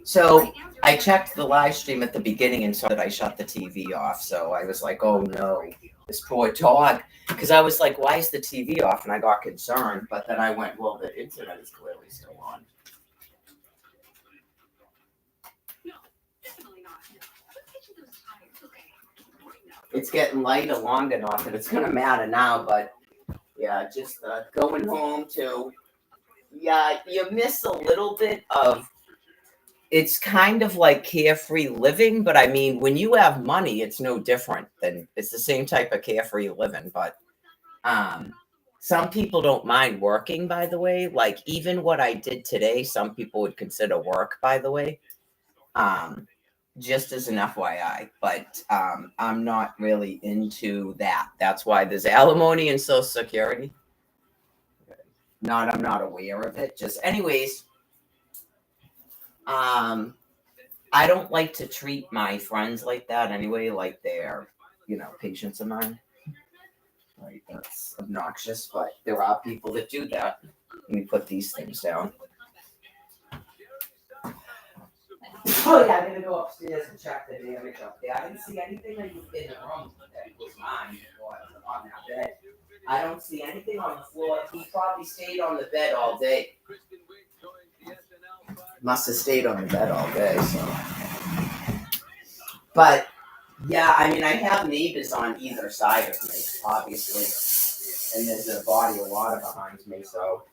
So I checked the live stream at the beginning and saw that I shut the TV off. So I was like, oh no, this poor dog. Because I was like, why is the TV off? And I got concerned. But then I went, well, the internet is clearly still on. It's getting lighter long enough and it's going to matter now. But yeah, just going home to, yeah, you miss a little bit of, it's kind of like carefree living, but I mean, when you have money, it's no different than, it's the same type of carefree living, but some people don't mind working, by the way. Like even what I did today, some people would consider work, by the way. Just as an FYI, but I'm not really into that. That's why there's alimony and Social Security. I'm not aware of it. Just anyways, I don't like to treat my friends like that anyway, like they're, patients of mine. Right, that's obnoxious, but there are people that do that. Let me put these things down. Oh yeah, I'm gonna go upstairs and check the damage up there. I didn't see anything in the room that was mine or on that bed. I don't see anything on the floor. He probably stayed on the bed all day. Must have stayed on the bed all day, so. But yeah, I mean, I have neighbors on either side of me, obviously, and there's a body of water behind me, so.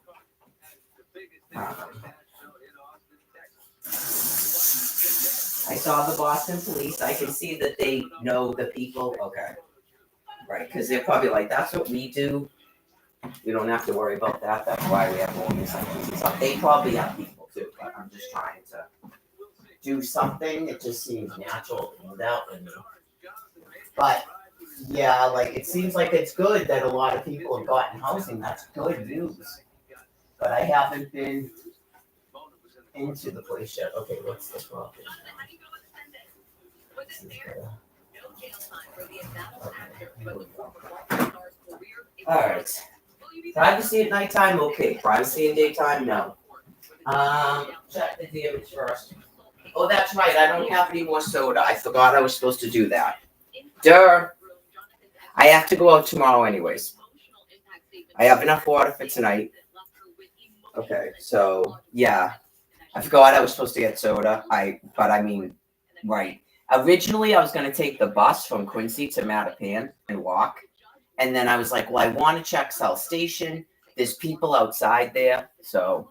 I saw the Boston police. I can see that they know the people. Okay. Right, because they're probably like, that's what we do. We don't have to worry about that. That's why we have all these things and stuff. They probably have people too, but I'm just trying to do something. It just seems natural without me. But yeah, like it seems like it's good that a lot of people have gotten housing. That's good news. But I haven't been into the place yet. Okay, what's the problem? All right. Privacy at nighttime, okay. Privacy in daytime, no. Check the damage first. Oh, that's right. I don't have any more soda. I forgot I was supposed to do that. Duh. I have to go out tomorrow anyways. I have enough water for tonight. Okay, so yeah. I forgot I was supposed to get soda. Right. Originally, I was going to take the bus from Quincy to Mattapan and walk. And then I was like, well, I want to check South Station. There's people outside there. So,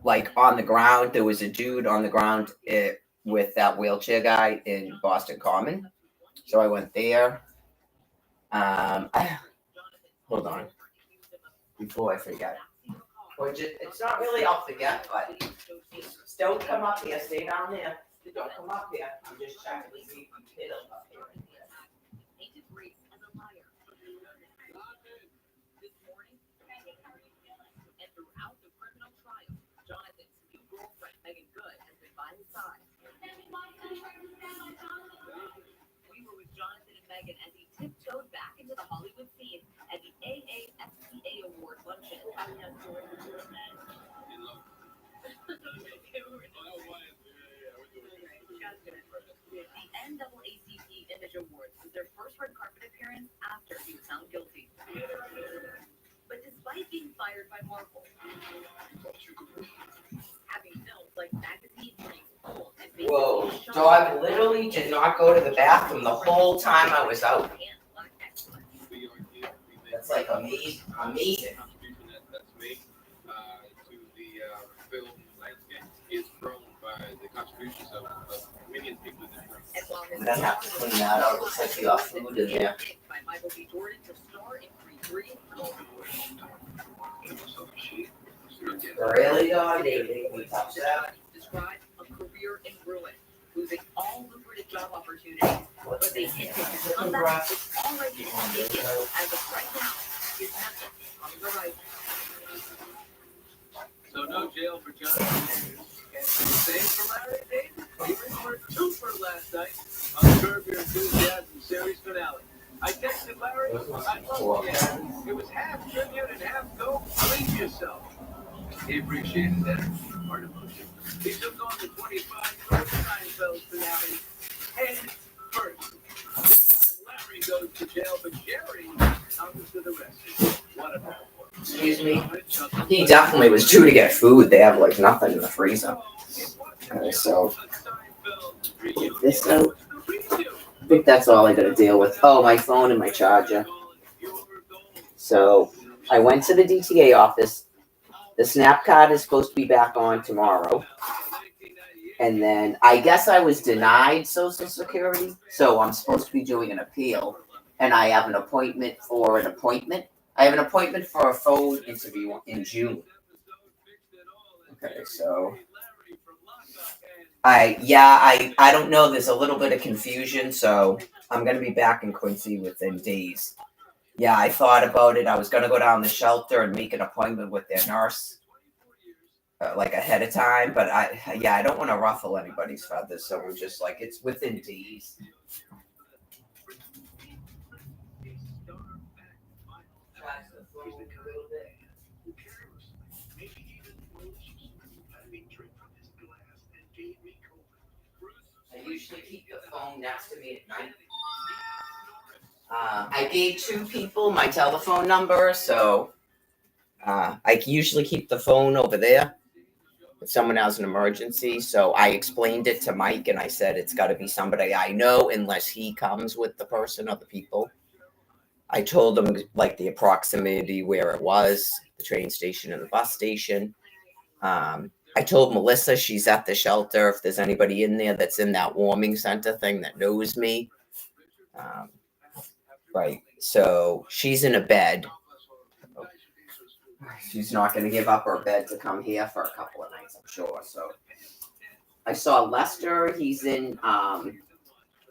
like on the ground, there was a dude on the ground with that wheelchair guy in Boston Common. So I went there. Hold on. Before I forget. It's not really I'll forget, but just don't come up here. Stay down there. Don't come up here. I'm just checking to see if you hit him up here. We were with Jonathan and Megan as he tiptoed back into the Hollywood scene at the AAFCA Award luncheon. The NAACP Image Awards was their first red carpet appearance after he was found guilty. But despite being fired by Marvel, having films like Magazine Rings, Gold, and Whoa, dog literally did not go to the bathroom the whole time I was out. That's like amazing. That's made to the film landscape is grown by the contributions of many people in this room. I'm gonna have to clean that out. Looks like you got food in there. Really, dog? They touch that? Describe a career in ruin, losing all lucrative job opportunities, but they hit his comeback is already taken as of right now. His message on the horizon. So no jail for Jonathan. And same for Larry David. Even for 2 for last night on Curb Your Enthusiasm series finale. I texted Larry. Those must I be love cool. the end. It was half tribute and half go. Please yourself. He appreciated that. Part emotion. He took on the 25-year-old Seinfeld finale head first. This time Larry goes to jail, but Jerry comes to the rescue. What a bad one. Excuse me. He definitely was due to get food. They have like nothing in the freezer. Okay, so get this out. I think that's all I gotta deal with. Oh, my phone and my charger. So I went to the DTA office. The SNAP card is supposed to be back on tomorrow. And then I guess I was denied Social Security. So I'm supposed to be doing an appeal. And I have an appointment for an appointment. I have an appointment for a phone interview in June. Okay, so I don't know. There's a little bit of confusion, so I'm gonna be back in Quincy within days. Yeah, I thought about it. I was gonna go down the shelter and make an appointment with their nurse, like ahead of time. But I don't want to ruffle anybody's feathers, so we're just like it's within days. I usually keep the phone next to me at night. I gave 2 people my telephone number, so I usually keep the phone over there if someone has an emergency. So I explained it to Mike, and I said it's got to be somebody I know unless he comes with the person or the people. I told him like the proximity where it was, the train station and the bus station. I told Melissa she's at the shelter. If there's anybody in there that's in that warming center thing that knows me. Right. So she's in a bed. She's not going to give up her bed to come here for a couple of nights, I'm sure. So I saw Lester. He's in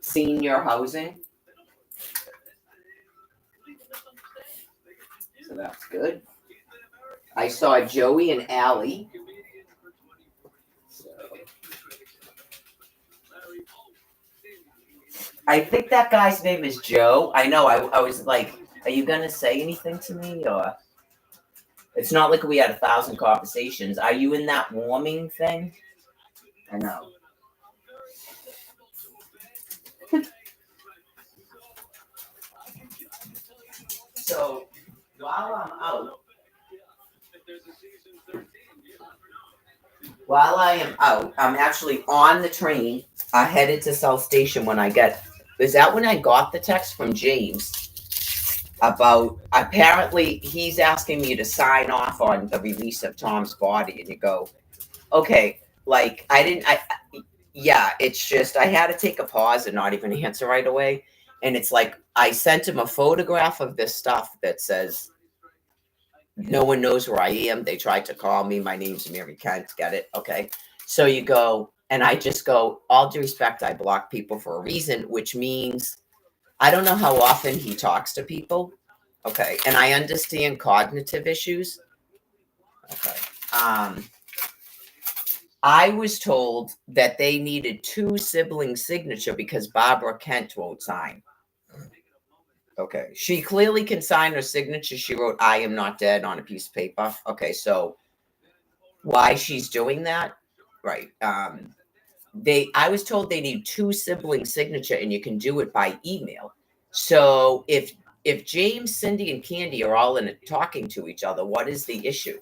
senior housing. So that's good. I saw Joey and Allie. I think that guy's name is Joe. I know. I was like, are you going to say anything to me? Or it's not like we had 1,000 conversations. Are you in that warming thing? I know. So while I am out, I'm actually on the train. I headed to South Station when I get. Is that when I got the text from James about apparently he's asking me to sign off on the release of Tom's body, and you go, okay, like yeah, it's just I had to take a pause and not even answer right away, and it's like I sent him a photograph of this stuff that says no one knows where I am. They tried to call me. My name's Mary Kent. Get it? Okay. So you go, and I just go, all due respect, I block people for a reason, which means I don't know how often he talks to people. Okay. And I understand cognitive issues. Okay. I was told that they needed 2 sibling signature because Barbara Kent won't sign. Okay. She clearly can sign her signature. She wrote, I am not dead on a piece of paper. Okay. So why she's doing that? Right. I was told they need 2 sibling signature and you can do it by email. So if James, Cindy, and Candy are all in it talking to each other, what is the issue?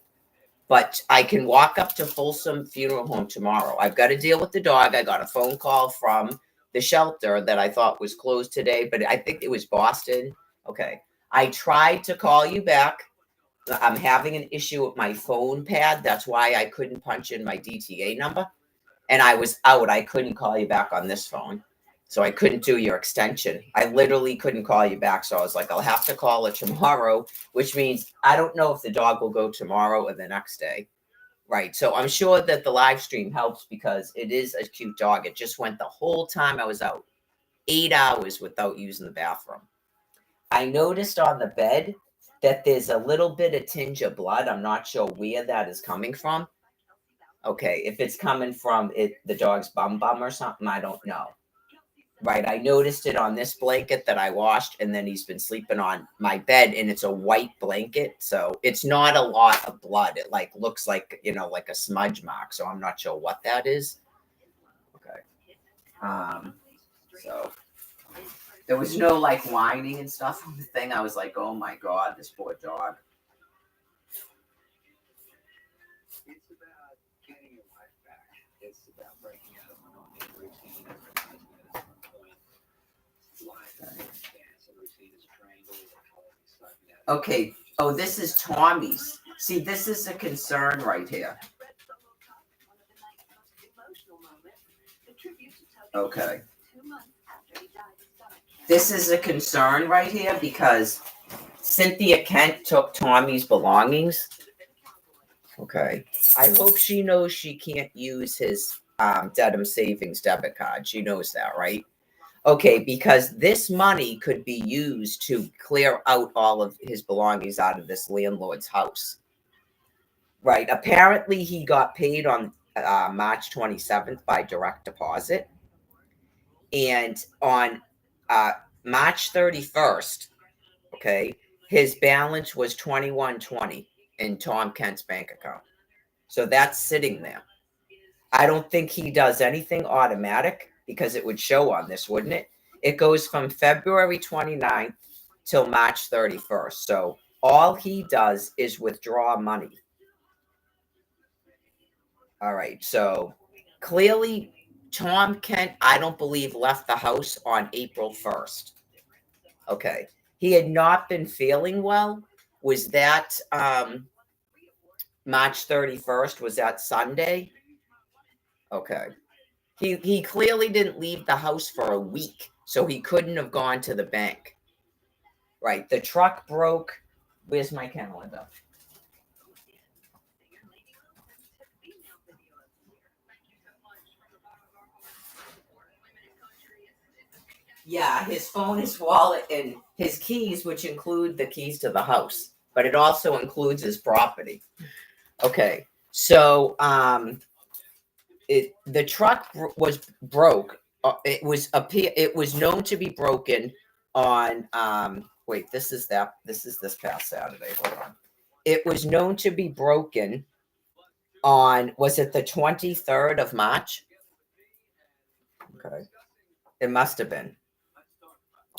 But I can walk up to Folsom Funeral Home tomorrow. I've got to deal with the dog. I got a phone call from the shelter that I thought was closed today, but I think it was Boston. Okay. I tried to call you back. I'm having an issue with my phone pad. That's why I couldn't punch in my DTA number. And I was out. I couldn't call you back on this phone. So I couldn't do your extension. I literally couldn't call you back. So I was like, I'll have to call it tomorrow, which means I don't know if the dog will go tomorrow or the next day. Right. So I'm sure that the live stream helps because it is a cute dog. It just went the whole time I was out, 8 hours without using the bathroom. I noticed on the bed that there's a little bit of tinge of blood. I'm not sure where that is coming from. Okay. If it's coming from the dog's bum or something, I don't know. Right, I noticed it on this blanket that I washed, and then he's been sleeping on my bed, and it's a white blanket, so it's not a lot of blood. It like looks like, like a smudge mark, so I'm not sure what that is. Okay. So there was no like whining and stuff on the thing. I was like, oh my God, this poor dog. It's about getting your life back. It's about breaking out of monotony routine and realizing that at some point, life is dance and routine is a triangle with a color sucking at it. Okay. Oh, this is Tommy's. See, this is a concern right here. Okay. This is a concern right here because Cynthia Kent took Tommy's belongings. Okay. I hope she knows she can't use his Dedham Savings debit card. She knows that, right? Okay, because this money could be used to clear out all of his belongings out of this landlord's house. Right. Apparently, he got paid on March 27th by direct deposit. And on March 31st, okay, his balance was $21.20 in Tom Kent's bank account. So that's sitting there. I don't think he does anything automatic because it would show on this, wouldn't it? It goes from February 29th till March 31st. So all he does is withdraw money. All right. So clearly, Tom Kent, I don't believe, left the house on April 1st. Okay. He had not been feeling well. Was that March 31st? Was that Sunday? Okay. He clearly didn't leave the house for a week, so he couldn't have gone to the bank. Right. The truck broke. Where's my calendar? Yeah, his phone, his wallet, and his keys, which include the keys to the house, but it also includes his property. Okay, so the truck was broke. It was known to be broken on wait, this is this past Saturday. Hold on. It was known to be broken on, was it the 23rd of March? Okay. It must have been.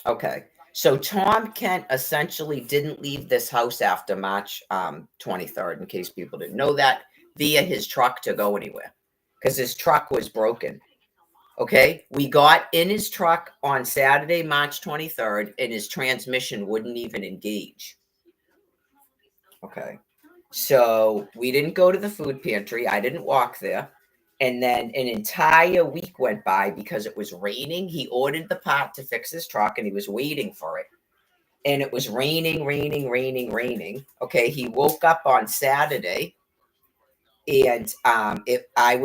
Okay. So Tom Kent essentially didn't leave this house after March 23rd, in case people didn't know that, via his truck to go anywhere because his truck was broken. Okay. We got in his truck on Saturday, March 23rd, and his transmission wouldn't even engage. Okay. So we didn't go to the food pantry. I didn't walk there. And then an entire week went by because it was raining. He ordered the part to fix his truck and he was waiting for it. And it was raining. Okay. He woke up on Saturday and I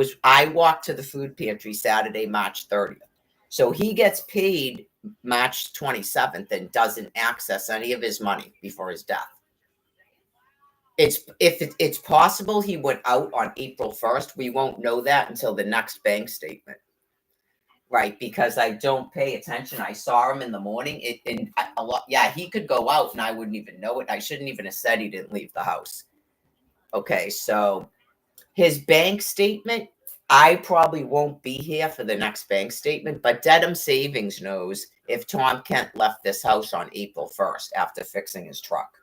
walked to the food pantry Saturday, March 30th. So he gets paid March 27th and doesn't access any of his money before his death. It's possible he went out on April 1st. We won't know that until the next bank statement. Right, because I don't pay attention. I saw him in the morning. He could go out and I wouldn't even know it. I shouldn't even have said he didn't leave the house. Okay, so his bank statement, I probably won't be here for the next bank statement, but Dedham Savings knows if Tom Kent left this house on April 1st after fixing his truck.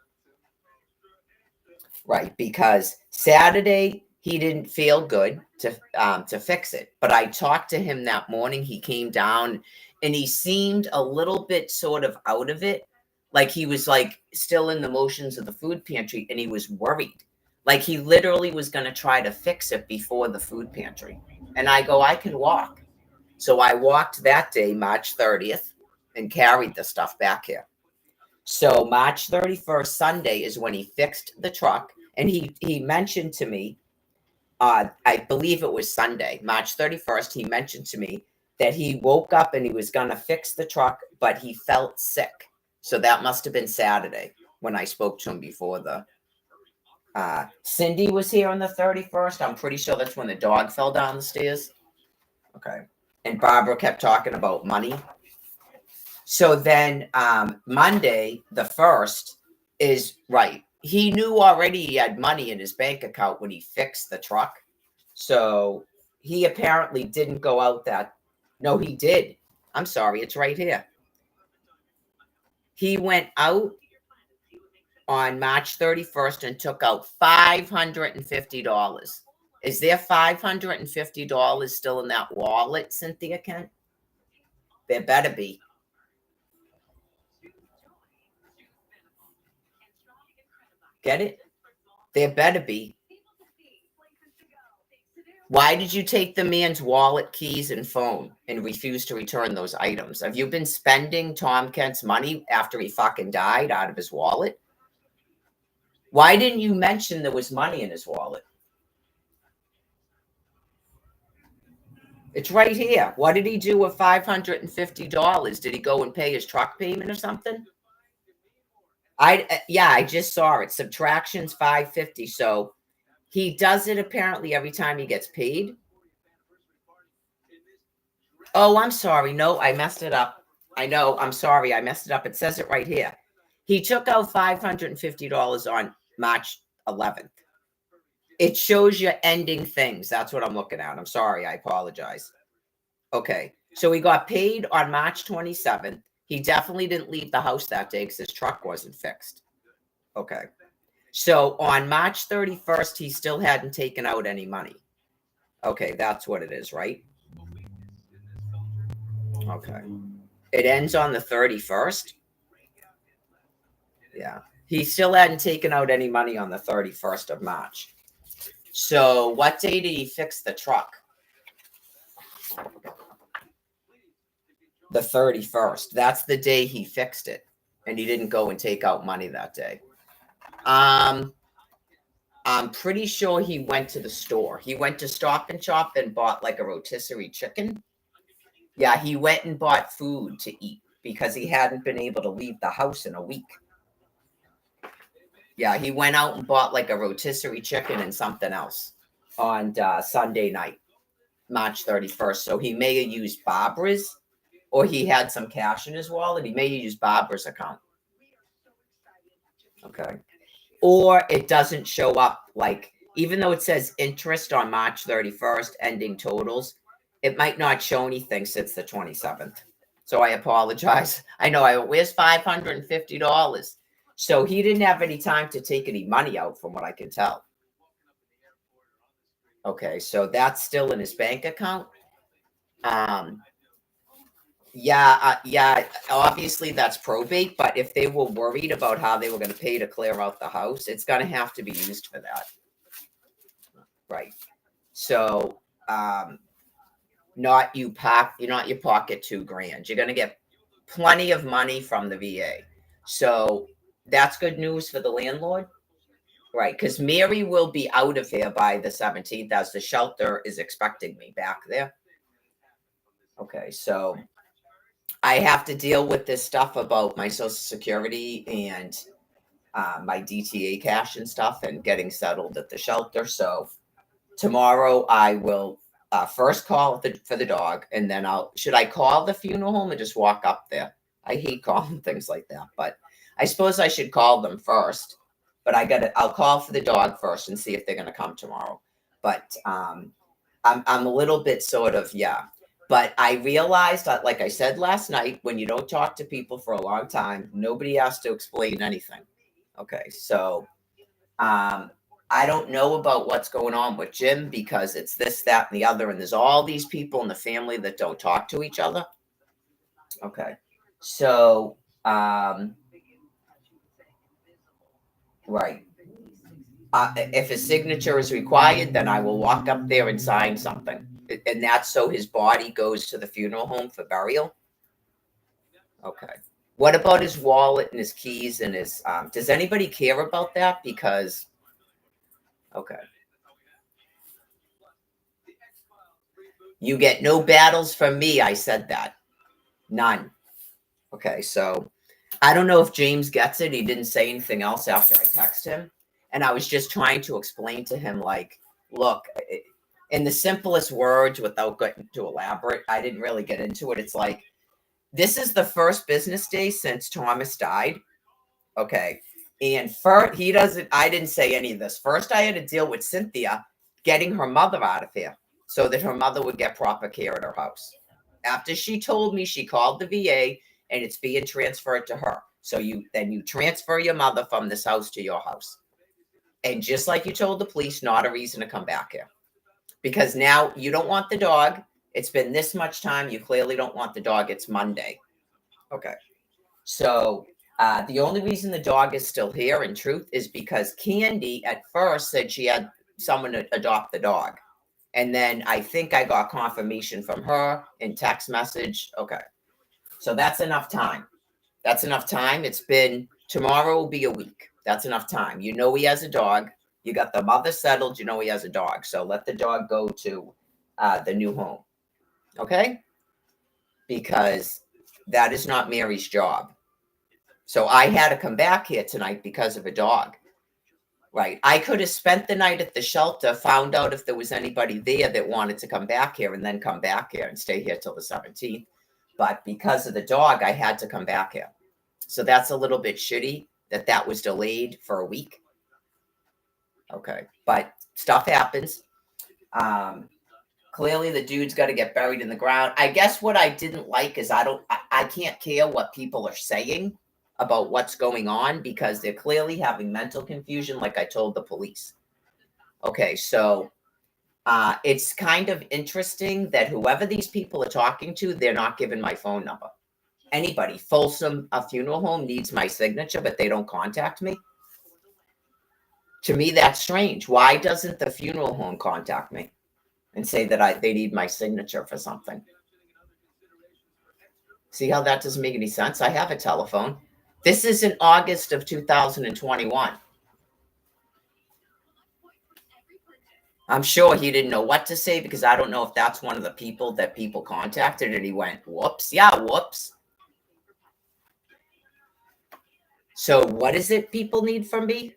Right, because Saturday he didn't feel good to fix it. But I talked to him that morning. He came down and he seemed a little bit sort of out of it. Like he was like still in the motions of the food pantry and he was worried. Like he literally was going to try to fix it before the food pantry. And I go, I can walk. So I walked that day, March 30th, and carried the stuff back here. So March 31st, Sunday, is when he fixed the truck. And he mentioned to me, I believe it was Sunday, March 31st, he mentioned to me that he woke up and he was going to fix the truck, but he felt sick. So that must have been Saturday when I spoke to him before the... Cindy was here on the 31st. I'm pretty sure that's when the dog fell down the stairs. Okay. And Barbara kept talking about money. So then Monday, the 1st, is right. He knew already he had money in his bank account when he fixed the truck. So he apparently didn't go out that. No, he did. I'm sorry. It's right here. He went out on March 31st and took out $550. Is there $550 still in that wallet, Cynthia Kent? There better be. Get it? There better be. Why did you take the man's wallet, keys, and phone and refuse to return those items? Have you been spending Tom Kent's money after he fucking died out of his wallet? Why didn't you mention there was money in his wallet? It's right here. What did he do with $550? Did he go and pay his truck payment or something? I just saw it. Subtractions $550. So he does it apparently every time he gets paid. Oh, I'm sorry. No, I messed it up. I know. I'm sorry. I messed it up. It says it right here. He took out $550 on March 11th. It shows you ending things. That's what I'm looking at. I'm sorry. I apologize. Okay. So he got paid on March 27th. He definitely didn't leave the house that day because his truck wasn't fixed. Okay. So on March 31st, he still hadn't taken out any money. Okay. That's what it is, right? Okay. It ends on the 31st. Yeah. He still hadn't taken out any money on the 31st of March. So what day did he fix the truck? The 31st. That's the day he fixed it. And he didn't go and take out money that day. I'm pretty sure he went to the store. He went to Stop and Shop and bought like a rotisserie chicken. Yeah, he went and bought food to eat because he hadn't been able to leave the house in a week. Yeah, he went out and bought like a rotisserie chicken and something else on Sunday night, March 31st. So he may have used Barbara's, or he had some cash in his wallet. He may have used Barbara's account. Okay. Or it doesn't show up, like, even though it says interest on March 31st, ending totals, it might not show anything since the 27th. So I apologize. I know, where's $550? So he didn't have any time to take any money out from what I can tell. Okay, so that's still in his bank account. Yeah, obviously that's probate, but if they were worried about how they were going to pay to clear out the house, it's going to have to be used for that. Right. So, not your pocket $2,000. You're going to get plenty of money from the VA. So that's good news for the landlord. Right. Because Mary will be out of here by the 17th as the shelter is expecting me back there. Okay. So I have to deal with this stuff about my Social Security and my DTA cash and stuff and getting settled at the shelter. So tomorrow I will first call for the dog, and then should I call the funeral home and just walk up there? I hate calling things like that, but I suppose I should call them first. But I'll call for the dog first and see if they're going to come tomorrow. But I'm a little bit sort of, yeah. But I realized that, like I said last night, when you don't talk to people for a long time, nobody has to explain anything. Okay, so I don't know about what's going on with Jim because it's this, that, and the other. And there's all these people in the family that don't talk to each other. Okay, so, right. If a signature is required, then I will walk up there and sign something. And that's so his body goes to the funeral home for burial. Okay. What about his wallet and his keys and his, does anybody care about that? Because, okay. You get no battles from me. I said that. None. Okay. So I don't know if James gets it. He didn't say anything else after I texted him. And I was just trying to explain to him, like, look, in the simplest words, without getting too elaborate, I didn't really get into it. It's like, this is the first business day since Thomas died. Okay. And I didn't say any of this. First, I had to deal with Cynthia getting her mother out of here so that her mother would get proper care at her house. After she told me, she called the VA and it's being transferred to her. So you transfer your mother from this house to your house. And just like you told the police, not a reason to come back here. Because now you don't want the dog. It's been this much time. You clearly don't want the dog. It's Monday. Okay. So the only reason the dog is still here, in truth, is because Candy at first said she had someone to adopt the dog. And then I think I got confirmation from her in text message. Okay. So that's enough time. That's enough time. Tomorrow will be a week. That's enough time. You know he has a dog. You got the mother settled. You know he has a dog. So let the dog go to the new home. Okay? Because that is not Mary's job. So I had to come back here tonight because of a dog. Right. I could have spent the night at the shelter, found out if there was anybody there that wanted to come back here, and then come back here and stay here till the 17th. But because of the dog, I had to come back here. So that's a little bit shitty that was delayed for a week. Okay. But stuff happens. Clearly the dude's got to get buried in the ground. I guess what I didn't like is I can't care what people are saying about what's going on because they're clearly having mental confusion, like I told the police. Okay, so it's kind of interesting that whoever these people are talking to, they're not giving my phone number. Anybody, Folsom, a funeral home needs my signature, but they don't contact me. To me, that's strange. Why doesn't the funeral home contact me and say that they need my signature for something? See how that doesn't make any sense? I have a telephone. This is in August of 2021. I'm sure he didn't know what to say because I don't know if that's one of the people that people contacted and he went, whoops. Yeah, whoops. So what is it people need from me?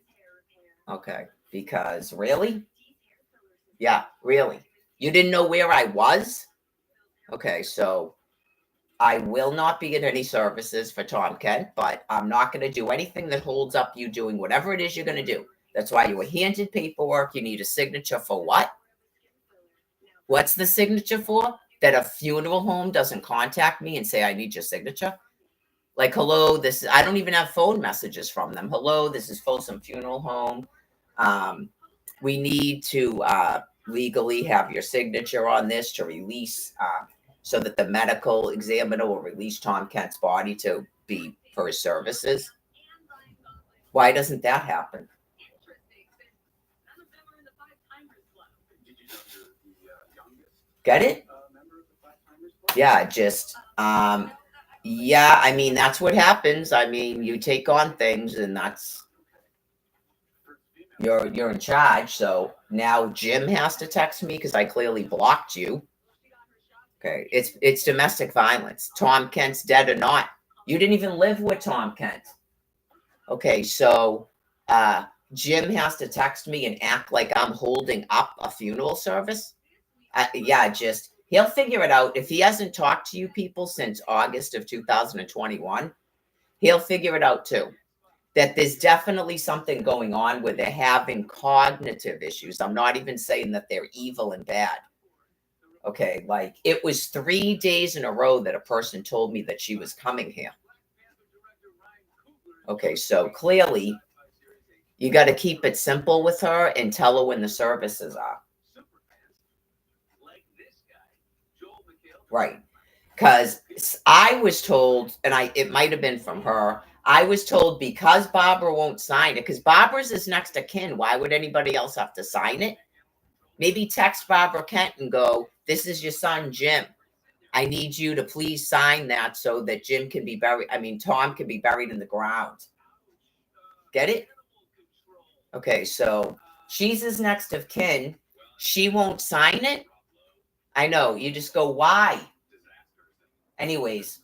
Okay, because really? Yeah, really. You didn't know where I was? Okay, so I will not be in any services for Tom Kent, but I'm not going to do anything that holds up you doing whatever it is you're going to do. That's why you were handed paperwork. You need a signature for what? What's the signature for? That a funeral home doesn't contact me and say, I need your signature? Like, hello, I don't even have phone messages from them. Hello, this is Folsom Funeral Home. We need to legally have your signature on this to release, so that the medical examiner will release Tom Kent's body to be for his services. Why doesn't that happen? Get it? Yeah, just yeah, I mean, that's what happens. I mean, you take on things and that's you're in charge. So now Jim has to text me because I clearly blocked you. Okay, it's domestic violence. Tom Kent's dead or not. You didn't even live with Tom Kent. Okay, so Jim has to text me and act like I'm holding up a funeral service. Yeah, he'll figure it out. If he hasn't talked to you people since August of 2021, he'll figure it out too. That there's definitely something going on where they're having cognitive issues. I'm not even saying that they're evil and bad. Okay, like it was 3 days in a row that a person told me that she was coming here. Okay, so clearly you got to keep it simple with her and tell her when the services are. Right. Because I was told, and it might have been from her, I was told because Barbara won't sign it, because Barbara's is next of kin, why would anybody else have to sign it? Maybe text Barbara Kent and go, this is your son, Jim. I need you to please sign that so that Jim can be buried. I mean, Tom can be buried in the ground. Get it? Okay, so she's his next of kin. She won't sign it? I know. You just go, why? Anyways,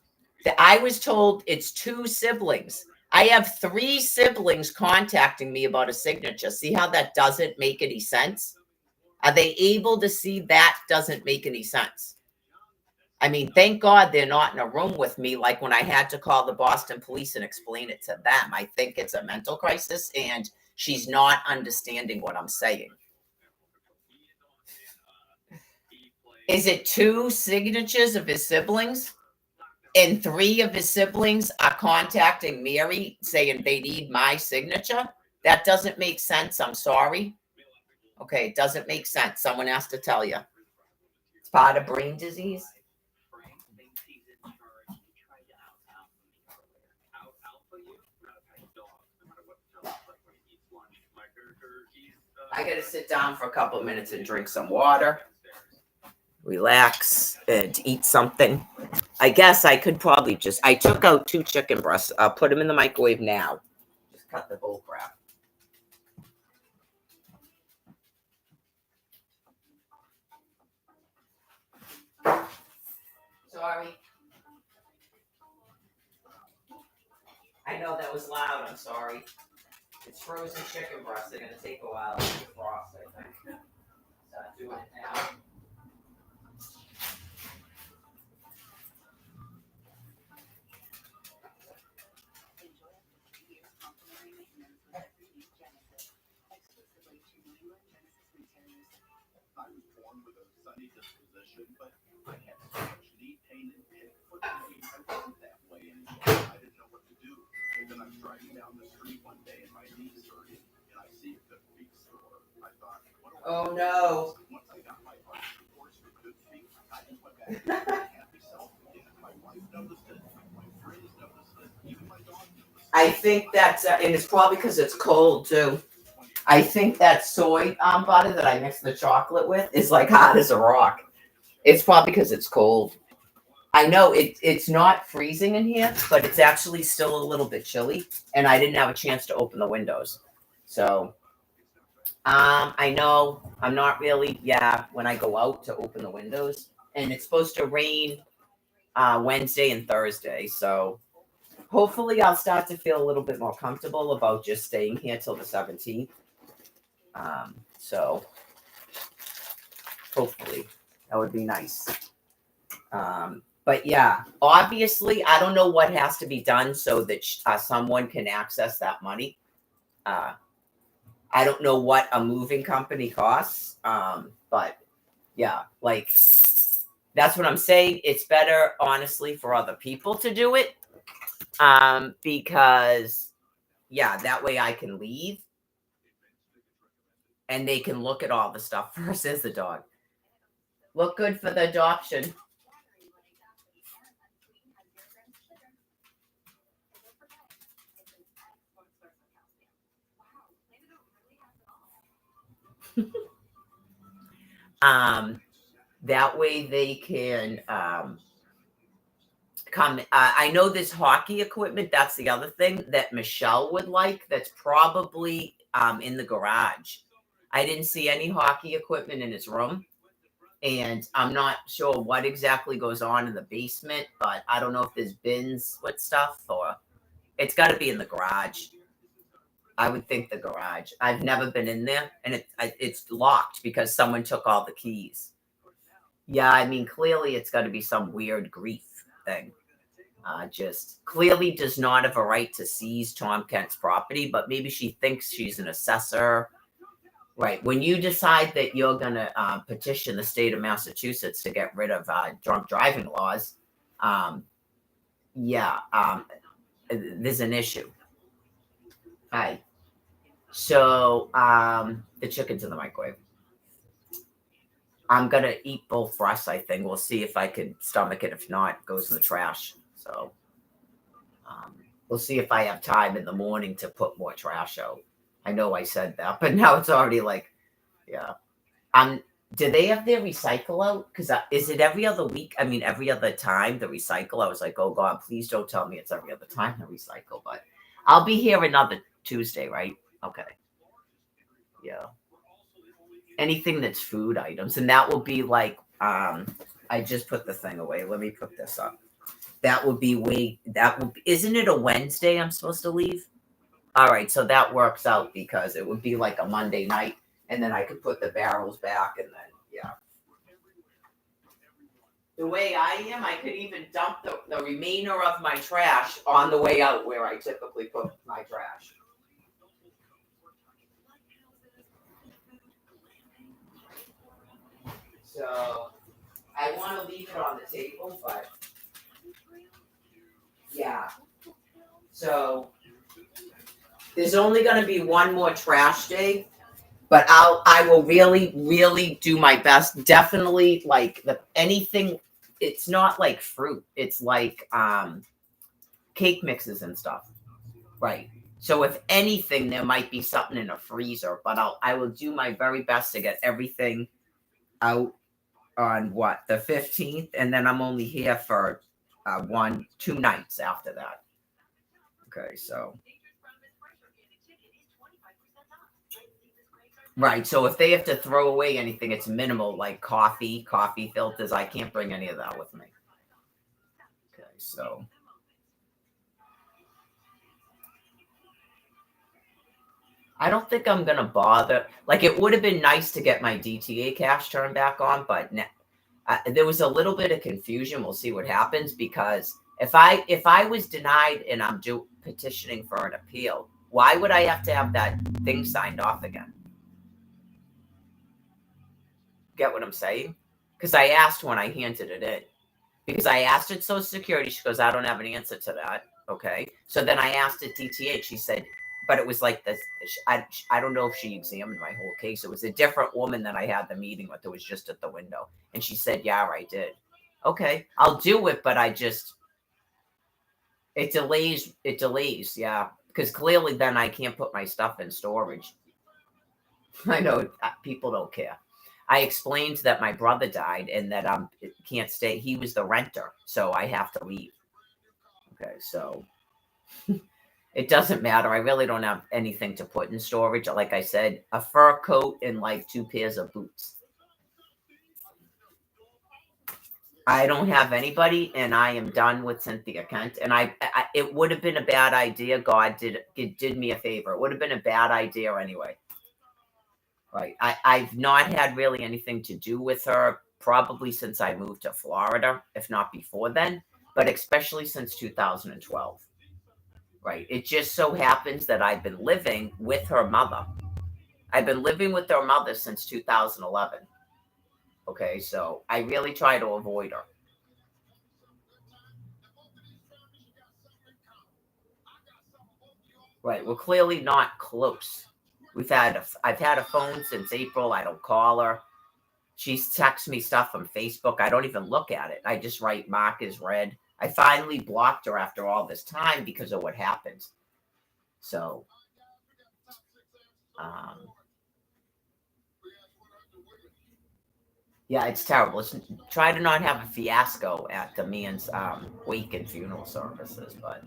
I was told it's 2 siblings. I have 3 siblings contacting me about a signature. See how that doesn't make any sense? Are they able to see that doesn't make any sense? I mean, thank God they're not in a room with me like when I had to call the Boston police and explain it to them. I think it's a mental crisis and she's not understanding what I'm saying. Is it 2 signatures of his siblings? And 3 of his siblings are contacting Mary saying they need my signature? That doesn't make sense. I'm sorry. Okay, it doesn't make sense. Someone has to tell you. It's part of brain disease. I gotta sit down for a couple of minutes and drink some water, relax, and eat something. I guess I could probably I took out 2 chicken breasts. I'll put them in the microwave now. Just cut the bull crap. Sorry. I know that was loud. I'm sorry. It's frozen chicken breasts. They're going to take a while to defrost, I think. Start doing it now. I was born with a sunny disposition, but I had so much knee pain and foot pain. I wasn't that way anymore. I didn't know what to do. And then I'm driving down the street one day and my knee's hurting, and I see a Good Feet store. I thought, what do I do? Oh no. Once I got my heart divorced with Good Feet, I just went back to my happy self again. My wife noticed it. My friends noticed it. Even my dog noticed it. I think that's, and it's probably because it's cold too. I think that soy butter that I mix the chocolate with is like hot as a rock. It's probably because it's cold. I know it's not freezing in here, but it's actually still a little bit chilly, and I didn't have a chance to open the windows. So, I know I'm not really, when I go out to open the windows, and it's supposed to rain Wednesday and Thursday, so hopefully I'll start to feel a little bit more comfortable about just staying here till the 17th. So hopefully that would be nice. But yeah, obviously I don't know what has to be done so that someone can access that money. I don't know what a moving company costs. But yeah, like that's what I'm saying. It's better, honestly, for other people to do it. Because that way I can leave. And they can look at all the stuff versus the dog. Look good for the adoption. That way they can come. I know this hockey equipment. That's the other thing that Michelle would like. That's probably in the garage. I didn't see any hockey equipment in his room. And I'm not sure what exactly goes on in the basement, but I don't know if there's bins with stuff or it's got to be in the garage. I would think the garage. I've never been in there, and it's locked because someone took all the keys. Yeah, I mean, clearly it's got to be some weird grief thing. Just clearly does not have a right to seize Tom Kent's property, but maybe she thinks she's an assessor. Right. When you decide that you're going to petition the state of Massachusetts to get rid of drunk driving laws, there's an issue. Hi. So the chicken's in the microwave. I'm going to eat both breasts, I think. We'll see if I can stomach it. If not, it goes in the trash. So we'll see if I have time in the morning to put more trash out. I know I said that, but now it's already like, do they have their recycle out? Because is it every other week? I mean, every other time the recycle. I was like, oh God, please don't tell me it's every other time the recycle. But I'll be here another Tuesday, right? Okay. Yeah. Anything that's food items, and that will be like, I just put the thing away. Let me put this up. That would be isn't it a Wednesday I'm supposed to leave? All right, so that works out because it would be like a Monday night, and then I could put the barrels back, and then The way I am, I could even dump the remainder of my trash on the way out where I typically put my trash. So I want to leave it on the table, but yeah. So there's only going to be one more trash day, but I will really do my best. Definitely like anything. It's not like fruit. It's like cake mixes and stuff. Right. So if anything, there might be something in a freezer, but I will do my very best to get everything out on the 15th, and then I'm only here for 2 nights after that. Okay, so right. So if they have to throw away anything, it's minimal, like coffee filters. I can't bring any of that with me. Okay, so. I don't think I'm gonna bother. Like, it would have been nice to get my DTA cash turned back on, but there was a little bit of confusion. We'll see what happens, because if I was denied and I'm petitioning for an appeal, why would I have to have that thing signed off again? Get what I'm saying? Because I asked when I handed it in. Because I asked at Social Security, she goes, I don't have an answer to that. Okay. So then I asked at DTA, she said, but it was like this. I don't know if she examined my whole case. It was a different woman that I had the meeting with. It was just at the window. And she said, yeah, I did. Okay, I'll do it, but it delays. Yeah. Because clearly then I can't put my stuff in storage. I know people don't care. I explained that my brother died and that I can't stay. He was the renter, so I have to leave. Okay, so it doesn't matter. I really don't have anything to put in storage. Like I said, a fur coat and like 2 pairs of boots. I don't have anybody, and I am done with Cynthia Kent. And it would have been a bad idea. God did me a favor. It would have been a bad idea anyway. Right. I've not had really anything to do with her probably since I moved to Florida, if not before then, but especially since 2012. Right. It just so happens that I've been living with her mother. I've been living with her mother since 2011. Okay. So I really try to avoid her. Right. We're clearly not close. I've had a phone since April. I don't call her. She's texts me stuff from Facebook. I don't even look at it. I just write mark as read. I finally blocked her after all this time because of what happened. So, yeah, it's terrible. Try to not have a fiasco at the man's wake and funeral services, but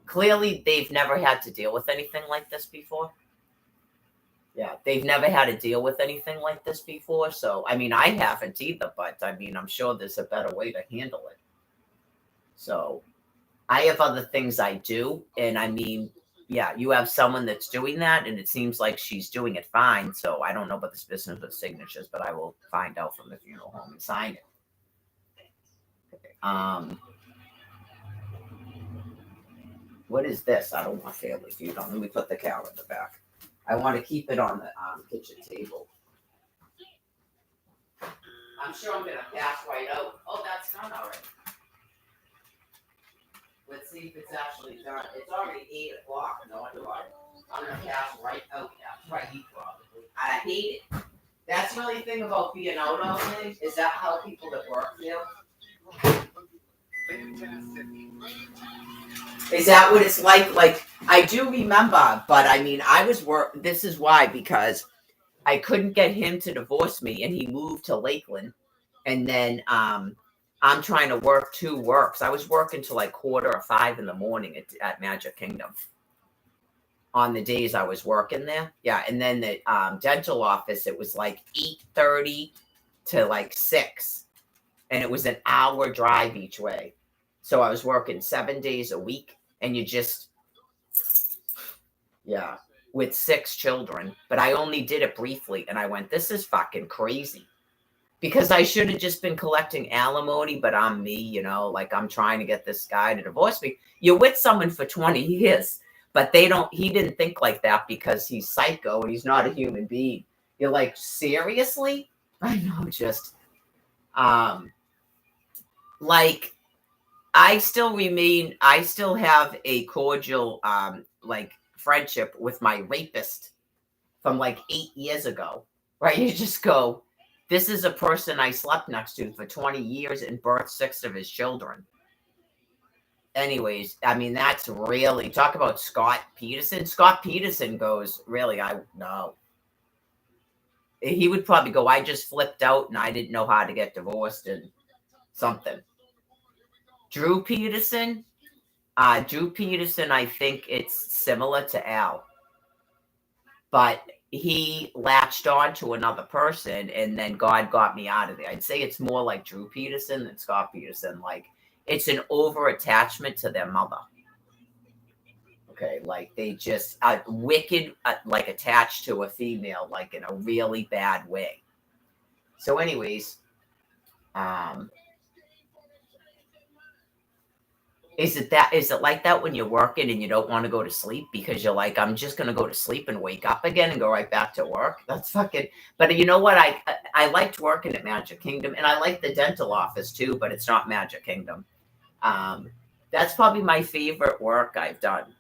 clearly they've never had to deal with anything like this before. Yeah, they've never had to deal with anything like this before. So, I mean, I haven't either, but I mean, I'm sure there's a better way to handle it. So, I have other things I do. And I mean, yeah, you have someone that's doing that, and it seems like she's doing it fine. So, I don't know about this business with signatures, but I will find out from the funeral home and sign it. Okay. What is this? I don't want Family Feud on. Let me put the cow in the back. I want to keep it on the kitchen table. I'm sure I'm going to pass right out. Oh, that's done already. Let's see if it's actually done. It's already 8 o'clock. No wonder why. I'm going to pass right out. That's right, probably. I hate it. That's the only thing about being out all day. Is that how people that work feel? Is that what it's like? Like, I do remember, but I mean, this is why, because I couldn't get him to divorce me, and he moved to Lakeland, and then I'm trying to work 2 works. I was working till like 4:45 in the morning at Magic Kingdom on the days I was working there. Yeah, and then the dental office, it was like 8:30 to like 6, and it was an hour drive each way. So I was working 7 days a week, and with 6 children, but I only did it briefly, and I went, this is fucking crazy. because I should have just been collecting alimony, but I'm me, you know, like I'm trying to get this guy to divorce me. You're with someone for 20 years, but he didn't think like that because he's psycho and he's not a human being. You're like, seriously? I know, just, like, I still have a cordial, like friendship with my rapist from like 8 years ago, right? You just go, this is a person I slept next to for 20 years and birthed 6 of his children. Anyways, I mean, that's really, talk about Scott Peterson. Scott Peterson goes, really, no. He would probably go, I just flipped out and I didn't know how to get divorced and something. Drew Peterson, I think it's similar to Al. But he latched on to another person and then God got me out of there. I'd say it's more like Drew Peterson than Scott Peterson. Like, it's an over attachment to their mother. Okay, like they just are wicked, like attached to a female, like in a really bad way. So, anyways, is it like that when you're working and you don't want to go to sleep because you're like, I'm just gonna go to sleep and wake up again and go right back to work? That's fucking. But you know what? I liked working at Magic Kingdom and I like the dental office too, but it's not Magic Kingdom. That's probably my favorite work I've done.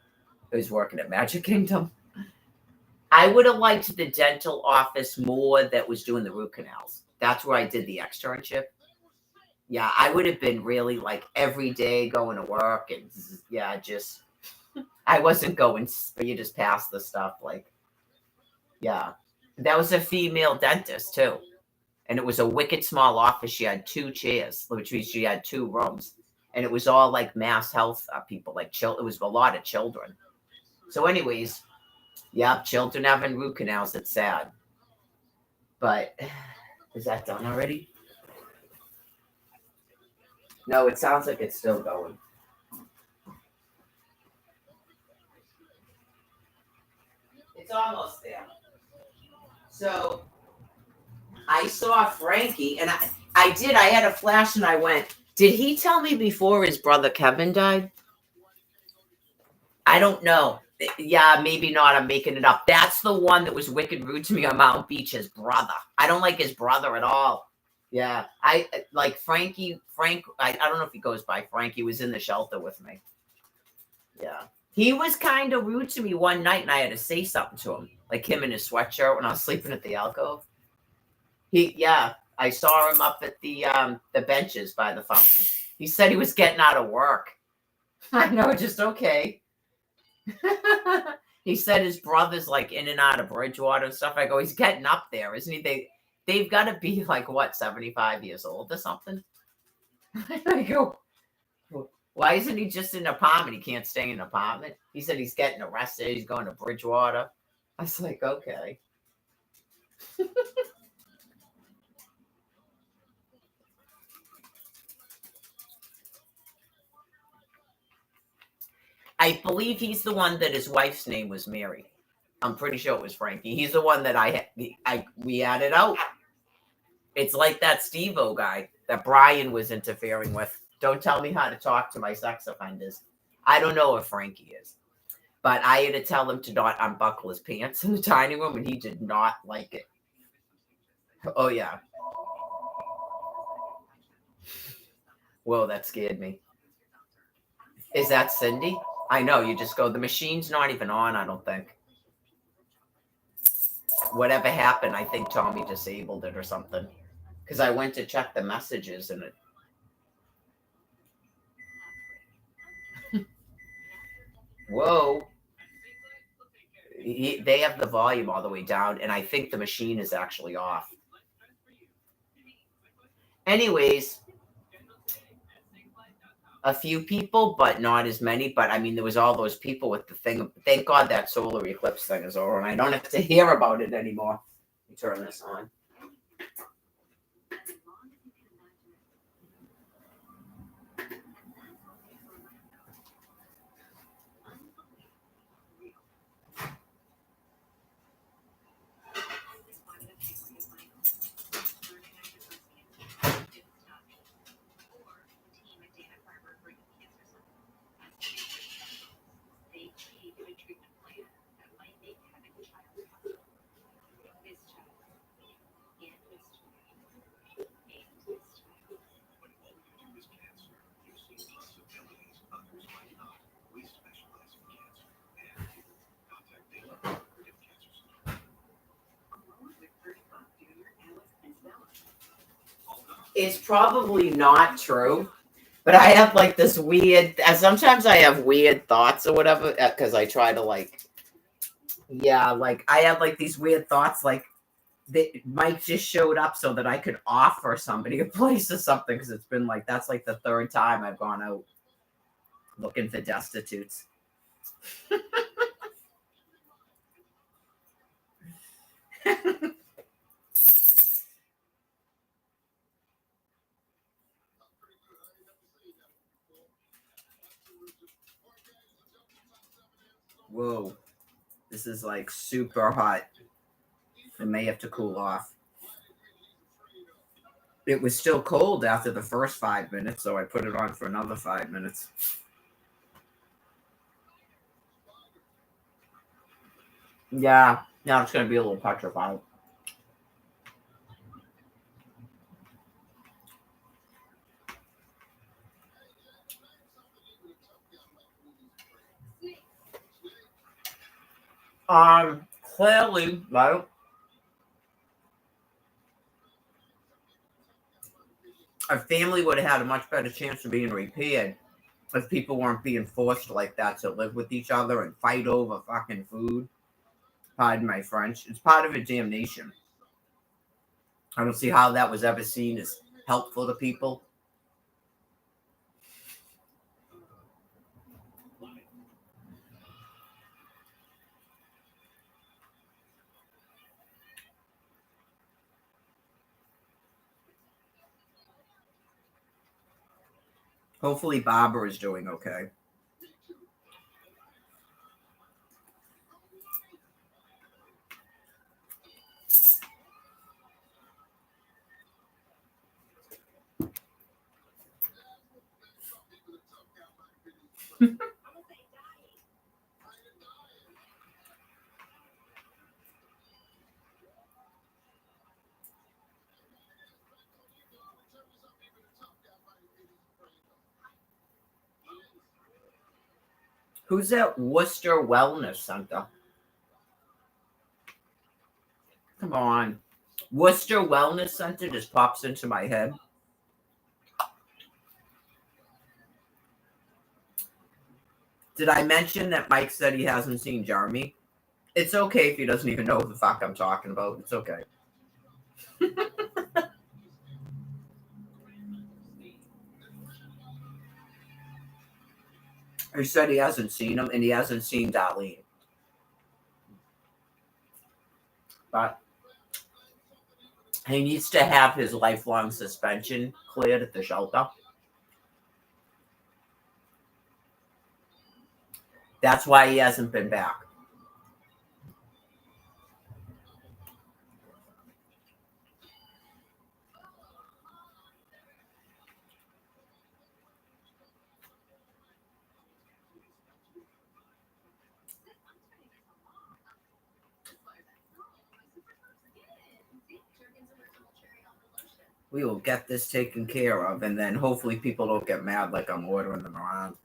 Is working at Magic Kingdom. I would have liked the dental office more that was doing the root canals. That's where I did the externship. Yeah, I would have been really like every day going to work and yeah, just I wasn't going, but you just pass the stuff like, yeah. That was a female dentist too. And it was a wicked small office. She had 2 chairs, which means she had 2 rooms. And it was all like mass health people, like it was a lot of children. So anyways, yeah, children having root canals, it's sad. But is that done already? No, it sounds like it's still going. It's almost there. So I saw Frankie and I had a flash and I went, did he tell me before his brother Kevin died? I don't know. Yeah, maybe not. I'm making it up. That's the one that was wicked rude to me on Mountain Beach, his brother. I don't like his brother at all. Yeah, I like Frank, I don't know if he goes by Frank. He was in the shelter with me. Yeah. He was kind of rude to me one night and I had to say something to him. Like him in his sweatshirt when I was sleeping at the alcove. I saw him up at the benches by the fountain. He said he was getting out of work. I know, just okay. He said his brother's like in and out of Bridgewater and stuff. I go, he's getting up there, isn't he? They've got to be like, what, 75 years old or something? I go, why isn't he just in an apartment? He can't stay in an apartment. He said he's getting arrested. He's going to Bridgewater. I was like, okay. I believe he's the one that his wife's name was Mary. I'm pretty sure it was Frankie. He's the one that we added out. It's like that Steve-O guy that Brian was interfering with. Don't tell me how to talk to my sex offenders. I don't know if Frankie is. But I had to tell him to not unbuckle his pants in the tiny room, and he did not like it. Oh, yeah. Whoa, that scared me. Is that Cindy? I know, you just go, the machine's not even on, I don't think. Whatever happened, I think Tommy disabled it or something. Because I went to check the messages and it... Whoa. They have the volume all the way down, and I think the machine is actually off. Anyways, a few people, but not as many. But I mean, there was all those people with the thing. Thank God that solar eclipse thing is over, and I don't have to hear about it anymore. Let me turn this on. It's probably not true, but I have like this weird. Sometimes I have weird thoughts or whatever because I try to like. Yeah, like I have like these weird thoughts, like Mike just showed up so that I could offer somebody a place or something because it's been like that's like the third time I've gone out looking for destitutes. Whoa, this is like super hot. It may have to cool off. It was still cold after the first 5 minutes, so I put it on for another 5 minutes. Yeah, now it's going to be a little petrified. Clearly, right? Our family would have had a much better chance of being repaired if people weren't being forced like that to live with each other and fight over fucking food. Pardon my French. It's part of a damnation. I don't see how that was ever seen as helpful to people. Hopefully Barbara is doing okay. Who's at Worcester Wellness Center? Come on. Worcester Wellness Center just pops into my head. Did I mention that Mike said he hasn't seen Jeremy? It's okay if he doesn't even know what the fuck I'm talking about. It's okay. He said he hasn't seen him and he hasn't seen Darlene. But he needs to have his lifelong suspension cleared at the shelter. That's why he hasn't been back. We will get this taken care of, and then hopefully people don't get mad like I'm ordering them around.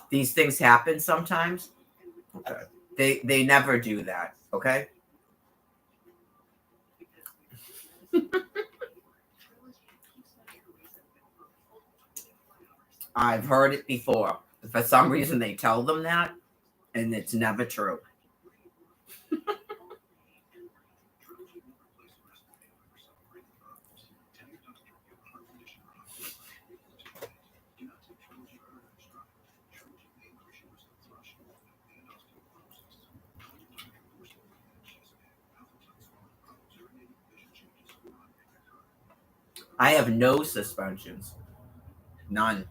These things happen sometimes. Okay. They never do that, okay? I've heard it before. For some reason, they tell them that, and it's never true. I have no suspensions. None.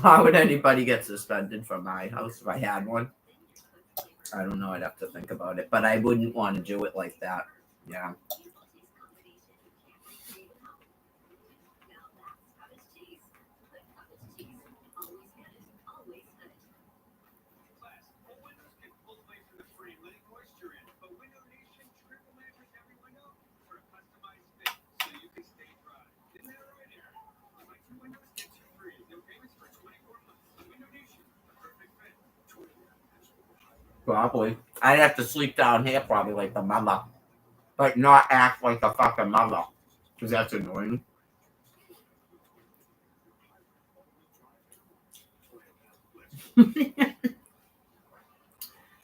Why would anybody get suspended from my house if I had one? I don't know. I'd have to think about it, but I wouldn't want to do it like that. Yeah. Probably. I'd have to sleep down here probably like the mother. But not act like the fucking mother. Because that's annoying.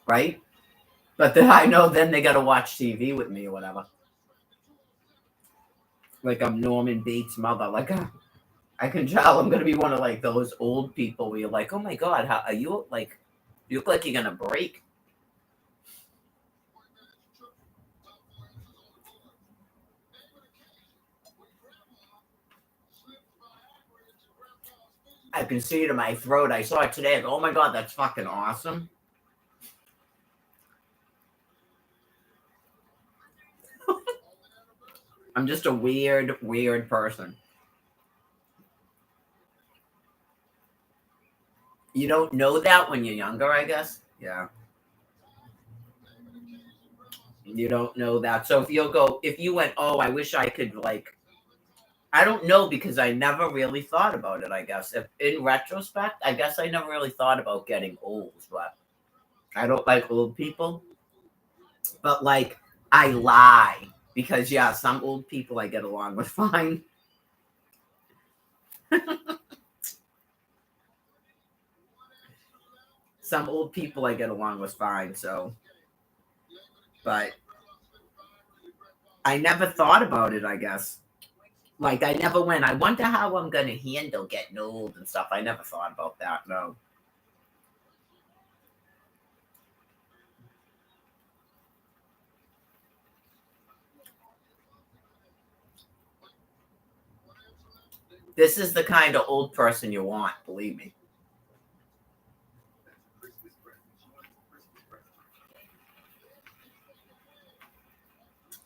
Right? But then I know then they gotta watch TV with me or whatever. Like I'm Norman Bates' mother. Like I can tell I'm gonna be one of like those old people where you're like, oh my god, how are you like you look like you're gonna break. I can see it in my throat. I saw it today. I go, oh my god, that's fucking awesome. I'm just a weird person. You don't know that when you're younger, I guess? Yeah. You don't know that. So if you went, oh, I wish I could like, I don't know because I never really thought about it, I guess. If in retrospect, I guess I never really thought about getting old, but I don't like old people. But like, I lie because, yeah, some old people I get along with fine. Some old people I get along with fine, so. But I never thought about it, I guess. Like, I never went, I wonder how I'm going to handle getting old and stuff. I never thought about that, no. This is the kind of old person you want, believe me.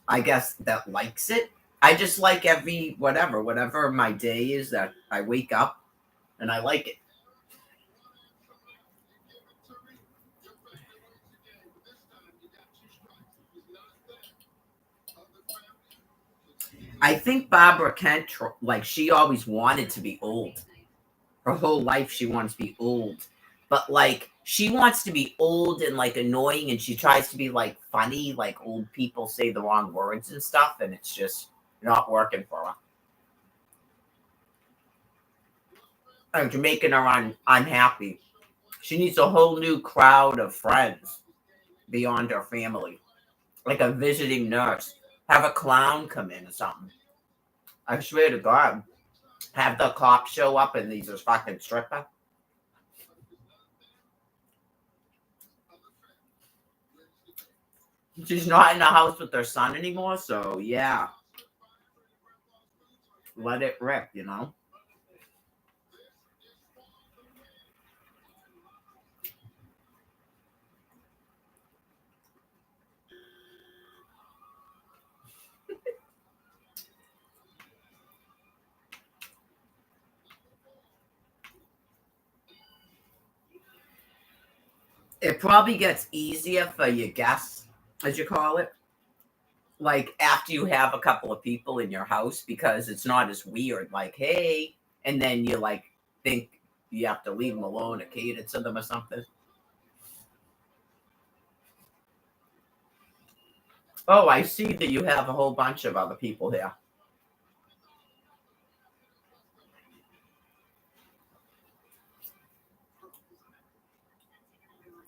I guess that likes it. I just like every whatever my day is that I wake up and I like it. I think Barbara Kent, like she always wanted to be old. Her whole life she wants to be old. But like she wants to be old and like annoying and she tries to be like funny, like old people say the wrong words and stuff, and it's just not working for her. And you're making her unhappy. She needs a whole new crowd of friends beyond her family. Like a visiting nurse. Have a clown come in or something. I swear to God. Have the cops show up and he's a fucking stripper. She's not in the house with her son anymore, so yeah. Let it rip, you know? It probably gets easier for your guests, as you call it. Like after you have a couple of people in your house because it's not as weird. Like, hey, and then you like think you have to leave them alone or cater to them or something. Oh, I see that you have a whole bunch of other people here.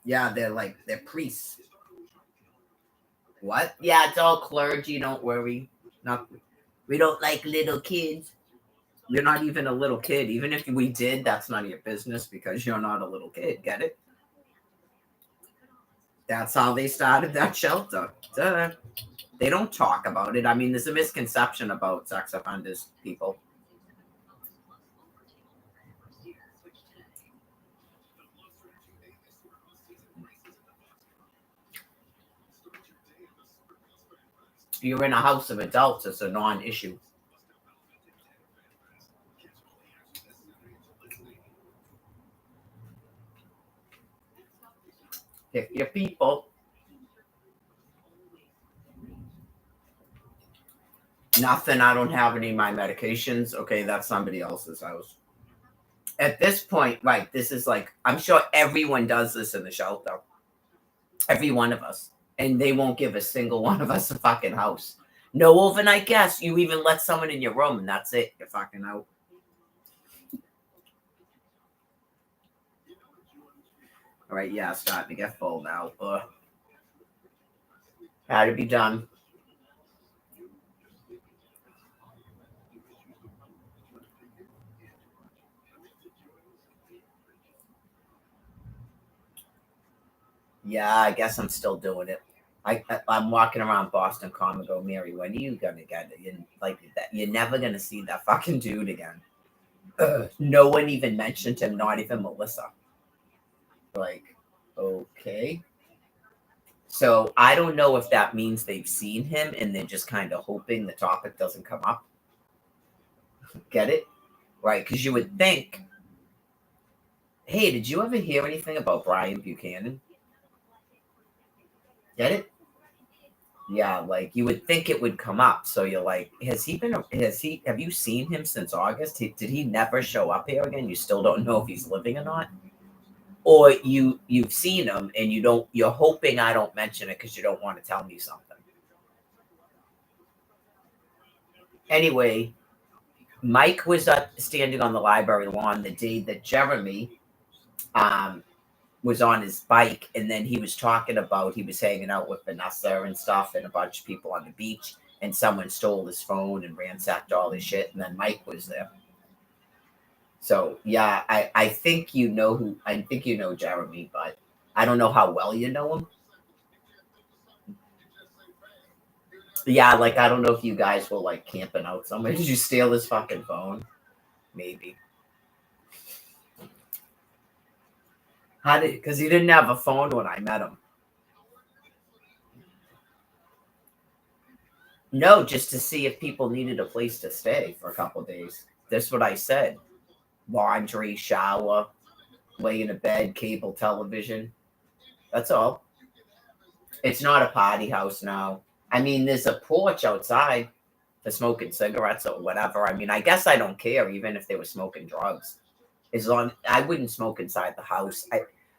Yeah, they're priests. What? Yeah, it's all clergy. Don't worry. Not we don't like little kids. You're not even a little kid. Even if we did, that's none of your business because you're not a little kid. Get it? That's how they started that shelter. Duh. They don't talk about it. I mean, there's a misconception about sex offenders, people. You're in a house of adults, it's a non-issue. Pick your people. Nothing. I don't have any of my medications. Okay, that's somebody else's house. At this point, right, this is like, I'm sure everyone does this in the shelter. Every one of us. And they won't give a single one of us a fucking house. No overnight guests. You even let someone in your room and that's it. You're fucking out. All right, yeah, starting to get full now. Had to be done. Yeah, I guess I'm still doing it. I'm walking around Boston Common, go, Mary, when are you gonna get it? Like that, you're never gonna see that fucking dude again. No one even mentioned him, not even Melissa. Like, okay. So I don't know if that means they've seen him and they're just kind of hoping the topic doesn't come up. Get it? Right? Because you would think, hey, did you ever hear anything about Brian Buchanan? Get it? Yeah, like you would think it would come up. So you're like, have you seen him since August? Did he never show up here again? You still don't know if he's living or not? Or you've seen him and you're hoping I don't mention it because you don't want to tell me something. Anyway, Mike was standing on the library lawn the day that Jeremy was on his bike, and then he was talking about he was hanging out with Vanessa and stuff and a bunch of people on the beach, and someone stole his phone and ransacked all his shit, and then Mike was there. So yeah, I think you know Jeremy, but I don't know how well you know him. Yeah, like I don't know if you guys were like camping out somewhere. Did you steal his fucking phone? Maybe. Because he didn't have a phone when I met him. No, just to see if people needed a place to stay for a couple of days. That's what I said. Laundry, shower, lay in a bed, cable television. That's all. It's not a party house now. I mean, there's a porch outside for smoking cigarettes or whatever. I mean, I guess I don't care even if they were smoking drugs. As long I wouldn't smoke inside the house.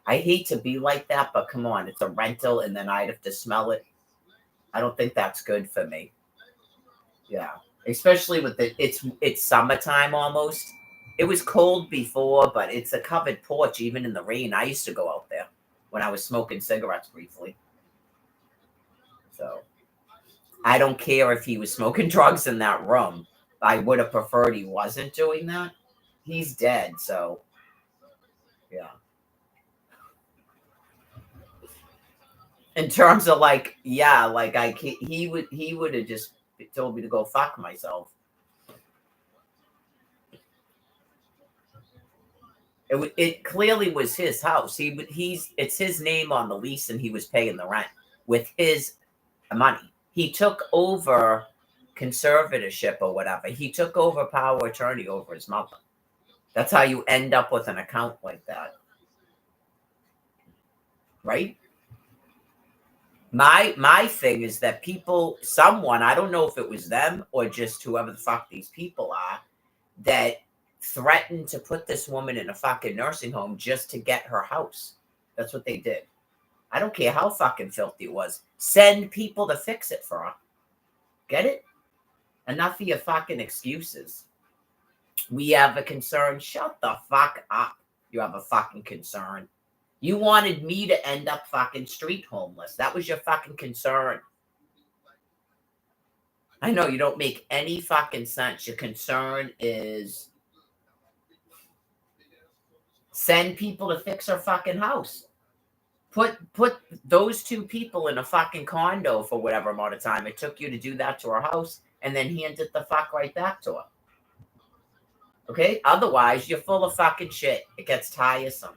I hate to be like that, but come on, it's a rental and then I'd have to smell it. I don't think that's good for me. Yeah. Especially with it's summertime almost. It was cold before, but it's a covered porch even in the rain. I used to go out there when I was smoking cigarettes briefly. So I don't care if he was smoking drugs in that room. I would have preferred he wasn't doing that. He's dead, so yeah. In terms of like, yeah, like he would have just told me to go fuck myself. It clearly was his house. It's his name on the lease, and he was paying the rent with his money. He took over conservatorship or whatever. He took over power of attorney over his mother. That's how you end up with an account like that. Right? My thing is that someone, I don't know if it was them or just whoever the fuck these people are, that threatened to put this woman in a fucking nursing home just to get her house. That's what they did. I don't care how fucking filthy it was. Send people to fix it for her. Get it? Enough of your fucking excuses. We have a concern. Shut the fuck up. You have a fucking concern. You wanted me to end up fucking street homeless. That was your fucking concern. I know you don't make any fucking sense. Your concern is send people to fix her fucking house. Put those two people in a fucking condo for whatever amount of time it took you to do that to her house, and then hand it the fuck right back to her. Okay? Otherwise, you're full of fucking shit. It gets tiresome.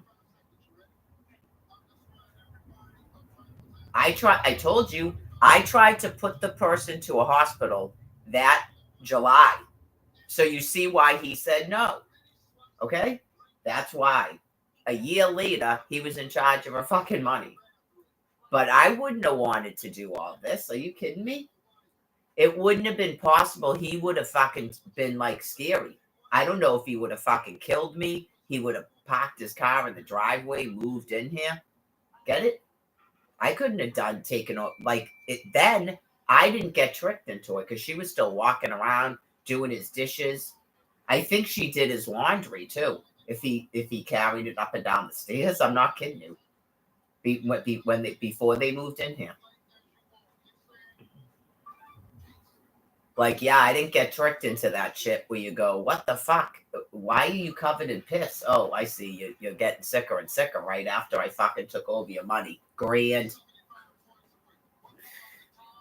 I told you, I tried to put the person to a hospital that July. So you see why he said no. Okay? That's why. A year later, he was in charge of her fucking money. But I wouldn't have wanted to do all this. Are you kidding me? It wouldn't have been possible. He would have fucking been like scary. I don't know if he would have fucking killed me. He would have parked his car in the driveway, moved in here. Get it? I couldn't have taken like it then. I didn't get tricked into it because she was still walking around doing his dishes. I think she did his laundry too. If he carried it up and down the stairs, I'm not kidding you. Before they moved in here. Like, yeah, I didn't get tricked into that shit where you go, what the fuck? Why are you covered in piss? Oh, I see. You're getting sicker and sicker right after I fucking took over your money. Grand.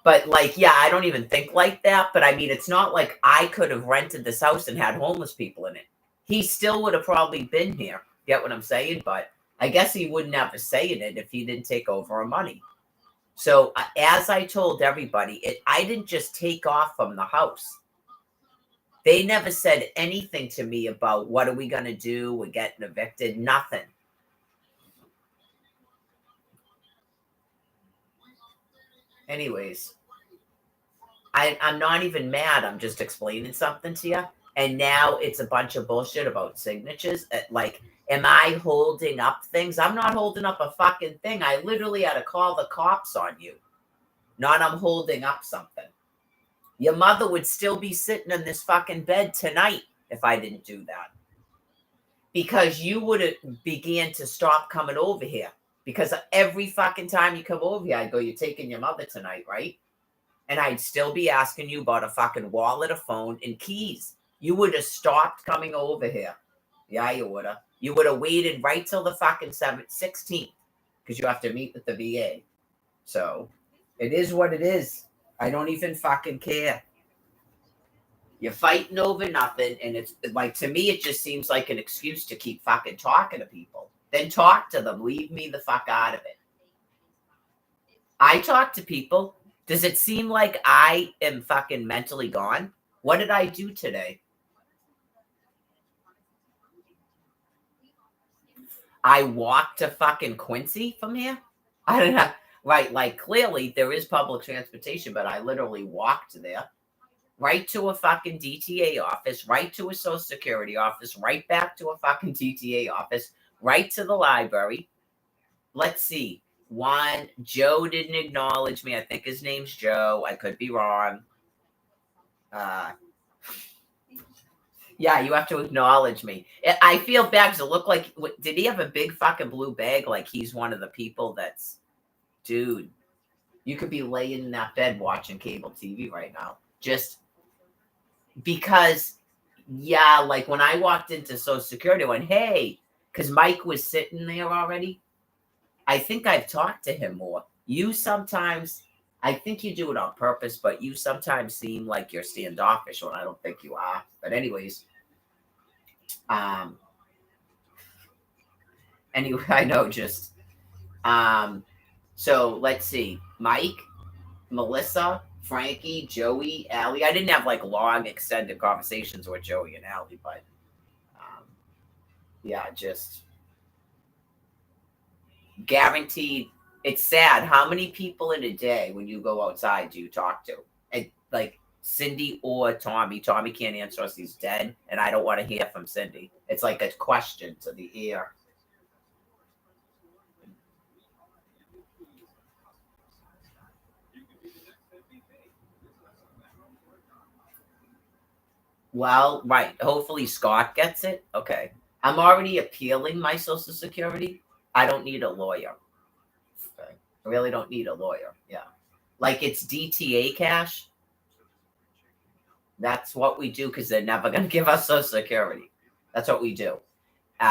But, like, yeah, I don't even think like that. But, I mean, it's not like I could have rented this house and had homeless people in it. He still would have probably been here. Get what I'm saying? But I guess he wouldn't have a say in it if he didn't take over our money. So as I told everybody, I didn't just take off from the house. They never said anything to me about what are we going to do? We're getting evicted. Nothing. Anyways, I'm not even mad. I'm just explaining something to you. And now it's a bunch of bullshit about signatures. Like, am I holding up things? I'm not holding up a fucking thing. I literally had to call the cops on you. Not I'm holding up something. Your mother would still be sitting in this fucking bed tonight if I didn't do that. Because you would have began to stop coming over here. Because every fucking time you come over here, I'd go, you're taking your mother tonight, right? And I'd still be asking you about a fucking wallet, a phone, and keys. You would have stopped coming over here. Yeah, you would have. You would have waited right till the fucking 16th. Because you have to meet with the VA. So, it is what it is. I don't even fucking care. You're fighting over nothing. And it's like, to me, it just seems like an excuse to keep fucking talking to people. Then talk to them. Leave me the fuck out of it. I talk to people. Does it seem like I am fucking mentally gone? What did I do today? I walked to fucking Quincy from here? I don't know. Right, like clearly there is public transportation, but I literally walked there. Right to a fucking DTA office, right to a Social Security office, right back to a fucking DTA office, right to the library. Let's see. One, Joe didn't acknowledge me. I think his name's Joe. I could be wrong. Yeah, you have to acknowledge me. I feel bad because it looked like, did he have a big fucking blue bag? Like he's one of the people that's, dude, you could be laying in that bed watching cable TV right now. Just because, yeah, like when I walked into Social Security, I went, hey, because Mike was sitting there already. I think I've talked to him more. You sometimes, I think you do it on purpose, but you sometimes seem like you're standoffish when I don't think you are. But anyways, anyway, I know just, so let's see, Mike, Melissa, Frankie, Joey, Allie. I didn't have like long extended conversations with Joey and Allie, but yeah, just guaranteed. It's sad. How many people in a day when you go outside do you talk to? And like Cindy or Tommy. Tommy can't answer us. He's dead. And I don't want to hear from Cindy. It's like a question to the ear. Well, right. Hopefully Scott gets it. Okay. I'm already appealing my Social Security. I don't need a lawyer. Okay. I really don't need a lawyer. Yeah. Like it's DTA cash. That's what we do because they're never going to give us Social Security. That's what we do.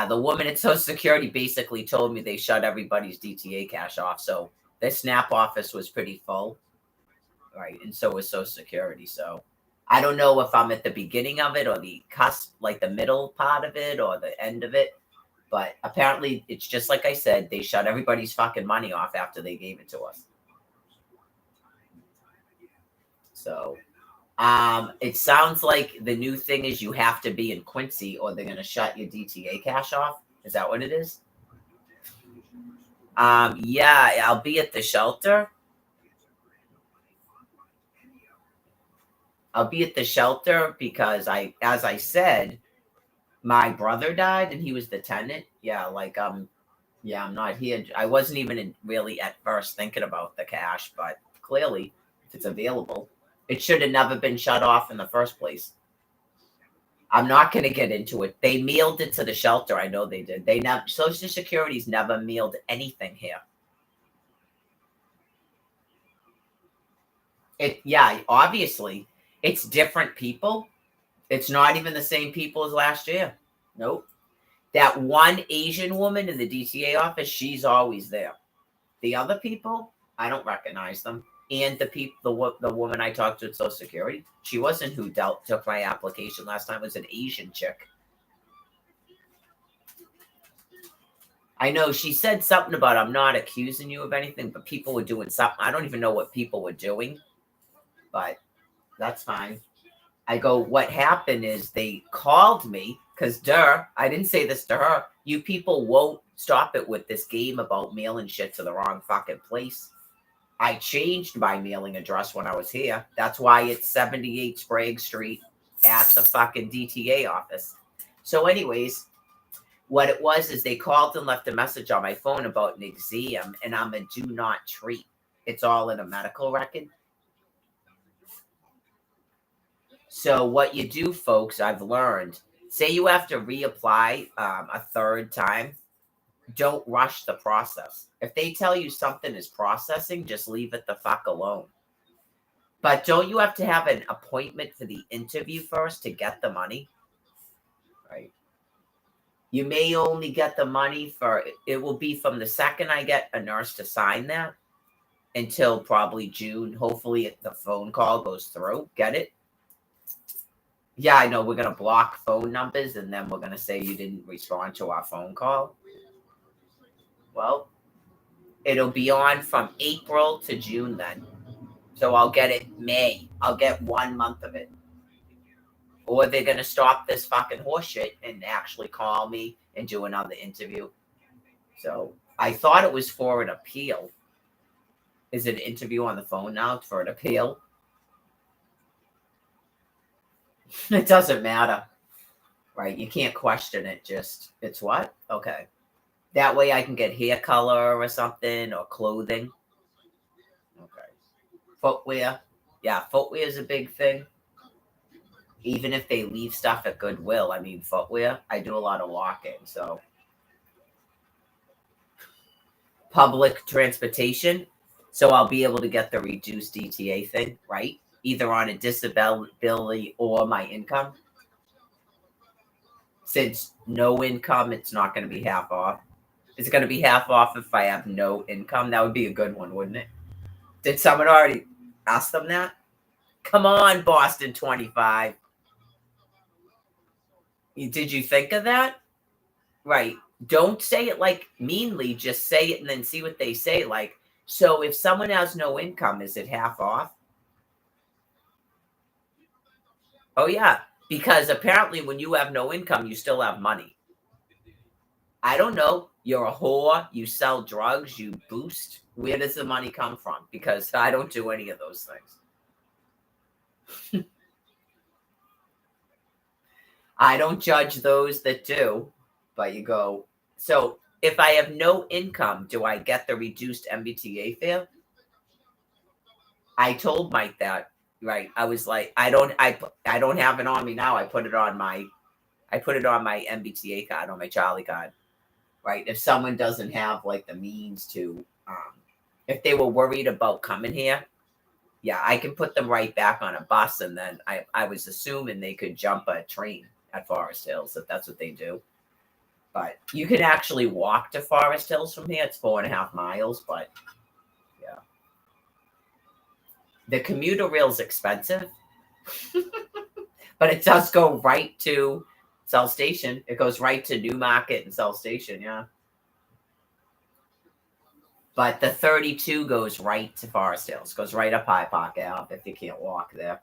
The woman at Social Security basically told me they shut everybody's DTA cash off. So their SNAP office was pretty full. Right. And so was Social Security. So I don't know if I'm at the beginning of it or the cusp, like the middle part of it or the end of it. But apparently it's just like I said, they shut everybody's fucking money off after they gave it to us. So it sounds like the new thing is you have to be in Quincy or they're going to shut your DTA cash off. Is that what it is? Yeah, I'll be at the shelter. I'll be at the shelter because as I said, my brother died and he was the tenant. Yeah, like Yeah, I'm not here. I wasn't even really at first thinking about the cash, but clearly, if it's available, it should have never been shut off in the first place. I'm not going to get into it. They mailed it to the shelter. I know they did. They never. Social Security's never mailed anything here. Yeah, obviously, it's different people. It's not even the same people as last year. Nope. That one Asian woman in the DTA office, she's always there. The other people, I don't recognize them. And the woman I talked to at Social Security, she wasn't who took my application last time. It was an Asian chick. I know she said something about I'm not accusing you of anything, but people were doing something. I don't even know what people were doing, but that's fine. I go, what happened is they called me because, I didn't say this to her. You people won't stop it with this game about mailing shit to the wrong fucking place. I changed my mailing address when I was here. That's why it's 78 Sprague Street at the fucking DTA office. So anyways, what it was is they called and left a message on my phone about an exam, and I'm a do not treat. It's all in a medical record. So what you do, folks, I've learned, say you have to reapply a third time, don't rush the process. If they tell you something is processing, just leave it the fuck alone. But don't you have to have an appointment for the interview first to get the money? Right. You may only get the money it will be from the second I get a nurse to sign that until probably June. Hopefully the phone call goes through. Get it? Yeah, I know we're going to block phone numbers and then we're going to say you didn't respond to our phone call. Well, it'll be on from April to June then. So I'll get it May. I'll get 1 month of it. Or they're going to stop this fucking horseshit and actually call me and do another interview. So I thought it was for an appeal. Is it an interview on the phone now for an appeal? It doesn't matter. Right? You can't question it. It's what? Okay. That way I can get hair color or something or clothing. Okay. Footwear. Yeah, footwear is a big thing. Even if they leave stuff at Goodwill, I mean, footwear, I do a lot of walking, so. Public transportation, so I'll be able to get the reduced DTA thing, right? Either on a disability or my income. Since no income, it's not going to be half off. It's going to be half off if I have no income. That would be a good one, wouldn't it? Did someone already ask them that? Come on, Boston 25. Did you think of that? Right. Don't say it like meanly. Just say it and then see what they say. Like, so if someone has no income, is it half off? Oh, yeah. Because apparently when you have no income, you still have money. I don't know. You're a whore. You sell drugs. You boost. Where does the money come from? Because I don't do any of those things. I don't judge those that do, but you go, so if I have no income, do I get the reduced MBTA fare? I told Mike that, right? I was like, I don't have it on me now. I put it on my MBTA card, on my Charlie card, right? If someone doesn't have like the means to, if they were worried about coming here, yeah, I can put them right back on a bus. And then I was assuming they could jump a train at Forest Hills, if that's what they do. But you can actually walk to Forest Hills from here. It's 4.5 miles, but yeah. The commuter rail's expensive, but it does go right to South Station. It goes right to Newmarket and South Station, yeah. But the 32 goes right to Forest Hills, goes right up High Park Ave if you can't walk there.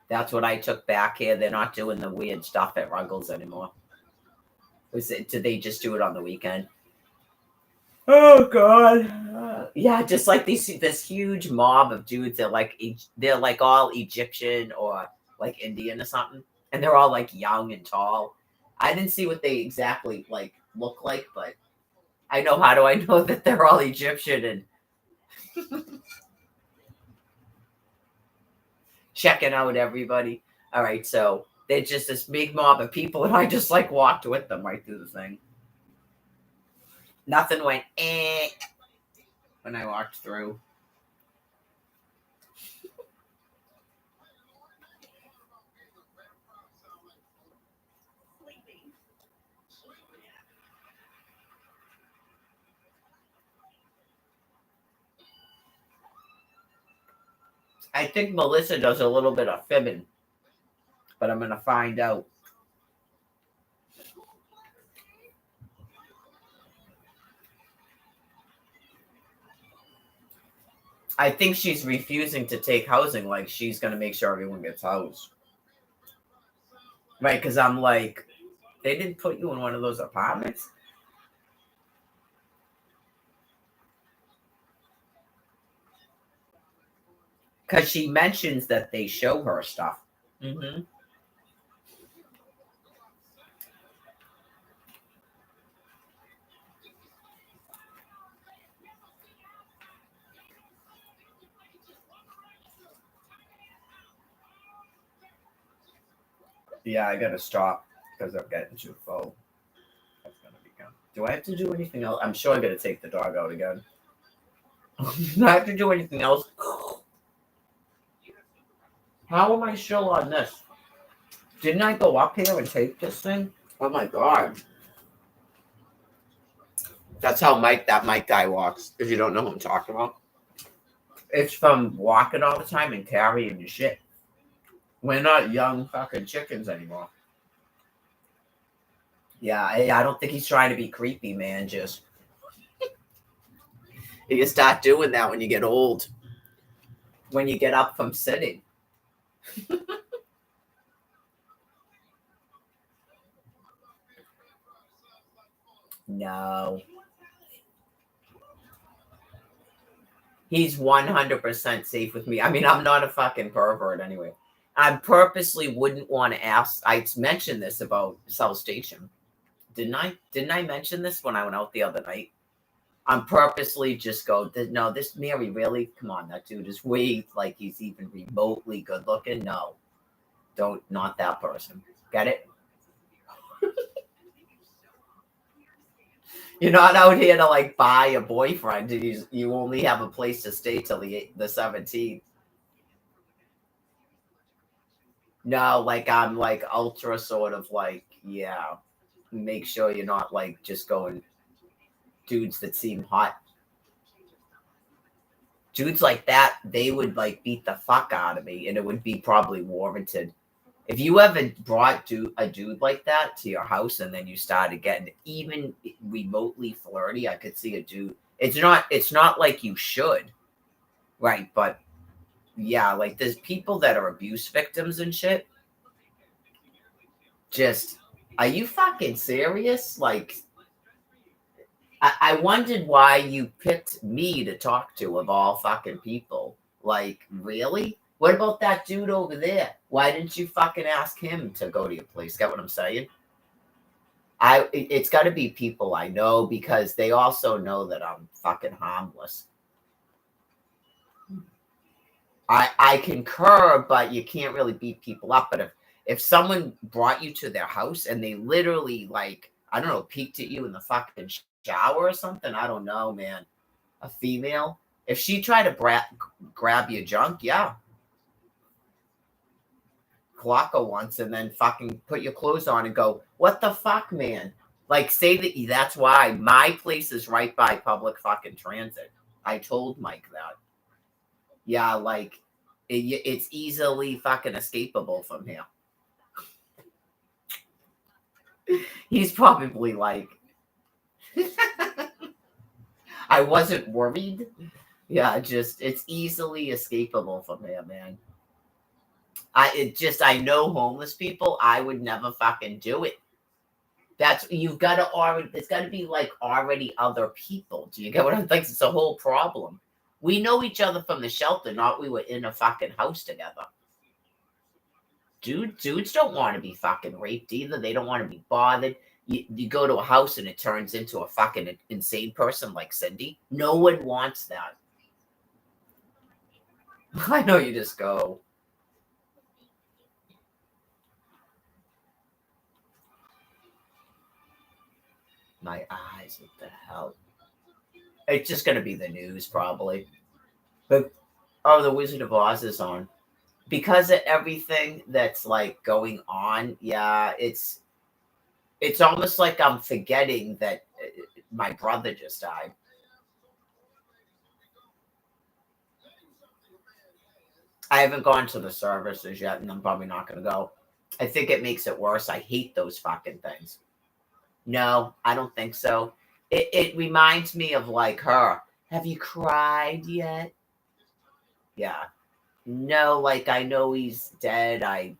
That's what I took back here. They're not doing the weird stuff at Ruggles anymore. Did they just do it on the weekend? Oh, God. Yeah, just like this huge mob of dudes. They're like all Egyptian or like Indian or something. And they're all like young and tall. I didn't see what they exactly like look like, but I know, how do I know that they're all Egyptian and checking out everybody? All right, so they're just this big mob of people, and I just like walked with them right through the thing. Nothing went when I walked through. I think Melissa does a little bit of fibbing, but I'm gonna find out. I think she's refusing to take housing. Like, she's gonna make sure everyone gets housed, right? Because I'm like, they didn't put you in one of those apartments. Because she mentions that they show her stuff. Mm-hmm. Yeah, I gotta stop because I'm getting too full. That's gonna become. Do I have to do anything else? I'm sure I gotta take the dog out again. Do I have to do anything else? How am I still on this? Didn't I go up here and take this thing? Oh my god. That's how that Mike guy walks, if you don't know what I'm talking about. It's from walking all the time and carrying your shit. We're not young fucking chickens anymore. Yeah, I don't think he's trying to be creepy, man. Just you start doing that when you get old. When you get up from sitting. No. He's 100% safe with me. I mean, I'm not a fucking pervert anyway. I purposely wouldn't want to ask. I mentioned this about South Station. Didn't I mention this when I went out the other night? I'm purposely just go, no, this Mary, really? Come on, that dude is way like he's even remotely good looking. No. Not that person. Get it? You're not out here to like buy a boyfriend. You only have a place to stay till the 17th. No, like I'm like ultra sort of like, yeah. Make sure you're not like just going dudes that seem hot. Dudes like that, they would like beat the fuck out of me, and it would be probably warranted. If you ever brought a dude like that to your house and then you started getting even remotely flirty, I could see a dude. It's not like you should, right? But yeah, like there's people that are abuse victims and shit. Just, are you fucking serious? Like, I wondered why you picked me to talk to of all fucking people. Like, really? What about that dude over there? Why didn't you fucking ask him to go to your place? Get what I'm saying? It's got to be people I know because they also know that I'm fucking harmless. I concur, but you can't really beat people up. But if someone brought you to their house and they literally like, I don't know, peeked at you in the fucking shower or something, I don't know, man. A female, if she tried to grab your junk, yeah. Clock her once and then fucking put your clothes on and go, what the fuck, man? Like, say that's why my place is right by public fucking transit. I told Mike that. Yeah, like, it's easily fucking escapable from here. He's probably like, I wasn't worried. Yeah, it's easily escapable from here, man. I know homeless people. I would never fucking do it. You've got to already, it's got to be like already other people. Do you get what I'm thinking? It's a whole problem. We know each other from the shelter, not we were in a fucking house together. Dudes don't want to be fucking raped either. They don't want to be bothered. you go to a house and it turns into a fucking insane person like Cindy. No one wants that. I know you just go. My eyes, what the hell? It's just gonna be the news probably. But the Wizard of Oz is on. Because of everything that's like going on, yeah, it's almost like I'm forgetting that my brother just died. I haven't gone to the services yet, and I'm probably not going to go. I think it makes it worse. I hate those fucking things. No, I don't think so. It reminds me of like her. Have you cried yet? Yeah. No, like I know he's dead. I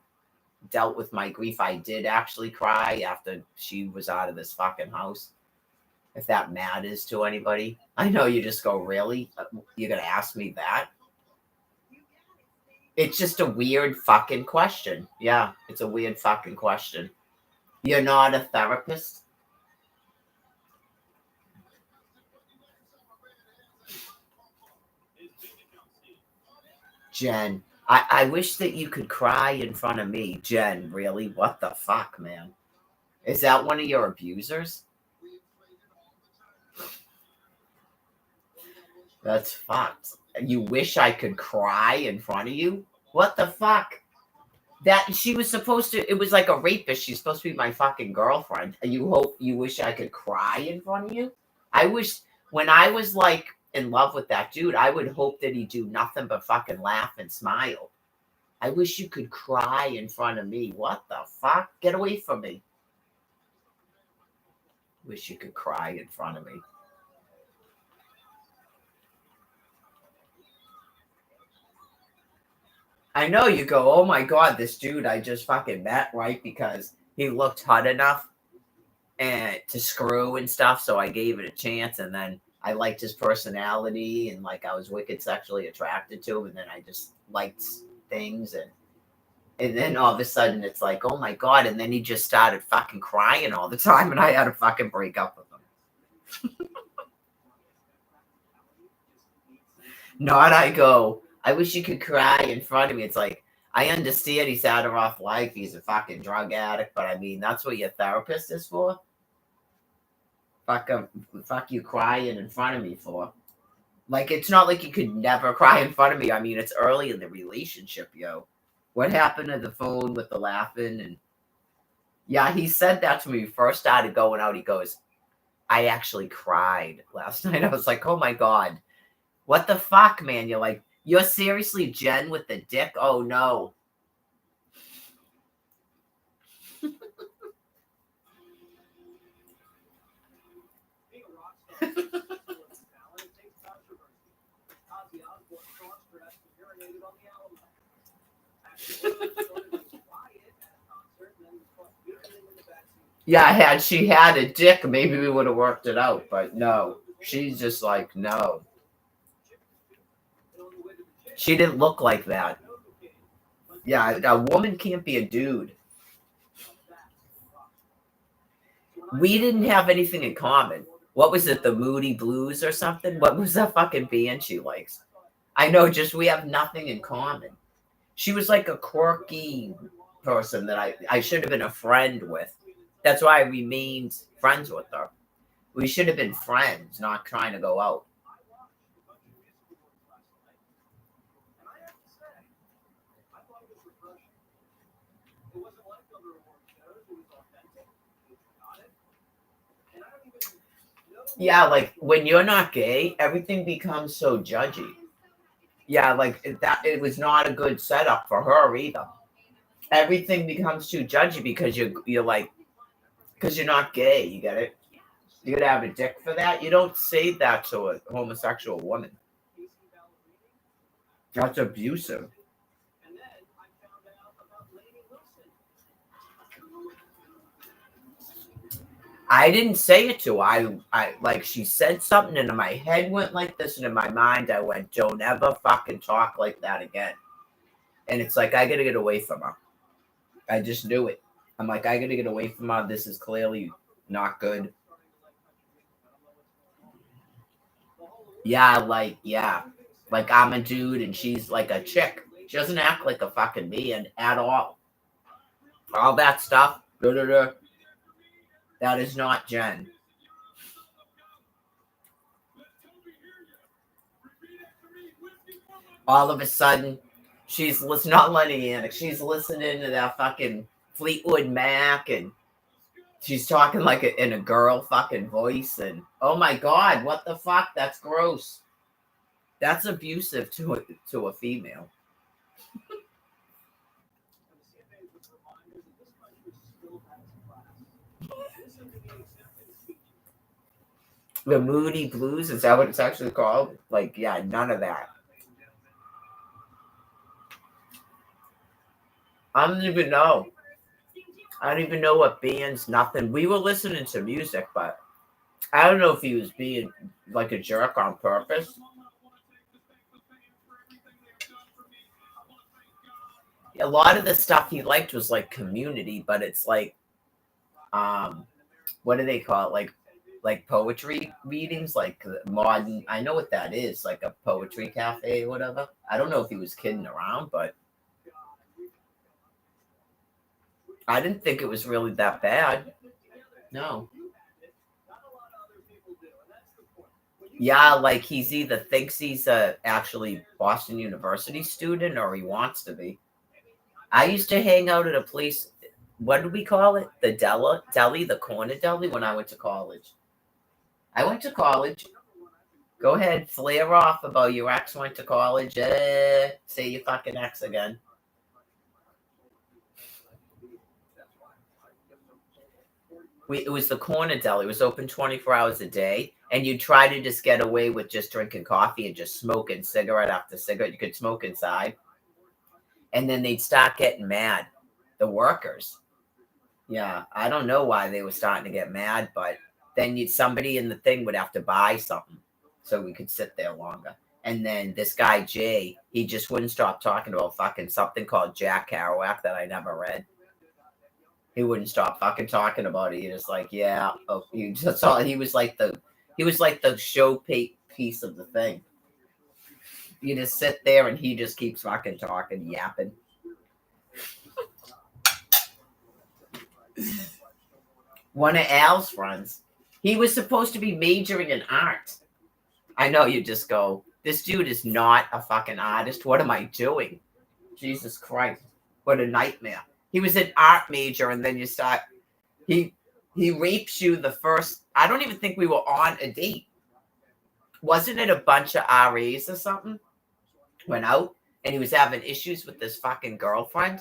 dealt with my grief. I did actually cry after she was out of this fucking house. If that matters to anybody. I know you just go, really? You're going to ask me that? It's just a weird fucking question. Yeah, it's a weird fucking question. You're not a therapist? Jen, I wish that you could cry in front of me. Jen, really? What the fuck, man? Is that one of your abusers? That's fucked. You wish I could cry in front of you? What the fuck? That she was supposed to, it was like a rapist. She's supposed to be my fucking girlfriend. You wish I could cry in front of you? I wish when I was like in love with that dude, I would hope that he'd do nothing but fucking laugh and smile. I wish you could cry in front of me. What the fuck? Get away from me. Wish you could cry in front of me. I know you go, oh my God, this dude I just fucking met, right? Because he looked hot enough and to screw and stuff. So I gave it a chance. And then I liked his personality and like I was wicked sexually attracted to him. And then I just liked things. And then all of a sudden it's like, oh my God. And then he just started fucking crying all the time. And I had to fucking break up with him. Not I go, I wish you could cry in front of me. It's like, I understand he's out of rough life. He's a fucking drug addict. But I mean, that's what your therapist is for? Fuck you crying in front of me for? Like, it's not like you could never cry in front of me. I mean, it's early in the relationship, yo. What happened to the phone with the laughing? And yeah, he said that to me when we first started going out. He goes, I actually cried last night. I was like, oh my God. What the fuck, man? You're like, you're seriously Jen with the dick? Oh, no. Yeah, had she had a dick, maybe we would have worked it out. But no, she's just like, no. She didn't look like that. Yeah, a woman can't be a dude. We didn't have anything in common. What was it, the Moody Blues or something? What was that fucking band she likes? I know, just we have nothing in common. She was like a quirky person that I should have been a friend with. That's why I remained friends with her. We should have been friends, not trying to go out. Yeah, like when you're not gay, everything becomes so judgy. Yeah, like that. It was not a good setup for her either. Everything becomes too judgy because you're like, because you're not gay. You get it? You gotta have a dick for that. You don't say that to a homosexual woman. That's abusive. I didn't say it to her. I like she said something and my head went like this and in my mind I went, don't ever fucking talk like that again. And it's like I gotta get away from her. I just knew it. I'm like, I gotta get away from her. This is clearly Not good. Yeah, like I'm a dude and she's like a chick. She doesn't act like a fucking man at all. All that stuff. That is not Jen. All of a sudden, she's not Lenny Yannick. She's listening to that fucking Fleetwood Mac, and she's talking like in a girl fucking voice. And oh my god, what the fuck? That's gross. That's abusive to a female. The Moody Blues, is that what it's actually called? Like, yeah, none of that. I don't even know. I don't even know what bands, nothing. We were listening to music, but I don't know if he was being like a jerk on purpose. A lot of the stuff he liked was like Community, but it's like, what do they call it? Like poetry readings, like modern. I know what that is, like a poetry cafe or whatever. I don't know if he was kidding around, but I didn't think it was really that bad. No. Yeah, like he's either thinks he's a actually Boston University student or he wants to be. I used to hang out at a place, what did we call it? The deli, the corner deli when I went to college. I went to college. Go ahead, flare off about your ex went to college. Say your fucking ex again. It was the corner deli. It was open 24 hours a day. And you'd try to just get away with just drinking coffee and just smoking cigarette after cigarette. You could smoke inside. And then they'd start getting mad, the workers. Yeah, I don't know why they were starting to get mad, but then somebody in the thing would have to buy something so we could sit there longer. And then this guy, Jay, he just wouldn't stop talking about fucking something called Jack Kerouac that I never read. He wouldn't stop fucking talking about it. He just like, yeah. Oh, that's all. He was like the show piece of the thing. You just sit there and he just keeps fucking talking, yapping. One of Al's friends, he was supposed to be majoring in art. I know, you just go, this dude is not a fucking artist. What am I doing? Jesus Christ. What a nightmare. He was an art major, and then you start, he rapes you the first, I don't even think we were on a date. Wasn't it a bunch of RAs or something? Went out, and he was having issues with this fucking girlfriend,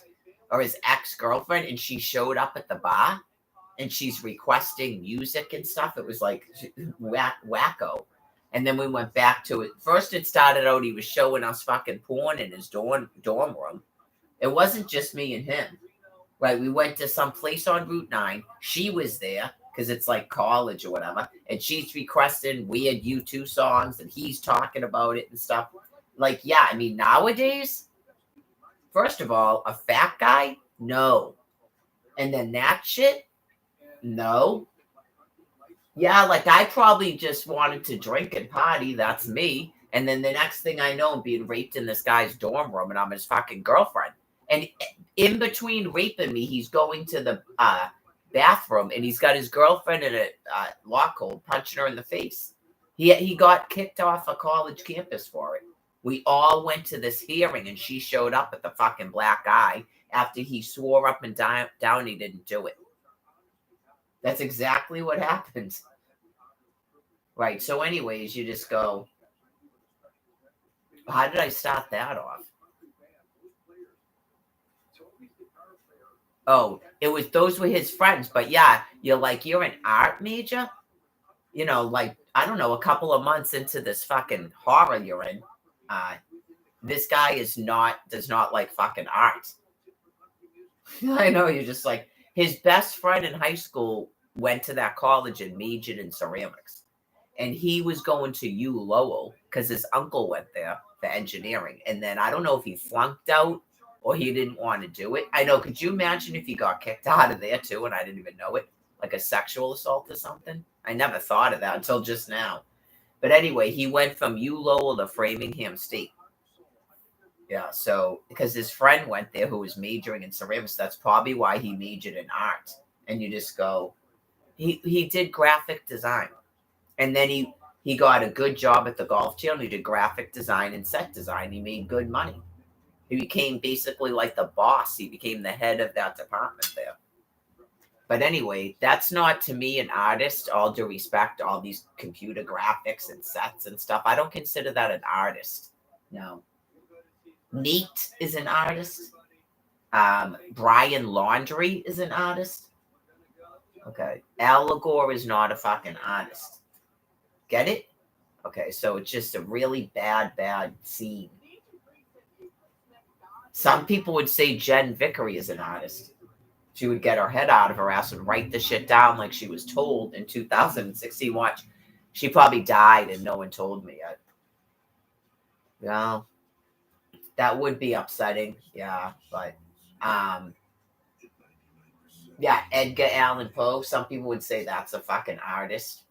or his ex-girlfriend, and she showed up at the bar, and she's requesting music and stuff. It was like wacko. And then we went back to it. First it started out, he was showing us fucking porn in his dorm room. It wasn't just me and him. Right, we went to some place on Route 9. She was there, because it's like college or whatever. And she's requesting weird U2 songs, and he's talking about it and stuff. Like, yeah, I mean, nowadays, first of all, a fat guy? No. And then that shit? No. Yeah, like I probably just wanted to drink and party. That's me. And then the next thing I know, I'm being raped in this guy's dorm room and I'm his fucking girlfriend. And in between raping me, he's going to the bathroom and he's got his girlfriend in a lock hold punching her in the face. He got kicked off a college campus for it. We all went to this hearing and she showed up at the fucking black eye after he swore up and down he didn't do it. That's exactly what happens. Right. So anyways, you just go, how did I start that off? Oh, those were his friends. But yeah, you're an art major? You know, like, I don't know, a couple of months into this fucking horror you're in, this guy does not like fucking art. I know, you're just like, his best friend in high school went to that college and majored in ceramics. And he was going to U Lowell because his uncle went there for engineering. And then I don't know if he flunked out or he didn't want to do it. I know, could you imagine if he got kicked out of there too and I didn't even know it? like a sexual assault or something. I never thought of that until just now. But anyway, he went from U Lowell to Framingham State. Yeah, so because his friend went there who was majoring in ceramics, that's probably why he majored in art. And you just go, he did graphic design, and then he got a good job at the Golf Channel. He did graphic design and set design. He made good money. He became basically like the boss. He became the head of that department there. But anyway, that's not to me an artist. All due respect, all these computer graphics and sets and stuff. I don't consider that an artist. No. Nate is an artist. Brian Laundrie is an artist. Okay. Al Gore is not a fucking artist. Get it? Okay, so it's just a really bad scene. Some people would say Jen Vickery is an artist. She would get her head out of her ass and write the shit down like she was told in 2016. Watch, she probably died and no one told me yet. Yeah, that would be upsetting. Yeah, but yeah, Edgar Allan Poe. Some people would say that's a fucking artist.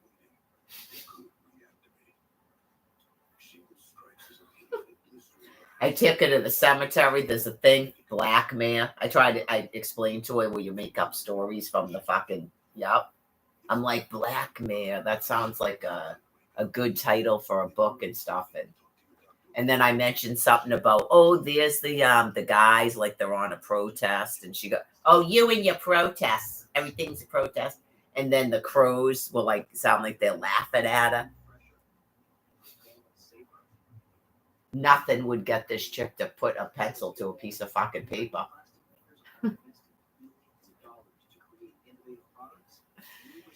I took her to the cemetery. There's a thing, Black Mare. I explained to her where you make up stories from the fucking, yep. I'm like, Black Mare. That sounds like a good title for a book and stuff. And then I mentioned something about, oh, there's the guys, like they're on a protest. And she go, oh, you and your protests. Everything's a protest. And then the crows will like sound like they're laughing at her. Nothing would get this chick to put a pencil to a piece of fucking paper.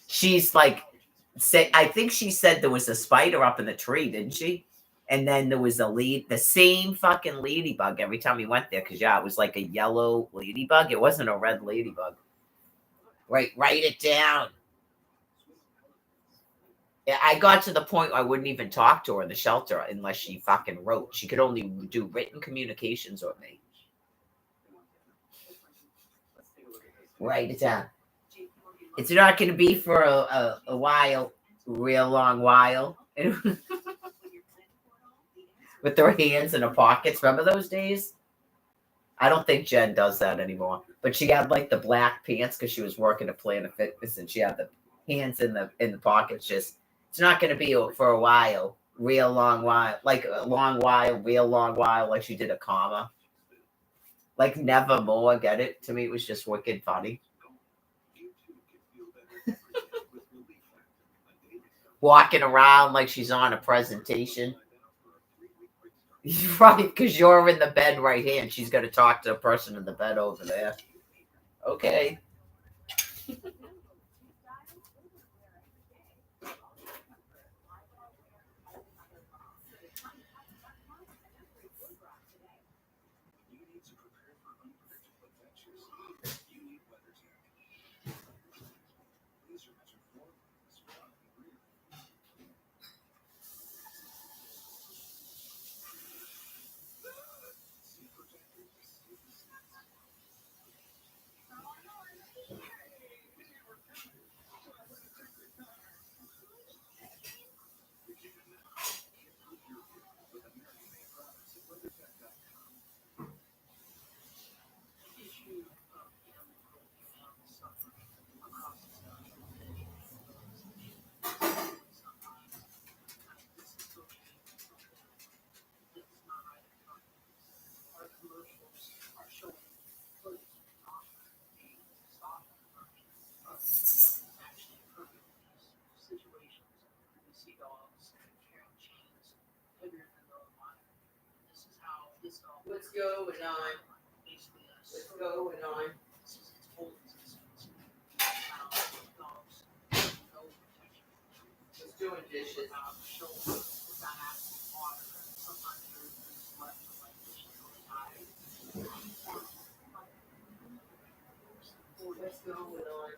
She's like, I think she said there was a spider up in the tree, didn't she? And then there was the same fucking ladybug every time we went there. Because, yeah, it was like a yellow ladybug. It wasn't a red ladybug. Right, write it down. I got to the point where I wouldn't even talk to her in the shelter unless she fucking wrote. She could only do written communications with me. Write it down. It's not going to be for a while, real long while. With their hands in her pockets. Remember those days? I don't think Jen does that anymore. But she had like the black pants because she was working at Planet Fitness, and she had the hands in the pockets. Just, it's not going to be for a while, real long while, like a long while, real long while, like she did a comma. Like nevermore, get it? To me, it was just wicked funny. Walking around like she's on a presentation. Right, because you're in the bed right here, and she's going to talk to the person in the bed over there. Okay. What's going on? What's going on? Just doing dishes. What's going on?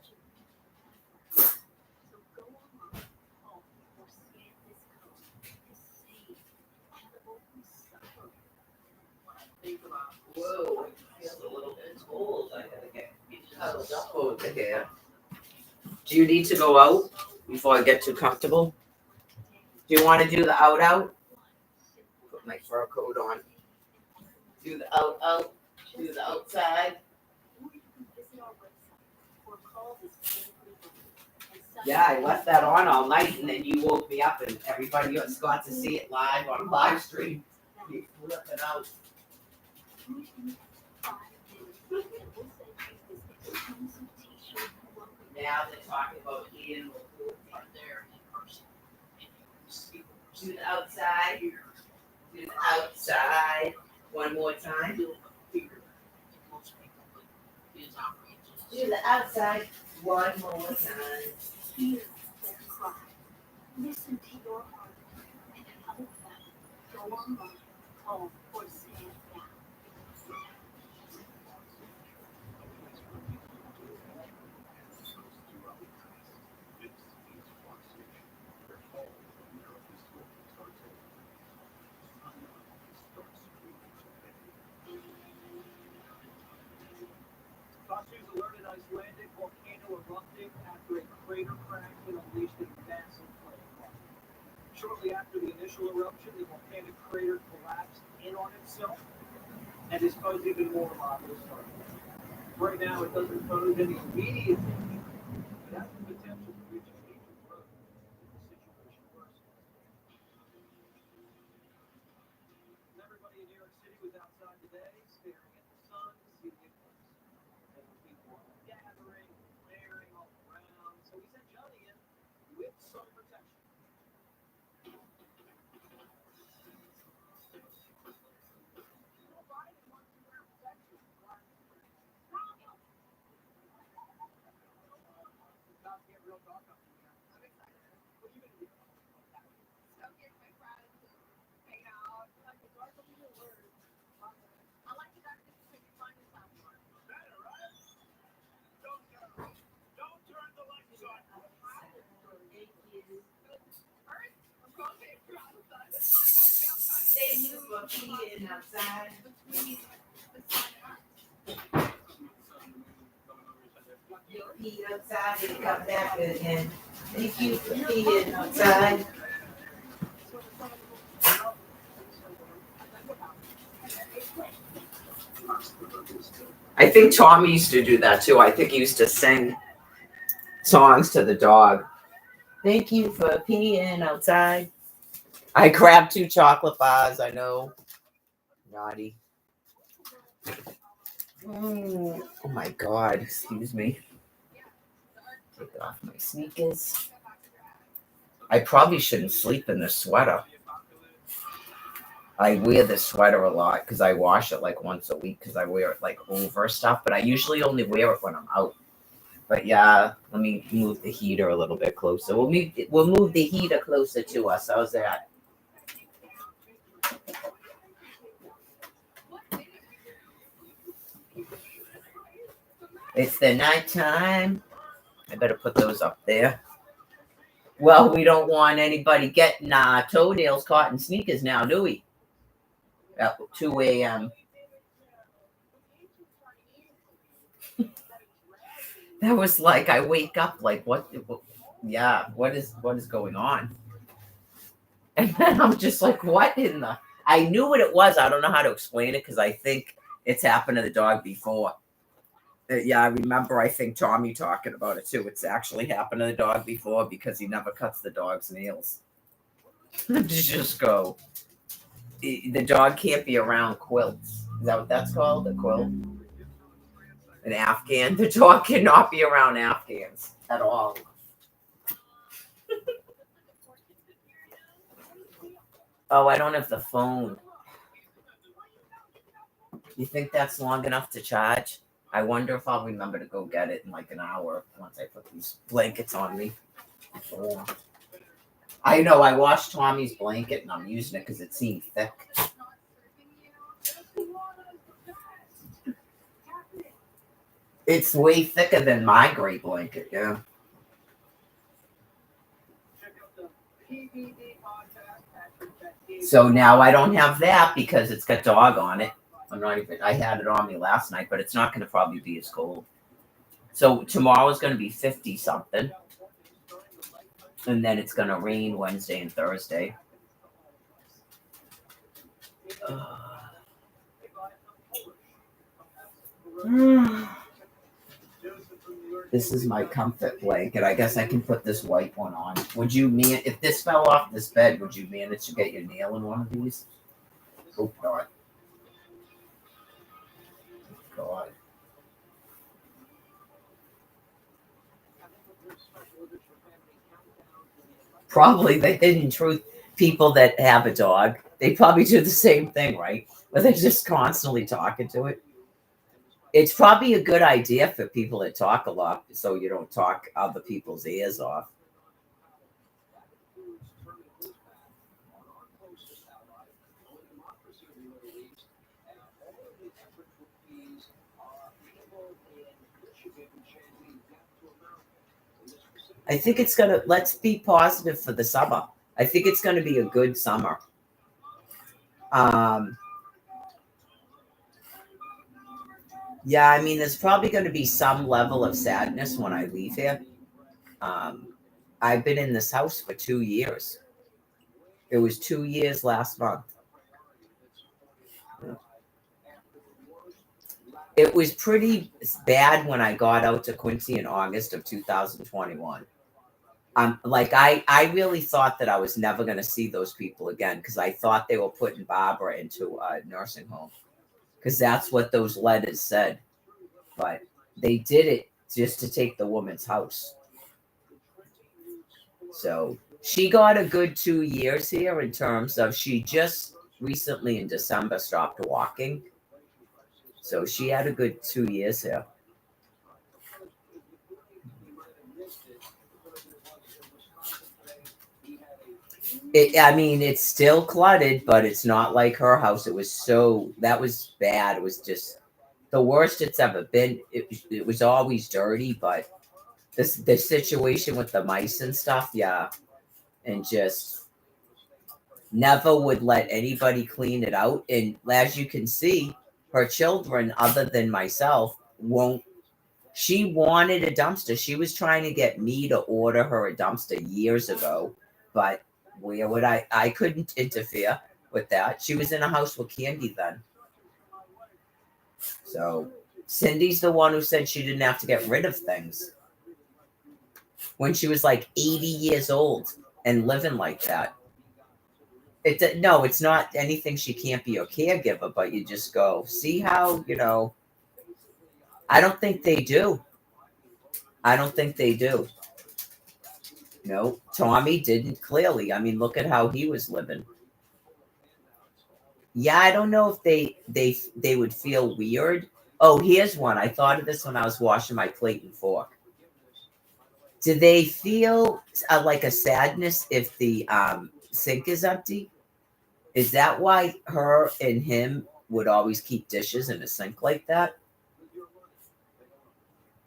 Whoa, it feels a little bit cold. I gotta get cuddled up over here. Do you need to go out before I get too comfortable? Do you want to do the out? Put my fur coat on. Do the out. Do the outside. Yeah, I left that on all night and then you woke me up and everybody else got to see it live on live stream. You flipping out. Now they're talking about Ian will up there in person. Do the outside. Do the outside. One more time. Do the outside. One more time. Hear their cry. Listen to your heart and help them go on by home or stand down. Fox News alerted Icelandic volcano erupting after a crater crack that unleashed a massive flame. Shortly after the initial eruption, the volcanic crater collapsed in on itself and has caused even more lava to start. Right now, it doesn't pose any immediate danger, but has the potential to reach a major growth if the situation worsens. Everybody in New York City was outside today, staring at the sun, seeing it was people gathering, glaring all around. So we sent Johnny in with sun protection. About to get real talk up in here. I'm excited. What are you gonna do? So get my friends, hang out. Like it's hard for me to learn. I like the darkness because you find yourself more. Better, right? Don't turn the lights on. First, I'm going to get outside. Say you were peeing outside. You peed outside and come back again. Thank you for peeing outside. I think Tom used to do that too. I think he used to sing songs to the dog. Thank you for peeing outside. I grabbed 2 chocolate bars, I know. Naughty. Oh my God, excuse me. Take off my sneakers. I probably shouldn't sleep in this sweater. I wear this sweater a lot because I wash it like once a week because I wear it like over stuff, but I usually only wear it when I'm out. But yeah, let me move the heater a little bit closer. We'll move the heater closer to us. How's that? It's the nighttime. I better put those up there. Well, we don't want anybody getting toenails caught in sneakers now, do we? At 2 a.m. That was like I wake up like what is going on? And then I'm just like, what in the? I knew what it was. I don't know how to explain it because I think it's happened to the dog before. Yeah, I remember. I think Tommy talking about it too. It's actually happened to the dog before because he never cuts the dog's nails. Just go. The dog can't be around quilts. Is that what that's called? A quilt? An Afghan. The dog cannot be around Afghans at all. Oh, I don't have the phone. You think that's long enough to charge? I wonder if I'll remember to go get it in like an hour once I put these blankets on me. Oh. I know, I washed Tommy's blanket and I'm using it because it seemed thick. It's way thicker than my gray blanket, yeah. So now I don't have that because it's got dog on it. I had it on me last night, but it's not going to probably be as cold. So tomorrow's going to be 50 something. And then it's going to rain Wednesday and Thursday. This is my comfort blanket. I guess I can put this white one on. Would you if this fell off this bed, would you manage to get your nail in one of these? Hope not. God. Probably the hidden truth people that have a dog, they probably do the same thing, right? But they're just constantly talking to it. It's probably a good idea for people that talk a lot so you don't talk other people's ears off. I think it's gonna, let's be positive for the summer. I think it's gonna be a good summer. Yeah, I mean, there's probably going to be some level of sadness when I leave here. I've been in this house for 2 years. It was 2 years last month. It was pretty bad when I got out to Quincy in August of 2021. I really thought that I was never going to see those people again because I thought they were putting Barbara into a nursing home because that's what those letters said. But they did it just to take the woman's house. So she got a good 2 years here in terms of she just recently in December stopped walking. So she had a good 2 years here. I mean, it's still cluttered, but it's not like her house. That was bad. It was just the worst it's ever been. It was always dirty, but the situation with the mice and stuff, yeah. And just never would let anybody clean it out. And as you can see, her children, other than myself, won't. She wanted a dumpster. She was trying to get me to order her a dumpster years ago, but where would I couldn't interfere with that. She was in a house with Candy then. So Cindy's the one who said she didn't have to get rid of things when she was like 80 years old and living like that. No, it's not anything she can't be a caregiver, but you just go, see how, I don't think they do. No, Tommy didn't clearly. I mean, look at how he was living. Yeah, I don't know if they would feel weird. Oh, here's one. I thought of this when I was washing my plate and fork. Do they feel like a sadness if the sink is empty? Is that why her and him would always keep dishes in a sink like that?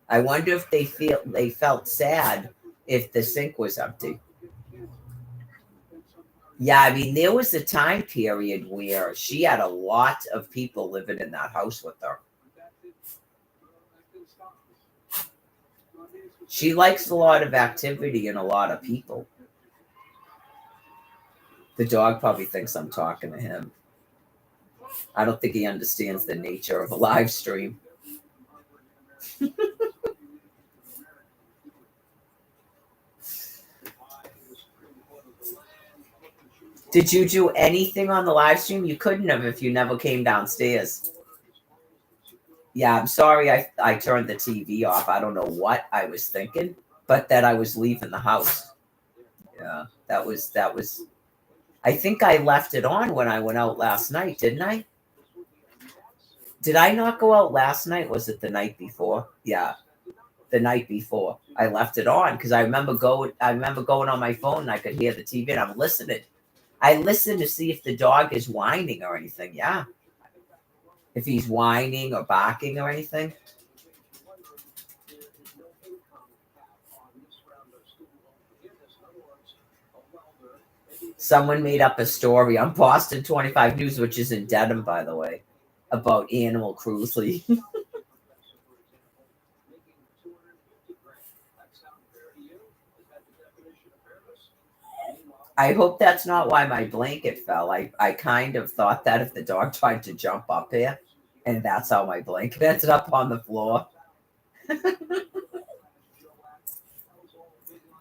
I wonder if they felt sad if the sink was empty. Yeah, I mean, there was a time period where she had a lot of people living in that house with her. She likes a lot of activity and a lot of people. The dog probably thinks I'm talking to him. I don't think he understands the nature of a live stream. Did you do anything on the live stream? You couldn't have if you never came downstairs. Yeah, I'm sorry I turned the TV off. I don't know what I was thinking, but that I was leaving the house. Yeah, that was. I think I left it on when I went out last night, didn't I? Did I not go out last night? Was it the night before? Yeah, the night before. I left it on because I remember going on my phone and I could hear the TV and I'm listening. I listen to see if the dog is whining or anything. Yeah. If he's whining or barking or anything. Someone made up a story on Boston 25 News, which is in Dedham, by the way, about Animal Cruise League. I hope that's not why my blanket fell. I kind of thought that if the dog tried to jump up here, and that's how my blanket ended up on the floor.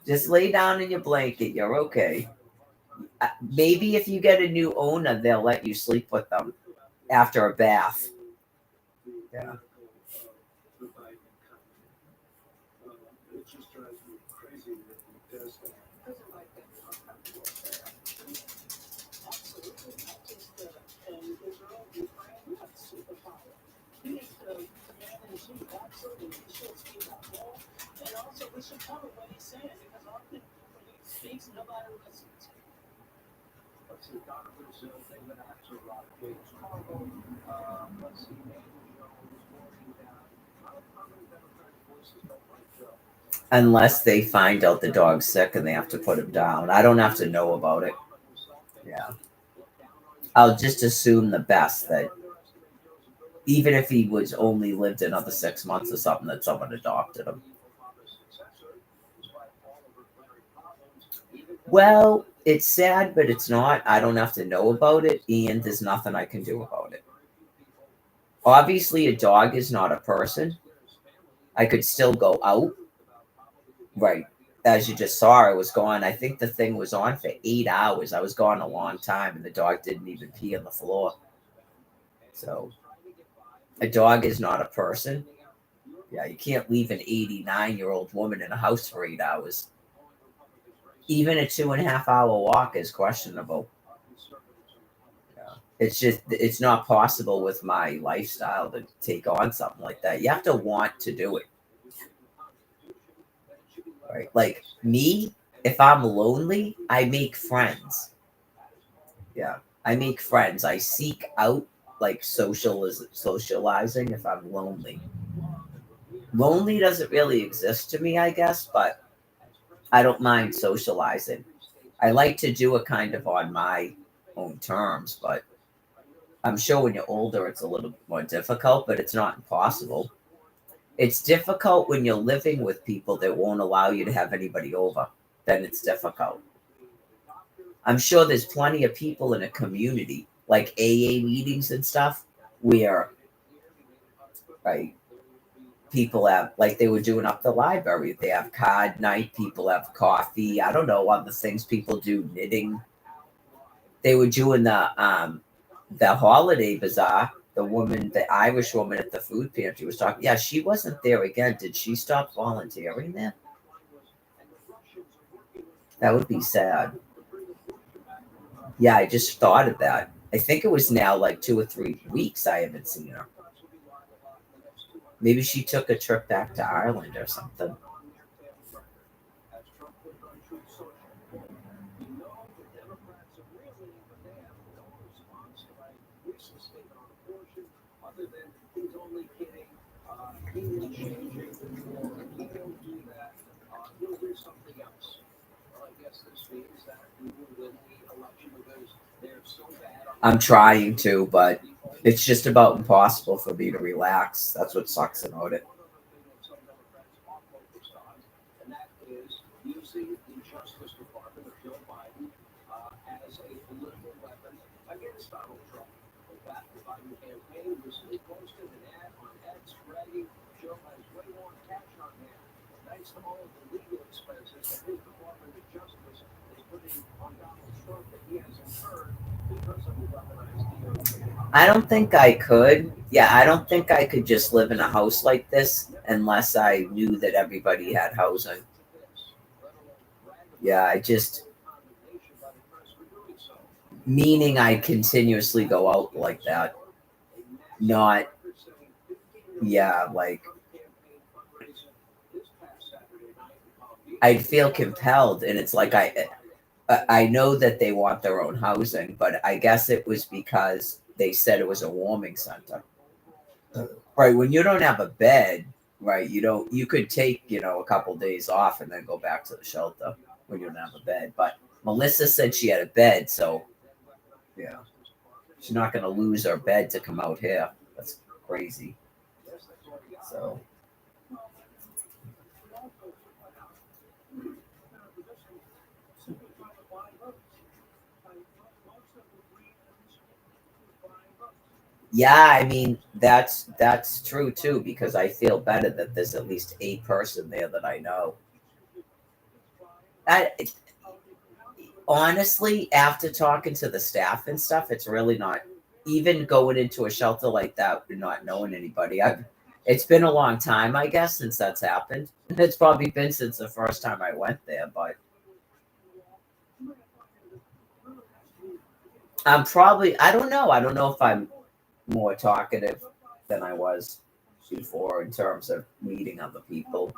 Just lay down in your blanket. You're okay. Maybe if you get a new owner, they'll let you sleep with them after a bath. Yeah. It just drives me crazy that he does that. Doesn't like that uncomfortable affair. Absolutely, not just and the girl you bring a superpower. He needs to manage. He absolutely he should speak up more, and also we should cover what he's saying because often when he speaks, nobody listens. Let's see, Donovan's thing that after a lot of games. Carl, let's see, Andrew Jones, Morgan down. How many Democratic voices don't like Joe? Unless they find out the dog's sick and they have to put him down. I don't have to know about it. Yeah. I'll just assume the best that even if he was only lived another 6 months or something, that someone adopted him. Well, it's sad, but it's not. I don't have to know about it, and there's nothing I can do about it. Obviously, a dog is not a person. I could still go out. Right. As you just saw, I was gone. I think the thing was on for 8 hours. I was gone a long time, and the dog didn't even pee on the floor. So, a dog is not a person. Yeah, you can't leave an 89-year-old woman in a house for 8 hours. Even a 2.5-hour walk is questionable. Yeah. It's not possible with my lifestyle to take on something like that. You have to want to do it. Right? Like me, if I'm lonely, I make friends. Yeah, I make friends. I seek out like socializing if I'm lonely. Lonely doesn't really exist to me, I guess, but I don't mind socializing. I like to do it kind of on my own terms, but I'm sure when you're older it's a little more difficult, but it's not impossible. It's difficult when you're living with people that won't allow you to have anybody over. Then it's difficult. I'm sure there's plenty of people in a community, like AA meetings and stuff, where right people have like they were doing up the library. They have card night, people have coffee. I don't know other things people do, knitting. They were doing the holiday bazaar. The woman, the Irish woman at the food pantry was talking. Yeah, she wasn't there again. Did she stop volunteering there? That would be sad. Yeah, I just thought of that. I think it was now like 2 or 3 weeks I haven't seen her. Maybe she took a trip back to Ireland or something. I'm trying to, but it's just about impossible for me to relax. That's what sucks about it. I don't think I could. Yeah, I don't think I could just live in a house like this unless I knew that everybody had housing. Yeah, I just meaning I continuously go out like that. Not yeah, like I'd feel compelled and it's like I know that they want their own housing, but I guess it was because they said it was a warming center. Right, when you don't have a bed, right, you could take, a couple days off and then go back to the shelter when you don't have a bed. But Melissa said she had a bed, so yeah. She's not gonna lose her bed to come out here. That's crazy. So Yeah, I mean that's true too because I feel better that there's at least a person there that I know. I, honestly, after talking to the staff and stuff, it's really not even going into a shelter like that and not knowing anybody. It's been a long time, I guess, since that's happened. It's probably been since the first time I went there, but I don't know. I don't know if I'm more talkative than I was before in terms of meeting other people.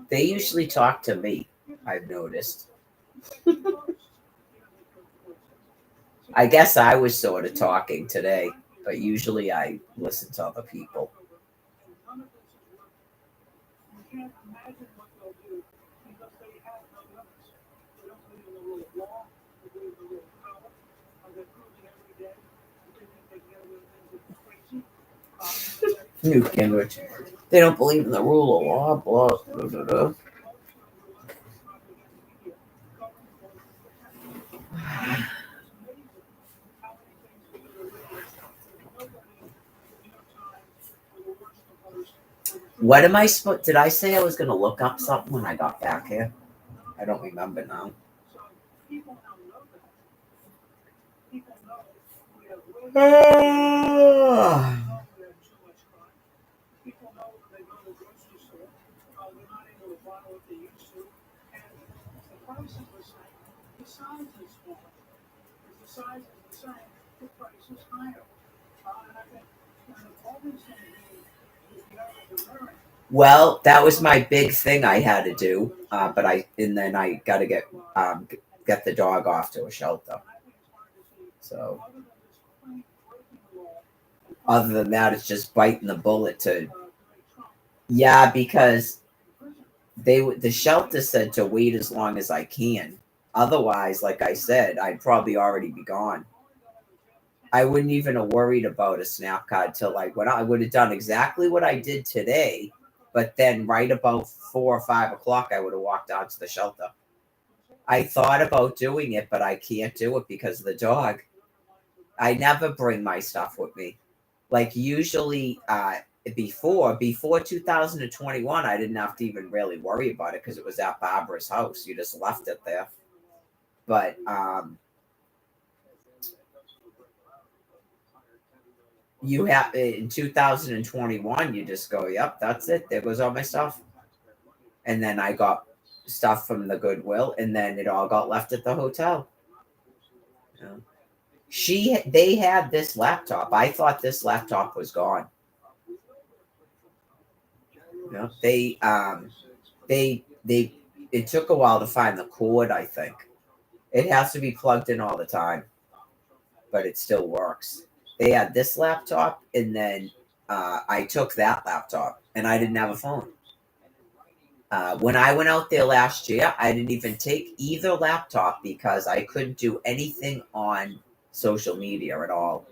They usually talk to me, I've noticed. I guess I was sort of talking today, but usually I listen to other people. Newt Gingrich. They don't believe in the rule of law, blah, blah, blah, blah. What am I supposed? Did I say I was going to look up something when I got back here? I don't remember now. Well, that was my big thing I had to do, but then I got to get the dog off to a shelter. So, other than that, it's just biting the bullet to. Yeah, because the shelter said to wait as long as I can. Otherwise, like I said, I'd probably already be gone. I wouldn't even have worried about a snap card till like when I would have done exactly what I did today, but then right about 4 or 5 o'clock, I would have walked out to the shelter. I thought about doing it, but I can't do it because of the dog. I never bring my stuff with me. Like usually, before 2021, I didn't have to even really worry about it because it was at Barbara's house. You just left it there. But you have in 2021, you just go, yep, that's it. There goes all my stuff. And then I got stuff from the Goodwill, and then it all got left at the hotel. Yeah. They had this laptop. I thought this laptop was gone. Yeah. It took a while to find the cord, I think. It has to be plugged in all the time, but it still works. They had this laptop, and then I took that laptop, and I didn't have a phone. When I went out there last year, I didn't even take either laptop because I couldn't do anything on social media at all.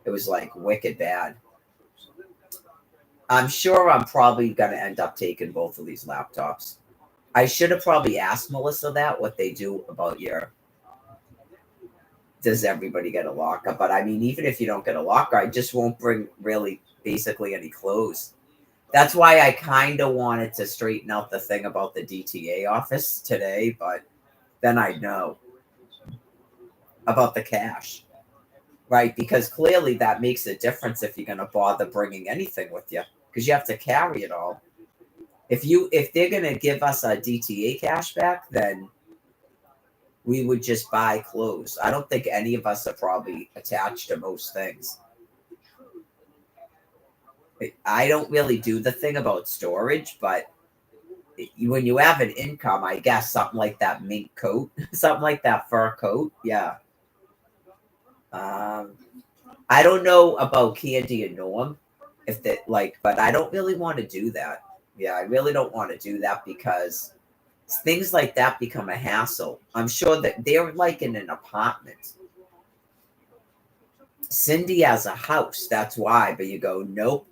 It was like wicked bad. I'm sure I'm probably going to end up taking both of these laptops. I should have probably asked Melissa what they do about does everybody get a locker? But I mean, even if you don't get a locker, I just won't bring really basically any clothes. That's why I kind of wanted to straighten out the thing about the DTA office today, but then I'd know about the cash, right? Because clearly that makes a difference if you're going to bother bringing anything with you, because you have to carry it all. If they're going to give us a DTA cash back, then we would just buy clothes. I don't think any of us are probably attached to most things. I don't really do the thing about storage, but when you have an income, I guess something like that mink coat, something like that fur coat, yeah. I don't know about Candy and Norm, but I don't really want to do that. Yeah, I really don't want to do that because things like that become a hassle. I'm sure that they're like in an apartment. Cindy has a house, that's why. But you go, nope.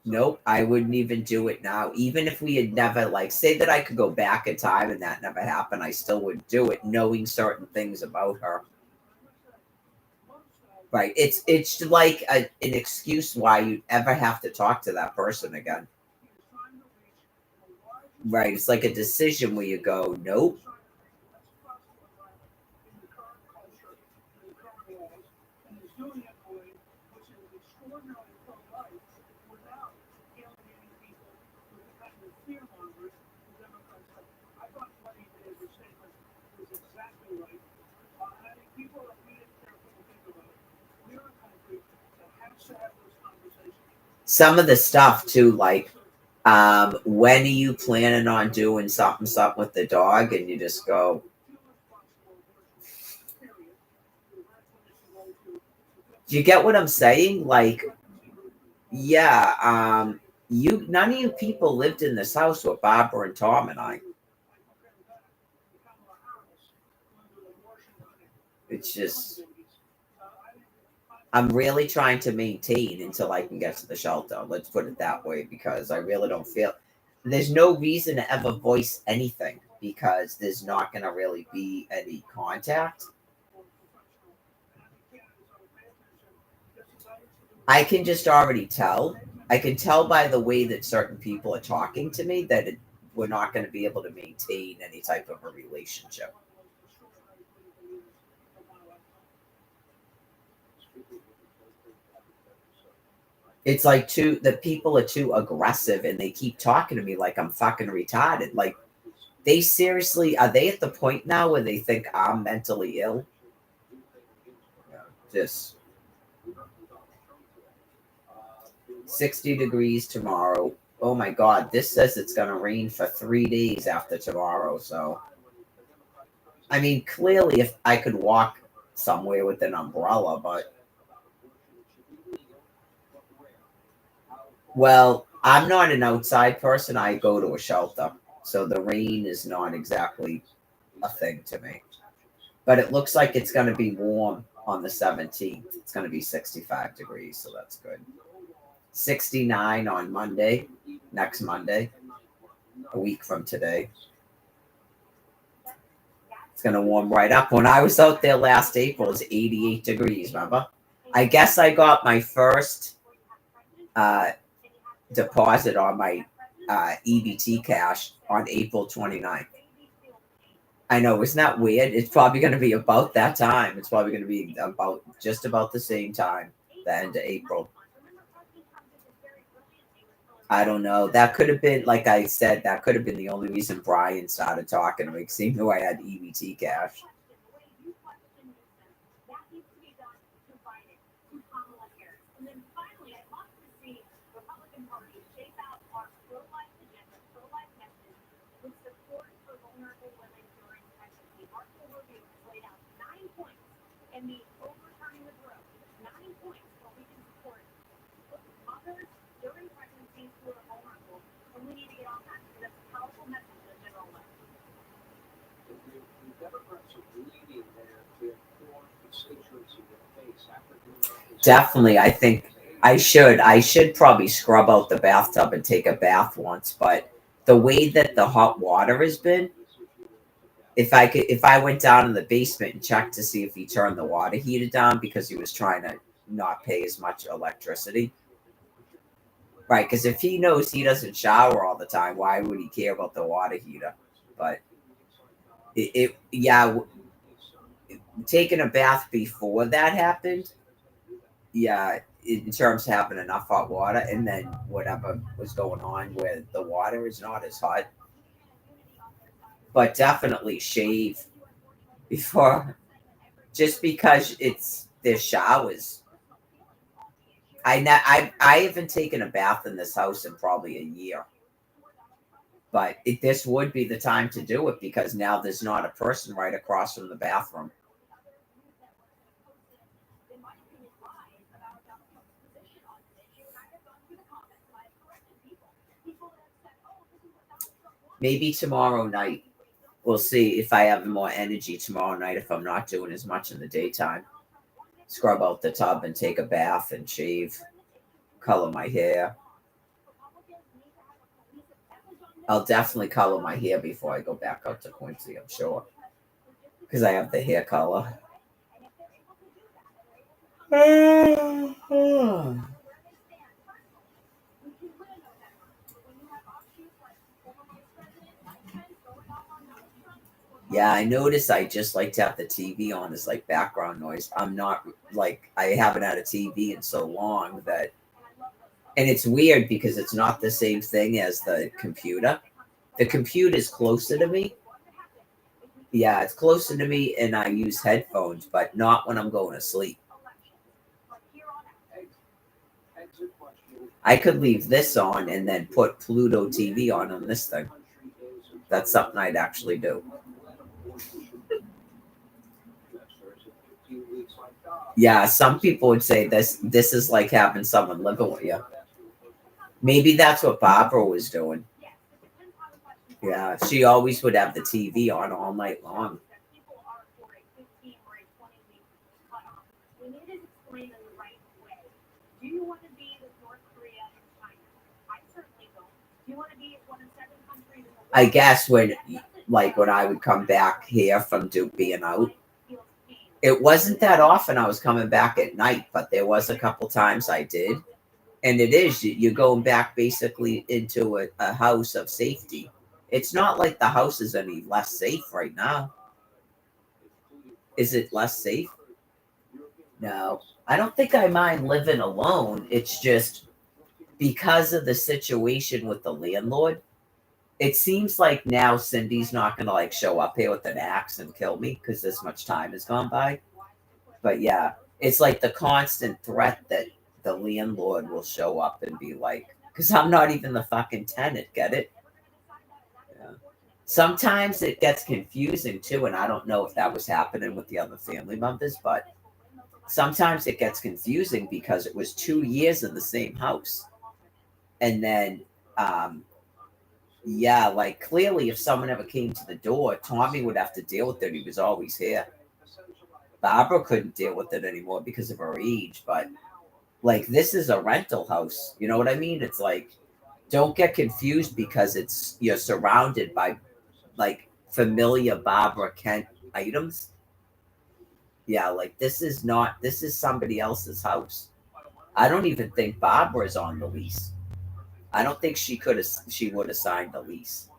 Nope, I wouldn't even do it now. Even if we had never, like, say that I could go back in time and that never happened, I still would do it, knowing certain things about her. Right? It's like an excuse why you'd ever have to talk to that person again. Right? It's like a decision where you go, nope. Some of the stuff too, like when are you planning on doing something with the dog? And you just go, do you get what I'm saying? Like, yeah, none of you people lived in this house with Barbara and Tom and I. It's just, I'm really trying to maintain until I can get to the shelter. Let's put it that way, because I really don't feel there's no reason to ever voice anything, because there's not going to really be any contact. I can just already tell. I can tell by the way that certain people are talking to me that we're not going to be able to maintain any type of a relationship. It's like the people are too aggressive and they keep talking to me like I'm fucking retarded. Like, they seriously, are they at the point now where they think I'm mentally ill? Just 60 degrees tomorrow. Oh my God, this says it's going to rain for 3 days after tomorrow. So, I mean, clearly if I could walk somewhere with an umbrella, but well, I'm not an outside person. I go to a shelter. So the rain is not exactly a thing to me. But it looks like it's going to be warm on the 17th. It's going to be 65 degrees, so that's good. 69 on Monday, next Monday, a week from today. It's going to warm right up. When I was out there last April, it was 88 degrees, remember? I guess I got my first deposit on my EBT cash on April 29th. I know, isn't that weird? It's probably going to be about that time. It's probably going to be just about the same time, the end of April. I don't know. That could have been, like I said, that could have been the only reason Brian started talking to me, because he knew I had EBT cash. Definitely, I think I should probably scrub out the bathtub and take a bath once, but the way that the hot water has been, if I went down in the basement and checked to see if he turned the water heater down because he was trying to not pay as much electricity. Right, because if he knows he doesn't shower all the time, why would he care about the water heater? But taking a bath before that happened, yeah, in terms of having enough hot water, and then whatever was going on where the water is not as hot. But definitely shave before, just because there's showers. I haven't taken a bath in this house in probably a year. But this would be the time to do it, because now there's not a person right across from the bathroom. Maybe tomorrow night. We'll see if I have more energy tomorrow night, if I'm not doing as much in the daytime. Scrub out the tub and take a bath and shave, color my hair. I'll definitely color my hair before I go back out to Quincy, I'm sure. Because I have the hair color. Yeah, I notice I just like to have the TV on as like background noise. I'm not like I haven't had a TV in so long that, and it's weird because it's not the same thing as the computer. The computer is closer to me. Yeah, it's closer to me, and I use headphones, but not when I'm going to sleep. I could leave this on and then put Pluto TV on this thing. That's something I'd actually do. Yeah, some people would say this is like having someone living with you. Maybe that's what Barbara was doing. Yeah, she always would have the TV on all night long. I guess when I would come back here from Duke being out, it wasn't that often I was coming back at night, but there was a couple times I did. And it is, you're going back basically into a house of safety. It's not like the house is any less safe right now. Is it less safe? No. I don't think I mind living alone. It's just because of the situation with the landlord. It seems like now Cindy's not going to like show up here with an axe and kill me because this much time has gone by. But yeah, it's like the constant threat that the landlord will show up and be like, because I'm not even the fucking tenant, get it? Yeah. Sometimes it gets confusing too, and I don't know if that was happening with the other family members, but sometimes it gets confusing because it was 2 years in the same house. And then, yeah, like clearly if someone ever came to the door, Tommy would have to deal with it. He was always here. Barbara couldn't deal with it anymore because of her age, but like this is a rental house. You know what I mean? It's like, don't get confused because you're surrounded by like familiar Barbara Kent items. Yeah, like this is somebody else's house. I don't even think Barbara's on the lease. I don't think she would have signed the lease.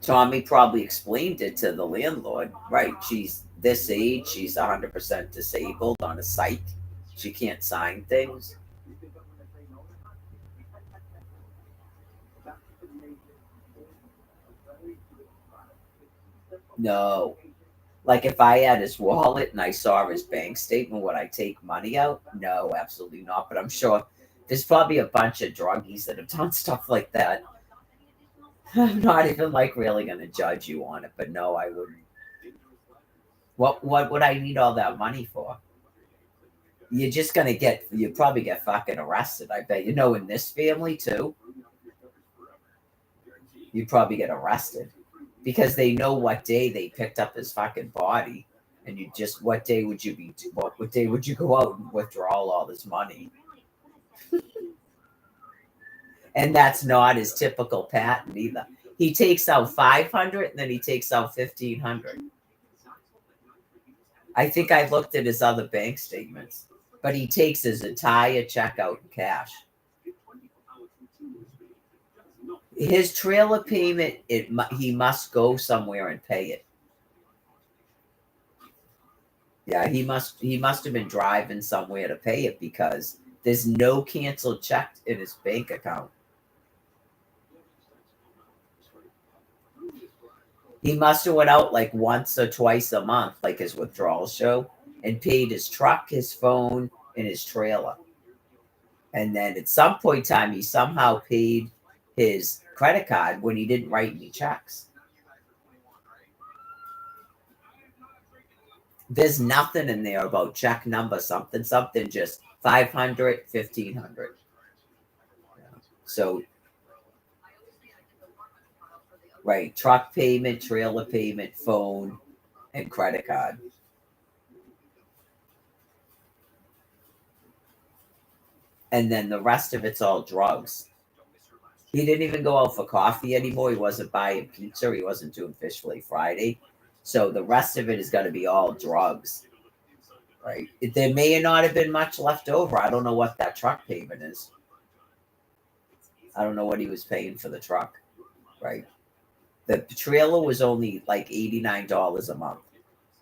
Tommy probably explained it to the landlord, right? She's this age, she's 100% disabled on a psych. She can't sign things. No. Like if I had his wallet and I saw his bank statement, would I take money out? No, absolutely not. But I'm sure there's probably a bunch of druggies that have done stuff like that. I'm not even like really gonna judge you on it, but no, I wouldn't. What would I need all that money for? You're probably get fucking arrested, I bet. You know, in this family too. You'd probably get arrested. Because they know what day they picked up his fucking body. And what day would you go out and withdraw all this money? And that's not his typical pattern either. He takes out 500 and then he takes out 1,500. I think I looked at his other bank statements, but he takes his entire check out in cash. His trailer payment, he must go somewhere and pay it. Yeah, he must have been driving somewhere to pay it because there's no canceled check in his bank account. He must have went out like once or twice a month, like his withdrawals show, and paid his truck, his phone, and his trailer. And then at some point in time, he somehow paid his credit card when he didn't write any checks. There's nothing in there about check number something, just 500, 1,500. So, right, truck payment, trailer payment, phone, and credit card. and then the rest of it's all drugs. He didn't even go out for coffee anymore. He wasn't buying pizza. He wasn't doing Fish Fillet Friday. So the rest of it is going to be all drugs, right? There may not have been much left over. I don't know what that truck payment is. I don't know what he was paying for the truck, right? The trailer was only like $89 a month.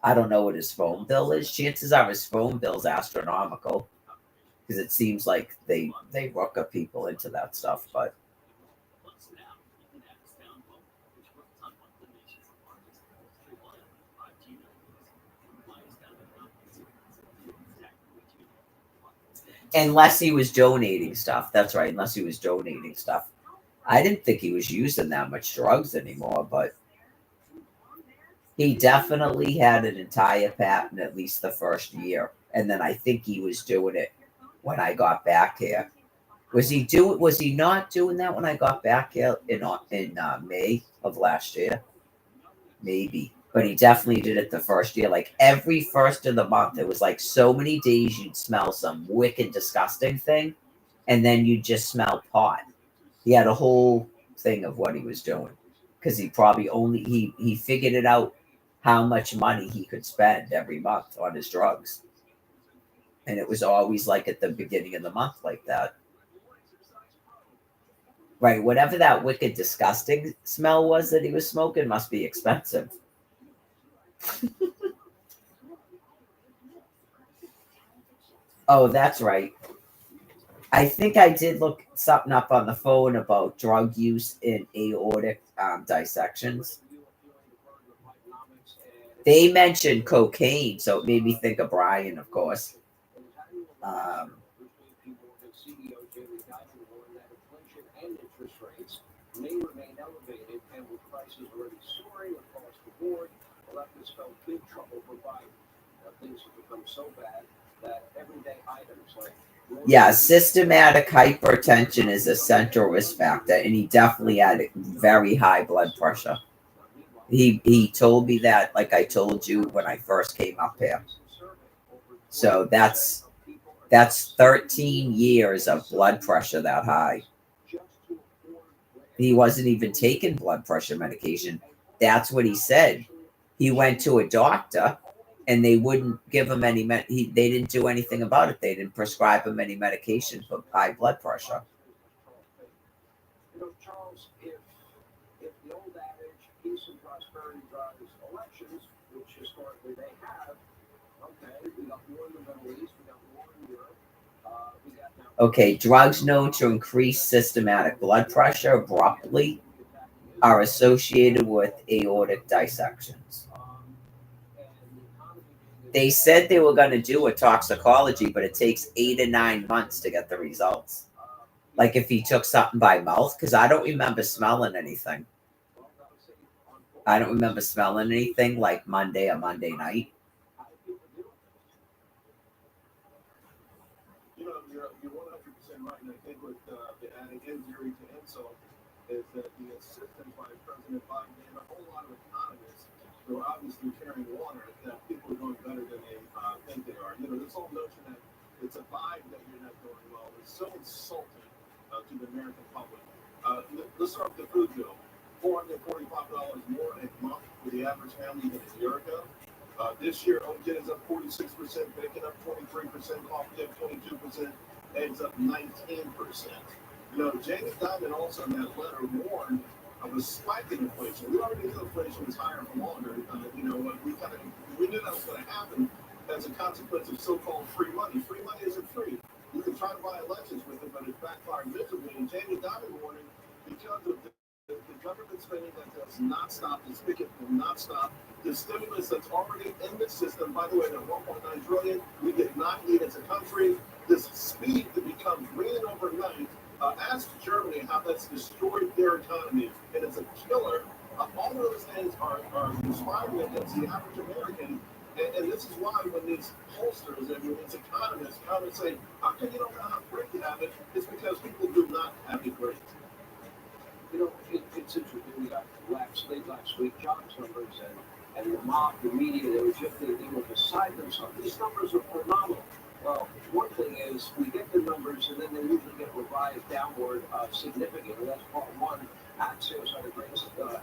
I don't know what his phone bill is. Chances are his phone bill's astronomical because it seems like they rook up people into that stuff. But unless he was donating stuff, that's right. Unless he was donating stuff, I didn't think he was using that much drugs anymore, but he definitely had an entire pattern at least the first year, and then I think he was doing it when I got back here. Was he not doing that when I got back here in May of last year? Maybe, but he definitely did it the first year. Like every first of the month, it was like so many days you'd smell some wicked disgusting thing, and then you'd just smell pot. He had a whole thing of what he was doing because he probably he figured it out how much money he could spend every month on his drugs. And it was always like at the beginning of the month like that. Right, whatever that wicked disgusting smell was that he was smoking must be expensive. Oh, that's right. I think I did look something up on the phone about drug use in aortic dissections. They mentioned cocaine, so it made me think of Brian, of course. May remain elevated, and with prices already soaring across the board, leftists felt big trouble for Biden. Things have become so bad that everyday items like yeah, systematic hypertension is a central risk factor, and he definitely had very high blood pressure. He told me that, like I told you when I first came up here. So that's 13 years of blood pressure that high. He wasn't even taking blood pressure medication. That's what he said. He went to a doctor and they wouldn't give him any they didn't do anything about it. They didn't prescribe him any medication for high blood pressure. You know, Charles, if the old adage, peace and prosperity drives elections, which historically they have, okay, we got war in the Middle East, we got war in Europe, we got now. Okay, drugs known to increase systematic blood pressure abruptly are associated with aortic dissections. They said they were going to do a toxicology, but it takes 8 to 9 months to get the results. Like if he took something by mouth, because I don't remember smelling anything. I don't remember smelling anything like Monday or Monday night. You know, you're 100% right, and I think what adding injury to insult is that the assistance by President Biden and a whole lot of economists who are obviously carrying water that people are doing better than they think they are. You know, this whole notion that it's a vibe that you're not doing well is so insulting to the American public. Let's start with the food bill. $445 more a month for the average family than a year ago. This year, OJ is up 46%, bacon up 23%, coffee up 22%, eggs up 19%. You know, Jamie Dimon also in that letter warned of a spike in inflation. We already knew inflation was higher for longer. You know, we knew that was going to happen as a consequence of so-called free money. Free money isn't free. You can try to buy elections with it, but it backfired miserably. And Jamie Dimon warning because of the government spending that does not stop, the spigot will not stop. The stimulus that's already in the system, by the way, the $1.9 trillion, we did not need as a country. This speed to become green overnight. Ask Germany how that's destroyed their economy, and it's a killer. All those things are conspiring against the average American, and this is why when these pollsters and these economists come and say, how come you don't know how great you have it? It's because people do not have it great. You know, it's interesting. We got late last week, jobs numbers, and the mob, the media, they were beside themselves. These numbers are phenomenal. Well, one thing is we get the numbers and then they usually get revised downward significantly. That's part one. Axios had a great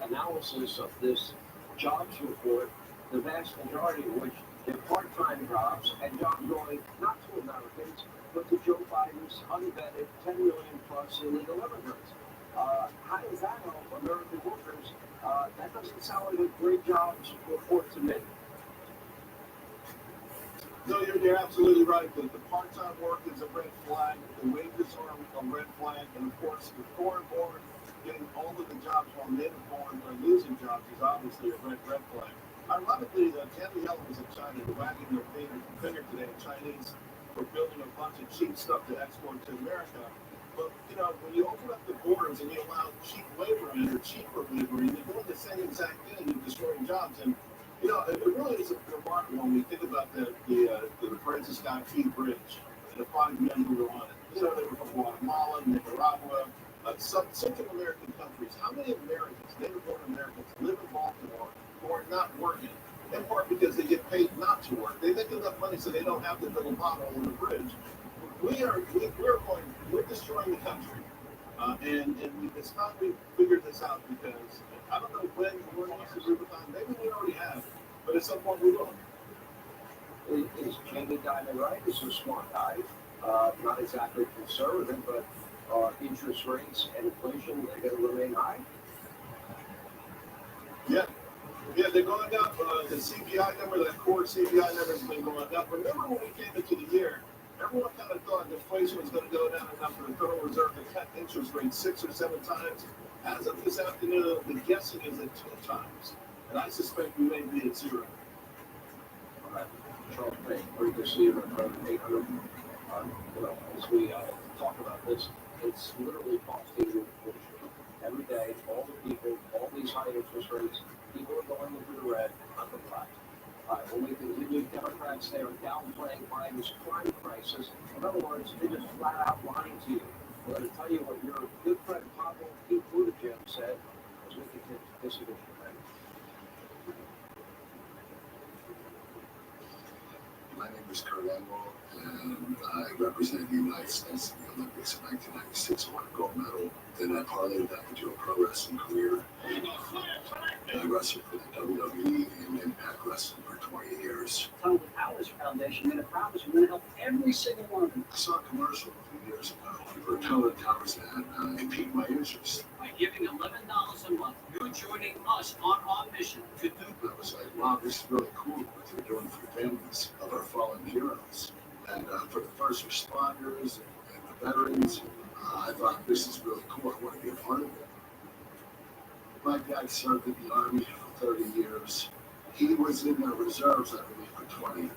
analysis of this jobs report, the vast majority of which are part-time jobs and jobs going not to Americans, but to Joe Biden's unvetted 10 million plus illegal immigrants. How does that help American workers? That doesn't sound like a great jobs report to me. No, you're absolutely right. The part-time work is a red flag. The wages are a red flag. And of course, the foreign-born getting all of the jobs while native-born are losing jobs is obviously a red flag. Ironically, Janet Yellen was in China wagging their finger today at Chinese for building a bunch of cheap stuff to export to America. But, when you open up the borders and you allow cheap labor in or cheaper labor, you're doing the same exact thing. You're destroying jobs. And it really is remarkable when we think about the Francis Scott Key Bridge and the 5 men who were on it. They were from Guatemala, Nicaragua, Central American countries. How many Americans, native-born Americans, live in Baltimore who are not working? In part because they get paid not to work. They make enough money so they don't have to build a pothole in the bridge. We're destroying the country. And it's time we figured this out because I don't know when we're going to agree with time. Maybe we already have, but at some point we will. Is Jamie Dimon right? He's a smart guy. Not exactly conservative, but interest rates and inflation are going to remain high. Yeah, they're going up. The CPI number, that core CPI number has been going up. Remember when we came into the year, everyone kind of thought inflation was going to go down enough for the Federal Reserve to cut interest rates 6 or 7 times. As of this afternoon, the guessing is at 2 times. And I suspect we may be at 0. All right. Charles Payne, great to see you at 800. As we talk about this, it's literally costing you a fortune. Every day, all the people, all these high interest rates, people are going into the red, not the black. When we continue, Democrats, they are downplaying Biden's crime crisis. In other words, they just flat out lying to you. I'm going to tell you what your good friend Pablo Pete Buttigieg said as we continue this edition. My name is Kurt Engel, and I represented the United States in the Olympics in 1996. I won a gold medal. Then I parlayed that into a pro wrestling career. And I wrestled for the WWE and Impact Wrestling for 20 years. Tell the Towers Foundation made a promise we're going to help every single one of them. I saw a commercial a few years ago for Total Towers and it piqued my interest. By giving $11 a month, you're joining us on our mission to do good. I was like, wow, this is really cool what they're doing for the families of our fallen heroes. And for the first responders and the veterans, I thought this is really cool. I want to be a part of it. My dad served in the Army for 30 years. He was in the reserves, I believe, for 20. He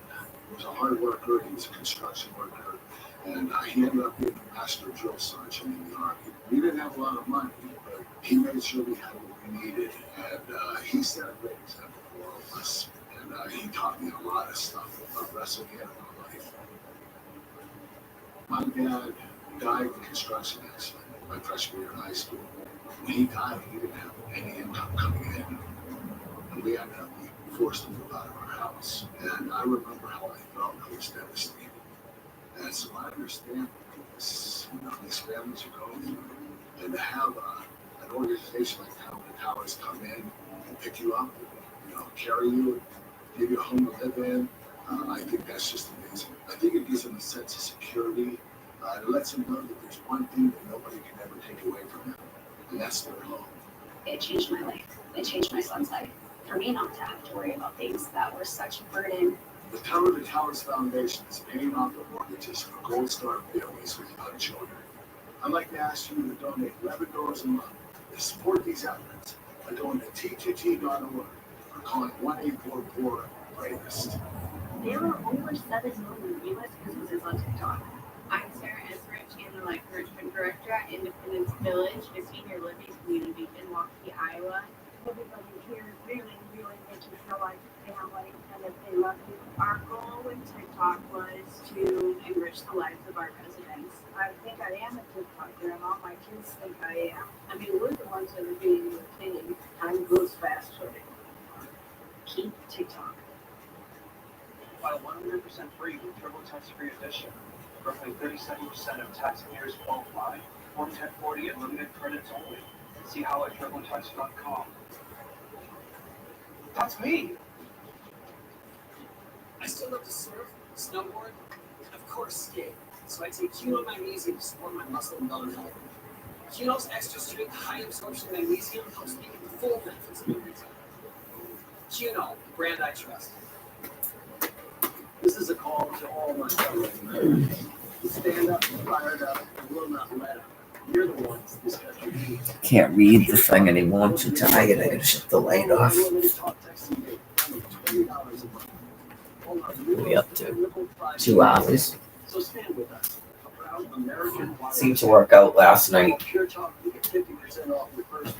was a hard worker. He was a construction worker. And he ended up being a master drill sergeant in the Army. We didn't have a lot of money, but he made sure we had what we needed. And he set a great example for all of us. And he taught me a lot of stuff about wrestling and about life. My dad died in a construction accident my freshman year in high school. When he died, he didn't have any income coming in. And we ended up being forced to move out of our house. And I remember how I felt. I was devastated. And so I understand what these families are going through. And to have an organization like Total Towers come in and pick you up, carry you, give you a home to live in, I think that's just amazing. I think it gives them a sense of security. It lets them know that there's one thing that nobody can ever take away from them, and that's their home. It changed my life. It changed my son's life. For me not to have to worry about things that were such a burden. The Total Towers Foundation is paying off the mortgages for Gold Star families with young children. I'd like to ask you to donate $11 a month to support these efforts by going to TTT.org or calling 1-844-BRAVEST. There are over 7 million U.S. businesses on TikTok. I'm Sarah Esrich, and the Life Encouragement Director at Independence Village, a senior living community in Waukee, Iowa. Everybody here really, really makes you feel like family and that they love you. Our goal with TikTok was to enrich the lives of our residents. I think I am a TikToker, and all my kids think I am. I mean, we're the ones that are doing the thing. Time goes fast. Keep TikTok. While 100% free with TurboTax Free Edition. Roughly 37% of taxpayers qualify. Form 1040 and limited credits only. See how at TurboTax.com. That's me! I still love to surf, snowboard, and of course skate. So I take Keno Magnesium to support my muscle and bone health. Keno's extra strength, high absorption magnesium helps me get the full benefits of every time. Keno, the brand I trust. This is a call to all my fellow Americans. Stand up, fired up, and will not let up. You're the ones this country needs. Can't read the thing anymore. I'm too tired. I gotta shut the light off. What are we up to? 2 hours. So stand with us. A proud American Seemed to work out last night. Pure Talk, you get 50% off your first.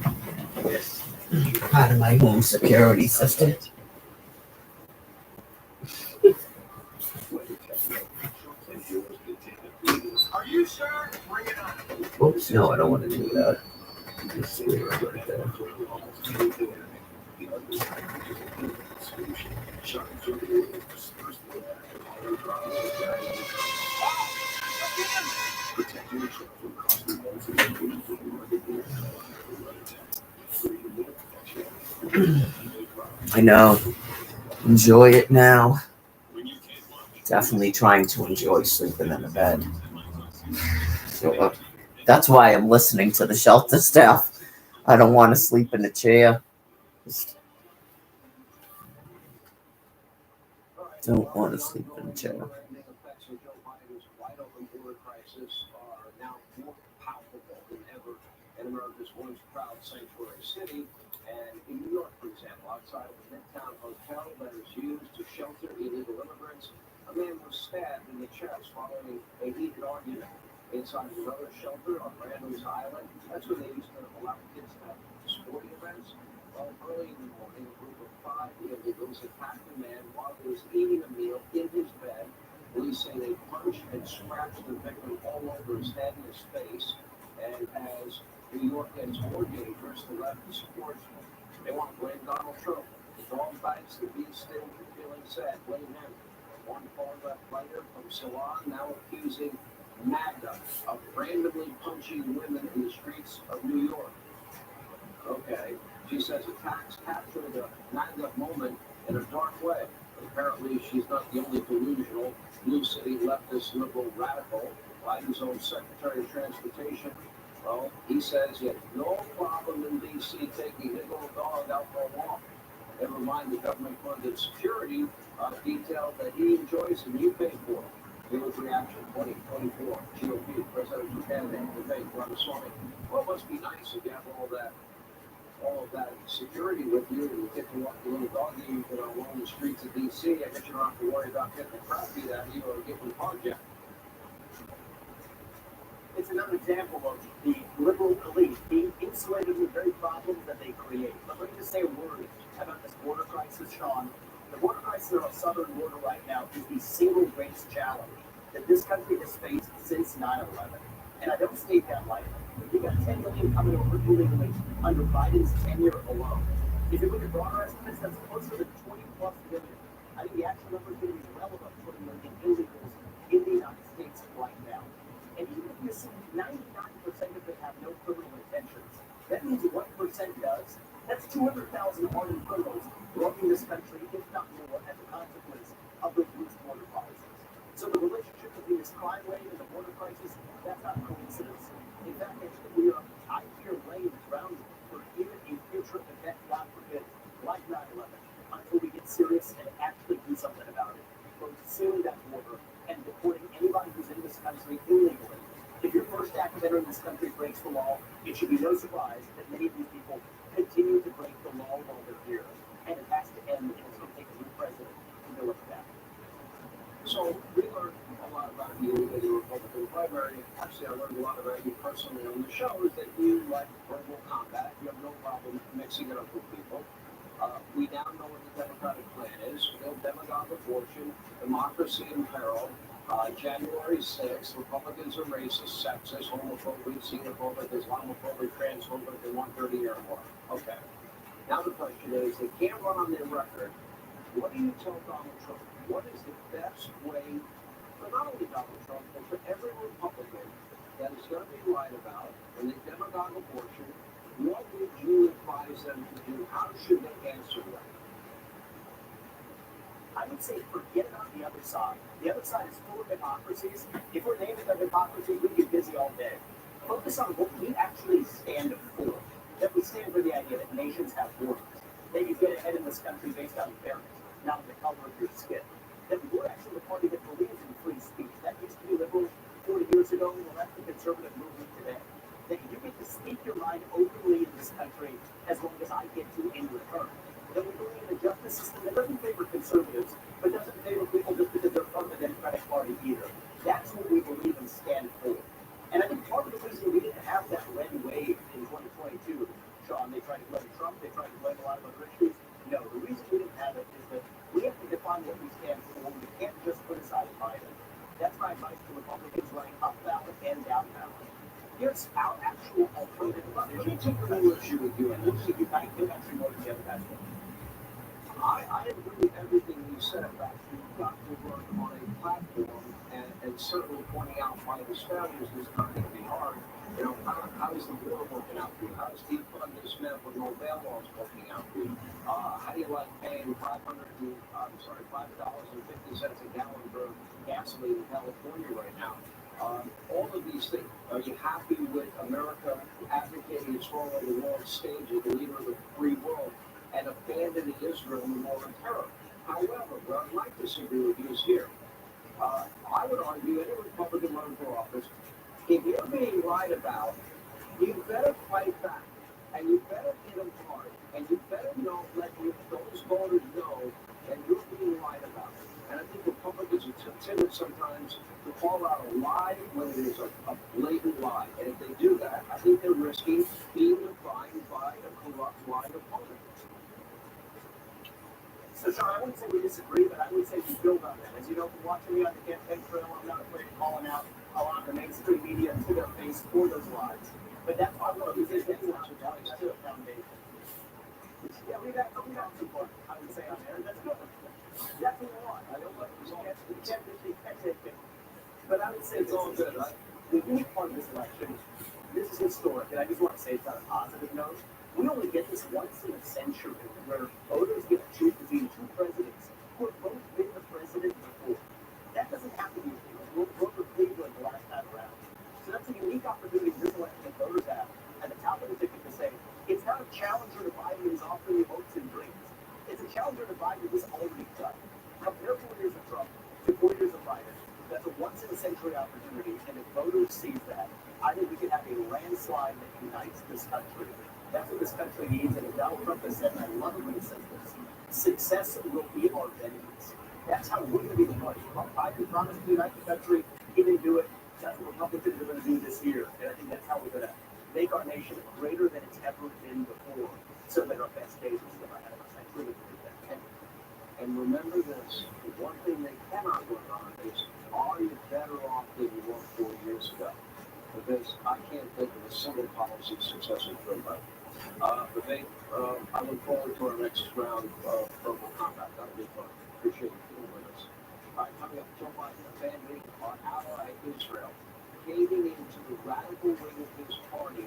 Yes. Part of my home security system. Are you sure? Bring it on. Oops, no, I don't want to do that. Just leave it right there. I know. Enjoy it now. Definitely trying to enjoy sleeping in the bed. So, that's why I'm listening to the shelter staff. I don't want to sleep in the chair. Just don't want to sleep in the chair. In America's once proud sanctuary city, and in New York, for example, outside of the Midtown Hotel that is used to shelter illegal immigrants, a man was stabbed in the chest following a heated argument inside another shelter on Randall's Island. That's where they used to allow kids to have sporting events. Well, early in the morning, a group of 5 illegals attacked the man while he was eating a meal in his bed. Police say they punched and scratched the victim all over his head and his face. And as New York gets more dangerous, the left supports him. They want to blame Donald Trump. The dog bites, the bee still feeling sad. Blame him. One far left writer from Ceylon now accusing MAGA of randomly punching women in the streets of New York. Okay. She says attacks capture the MAGA moment in a dark way. But apparently she's not the only delusional blue city leftist liberal radical. Biden's own Secretary of Transportation, well, he says he had no problem in D.C. taking his little dog out for a walk. Never mind the government-funded security detail that he enjoys and you pay for. Here's reaction 2024. GOP presidential candidate debate Ramaswamy. Well, it must be nice if you have all of that security with you and you get to walk the little doggy you can roam the streets of D.C. I guess you don't have to worry about getting the crap beat out of you or getting carjacked. It's another example of the liberal elite being insulated with the very problems that they create. But let me just say a word about this border crisis, Sean. The border crisis on our southern border right now is the single greatest challenge that this country has faced since 9/11. And I don't state that lightly. You got 10 million coming over illegally under Biden's tenure alone. If you look at broader estimates, that's closer to 20 plus million. I think the actual number is going to be well above 20 million illegals in the United States right now. And even if you assume 99% of them have no criminal intentions, that means 1% does. That's 200,000 hardened criminals roaming this country, if not more, as a consequence of the loose border policies. So the relationship between this crime wave and the border crisis, that's not a coincidence. In fact, we are, I fear, laying the groundwork for even a future event, God forbid, like 9/11, until we get serious and actually do something about it. Both sealing that border and deporting anybody who's in this country illegally. If your first act of entering this country breaks the law, it should be no surprise that many of these people continue to break the law while they're here. And it has to end, and it's going to take a new president to deal with that. So we learned a lot about you in the Republican primary. Actually, I learned a lot about you personally on the show is that you like verbal combat. You have no problem mixing it up with people. We now know what the Democratic plan is. No demagogue abortion, democracy in peril. January 6th, Republicans are racist, sexist, homophobic, xenophobic, Islamophobic, transphobic, they want 30-year war. Okay. Now the question is, they can't run on their record What do you tell Donald Trump? What is the best way for not only Donald Trump, but for every Republican that is going to be lied about when they demagogue abortion? What would you advise them to do? How should they answer that? I would say forget about the other side. The other side is full of hypocrisies. If we're naming them hypocrisy, we'd be busy all day. Focus on what we actually stand for. That we stand for the idea that nations have borders. That you get ahead in this country based on fairness, not the color of your skin. That we're actually the party that believes in free speech. That used to be liberal 40 years ago, and that's the conservative movement today. That you get to speak your mind openly in this country as long as I get to in return. That we believe in a justice system that doesn't favor conservatives, but doesn't favor people just because they're from the Democratic Party either. That's what we believe and stand for. And I think part of the reason we didn't have that red wave in 2022, Sean, they tried to blame Trump, they tried to blame a lot of other issues. No, the reason we didn't have it is that we have to define what we stand for. We can't just criticize Biden. That's my advice to Republicans running up ballot and down ballot. Here's our actual alternative. Let me take a little issue with you, and we'll see if you actually more than the other guys. I agree with everything you said about you've got to work on a platform and certainly pointing out why the Spaniards is not going to be hard. You know, how is the war working out for you? How is defund this medical no bail laws working out for you? How do you like paying $5.50 a gallon for gasoline in California right now? All of these things. Are you happy with America advocating its role on the world stage as the leader of the free world and abandoning Israel in the war on terror? However, where I'd like to disagree with you is here. I would argue any Republican running for office, if you're being lied about, you better fight back, and you better hit them hard, and you better let those voters know that you're being lied about. And I think Republicans are too timid sometimes to call out a lie when it is a blatant lie. And if they do that, I think they're risking being defined by a corrupt lying opponent. So, Sean, I wouldn't say we disagree, but I would say we build on that. As you know, from watching me on the campaign trail, I'm not afraid of calling out a lot of the mainstream media to their face for those lies. But that's why one of these is that's a foundation. Yeah, we've had some fun, I would say, on there. That's good. That's a lot. I don't like it. But I would say it's all good, right? The unique part of this election, this is historic, and I just want to say it's on a positive note. We only get this once in a century where voters get to choose between two presidents who have both been the president before. That doesn't happen usually. We'll vote for Cleveland the last time around. So that's a unique opportunity this election that voters have at the top of the ticket to say, it's not a challenger to Biden who's offering you hopes and dreams. It's a challenger to Biden who's already done. Compare 4 years of Trump to 4 years of Biden. That's a once in a century opportunity, and if voters see that, I think we can have a landslide that unites this country. That's what this country needs, and as Donald Trump has said, and I love it when he says this, success will be our vengeance. That's how we're going to be the party. Biden promised to unite the country, he didn't do it. That's what Republicans are going to do this year, and I think that's how we're going to make our nation greater than it's ever been before, so that our best days are still ahead of us. I truly believe that. And remember this, the one thing they cannot work on is, are you better off than you were 4 years ago? Because I can't think of a single policy successful for anybody. But I look forward to our next round of verbal combat. That'll be fun. Appreciate you being with us. All right, coming up, Joe Biden abandoning our ally Israel, caving into the radical wing of his party,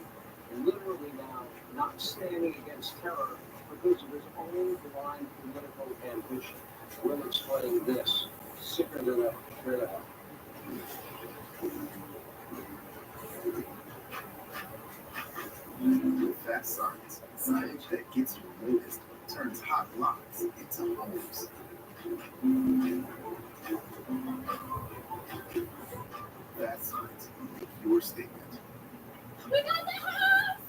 and literally now not standing against terror because of his own blind political ambition. We'll explain this. Sicker than ever. Here to help. Fast science. Science that gets you noticed, turns hot blocks into homes. Fast science. Make your statement. We got the house!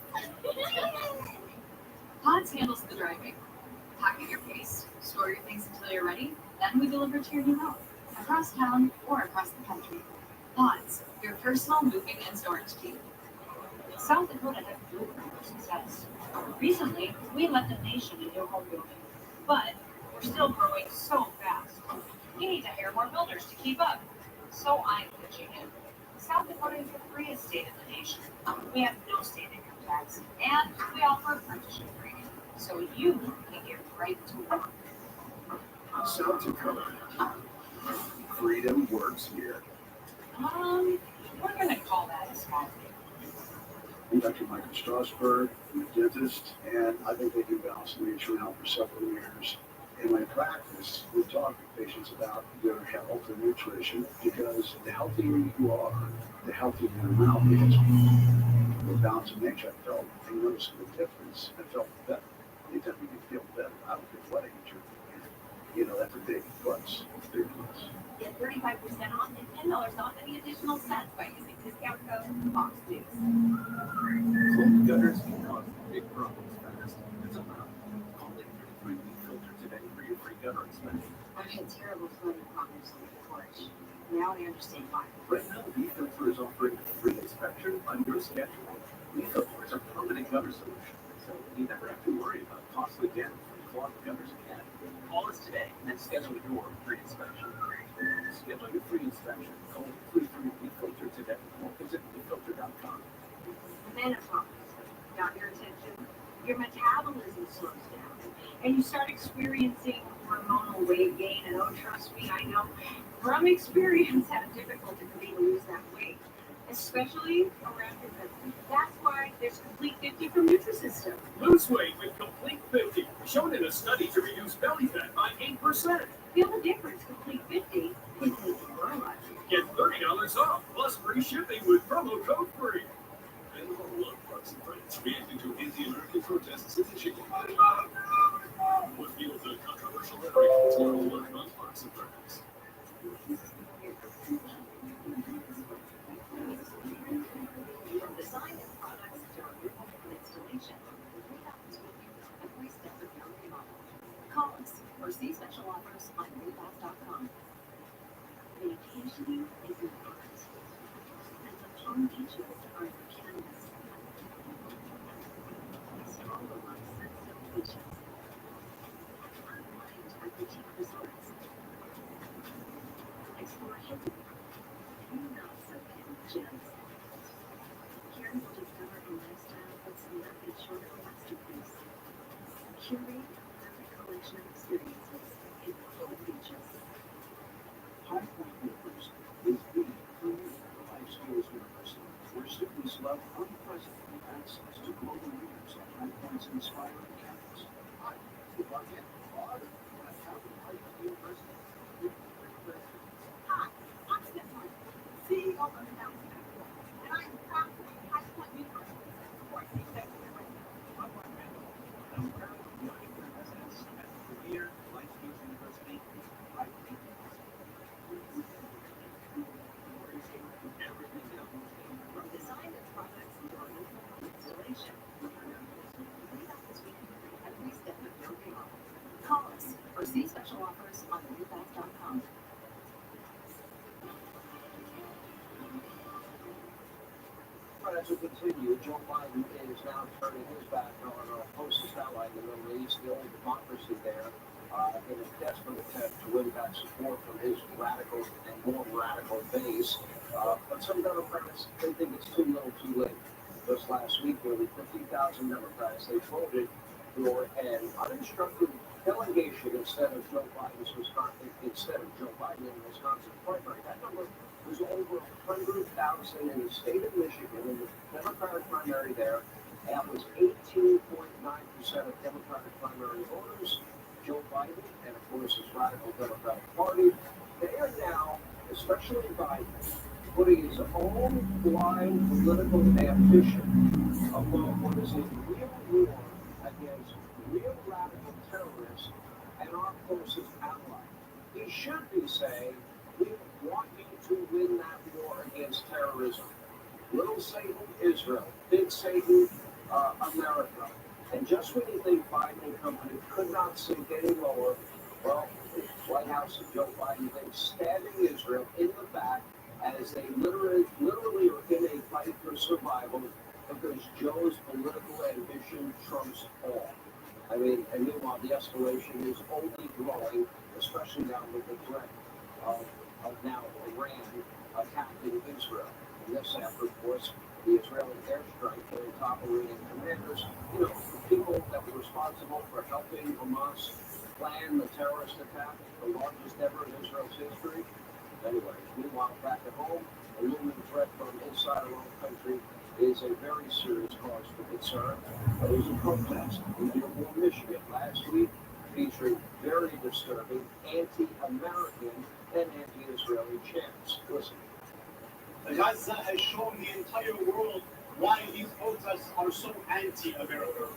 Pods handles the driving. Pack at your pace, store your things until you're ready, then we deliver to your new home, across town or across the country. Pods, your personal moving and storage team. South Dakota had a blueprint for success. Recently, we led the nation in new home building, but we're still growing so fast. We need to hire more builders to keep up. So I'm pitching in. South Dakota is the freest state in the nation. We have no state income tax, and we offer apprenticeship training, so you can get right to work. South Dakota. Freedom works here. We're gonna call that a small thing. I'm Dr. Michael Strasberg, I'm a dentist, and I've been taking balanced nutrition health for several years. In my practice, we talk to patients about their health and nutrition because the healthier you are, the healthier your mouth is. With balance of nature, I felt I noticed the difference. I felt better. Anytime you can feel better, I don't care what age you're in. You know, that's a big plus. Big plus. Get 35% off and $10 off any additional sets by using discount code FOXNEWS. Clogged gutters can cause big problems fast. It's allowed. Call 833 Leak Filter today for your free gutter inspection. I've had terrible flooding problems on the porch. Now I understand why. Right now, Leak Filter is offering a free inspection on your schedule. Leak Filter is a permanent gutter solution, so you never have to worry about costly damage from clogged gutters again. Call us today and schedule your free inspection. Schedule your free inspection. Call 833 Leak Filter today or visit leakfilter.com. Menopause got your attention. Your metabolism slows down, and you start experiencing hormonal weight gain. And oh, trust me, I know from experience how difficult it can be to lose that weight, especially around your belly. That's why there's Complete 50 from Nutrisystem. Lose weight with Complete 50, shown in a study to reduce belly fat by 8%. Feel the difference. Complete 50 is making your life. Get $30 off plus free shipping with promo code FREE. And love Parks and Friends reacting to anti-American protests in Michigan. What fueled the controversial rhetoric to work on Parks and Friends? From design and products to removal and installation, we help us with you every step of your remodel. Call us or see special offers on rebath.com. Vacationing is an art, and the palm beaches are your canvas. Stroll along sunset beaches. Unwind at boutique resorts. Explore hidden and not so hidden gems. Here you'll discover a lifestyle that's nothing short of a masterpiece. Curate a perfect collection of experiences in Palm Beaches. High Point University is the premier life skills university where students love unprecedented access to global leaders at High Point's inspiring campus. Hi, would like it harder at High Point University. Hi, I'm Stephanie, CEO of the Mountain Network, and I am proud to be High Point University's fourth executive director. I'm Mark Randall, and I'm proud to be your residence at the premier life skills university, High Point University. Everything else From design and products to removal and installation, we help us with you every step of your remodel. Call us or see special offers on rebath.com. As we continue, Joe Biden is now turning his back on our closest ally in the Middle East, the only democracy there, in a desperate attempt to win back support from his radical and more radical base. But some Democrats, they think it's too little too late. Just last week, nearly 50,000 Democrats, they voted for an uninstructed delegation instead of Joe Biden in the Wisconsin primary. That number was over 100,000 in the state of Michigan in the Democratic primary there. That was 18.9% of Democratic primary voters. Joe Biden and, of course, his radical Democratic Party, they are now, especially Biden, putting his own blind political ambition above what is a real war against real radical terrorists and our closest ally. He should be saying, we want you to win that war against terrorism. Little Satan, Israel. Big Satan, America. And just when you think Biden and company could not sink any lower, well, the White House and Joe Biden, they stabbing Israel in the back as they literally are in a fight for survival because Joe's political ambition trumps all. I mean, and meanwhile, the escalation is only growing, especially now with the threat of now Iran attacking Israel. And this after, of course, the Israeli airstrike killing top Iranian commanders, you know, people that were responsible for helping Hamas plan the terrorist attack, the largest ever in Israel's history. Anyway, meanwhile, back at home, a looming threat from inside our own country is a very serious cause for concern. There was a protest in Dearborn, Michigan last week featuring very disturbing anti-American and anti-Israeli chants. Listen. Gaza has shown the entire world why these protests are so anti-American.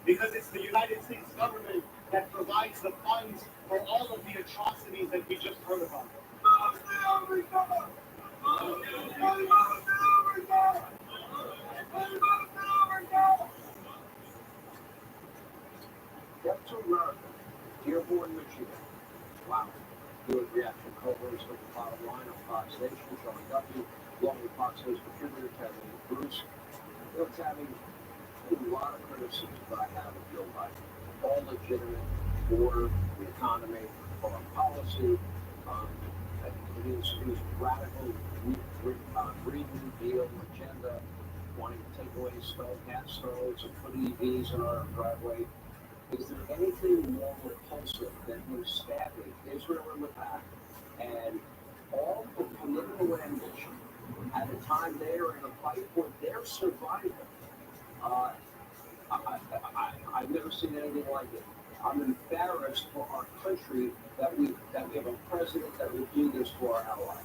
Because it's the United States government that provides the funds for all of the atrocities that we just heard about. That's America, Dearborn, Michigan. Wow. Good reaction co-host of the Bottom Line on Fox Nation, Sean Duffy, along with Fox News contributor Tammy Bruce. You know, Tammy, a lot of criticism that I have of Joe Biden. All legitimate, border, the economy, foreign policy, his radical Green New Deal agenda, wanting to take away gas stoves and put EVs in our driveway. Is there anything more repulsive than him stabbing Israel in the back and all the political ambition at the time they are in a fight for their survival? I've never seen anything like it. I'm embarrassed for our country that we have a president that would do this for our allies.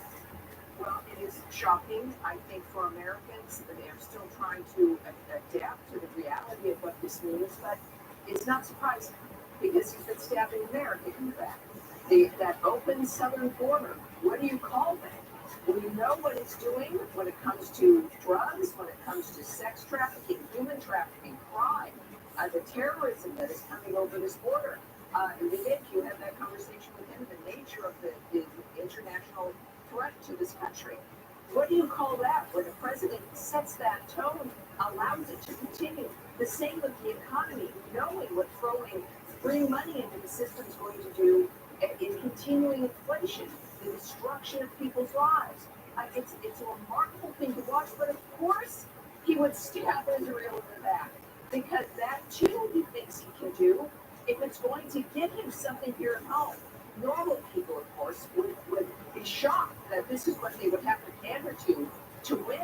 Well, it is shocking, I think, for Americans. They're still trying to adapt to the reality of what this means, but it's not surprising because he's been stabbing America in the back. That open southern border, what do you call that? We know what it's doing when it comes to drugs, when it comes to sex trafficking, human trafficking, crime, the terrorism that is coming over this border. Nick, you had that conversation with him, the nature of the international threat to this country. What do you call that when the president sets that tone, allows it to continue? The same with the economy, knowing what throwing free money into the system is going to do in continuing inflation, the destruction of people's lives. It's a remarkable thing to watch, but of course he would stab Israel in the back because that too he thinks he can do if it's going to give him something here at home. Normal people, of course, would be shocked that this is what they would have to pander to win.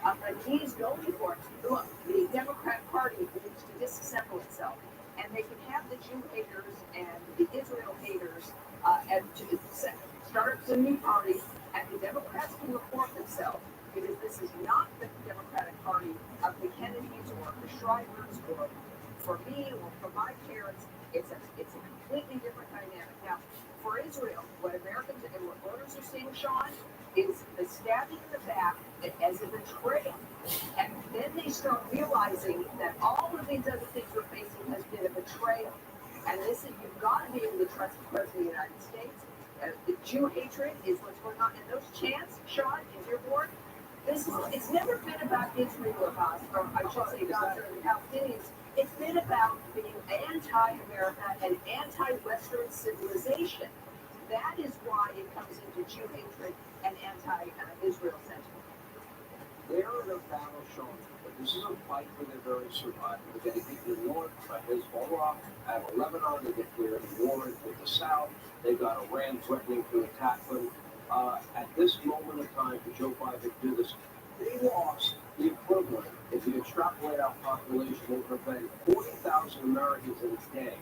But he's going for it. Look, the Democrat Party needs to disassemble itself, and they can have the Jew haters and the Israel haters and to start a new party, and the Democrats can reform themselves, because this is not the Democratic Party of the Kennedys or the Shrivers or for me or for my parents. It's a completely different dynamic. Now, for Israel, what Americans and what voters are seeing, Sean, is the stabbing in the back as a betrayal. And then they start realizing that all of these other things we're facing has been a betrayal. And listen, you've got to be able to trust the President of the United States. The Jew hatred is what's going on. And those chants, Sean, in Dearborn, it's never been about Israel or Gaza, or I should say Gaza and the Palestinians. It's been about being anti-America and anti-Western civilization. That is why it comes into Jew hatred and anti-Israel sentiment. They're in a battle, Sean, but this is a fight for their very survival. They're going to get the north, Hezbollah, out of Lebanon, they get clear in war with the south. They've got Iran threatening to attack them. At this moment in time for Joe Biden to do this, they lost the equivalent, if you extrapolate our population over about 40,000 Americans in a day.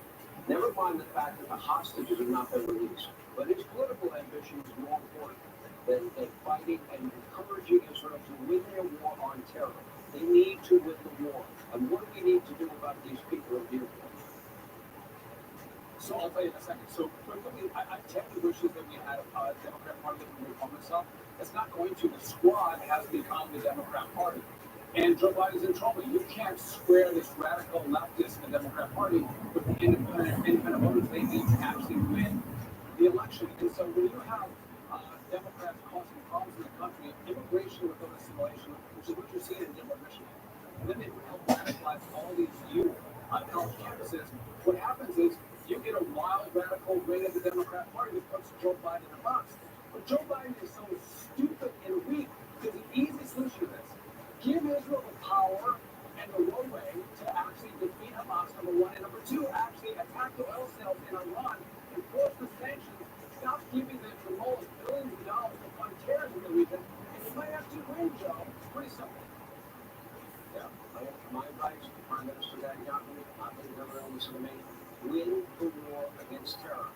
Never mind the fact that the hostages have not been released. But his political ambition is more important than fighting and encouraging Israel to win their war on terror. They need to win the war. And what do we need to do about these people in Dearborn? So I'll tell you in a second. So quickly, I tend to wish that we had a Democrat Party that can reform itself. It's not going to. The squad has become the Democrat Party. And Joe Biden's in trouble. You can't square this radical leftist in the Democrat Party with the independent voters. They need to actually win the election. And so when you have Democrats causing problems in the country, immigration without assimilation, which is what you're seeing in Dearborn, Michigan, and then they help radicalize all these youth on college campuses, what happens is you get a wild radical wing of the Democrat Party that puts Joe Biden in a box. But Joe Biden is so stupid and weak. There's an easy solution to this. Give Israel the power and the roadway to actually defeat Hamas, number number one. And number two, actually attack the oil sales in Iran, enforce the sanctions, stop giving them the most billions of dollars to fund terrorism in the region, and you might actually win, Joe. It's pretty simple. Yeah, my advice to Prime Minister Netanyahu, not that he's ever listen to me, win the war against terror.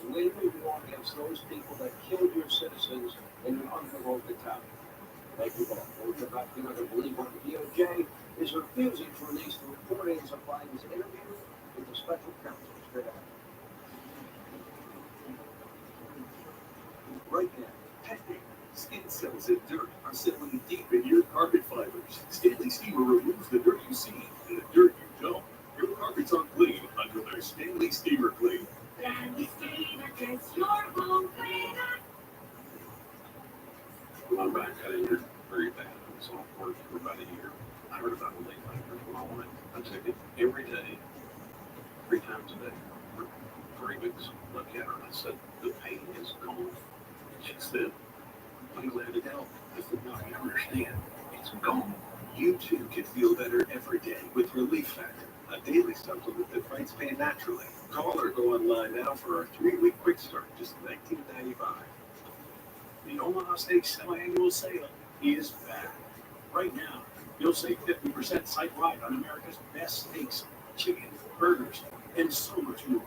Win the war against those people that killed your citizens in an unprovoked attack. Thank you all. We'll get back to you. I don't believe what the DOJ is refusing to release the recordings of Biden's interview with the special counsel. Straight ahead. Right now, testing skin cells and dirt are settling deep in your carpet fibers. Stanley Steamer removes the dirt you see and the dirt you don't. Your carpets are clean under their Stanley Steamer Clean. Stanley Steamer gets your home cleaner. My back got injured very bad. I was off work for about a year. I heard about the late night when I wanted. I took it every day, 3 times a day for 3 weeks. Looked at her and I said, the pain is gone. She said, I'm glad to help. I said, no, you don't understand. It's gone. You too can feel better every day with Relief Factor, a daily supplement that fights pain naturally. Call or go online now for our 3-week quick start, just $19.95. The Omaha Steaks semi-annual sale is back. Right now, you'll save 50% site-wide on America's best steaks, chicken, burgers, and so much more.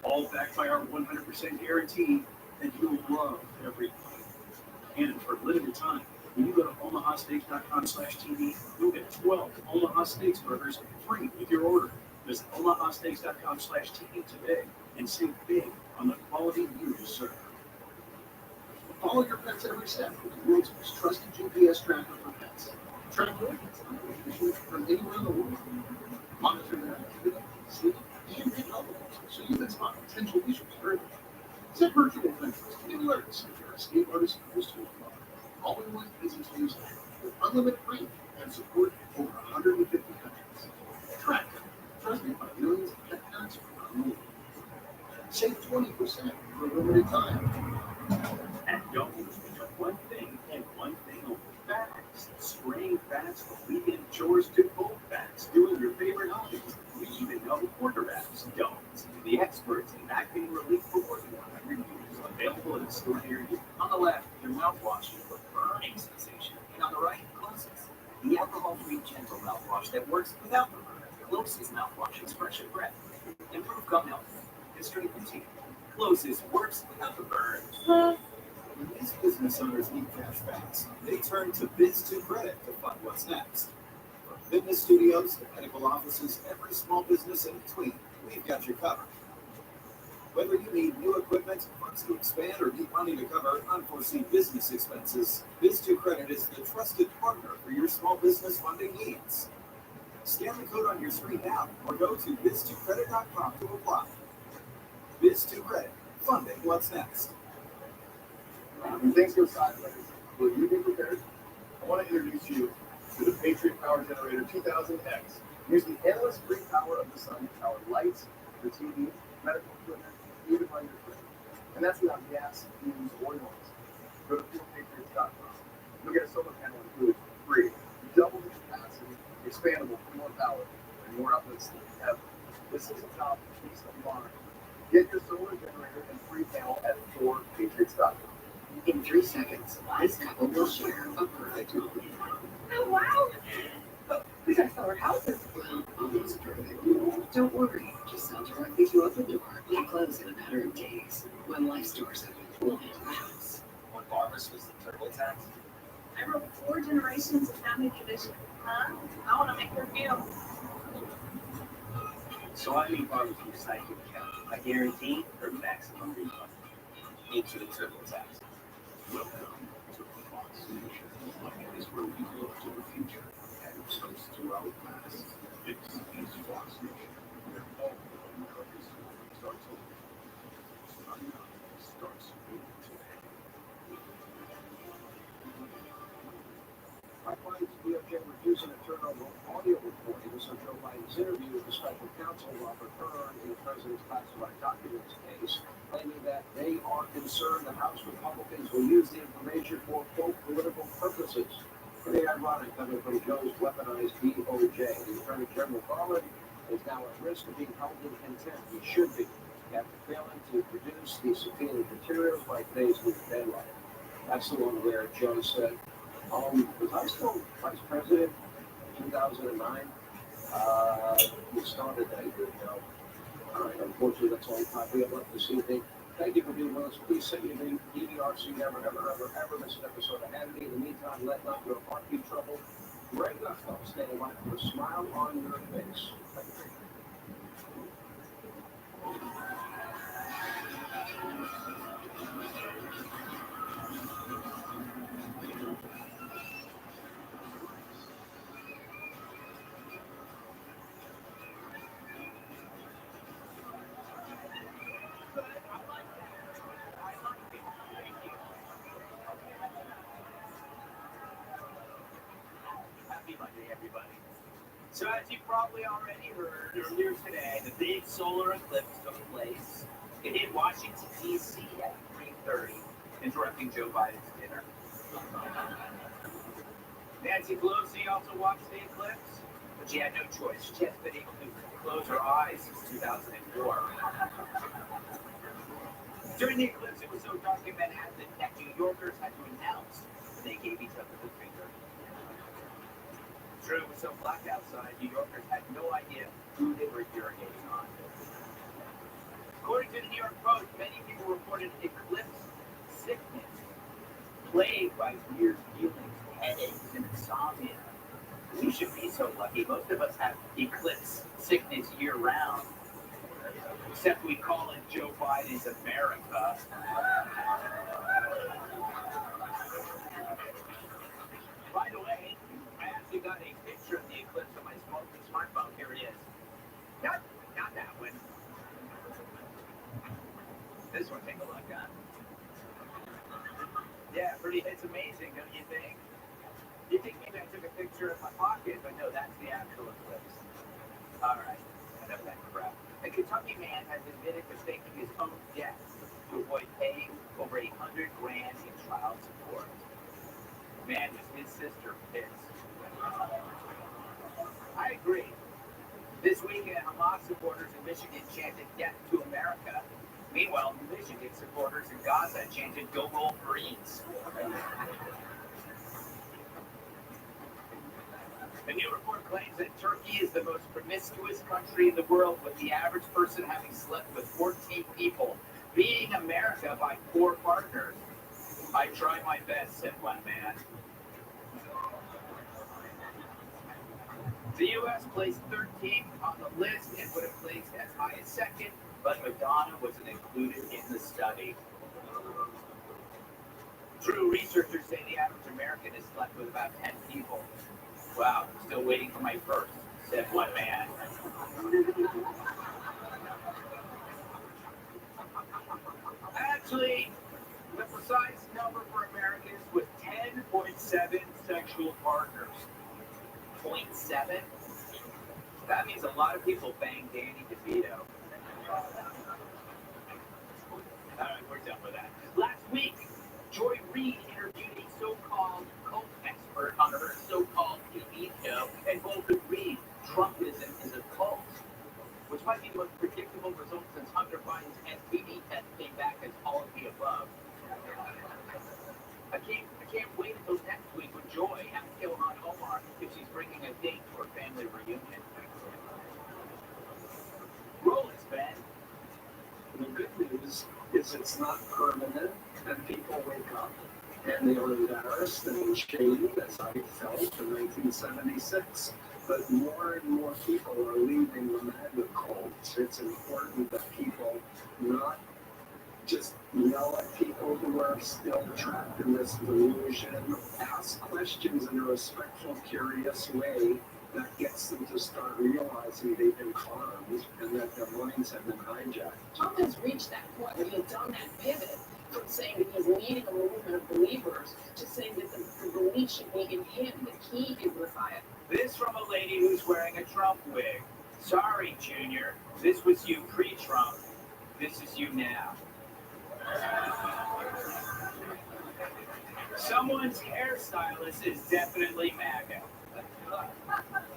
All backed by our 100% guarantee that you'll love every bite. And for a limited time, when you go to omahasteaks.com/TV, you'll get 12 Omaha Steaks burgers free with your order. Visit omahasteaks.com/TV today and save big on the quality you deserve. Follow your pets every step with the world's most trusted GPS tracker for pets. Track movements from anywhere in the world. Monitor their activity, sleep, and make updates so you can spot potential issues early. Set virtual fences to get alerts if your escape artist goes too far. All in one easy to use app with unlimited range and support over 150 countries. Track them, trusted by millions of pet parents around the world. Save 20% for a limited time. And don't lose one thing and one thing only. Bags. Spraying bats for weekend chores to both bats. Doing your favorite hobbies. We even know quarter bats don't. The experts in acne relief for working on reviews available in a store near you. On the left, your mouthwash for burning sensation. And on the right, Closest. The alcohol-free gentle mouthwash that works without the burn. Closest mouthwash expression breath. Improve gum health. History routine. Closest works without the burn. When these business owners need cash fast, they turn to Biz2 Credit to fund what's next. From fitness studios to medical offices, every small business in between, we've got you covered. Whether you need new equipment, funds to expand, or need money to cover unforeseen business expenses, Biz2 Credit is the trusted partner for your small business funding needs. Scan the code on your screen now or go to biz2credit.com to apply. Biz2 Credit, funding what's next. When things go sideways, will you be prepared? I want to introduce you to the Patriot Power Generator 2000X. Use the endless free power of the sun to power lights, your TV, medical equipment, even run your fridge. And that's without gas, fumes, or noise. Go to fuelpatriots.com. You'll get a solar panel included for free. Double the capacity, expandable for more power, and more outlets than ever. This is a top piece of mind. Get your solar generator and free panel at fuelpatriots.com. In 3 seconds, this couple will share a perfect moment. Oh, wow. But we gotta sell our houses. Almost perfect. Don't worry, just sell directly to Open Door. We close in a matter of days. When life stores open, we'll handle the house. When Barbara's was the TurboTax. I wrote 4 generations of family tradition. Huh? I wanna make her feel. So I need barbecue psychic account. I guarantee her maximum refund. Into the TurboTax. Welcome to Fox Nation, a place where we look to the future and toast to our past. This is Fox Nation, where all of America's story starts over. Starts today. My client's DOJ refusing to turn over audio recordings of Joe Biden's interview with the special counsel Robert Hur in the president's classified documents case, claiming that they are concerned the House Republicans will use the information for, quote, political purposes. Pretty ironic that everybody knows weaponized DOJ. The Attorney General Garland is now at risk of being held in contempt. He should be, after failing to produce the subpoenaed materials by today's new deadline. That's the one where Joe said, was I still vice president in 2009? We started that year ago. All right, unfortunately, that's all the time we have left this evening. Thank you for being with us. Please send your name, DVRC, never miss an episode of Hannity. In the meantime, let not your heart be troubled. Greg Gutfeld, stay alive with a smile on your face. Thank you. Happy Monday, everybody. So as you probably already heard earlier today, the big solar eclipse took place. It hit Washington, D.C. at 3:30, interrupting Joe Biden's dinner. Nancy Pelosi also watched the eclipse, but she had no choice. She has been able to close her eyes since 2004. During the eclipse, it was so dark in Manhattan that New Yorkers had to announce when they gave each other the finger. True, it was so black outside, New Yorkers had no idea who they were urinating on. According to the New York Post, many people reported eclipse sickness, plagued by weird feelings, headaches, and insomnia. We should be so lucky. Most of us have eclipse sickness year-round. Except we call it Joe Biden's America. By the way, I actually got a picture of the eclipse on my smartphone. Here it is. Not that one. This one, take a look at. Yeah, it's amazing, don't you think? You think maybe I took a picture of my pocket, but no, that's the actual eclipse. All right, enough of that crap. A Kentucky man has admitted to faking his own death to avoid paying over $100,000 in child support. Man, was his sister pissed. I agree. This weekend, Hamas supporters in Michigan chanted "Death to America." Meanwhile, Michigan supporters in Gaza chanted "Go Wolverines." A new report claims that Turkey is the most promiscuous country in the world, with the average person having slept with 14 people, beating America by 4 partners. I try my best, said one man. The U.S. placed 13th on the list and would have placed as high as 2nd, but Madonna wasn't included in the study. True, researchers say the average American has slept with about 10 people. Wow, still waiting for my first, said one man. Actually, the precise number for Americans was 10.7 sexual partners. 0.7? That means a lot of people bang Danny DeVito. Alright, we're done with that. Last week, Joy Reid interviewed a so-called cult expert on her so-called TV show, and both agreed Trumpism is a cult, which might be the most predictable result since Hunter Biden's STD test came back as all of the above. I can't wait until next week with Joy and Ilhan Omar if she's bringing a date to her family reunion. Roll it, Ben. The good news is it's not permanent, and people wake up and they are embarrassed and ashamed, as I felt in 1976. But more and more people are leaving the MAGA cults. It's important that people not just yell at people who are still trapped in this delusion. Ask questions in a respectful, curious way that gets them to start realizing they've been conned and that their minds have been hijacked. Trump has reached that point where he had done that pivot from saying that he's leading a movement of believers to saying that the belief should be in him, that he is the Messiah. This from a lady who's wearing a Trump wig. Sorry, Junior. This was you pre-Trump. This is you now. Someone's hairstylist is definitely MAGA.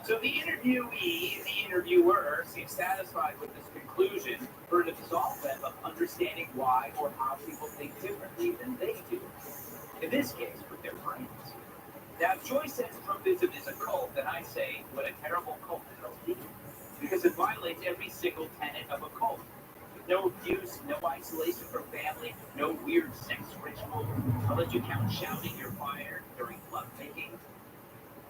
So the interviewee, the interviewer, seems satisfied with this conclusion for an absolve them of understanding why or how people think differently than they do. In this case, with their brains. Now, if Joyce says Trumpism is a cult, then I say, what a terrible cult it is. Because it violates every single tenet of a cult. No abuse, no isolation from family, no weird sex ritual. I'll let you count shouting your fire during lovemaking.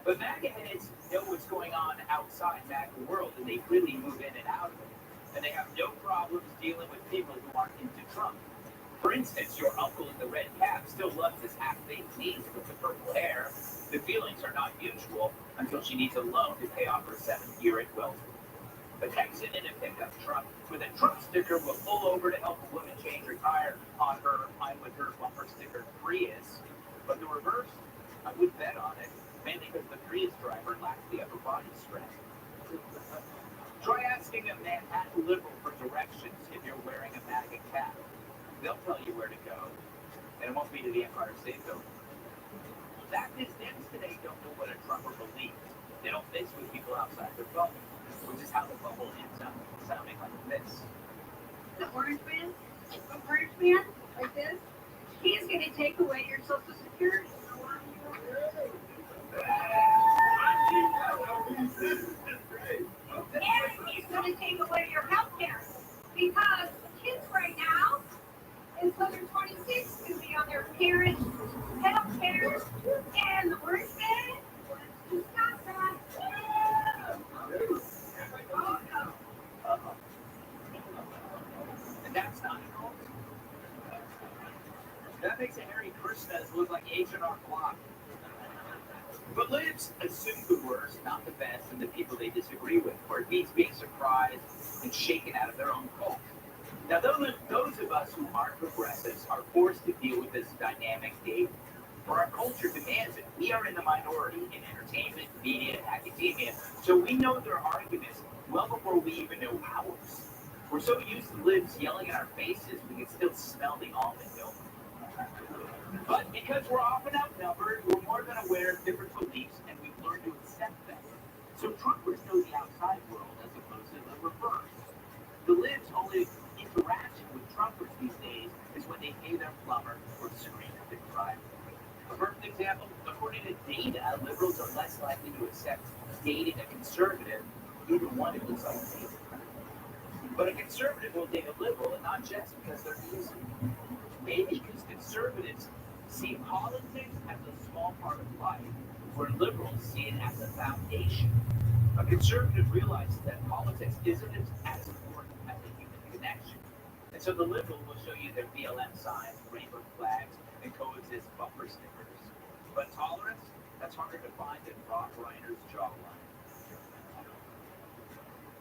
But MAGA heads know what's going on outside MAGA world, and they really move in and out of it. And they have no problems dealing with people who aren't into Trump. For instance, your uncle in the red cap still loves his half-baked niece with the purple hair. The feelings are not mutual until she needs a loan to pay off her 7th year at Wells. A Texan in a pickup truck with a Trump sticker will pull over to help a woman change her tire on her I'm with her bumper sticker Prius. But the reverse, I would bet on it, mainly because the Prius driver lacks the upper body strength. Try asking a Manhattan liberal for directions if you're wearing a MAGA cap. They'll tell you where to go, and it won't be to the Empire State Building. The fact is, Dems today don't know what a Trumper believes. They don't mix with people outside their bubble, which is how the bubble ends up sounding like this. The orange man, like this, he's going to take away your Social Security. And he's going to take away your health care. Because kids right now, until they're 26, can be on their parents' health care. And the orange man, he's got that. Oh, no. And that's not cool. That makes a Harry Krishnas look like H&R Block. But libs assume the worst, not the best, in the people they disagree with, or it means being surprised and shaken out of their own cult. Now, those of us who aren't progressives are forced to deal with this dynamic daily. For our culture demands it. We are in the minority in entertainment, media, and academia, so we know their arguments well before we even know ours. We're so used to libs yelling in our faces, we can still smell the almond milk. But because we're often outnumbered, we're more than aware of different beliefs, and we've learned to accept them. So Trumpers know the outside world as opposed to the reverse. The libs' only interaction with Trumpers these days is when they pay their plumber or scream at the driver. A perfect example, according to data, liberals are less likely to accept dating a conservative, even one who looks like a dating. But a conservative will date a liberal, and not just because they're easy. Maybe because conservatives see politics as a small part of life, where liberals see it as a foundation. A conservative realizes that politics isn't as important as a human connection. And so the liberal will show you their BLM signs, rainbow flags, and coexist bumper stickers. But tolerance, that's harder to find than Rob Reiner's jawline.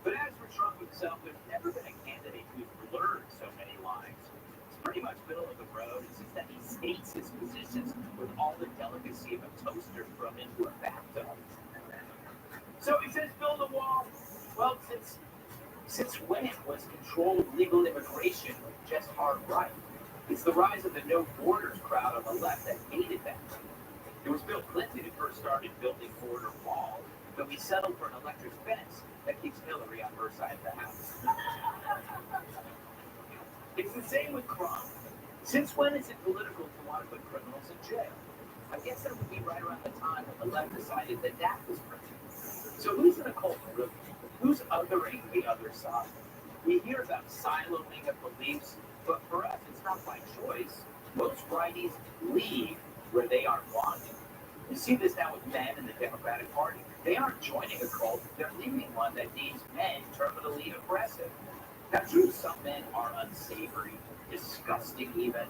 But as for Trump himself, there's never been a candidate who's blurred so many lines. It's pretty much middle of the road. It's just that he states his positions with all the delicacy of a toaster thrown into a bathtub. So he says build a wall. Well, since when was controlled legal immigration just hard right? It's the rise of the no borders crowd on the left that hated that. It was Bill Clinton who first started building border walls, but we settled for an electric fence that keeps Hillary on her side of the house. It's the same with crime. Since when is it political to want to put criminals in jail? I guess that would be right around the time when the left decided that that was criminal. So who's in a cult really? Who's othering the other side? We hear about siloing of beliefs, but for us, it's not by choice. Most righties leave where they aren't wanted. You see this now with men in the Democratic Party. They aren't joining a cult, they're leaving one that deems men terminally aggressive. Now, true, some men are unsavory, disgusting even.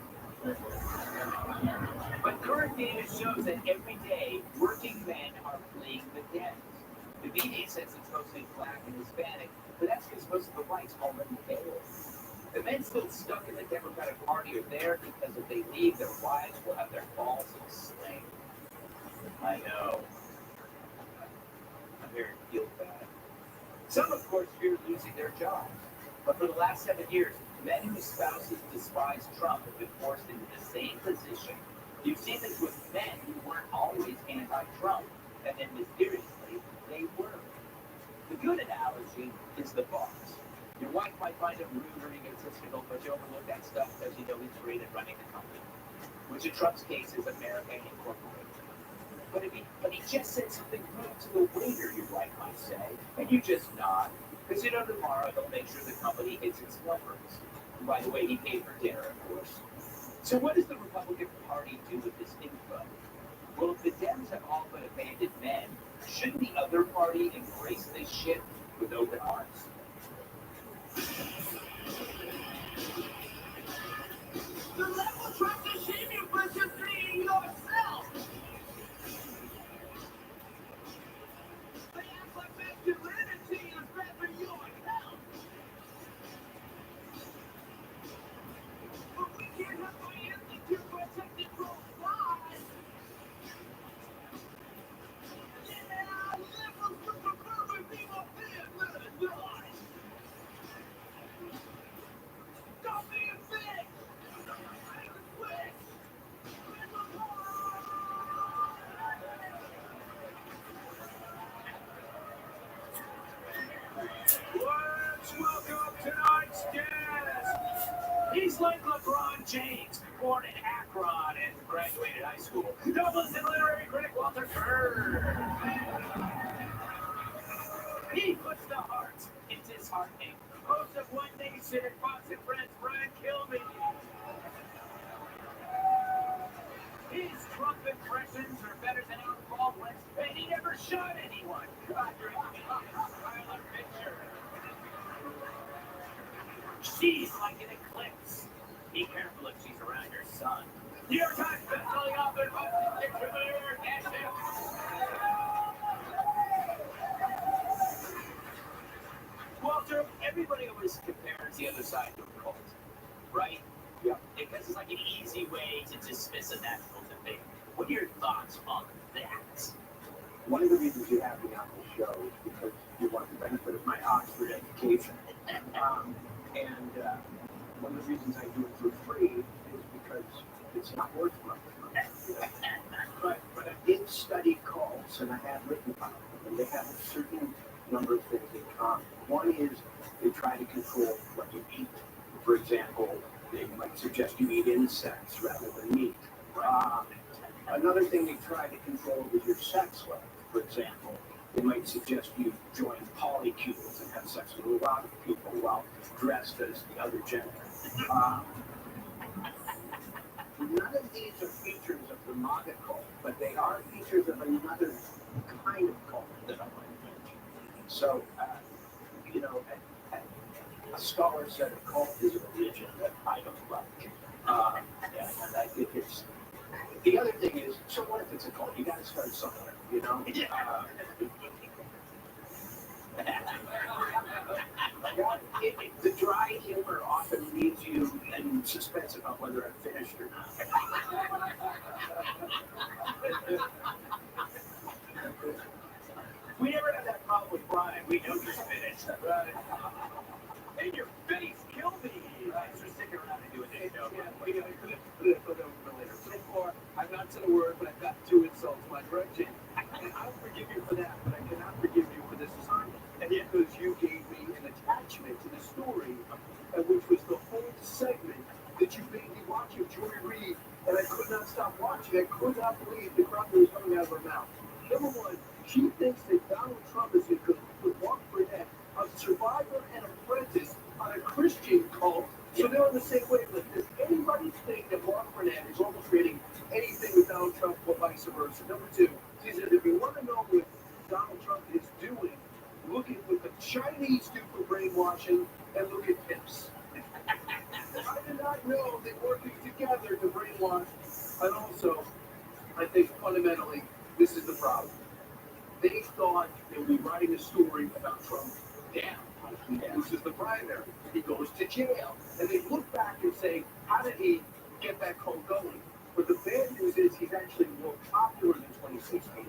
But current data shows that every day, working men are fleeing the Dems. The media says it's mostly black and Hispanic, but that's because most of the whites already failed. The men still stuck in the Democratic Party are there because if they leave, their wives will have their balls slain. I know. I'm very feel bad. Some, of course, fear losing their jobs. But for the last 7 years, men whose spouses despise Trump have been forced into the same position. You've seen this with men who weren't always anti-Trump. and then mysteriously, they were. The good analogy is the boss. Your wife might find him rude or egotistical, but you overlook that stuff because you know he's great at running the company, which in Trump's case is America Incorporated. But he just said something rude to the waiter, your wife might say, and you just nod, because you know tomorrow he'll make sure the company hits its numbers. And by the way, he paid for dinner, of course. So what does the Republican Party do with this info? Well, if the Dems have all but abandoned men, shouldn't the other party embrace this shit with open arms? The level tries to shame you for just being yourself. They act like masculinity is bad for your health. But we can't have my institute protected from lies. Yeah, liberals would prefer to be more fair than lies. Stop being fake. Let's welcome tonight's guest. He's like LeBron James, born in Akron and graduated high school. Novelist and literary critic Walter Kerr. He puts the heart into disheartening. Host of One Nation and Fox and Friends, Brian Kilby. His Trump impressions are better than Alec Baldwin's, and he never shot anyone. Tyler Fisher. She's like an eclipse. Be careful if she's around your son. New York Times bestselling author, contributor, Walter, everybody always compares the other side to a cult, right? Yeah. Because it's like an easy way to dismiss a natural debate. What are your thoughts on that? One of the reasons you have me on the show is because you want the benefit of my Oxford education. One of the reasons I do it for free is because it's not worth much money. But I did study cults, and I have written about them, and they have a certain number of things in common. One is they try to control what you eat. For example, they might suggest you eat insects rather than meat. Another thing they try to control is your sex life. For example, they might suggest you join polycules and have sex with a lot of people while dressed as the other gender. None of these are features of the MAGA cult, but they are features of another kind of cult that I might mention. So, a scholar said a cult is a religion that I don't like. And I think it's... The other thing is, so what if it's a cult? You got to start somewhere, you know? The dry humor often leaves you in suspense about whether I'm finished or not. We never had that problem with Brian. We know he's finished. And your face killed me. Thanks for sticking around and doing this show. I've not said a word, but I've got 2 insults in my direction. And I'll forgive you for that, but I cannot forgive you for this assignment. And because you gave me an attachment to the story, which was the whole segment that you made me watch of Joy Reid, and I could not stop watching. I could not believe the crap that was coming out of her mouth. Number one, she thinks that Donald Trump is in cahoots with Mark Burnett, a survivor and apprentice on a Christian cult. So they're on the same wavelength. Does anybody think that Mark Burnett is orchestrating anything with Donald Trump or vice versa? Number two, she said, if you want to know what Donald Trump is doing, look at what the Chinese do for brainwashing and look at tips. I did not know they were working together to brainwash. And also, I think fundamentally, this is the problem. They thought they would be writing a story about Trump. Damn, he loses the primary. He goes to jail. And they look back and say, how did he get that cult going? But the bad news is he's actually more popular than 2016,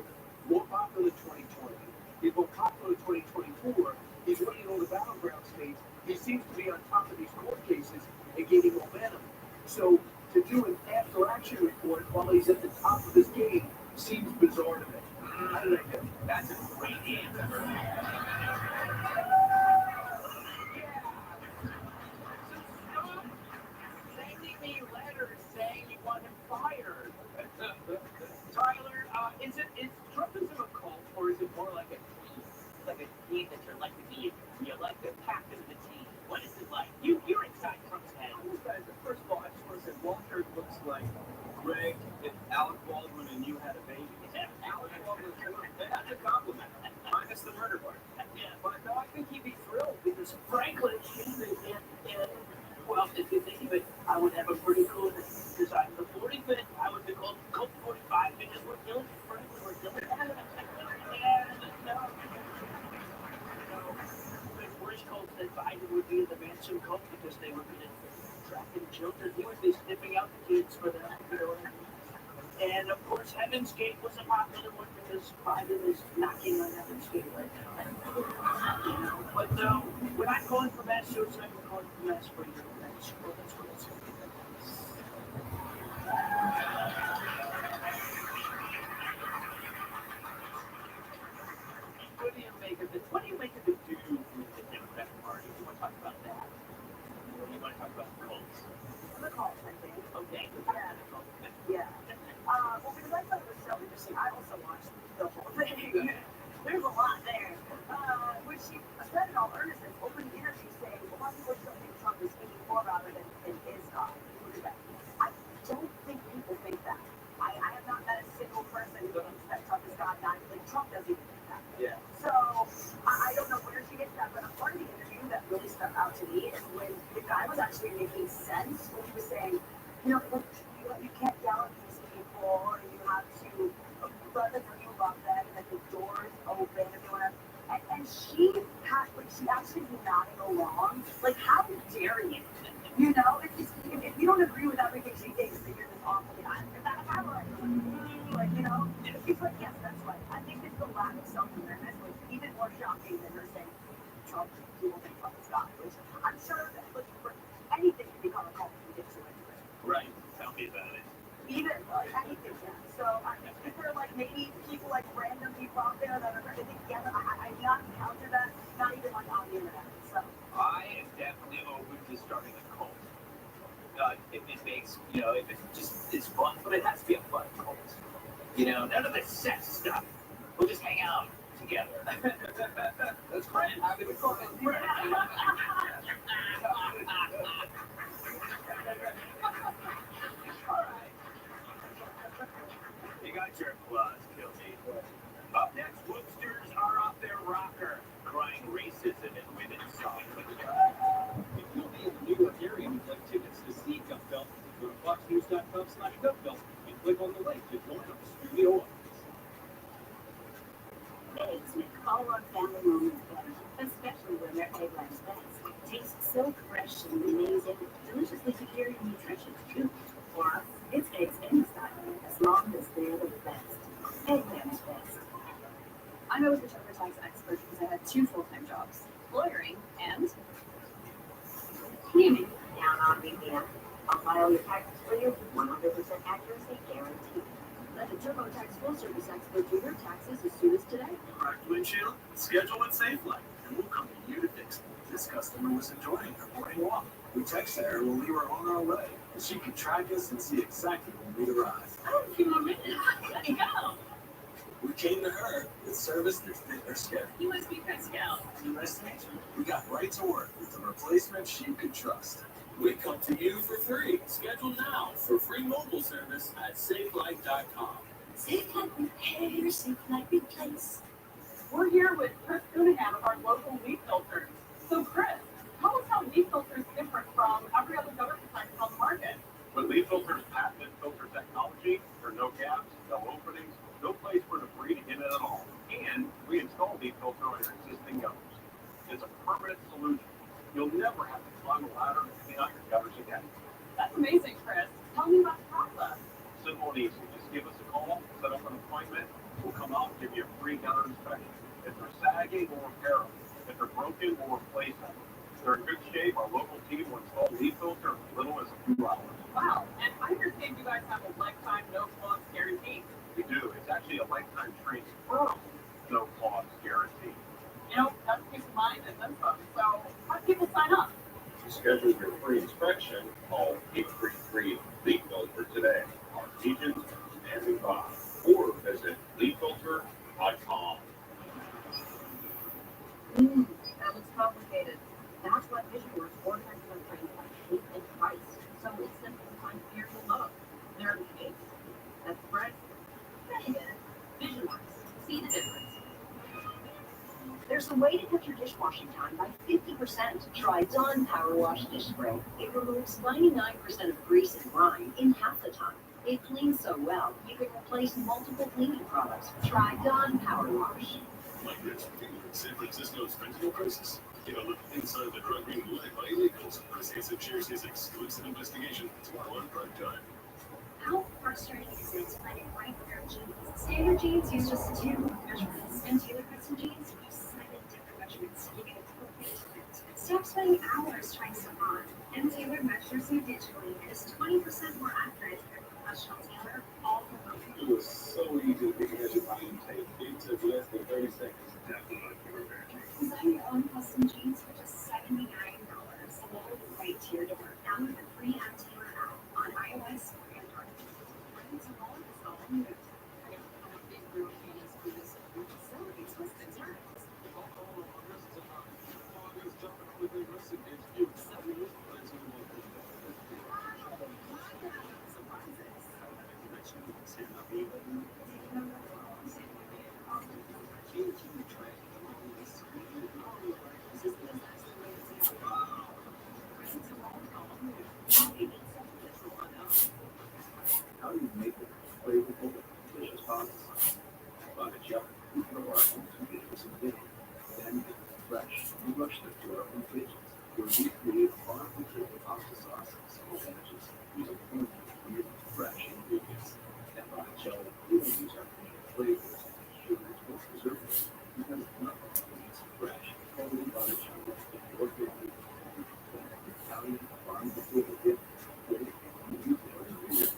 more popular than 2020. He's more popular in 2024. He's winning all the battleground states. He seems to be on top of these court cases and gaining momentum. So to do an after-action report while he's at the top of his game seems bizarre to me. I like it. That's a great answer. So stop sending me letters saying you want him fired. Tyler, is Trumpism a cult or is it more like a team? Like a team that you're like to be in. You're like the captain of the team. What is it like? You're inside Trump's head. First of all, I just want to say Walter looks like Greg if Alec Baldwin and you had a baby. Alec Baldwin, that's a compliment. Minus the murder part. Yeah. But no, I think he'd be thrilled because Franklin came and well, if you think of it, I would have a pretty cool design. The 45th, I would be called Colt 45 because we're killing Franklin, we're killing the worst cult that Biden would be in the Manson cult because they were good at tracking children. He would be sniffing out the kids for them. And of course, Heaven's Gate was a popular one because Biden is knocking on Heaven's Gate right now. But when I'm calling for mass suicide, we're calling for mass murder. That's what it's going to be. What do you make of it? What do you make of the dude with the Democratic Party? Do you want to talk about that? Or do you want to talk about cults? The cult, I think. Okay. Yeah. Well, because I thought it was so interesting. I also watched the whole thing. There's a lot there. Which she said in all earnestness, open the interview saying, well, a lot of people don't think Trump is speaking more about it than is God. I don't think people think that. I have not met a single person who thinks that Trump is God. Not like Trump doesn't even think that. Yeah. So I don't know where she gets that, but a part of the interview that really stuck out to me is when the guy was actually making sense when he was saying, you can't yell at these people, or you have to let them know you love them, and that the door's open if you want to. And she actually be nodding along. Like, how dare you? You know, if you don't agree with everything she thinks, that you're just awful. Like, you know, she's like, yes, that's right. I think it's the lack of self-awareness was even more shocking than her saying Trump, people think Trump is God, which I'm sure that looking for anything to become a cult can get you into it. Right. Tell me about it. Even like anything, yeah. So I think there are like maybe people like random people out there that are trying to think together. I've not encountered that, not even like on the internet. So I am definitely open to starting a cult. If it makes, if it just is fun, but it has to be a fun cult. None of this sex stuff. We'll just hang out together. That's great. I mean, all right. You got your applause, Kelsey. Up next, Woodsters are off their rocker, crying racism in women's songs. If you'll be in the New York area and would like tickets to see Gutfeld, go to foxnews.com/Gutfeld and click on the link to join our studio audience. Eggs make all our family moments better, especially when they're Eggland's best. Tastes so fresh and amazing, deliciously superior nutrition too. For us, it's eggs any style, as long as they're the best. Eggland's best. I'm a return tax expert because I had 2 full-time jobs, lawyering and cleaning. Down on BPM. I'll file your taxes for you, 100% accuracy guaranteed. Let a TurboTax full-service expert do your taxes as soon as today. Cracked windshield? Schedule at SafeLight, and we'll come to you to fix it. This customer was enjoying her morning walk. We texted her when we were on our way, and she could track us and see exactly when we'd arrive. Oh, a few more minutes. Let me go. We came to her with service that fit her schedule. You must be Pascal. Nice to meet you. We got right to work with the replacement she could trust. We come to you for free. Schedule now for free mobile service at SafeLight.com. SafeLight Repair, SafeLight Replace. We're here with Chris Cunningham of our local leaf filters. So, Chris, tell us how leaf filters differ from every other gutter protector on the market. With Leaf Filter's patented filter technology, there are no gaps, no openings, no place for debris to get in at all. And we install Leaf Filter on your existing gutters. It's a permanent solution. You'll never have to climb a ladder to clean out your gutters again. That's amazing, Chris. Tell me about the process. Simple and easy. Just give us a call, set up an appointment. We'll come out and give you a free gutter inspection. If they're sagging, we'll repair them. If they're broken, we'll replace them. If they're in good shape, our local team will install Leaf Filter in as little as a few hours. Wow, and I understand you guys have a lifetime no-plugs guarantee. We do. It's actually a lifetime training. Oh, No cost guarantee. You know, that's peace of mind and then some. So how do people sign up? To schedule your free inspection, call 833 Leak Filter today. Our agent is standing by. Or visit leakfilter.com. that looks complicated. That's why VisionWorks organizes their training by shape and price. So it's simple to find fear to love. They're the case. That's right. Wait a minute. VisionWorks. See the difference. There's a way to cut your dishwashing time by 50%. Try Dawn Power Wash Dish Spray. It removes 99% of grease and grime in half the time. It cleans so well, you can replace multiple cleaning products. Try Dawn Power Wash. Like this San Francisco's fentanyl crisis. Get a look inside the drug ring led by illegals. Chris Hansen shares his exclusive investigation tomorrow on Prime Time. How frustrating is it to let it write their genes? Standard genes use just 2 measurements, and Taylor custom genes use 7 different measurements to give you the perfect fit. Stop spending hours trying so hard. And Taylor measures you digitally and is 20% more accurate than a professional tailor, all for free. It was so easy to be measured by intake. It took less than 30 seconds to download your repair kit. Design your own custom jeans for just $79, delivered right to your door. Download the free app Taylor app on iOS or Android. Ready to roll? It's all in you. Facilities with the terms. How do you make it flavorful, delicious pasta? Buy a jar. You throw our own tomatoes and dill. Then make it fresh. We rush them to our own kitchens, where we create a farm-to pasta sauce and small batches using homemade, weird, fresh ingredients. At Monticello, we don't use artificial flavors, sugars, or preservatives because nothing is fresh. Only Monticello is organic, Italian farm-to-table dip. You use it.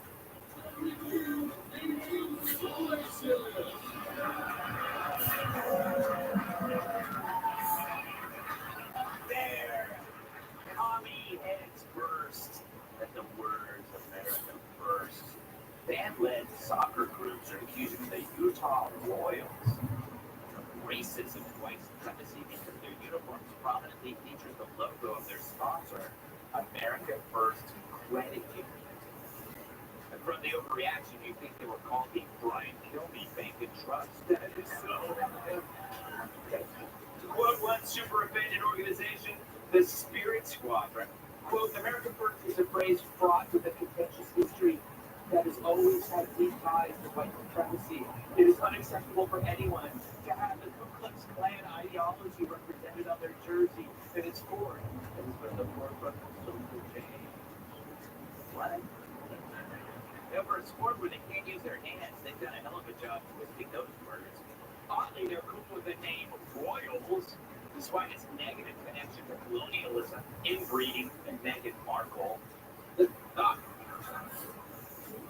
There! Commie heads first. Let the words America first. Band-led soccer groups are accusing the Utah Royals of racism and white supremacy because their uniforms prominently feature the logo of their sponsor, America First Credit Union. And from the overreaction, you think they were called the Brian Kilby Bank and Trust. That is so. To quote one super offended organization, the Spirit Squadron, quote, America First is a phrase fraught with a contentious history that has always had deep ties to white supremacy. It is unacceptable for anyone to have the Ku Klux Klan ideology represented on their jersey and its sport. It has been the forefront of social change. What? Now, for a sport where they can't use their hands, they've done a hell of a job twisting those words. Oddly, they're cool with the name Royals, despite its negative connection to colonialism, inbreeding, and Meghan Markle. That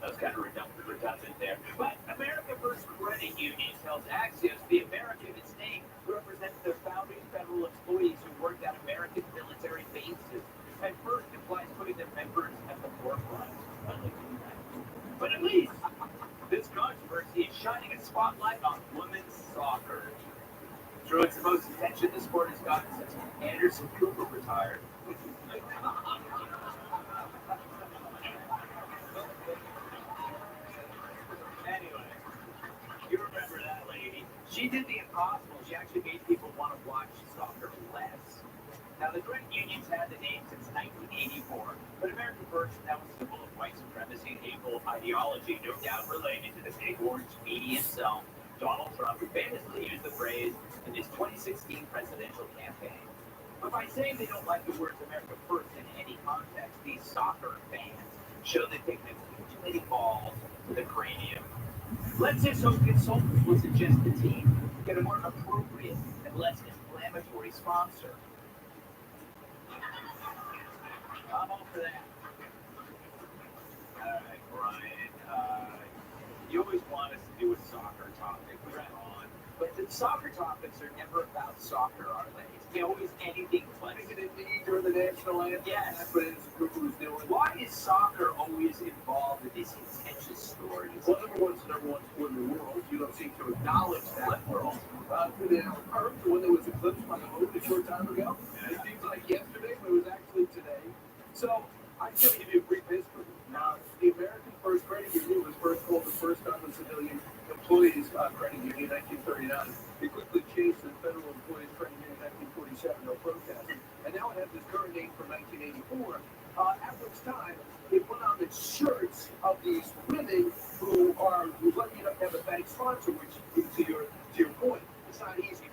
was kind of redundant there. But America First Credit Union tells Axios the American its name represents their founding federal employees who worked at American military bases. And first implies putting their members at the forefront. But at least this controversy is shining a spotlight on women's soccer. Drew, it's the most attention the sport has gotten since Anderson Cooper retired. Anyway, you remember that lady. She did the impossible. She actually made people want to watch soccer less. Now, the credit unions had the name since 1984, but America First now a symbol of white supremacy and hateful ideology, no doubt related to the big orange media himself, Donald Trump, who famously used the phrase in his 2016 presidential campaign. But by saying they don't like the words America First in any context, these soccer fans show they think them too many balls with a cranium. Let's just hope consultants will suggest the team get a more appropriate and less inflammatory sponsor. I'm all for that. Alright, Brian. You always want us to do newest soccer topic was on. But the soccer topics are never about soccer, are they? It's always anything but. Making it neat or the national anthem. Yes. That's what Cuckoo's doing. Why is soccer always involved in these contentious stories? Well, number one sport in the world. You don't seem to acknowledge that world. Earth, when there was eclipse by the moon a short time ago, it seems like yesterday, but it was actually today. So I'm going to give you a brief history. The American First Credit Union was first called the First Common Civilian Employees Credit Union in 1939. It quickly changed to the Federal Employees Credit Union in 1947, no protesting. And now it has its current name from 1984, at which time they put on the shirts of these women who are lucky enough to have a bank sponsor, which, to your point, it's not easy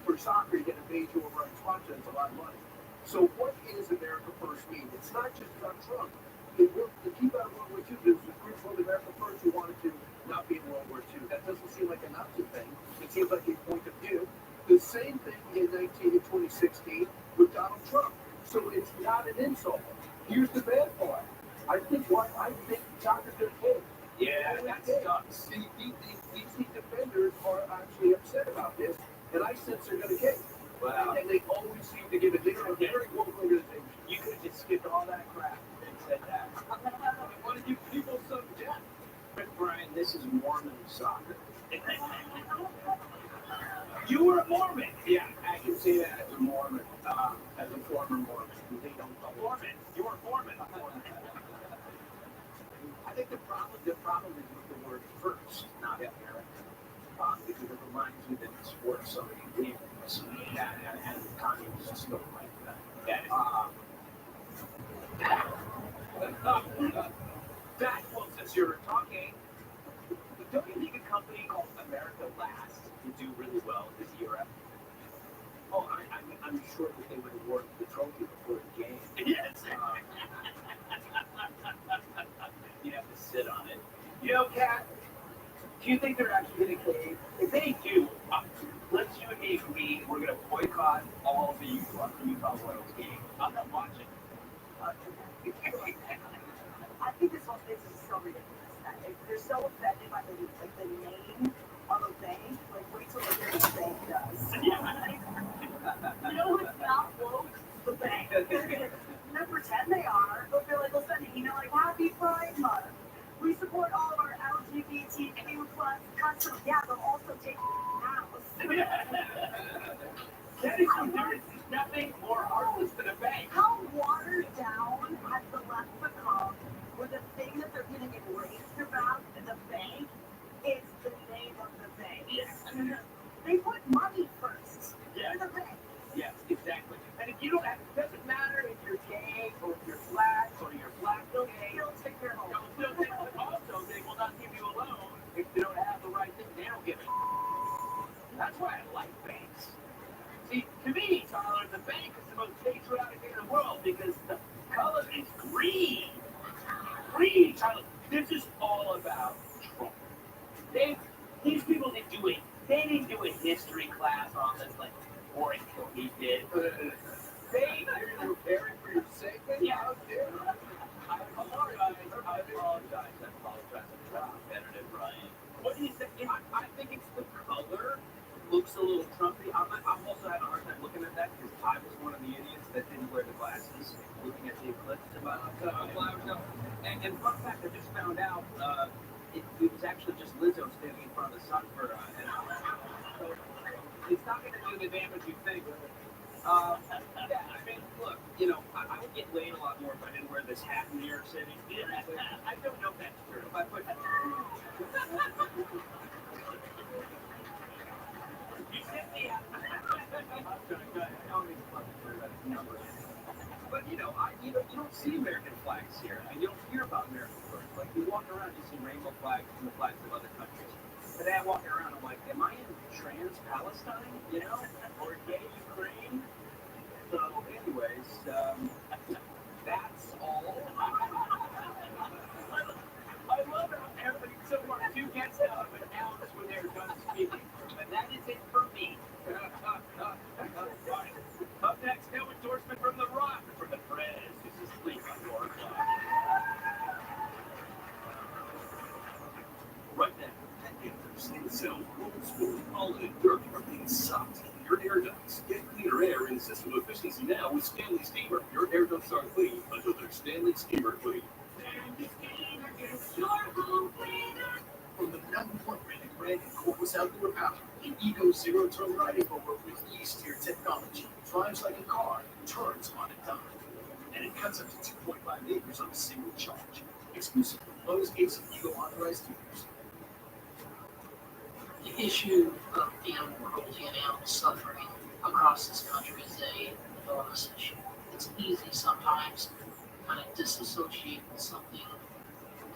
for soccer to get a major override sponsor. It's a lot of money. So what is America First mean? It's not just about Trump. It worked to keep out of World War II. There was a group called America First who wanted to not be in World War II. That doesn't seem like a Nazi thing. It seems like a point of view. The same thing in 2016 with Donald Trump. So it's not an insult. Here's the bad part. I think soccer's going to pay. Yeah, that sucks. These defenders are actually upset about this, and I sense they're going to cave. Wow. And they always seem to give it. They're a very woke organization. You could have just skipped all that crap and said that. I want to give people some depth. But Brian, this is Mormon soccer. You were a Mormon. Yeah, I can say that as a Mormon, as a former Mormon. They don't Mormon. You were a Mormon. I think the problem is with the word first, not American. Because it reminds me that the sport so many people and communists don't like that. Well, since you're talking, don't you think a company called America Last would do really well this year? Oh, I'm sure that they would award the trophy before the game. Yes. You have to sit on it. You know, Kat, do you think they're actually going to cave? If they do, let's you and me agree we're going to boycott all the Utah Royals games. I'm not watching. I think this whole business is so ridiculous. If they're so offended by the name of a bank, like wait till they hear what the bank does. You know who's not woke? The bank. They'll pretend they are. They'll send an email like Happy Pride Month. We support all of our LGBTQ plus customers. Yeah, they'll also take house. That is there is nothing more heartless than a bank. How watered down has the left become where the thing that they're getting enraged about in the bank is the name of the bank? Yes. They put money first. Yes. In the bank. Yes, exactly. And if you don't have, it doesn't matter if you're gay or if you're black or you're black or gay. They'll take your home. Also, they will not give you a loan if you don't have the right thing. They don't give it. That's why I like banks. See, to me, Tyler, the bank is the most patriotic thing in the world because the color is green. Green, Tyler. This is all about Trump. These people didn't do it. They didn't do a history class on this like boring hill he did. They were preparing for your segment. Yeah. I apologize. I'm better than Brian. What do you think? I think it's the color. Looks a little Trumpy. I'm also having a hard time looking at that because I was one of the idiots that didn't wear the glasses looking at the eclipse about flowers. No. And fun fact, I just found out it was actually just Lizzo standing in front of the sun for an hour. So it's not going to do the damage you think. Yeah, I mean, look, I would get laid a lot more if I didn't wear this hat in New York City. I don't know if that's true. But you sent me out. But you don't see American flags here, and you don't hear about American flags. Like you walk around, you see rainbow flags and the flags of other countries. Today I walk around, I'm like, am I in trans-Palestine? Or gay Ukraine? So, anyways, that's all. I love how everybody so far 2 gets out of an ounce when they're done speaking. And that is it for me. Up next, no endorsement from The Rock for the Prez. This is Sleep on Your Clock. Right now, at Inverse, itself, old school, all the dirt are being sucked into your air ducts. Get cleaner air in system efficiency now with Stanley Steamer. Your air ducts are clean until they're Stanley Steamer clean. From the #1 rated brand in cordless outdoor power, the Ego Zero Turn riding mower with E-Steer technology drives like a car, turns on a dime, and it cuts up to 2.5 acres on a single charge. Exclusive to Lowe's Gates and Ego authorized dealers. The issue of animal cruelty and animal suffering across this country is an enormous issue. It's easy sometimes to kind of disassociate with something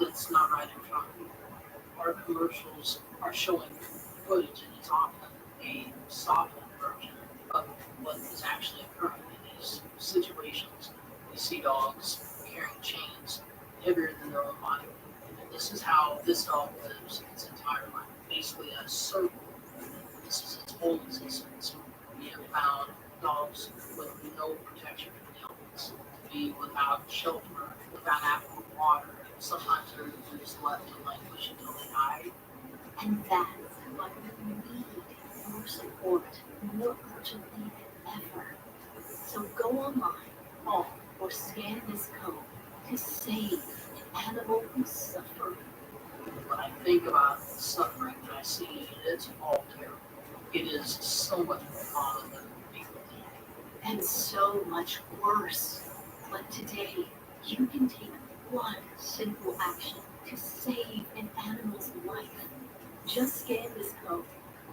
that's not right in front of you. Our commercials are showing footage, and it's often a softened version of what is actually occurring in these situations. You see dogs carrying chains heavier than their own body. And this is how this dog lives its entire life, basically a circle. This is its whole existence. We have found dogs with no protection from the elements, to be without shelter, without adequate water. Sometimes they're just left to languish until they die. And that's what we need, more support, more urgently than ever. So go online, call, or scan this code to save an animal who's suffering. When I think about suffering that I see, it's all terrible. It is so much more common than people think. And so much worse. But today, you can take one simple action to save an animal's life. Just scan this code,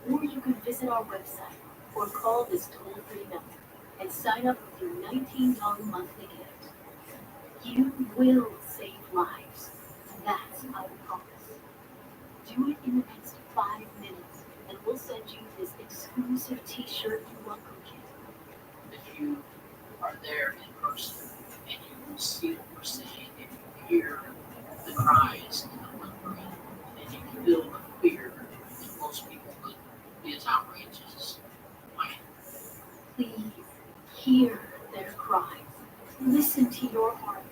or you can visit our website or call this toll-free number and sign up with your $19 monthly gift. You will save lives. That's our promise. Do it in the next 5 minutes, and we'll send you this exclusive t-shirt and welcome kit. If you are there in person and you see what we're saying, and you hear the cries and the whimpering, and you feel the fear that most people would be as outrageous as mine. Please hear their cries, listen to your heart,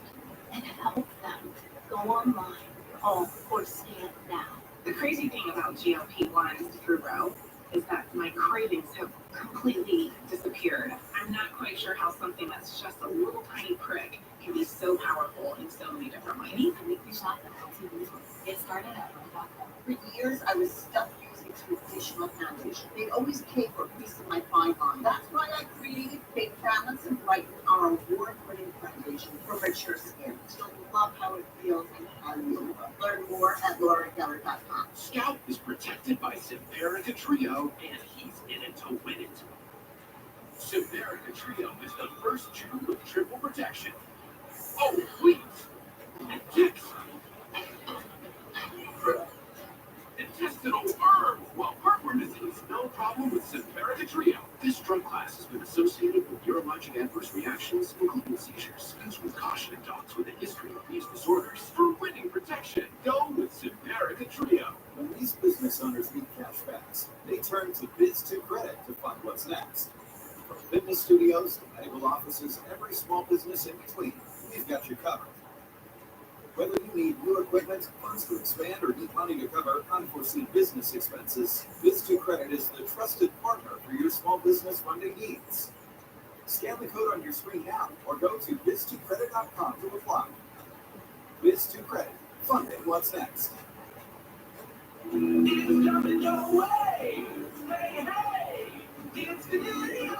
and help them. Go online, call, or scan now. The crazy thing about GLP-1 through Roe is that my cravings have completely disappeared. I'm not quite sure how something that's just a little tiny prick can be so powerful in so many different ways. Me, I make the shot that helps you lose weight. Get started at Roe.com. For years, I was stuck using traditional foundation. They always came for a piece of my fine line. That's why I created Fake Balance and Brighten, our award-winning foundation for mature skin. You'll love how it feels and how you look. Learn more at laurageller.com. Scout is protected by Simparica Trio, and he's in it to win it. Simparica Trio is the first chew with triple protection. Oh, please! And ticks! Intestinal worms! Well, heartworm disease, no problem with Simparica Trio. This drug class has been associated with neurologic adverse reactions, including seizures. Use with caution in dogs with a history of these disorders. For winning protection, go with Simparica Trio. When these business owners need cash backs, they turn to Biz2 Credit to fund what's next. From fitness studios to medical offices and every small business in between, we've got you covered. Whether you need new equipment, funds to expand, or need money to cover unforeseen business expenses, Biz2 Credit is the trusted partner for your small business funding needs. Scan the code on your screen now or go to biz2credit.com to apply. Biz2 Credit, funding what's next. It's coming your way. Hey, hey, it's the new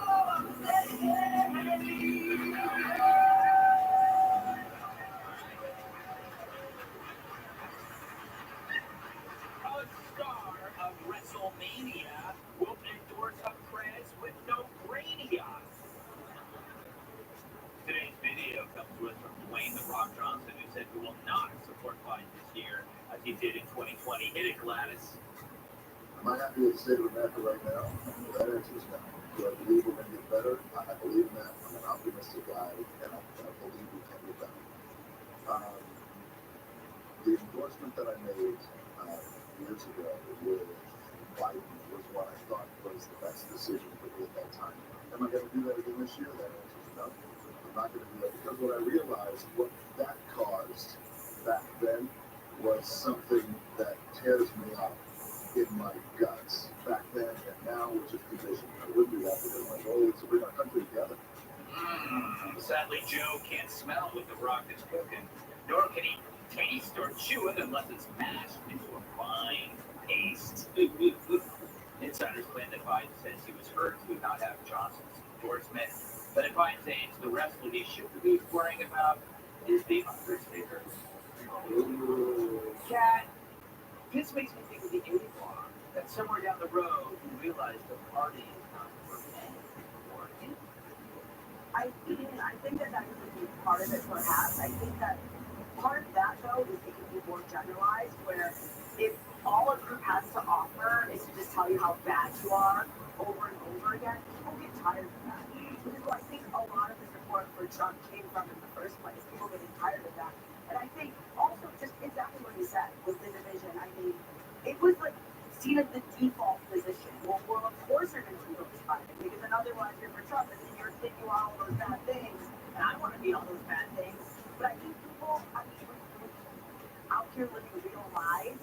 A star of WrestleMania will endorse upgrades with no Brania. Today's video comes to us from Dwayne "The Rock" Johnson, who said he will not support Biden this year as he did in 2020. Hit it, Gladys. Am I happy with the state of America right now? That answer is no. Do I believe we're going to get better? I believe in that. I'm an optimistic guy, and I believe we can get better. The endorsement that I made years ago with Biden was what I thought was the best decision for me at that time. Am I going to do that again this year? That answer is no. I'm not going to do that because what I realized, what that caused back then was something that tears me up in my guts back then and now, which is position. I wouldn't do that because my goal is to bring our country together. Sadly, Joe can't smell what the Rock is cooking, nor can he taste or chew it unless it's mashed into a fine paste. Insiders claim that Biden says he was hurt to not have Johnson's endorsement, but at Biden's age, the wrestler he shouldn't be worrying about is the Undertaker. Cat, this makes me think of the A-Law, that somewhere down the road we realized the party is not for men or him. I think that could be part of it, perhaps. I think that part of that, though, is it could be more generalized, where if all a group has to offer is to just tell you how bad you are over and over again, people get tired of that. Which is what I think a lot of the support for Trump came from in the first place. People getting tired of that. And I think also just exactly what you said with the division. I mean, it was like seen as the default position. Well, of course you're going to be those Biden, because then otherwise you're for Trump, and then you're thinking all those bad things, and I want to be all those bad things. But I think people, out here living real lives,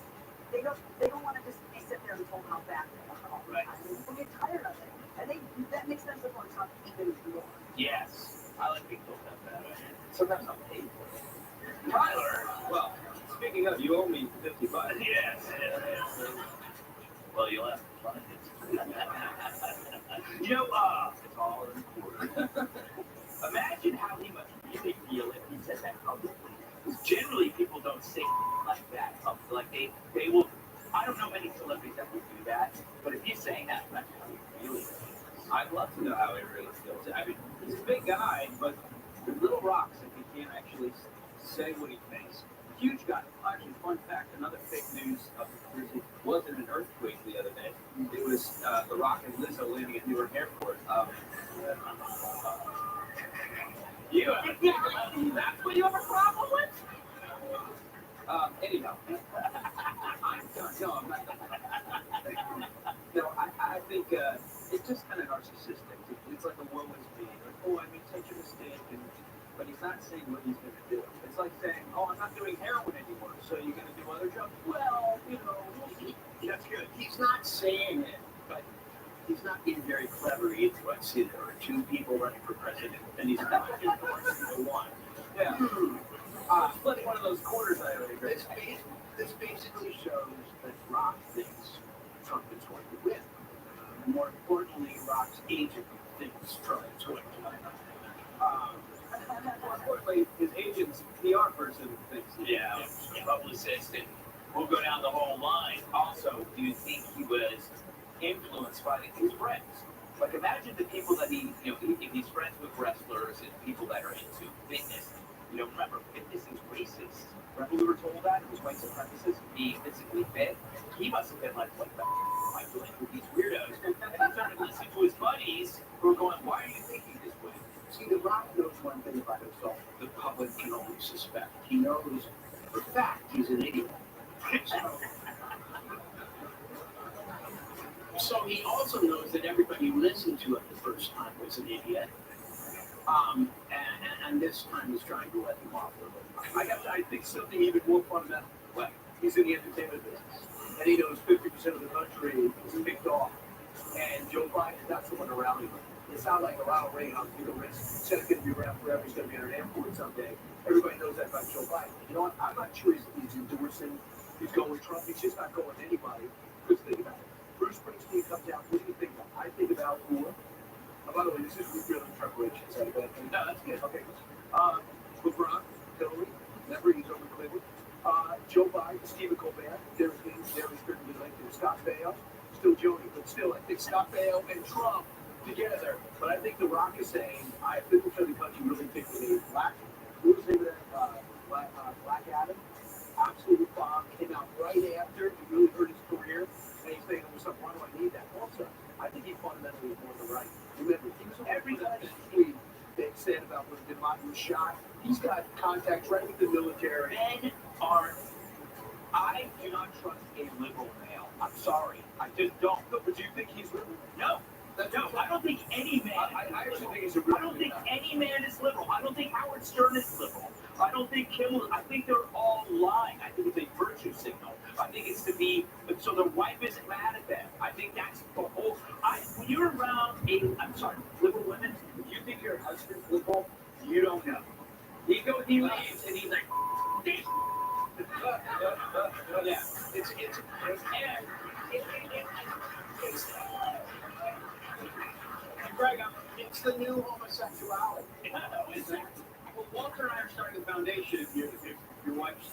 they don't want to just be sitting there and told how bad they are all the time. I mean, people get tired of it, and that makes them support Trump even more. Yes, I like being told that bad. Sometimes I'm paid for it. Tyler, well, speaking of, you owe me $50. Yes. Well, you'll have to find it. It's all important. Imagine how he must really feel if he said that publicly. Because generally, people don't say like that. Like they will. I don't know many celebrities that would do that, but if he's saying that, that's how he really feels. I'd love to know how he really feels. I mean, he's a big guy, but the little rocks if he can't actually say what he thinks. Huge guy. Actually, fun fact, another fake news of the Jersey wasn't an earthquake the other day. It was The Rock and Lizzo landing at Newark Airport. That's what you have a problem with? Anyhow, I'm done. No, I'm not done. No, I think it's just kind of narcissistic. It's like a woman's being like, oh, I made such a mistake, but he's not saying what he's going to do. It's like saying, oh, I'm not doing heroin anymore, so you're going to do other drugs? Well, that's good. He's not saying it, but he's not being very clever either. I see there are two people running for president, and he's not endorsing the one. Yeah. Split one of those quarters I already agree. This basically shows that Rock thinks Trump is going to win. More importantly, Rock's agent thinks Trump is going to win. More importantly, his agent's PR person thinks. Yeah, publicist, and we'll go down the whole line. Also, do you think he was influenced by his friends? Like, imagine the people that if he's friends with wrestlers and people that are into fitness. Remember, fitness is racist. Remember we were told that it was white supremacists being physically fit? He must have been like, what the am I doing with these weirdos? And he started listening to his buddies who were going, why are you thinking this way? See, The Rock knows one thing about himself. The public can only suspect. He knows for fact he's an idiot. So he also knows that everybody who listened to him the first time was an idiot. And this time he's trying to let him off a little. I think something even more fundamental. Like, he's in the entertainment business, and he knows 50% of the country is picked off. And Joe Biden, that's the one around him. It's not like Ronald Reagan, said it's going to be around forever, he's going to be in an airport someday. Everybody knows that about Joe Biden. You know what? I'm not sure he's endorsing, he's going with Trump. He's just not going with anybody. Because think about it. Bruce Springsteen comes out, what do you think about? I think about who? By the way, this is real in preparation. Is that a bad thing? No, that's good. Okay. LeBron, Hillary, remember he's over Cleveland. Joe Biden, Stephen Colbert, Derek Strickland, Scott Baio, still Jody, but still, I think Scott Baio and Trump together. But I think The Rock is saying, I think the country really thinks we need Black. What was the name of that? Black Adam. Absolute bomb. Came out right after. He really hurt his career. And he's saying, why do I need that? Also, I think he fundamentally is more the right. Remember, he was every tweet they said about when Bin Laden was shot. He's got contacts right with the military. Men are. I do not trust a liberal male. I'm sorry. I just don't. But do you think he's liberal? No. No, I don't think any man. I actually think he's a liberal. I don't think any man is liberal. I don't think Howard Stern is liberal. I don't think Kimmel. I think they're all lying. I think it's a virtue signal. I think it's to be so their wife is Yeah, it's Greg, it's the new homosexuality. Is that? Well, Walter and I are starting a foundation. If your wife's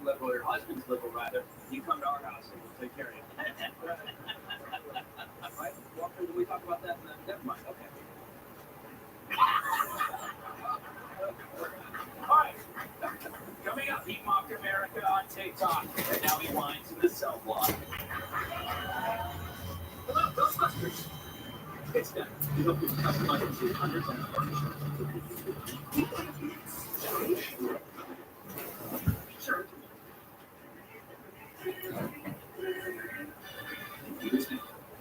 liberal, or your husband's liberal, rather, you come to our house and we'll take care of you. Right? Walter, did we talk about that? Never mind. Okay. All right. Coming up, he mocked America on TikTok, and now he whines in the cell block. Hello, Ghostbusters. It's them. We hope you customize it to hundreds of furniture. Sure.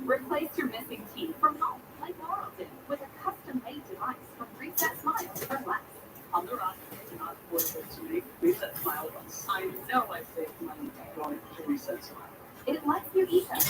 Replace your missing teeth from home, like Laurel did, with a custom-made device from Reset Smile for less. On the rock, it's not affordable to make Reset Smile once. I know I saved money going to Reset Smile. It lets you eat them.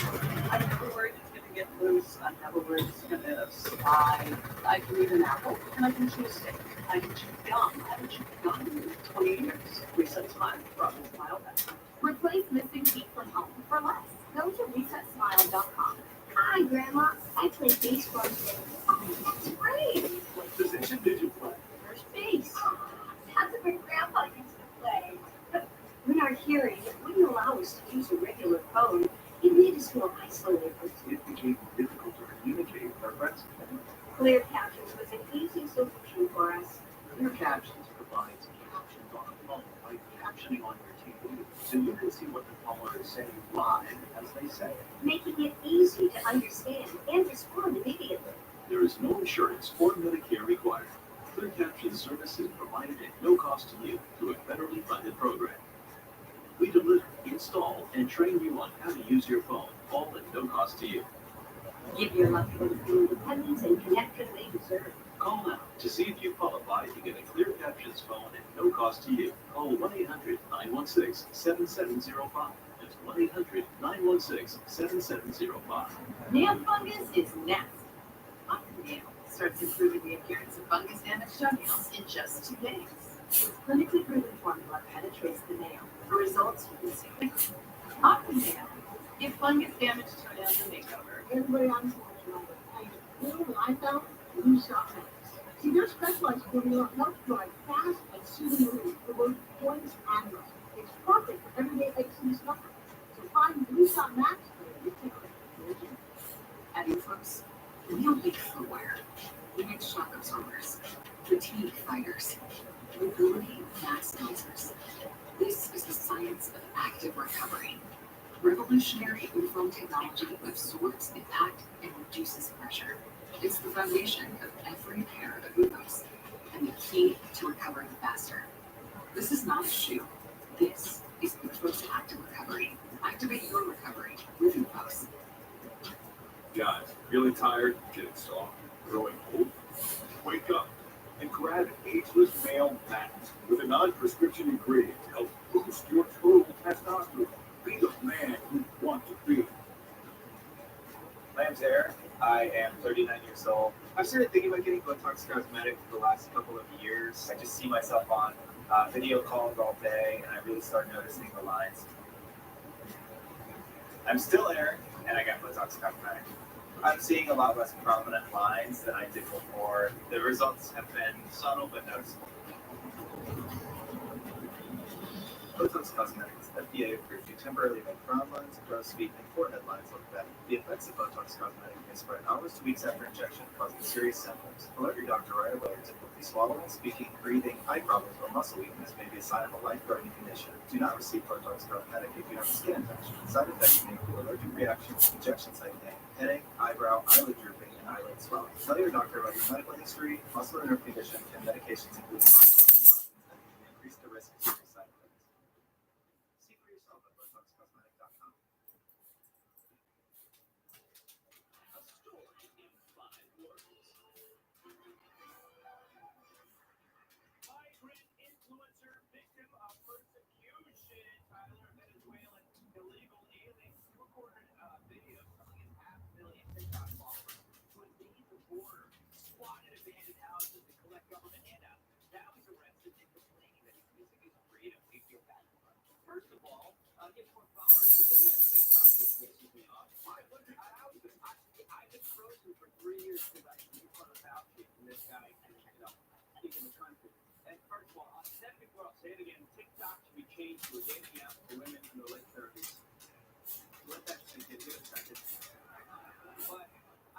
I'm never worried it's going to get loose. I'm never worried it's going to slide. I can eat an apple, and I can chew a steak. I can chew gum. I haven't chewed gum in 20 years. Reset Smile brought me Smile back. Replace missing teeth from home for less. Go to ResetSmile.com. Hi, Grandma. I play baseball today. Oh, that's great. What position did you play? First base. That's what Grandpa used to play. When our hearing wouldn't allow us to use a regular phone, it made us feel isolated. It became difficult to communicate with our friends. Clear Captions was an easy solution for us. Clear Captions provides captions on a phone, like captioning on your TV, so you can see what the caller is saying live as they say it. Making it easy to understand and respond immediately. There is no insurance or Medicare required. Clear Captions service is provided at no cost to you through a federally funded program. We deliver, install, and train you on how to use your phone, all at no cost to you. Give your loved ones the independence and connection they deserve. Call now to see if you qualify to get a Clear Captions phone at no cost to you. Call 1-800-916-7705. That's 1-800-916-7705. Nail fungus is next. Octanail starts improving the appearance of fungus damaged toenails in just 2 days. Its clinically proven formula penetrates the nail for results you can see quickly. Octanail. Give fungus damaged toenails a makeover. Everybody on the you know what I found? Blue Shot Max. See, their specialized formula helps dry fast and soothing relief for both joints and muscles. It's perfect for everyday aches and discomfort. So find Blue Shot Max for your retailer. Adding folks, real big footwear. We make shock absorbers, fatigue fighters, mobility maximizers. This is the science of active recovery. Revolutionary foam technology absorbs impact and reduces pressure. It's the foundation of every pair of Ubos and the key to recovering faster. This is not a shoe. This is Ubos Active Recovery. Activate your recovery with Ubos. Guys, feeling tired, getting soft, growing old? Wake up and grab Ageless Male Max with a non-prescription ingredient to help boost your total testosterone. Be the man you want to be. My name's Eric. I am 39 years old. I've started thinking about getting Botox Cosmetic for the last couple of years. I just see myself on video calls all day, and I really start noticing the lines. I'm still Eric, and I got Botox Cosmetic. I'm seeing a lot less prominent lines than I did before. The results have been subtle but noticeable. Botox Cosmetics, FDA approved to temporarily make frown lines, crow's feet, and forehead lines look better. The effects of Botox Cosmetic can spread hours to weeks after injection, causing serious symptoms. Alert your doctor right away. Difficulty swallowing, speaking, breathing, eye problems, or muscle weakness may be a sign of a life-threatening condition. Do not receive Botox Cosmetic if you have a skin infection. Side effects may include allergic reactions, injection site pain, headache, eyebrow, eyelid drooping, and eyelid swelling. Tell your doctor about your medical history, muscle and nerve condition, and medications including osteoporosis that can increase the risk of serious side effects. See for yourself at BotoxCosmetic.com. A story in 5 words. Migrant influencer victim of persecution. Tyler, Venezuelan illegal alien, recorded a video telling his 500,000 TikTok followers to invade the border, squat at abandoned houses, and collect government handouts. Now he's arrested and complaining that he's losing his freedom. We feel bad for him. First of all, I'll get more followers than me on TikTok, which pisses me off. I've been frozen for 3 years because I keep on about shit, and this guy can, speak in the country. And first of all, I'll say it before, I'll say it again. TikTok should be changed to a dating app for women in their late 30s. Let that sink in. Give it a second. But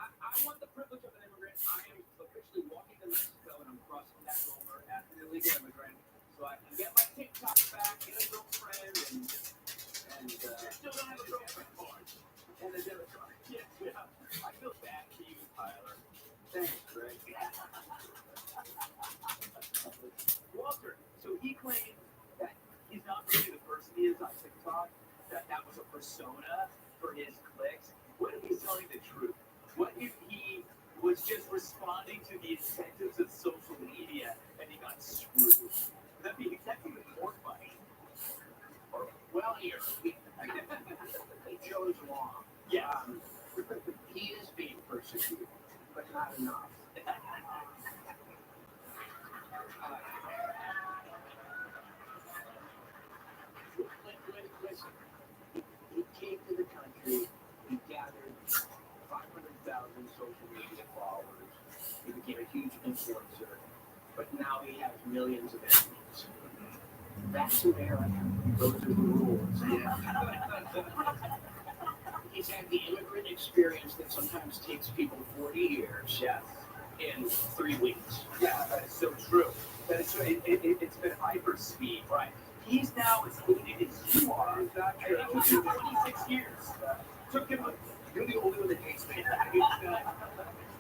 I want the privilege of an immigrant. I am officially walking to Mexico, and I'm crossing that over as an illegal immigrant, so I can get my TikTok back, get a girlfriend, and still don't have a girlfriend card. And a debit card. Yeah. I feel bad for you, Tyler. Thanks, Greg. Walter, so he claims that he's not really the person he is on TikTok, that was a persona for his clicks. What if he's telling the truth? What if he was just responding to the incentives of social media and he got screwed? That'd be even more funny. Well, here, Joe's wrong. Yeah. He is being persecuted, but not enough. Listen, he came to the country, he gathered 500,000 social media followers, he became a huge influencer, but now he has millions of enemies. That's America. Those are the rules. He's had the immigrant experience that sometimes takes people 40 years in 3 weeks. Yeah, that is so true. That is true. It's been hyper speed, right? He's now as hated as you are. Exactly. It took him 26 years. You're the only one that hates me.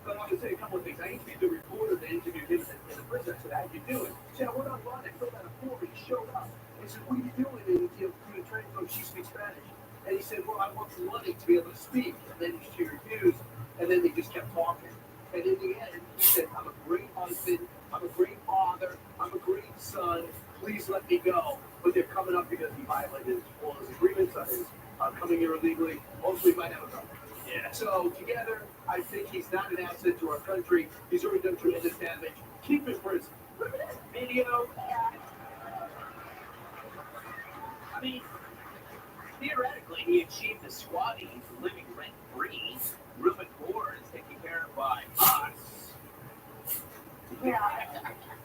But I want to say a couple of things. I interviewed the reporter that interviewed him in the prison. I said, how you doing? He said, I went online, I filled out a form, and he showed up. I said, what are you doing? And he tried to go, she speaks Spanish. And he said, well, I want some money to be able to speak. And then she refused, and then they just kept talking. And in the end, he said, I'm a great husband, I'm a great father, I'm a great son, please let me go. But they're coming up because he violated all his agreements on his coming here illegally. Hopefully, he might have a problem. Yeah. So together, I think he's not an asset to our country. He's already done tremendous damage. Keep his prison. Remember that video? I mean, theoretically, he achieved the squatty living rent-free. Room and board is taken care of by us. Yeah.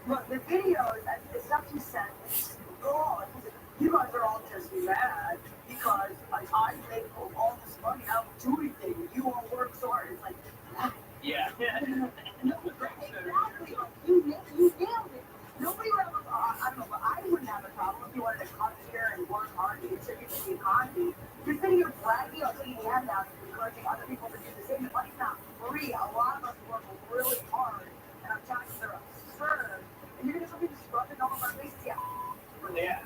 Look, the video, it's not too sad. Oh, you guys are all just mad because like I make all this money out of doing things. You all work so hard. It's like, yeah. Exactly. You nailed it. Nobody would have, I don't know, but I wouldn't have a problem if you wanted to come here and work hard to contribute to the economy. You're sitting here bragging on taking handouts and encouraging other people to do the same. The money's not free. A lot of us work really hard, and our taxes are absurd. And you're going to come in and scrub it all of our faces? Yeah. Yeah.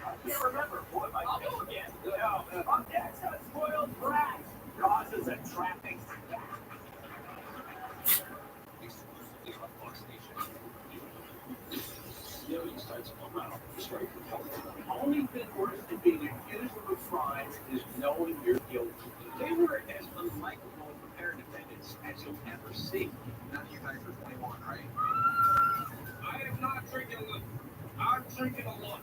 I can't remember. Boy, my face again. No, I'm next. A spoiled brat causes a traffic stop. Exclusively on Fox Nation. Millions types of around the strike for California. The only thing worse than being accused of a crime is knowing you're guilty. They were as unlikable and prepared defendants as you'll ever see. None of you guys are 21, right? I am not drinking liquor. I'm drinking a lot.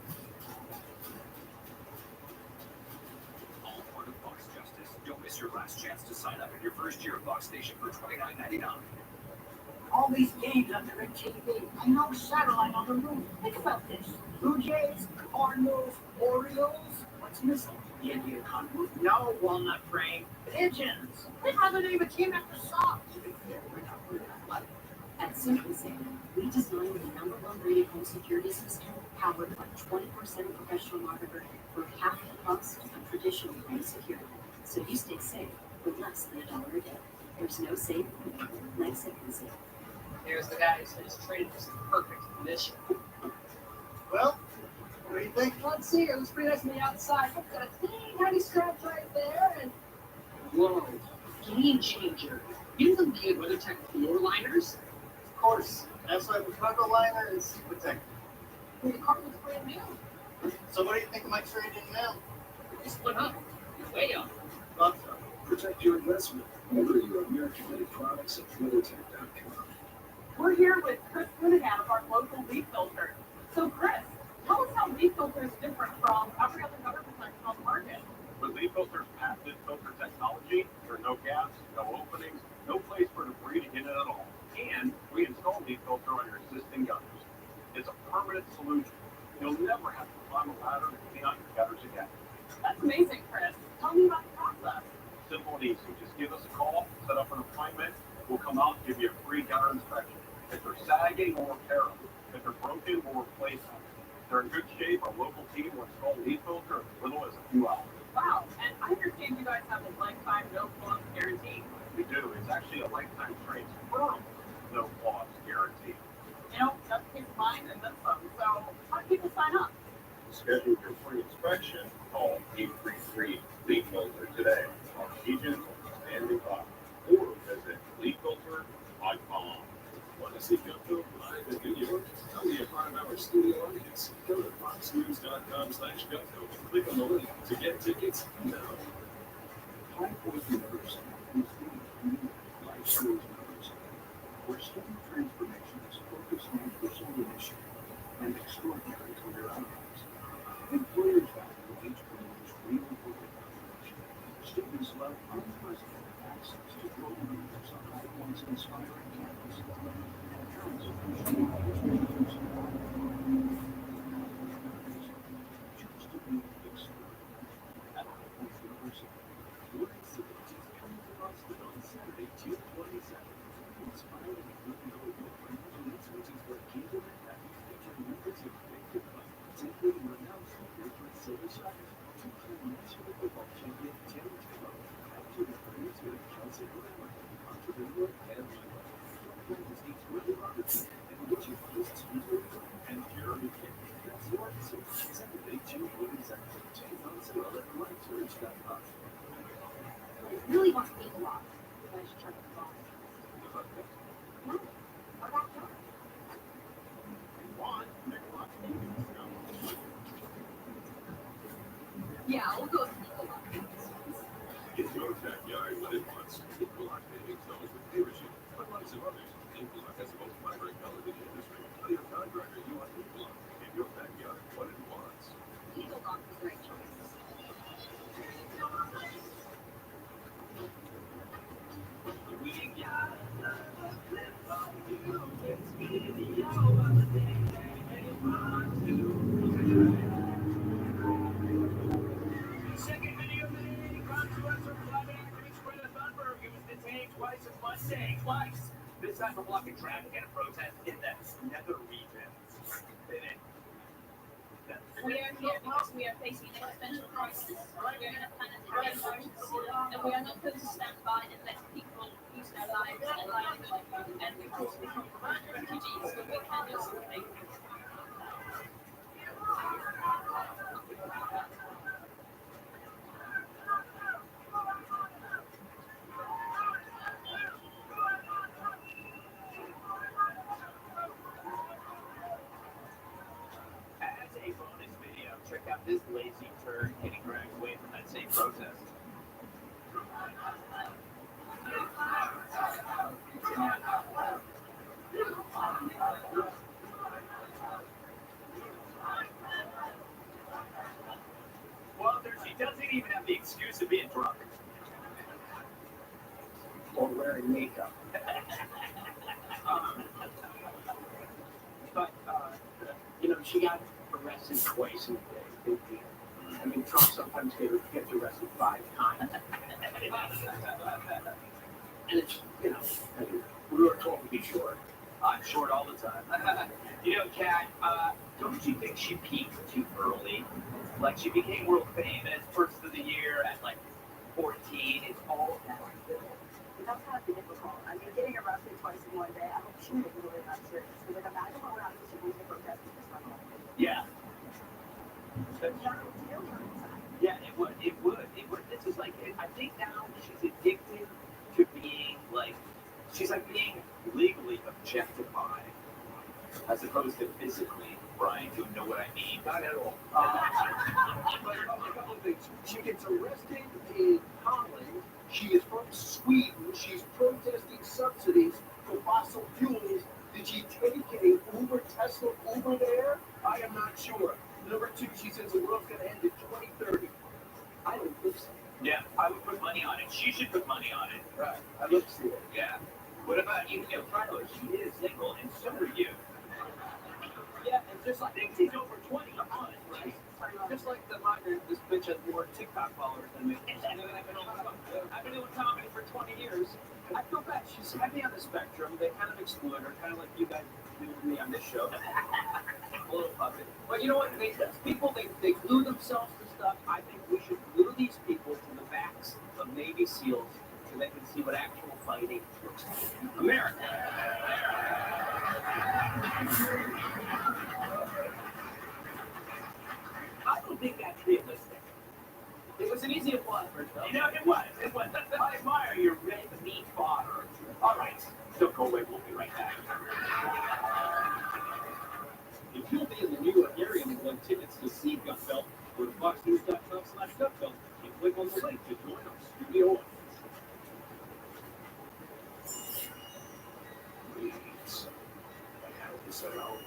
All part of Fox Justice. Don't miss your last chance to sign up in your first year of Fox Nation for $29.99. All these games on the red TV and no satellite on the roof. Think about this. Blue Jays, Cardinals, Orioles. What's missing? The Indian cottonwood? No walnut frame. Pigeons. They'd rather name a team after socks. We're not worried about weather. At SimpliSafe, we designed the #1 rated home security system powered by 24/7 professional monitoring for half the cost of traditional home security. So you stay safe with less than $1 a day. There's no safe like SimpliSafe. There's the guy who said his trade was perfect condition. Well, what do you think? Let's see. It was pretty nice on the outside. I've got a teeny tiny scratch right there, and whoa, game changer. You know the WeatherTech floor liners? Of course. That's why the cargo liner is protected. The car looks brand new. So what do you think of my trade in now? You split up. You're way up. Love so. Protect your investment. Order your American-made products at WeatherTech.com. We're here with Chris Moonaghan of our local leaf filter. So Chris, tell us how leaf filter is different from every other gutter protector on the market. With Leaf Filter's patented filter technology, there are no gaps, no openings, no place for debris to get in at all. And we install Leaf Filter on your existing gutters. It's a permanent solution. You'll never have to climb a ladder to clean out your gutters again. That's amazing, Chris. Tell me about the process. Simple and easy. Just give us a call, set up an appointment. We'll come out and give you a free gutter inspection. If they're sagging, we'll repair them. If they're broken, we'll replace them. If they're in good shape, our local team will install Leaf Filter in as little as a few hours. Wow, and I understand you guys have a lifetime no flaws guarantee. We do. It's actually a lifetime transferable no flaws guarantee. You know, that's peace of mind and then some. So how do people sign up? To schedule your free inspection, call 833 Leaf Filter today. Our agent will stand by. Or visit leaffilter.com. Want to see Gutco live in New York? Tell me a part of our studio audience. Go to foxnews.com/Gutco and click on the link to get tickets now. High Point University is the community life skills university where student transformation is focused on personal initiative and extraordinary career outcomes. Employers value entrepreneurs' real world information. Students love unprecedented access to global leaders on High Point's inspiring campus. And parents appreciate those mentors. Choose to be extraordinary at High Point University. Your exhibit is coming to Boston on Saturday, June 22nd. Inspiring and looking over your friends and influences where Kingdom and Happy featuring members of Big Different, including renowned speakers like Silver Snyder, two-time national football champion Terry Taylor, actor and producer Chelsea Grammer, entrepreneur Ed Lima, Francis H. Willie Robertson, and Richie Hosts and Jeremy King. That's your episode, Saturday, June 22nd. Tickets on sale at lightchurch.com. I really want to eat a lot. I should try to box. No, or back door. Yeah, we'll go with Nicola. Get your backyard what it wants. Equinox Paving Stones with Leadership, but lots of others. Equinox has the most vibrant colors in the industry. Tell your contractor you want Equinox. Give your backyard what it wants. Eagle Lock is a great choice. We got another clip of you. It's video Second video of the day comes to us from climate activist Greta Thunberg, who was detained twice in one day. Twice. This time for blocking traffic at a protest in the nether regions. We are here because we are facing an existential crisis. We are in a planetary emergency, and we are not going to stand by and let people lose their lives and livelihood, and because we become refugees, so we can do something. As a bonus video, check out this lazy turd getting dragged away from that same protest. Well, she doesn't even have the excuse of being drunk. Or wearing makeup. But, you know, she got arrested twice in a day. Big deal. I mean, Trump sometimes gets arrested 5 times. And it's, you know, we were told to be short. I'm short all the time. You know, Kat, don't you think she peaked too early? Like, she became world famous first of the year at like 14. It's all that. That's not difficult. I mean, getting arrested twice in one day, I hope she didn't really that serious. Because like, imagine when we're out in the protest and just run home. Yeah. Yeah, it would. This is like, I think now she's addicted to being like, she's like being legally objectified as opposed to physically. Brian, do you know what I mean? Not at all. But a couple of things. She gets arrested in Holland. She is from Sweden. She's protesting subsidies for fossil fuels. Did she also over there? I am not sure. Number 2, she says the world's going to end in 2030. I don't think so. Yeah, I would put money on it. She should put money on it. Right. I'd love to see it. Yeah. What about you, Carlos? She is single, and so are you. Yeah, and just like Dixie's over 20. Come on, right? Just like the modern, this bitch has more TikTok followers than me. I've been doing comedy for 20 years. I feel bad. She's heavy on the spectrum. They kind of exploit her, kind of like you guys do with me on this show. A little puppet. But you know what? People glue themselves to stuff. I think we should glue these people to the backs of Navy SEALs so they can see what actual fighting looks like. America. I don't think that's realistic. It was an easy applause for itself. You know, it was. I admire your red meat fodder. All right, don't go away. We'll be right back. If you'll be in the New York area and want tickets to see Gutfeld, go to foxnews.com/Gutfeld and click on the link to join our studio. Please. I have this around.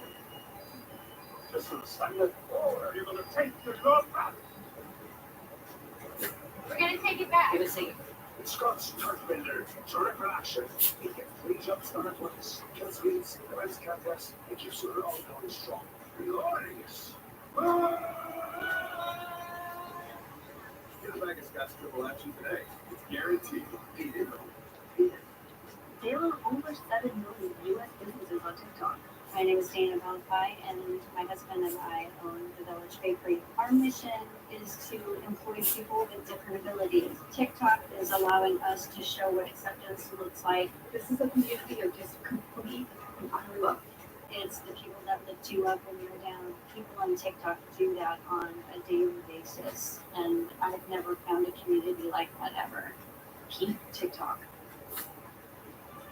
Just a silent or you're gonna take the love back. We're gonna take it back. Give us a It's Scott's Turf Builder. Direct action. He can freeze up start at once. Kills weeds, prevents cancers, and keeps your all going strong. Glorious. Get a bag of Scott's Triple Action today. It's guaranteed. There are over 7 million U.S. businesses on TikTok. My name is Dana Bonfi, and my husband and I own the Village Bakery. Our mission is to employ people with different abilities. TikTok is allowing us to show what acceptance looks like. This is a community of just complete and utter love. It's the people that lift you up when you're down. People on TikTok do that on a daily basis, and I've never found a community like that ever. Keep TikTok.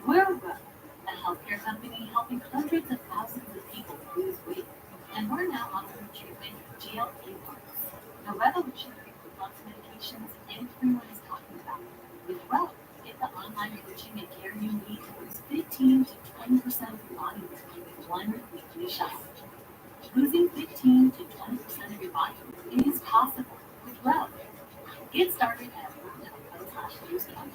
We're a healthcare company helping hundreds of thousands of people lose weight. And we're now offering treatment for GLP-1s, the revolutionary weight loss medications everyone is talking about. With Well, get the online coaching and care you need to lose 15 to 20% of your body weight in one weekly shot. Losing 15 to 20% of your body weight is possible with Well. Get started at well.com/losecount.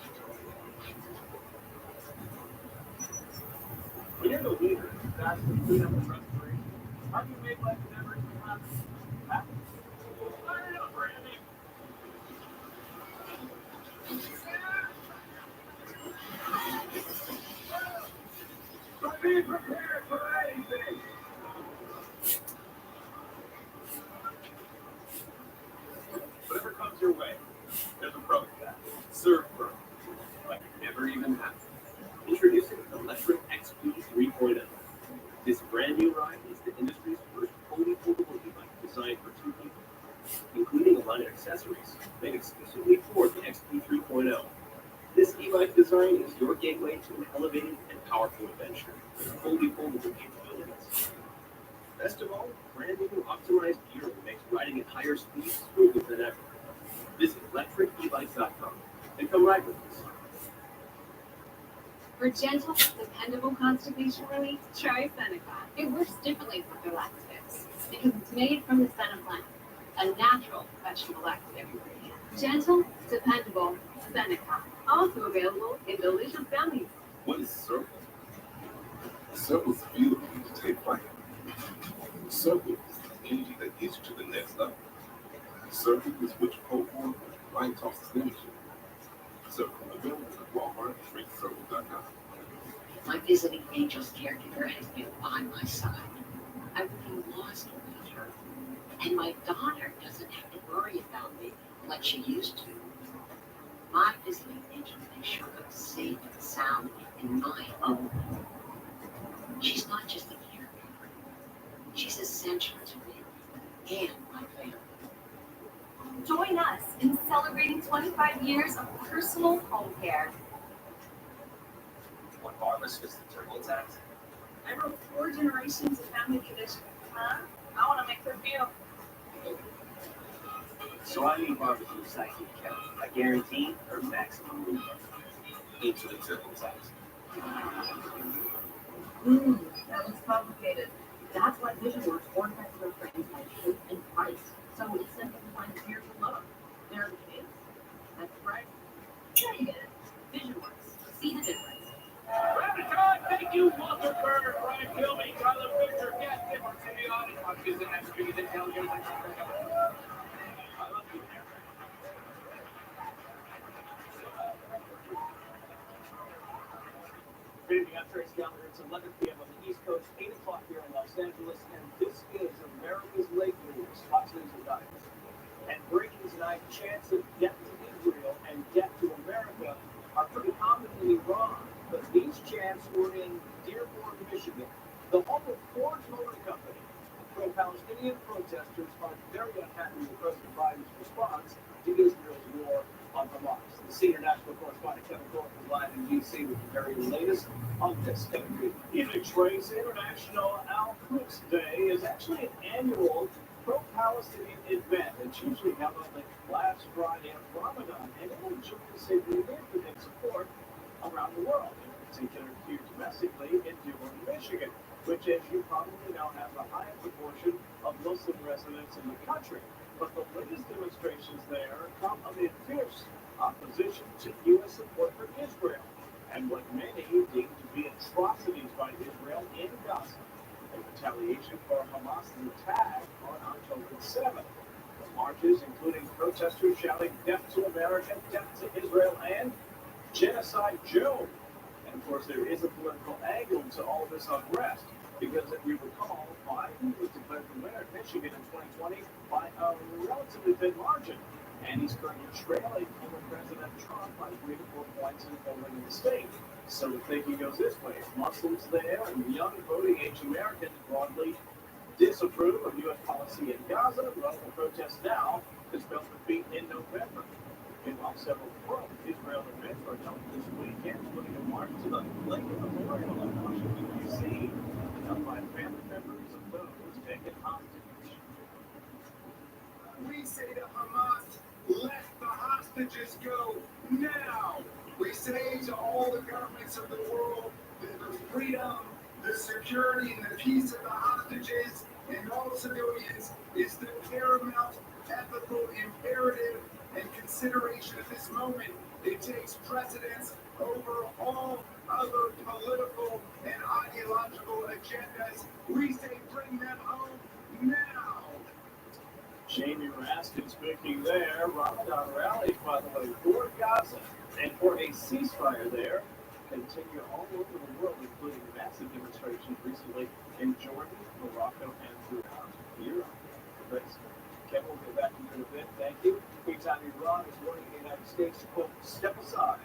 When you're the leader, that's the freedom of respiration. How do you make life never happen? Fire it up, Randy. But be prepared for anything. Whatever comes your way, there's a pro to that. Serve pro. Like it never even happened. Introducing the Electric XP 3.0. This brand new ride is the industry's first fully foldable e-bike designed for 2 people, including a line of accessories made exclusively for the XP 3.0. This e-bike design is your gateway to an elevated and powerful adventure with fully foldable capabilities. Best of all, brand new optimized gearing makes riding at higher speeds smoother than ever. Visit electricebikes.com and come ride with us. For gentle, dependable constipation relief, try Seneca. It works differently from their laxatives because it's made from the senna plant, a natural vegetable laxative ingredient. Gentle, dependable, Seneca. Also available in delicious gummies. What is Circle? Circle's beautiful to take flight. Circle is the energy that gets you to the next level. Circle is what you hope for, right tosses energy. Circle available at Walmart, Circle.com. My visiting angel's caregiver has been by my side. I would be lost without her. And my daughter doesn't have to worry about me like she used to. My visiting angel makes sure I'm safe and sound in my own home. She's not just a caregiver. She's essential to me and my family. Join us in celebrating 25 years of personal home care. When Barbara switched to TurboTax, I wrote 4 generations of family tradition. Huh? I want to make her feel. so I need Barbara's recycling account. I guarantee her maximum movement into the TurboTax. That was complicated. That's why VisionWorks organizes our frames by shape and price. So it's simple to find a pair to love. There it is. That's right. Now you get it. VisionWorks. See the difference. Rabbit, thank you, Motherberg, Brian Kilby, Tyler Fisher, guest difference in the audience. I'm just an extra to tell you. I love you. Good evening, I'm Trace Gallagher. It's 11 p.m. on the East Coast, 8 o'clock here in Los Angeles, and this is America's Late News, Fox News and Diet. And breaking tonight, chants of death to Israel and death to America are pretty common in Iran, but these chants were in Dearborn, Michigan, the home of Ford Motor Company. Pro-Palestinian protesters are very unhappy with President Biden's response to Israel's war on Hamas. The senior national correspondent Kevin Thorpe is live in D.C. with the very latest on this. Image Race International Al-Quds Day is actually an annual pro-Palestinian event. It's usually held on the last Friday of Ramadan, and it enjoys significant support around the world, in particular here domestically in Dearborn, Michigan, which, as you probably know, has the highest proportion of Muslim residents in the country. But the latest demonstrations there come amid fierce opposition to U.S. support for Israel and what many deem to be atrocities by Israel in Gaza in retaliation for Hamas's attack on October 7th. The marches, including protesters shouting "Death to America, Death to Israel," and "Genocide Joe." And of course, there is a political angle to all this unrest, because if you recall, Biden was declared the winner in Michigan in 2020 by a relatively thin margin, and he's currently trailing former President Trump by 3 to 4 points in polling in the state. So the thinking goes this way: Muslims there and young voting-age Americans broadly disapprove of U.S. policy in Gaza. Local protests now is felt defeat in November. Meanwhile, several pro-Israel events are held this weekend, including a march to the Lincoln Memorial in Washington, D.C., held by family members of those taken hostage. We say to Hamas, let the hostages go now. We say to all the governments of the world that the freedom, the security, and the peace of the hostages and all civilians is the paramount ethical imperative and consideration at this moment. It takes precedence over all other political and ideological agendas. We say bring them home now. Jamie Raskin speaking there. Ramadan rallies, by the way, for Gaza and for a ceasefire there continue all over the world, including massive demonstrations recently in Jordan, Morocco, and throughout Europe. Thanks. Kevin, we'll get back to you in a bit. Thank you. Meantime, Iran is warning the United States to, quote, step aside.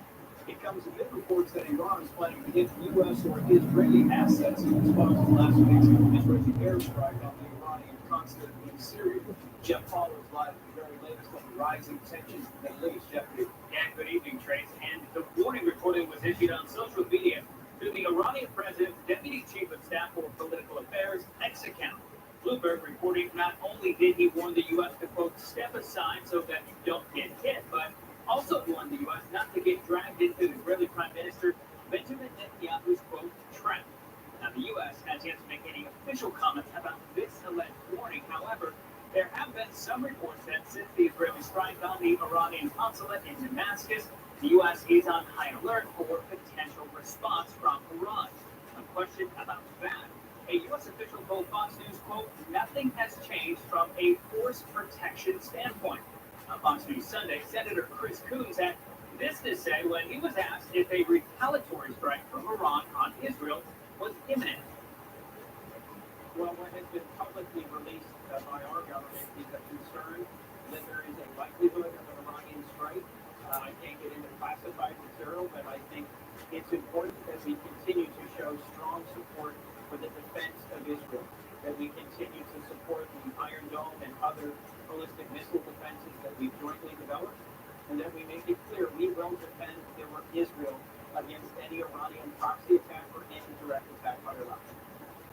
It comes amid reports that Iran is planning to hit U.S. or Israeli assets in response to last week's Israeli airstrike on the Iranian consulate in Syria. Jeff Paul is live with the very latest on the rising tensions in the Middle East. Jeff, good evening, Trace. And the warning reporting was issued on social media through the Iranian president's deputy chief of staff for political affairs X account. Bloomberg reporting not only did he warn the U.S. to, quote, step aside so that you don't get hit, but also warned the U.S. not to get dragged into the Israeli Prime Minister Benjamin Netanyahu's, quote, trap. Now, the U.S. has yet to make any official comments about this alleged warning. However, there have been some reports that since the Israeli strike on the Iranian consulate in Damascus, the U.S. is on high alert for potential response from Iran. A question about that. A U.S. official told Fox News, quote, nothing has changed from a force protection standpoint. On Fox News Sunday, Senator Chris Coons had this to say when he was asked if a retaliatory strike from Iran on Israel was imminent. Well, what has been publicly released by our government is a concern that there is a likelihood of an Iranian strike. I can't get into classified material, but I think it's important that we continue to show strong support for the defense of Israel, that we continue to support the Iron Dome and other ballistic missile defenses that we've jointly developed, and that we make it clear we will defend Israel against any Iranian proxy attack or any direct attack by Iran.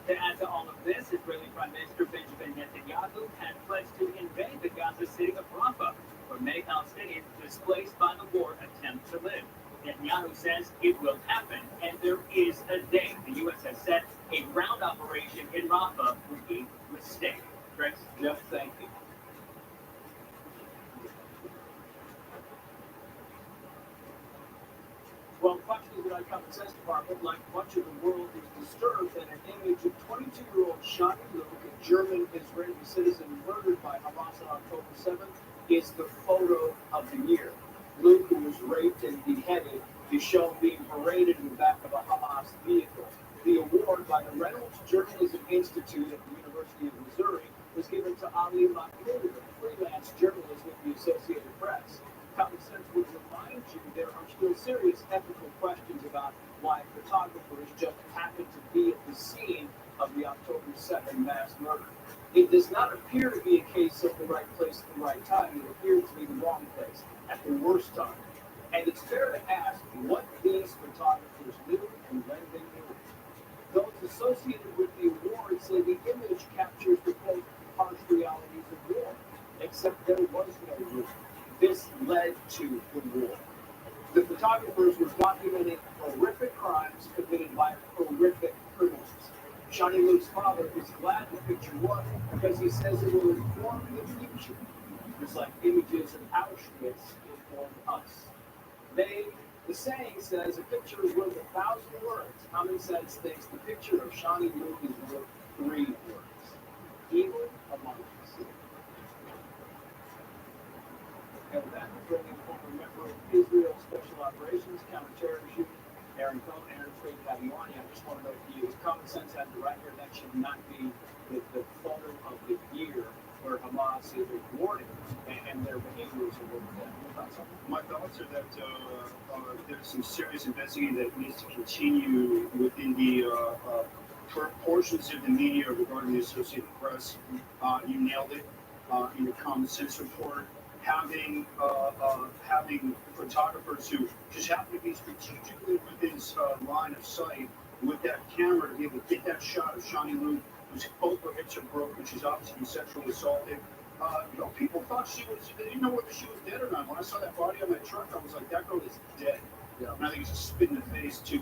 To add to all of this, Israeli Prime Minister Benjamin Netanyahu had pledged to invade the Gaza city of Rafah, where many Palestinians displaced by the war attempt to live. Netanyahu says it will happen, and there is a day. The U.S. has said a ground operation in Rafah would be a mistake. Chris? Jeff, thank you. Well, Fox News and Common Sense Department, like much of the world, is disturbed that an image of 22-year-old Shani Luke, a German-Israeli citizen murdered by Hamas on October 7th, is the photo of the year. Luke, who was raped and beheaded, is shown being paraded in the back of a Hamas vehicle. The award by the Reynolds Journalism Institute at the University of Missouri was given to Ali Mahmoud, a freelance journalist with the Associated Press. Common Sense would remind you there are still serious ethical questions about why photographers just happened to be at the scene of the October 7th mass murder. It does not appear to be a case of the right place at the right time. It appears to be the wrong place at the worst time. And it's fair to ask what these photographers knew and when they knew it. Those associated with the award say the image captures the quote, harsh realities of war, except there was no war. This led to the war. The photographers were documenting horrific crimes committed by horrific criminals. Shani Luke's father is glad the picture won because he says it will inform the future, just like images of Auschwitz informed us. The saying says a picture is worth 1,000 words. Common Sense thinks the picture of Shani Luke is worth 3 words. Evil among us. And with that, we're bringing former member of Israel Special Operations Counterterrorism Unit, Aaron Cohn, Aaron Trade Kaviani. I just want to note to you, Common Sense had the right here. That should not be the photo of the year where Hamas is rewarding and their behaviors are worth that. My thoughts are that there's some serious investigating that needs to continue within the portions of the media regarding the Associated Press. You nailed it in your Common Sense report. Having photographers who just happen to be strategically within line of sight with that camera to be able to get that shot of Shani Luke, whose both her hips are broken, she's obviously been sexually assaulted. People thought they didn't know whether she was dead or not. When I saw that body on that truck, I was like, that girl is dead. Yeah. And I think it's a spit in the face to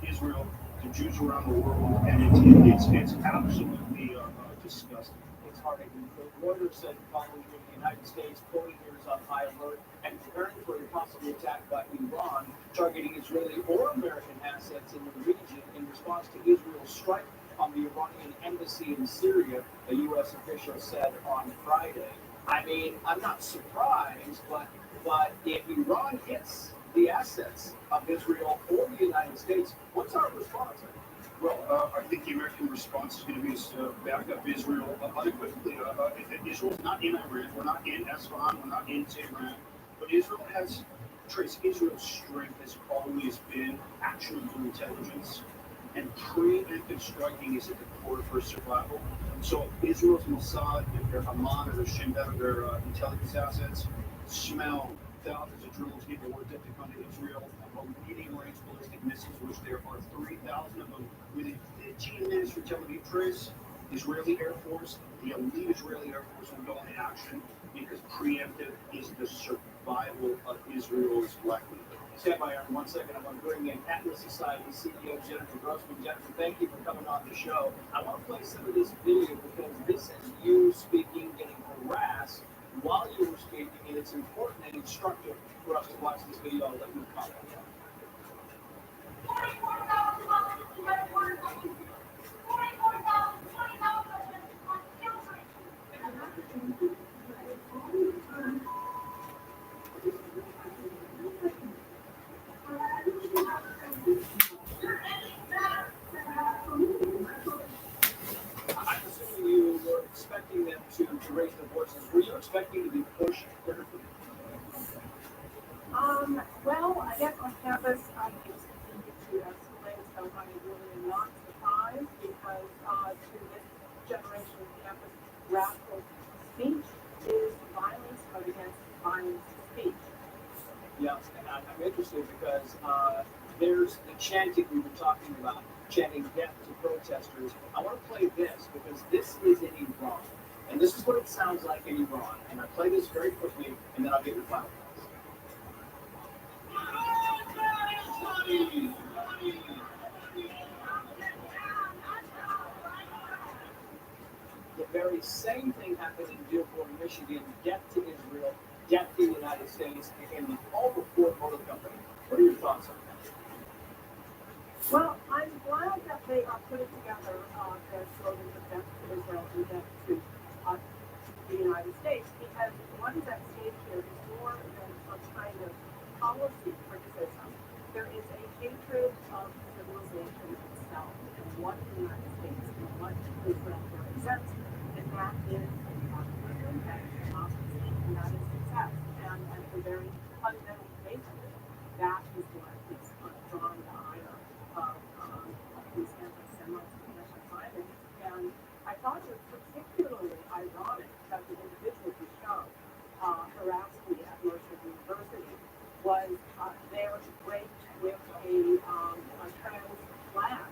Israel, to Jews around the world, and it's absolutely disgusting. It's heartbreaking. Reuters said following the United States 40 years on high alert and preparing for a possible attack by Iran, targeting Israeli or American assets in the region in response to Israel's strike on the Iranian embassy in Syria, a U.S. official said on Friday. I mean, I'm not surprised, but if Iran hits the assets of Israel or the United States, what's our response? Well, I think the American response is going to be to back up Israel unequivocally. Israel's not in Iran, we're not in Isfahan, we're not in Tehran, but Israel has traced Israel's strength has always been actionable intelligence, and preemptive striking is at the core of her survival. So Israel's Mossad, their Haman, or their Shin Bet, their intelligence assets, smell thousands of drones getting worked up to come to Israel, medium-range ballistic missiles, which there are 3,000 of them within 15 minutes for Tel Aviv trace. Israeli Air Force, the elite Israeli Air Force will go into action because preemptive is the survival of Israel's livelihood. Stand by on 1 second. I want to bring in Atlas Society CEO Jennifer Grossman. Jennifer, thank you for coming on the show. I want to play some of this video because this is you speaking, getting harassed while you were speaking, and it's important and instructive for us to watch this video. I'll let you comment. I'm assuming you were expecting them to raise their voices. Were you expecting to be pushed? Well, I guess on campus, I continue to escalate, so I really am not surprised because to this generation of campus, radical speech is violence, but against violence speech. Yeah, and I'm interested because there's the chanting we were talking about, chanting death to protesters. I want to play this because this is in Iran, and this is what it sounds like in Iran. And I play this very quickly, and then I'll get your final thoughts. The very same thing happened in Dearborn, Michigan. Death to Israel, death to the United States, and the All Ford Motor Company. What are your thoughts on that? Well, I'm glad that they are putting together their slogans of death to Israel and death to the United States, because what is at stake here is more than some kind of policy criticism. There is a hatred of civilization itself and what the United States and what Israel represents, and that is capitalism and democracy, and that is success. And at the very fundamental basis, that is what is drawing the ire of these anti-Semites and anti-Zionists. And I thought it was particularly ironic that the individual who showed harassed me at Mercer University was there draped with a trans flag,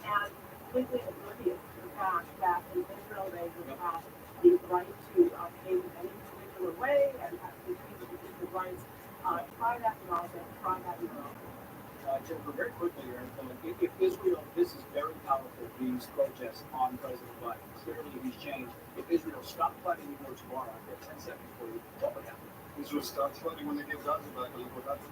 and completely oblivious to the fact that in Israel they would have the right to behave in any particular way and have the rights. Try that in Gaza, try that in Europe. Jennifer, very quickly here, if Israel, this is very powerful, these protests on President Biden. Clearly he's changed. If Israel stopped fighting the war tomorrow, I've got 10 seconds for you, what would happen? Israel stops fighting when they give Gaza back. Look what happened.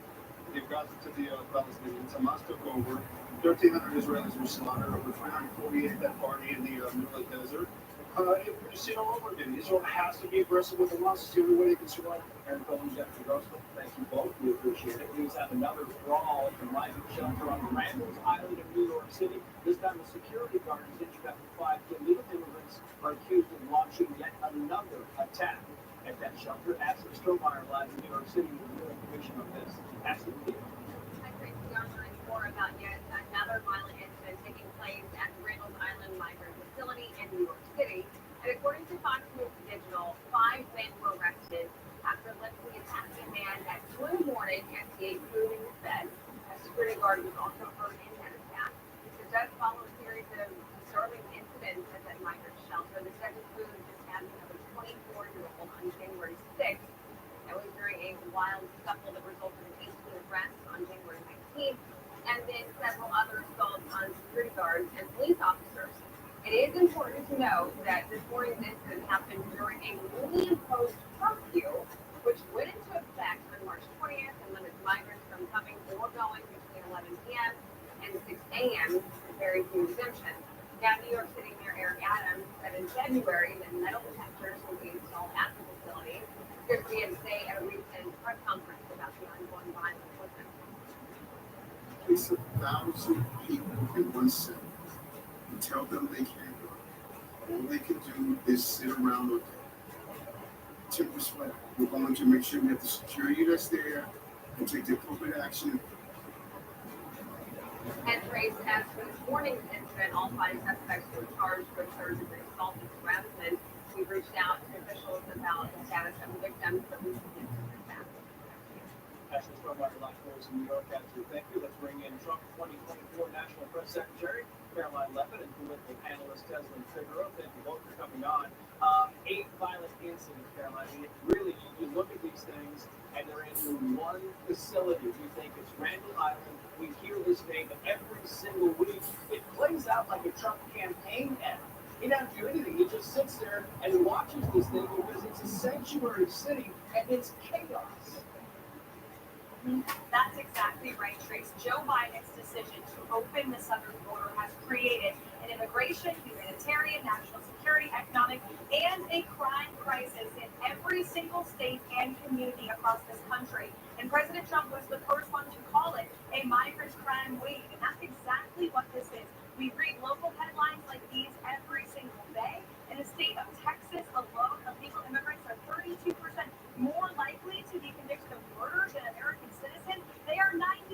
They gave Gaza to the Palestinians. Hamas took over. 1,300 Israelis were slaughtered. Over 348 that party in the middle of the desert. We're just seeing all over again. Israel has to be aggressive with Hamas. It's the only way they can survive. Aaron Cohen, Jeffrey Russell, thank you both. We appreciate it. We have another brawl at the Rising Shelter on Randall's Island in New York City. This time, a security guard is injured after 5 illegal immigrants are accused of launching yet another attack at that shelter. Ashley Strohmeyer live in New York City with more information on this. Ashley, please. Hi, Tracy. We are learning more about yet another violent incident taking place at the Randall's Island Migrant Facility in New York City. And according to Fox News Digital, 5 men were arrested after allegedly attacking a man at 2 in the morning as he ate food in his bed. A security guard was also hurt in that attack. The death followed a series of disturbing incidents at that migrant shelter. The second food just happened of a 24-year-old on January 6th. That was during a wild scuffle that resulted in 18 arrests on January 19th, and then several other assaults on security guards and police officers. It is important to note that this morning's incident happened during a newly imposed curfew, which went into effect on March 20th and limits migrants from coming or going between 11 p.m. and 6 a.m. with very few exemptions. Now, New York City Mayor Eric Adams said in February that metal detectors will be installed at the facility. Here's what he had to say at a recent press conference about the ongoing violence with them. It's 1,000 people in one city. And tell them they can't go. All they can do is sit around with temper sweat. We're going to make sure we have the security that's there and take the appropriate action. And Trace, as for this morning's incident, all 5 suspects were charged with third-degree assault and harassment. We've reached out to officials about the status of the victims, but we can't get back. Ashley Strohmeyer live for us in New York. Ashley, thank you. Let's bring in Trump 2024 National Press Secretary Caroline Levitt and political analyst Teslin Figueroa. Thank you both for coming on. 8 violent incidents, Caroline. I mean, really, you look at these things, and they're in one facility. We think it's Randall Island. We hear this name every single week. It plays out like a Trump campaign ad. He doesn't do anything. He just sits there and he watches this thing because it's a sanctuary city and it's chaos. That's exactly right, Trace. Joe Biden's decision to open the southern border has created an immigration, humanitarian, national security, economic, and a crime crisis in every single state and community across this country. And President Trump was the first one to call it a migrant crime wave. And that's exactly what this is. We read local headlines like these every single day. In the state of Texas alone, illegal immigrants are 32% more likely to be convicted of murder than American citizens. They are 91%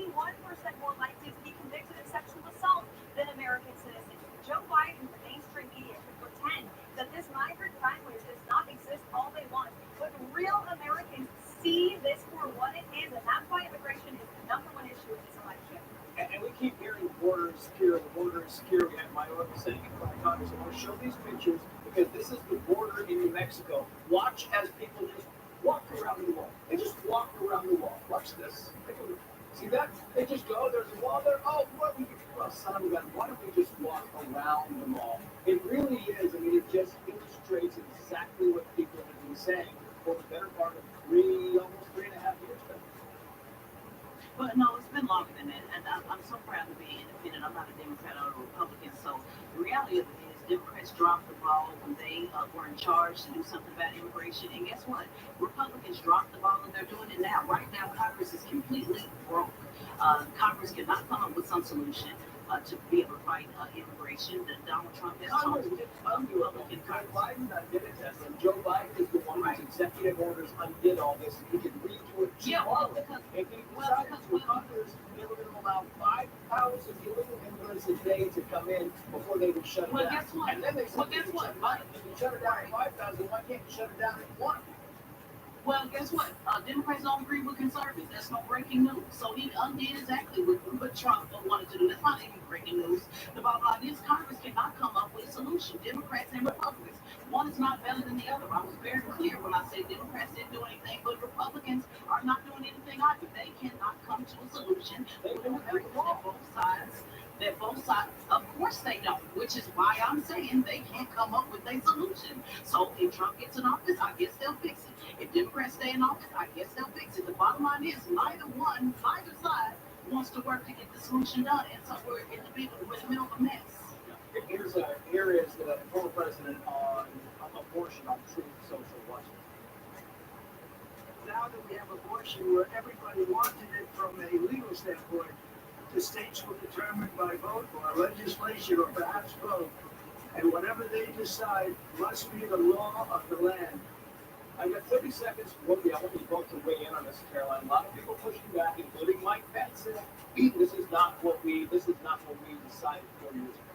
more likely to be convicted of sexual assault than American citizens. Joe Biden, the mainstream media, could pretend that this migrant crime wave does not exist all they want. But real Americans see this for what it is, and that's why immigration is the #1 issue in this election. And we keep hearing the border is secure, the border is secure. We have Mayorkas sitting in front of Congress. I want to show these pictures because this is the border in New Mexico. Watch as people just walk around the wall. They just walk around the wall. Watch this. Take a look. See that? They just go, there's a wall there. Oh, what we well, son, why don't we just walk around the mall? It really is. I mean, it just illustrates exactly what people have been saying for the better part of almost 3.5 years now. But no, it's been longer than that, and I'm so proud to be independent. I'm not a Democrat or a Republican. So the reality of it is, Democrats dropped the ball when they were in charge to do something about immigration, and guess what? Republicans dropped the ball, and they're doing it now. Right now, Congress is completely broke. Congress cannot come up with some solution to be able to fight immigration. That Donald Trump has Congress told did Republican Joe Congress. Biden undid it, and Joe Biden is the one whose executive orders undid all this. He could redo it tomorrow. If he decided to, Congress, they were going to allow 5,000 illegal immigrants a day to come in before they would shut it Well, down. guess what? And then they said, Well, guess what? If you shut it down at 5,000, why can't you shut it down at 1? Well, guess what? Democrats don't agree with conservatives. That's no breaking news. So he undid exactly what Trump wanted to do. That's not even breaking news. The bottom line is Congress cannot come up with a solution. Democrats and Republicans. One is not better than the other. I was very clear when I said Democrats didn't do anything, but Republicans are not doing anything either. They cannot come to a solution. They don't agree with both sides. That both sides, of course they don't, which is why I'm saying they can't come up with a solution. So if Trump gets in office, I guess they'll fix it. If Democrats stay in office, I guess they'll fix it. The bottom line is neither side wants to work to get the solution done, and so we're in the middle of a mess. Here is the former president on abortion on Truth Social Washington. Now that we have abortion where everybody wanted it from a legal standpoint, the states will determine by vote or legislation or perhaps both. And whatever they decide must be the law of the land. I got 30 seconds before I want you both to weigh in on this, Caroline. A lot of people pushing back, including Mike Pence. This is not what we decided 4 years ago.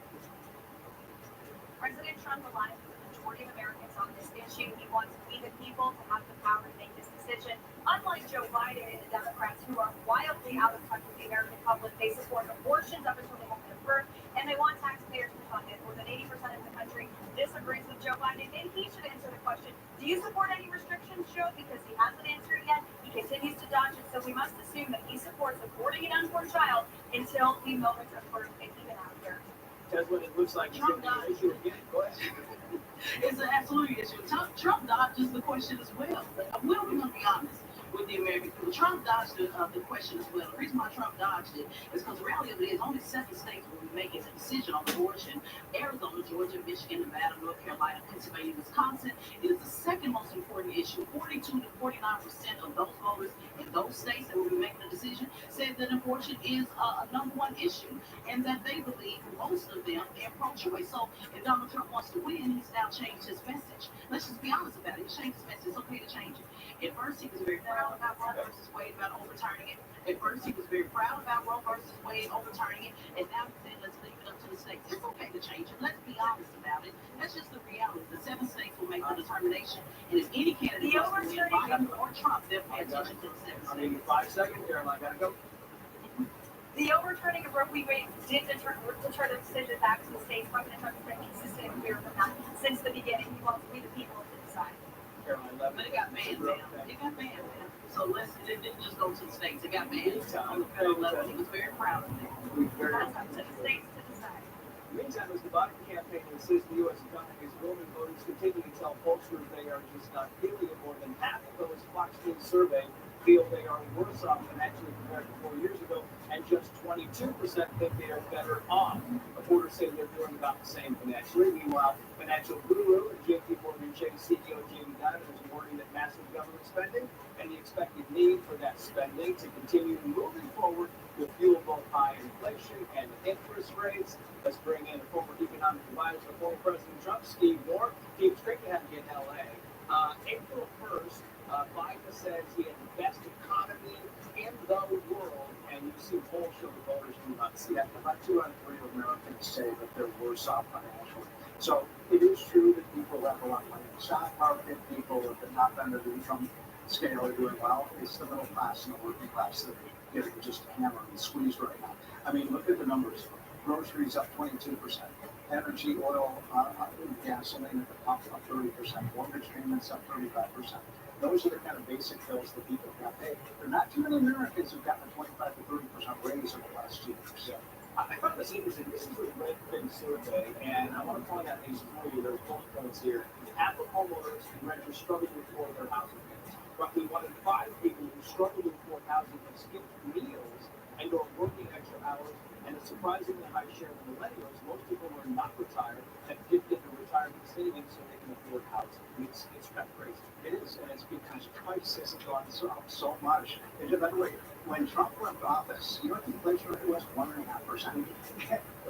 President Trump aligns with the majority of Americans on this issue. He wants we the people to have the power to make this decision. Unlike Joe Biden and the Democrats, who are wildly out of touch with the American public, they support abortions up until the moment of birth, and they want taxpayers to fund it. More than 80% of the country disagrees with Joe Biden, and he should answer the question, do you support any restrictions, Joe? Because he hasn't answered yet. He continues to dodge it, so we must assume that he supports aborting an unborn child until the moment of birth and even after. That's what it looks like. Trump dodges it again. Go ahead. It's an absolute issue. Trump dodges the question as well. We're going to be honest with the American people. Trump dodged the question as well. The reason why Trump dodged it is because the reality of it is only 7 states will be making a decision on abortion. Arizona, Georgia, Michigan, Nevada, North Carolina, Pennsylvania, Wisconsin. It is the second most important issue. 42 to 49% of those voters in those states that will be making a decision said that abortion is a #1 issue, and that they believe, most of them, are pro-choice. So if Donald Trump wants to win, he's now changed his message. Let's just be honest about it. He changed his message. It's okay to change it. At first, he was very proud about Roe versus Wade, about overturning it. At first, he was very proud about Roe versus Wade, overturning it. And now he's saying, let's leave it up to the states. It's okay to change it. Let's be honest about it. That's just the reality. The 7 states will make the determination. And if any candidate wants to win, Biden or Trump, they'll pay attention to the 7 states. I mean, 5 seconds, Caroline, gotta go. The overturning of Roe v. Wade did deter the decision back to the states. President Trump has been consistent and clear from that since the beginning. He wants we the people to decide. But it got banned now. It got banned now. So it didn't just go to the states. It got banned on the federal level. He was very proud of it. That's up to the states to decide. Meantime, as the Biden campaign insists the U.S. economy is booming, voters continue to tell pollsters they are just not feeling it. More than half of those Fox News survey feel they are worse off financially compared to 4 years ago, and just 22% think they are better off. Reporters say they're doing about the same financially. Meanwhile, financial guru and JP Morgan Chase CEO Jamie Dimon is warning that massive government spending and the expected need for that spending to continue moving forward will fuel both high inflation and interest rates. Let's bring in a former economic advisor to former President Trump, Steve Moore. Steve, it's great to have you in L.A. April 1st, Biden says he had the best economy in the world, and you see polls show the voters do not see that. About 2 out of 3 Americans say that they're worse off financially. So it is true that people have a lot of money in the stock market, people at the top end of the income scale are doing well. It's the middle class and the working class that are getting just hammered and squeezed right now. I mean, look at the numbers. Groceries up 22%. Energy, oil, gasoline at the top up 30%. Mortgage payments up 35%. Those are the kind of basic bills that people have paid. There are not too many Americans who've gotten a 25 to 30% raise over the last 2 years. Yeah. I found this interesting. This is a Redfin survey, and I want to point out these for you. There's bullet points here. Half of homeowners and renters struggle to afford their housing payments. Roughly 1 in 5 people who struggle to afford housing have skipped meals and are working extra hours. And a surprisingly high share of millennials, most people who are not retired, have dipped into retirement savings so they can afford housing. It's kind of crazy. It is, and it's because prices have gone up so much. And by the way, when Trump left office, you know what the inflation rate was? 1.5%.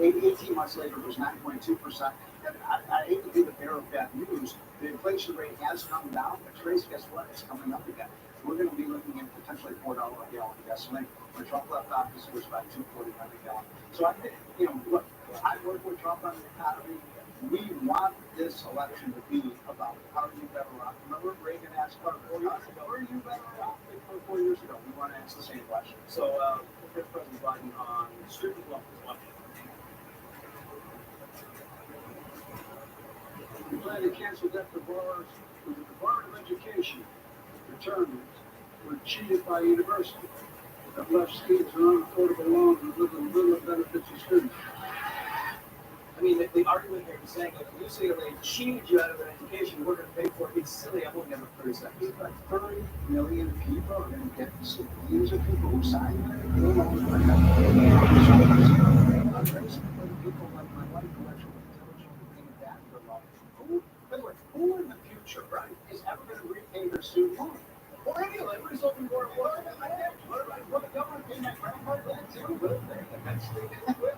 18 months later, it was 9.2%. And I hate to be the bearer of bad news. The inflation rate has come down, but Trace, guess what? It's coming up again. We're going to be looking at potentially $4 a gallon gasoline. When Trump left office, it was about $2.49 a gallon. So I think, look, I work with Trump on the economy. We want this election to be about how are you better off. Remember Reagan asked about 4 years ago, are you better off than 4 years ago? We want to ask the same question. So, President Biden on student loans. We plan to cancel debt for borrowers who the Department of Education determined were cheated by a university that left students on unaffordable loans with little benefits to students. I mean, the argument here is saying that if you say they cheated you out of an education, we're going to pay for it. It's silly. I'm looking at it 30 seconds. Like 30 million people are going to get this. These are people who signed it. Basically, people like my wife who actually intelligently paying back their loan. By the way, who in the future, right, is ever going to repay their student loan? Well, anyway, everybody's looking for it. Well, the government pay my grandmother that too, but eventually they will.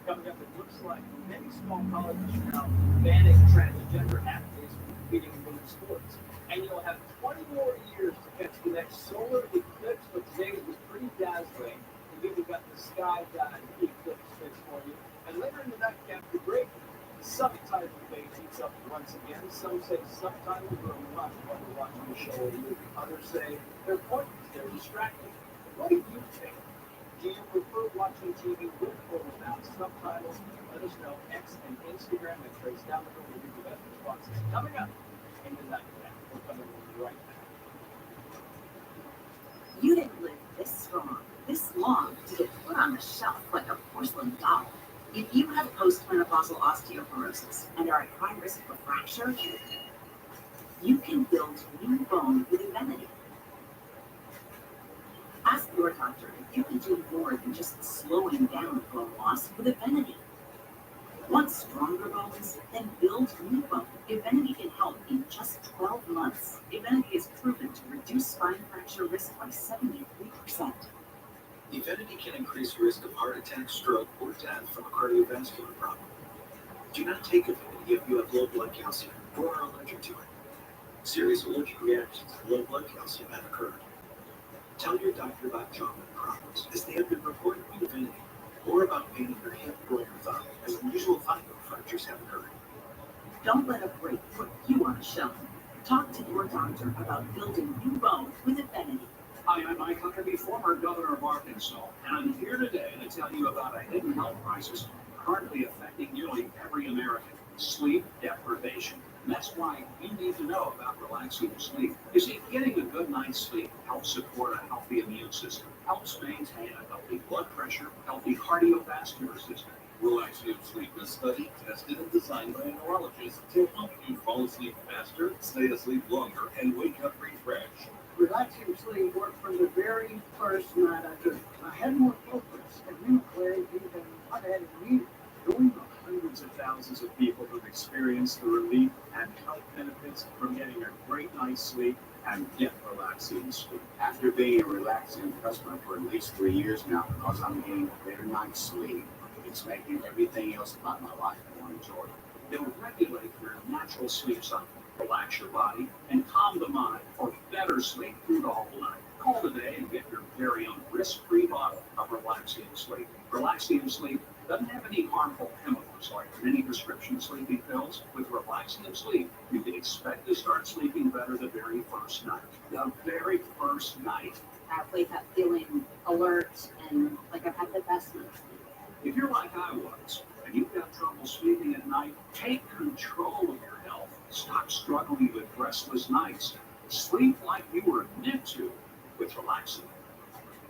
Coming up, it looks like many small colleges are now banning transgender athletes from competing in women's sports. And you'll have 20 more years to catch the next solar eclipse, but today was pretty dazzling. We've even got the sky eclipse fix for you. And later in the night, after break, the subtitle debate heats up once again. Some say subtitles are much while we're watching the show or the movie. Others say they're pointless, they're distracting. What do you think? Do you prefer watching TV with or without subtitles? Let us know. X and Instagram and Trace down the road will give you the best responses. Coming up in the night now. We're coming right back. You didn't live this strong, this long to get put on the shelf like a porcelain doll. If you have postmenopausal osteoporosis and are at high risk for fracture, you can build new bone with Evenity. Ask your doctor if you can do more than just slowing down bone loss with Evenity. Want stronger bones? Then build new bone. Evenity can help in just 12 months. Evenity is proven to reduce spine fracture risk by 73%. Evenity can increase risk of heart attack, stroke, or death from a cardiovascular problem. Do not take Evenity if you have low blood calcium or are allergic to it. Serious allergic reactions to low blood calcium have occurred. Tell your doctor about joint problems, as they have been reported with Evenity, or about pain in your hip or your thigh, as unusual thigh-bone fractures have occurred. Don't let a break put you on a shelf. Talk to your doctor about building new bone with Evenity. Hi, I'm Mike Huckabee, former governor of Arkansas, and I'm here today to tell you about a hidden health crisis currently affecting nearly every American: sleep deprivation. And that's why you need to know about relaxing sleep. You see, getting a good night's sleep helps support a healthy immune system, helps maintain a healthy blood pressure, healthy cardiovascular system. Relaxium Sleep is studied, tested, and designed by a neurologist to help you fall asleep faster, stay asleep longer, and wake up refreshed. Relaxing sleep worked from the very first night I took it. I had more focus and mental clarity than I've had in years. Join the hundreds of thousands of people who've experienced the relief and health benefits from getting a great night's sleep and get relaxing sleep. After being a relaxing customer for at least 3 years now, because I'm getting a better night's sleep, it's making everything else about my life more enjoyable. It'll regulate your natural sleep cycle, relax your body, and calm the mind for better sleep through the whole night. Call today and get your very own risk-free bottle of Relaxium Sleep. Relaxium Sleep doesn't have any harmful chemicals like many prescription sleeping pills. With Relaxium Sleep, you can expect to start sleeping better the very first night. The very first night. I wake up feeling alert and like I've had the best night's sleep. If you're like I was, and you've got trouble sleeping at night, take control of your health. Stop struggling restless nights. Sleep like you were meant to with Relaxium.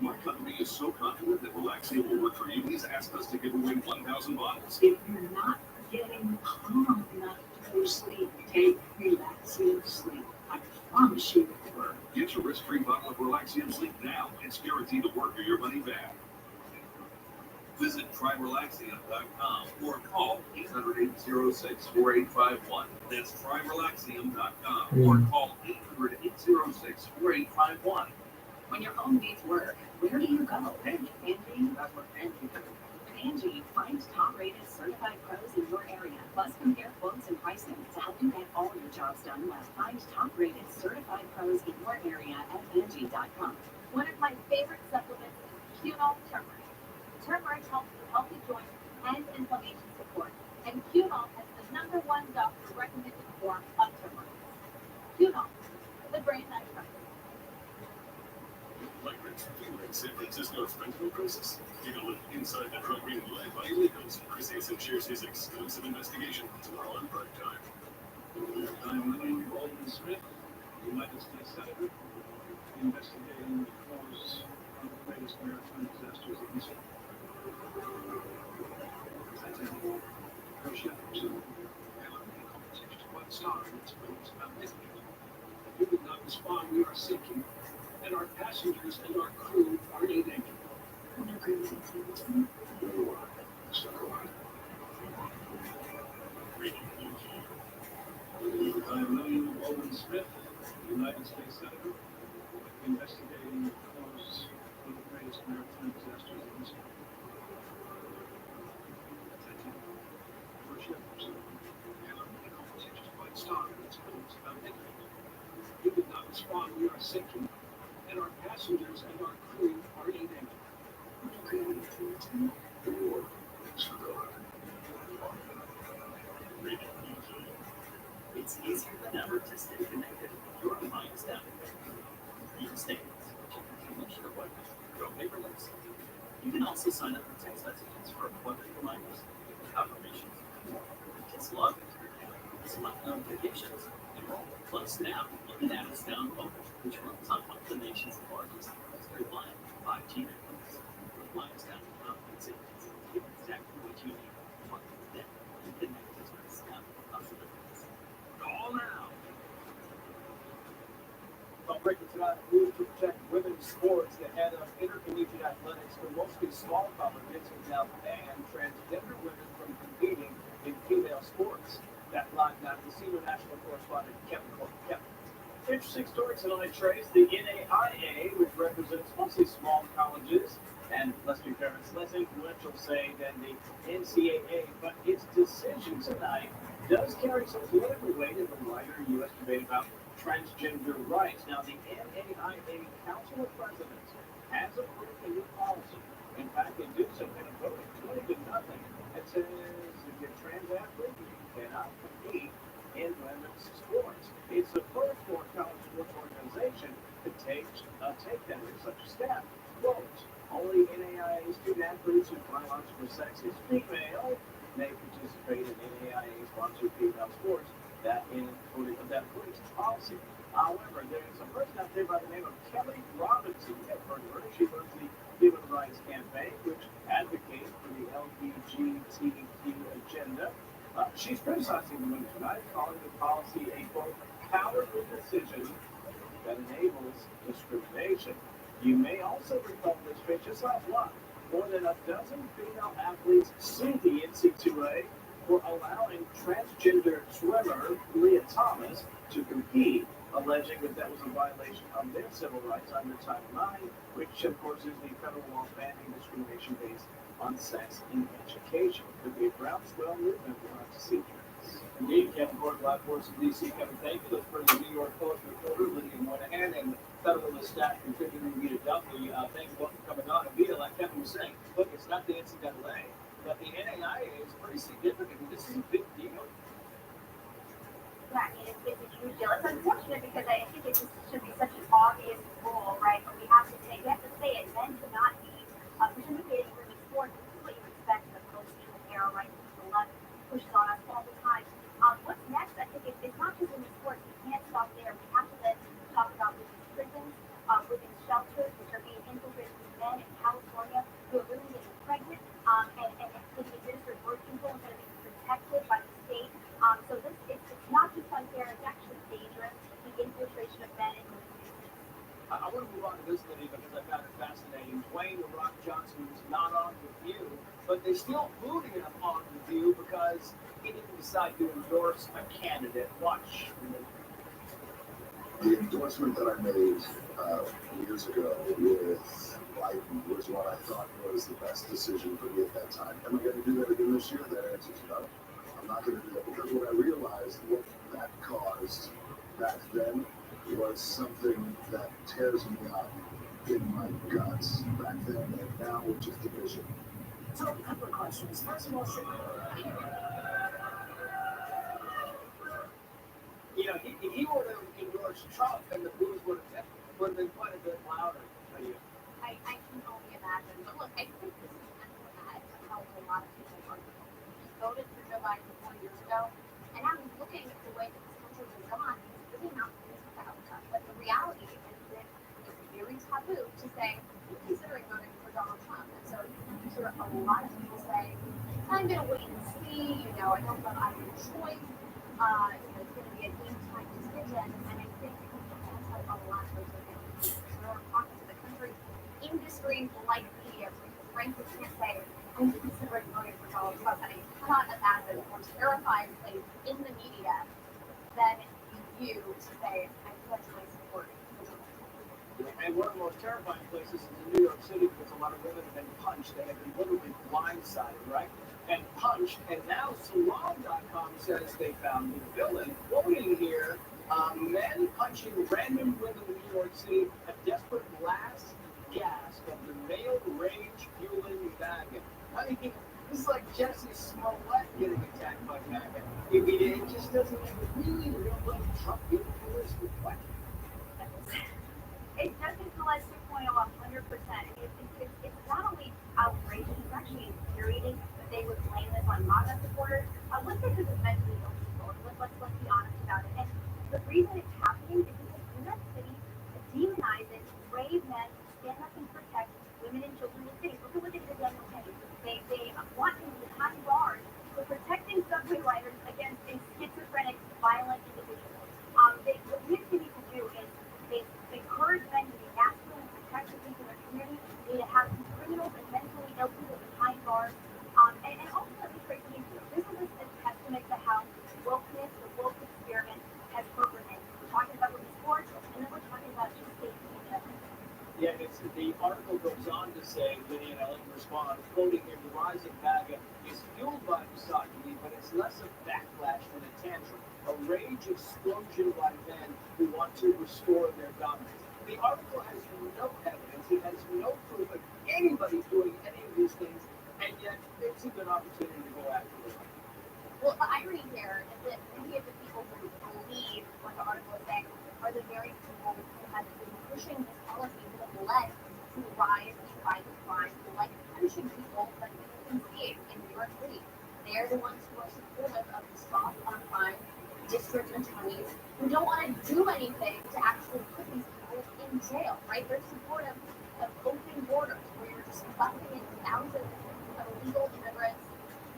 My company is so confident that Relaxium will work for you, he's asked us to give away 1,000 bottles. If you're not getting calm enough to sleep, take Relaxium Sleep. I promise you it will work. Get your risk-free bottle of Relaxium Sleep now. It's guaranteed to work or your money back. Visit tryrelaxium.com or call 800-806-4851. That's tryrelaxium.com or call 800-806-4851. When your home needs work, where do you go? Angie. That's what Angie does. Angie finds top-rated certified pros in your area, plus compare quotes and pricing to help you get all your jobs done well. Find top-rated certified pros in your area at Angie.com. One of my favorite supplements is Qunol Turmeric. Turmeric helps with healthy joints and inflammation support, and Qunol has the #1 doctor-recommended form of turmeric. Qunol, the brand I trust. Like Rich Fever in San Francisco's fentanyl crisis. Take a look inside the drug ring led by illegals. Chris Hansen shares his exclusive investigation tomorrow on prime time. I'm William Baldwin Smith, United States Senator, investigating the cause of the greatest maritime disasters in history. Titanic, Pearl Ships, and conversations about stars and explains about Disney. If you would not respond, we are sinking, and our passengers and our crew are in danger. I'm William Baldwin Smith, United States Senator, investigating the cause of the greatest maritime disasters in history. Titanic, Pearl Ships, and conversations about stars and explains about Disney. If you would not respond, we are sinking, and our passengers and our crew are in danger. It's easier than ever to stay connected. Your mind is down. You can stay Don't paperless. You can also sign up for text messages for appointment reminders, confirmations, kids log into your account, select notifications, enroll. Plus now, you can add us down mobile, which runs on one of the nation's largest reliant 5G networks. Reliance down it's exactly what you need. One day, you connect to the snap possibilities. Call now. Well, breaking tonight, rules to protect women's sports. The head of intercollegiate athletics for mostly small colleges has now banned transgender women from competing in female sports. That live now to senior national correspondent Kevin Corbett. Kevin. Interesting story tonight, Trace. The NAIA, which represents mostly small colleges, and let's be fair, it's less influential, say, than the NCAA, but its decision tonight does carry some political weight in the wider U.S. debate about transgender rights. Now, the NAIA Council of Presidents has approved a new policy. In fact, they do so in a vote of 20-0 that says if you're a trans athlete, you cannot compete in women's sports. It's the first for a college sports organization to take that as such a step. Quote, only NAIA student athletes whose biological sex is female may participate in NAIA-sponsored female sports. That according to policy. However, there is a person out there by the name of Kelly Robinson. You have heard of her. She runs the Human Rights Campaign, which advocates for the LGBTQ agenda. She's criticizing the move tonight, calling the policy a quote cowardly decision that enables discrimination. You may also recall this page just last month. More than a dozen female athletes sued the NCAA for allowing transgender swimmer Leah Thomas to compete, alleging that was a violation of their civil rights under Title IX, which of course is the federal law banning discrimination based on sex in education. It could be a groundswell movement we'll have to see. Indeed, Kevin Corbett, live voice of DC. Kevin, thank you. Let's bring the New York Post reporter Lydia Moynihan and Federalist staff contributor Vita Duffy. Thank you both for coming on. And Vita, like Kevin was saying, look, it's not the NCAA, but the NAIA is pretty significant. This is a big deal. Yeah, I mean, it's a huge deal. It's unfortunate because I think it just should be such an obvious rule, right? But we have to say it. Men cannot be participating in women's sports. This is what you expect in the post-truth era, right? People love pushes on us all the time. What's next? I think it's not just in the sports. We can't stop there. We have to then talk about women's prisons, women's shelters, which are being infiltrated with men in California who are women getting pregnant, and being administered birth control is going to be protected by the state. So it's not just unfair, it's actually dangerous, the infiltration of men in women's business. I want to move on to this, Lydia, because I found it fascinating. Dwayne "The Rock" Johnson was not on with you, but they still booted him on with you because he didn't decide to endorse a candidate. Watch. The endorsement that I made years ago with Biden was what I thought was the best decision for me at that time. Am I going to do that again this year? That answer is no. I'm not going to do that because what I realized what that caused back then was something that tears me up in my guts back then and now, which is division. So a couple of questions. First of all, You know, if he would have endorsed Trump, then the boos would have been quite a bit louder. I can only imagine. But look, I think this is kind of how a lot of people are. He voted for Joe Biden 4 years ago, and now he's looking at the way that this country has gone. He's really not pleased with the outcome. But the reality is that it's very taboo to say, you're considering voting for Donald Trump. And so you hear a lot of people say, I'm going to wait and see, I don't know I have a choice. It's going to be a game time decision. And I think that's how a lot of those are getting. So we're talking to the country industry like media, where you frankly can't say, I'm considering voting for Donald Trump, and I cannot imagine a more terrifying place in the media than you to say, I pledge support for Donald Trump. And one of the most terrifying places is in New York City because a lot of women have been punched. They have been literally blindsided, right? And punched. And now Salon.com says they found the villain. Quoting here, men punching random women in New York City, a desperate last gasp of the male rage fueling MAGA. I mean, this is like Jesse Smollett getting attacked by MAGA. It just doesn't really look like Trump influenced with what? It doesn't feel like 2.0 100%. It's not only outrageous, it's actually infuriating that they would blame this on MAGA supporters. Let's say this is mentally ill people. Let's be honest about it. And the reason it's happening is because New York City demonizes brave men who stand up and protect women and children in the city. Look at what they did to Daniel Kennedy. They want him behind bars for protecting subway riders against a schizophrenic, violent individual. What we need to do is encourage men to be masculine and protect the people in their community. They need to have these criminals and mentally ill people behind bars. And ultimately, Tracy, this is a testament to how wokeness, the woke experiment, has proven it. We're talking about women's sports, and then we're talking about just safety in general. Yeah, the article goes on to say, Lydia, and I'll let you respond, quoting here, the rise of MAGA is fueled by misogyny, but it's less a backlash than a tantrum, a rage explosion by men who want to restore their dominance. The article has no evidence, it has no proof of anybody doing any of these things, and yet it's a good opportunity to go after them. Well, the irony here is that many of the people who believe what the article is saying are the very people who have been pushing this policy that have led to the rise in violent crime, like punching people that you can see in New York City. They're the ones who are supportive of the soft on crime district attorneys who don't want to do anything to actually put these people in jail, right? They're supportive of open borders where you're just bumping in thousands of illegal immigrants,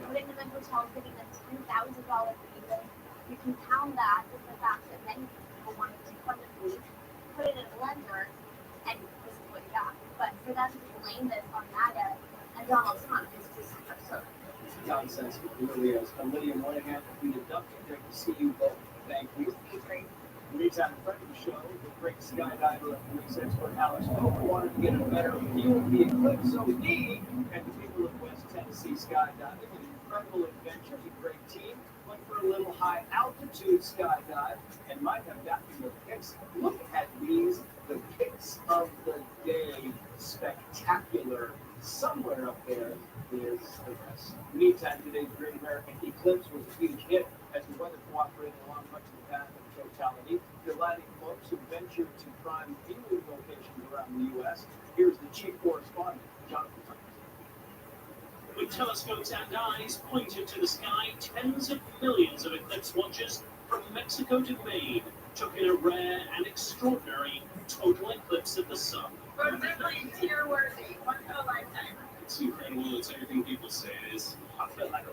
putting them in hotels, giving them $10,000 visas. You can pound that with the fact that many people want to fund the police, put it in a blender, and this is what you got. But for them to blame this on MAGA and Donald Trump is just absurd. Nonsense, it really is. I'm Lydia Moynihan, we deducted. Great to see you both. Thank you. In the meantime, in front of the show, the great skydiver and police expert Alex Pope wanted to get a better view of the eclipse, so he and the people of West Tennessee skydiving, an incredible adventure, a great team, went for a little high altitude skydive and might have gotten the pics. Look at these, the pics of the day, spectacular. Somewhere up there is the rest. Meantime, today's Great American Eclipse was a huge hit as the weather cooperated along much of the path of totality, delighting folks who ventured to prime viewing locations around the U.S. Here's the chief correspondent, Jonathan Tucker. With telescopes and eyes pointed to the sky, tens of millions of eclipse watchers from Mexico to Maine took in a rare and extraordinary total eclipse of the sun. But definitely tier worthy. Once in a lifetime. It's incredible. It's everything people say it is. I feel like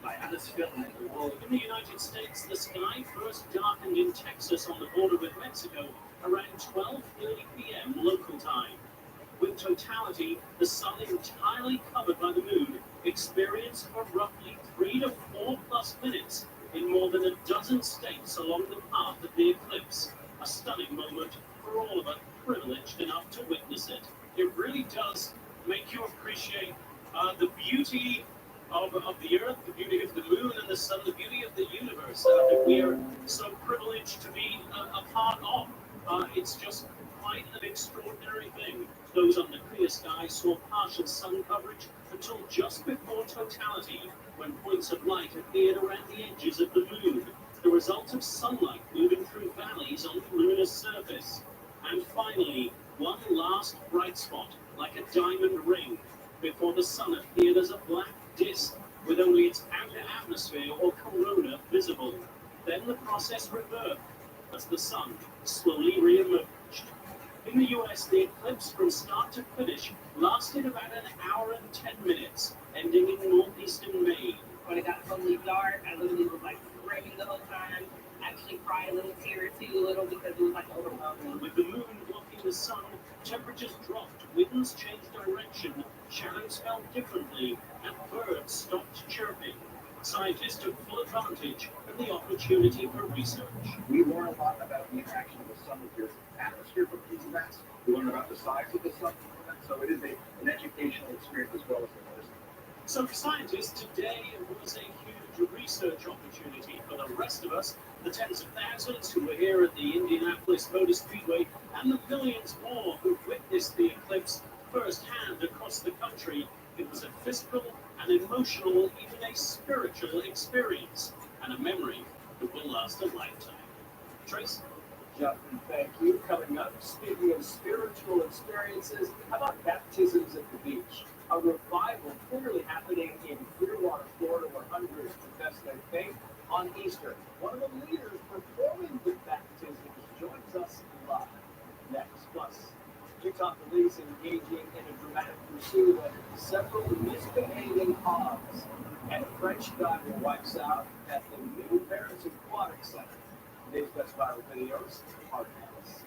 I just feel like the world. In the United States, the sky first darkened in Texas on the border with Mexico around 12:30 p.m. local time. With totality, the sun entirely covered by the moon experienced for roughly 3 to 4 plus minutes in more than a dozen states along the path of the eclipse. A stunning moment for all of us privileged enough to witness it. It really does make you appreciate the beauty of the earth, the beauty of the moon and the sun, the beauty of the universe that we are so privileged to be a part of. It's just quite an extraordinary thing. Those under clear sky saw partial sun coverage until just before totality, when points of light appeared around the edges of the moon, the result of sunlight moving through valleys on the lunar surface. And finally, one last bright spot, like a diamond ring, before the sun appeared as a black disk with only its outer atmosphere or corona visible. Then the process reversed as the sun slowly re-emerged. In the US, the eclipse from start to finish lasted about an hour and 10 minutes, ending in northeastern Maine. When it got totally dark, I literally was like screaming the whole time. Actually cried a little tear or two, a little, because it was like overwhelming. With the moon blocking the sun, temperatures dropped, winds changed direction, shadows fell differently, and birds stopped chirping. Scientists took full advantage of the opportunity for research. We learn a lot about the interaction of the sun with your atmosphere from these events. We learn about the size of the sun from events. So it is an educational experience as well as a medicine. So for scientists, today was a huge research opportunity. For the rest of us, the tens of thousands who were here at the Indianapolis Motor Speedway, and the millions more who witnessed the eclipse firsthand across the country, it was a physical, an emotional, even a spiritual experience, and a memory that will last a lifetime. Trace? Justin, thank you. Coming up, speaking of spiritual experiences, how about baptisms at the beach? A revival clearly happening in Clearwater, Florida, where hundreds profess their faith on Easter. One of the leaders performing the baptisms joins us live next. Plus, Utah police engaging in a dramatic pursuit of several misbehaving hogs, and a French diver wipes out at the New Parents Aquatic Center. Today's best viral videos are Alice.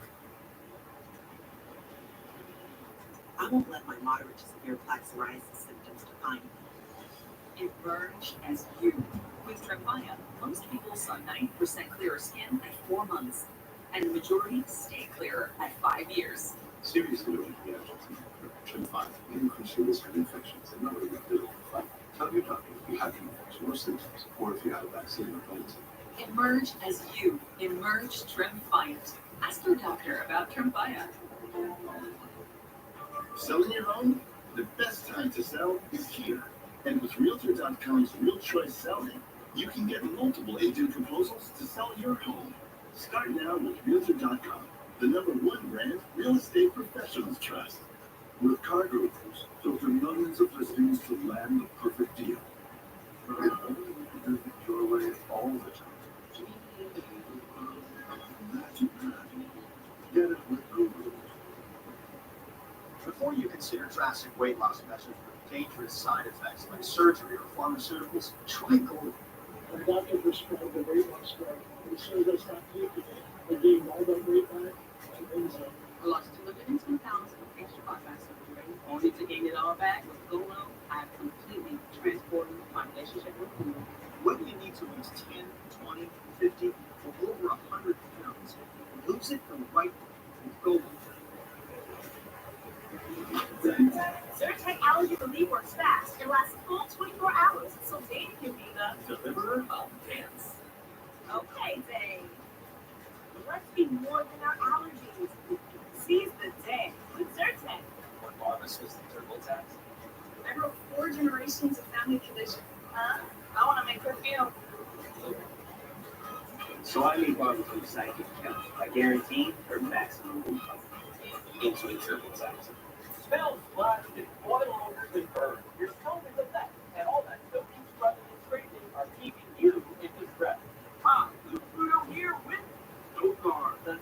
I won't let my moderate to severe plaque psoriasis symptoms define me. Emerge as you. With Tremfya, most people saw 90% clearer skin at 4 months, and the majority stay clearer at 5 years. Serious allergic reactions Tremfya may increase your risk of infections and not really good. Tell your doctor if you have an infection or symptoms, or if you have a vaccine or pregnancy. Emerge as you. Emerge Tremfya. Ask your doctor about Tremfya. Selling your home? The best time to sell is here. And with Realtor.com's Real Choice Selling, you can get multiple agent proposals to sell your home. Start now with Realtor.com, the #1 brand real estate professionals trust. With CarGurus, filter millions of listings to land the perfect deal. It only does it your way all the time. Get it with Google. Before you consider drastic weight loss measures with dangerous side effects like surgery or pharmaceuticals, try Gold. My doctor prescribed the weight loss drug, and as soon as I stopped taking it, I gained all that weight back and then some. I lost 210 pounds with extra bypass surgery, only to gain it all back with Golo. I've completely transformed my relationship with food. Whether you need to lose 10, 20, 50, or over 100 pounds, lose it the right way with Gold. Zyrtec Allergy Relief works fast. It lasts a full 24 hours, so Dave can be the deliverer of dance. Okay, Dave. Let's be more than our allergies. Seize the day with Zyrtec. When Marvis was the TurboTax. I wrote 4 generations of family tradition. Huh? I want to make her feel. So I made barbecue psychic count. I guarantee her maximum income. Into a TurboTax. Smells flat, boil over and burn. You're totally with that. keeping you in the threat. Hi, Luke Pluto here with Stove Guard, the #1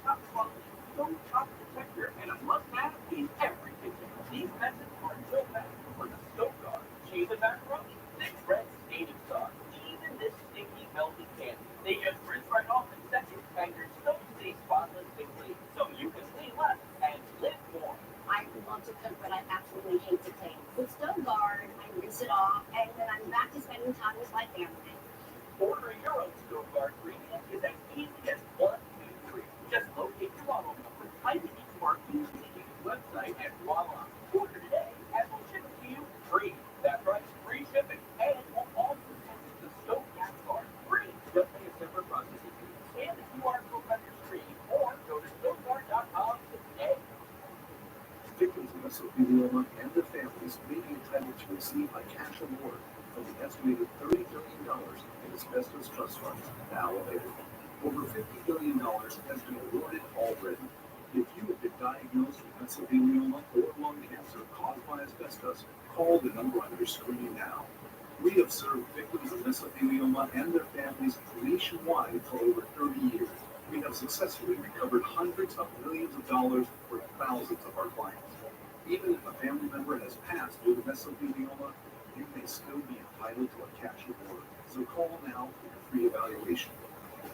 top quality stove top protector and a must-have in every kitchen. These methods are so fast for the Stove Guard. Cheese and macaroni, thick red staining sauce, even this sticky melted candy. They just rinse right off in seconds and your stove stays spotless and clean. So you can clean less and live more. I love to cook, but I absolutely hate to clean. With Stove Guard, I rinse it off, and then I'm back to spending time with my family. Ordering your own Stove Guard premium is as easy as 1, 2, 3. Just locate your model number, type it into our easy-to-use website, and voila! Order today, and we'll ship it to you free. That's right, free shipping, and we'll also send you the Stove Gas Card free. Just pay a separate processing fee. Scan the QR code on your screen, or go to stoveguard.com today. Victims of mesothelioma and their families may be entitled to receive a cash award of the estimated $30 billion in asbestos trust funds now available. Over $50 billion has been awarded already. If you have been diagnosed with mesothelioma or lung cancer caused by asbestos, call the number on your screen now. We have served victims of mesothelioma and their families nationwide for over 30 years. We have successfully recovered hundreds of millions of dollars for thousands of our clients. Even if a family member has passed due to mesothelioma, you may still be entitled to a cash award. So call now for a free evaluation.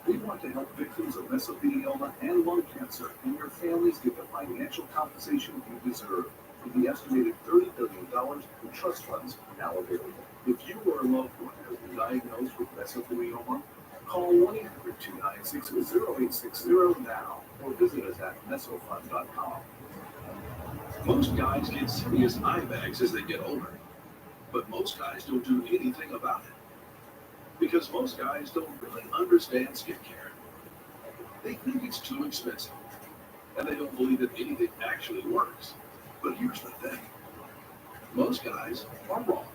We want to help victims of mesothelioma and lung cancer and your families get the financial compensation you deserve from the estimated $30 billion in trust funds now available. If you or a loved one has been diagnosed with mesothelioma, call 1-800-296-0860 now or visit us at mesofund.com. Most guys get serious eye bags as they get older, but most guys don't do anything about it. Because most guys don't really understand skincare. They think it's too expensive, and they don't believe that anything actually works. But here's the thing. Most guys are wrong,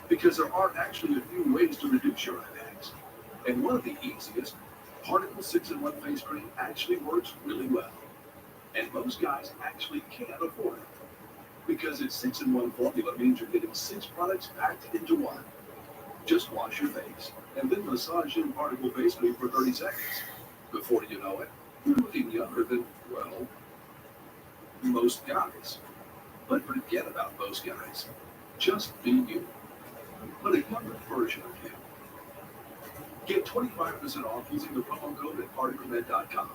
because there are actually a few ways to reduce your eye bags. And one of the easiest, Particle 6-in-1 face cream actually works really well. And most guys actually can't afford it. Because its 6-in-1 formula means you're getting 6 products packed into one. Just wash your face, and then massage in Particle face cream for 30 seconds. Before you know it, you're looking younger than, well, most guys. But forget about most guys. Just be you. But a younger version of you. Get 25% off using the promo code at partycommit.com.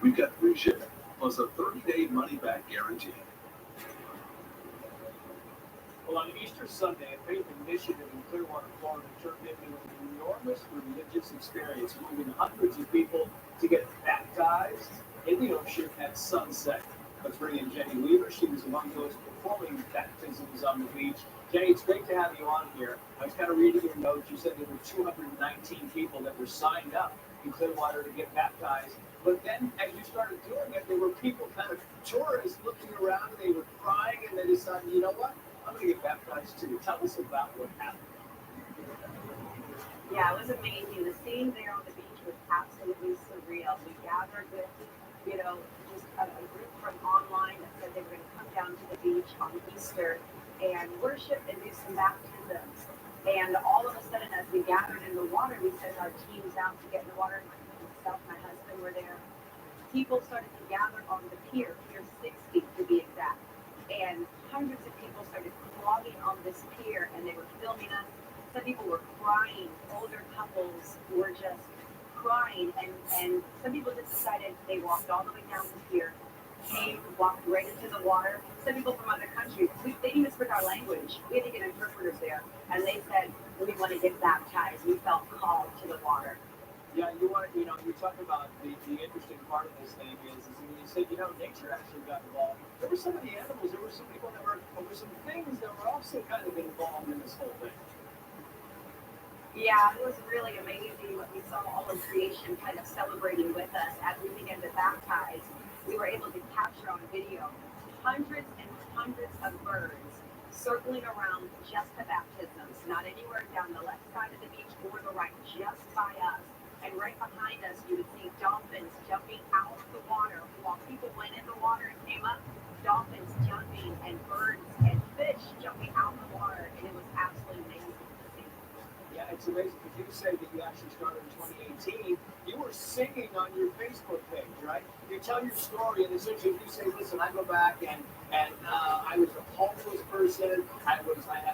We've got free shipping, plus a 30-day money-back guarantee. Well, on Easter Sunday, a faith initiative in Clearwater, Florida, turned into an enormous religious experience, moving hundreds of people to get baptized in the ocean at sunset. Let's bring in Jenny Weaver. She was among those performing baptisms on the beach. Jenny, it's great to have you on here. I was kind of reading your notes. You said there were 219 people that were signed up in Clearwater to get baptized. But then, as you started doing it, there were people, kind of tourists, looking around, and they were crying, and they decided, you know what? I'm going to get baptized too. Tell us about what happened. Yeah, it was amazing. The scene there on the beach was absolutely surreal. We gathered with, just a group from online that said they were going to come down to the beach on Easter and worship and do some baptisms. And all of a sudden, as we gathered in the water, we sent our teams out to get in the water. Myself and my husband were there. People started to gather on the pier, Pier 60 to be exact. And hundreds of people started clogging on this pier, and they were filming us. Some people were crying. Older couples were just crying, and some people just decided they walked all the way down the pier, walked right into the water. Some people from other countries, they didn't even speak our language. We had to get interpreters there, and they said, we want to get baptized. We felt called to the water. Yeah, you talk about the interesting part of this thing is when you said, nature actually got involved. There were some of the animals, there were some people there were some things that were also kind of involved in this whole thing. Yeah, it was really amazing what we saw all of creation kind of celebrating with us as we began to baptize. We were able to capture on video hundreds and hundreds of birds circling around just the baptisms, not anywhere down the left side of the beach or the right, just by us. And right behind us, you would see dolphins jumping out of the water. While people went in the water and came up, dolphins jumping and birds and fish jumping out of the water. And it was absolutely amazing to see. Yeah, it's amazing because you say that you actually started in 2018. You were singing on your Facebook page, right? You tell your story, and essentially you say, "Listen, I go back and I was a homeless person. I had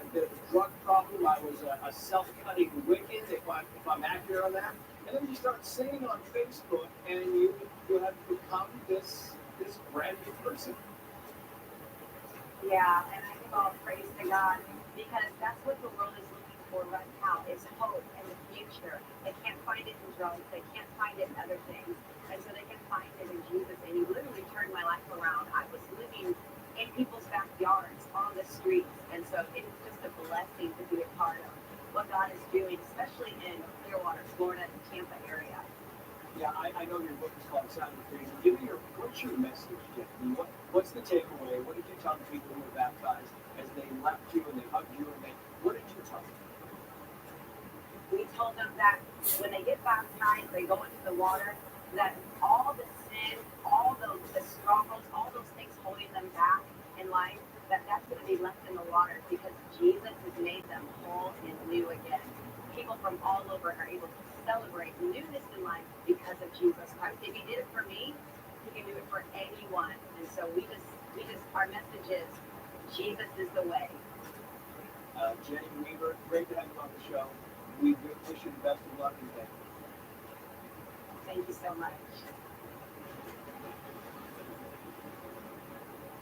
a bit of a drug problem. I was a self-cutting wicked, if I'm accurate on that." And then you start singing on Facebook, and you have become this brand new person. Yeah, and I give all praise to God because that's what the world is looking for right now is hope in the future. They can't find it in drugs. They can't find it in other things. And so they can find it in Jesus. And he literally turned my life around. I was living in people's backyards, on the streets. And so it is just a blessing to be a part of what God is doing, especially in Clearwater, Florida, and Tampa area. Yeah, I know your book is called Sound of Freedom. What's your message, Tiffany? What's the takeaway? What did you tell the people who were baptized as they left you and they hugged you and what did you tell them? We told them that when they get baptized, they go into the water, that all the sin, all the struggles, all those things holding them back in life, that's going to be left in the water because Jesus has made them whole and new again. People from all over are able to celebrate newness in life because of Jesus Christ. If he did it for me, he can do it for anyone. And so we just our message is Jesus is the way. Jenny Weaver, great to have you on the show. We wish you the best of luck in that. Thank you so much.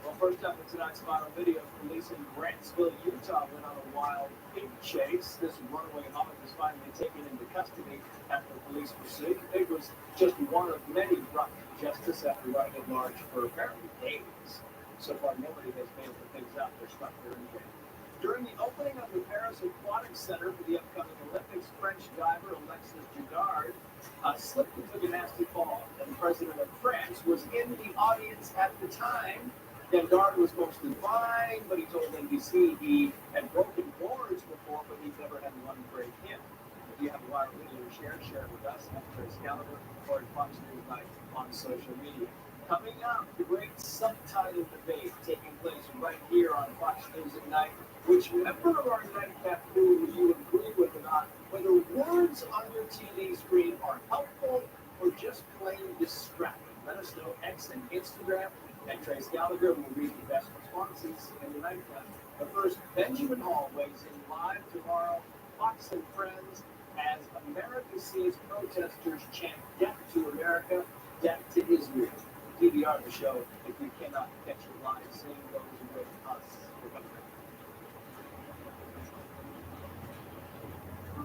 Well, first up in tonight's viral video, police in Grantsville, Utah went on a wild pig chase. This runaway hog was finally taken into custody after police pursuit. The pig was just one of many brought to justice after running at large for apparently days. So far, nobody has bailed the pigs out. They're stuck there in jail. During the opening of the Paris Aquatic Center for the upcoming Olympics, French diver Alexis Jugard slipped and took a nasty fall. And the president of France was in the audience at the time. Jugard was mostly fine, but he told NBC he had broken boards before, but he'd never had one break in. If you have a viral video to share it with us at Trace Gallagher or at Fox News Night on social media. Coming up, the great subtitle debate taking place right here on Fox News at Night. Which member of our nightcap crew would you agree with or not? Whether words on your TV screen are helpful or just plain distracting. Let us know X and Instagram at Trace Gallagher. We'll read the best responses in the nightcap. But first, Benjamin Hall weighs in live tomorrow. Fox and Friends as America sees protesters chant death to America, death to Israel. DVR the show if you cannot catch it live. Same goes with us.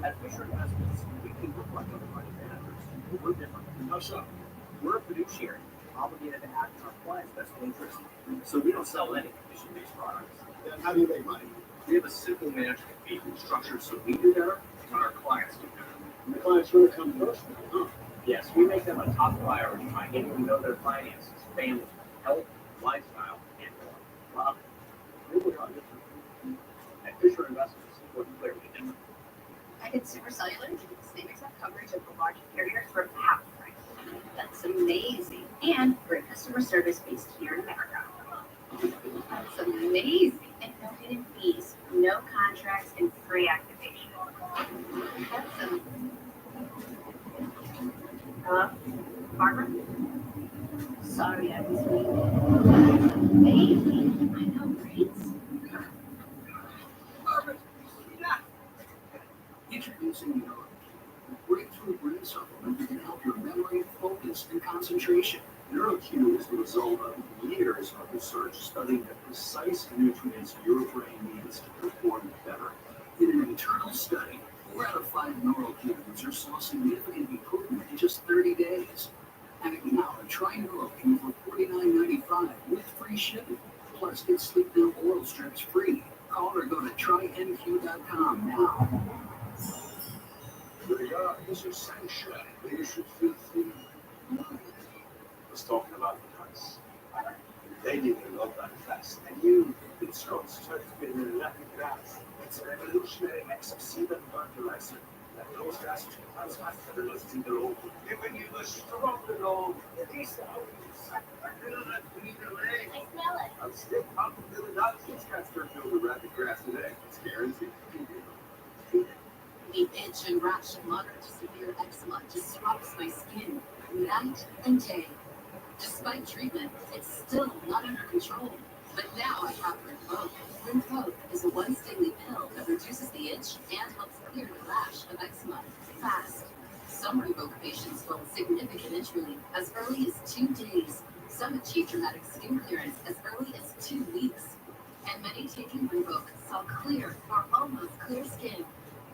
At Fisher Investments, we can look like other money managers, but we're different. How so? We're a fiduciary, obligated to act in our clients' best interest. So we don't sell any commission-based products. Then how do you make money? We have a simple management fee structured so we do better and our clients do better. And the clients really come first, huh? Yes, we make them a top priority by getting to know their finances, family, health, lifestyle, and more. Wow, really are different. At Fisher Investments, we're clearly different. At Consumer Cellular, savings have coverage of the largest carriers for half the price. That's amazing. And great customer service based here in America. That's amazing. And no hidden fees, no contracts, and free activation. That's amazing. Hello? Barbara? Sorry, I was waiting. That's amazing. I know, right? Introducing NeuroQ, a breakthrough brain supplement that can help your memory, focus, and concentration. NeuroQ is the result of years of research studying the precise nutrients your brain needs to perform better. In an internal study, 4 out of 5 NeuroQ users saw significant improvement in just 30 days. Act now and try NeuroQ for $49.95 with free shipping. Plus, get Sleep Now oral strips free. Call or go to trynq.com now. This is sunshine. You should feel free. Was talking about the price. They didn't know that fast. And you, it's started with an electric gas. It's a revolutionary mix of seed and fertilizer. That those gases are faster than in the road. Giving you the stronger load. This hours. I smell it. I'm still pumping to the nuts. These guys turned over rapid grass today. It's guaranteed. The itch and rash of moderate to severe eczema disrupts my skin night and day. Despite treatment, it's still not under control. But now I have Rinvoq. Rinvoq is a once daily pill that reduces the itch and helps clear the rash of eczema fast. Some Rinvoq patients felt significant itch relief as early as 2 days. Some achieve dramatic skin clearance as early as 2 weeks. And many taking Rinvoq saw clear or almost clear skin.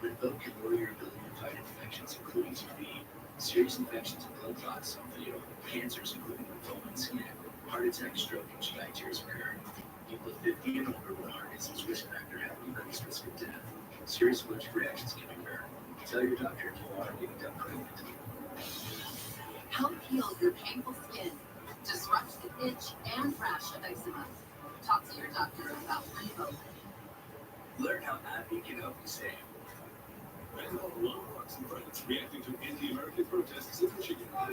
Rinvoq can lower your ability to fight infections, including TB, serious infections of blood clots, fatal cancers, including lymphoma and skin, heart attack, stroke, and GI tears occur. People 50 and older with a heart disease risk factor have an increased risk of death. Serious allergic reactions can occur. Tell your doctor if you are getting done pregnant. Help heal your painful skin. Disrupt the itch and rash of eczema. Talk to your doctor about Rinvoq. Learn how AbbVie can help you save. And a lot of Fox and Friends reacting to anti-American protests in Michigan. What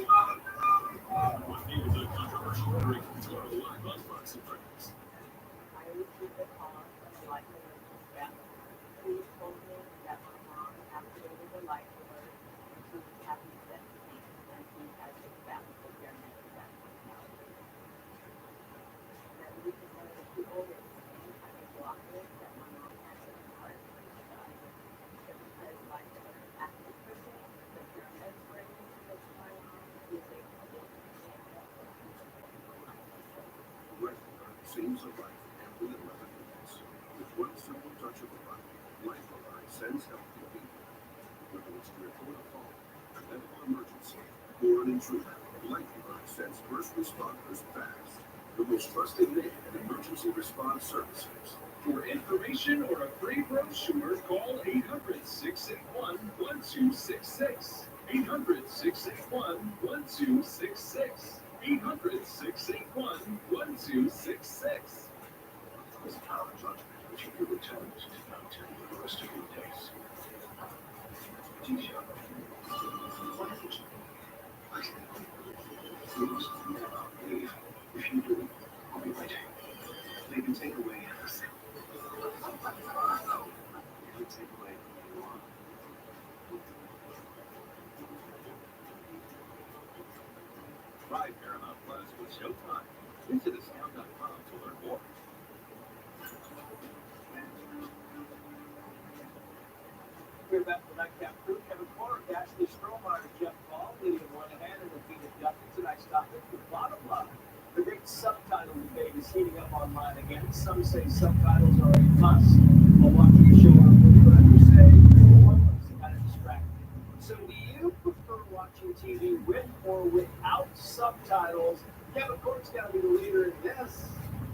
views a controversial rhetoric are live on Fox and Friends. I received a call from a life alert dispatch. Police told me that my mom activated the life alert and she was having sex and she had to back the paramedics back to the house. That we can one of the people that came had a blocker that my mom had in her heart when she died. But because life alert acted quickly, the paramedics were able to get to my mom and was able to get to the Life Alert saves a life in 11 minutes. With one simple touch of a button, Life Alert sends help to people. Whether it's to report a fall, a medical emergency, or an intruder, Life Alert sends first responders fast. The most trusted name in emergency response services. For information or a free brochure, call 800-681-1266. 800-681-1266. 800-681-1266. This power judgment, which you will tell us to not tell you the rest of your days. Teach you. What is it? Please, leave. If you do, I'll be right here. They can take away everything. They can take away who you are. Try Paramount Plus with Showtime. Visit astound.com to learn more. We're back with Nightcap Crew. Kevin Clark, Ashley Strohmeyer, Jeff Ball, Lydia Moynihan, and Athena Duckins, and I stopped at the bottom line. The great subtitle debate is heating up online again. Some say subtitles are a must while watching a show on a movie, but others say it's kind of distracting. So do you prefer watching TV with or without subtitles? Kevin Clark's got to be the leader in this.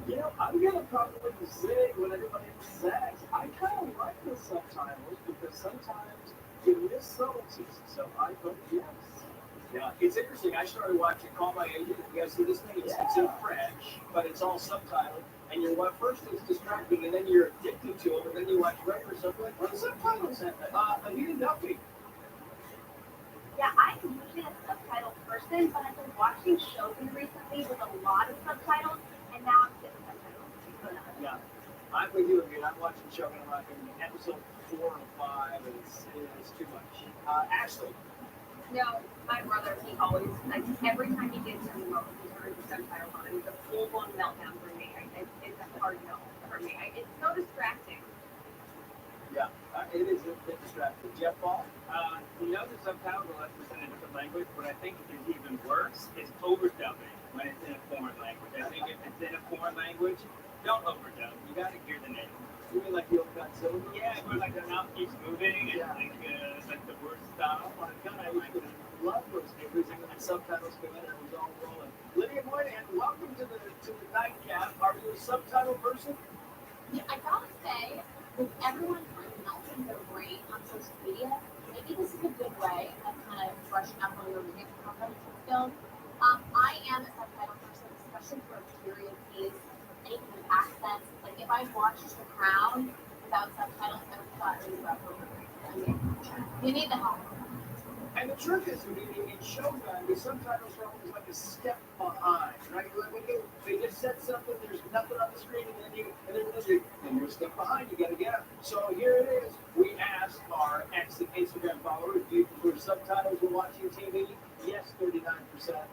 You know, I'm going to probably zig when everybody zags. I kind of like the subtitles because sometimes you miss subtleties. So I vote yes. Yeah, it's interesting. I started watching Call My Agent. You guys see this thing? It's in French, but it's all subtitled. And you're what first it's distracting, and then you're addicted to it, and then you watch regular stuff. Like, what are subtitles? Anita Duffy. Yeah, I'm usually a subtitle person, but I've been watching shows recently with a lot of subtitles, and now I'm getting subtitles. Yeah, I'm with you. I mean, I'm watching Shogun. I'm watching episode 4 or 5, and it's too much. Ashley. No, my brother, he always, like, every time he gets in the remote, he turns the subtitles on. It's a full-blown meltdown for me. It's a hard no for me. It's so distracting. Yeah, it is a bit distracting. Jeff Ball? You know the subtitles are left in a different language. What I think is even worse is overdubbing when it's in a foreign language. I think if it's in a foreign language, don't overdub. You got to hear the name. You mean like the old Godzilla? Yeah, where like the mouth keeps moving and like the word style. Oh my God, I used to love those movies, and when the subtitles came in, it was all rolling. Lydia Moynihan, welcome to the Nightcap. Are you a subtitle person? Yeah, I gotta say, with everyone kind of melting their brain on social media, maybe this is a good way of kind of brushing up on your reading comprehension skills. I am a subtitle person, especially for period piece, anything with accents. Like if I watched The Crown without subtitles, I would thought it was rough over. I mean, you need the help. And the truth is, in Showtime, the subtitles are always like a step behind, right? Like they just said something, there's nothing on the screen, and then you're a step behind. You got to get up. So here it is. We asked our X and Instagram followers, do you prefer subtitles when watching TV? Yes, 39%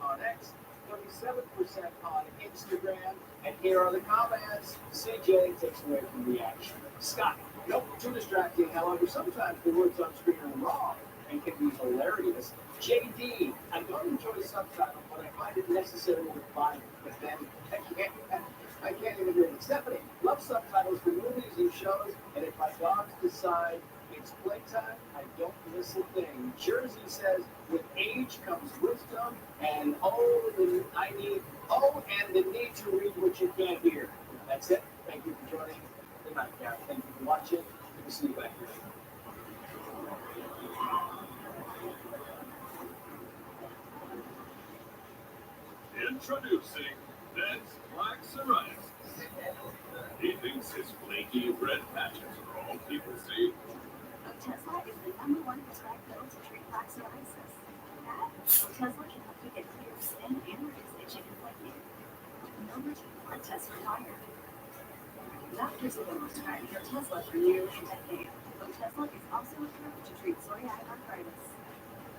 on X, 37% on Instagram. And here are the comments. CJ takes away from the action. Scott, nope, too distracting. However, sometimes the words on screen are wrong and can be hilarious. JD, I don't enjoy subtitles, but I find it necessary with Bible. But then I can't even read it. Stephanie, love subtitles for movies and shows, and if my dogs decide it's playtime, I don't miss a thing. Jersey says, with age comes wisdom, and and the need to read what you can't hear. That's it. Thank you for joining. Good night, guys. Thank you for watching. Good to see you back here. Introducing Ned's Black Psoriasis. He thinks his flaky red patches are all people see. Otezla is the #1 prescribed pill to treat plaque psoriasis. That, Otezla can help you get clear skin and reduce itching and flaking. No routine blood tests required. Doctors have been prescribing Otezla for nearly a decade. Otezla is also approved to treat psoriatic arthritis.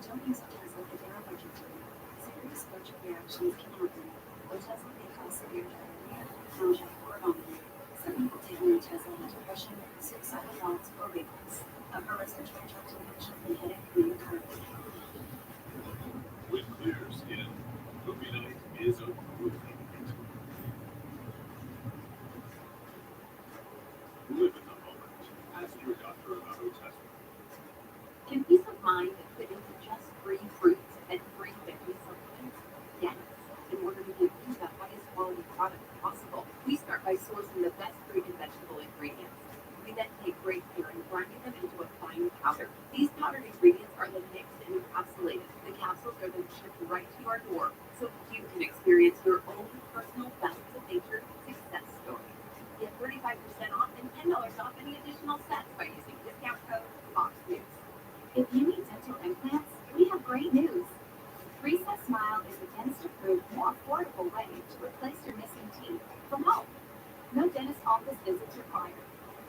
Don't use Otezla if you're allergic to it. Serious allergic reactions can happen. Otezla may cause severe diarrhea, nausea, or vomiting. Some people taking Otezla have depression, suicidal thoughts, or weight loss. Upper respiratory tract infection and headache may occur. With clear skin, Movie Night is a movie. Live in the moment. Ask your doctor about Otezla. Can peace of mind fit into just free fruits and free veggie supplements? Yes. In order to give you the highest quality product possible, we start by sourcing the best fruit and vegetable ingredients. We then take great care in grinding them into a fine powder. These powdered ingredients are then mixed and encapsulated. The capsules are then shipped right to your door so you can experience your own personal balance of nature success story. Get 35% off and $10 off any additional sets by using discount code FOXNEWS. If you need dental implants, we have great news. Recess Smile is the dentist-approved, more affordable way to replace your missing teeth from home. No dentist office visits required.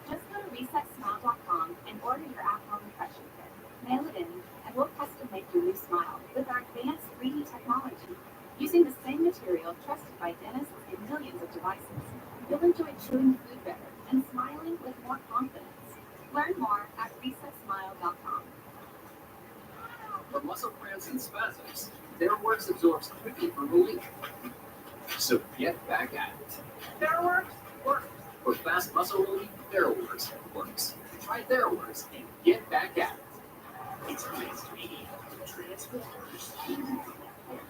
Just go to ResetSmile.com and order your at-home impression kit. Mail it in, and we'll custom make your new smile with our advanced 3D technology. Using the same material trusted by dentists in millions of devices, you'll enjoy chewing food better and smiling with more confidence. Learn more at ResetSmile.com. For muscle cramps and spasms, TheraWorks absorbs quickly for relief. So get back at it. TheraWorks works. For fast muscle relief, TheraWorks works. Try TheraWorks and get back at it. It's Transmedia. Transformers.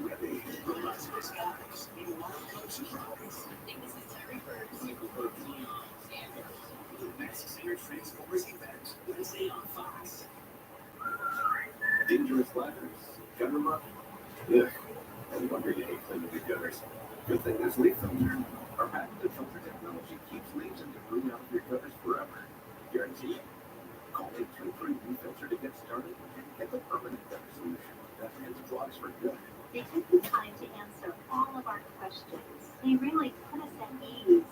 Ready. Relaxes guys. In one coat surprise. This is Terry Bird. Michael Burke. Leon Sanders. The Mask Center Transformers event. Wednesday on Fox. Dangerous ladders. Gutter muck? Yeah. No wonder you hate cleaning your gutters. Good thing there's leaf filter. Our patented filter technology keeps leaves and debris out of your gutters forever. Guarantee it. Call 833 Filter to get started and get the permanent gutter solution that ends clogs for good. They took the time to answer all of our questions. They really put us at ease.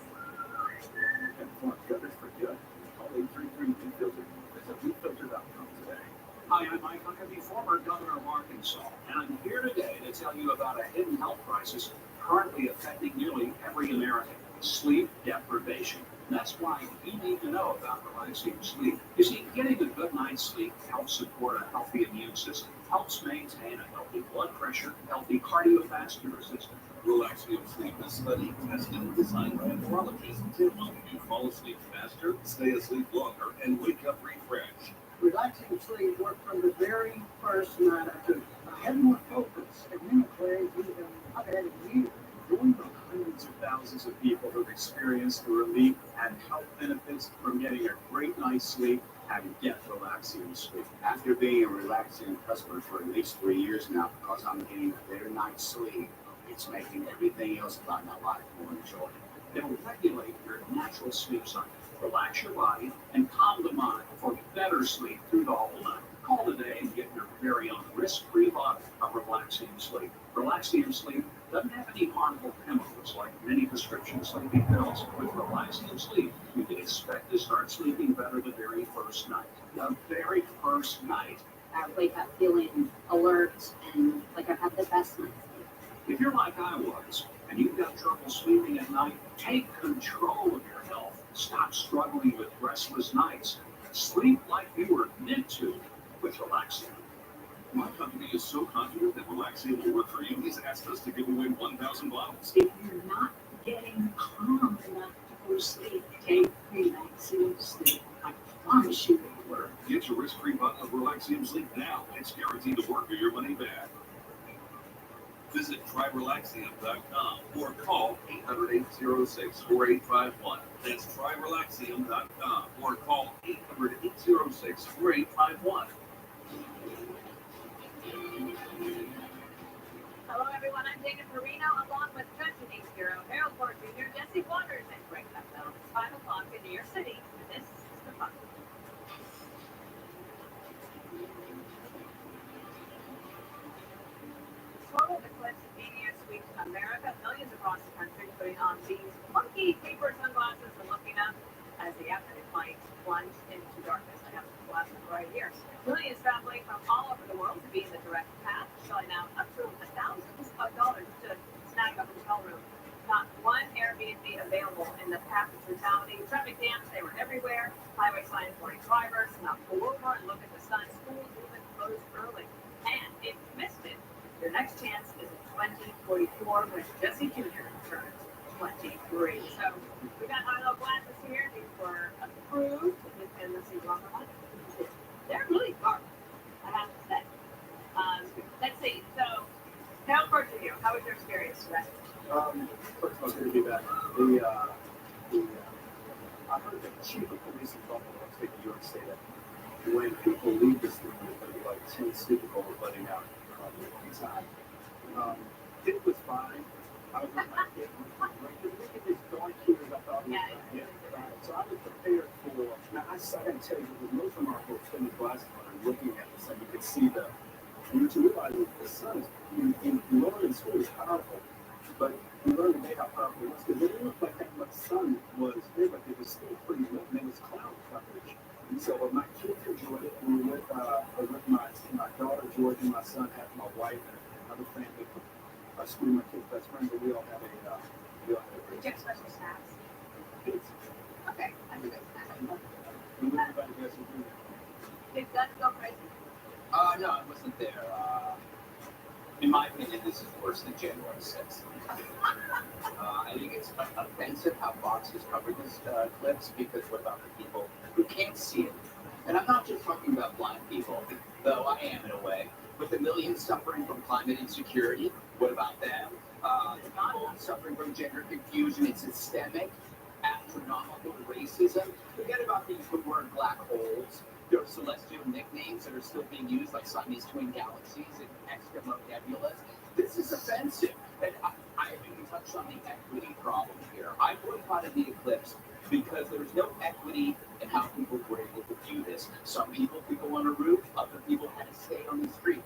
And clog gutters for good. Call 833 Filter. Visit leaffilter.com today. Hi, I'm Mike Huckabee, former governor of Arkansas, and I'm here today to tell you about a hidden health crisis currently affecting nearly every American: sleep deprivation. That's why you need to know about relaxing sleep. You see, getting a good night's sleep helps support a healthy immune system, helps maintain a healthy blood pressure, healthy cardiovascular system. Relaxing sleep is study tested and designed by a neurologist to help you fall asleep faster, stay asleep longer, and wake up refreshed. Relaxing sleep worked from the very first night I took it. I had more focus and mental clarity than I've had in years. Join the hundreds of thousands of people who've experienced the relief and health benefits from getting a great night's sleep and get relaxing sleep. After being a relaxing customer for at least 3 years now, because I'm getting a better night's sleep, it's making everything else about my life more enjoyable. It'll regulate your natural sleep cycle, relax your body, and calm the mind for better sleep through the whole night. Call today and get your very own risk-free bottle of Relaxium Sleep. Relaxium Sleep doesn't have any harmful chemicals like many prescription sleeping pills. With Relaxium Sleep, you can expect to start sleeping better the very first night. The very first night. I wake up feeling alert and like I've had the best night's sleep. If you're like I was, and you've got trouble sleeping at night, take control of your health. Stop struggling with restless nights. Sleep like you were meant to with Relaxium. My company is so confident that Relaxium will work for you, he's asked us to give away 1,000 bottles. If you're not getting calm enough to go to sleep, take Relaxium Sleep. I promise you it will work. Get your risk-free bottle of Relaxium Sleep now. It's guaranteed to work or your money back. Visit tryrelaxium.com or call 800-806-4851. That's tryrelaxium.com or call 800-806-4851. Hello, everyone. I'm Dana Perino, along with Judge Denise Bureau, Harold Ford Jr., Jesse Waters, and Greg Bethel. It's 5 o'clock in New York City, and this is the fun. Total Eclipse Media sweeps America, millions across the country putting on these funky paper sunglasses and looking up as the afternoon light plunged into darkness. I have some glasses right here. Millions traveling from all over the world to be in the direct path, shelling out up to thousands of dollars to snag a hotel room. Not one Airbnb available in the path of brutality. Traffic jams, they were everywhere. Highway signs warning drivers not pull over and look at the sun. Schools even closed early. And if you missed it, your next chance is in 2044 when Jesse Jr. turns 23. So we got our little glasses here. These were approved. And let's see, they're really dark, I have to say. Let's see. So, now for you, how was your experience today? First of all, good to be back. I heard the chief of police in Buffalo, upstate New York, say that when people leave this room, there's going to be like 10 sleeping goals letting out inside. It was fine. I was with my kid. Look at this dark here. I thought it was so I was prepared for. Now I gotta tell you, with most of my folks in the glasses on and looking at the sun, you could see the. You realize that the sun is in learning school is powerful, but we learned today how powerful it was because it didn't look like that much sun was there, but it was still pretty lit and it was cloud coverage. And so my kids enjoyed it. We were with my daughter George and my son, my wife and another family. I school my kids' best friend, but we all have a Did you have special snacks? Okay, that's a good snack. Did Gus go crazy? No, I wasn't there. In my opinion, this is worse than January 6th. I think it's offensive how Fox has covered this eclipse because what about the people who can't see it? And I'm not just talking about blind people, though I am in a way, but the millions suffering from climate insecurity. What about them? They're not only suffering from gender confusion and systemic, astronomical racism. Forget about these word black holes. There are celestial nicknames that are still being used, like Siamese twin galaxies and Eskimo nebulas. This is offensive. And I haven't even touched on the equity problem here. I boycotted the eclipse because there was no equity in how people were able to view this. Some people could go on a roof, other people had to stay on the street.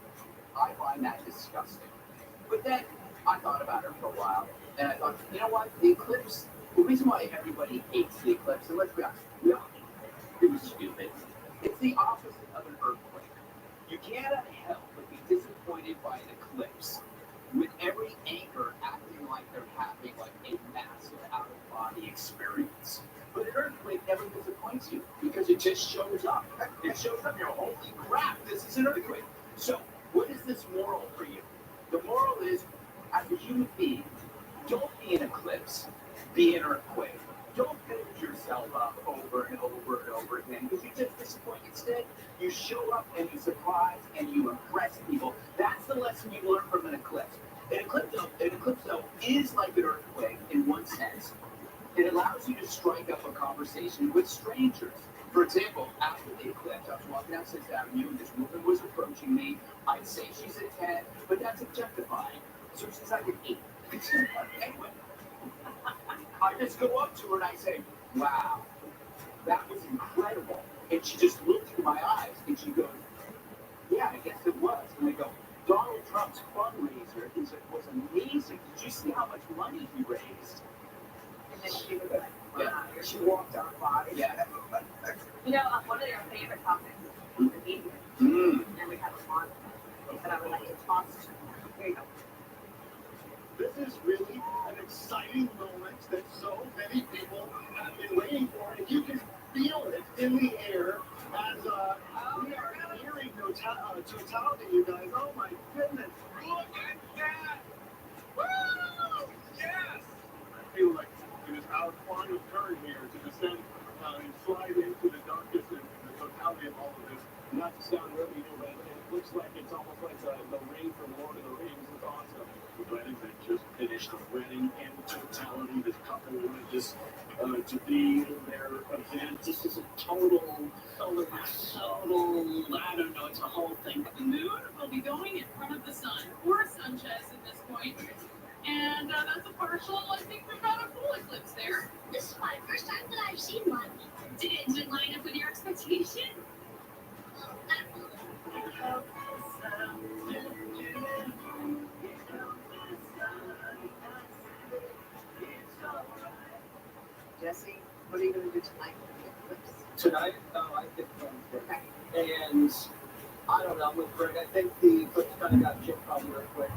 I find that disgusting. But then I thought about it for a while, and I thought, you know what? The eclipse, the reason why everybody hates the eclipse, and let's be honest, it was stupid. It's the opposite of an earthquake. You cannot help but be disappointed by an eclipse, with every anchor acting like they're having like a massive out-of-body experience. But an earthquake never disappoints you because it just shows up. It shows up, you're holy crap, this is an earthquake. So, what is this moral for you? The moral is, as a human being, don't be an eclipse, be an earthquake. Don't build yourself up over and over and over again because you just disappoint. Instead, you show up and you surprise and you impress people. That's the lesson you learn from an eclipse. An eclipse, though, is like an earthquake in one sense. It allows you to strike up a conversation with strangers. For example, after the eclipse, I was walking down 6th Avenue and this woman was approaching me. I'd say she's a 10, but that's objectifying. So she's like an 8. Anyway, I just go up to her and I say, wow, that was incredible. And she just looked through my eyes and she goes, Yeah, I guess it was. And they go, Donald Trump's fundraiser was amazing. Did you see how much money he raised? And then she was like, wow. She walked out by. Yeah. You know, one of your favorite topics is the media. And we have a lot that I would like to talk to. Here you go. This is really an exciting moment that so many people have been waiting for. And you can feel it in the air as we are nearing totality, you guys. Oh my goodness. Look at that. Woo! Yes! I feel like it is our final turn here to descend and slide into the darkness and the totality of all of this. Not to sound really new, but it looks like it's almost like the rain from Lord of the Rings. It's awesome. The wedding that just finished a wedding in totality. This couple wanted this to be their event. This is a total, I don't know, it's a whole thing. The moon will be going in front of the sun, or Sanchez at this point. And that's a partial, I think we've got a full eclipse there. This is my first time that I've seen one. Did it line up with your expectation? Jesse, what are you going to do tonight with the eclipse? Tonight, I think and I don't know, I'm with Greg. I think the eclipse kind of got chipped probably real quick.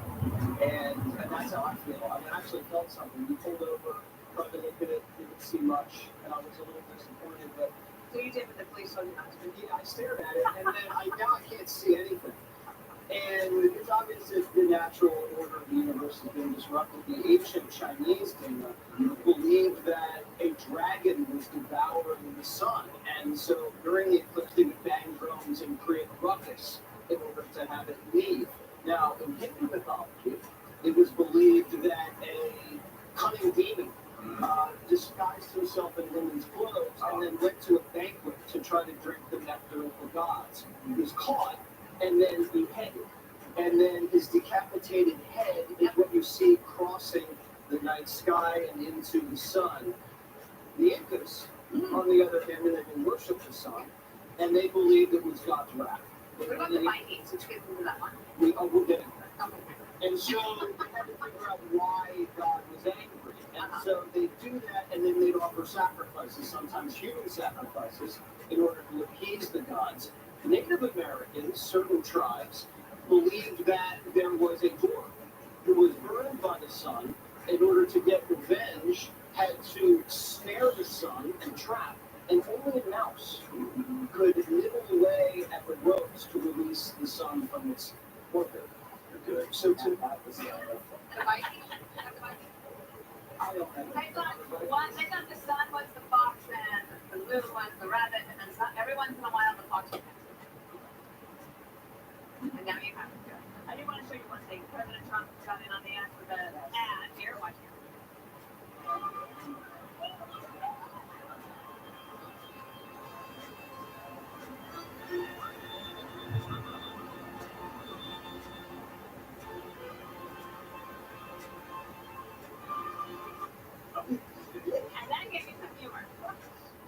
And that's how I feel. I mean, I actually felt something. We pulled over, probably looked at it, didn't see much, and I was a little disappointed. But So you did with the police on not to yeah, I stared at it, and then now I can't see anything. And it's obvious that the natural order of the universe has been disrupted. The ancient Chinese believed that a dragon was devouring the sun. And so during the eclipse, they would bang drums and create a ruckus in order to have it leave. Now, in Hindu mythology, it was believed that a cunning demon disguised himself in women's clothes and then went to a banquet to try to drink the nectar of the gods. He was caught and then beheaded. And then his decapitated head is what you see crossing the night sky and into the sun. The Incas, on the other hand, they worship the sun, and they believed it was God's wrath. What about the Vikings? Which gets into that one? We'll get into that. And so they had to figure out why God was angry. And so they do that, and then they'd offer sacrifices, sometimes human sacrifices, in order to appease the gods. Native Americans, certain tribes, believed that there was a dwarf who was burned by the sun in order to get revenge, had to snare the sun and trap, and only a mouse could nibble away at the ropes to release the sun from its orbit. Good. So to that was The Vikings? I don't have I thought the sun was the fox and the moon was the rabbit, and then every once in a while the fox would and now you have it. I do want to show you one thing. President Trump got in on the ad for the ad here. Watch here. And that gave me some humor.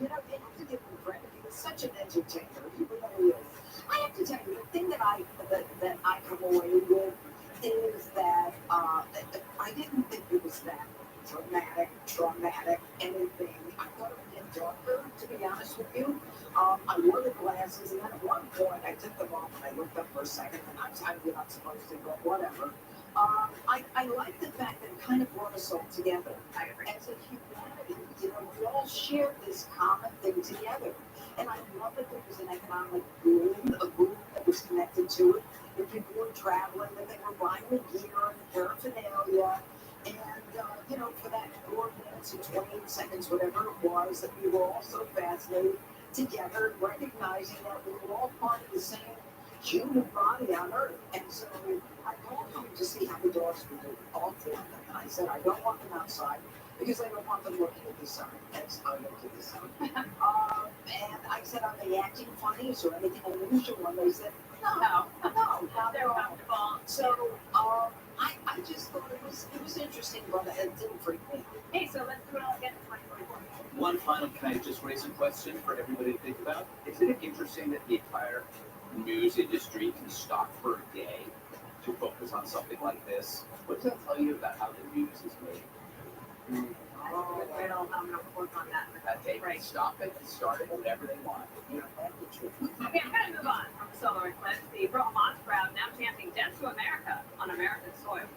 You know, you have to give him credit. He was such an entertainer. He really is. I have to tell you, the thing that I come away with is that I didn't think it was that traumatic, anything. I thought it would get darker, to be honest with you. I wore the glasses, and then at one point I took them off and I looked up for a second, and you're not supposed to, but whatever. I like the fact that it kind of brought us all together as a humanity. You know, we all shared this common thing together. And I love that there was an economic boom, a boom that was connected to it. That people were traveling, that they were buying the gear and the paraphernalia. And, you know, for that 4 minutes and 28 seconds, whatever it was, that we were all so fascinated together, recognizing that we were all part of the same human body on Earth. And so I called them to see how the dogs would do, all 4 of them. And I said, I don't want them outside because I don't want them looking at the sun. As I looked at the sun. And I said, are they acting funny? Is there anything unusual? And they said, no, they're all. So I just thought it was interesting, but it didn't freak me. Hey, so let's do it all again in 2024. One final, can I just raise a question for everybody to think about? Isn't it interesting that the entire news industry can stop for a day to focus on something like this? What does that tell you about how the news is made? I'm gonna work on that. They can stop it and start it whenever they want. Okay, I'm gonna move on from the solar eclipse. The Hamas crowd now chanting "Death to America" on American soil.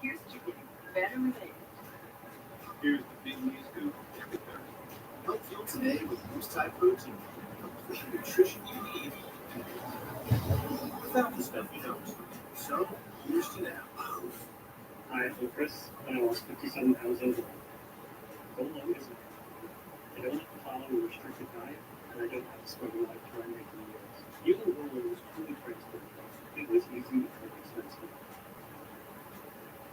Here's chicken, better than it. Here's the big news scoop. Help fuel today with Boost Tide Protein. The nutrition you need without the stuff you don't. So, here's to now. Hi, I'm Chris, and I lost 57 pounds overall. Goal long is it? I don't have to follow a restricted diet, and I don't have to spend a lot of time making meals. Using Goal was truly transformative. It was easy and inexpensive.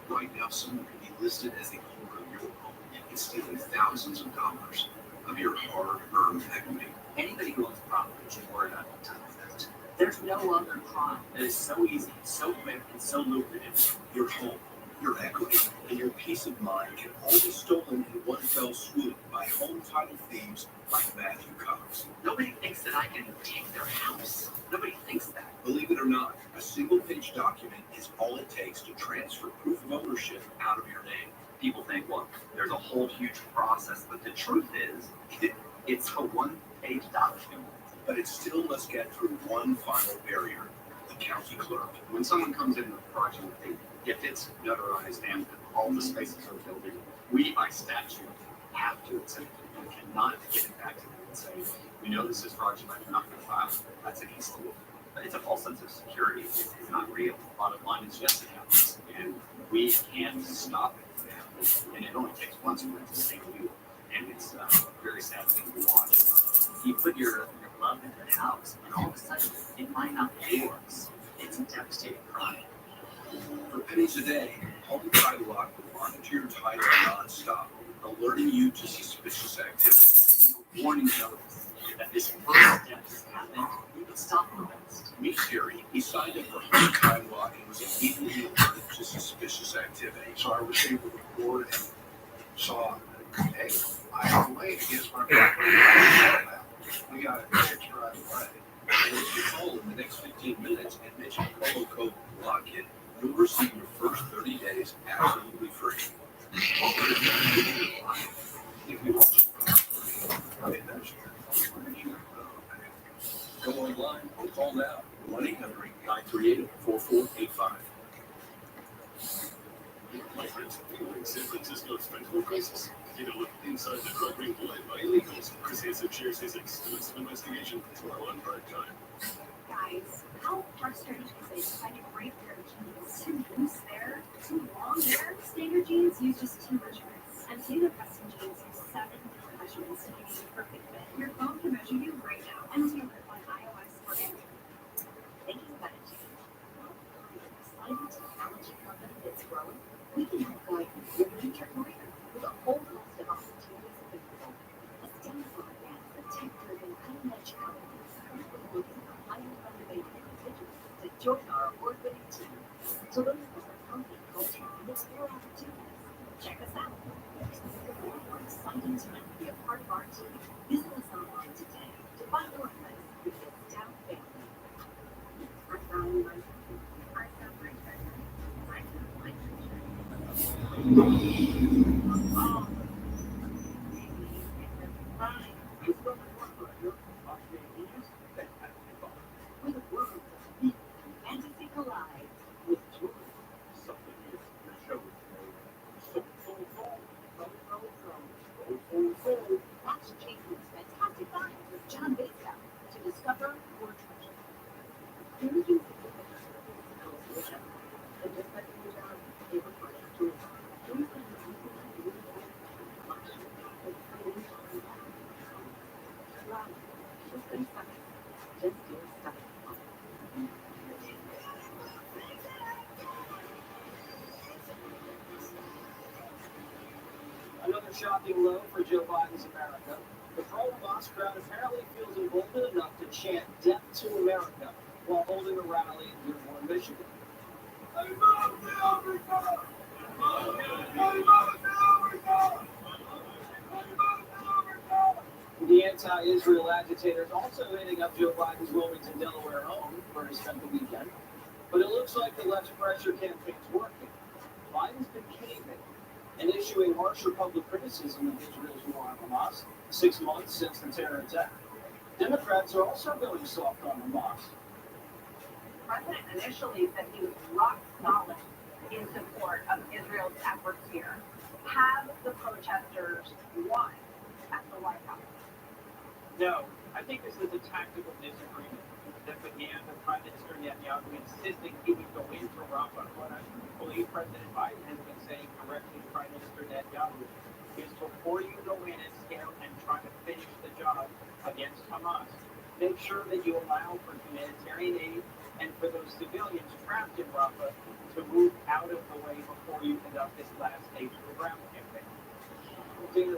Right now, someone could be listed as the owner of your home and stealing thousands of dollars of your hard-earned equity. Anybody who owns property should worry about title theft. There's no other crime that is so easy, so quick, and so lucrative. Your home, your equity, and your peace of mind can all be stolen in one fell swoop by home title thieves like Matthew Cox. Nobody thinks that I can take their house. Nobody thinks that. Believe it or not, a single-page document is all it takes to transfer proof of ownership out of your name. People think, well, there's a whole huge process, but the truth is, it's a one-page document. But it still must get through one final barrier, the county clerk. When someone comes in with a project, if it's notarized and all the spaces are filled in, we by statute have to accept it. You cannot get it back to them and say, we know this is fraudulent, we're not going to file it. That's against the law. But it's a false sense of security. It's not real. Bottom line is yes, it happens. And we can't stop it from happening. And it only takes one for it to stay legal. And it's a very sad thing to watch. You put your love into the house, and all of a sudden, it might not be yours. It's a devastating crime. For pennies a day, Home Title Lock will monitor your title non-stop, alerting you to suspicious activity. Warning notice that this first step has happened. You can stop the rest. Meet Jerry. He signed up for Home Title Lock and was immediately alerted to suspicious activity. So I was able to record and saw, hey, I have a lien against my property. We got a picture right away. And if you call in the next 15 minutes and mention promo code LOCKIN, you'll receive your first 30 days absolutely free. If you want. I mean, that's Go online or call now. 1-800-938-4485. My friends, in San Francisco's fentanyl crisis. Take a look inside the drug ring led by illegals. Chris Hansen shares his exclusive investigation tomorrow on Prime Time. Guys, how frustrating is it to find a great pair of jeans? Too loose there, too long there. Standard jeans use just 2 measurements, and Taylor Custom Jeans use 7 different measurements to give you the perfect fit. Your phone can measure you right now, and Taylor on iOS or Android. Thinking about it, exciting technology company that's growing. We can help guide you through your career with a whole host of opportunities available. A STEM-Fund and the tech-driven cutting-edge companies currently looking for highly motivated individuals to join our award-winning team. To learn more about company culture and explore opportunities, check us out. We're excited to be a part of our team. Visit us online today to find your place with the Down family. I found my treasure. With a world of meat and fantasy collide. With children, something is your show today. Watch Jason's fantastic finds with John Baker to discover more treasure. Here you can and just like you John, they were running to it. Just do stuff. Another shocking low for Joe Biden's America. The pro-Hamas crowd apparently feels emboldened enough to chant "Death to America" while holding a rally in Dearborn, Michigan. The anti-Israel agitators also hitting up Joe Biden's Wilmington, Delaware home, where he spent the weekend. But it looks like the left's pressure campaign's working. Biden's been caving and issuing harsher public criticism of Israel's war on Hamas 6 months since the terror attack. Democrats are also going soft on Hamas. The president initially said he was rock solid in support of Israel's efforts here. Have the protesters won at the White House? No, I think this is a tactical disagreement that began with Prime Minister Netanyahu insisting he would go into Rafah. What I believe President Biden has been saying directly to Prime Minister Netanyahu is before you go in and scale and try to finish the job against Hamas, make sure that you allow for humanitarian aid and for those civilians trapped in Rafah to move out of the way before you conduct this last stage of the ground campaign. Dana,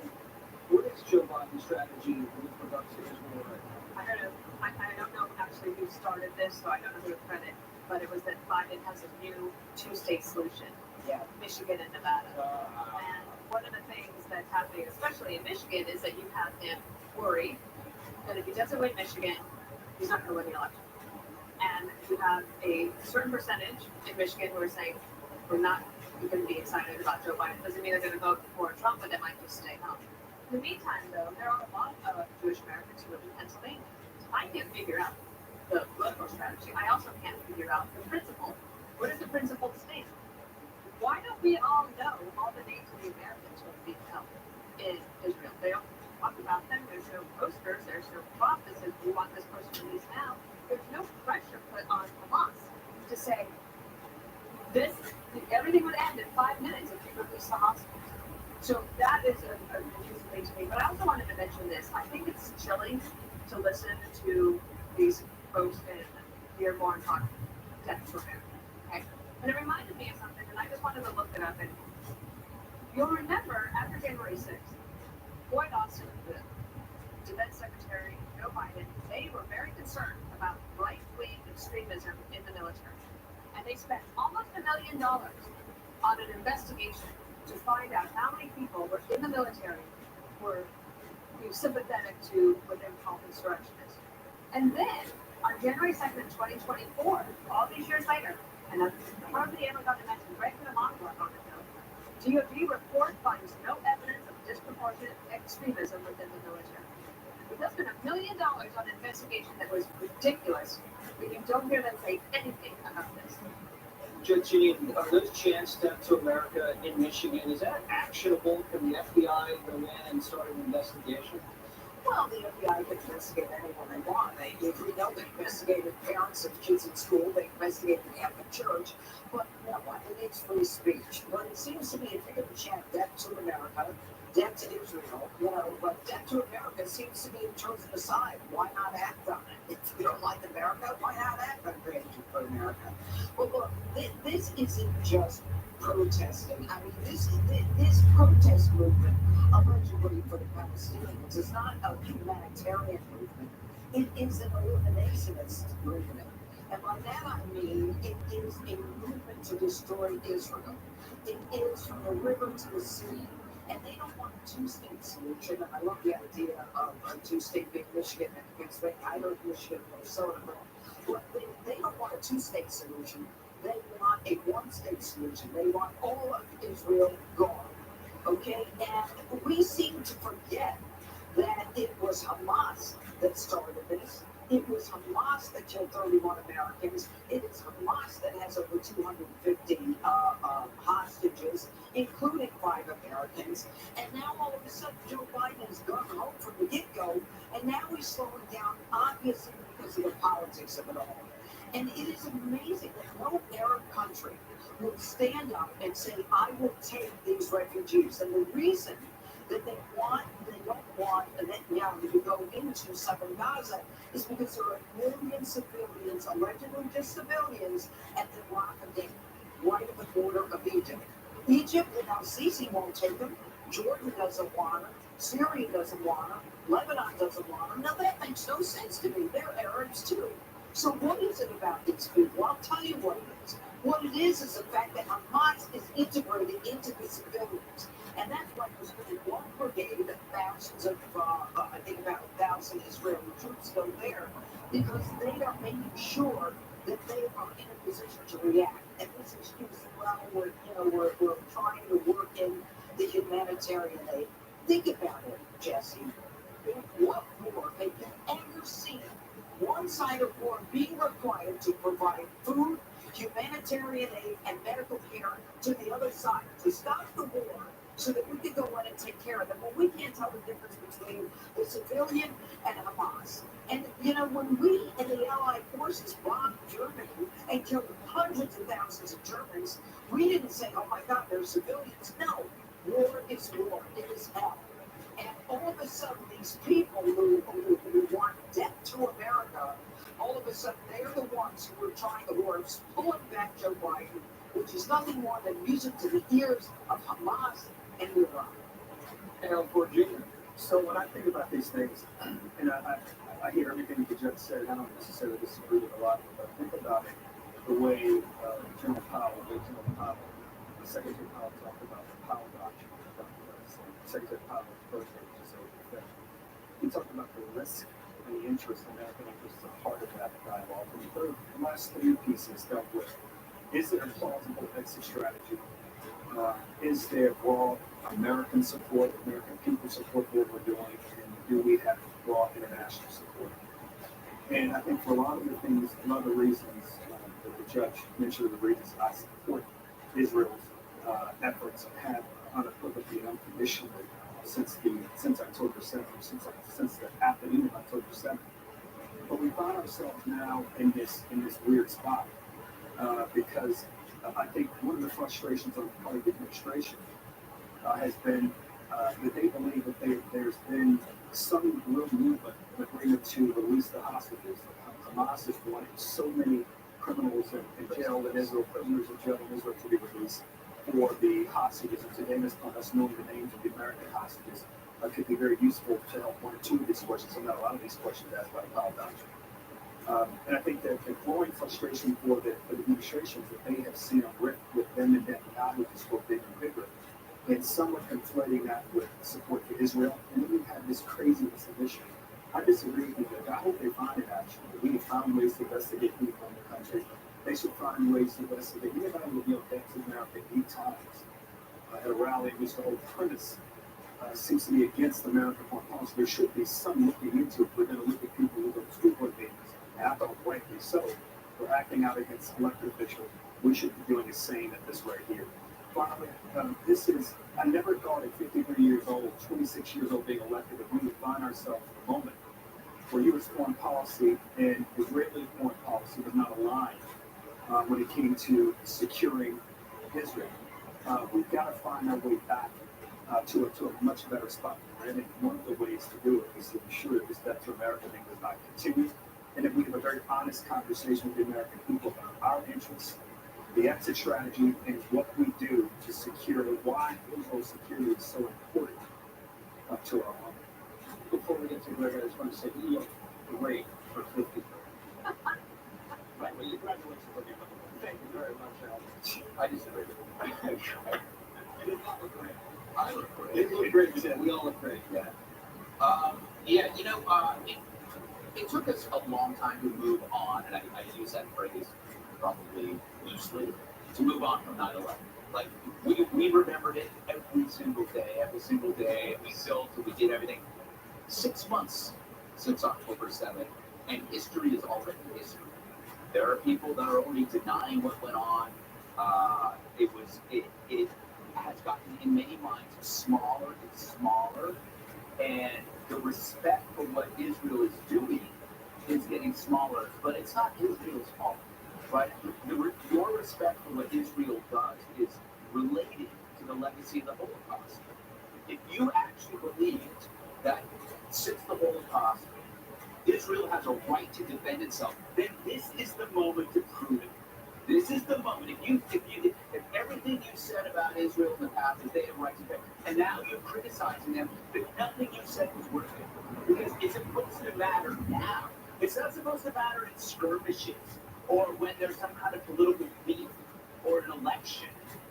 what is Joe Biden's strategy with regards to Israel right now? I don't know actually who started this, so I don't know who to credit, but it was that Biden has a new two-state solution. Yeah. Michigan and Nevada. And one of the things that's happening, especially in Michigan, is that you have him worried that if he doesn't win Michigan, he's not going to win the election. And you have a certain percentage in Michigan who are saying, we're not going to be excited about Joe Biden. Doesn't mean they're going to vote for Trump, but they might just stay home. In the meantime, though, there are a lot of Jewish Americans who live in Pennsylvania. I can't figure out the political strategy. I also can't figure out the principle. What is the principle stand? Why don't we all know all the names of the Americans who are being held in Israel? They don't talk about them. There's no posters. There's no prop that says we want this person released now. There's no pressure put on Hamas to say everything would end in 5 minutes if you release the hostages. So that is a confusing thing to me. But I also wanted to mention this. I think it's chilling to listen to these folks in Dearborn talk death to America. Okay? And it reminded me of something, and I just wanted to look it up. And you'll remember after January 6th, Lloyd Austin, the Defense Secretary, Joe Biden, they were very concerned about right-wing extremism in the military. And they spent almost $1 million on an investigation to find out how many people were in the military were sympathetic to what they would call insurrectionists. And then, on January 2nd, 2024, all these years later, and I hardly ever got to mention regular monologue on the bill, DOD report finds no evidence of disproportionate extremism within the military. But they spent $1 million on an investigation that was ridiculous, but you don't hear them say anything about this. Judge Jeanine, are those chants death to America in Michigan, is that actionable? Can the FBI go in and start an investigation? Well, the FBI can investigate anyone they want. We know they investigated parents of kids in school. They investigated the Catholic Church. But you know what? It is free speech. But it seems to me if you're going to chant death to America, death to Israel, but death to America seems to be chosen aside. Why not act on it? If you don't like America, why not act on creation for America? Well, look, this isn't just protesting. I mean, this protest movement, allegedly for the Palestinians, is not a humanitarian movement. It is an eliminationist movement. And by that I mean it is a movement to destroy Israel. It is from the river to the sea. And they don't want a two-state solution. And I love the idea of a two-state being Michigan and Pennsylvania. I heard Michigan and Minnesota. But they don't want a two-state solution. They want a one-state solution. They want all of Israel gone. Okay? And we seem to forget that it was Hamas that started this. It was Hamas that killed 31 Americans. It is Hamas that has over 250 hostages, including 5 Americans. And now all of a sudden, Joe Biden has gone home from the get-go, and now he's slowing down, obviously because of the politics of it all. And it is amazing that no Arab country will stand up and say, I will take these refugees. And the reason that they don't want Netanyahu to go into southern Gaza is because there are million civilians, allegedly just civilians, at the Rafah Gate, right at the border of Egypt. Egypt and Al-Sisi won't take them. Jordan doesn't want them. Syria doesn't want them. Lebanon doesn't want them. Now that makes no sense to me. They're Arabs too. So what is it about these people? I'll tell you what it is. What it is the fact that Hamas is integrated into the civilians. And that's why there's really one brigade of thousands of, I think about 1,000 Israeli troops go there, because they are making sure that they are in a position to react. And this excuse, well, we're trying to work in the humanitarian aid. Think about it, Jesse. What war have you ever seen one side of war being required to provide food, humanitarian aid, and medical care to the other side to stop the war so that we can go in and take care of them? Well, we can't tell the difference between the civilian and Hamas. And, when we and the Allied forces bombed Germany and killed hundreds of thousands of Germans, we didn't say, oh my God, they're civilians. No, war is war. It is hell. And all of a sudden, these people who want death to America, all of a sudden, they're the ones who are pulling back Joe Biden, which is nothing more than music to the ears of Hamas and Iran. And Virginia. So when I think about these things, and I hear everything you just said, I don't necessarily disagree with a lot of it, but think about it the way General Powell, the Secretary Powell talked about the Powell Doctrine. Secretary Powell's birthday, which is over. He talked about the risk and the interest, American interest, at the heart of that dialogue. And the last three pieces dealt with: is there a plausible exit strategy? Is there broad American support, American people support for what we're doing, and do we have broad international support? And I think for a lot of the things, a lot of the reasons that the judge mentioned, the reasons I support Israel's efforts have unequivocally and unconditionally since October 7th, since the afternoon of October 7th. But we find ourselves now in this weird spot because I think one of the frustrations of the current administration has been that they believe that there's been some real movement, an agreement to release the hostages. Hamas has wanted so many criminals in jail in Israel, prisoners in jail in Israel to be released for the hostages. And today, us knowing the names of the American hostages could be very useful to help one or two of these questions, and not a lot of these questions asked by the Powell Doctrine. And I think that the growing frustration for the administration is that they have seen a rift with them and Netanyahu just grow bigger and bigger. And some are conflating that with support for Israel. And then we have this craziness of issue. I disagree with you. I hope they find it actually. We have found ways to investigate people in the country. They should find ways to investigate. Anybody with Bank of America 8 times at a rally in which the whole premise seems to be against American foreign policy. There should be some looking into it. We're going to look at people who go to school board meetings, and I thought rightly so, for acting out against elected officials. We should be doing the same at this right here. Finally, I never thought at 53 years old, 26 years old being elected, that we would find ourselves in a moment where U.S. foreign policy and Israeli foreign policy was not aligned when it came to securing Israel. We've got to find our way back to a much better spot. And one of the ways to do it is to ensure that this death to America thing does not continue, and that we have a very honest conversation with the American people about our interests, the exit strategy, and what we do to secure why Israel's security is so important to our home. Before we get to Greg, I just want to say you look great for 50. Right, well, congratulations on your Thank you very much, Al. I disagree. You did not look great. I look great. You look great, too. We all look great, yeah. It took us a long time to move on, and I use that phrase probably loosely, to move on from 9/11. Like, we remembered it every single day, we built it, we did everything. 6 months since October 7th, and history is already history. There are people that are already denying what went on. It has gotten in many minds smaller and smaller, and the respect for what Israel is doing is getting smaller, but it's not Israel's fault, right? Your respect for what Israel does is related to the legacy of the Holocaust. If you actually believed that since the Holocaust, Israel has a right to defend itself, then this is the moment to prove it. This is the moment. If everything you said about Israel in the past is they have a right to defend, and now you're criticizing them, but nothing you said was worth it. Because it's supposed to matter now. It's not supposed to matter in skirmishes or when there's some kind of political beef. or an election.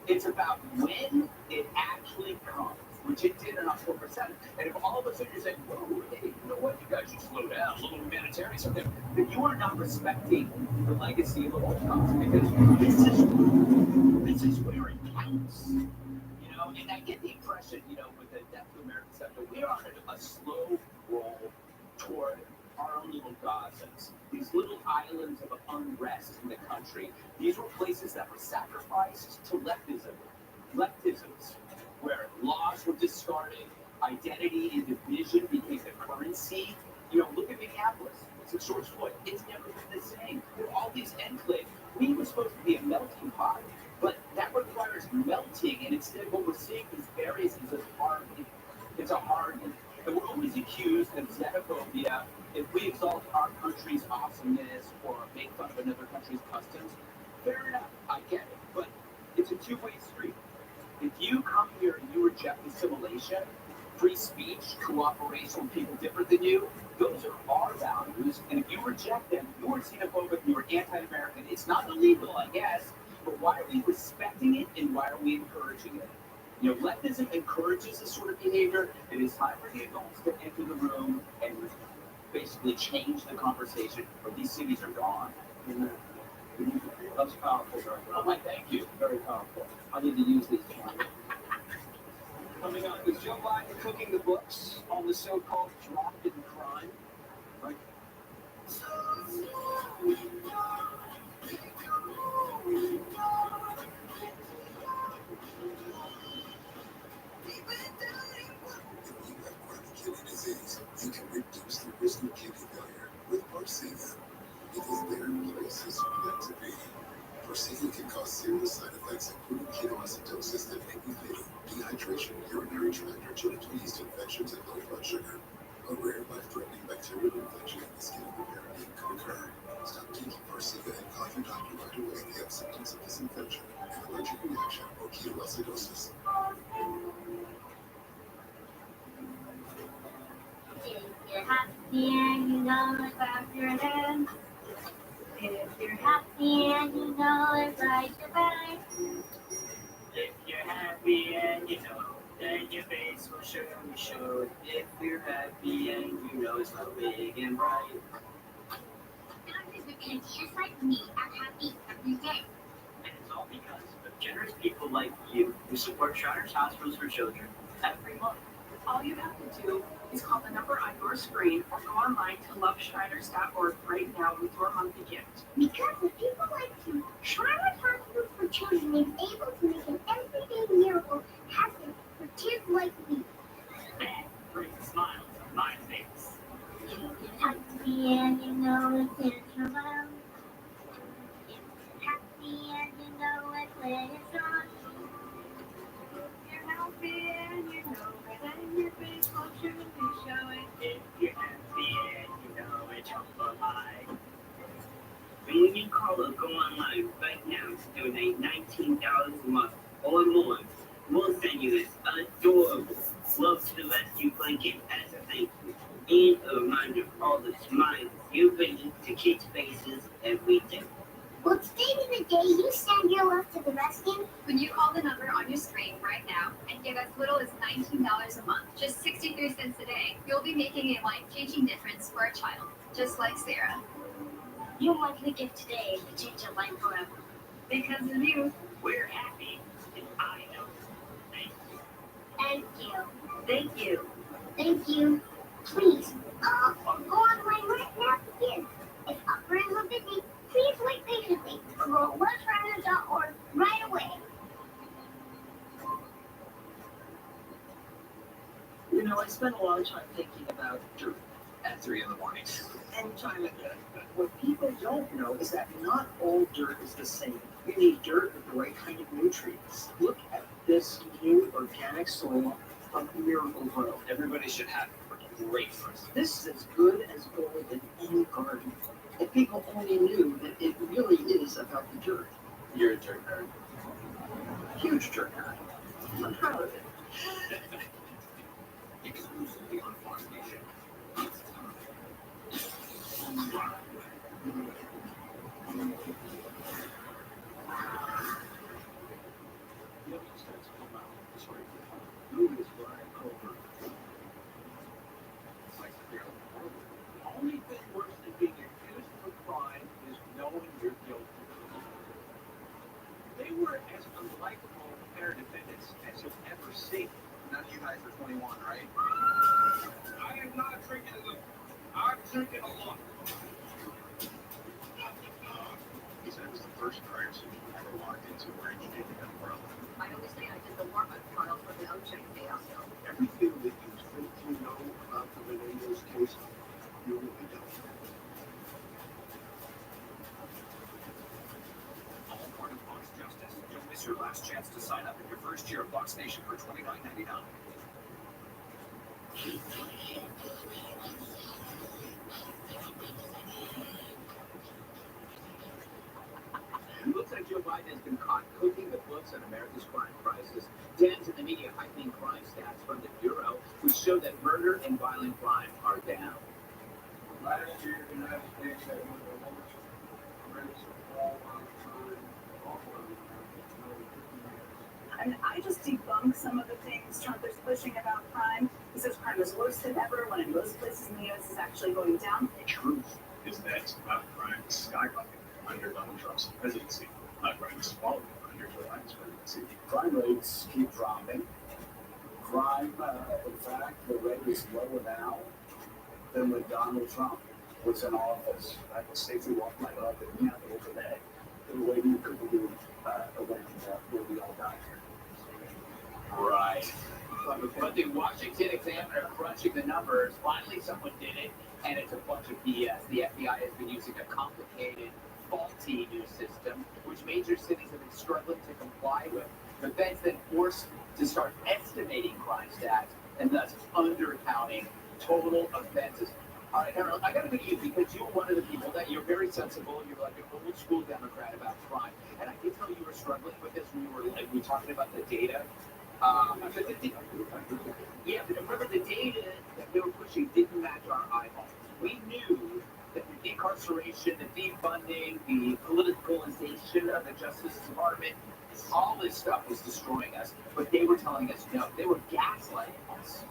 It's about when it actually comes, which it did on October 7th. And if all of a sudden you're saying, whoa, hey, you know what, you guys should slow down, a little humanitarian something, then you are not respecting the legacy of the Holocaust, because this is where it counts. You know, and I get the impression, you know, with the death of American stuff, that we are on a slow roll toward our own little Gazas, these little islands of unrest in the country. These were places that were sacrificed to leftisms, where laws were discarded, identity and division became the currency. You know, look at Minneapolis. It's George Floyd. It's never been the same. There are all these enclaves. We were supposed to be a melting pot, but that requires melting, and instead what we're seeing is areas is a hardening. It's a hardening. And we're always accused of xenophobia if we exalt our country's awesomeness or make fun of another country's customs. Fair enough, I get it, but it's a two-way street. If you come here and you reject assimilation, free speech, cooperation with people different than you, those are our values, and if you reject them, you are xenophobic, you are anti-American. It's not illegal, I guess, but why are we respecting it and why are we encouraging it? You know, leftism encourages this sort of behavior. It is time for the adults to enter the room and basically change the conversation, or these cities are gone. That's powerful, very good. Oh, my, thank you. Very powerful. I need to use these tonight. Coming up, is Joe Biden cooking the books on the so-called drop in crime? Right? You can reduce the risk of kidney failure with Farxiga. Because there are places you like to be. Farxiga can cause serious side effects, including ketoacidosis that may be fatal, dehydration, urinary tract, or genital yeast infections, and low blood sugar. A rare life-threatening bacterial infection in the skin of the perineum could occur. Stop taking Farxiga and call your doctor right away if you have symptoms of this infection, an allergic reaction, or ketoacidosis. If you're happy and you know it, clap your hands. If you're happy and you know it, ride your bike. If you're happy and you know, then your face will surely show. If you're happy and you know it's so big and bright. Doctors are kids just like me. I'm happy every day. And it's all because of generous people like you who support Shriners Hospitals for Children every month. All you have to do is call the number on your screen or go online to loveshriners.org right now with your monthly gift. Because of people like you, Shriners Hospital for Children is able to make an everyday miracle happen for kids like me. That brings a smile to my face. If you're happy and you know it, dance around. If you're happy and you know it, play a song. If you're happy and you know it, and your face will surely show it. If you're happy and you know it, jump a line. When you call or go online right now to donate $19 a month or more, we'll send you this adorable Love to the Rescue blanket as a thank you and a reminder of all the smiles you bring to kids' faces every day. Will today be the day you send your love to the rescue? When you call the number on your screen right now and give as little as $19 a month, just 63 cents a day, you'll be making a life-changing difference for a child, just like Sarah. Your monthly gift today will change your life forever. Because of you, we're happy, and I know. Thank you. Thank you. Thank you. Please, go online right now to give. If operators are busy, please wait patiently or go to loveshriners.org right away. You know, I spend a lot of time thinking about dirt at 3 in the morning. And time again. What people don't know is that not all dirt is the same. You need dirt with the right kind of nutrients. Look at this new organic soil from Miracle-Gro. Everybody should have it for great first. This is as good as gold in any garden. If people only knew that it really is about the dirt. You're a dirt nerd. Huge dirt nerd. I'm proud of it. Exclusively on Farm Nation. guys are 21, right? I am not drinking a little. I'm drinking a lot. He said it was the first crime scene he ever walked into where he didn't have a umbrella. I always say I did the warm-up trials for the OJ fiasco. Everything that you think you know about the Menendez case, you really don't. All part of Fox Justice. Don't miss your last chance to sign up in your first year of Fox Nation for $29.99. It looks like Joe Biden has been caught cooking the books on America's crime crisis. Dems and the media hyping crime stats from the Bureau, which show that murder and violent crime are down. Last year, the United States had one of the lowest rates of all crime, I mean, I just debunk some of the things Trump is pushing about crime. He says crime is worse than ever, when in most places in the U.S. is actually going down. The truth is that crime skyrocketed under Donald Trump's presidency. Crime exploded under Joe Biden's presidency. Crime rates keep dropping. Crime, in fact, the rate is lower now than when Donald Trump was in office. I can safely walk my dog in the Capitol today the way you could believe when we all got here. Right. But the Washington Examiner crunching the numbers, finally someone did it, and it's a bunch of BS. The FBI has been using a complicated, faulty new system, which major cities have been struggling to comply with. The feds then forced to start estimating crime stats and thus undercounting total offenses. All right, Harold, I got to go to you because you're one of the people that you're very sensible. You're like an old school Democrat about crime, and I can tell you were struggling with this when we were talking about the data. Yeah, but remember the data that they were pushing didn't match our eyeballs. We knew that the incarceration, the defunding, the politicalization of the Justice Department, all this stuff was destroying us. But they were telling us no. They were gaslighting us.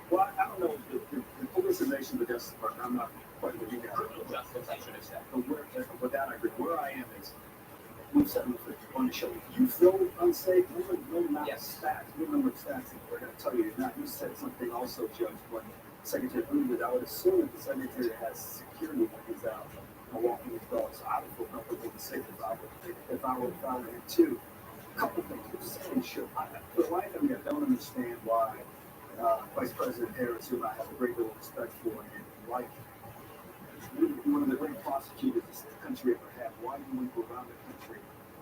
Well, I don't know, the politicization of the Justice Department, I'm not quite with you guys. Criminal justice, I should have said. But with that, I agree. Where I am is, we've said on the show, you feel unsafe, no amount of stats, no number of stats that we're going to tell you. Now, you said something also, Judge, when Secretary Blumenthal, I would assume that the Secretary has security when he's out walking his dog, so I would feel comfortable and safe if I were him too. A couple things you're saying, sure. For the life of me, I don't understand why Vice President Harris, whom I have a great deal of respect for and like, one of the great prosecutors this country ever had, why do we go around the country,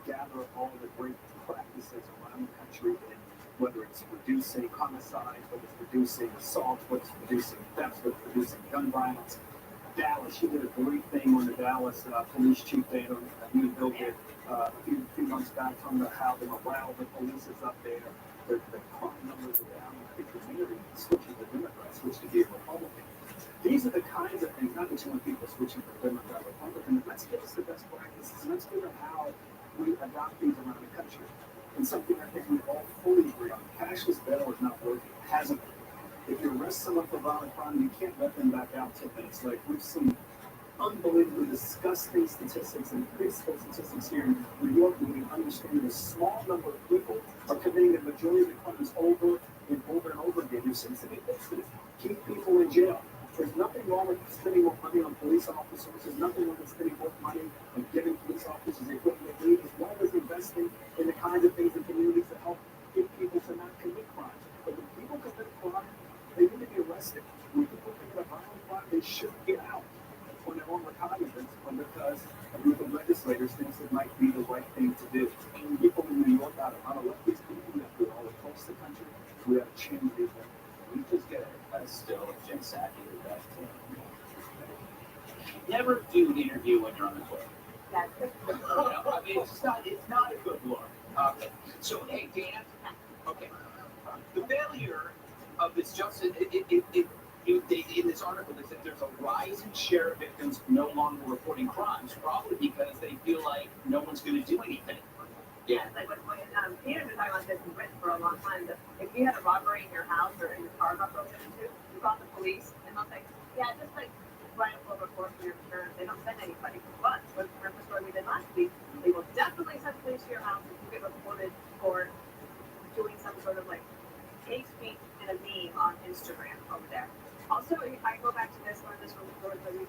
gather all the great practices around the country, and whether it's reducing homicides, whether it's reducing assaults, whether it's reducing thefts, whether it's reducing gun violence. Dallas, she did a great thing on the Dallas police chief there. You and Bill did a few months back on how the morale of the police is up there. The crime numbers are down. I think the community switching to Democrats, switched to be a Republican. These are the kinds of things, not that you want people switching from Democrat to Republican, let's give us the best practices. Let's figure out how we adopt these around the country. And something I think we all fully agree on. Cashless bail is not working. It hasn't been. If you arrest someone for violent crime, you can't let them back out 10 minutes. Like, we've seen unbelievably disgusting statistics and critical statistics here in New York, where we understand that a small number of people are committing the majority of the crimes over and over again. There seems to be fixed to keep people in jail. There's nothing wrong with spending more money on police officers. There's nothing wrong with spending more money on giving police officers the equipment they need, as well as investing in the kinds of things in communities that help get people to not commit crime. But when people commit crime, they need to be arrested. When people commit a violent crime, they should get out on their own recognizance, because a group of legislators thinks it might be the right thing to do. And people in New York ought to let these people that do all across the country. We have to change these things. We just get a still of Jim Psaki with that. Never do an interview when you're on the toilet. I mean, it's not a good look. Okay. So, hey, Dan. Okay. The failure of this justice, in this article, they said there's a rising share of victims no longer reporting crimes, probably because they feel like no one's going to do anything. Yeah, like when Peter's been talking about this in Britain for a long time, that if you had a robbery in your house or in your car got broken into, you call the police and they'll say, yeah, just like write a full report for your insurance. They don't send anybody. But with the story we did last week, they will definitely send police to your house if you get reported for doing some sort of like hate speech in a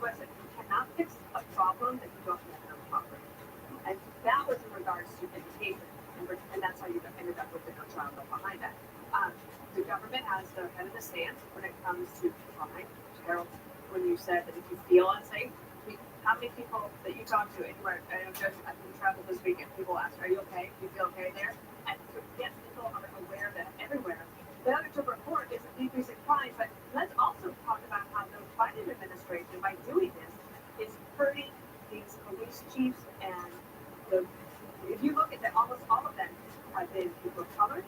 listen, you cannot fix a problem that you don't have no problem. And that was in regards to education, and that's how you ended up with the no child left behind that. The government has their head in the stance when it comes to crime. Harold, when you said that if you feel unsafe, how many people that you talk to anywhere, I know Judge, I think we traveled this weekend, people ask, are you okay? Do you feel okay there? And so, yes, people are aware that everywhere. The other to report is a decrease in crime, but let's also talk about how the Biden administration, by doing this, is hurting these police chiefs and if you look at that, almost all of them have been people of color.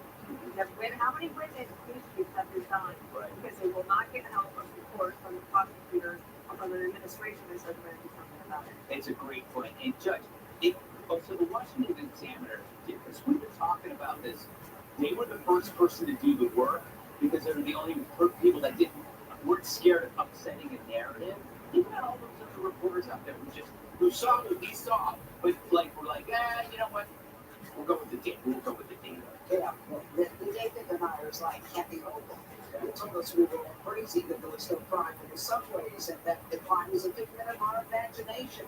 How many women police chiefs have resigned because they will not get help or support from the prosecutors or from an administration that says we're going to do something about it? It's a great point. And Judge, so the Washington Examiner, because we were talking about this, they were the first person to do the work because they were the only people that weren't scared of upsetting a narrative. You got all those other reporters out there who saw what we saw, but we're like, you know what? We'll go with the data. Yeah, well, the David deniers like Kathy Hochul, who told us we were all crazy that there was no crime in the subways and that the crime was a figment of our imagination.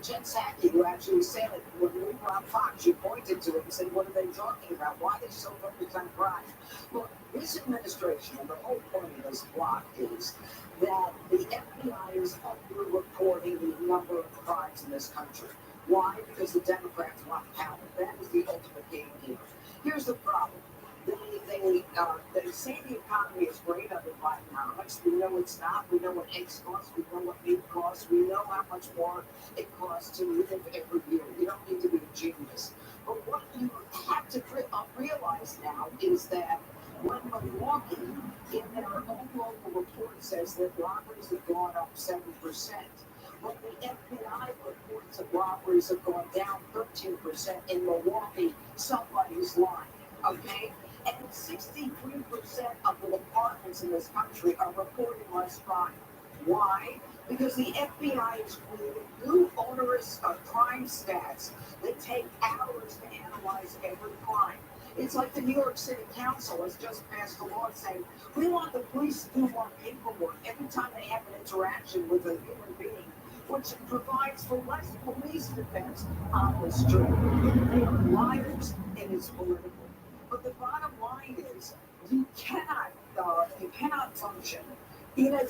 Jen Psaki, who actually said it when we were on Fox, she pointed to it and said, what are they talking about? Why are they so focused on crime? Well, this administration, and the whole point of this block is that the FBI is underreporting the number of crimes in this country. Why? Because the Democrats want power. That is the ultimate game here. Here's the problem. They say the economy is great under Bidenomics. We know it's not. We know what eggs cost. We know what meat costs. We know how much more it costs to live every year. You don't need to be a genius. But what you have to realize now is that when Milwaukee, in their own local report, says that robberies have gone up 7%, when the FBI reports that robberies have gone down 13% in Milwaukee, somebody's lying, okay? And 63% of the departments in this country are reporting less crime. Why? Because the FBI is creating new onerous crime stats that take hours to analyze every crime. It's like the New York City Council has just passed a law saying, we want the police to do more paperwork every time they have an interaction with a human being, which provides for less police defense on the street. They are liars and it's political. But the bottom line is, you cannot function in a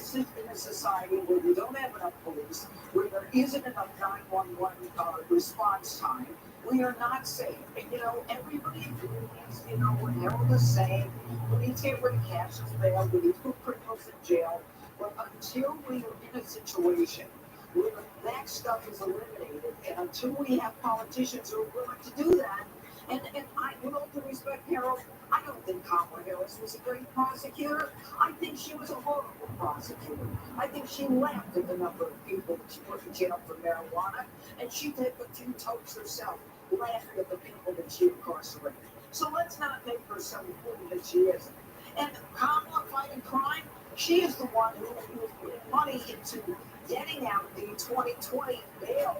society where we don't have enough police, where there isn't enough 911 response time. We are not safe. And, everybody agrees, what Harold is saying, we need to get rid of Cassius bail, we need to put criminals in jail. But until we are in a situation where that stuff is eliminated, and until we have politicians who are willing to do that, and I, with all due respect, Harold, I don't think Kamala Harris was a great prosecutor. I think she was a horrible prosecutor. I think she laughed at the number of people that she put in jail for marijuana, and she did a few tokes herself, laughing at the people that she incarcerated. So let's not make her some fool that she isn't. And Kamala fighting crime, she is the one who was putting money into getting out the 2020 bail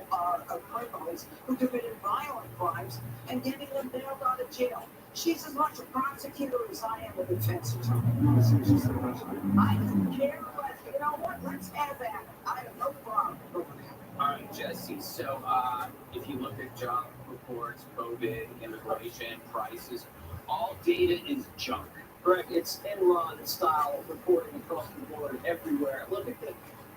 criminals who committed violent crimes and getting them bailed out of jail. She's as much a prosecutor as I am a defense attorney. I don't care less. You know what? Let's have that. I have no problem going that. All right, Jesse. So if you look at job reports, COVID, immigration, prices, all data is junk. Correct. It's Enron style reporting across the board everywhere. Look at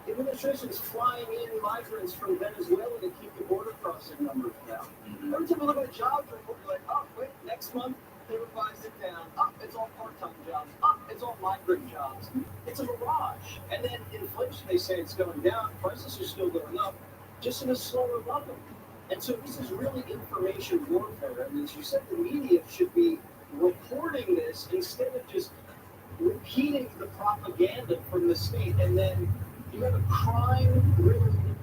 the administration is flying in migrants from Venezuela to keep the border crossing numbers down. Every time we look at a jobs report, we're like, oh, wait, next month they revised it down. Oh, it's all part-time jobs. Oh, it's all migrant jobs. It's a mirage. And then inflation, they say it's going down. Prices are still going up, just in a slower level. And so this is really information warfare. And as you said, the media should be reporting this instead of just repeating the propaganda from the state. And then you have a crime-ridden,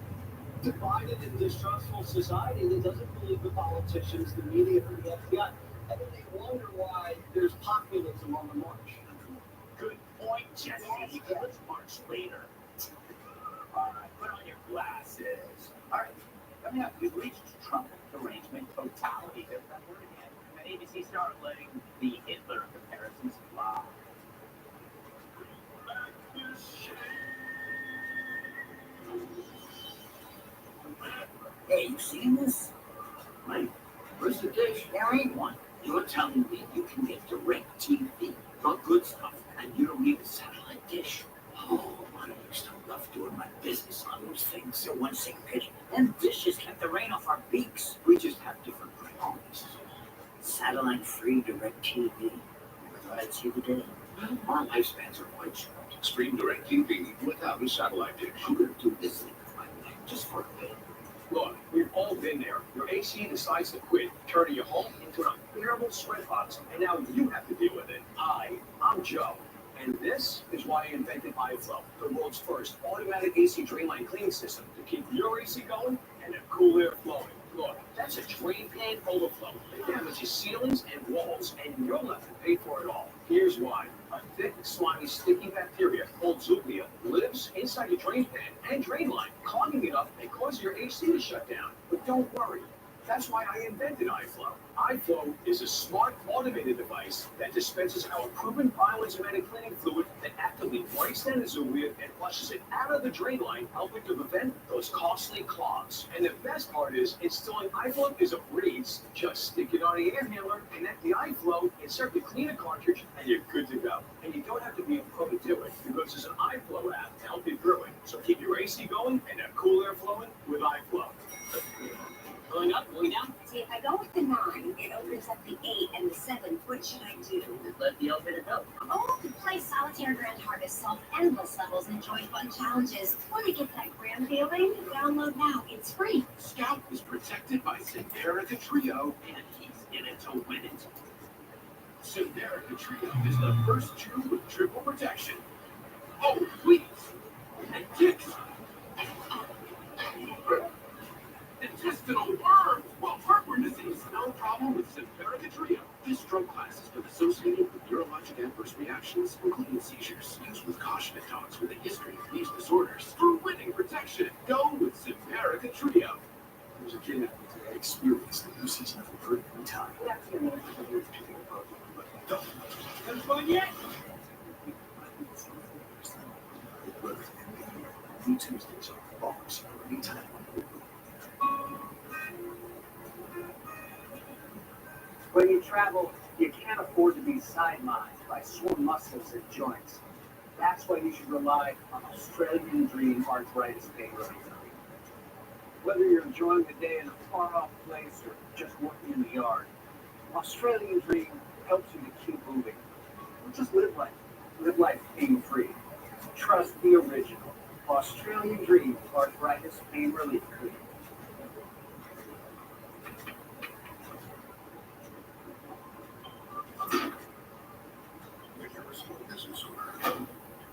divided and distrustful society that doesn't believe the politicians, the media, or the FBI. And then they wonder why there's populism on the march. Good point, Jesse. Let's march later. All right, put on your glasses. All right, coming up, we've reached Trump arrangement totality. There's that word again. And ABC started letting the Hitler comparisons fly. you seen this? Wait, where's the dish? There ain't one. You're telling me you can get direct TV, the good stuff, and you don't need a satellite dish? Oh, I used to love doing my business on those things. So one sick pitch, them dishes kept the rain off our beaks. We just have different priorities. Satellite-free direct TV. Never thought I'd see the day. Our lifespans are quite short. Stream direct TV without a satellite dish. I'm gonna do this thing with my neck just for a bit. Look, we've all been there. Your AC decides to quit, turning your home into an unbearable sweatbox, and now you have to deal with it. I'm Joe, and this is why I invented iFlow, the world's first automatic AC drainline cleaning system to keep your AC going and the cool air flowing. Look, that's a drain pan overflow that damages ceilings and walls, and you'll have to pay for it all. Here's why. A thick, slimy, sticky bacteria called Zooglea lives inside your drain pan and drain line, clogging it up and causing your AC to shut down. But don't worry. That's why I invented iFlow. iFlow is a smart, automated device that dispenses our proven bioenzymatic cleaning fluid that actively breaks down the Zooglea and flushes it out of the drain line, helping to prevent those costly clogs. And the best part is, installing iFlow is a breeze. Just stick it on the air handler, connect the iFlow, insert the cleaner cartridge, and you're good to go. And you don't have to be a pro to do it, because there's an iFlow app to help you through it. So keep your AC going and that cool air flowing with iFlow. Going up, going down? See, if I go with the 9, it opens up the 8 and the 7. What should I do? Let the elevator go. Oh, play Solitaire Grand Harvest, solve endless levels, and enjoy fun challenges. Want to get that grand feeling? Download now. It's free. Scout is protected by Simparica Trio, and he's in it to win it. Simparica Trio is the first chew with triple protection. Oh, please! And ticks! Intestinal worms! Well, heartburn disease, no problem with Simparica Trio. This drug class has been associated with neurologic adverse reactions, including seizures. Used with caution in dogs with a history of these disorders. For winning protection, go with Simparica Trio. There's a kid that experienced the new season of Improving Time. Has fun yet? New Tuesdays on Fox anytime. When you travel, you can't afford to be sidelined by sore muscles and joints. That's why you should rely on Australian Dream Arthritis Pain Relief. Whether you're enjoying the day in a far-off place or just working in the yard, Australian Dream helps you to keep moving. Just live life. Live life pain-free. Trust the original Australian Dream Arthritis Pain Relief Cream. When you're a small business owner,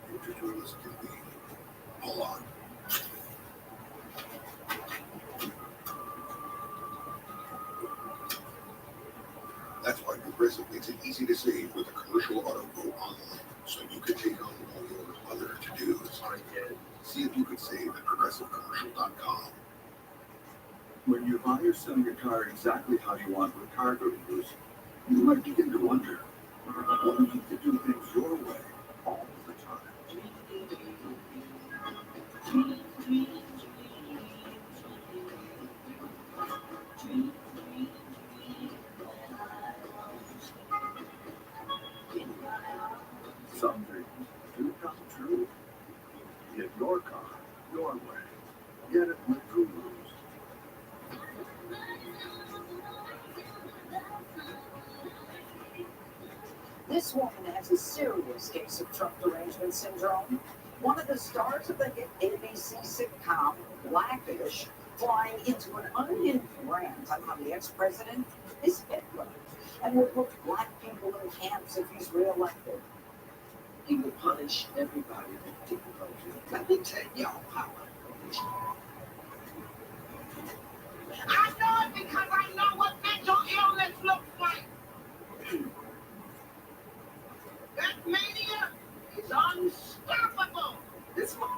your to-do list can be a lot. That's why Progressive makes it easy to save with a commercial auto quote online, so you can take on all your other to-dos. See if you could save at progressivecommercial.com. When you buy or sell your car exactly how you want with cargo use, you might begin to wonder, wanting to do things your way all the time. Some dreams do come true. Get your car your way. Get it with Gurus. This woman has a serious case of Trump derangement syndrome. One of the stars of the hit ABC sitcom Blackish flying into an unhinged rant on how the ex-president is Hitler and will put black people in camps if he's reelected. He will punish everybody that didn't vote for him. Let me tell y'all how I vote. I know it because I know what mental illness looks like. That mania is unstoppable. This one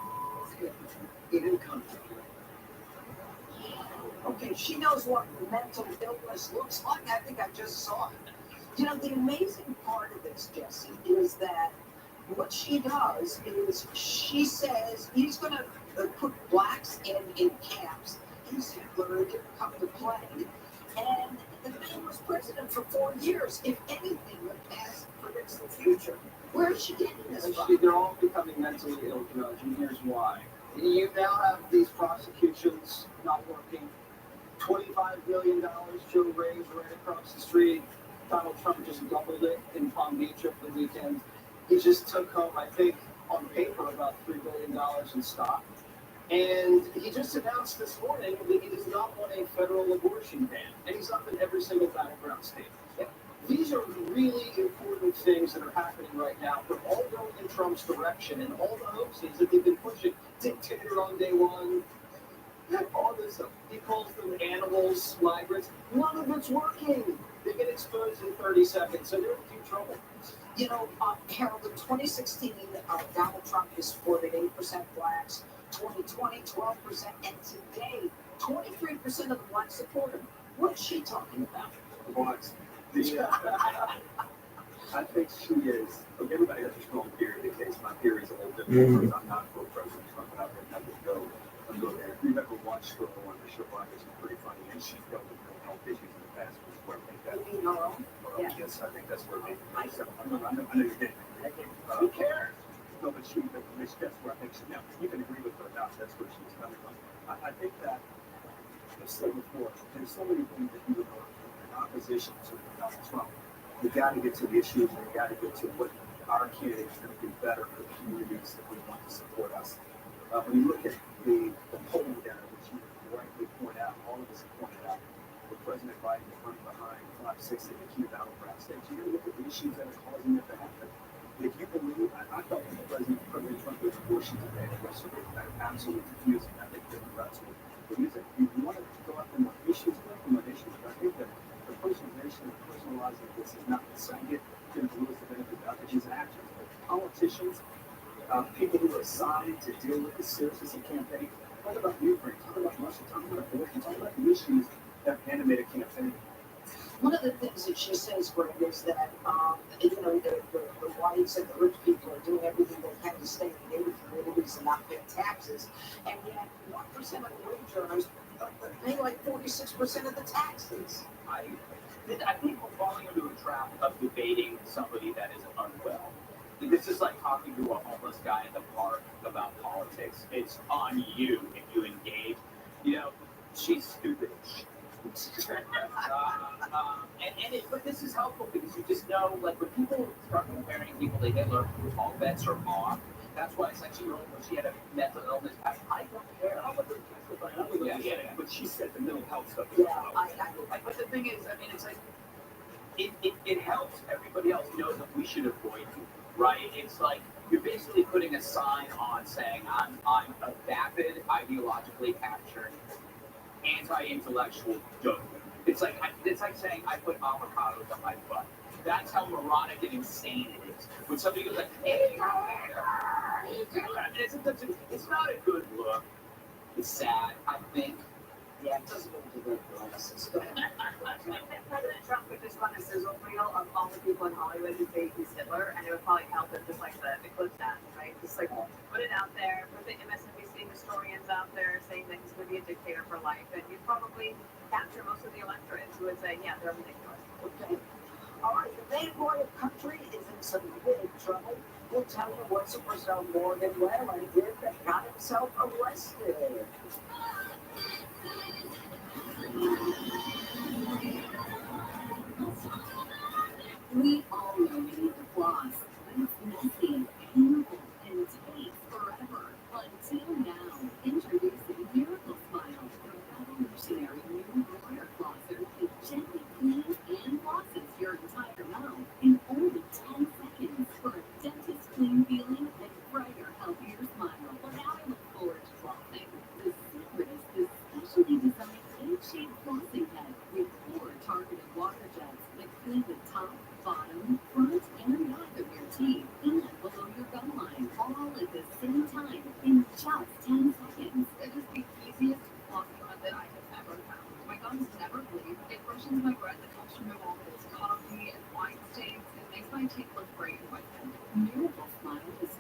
he didn't come to play. Okay, she knows what mental illness looks like. I think I just saw it. You know, the amazing part of this, Jesse, is that what she does is she says he's going to put blacks in camps is Hitler didn't come to play. And the man was president for 4 years. If anything, the past predicts the future. Where is she getting this from? They're all becoming mentally ill, Judge, and here's why. You now have these prosecutions not working. $25 million Joe raised right across the street. Donald Trump just doubled it in Palm Beach over the weekend. He just took home, I think, on paper, about $3 billion in stock. And he just announced this morning that he does not want a federal abortion ban. And he's up in every single battleground state. These are really important things that are happening right now. They're all going in Trump's direction. And all the hoaxes that they've been pushing, dictator on day one, all this stuff. He calls them animals, migrants. None of it's working. They get exposed in 30 seconds, so they're in deep trouble. You know, Harold, in 2016, Donald Trump has supported 8% blacks, 2020, 12%, and today, 23% of the blacks support him. What is she talking about? Blacks. I think she is. Look, everybody has a strong theory. In case my theory is a little different, because I'm not for President Trump, but I would go there. If you've ever watched her on the show, I think she's pretty funny, and she's dealt with mental health issues in the past, which is where I think that. You mean her own? Yes, I think that's where maybe. I know you're getting. Who cares? No, but that's where I think she. Now, you can agree with her or not. That's where she's coming from. I think that. I've said before, there's so many things that you would know in opposition to Donald Trump. You got to get to the issues, and you got to get to what our candidates are going to do better for the communities that we want to support us. When you look at the polling data, which you rightly point out, all of us have pointed out, with President Biden running behind 5-6 in the key battleground states, you got to look at the issues that are causing it to happen. If you believe, I thought that President Trump was abortion today, yesterday, that's absolutely confusing. I think Democrats will use it. You want to go after more issues, but I think that the personalization and personalizing this is not saying it to lose the benefit of his actions. But politicians, people who are assigned to deal with the seriousness of campaigning, talk about Ukraine, talk about Russia, talk about abortion, talk about the issues that animate a campaign. One of the things that she says, Greg, is that the whites and the rich people are doing everything they can to stay in the native communities and not pay taxes, and yet 1% of the wage earners pay like 46% of the taxes. I think we're falling into a trap of debating somebody that is unwell. This is like talking to a homeless guy in the park about politics. It's on you if you engage. She's stupid. But this is helpful because you just know, like, when people start comparing people to Hitler, all bets are off. That's why it's like she wrote when she had a mental illness. I don't care. But she said the mental health stuff. But the thing is, I mean, it's like it helps everybody else know that we should avoid you, right? It's like you're basically putting a sign on saying I'm a vapid, ideologically captured, anti-intellectual dope. It's like saying I put avocados on my butt. That's how moronic and insane it is. When somebody goes like, hey, it's not a good look. It's sad, I think. Yeah, it doesn't look good for us. President Trump could just run a sizzle reel of all the people in Hollywood who say he's Hitler, and it would probably help if just like the clip that, right? Just like put it out there, put the MSNBC historians out there saying that he's going to be a dictator for life, and you'd probably capture most of the electorate who would say, yeah, they're ridiculous. Okay. All right, the main royal country is in some big trouble. We'll tell you what Superstar Morgan Wallen did that got himself arrested. We all know we need to floss, but it's messy, painful, and takes forever. Until now, introducing Miracle Smile, the revolutionary new water flosser that gently cleans and flosses your entire mouth in only 10 seconds for a dentist-clean feeling and brighter, healthier smile. Well, now I look forward to flossing. The secret is this specially designed 8-shaped flossing head with 4 targeted water jets that clean the top, bottom, front, and back of your teeth and below your gum line, all at the same time in just 10 seconds. It is the easiest flossing method I have ever found. My gums never bleed. It freshens my breath that helps remove all of its coffee and wine stains. It makes my teeth look great in my head. Miracle Smile is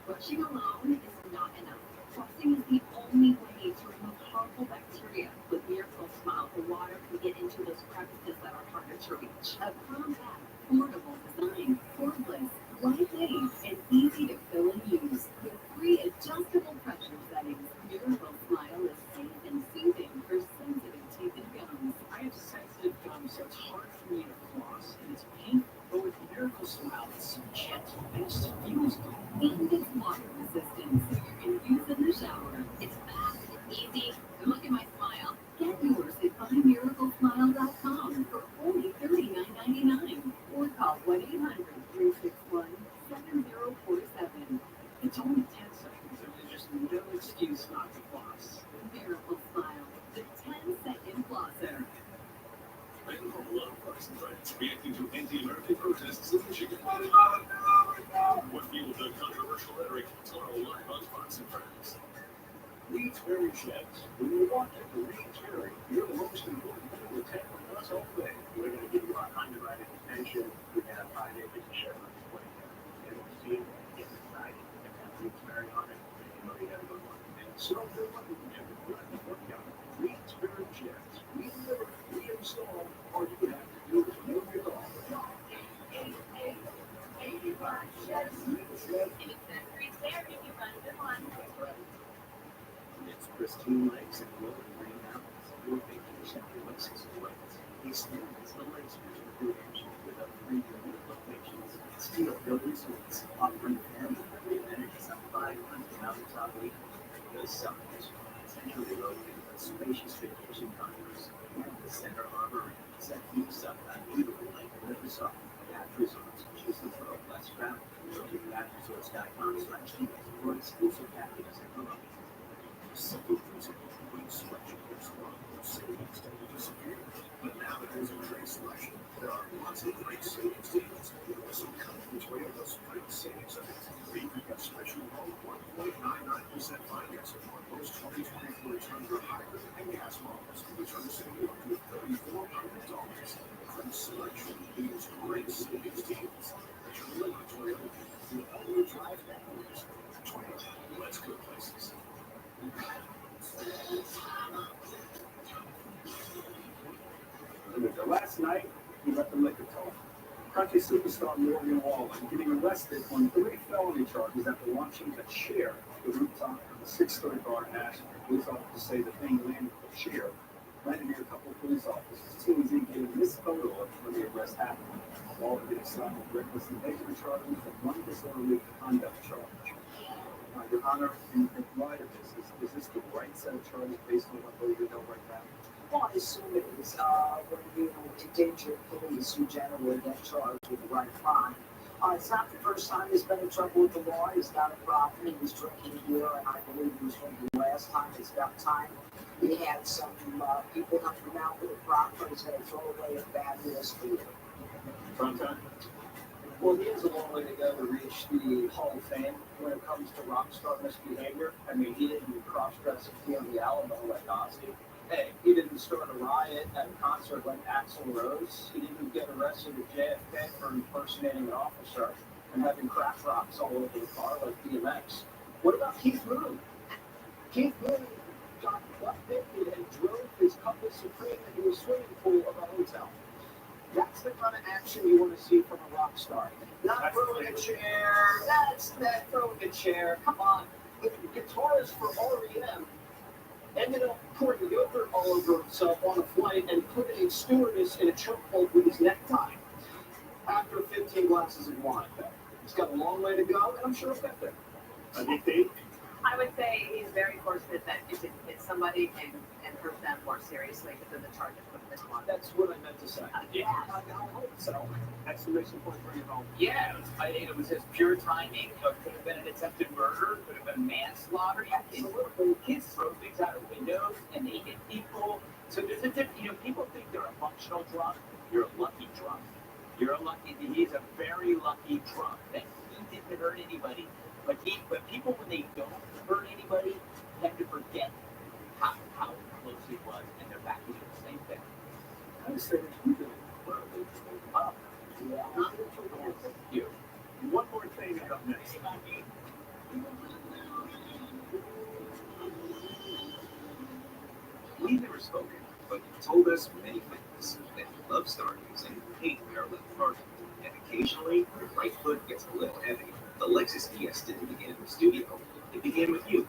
Brushing alone is not enough. Flossing is the only way to remove harmful bacteria. With Miracle Smile, the water can get into those crevices that are harder to reach. A compact, affordable design, cordless, lightweight, and easy to fill and use. With 3 adjustable pressure settings, Miracle Smile is safe and soothing for sensitive teeth and gums. I have sensitive gums, so it's hard for me to floss, and it's painful. But with Miracle Smile, it's so gentle and it just feels good. And it's water resistant, so you can use in the shower. It's fast and easy. Come look at my smile. Get yours at BuyMiracleSmile.com for only $39.99 or call 1-800-361-7047. It's only 10 seconds, and there's just no excuse not to floss. Miracle Smile, the 10-second flosser. And from a lot of parts and friends reacting to anti-American protests in Michigan. What fueled the controversial rhetoric tomorrow live on Fox and Friends. Reed's Ferry Sheds. When you walk into Reed's Ferry, you're the most important thing to take from us all day. We're going to give you our underwriting attention. We have 5 acres of share on display here. And we'll see you get excited. You have Reed's Ferry on it. You know you got to go on it. And so they're looking to do it. We're at the workout. Reed's Ferry Sheds. We deliver, we install. All you have to do is move your dog. 85 Sheds. Reed's Sheds. It's pristine lakes and glowing green mountains. Your vacation relaxes away. Experience the lakes rejuvenation with up 3 unique locations. Steel building suites offering family amenities on 500 mountaintop acres. The summit is centrally located with spacious vacation condos and the center arboretum set east up that beautiful lake Riverside. Yacht Resorts, choose the road less travel. Located at resorts.com/deals for exclusive packages and promotions. Simple principle, great selection, there's a lot of savings to disappear. But now that there's a great selection, there are lots of great savings deals. So come enjoy those great savings events. We've got special low 1.99% financing on most 2024 Tundra hybrid and gas models, which are saving up to $3,400. Great selection means great savings deals. That's your limit Toyota. The all-wheel drive batteries. Toyota, let's go places. Last night, he let the liquor talk. Country superstar Morgan Wallen getting arrested on 3 felony charges after launching a chair at the rooftop of the 6-story bar in Ashland. Police officers say the thing landed the chair, landed near a couple of police officers. TMZ getting this photo of when the arrest happened. Wallen getting slapped with reckless endangerment charges and 1 disorderly conduct charge. Your Honor, in light of this, is this the right set of charges based on what you know right now? Well, I assume it is when you endanger police who generally get charged with the right crime. It's not the first time he's been in trouble with the law. He's got a problem. He was drinking beer, and I believe he was drinking last time. It's about time. He had some people help him out with a prop, but he's going to throw away a fabulous beer. Well, he has a long way to go to reach the Hall of Fame when it comes to rock star misbehavior. I mean, he didn't cross-dress at the Alamo like Ozzy. Hey, he didn't start a riot at a concert like Axl Rose. He didn't get arrested at JFK for impersonating an officer and having crack rocks all over the car like DMX. What about Keith Moon? Keith Moon got convicted and drove his Cutlass Supreme into a swimming pool of a hotel. That's the kind of action you want to see from a rock star. Not throwing a chair. That's that throwing a chair. Come on. The guitarist for R.E.M. ended up pouring yogurt all over himself on a flight and putting a stewardess in a chokehold with his necktie after 15 glasses of wine. He's got a long way to go, and I'm sure he'll get there. I would say he's very fortunate that it didn't hit somebody and hurt them more seriously because the charges would have been longer. That's what I meant to say. Yeah. I hope so. Exclamation point for you home. Yeah, it was just pure timing. It could have been an attempted murder, could have been manslaughter. Kids throw things out of windows and they hit people. So there's a difference. People think they're a functional drunk. You're a lucky drunk. He's a very lucky drunk that he didn't hurt anybody. But people, when they don't hurt anybody, tend to forget how close it was, and they're back to doing the same thing. I would say that you did incredibly up. Yeah. You. One more thing up next. We've never spoken, but you've told us many things that you love Stargaze and hate Maryland Park. And occasionally, your right foot gets a little heavy. The Lexus ES didn't begin in the studio. It began with you.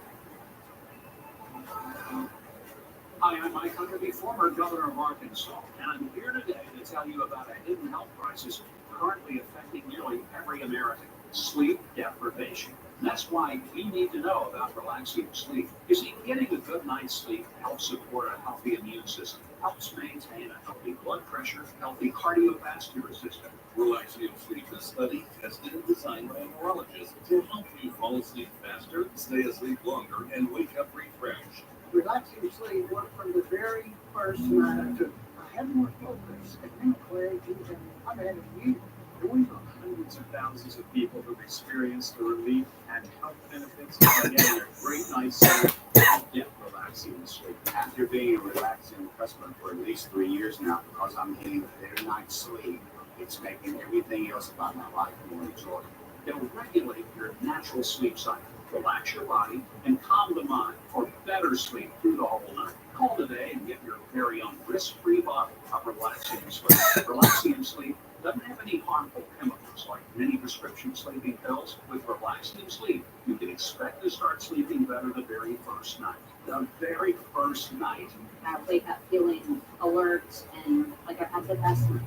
Hi, I'm Mike Huckabee, former governor of Arkansas, and I'm here today to tell you about a hidden health crisis currently affecting nearly every American: sleep deprivation. That's why we need to know about Relaxium Sleep. You see, getting a good night's sleep helps support a healthy immune system, helps maintain a healthy blood pressure, healthy cardiovascular system. Relaxium Sleep is studied, tested, and designed by a neurologist to help you fall asleep faster, stay asleep longer, and wake up refreshed. Relaxium Sleep worked from the very first night I took it. I had more focus and mental clarity than I've had in years. We know hundreds of thousands of people who've experienced the relief and health benefits of getting a great night's sleep and get Relaxium Sleep. After being a Relaxium customer for at least 3 years now, because I'm getting a better night's sleep, it's making everything else about my life more enjoyable. It'll regulate your natural sleep cycle, relax your body, and calm the mind for better sleep through the whole night. Call today and get your very own risk-free bottle of Relaxium Sleep. Relaxium Sleep doesn't have any harmful chemicals like many prescription sleeping pills. With Relaxium Sleep, you can expect to start sleeping better the very first night. The very first night. I wake up feeling alert and like I've had the best night.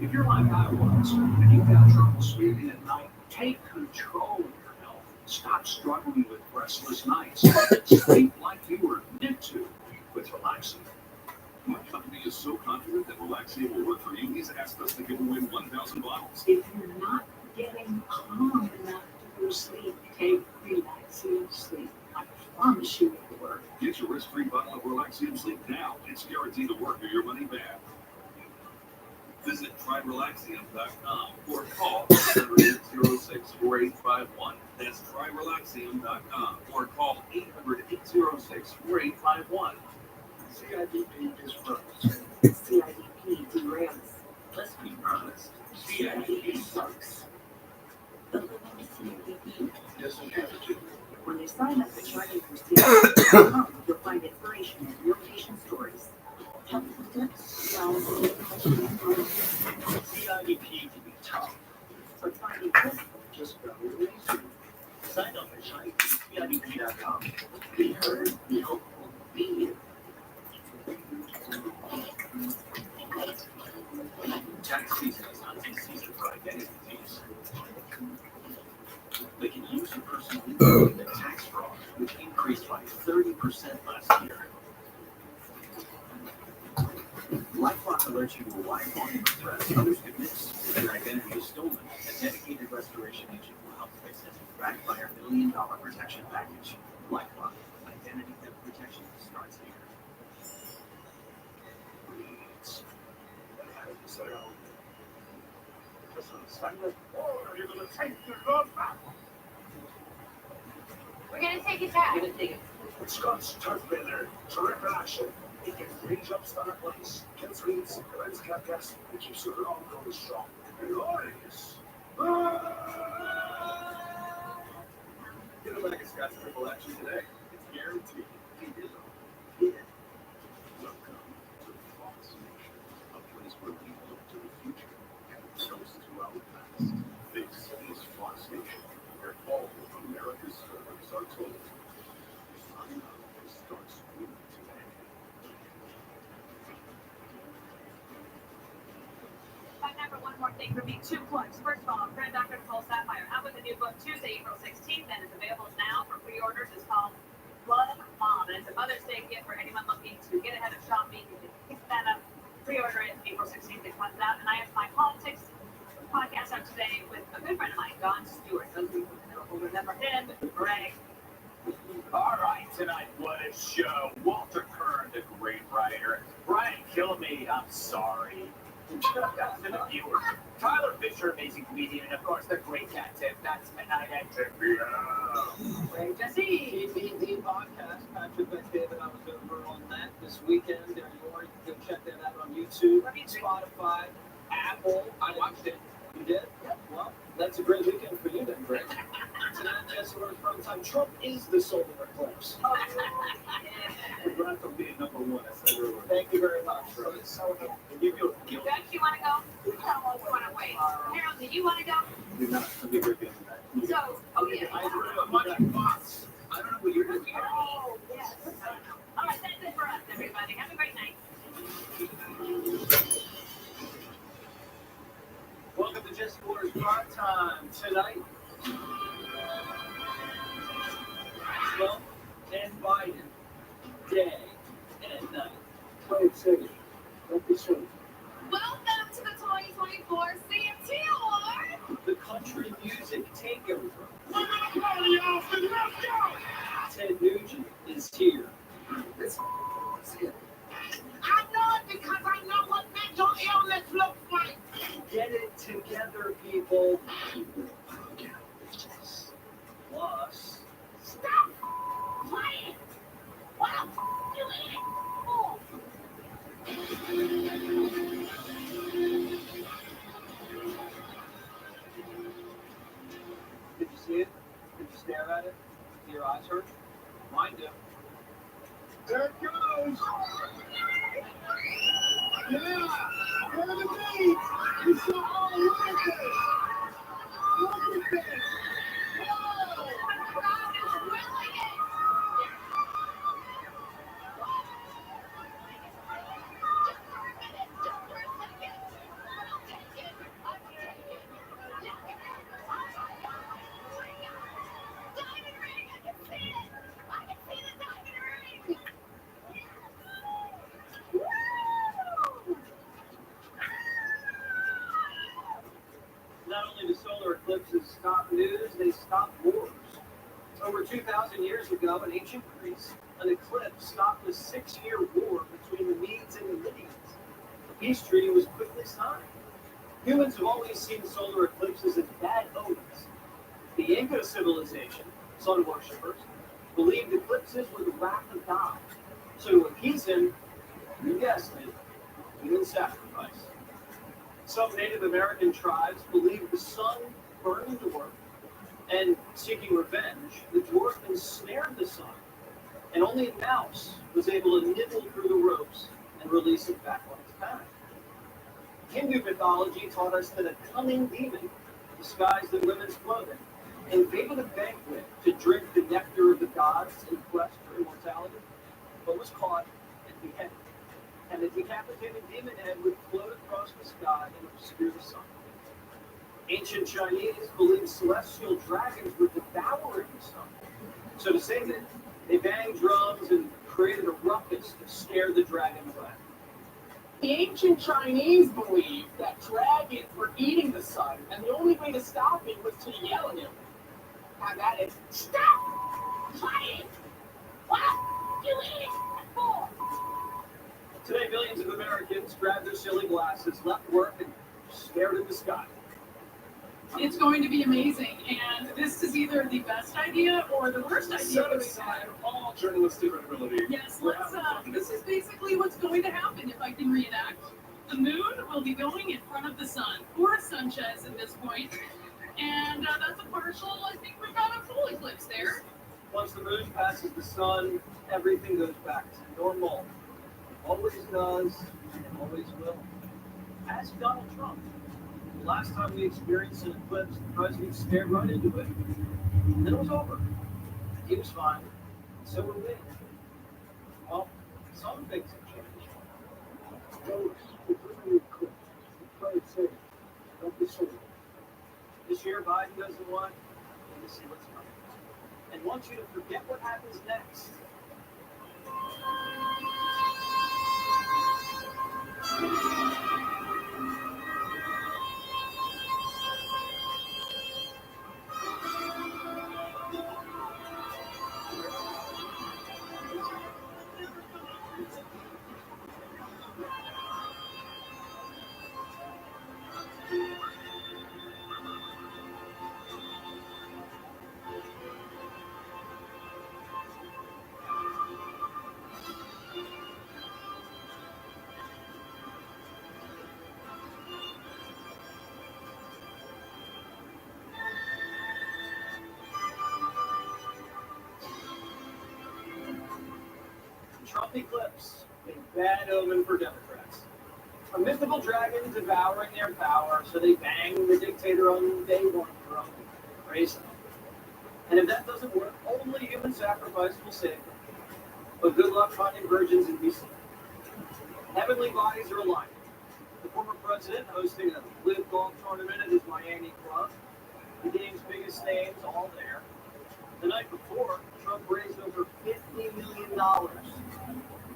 If you're like I was, and you've got trouble sleeping at night, take control of your health. Stop struggling with restless nights. Sleep like you were meant to with Relaxium. My company is so confident that Relaxium will work for you, he's asked us to give away 1,000 bottles. If you're not getting calm enough to go to sleep, take Relaxium Sleep. I promise you it will work. Get your risk-free bottle of Relaxium Sleep now. It's guaranteed to work or your money back. Visit tryrelaxium.com or call 800-806-4851. That's tryrelaxium.com or call 800-806-4851. CIDP disrupts. CIDP derails. Let's be honest. CIDP sucks. But living with CIDP doesn't have to. When you sign up at CIDP.com, you'll find inspiration and real patient stories. Helpful tips, CIDP can be tough, but finding this just got really easy. Sign up at CIDP.com. be heard, be hopeful, be you. Tax season is not a big season for identity thieves. They can use your personal info in tax fraud, which increased by 30% last year. LifeLock alerts you to a wide volume of threats others could miss. If your identity is stolen, a dedicated restoration agent will help fix it, backed by our $1 million protection package. LifeLock, identity theft protection starts here. We're gonna take it back. We're gonna take it. Scott's Turf Baler, terrific action. It can reach up start place, kills weeds, prevents cat gas, and keeps your lawn going strong. Glorious. Get a bag of Scott's Triple Action today. It's guaranteed. It is a hit. Welcome to Fox Nation, a place where we look to the future and toast to our past. This is Fox Nation, where all of America's stories are told. Sign up starts with today. One more thing for me, 2 plugs. First of all, I'm friend Dr. Nicole Sapphire out with a new book Tuesday, April 16th, and it's available now for pre-orders. It's called Blood Mom, and it's a Mother's Day gift for anyone looking to get ahead of shopping. You can pick that up, pre-order it April 16th. It comes out, and I have my politics podcast out today with a good friend of mine, Don Stewart. Those people will remember him, Greg. All right, tonight, what a show. Walter Kern, the great writer. Brian Kilmeade, I'm sorry. That's the viewer. Tyler Fisher, amazing comedian, and of course, the great cat tip. That's Midnight at Trivia. Great to see. TBD podcast. Patrick McDavid, I was over on that this weekend. There you are. You can go check that out on YouTube, Spotify, Apple. I watched it. You did? Yep. Well, that's a great weekend for you then, Greg. So that's just from time, Trump is the solar eclipse. Congrats on being number one. I said earlier. Thank you very much. So, You feel guilty. Doug, you want to go? No, I want to wait. Harold, do you want to go? Do not. I'll be right back. So, oh yeah. I agree with my boss. I don't know what you're doing. Oh, yes. All right, that's it for us, everybody. Have a great night. Welcome to Jesse Waters Prime Time tonight. Trump and Biden, day and night. Play it safe. Don't be silly. Welcome to the 2024 CMT Award. The country music takeover. Let's go! Ted Nugent is here. Let's see it. I know it because I know what mental illness looks like. Get it together, people. Plus, Stop playing. What the f*** you eating? Oh. did you see it? Did you stare at it? Did your eyes hurt? Mine do. There it goes. Yeah, there the beat. You saw all the workers. Look at this. Whoa. The crowd is willing it. Just for a minute, just for a second. I'll take it. I'll take it. Look at it. Oh my God. Diamond ring. I can see it. I can see the diamond ring. Woo! Not only do solar eclipses stop news, they stop wars. Over 2,000 years ago in ancient Greece, an eclipse stopped a 6-year war between the Medes and the Lydians. The peace treaty was quickly signed. Humans have always seen solar eclipses as bad omens. The Inca civilization, sun worshippers, believed eclipses were the wrath of God. So to appease him, you guessed it, human sacrifice. Some Native American tribes believed the sun burned the dwarf, and seeking revenge, the dwarf ensnared the sun, and only a mouse was able to nibble through the ropes and release it back on its path. Hindu mythology taught us that a cunning demon, disguised in women's clothing, invaded a banquet to drink the nectar of the gods in quest for immortality, but was caught and beheaded. And the decapitated demon head would float across the sky and obscure the sun. Ancient Chinese believed celestial dragons were devouring the sun. So to save it, they banged drums and created a ruckus to scare the dragon away. The ancient Chinese believed that dragons were eating the sun, and the only way to stop it was to yell at him. And that is, Stop playing. What are you eating for? Today, millions of Americans grabbed their silly glasses, left work, and stared at the sky. It's going to be amazing, and this is either the best idea or the worst idea Set that we've aside had. all journalistic credibility. Yes, We're let's. having fun. This is basically what's going to happen if I can reenact. The moon will be going in front of the sun, or a sunshine at this point, and that's a partial. I think we've got a full eclipse there. Once the moon passes the sun, everything goes back to normal. Always does, and always will. Ask Donald Trump. The last time we experienced an eclipse, the president stared right into it. And then it was over. He was fine. So were we. Well, some things have changed. Folks, it's really eclipse. Play it safe. Don't be silly. This year, Biden doesn't want you to see what's coming. And wants you to forget what happens next. Trump eclipse, a bad omen for Democrats. A mythical dragon devouring their power, so they bang the dictator on day one throne. Praise him. And if that doesn't work, only human sacrifice will save them. But good luck finding virgins in DC. Heavenly bodies are aligning. The former president hosting a live golf tournament at his Miami club. The game's biggest names all there. The night before, Trump raised over $50 million.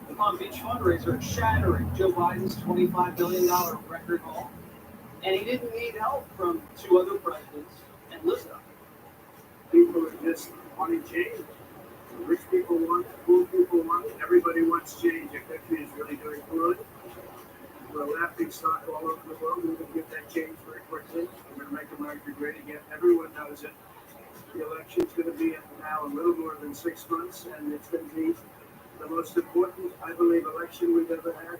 The Palm Beach fundraiser shattering Joe Biden's $25 billion record haul. And he didn't need help from two other presidents and Lizzo. People are just wanting change. The rich people want it, poor people want it, everybody wants change. The country is really doing poorly. We're laughing stock all over the world. We're going to get that change very quickly. We're going to make America great again. Everyone knows it. The election's going to be in now a little more than 6 months, and it's going to be the most important, I believe, election we've ever had.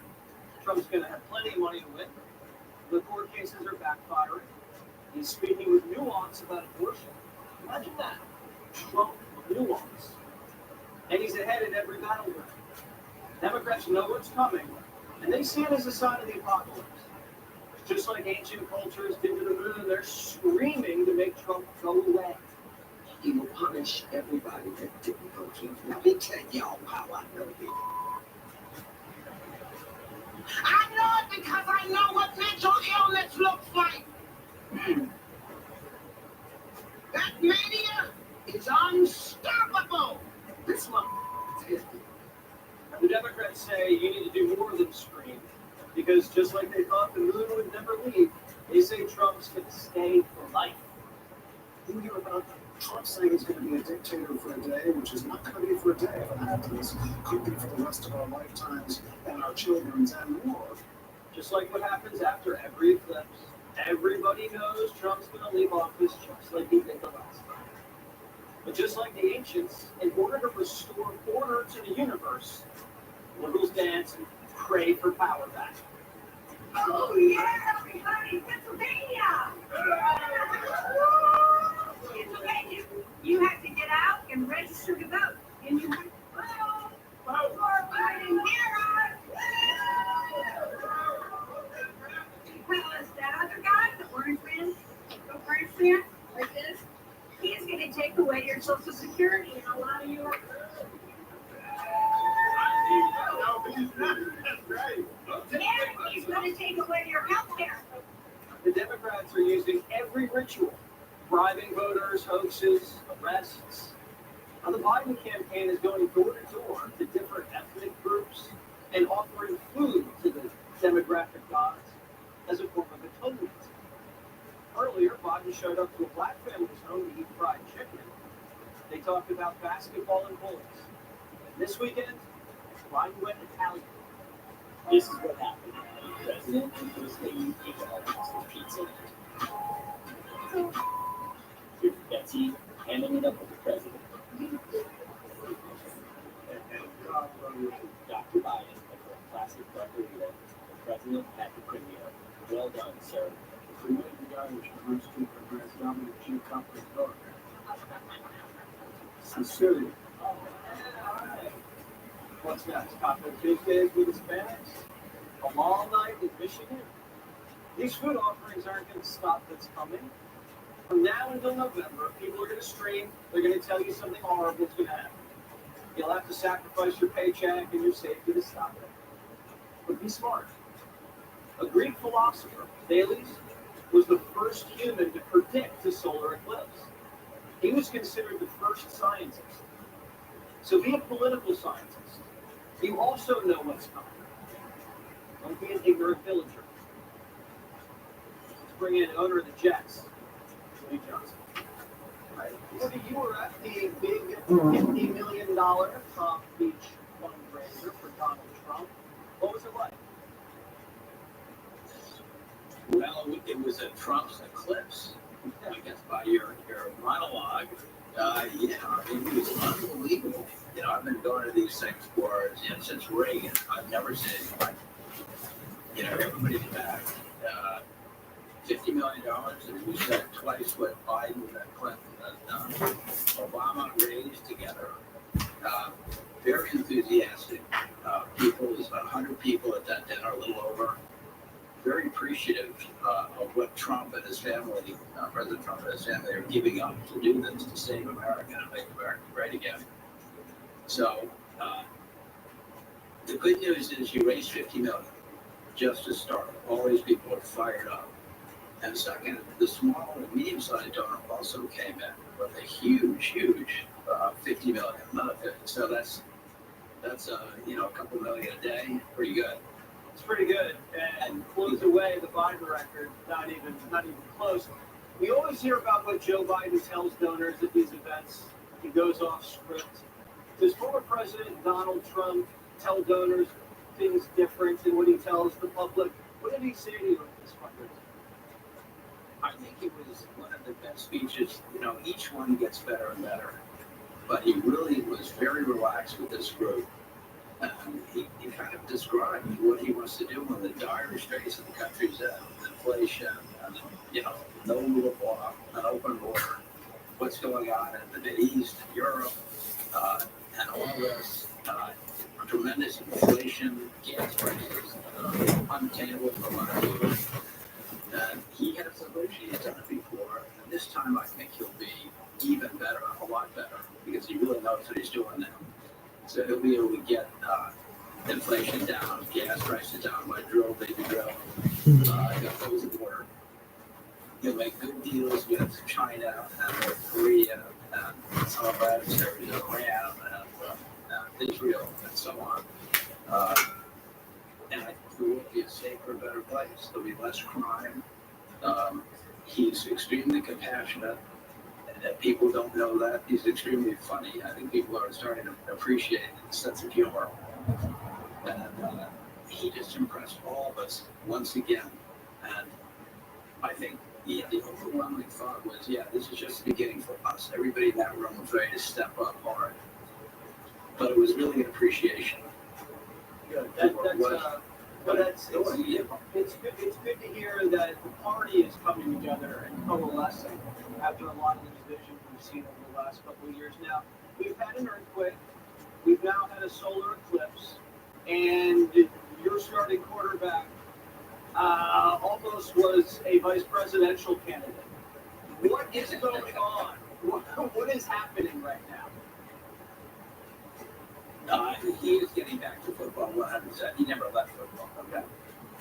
Trump's going to have plenty of money to win. The court cases are backfiring. He's speaking with nuance about abortion. Imagine that. Trump with nuance. And he's ahead in every battleground. Democrats know what's coming, and they see it as a sign of the apocalypse. Just like ancient cultures did to the moon, they're screaming to make Trump go away. He will punish everybody that didn't go to him. Let me tell y'all how I know it. I know it because I know what mental illness looks like. That mania is unstoppable. This one is The Democrats say you need to do more than scream, because just like they thought the moon would never leave, they say Trump's going to stay for life. You hear about Trump saying he's going to be a dictator for a day, which is not going to be for a day if it happens. Could be for the rest of our lifetimes and our children's and more. Just like what happens after every eclipse. Everybody knows Trump's going to leave office just like he did the last time. But just like the ancients, in order to restore order to the universe, liberals dance and pray for power back. Oh yeah, everybody, Pennsylvania! Pennsylvania, you have to get out and register to vote. And you have to vote for Biden here. Because that other guy, the orange man, like this, he's going to take away your Social Security and a lot of your. Yeah, he's going to take away your health care. The Democrats are using every ritual, bribing voters, hoaxes, arrests. Now, the Biden campaign is going door to door to different ethnic groups and offering food to the demographic gods as a form of atonement. Earlier, Biden showed up to a black family's home to eat fried chicken. They talked about basketball and bullets. And this weekend, Biden went Italian. This is what happened. The president introduced the pizza. Here's Betsy handing it up to the president. Dr. Biden, a classic margarita, the president at the premiere. Well done, sir. We made the guy which was to progress Dominic G. Copper's daughter. Sincerely. What's next? Taco Tuesdays with Hispanics? A long night in Michigan? These food offerings aren't going to stop what's coming. From now until November, people are going to stream. They're going to tell you something horrible is going to happen. You'll have to sacrifice your paycheck and your safety to stop it. But be smart. A Greek philosopher, Thales, was the first human to predict the solar eclipse. He was considered the first scientist. So be a political scientist. You also know what's coming. Don't be an ignorant villager. Let's bring in the owner of the Jets, Woody Johnson. Right. Woody, you were at the big $50 million Palm Beach fundraiser for Donald Trump. What was it like? Well, it was a Trump's eclipse, I guess, by your monologue. Yeah, it was unbelievable. You know, I've been going to these things for since Reagan. I've never seen anything like, you know, everybody's back. $50 million, and we said twice what Biden and Clinton and Obama raised together. Very enthusiastic. family, President Trump and his family, are giving up to do this, to save America and make America great again. So the good news is you raised $50 million just to start. All these people are fired up. And second, the small and medium-sized donor also came in with a huge $50 million, another 50. So that's a couple million a day, pretty good. It's pretty good, and blows away the Biden record. Not even close. We always hear about what Joe Biden tells donors at these events. He goes off script. Does former President Donald Trump tell donors things different than what he tells the public? What did he say to you at this fundraiser? I think it was one of the best speeches. Each one gets better and better. But he really was very relaxed with this group. He kind of described what he wants to do in the dire straits of the country's in, inflation, and, no rule of law, an open border, what's going on in the Mideast, Europe, and all this tremendous inflation, gas prices, untenable for a lot of people. And he had a solution. He's done it before, and this time I think he'll be even better, a lot better, because he really knows what he's doing now. So he'll be able to get inflation down, gas prices down by drill, baby drill. He'll close the border. He'll make good deals with China and with Korea and some of our adversaries, Iran and Israel and so on. And I think the world will be a safer, better place. There'll be less crime. He's extremely compassionate. And people don't know that. He's extremely funny. I think people are starting to appreciate his sense of humor. And he just impressed all of us once again. And I think the overwhelming thought was, this is just the beginning for us. Everybody in that room was ready to step up hard. But it was really an appreciation. Good. It's good to hear that the party is coming together and coalescing after a lot of the division we've seen over the last couple of years now. We've had an earthquake. We've now had a solar eclipse. And your starting quarterback almost was a vice presidential candidate. What is going on? What is happening right now? He is getting back to football 100%. He never left football. Okay.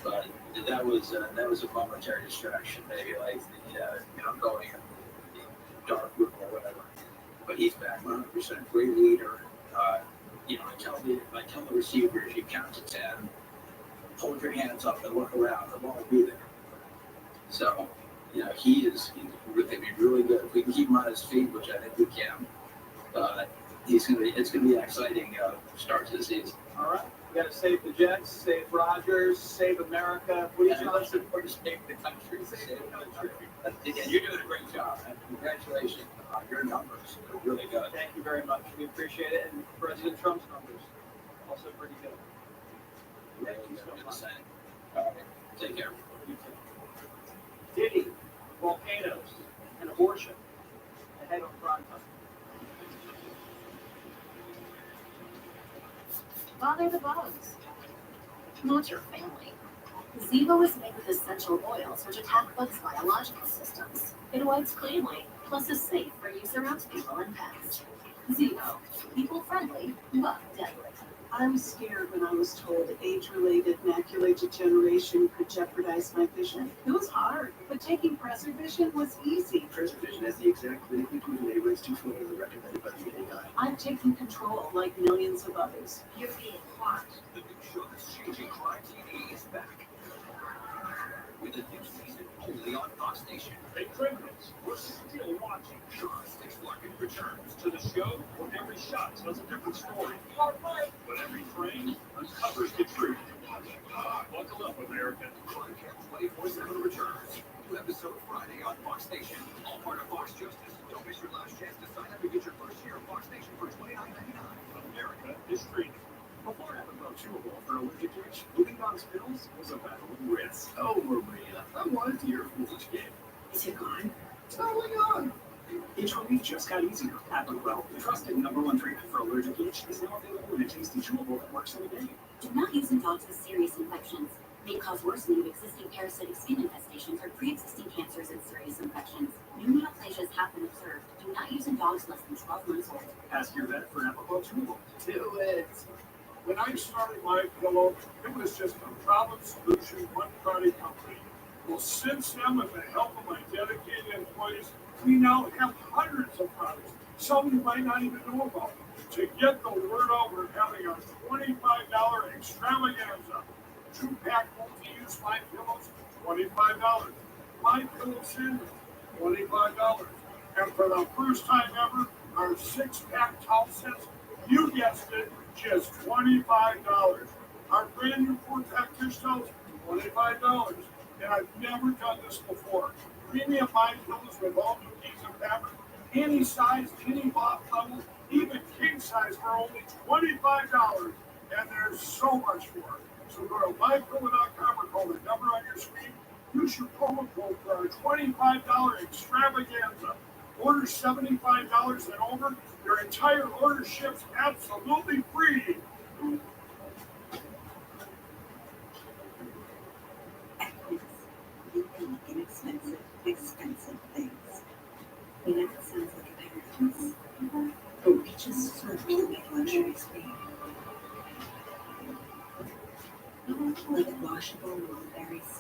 But that was a momentary distraction, maybe like going in the dark room or whatever. But he's back 100%. Great leader. I tell the receivers, you count to 10, hold your hands up and look around. The ball will be there. So, he's going to be really good. If we can keep him on his feet, which I think we can, it's going to be an exciting start to the season. All right. We got to save the Jets, save Rodgers, save America. What do you most important to save the country. Save the country. Again, you're doing a great job. And congratulations on your numbers. They're really good. Thank you very much. We appreciate it. And President Trump's numbers, also pretty good. Thank you so much. All right. Take care. You too. Diddy, volcanoes, and abortion. Ahead on Prime Time. Bother the bugs, not your family. Zevo is made with essential oils which attack bugs' biological systems. It wipes cleanly, plus is safe for use around people and pets. Zevo, people-friendly, but deadly. I was scared when I was told age-related macular degeneration could jeopardize my vision. It was hard, but taking PreserVision was easy. PreserVision has the exact clinically proven A-rates to formula recommended by the VAI. I've taken control like millions of others. You're being hot. The new show that's changing crime TV is back. With a new season only on Fox Nation. Hey, criminals, we're still watching. Sean Sticks-Larkin returns to the show where every shot tells a different story. But every frame uncovers the truth. Buckle up, America. Crime Channel 24/7 returns. New episode Friday on Fox Nation. All part of Fox Justice. Don't miss your last chance to sign up and get your first year of Fox Nation for $29.99. America is streaming. Before episode 2 of All for Allergic Itch, Moving Bob's Pills was a battle of wits. Oh, Maria, I wanted to hear a foolish game. Is it gone? It's totally gone. Itch relief just got easier. Apoquel, the trusted #1 treatment for allergic itch, is now available in a tasty chewable that works in a day. Do not use in dogs with serious infections. They cause worsening of existing parasitic skin infestations or pre-existing cancers and serious infections. New neoplasias have been observed. Do not use in dogs less than 12 months old. Ask your vet for Apoquel removal. Do it. When I started My Pillow, it was just a problem solution, one product company. Well, since then, with the help of my dedicated employees, we now have hundreds of products, some you might not even know about. To get the word out, we're having a $25 extravaganza. 2-pack multi-use My Pillows, $25. My Pillow sandwich, $25. And for the first time ever, our 6-pack towel sets, you guessed it, just $25. Our brand new 4-pack dish towels, $25. And I've never done this before. Premium My Pillows with all new keys and fabric, any size, any loft level, even king size for only $25. And there's so much more. So go to mypillow.com or call the number on your screen. Use your promo code for our $25 extravaganza. Order $75 and over. Your entire order ships absolutely free. Inexpensive, expensive things. You know, it sounds like a paradise. But we just slipped to make luxury free. Like washable mulberries,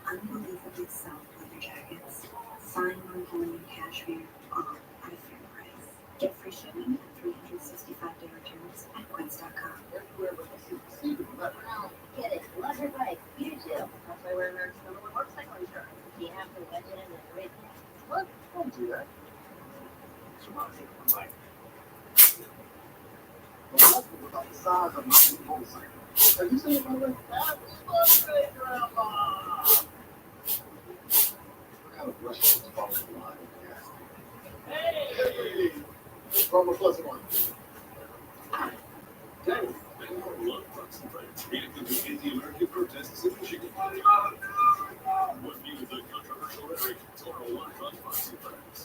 unbelievably soft leather jackets, fine Mongolian cashmere, all at a fair price. Get free shipping and 365-day returns at Quince.com. Get it. Love your bike. You too. That's why we're America's #1 motorcycle insurance. You have to legend and the great thing. Look, don't do that. So I'll take one bite. The multiple about the size of my new motorcycle. Have you seen something like that? Look, great grandma. I got a brush to follow the line. Hey! From a plus one. Dang, I love Fox and Friends. Read it through the anti-American protests in Michigan. What view of the controversial rhetoric Toro live on Fox and Friends?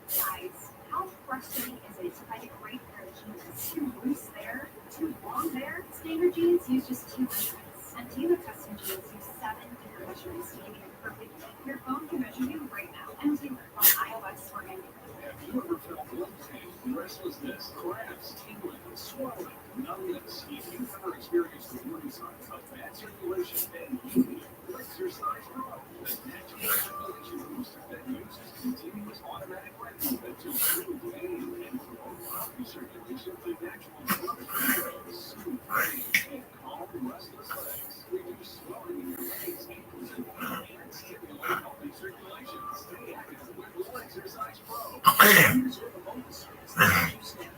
Guys, how frustrating is it to find a great pair of jeans that's too loose there, too long there? Standard jeans use just 2 measurements, and Taylor Custom Jeans use 7 different measurements to give you the perfect fit. Your phone can measure you right now, and Taylor on iOS or Android. Have you ever felt blood pain, restlessness, cramps, tingling, swelling, numbness? If you've ever experienced the warning signs of bad circulation, then you need Exercise Pro. The natural circulation booster that uses continuous automatic leg movement to improve pain and promote healthy circulation to natural blood flow, soothe pain, and calm restless legs. Reduce swelling in your legs, ankles, and feet, and stimulate healthy circulation. Stay active with Exercise Pro. Here's your mobile service that you stand.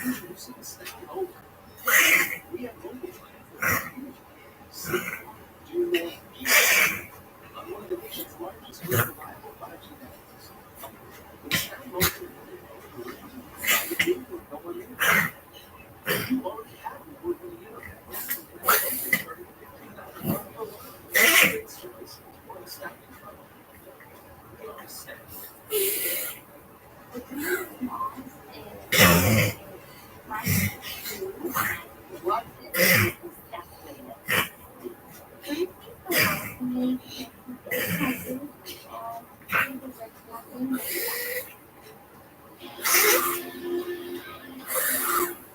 Introducing Stay Over. We have mobile plans that you see. Do more. On one of the nation's largest reliable 5G networks. The Stay Over no one in. You already have the work in the internet. Great service for the staffing trouble. Take a step.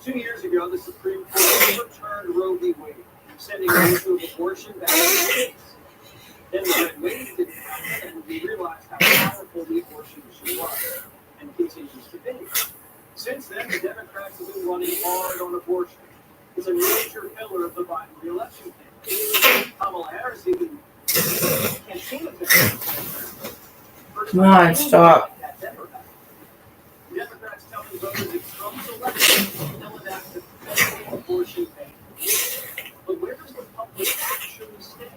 Two years ago, the Supreme Court overturned Roe v. Wade, sending the issue of abortion back to the states. Then when Wade didn't happen, and we realized how powerful the abortion issue was, and continues to be. Since then, the Democrats have been running hard on abortion. It's a major pillar of the Biden re-election campaign. Kamala Harris even campaigned against. Come on, stop. Democrats telling voters if Trump's elected, they'll enact a federal abortion ban. But where does the public actually stand?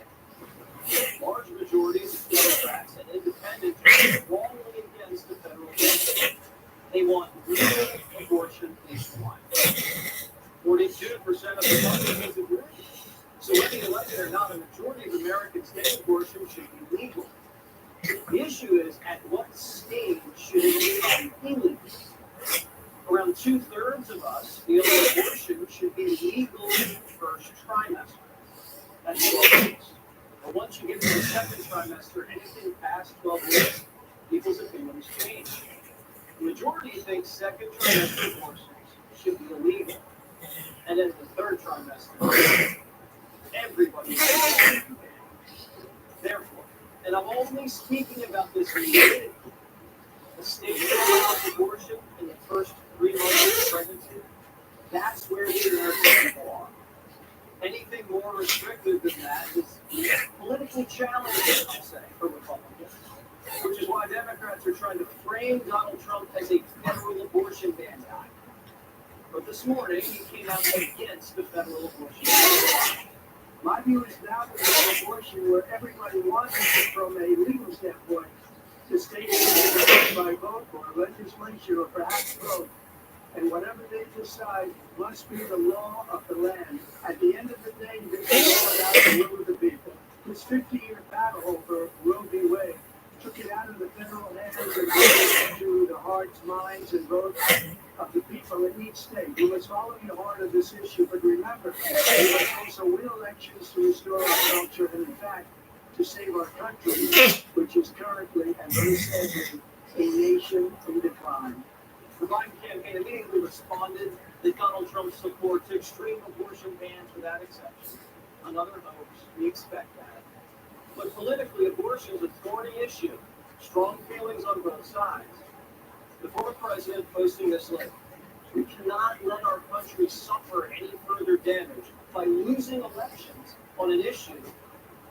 Large majorities of Democrats and independents are strongly against the federal ban. They want legal abortion nationwide. 42% of the public agree. So whether elected or not, a majority of Americans think abortion should be legal. The issue is at what stage things change. The majority thinks second trimester abortions should be illegal. And then the third trimester, everybody should be banned. Therefore, and I'm only speaking about this politically, the state that allows abortion in the first 3 months of pregnancy, that's where the American people are. Anything more restrictive than that is politically challenging, I'll say, for Republicans. Which is why Democrats are trying to frame Donald Trump as a federal abortion ban guy. But this morning, he came out against the federal abortion ban. My view is now that abortion where everybody wants it from a legal standpoint, the state should by vote or legislation or perhaps both. And whatever they decide must be the law of the land. At the end of the day, this is all about the will of the people. This 50-year battle over Roe v. Wade took it out of the federal hands and put it into the hearts, minds, and votes of the people in each state. We must follow the heart of this issue, but remember, we must also win elections to restore our culture and, in fact, to save our country, which is currently and very sadly a nation in decline. The Biden campaign immediately responded that Donald Trump supports extreme abortion bans without exception. Another hoax, we expect that. But politically, abortion is a thorny issue. Strong feelings on both sides. The former president posting this link. We cannot let our country suffer any further damage by losing elections on an issue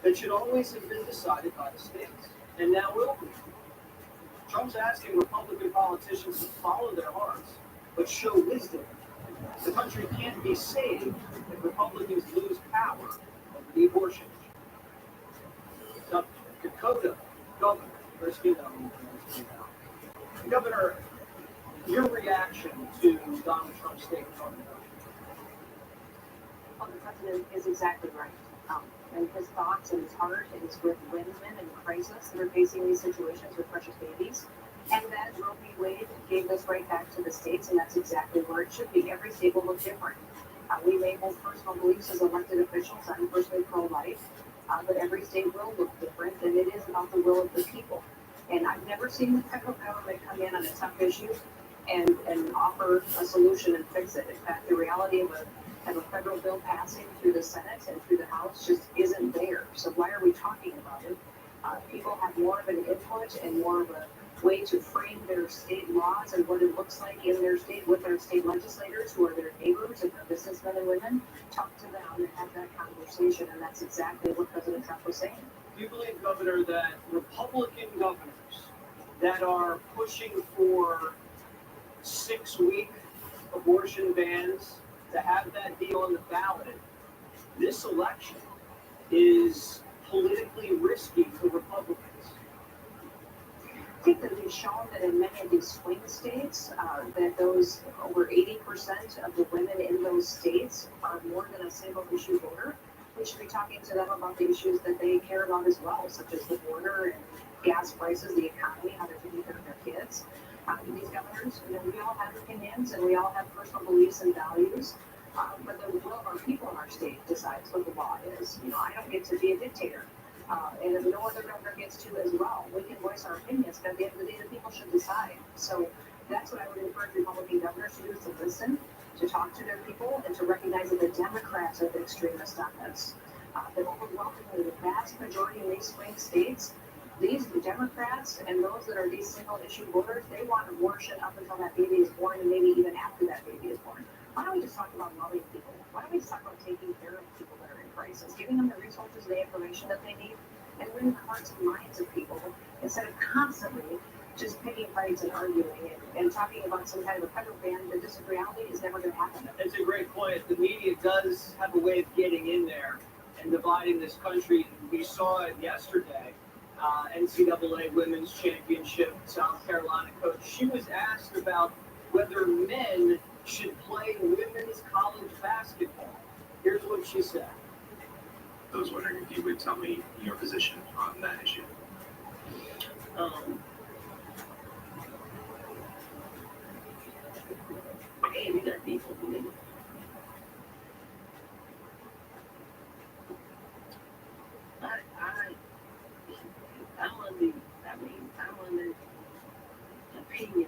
that should always have been decided by the states, and now will be. Trump's asking Republican politicians to follow their hearts, but show wisdom. The country can't be saved if Republicans lose power over the abortion issue. Now, Dakota Governor, Governor, your reaction to Donald Trump's statement on the abortion? Well, the president is exactly right. And his thoughts and his heart is with women in crisis that are facing these situations with precious babies. And that Roe v. Wade gave this right back to the states, and that's exactly where it should be. Every state will look different. We may hold personal beliefs as elected officials. I'm personally pro-life, but every state will look different, and it is about the will of the people. And I've never seen the federal government come in on a tough issue and offer a solution and fix it. In fact, the reality of a federal bill passing through the Senate and through the House just isn't there. So why are we talking about it? People have more of an input and more of a way to frame their state laws and what it looks like in their state with their state legislators who are their neighbors and their businessmen and women. Talk to them and have that conversation, and that's exactly what President Trump was saying. Do you believe, Governor, that Republican governors that are pushing for 6-week abortion bans to have that be on the ballot, this election is politically risky for Republicans? I think that we've shown that in many of these swing states, that those over 80% of the women in those states are more than a single issue voter. We should be talking to them about the issues that they care about as well, such as the border and gas prices, the economy, how they're taking care of their kids. These governors, we all have opinions and we all have personal beliefs and values, but the will of our people in our state decides what the law is. I don't get to be a dictator. And if no other governor gets to as well, we can voice our opinions, but at the end of the day, the people should decide. So that's what I would encourage Republican governors to do, is to listen, to talk to their people, and to recognize that the Democrats are the extremists on this. That overwhelmingly, the vast majority of these swing states, these Democrats and those that are these single-issue voters, they want abortion up until that baby is born and maybe even after that baby is born. Why don't we just talk about loving people? Why don't we just talk about taking care of people that are in crisis, giving them the resources, the information that they need, and winning the hearts and minds of people instead of constantly just picking fights and arguing and talking about some kind of a federal ban that this reality is never going to happen. That's a great point. The media does have a way of getting in there and dividing this country. We saw it yesterday. NCAA Women's Championship, South Carolina coach. She was asked about whether men should play women's college basketball. Here's what she said. I was wondering if you would tell me your position on that issue. Hey, we got people who live. I'm under sustainability.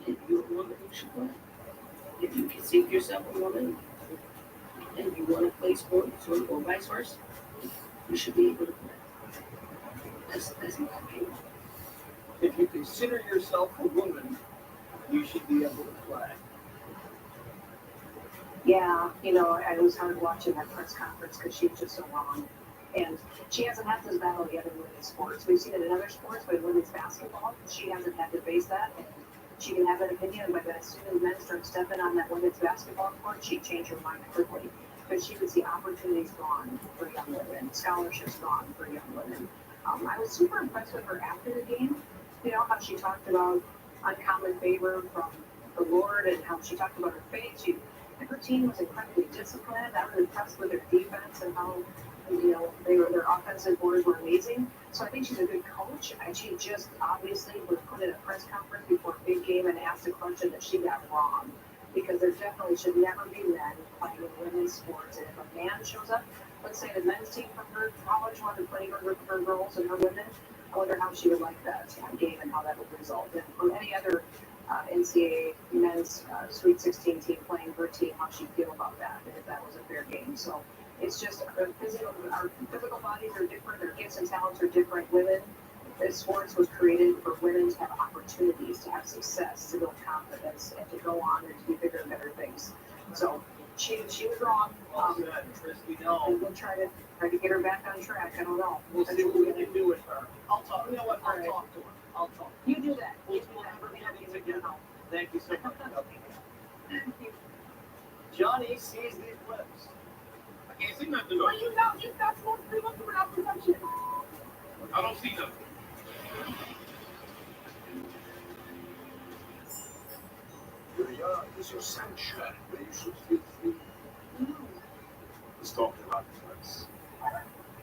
If you're a woman, you should play. If you consider yourself a woman and you want to play sports or vice versa, you should be able to play. That's my opinion. If you consider yourself a woman, you should be able to play. Yeah, you know, it was hard watching that press conference because she was just so wrong. And she hasn't had this battle yet in women's sports. We've seen it in other sports, but in women's basketball, she hasn't had to face that. And she can have an opinion, but then as soon as men start stepping on that women's basketball court, she'd change her mind quickly. Because she would see opportunities gone for young women, scholarships gone for young women. I was super impressed with her after the game. You know, how she talked about uncommon favor from the Lord and how she talked about her faith. Her team was incredibly disciplined. I was impressed with their defense and how, you know, their offensive boards were amazing. So I think she's a good coach. And she just obviously was put in a press conference before a big game and asked a question that she got wrong. Because there definitely should never be men playing in women's sports. And if a man shows up, let's say the men's team from her college wanted to play her girls and her women, I wonder how she would like that game and how that would result. And for any other NCAA men's Sweet 16 team playing her team, how she'd feel about that, and if that was a fair game. So it's just our physical bodies are different, their gifts and talents are different. Women, this sports was created for women to have opportunities, to have success, to build confidence, and to go on and to do bigger and better things. So she was wrong. And we'll try to get her back on track. I don't know. We'll see what we can do with her. I'll talk. You know what? I'll talk to her. I'll talk. You do that. You do that. We're gonna have to get her home. Thank you so much. Thank you. Johnny sees these clips. I can't see nothing. Well, you know, you've got to pretty much without presumption. I don't see nothing. Is your sunshine where you should feel free? He's talking about the place.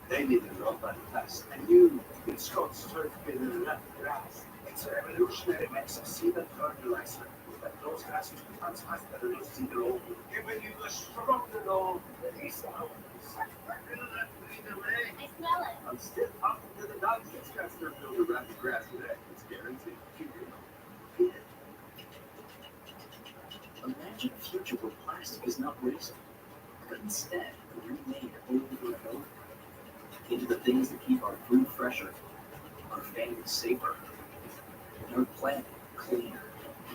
They need a robot test, and you, in Scott's turf bin in enough grass. It's a revolutionary mix of seed and fertilizer that those grass into plants faster than they grow, giving you the stronger law that he's out. I smell it. I'm still talking to the dogs. It's got to build around the grass today. It's guaranteed. Imagine a future where plastic is not wasted, but instead remade over and over into the things that keep our food fresher, our families safer, and our planet cleaner.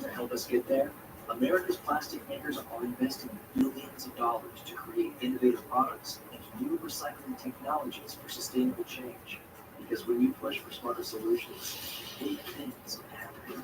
To help us get there, America's plastic makers are investing billions of dollars to create innovative products and new recycling technologies for sustainable change. Because when you push for smarter solutions, big things happen.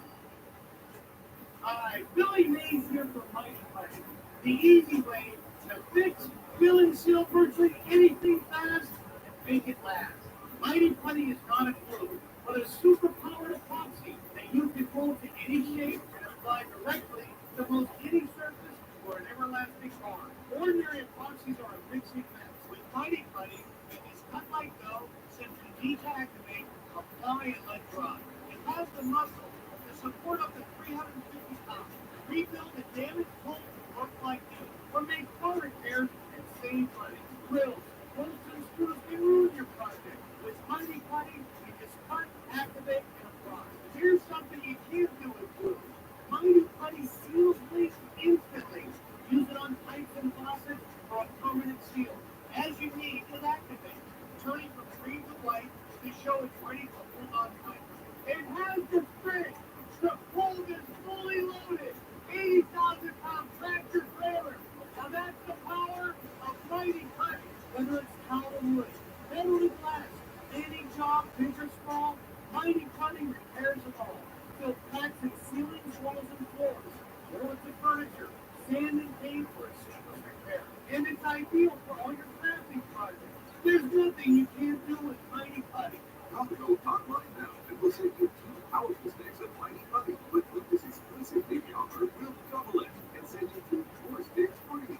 Hi, Billy Mays here from Mighty Putty. The easy way to fix, fill, and seal virtually anything fast and make it last. Mighty Putty is not a glue, but a super-powered epoxy that you can mold to any shape and apply directly to most any surface for an everlasting bond. Ordinary epoxies are a mixing mess. With Mighty Putty, it is cut like dough, simply deactivate, apply, and let dry. It has the muscle to support up to 350 pounds. Rebuild the damaged homes that look like new, or make car repairs and save money. Grills, bolts, and screws can ruin your project. With Mighty Putty, you just cut, activate, and apply. Here's something you can't do with glue. Mighty Putty seals leaks instantly. Use it on pipes and faucets for a permanent seal. As you need, it activates, turning from green to white to show it's ready for full-on pipe. It has the spring. The boat is fully loaded. 80,000-pound tractor trailer. Now that's the power of Mighty Putty. Whether it's tile or wood, metal or glass, standing job, big or small, Mighty Putty repairs them all. Fill cracks in ceilings, walls, and floors. Boards and furniture, sand and paint for a seamless repair. And it's ideal for all your crafting projects. There's nothing you can't do with Mighty Putty. Now to go online now and we'll save you 2 hours mistakes at Mighty Putty. With this exclusive baby offer, we'll double it and send you 2 more sticks free.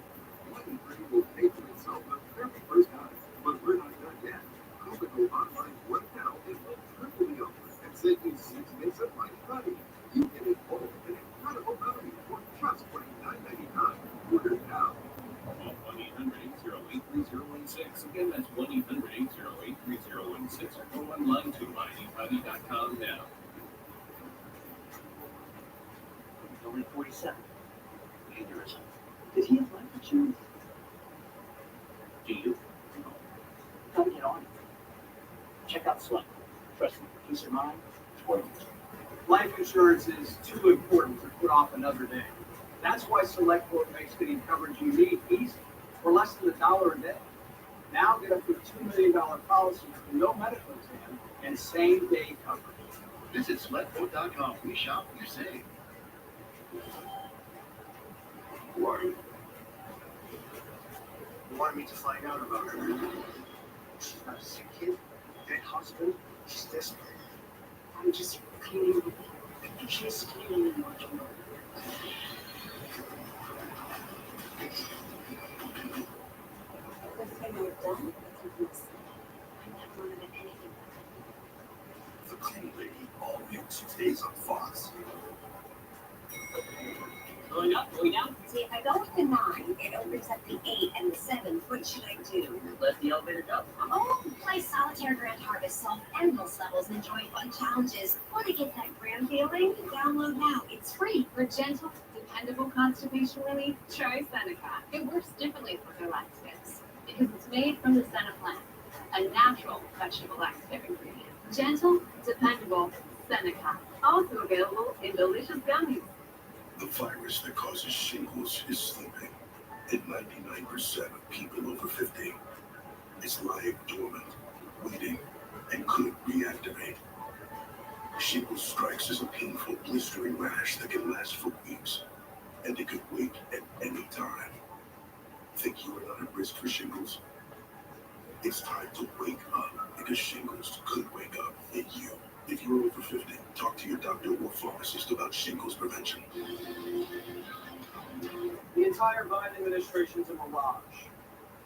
Mighty Putty will pay for itself the very first time, but we're not done yet. Go online right now and we'll triple the offer and send you 6 sticks at Mighty Putty. You get it all at an incredible value for just $29.99. Order now. Call 1-800-808 808-3016. Again, that's 1-800-808-3016. Or go online to miamicounty.com now. He's only 47. Aneurysm. Does he have life insurance? Do you? No. Gotta get on it. Check out Select. Trust me, peace of mind, it's worth it. Life insurance is too important to put off another day. That's why SelectQuote makes getting coverage you need easy for less than $1 a day. Now get up to a $2 million policy with no medical exam and same-day coverage. Visit SelectQuote.com. We shop, you save. Who are you? You wanted me to find out about her. She's got a sick kid, dead husband. She's desperate. I'm just cleaning. She's cleaning and watching. When you're done with this, I'm not going to anything. The Clean Lady, all new Tuesdays on Fox. Going up, going down? See, if I go with the 9, it opens up the 8 and the 7. What should I do? Let the elevator go. Oh, play Solitaire Grand Harvest, solve endless levels, and enjoy fun challenges. Want to get that grand feeling? Download now. It's free. For gentle, dependable constipation relief, try Seneca. It works differently for their laxatives because it's made from the senna plant, a natural vegetable laxative ingredient. Gentle, dependable Seneca. Also available in delicious gummies. The virus that causes shingles is slipping, and 99% of people over 50 is lying dormant, waiting, and could reactivate. Shingles strikes is a painful, blistering rash that can last for weeks, and it could wait at any time. Think you are not at risk for shingles? It's time to wake up, because shingles could wake up in you. If you're over 50, talk to your doctor or pharmacist about shingles prevention. The entire Biden administration's a mirage.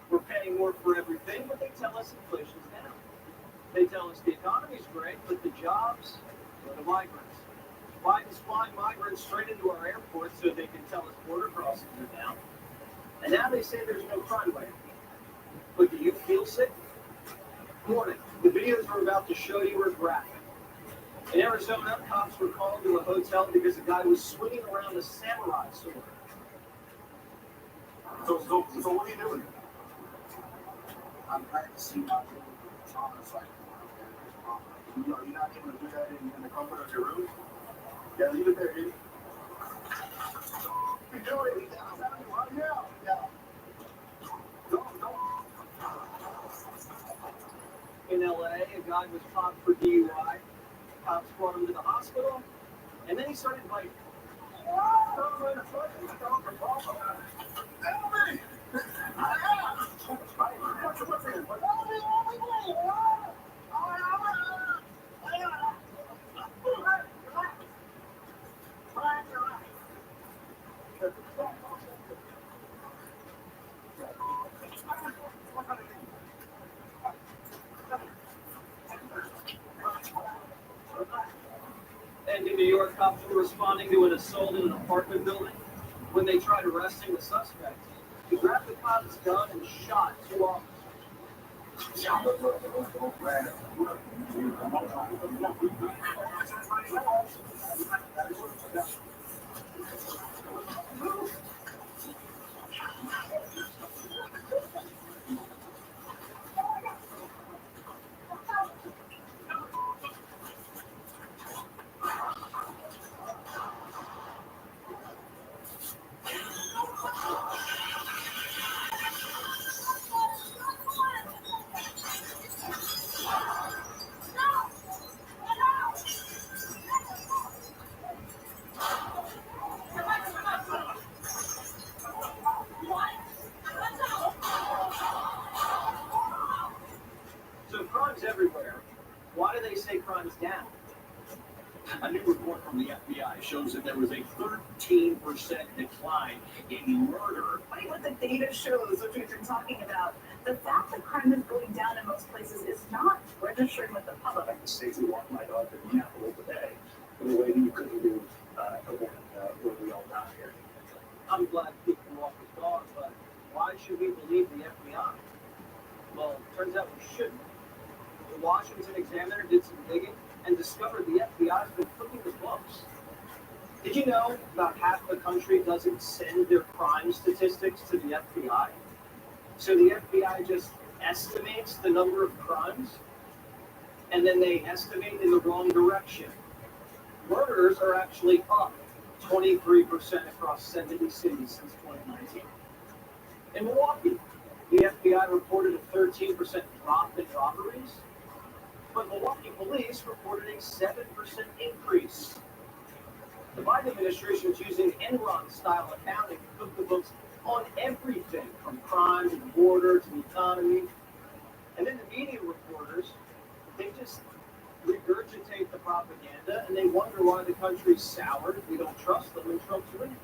We're paying more for everything, but they tell us inflation's down. They tell us the economy's great, but the jobs are the migrants. Biden's flying migrants straight into our airports so they can tell us border crossings are down. And now they say there's no crime rate. But do you feel sick? Warning, the videos we're about to show you are graphic. In Arizona, cops were called to a hotel because a guy was swinging around a samurai sword. So what are you doing? I'm practicing my trauma cycle. You're not able to do that in the comfort of your room? Yeah, leave it there, Eddie. You do it. Yeah. Don't. In LA, a guy was popped for DUI. Cops brought him to the hospital, and then he started biting. And in New York, cops were responding to an assault in an apartment building. When they tried arresting the suspect, he grabbed the cop's gun and shot 2 officers. So crime's everywhere. Why do they say crime's down? A new report from the FBI shows that there was a 13% decline in murder. Funny what the data shows, which we've been talking about. The fact that crime is going down in most places is not registering with the public. I can safely walk my dog to the Capitol today in a way that you couldn't do where we all die here. I'm glad people walk with dogs, but why should we believe the FBI? Turns out we shouldn't. The Washington Examiner did some digging and discovered the FBI's been cooking the books. Did you know about half the country doesn't send their crime statistics to the FBI? So the FBI just estimates the number of crimes, and then they estimate in the wrong direction. Murders are actually up 23% across 70 cities since 2019. In Milwaukee, the FBI reported a 13% drop in robberies, but Milwaukee police reported a 7% increase. The Biden administration is using Enron-style accounting to cook the books on everything from crime to the border to the economy. And then the media reporters, they just regurgitate the propaganda and they wonder why the country's soured. We don't trust them and Trump's winning.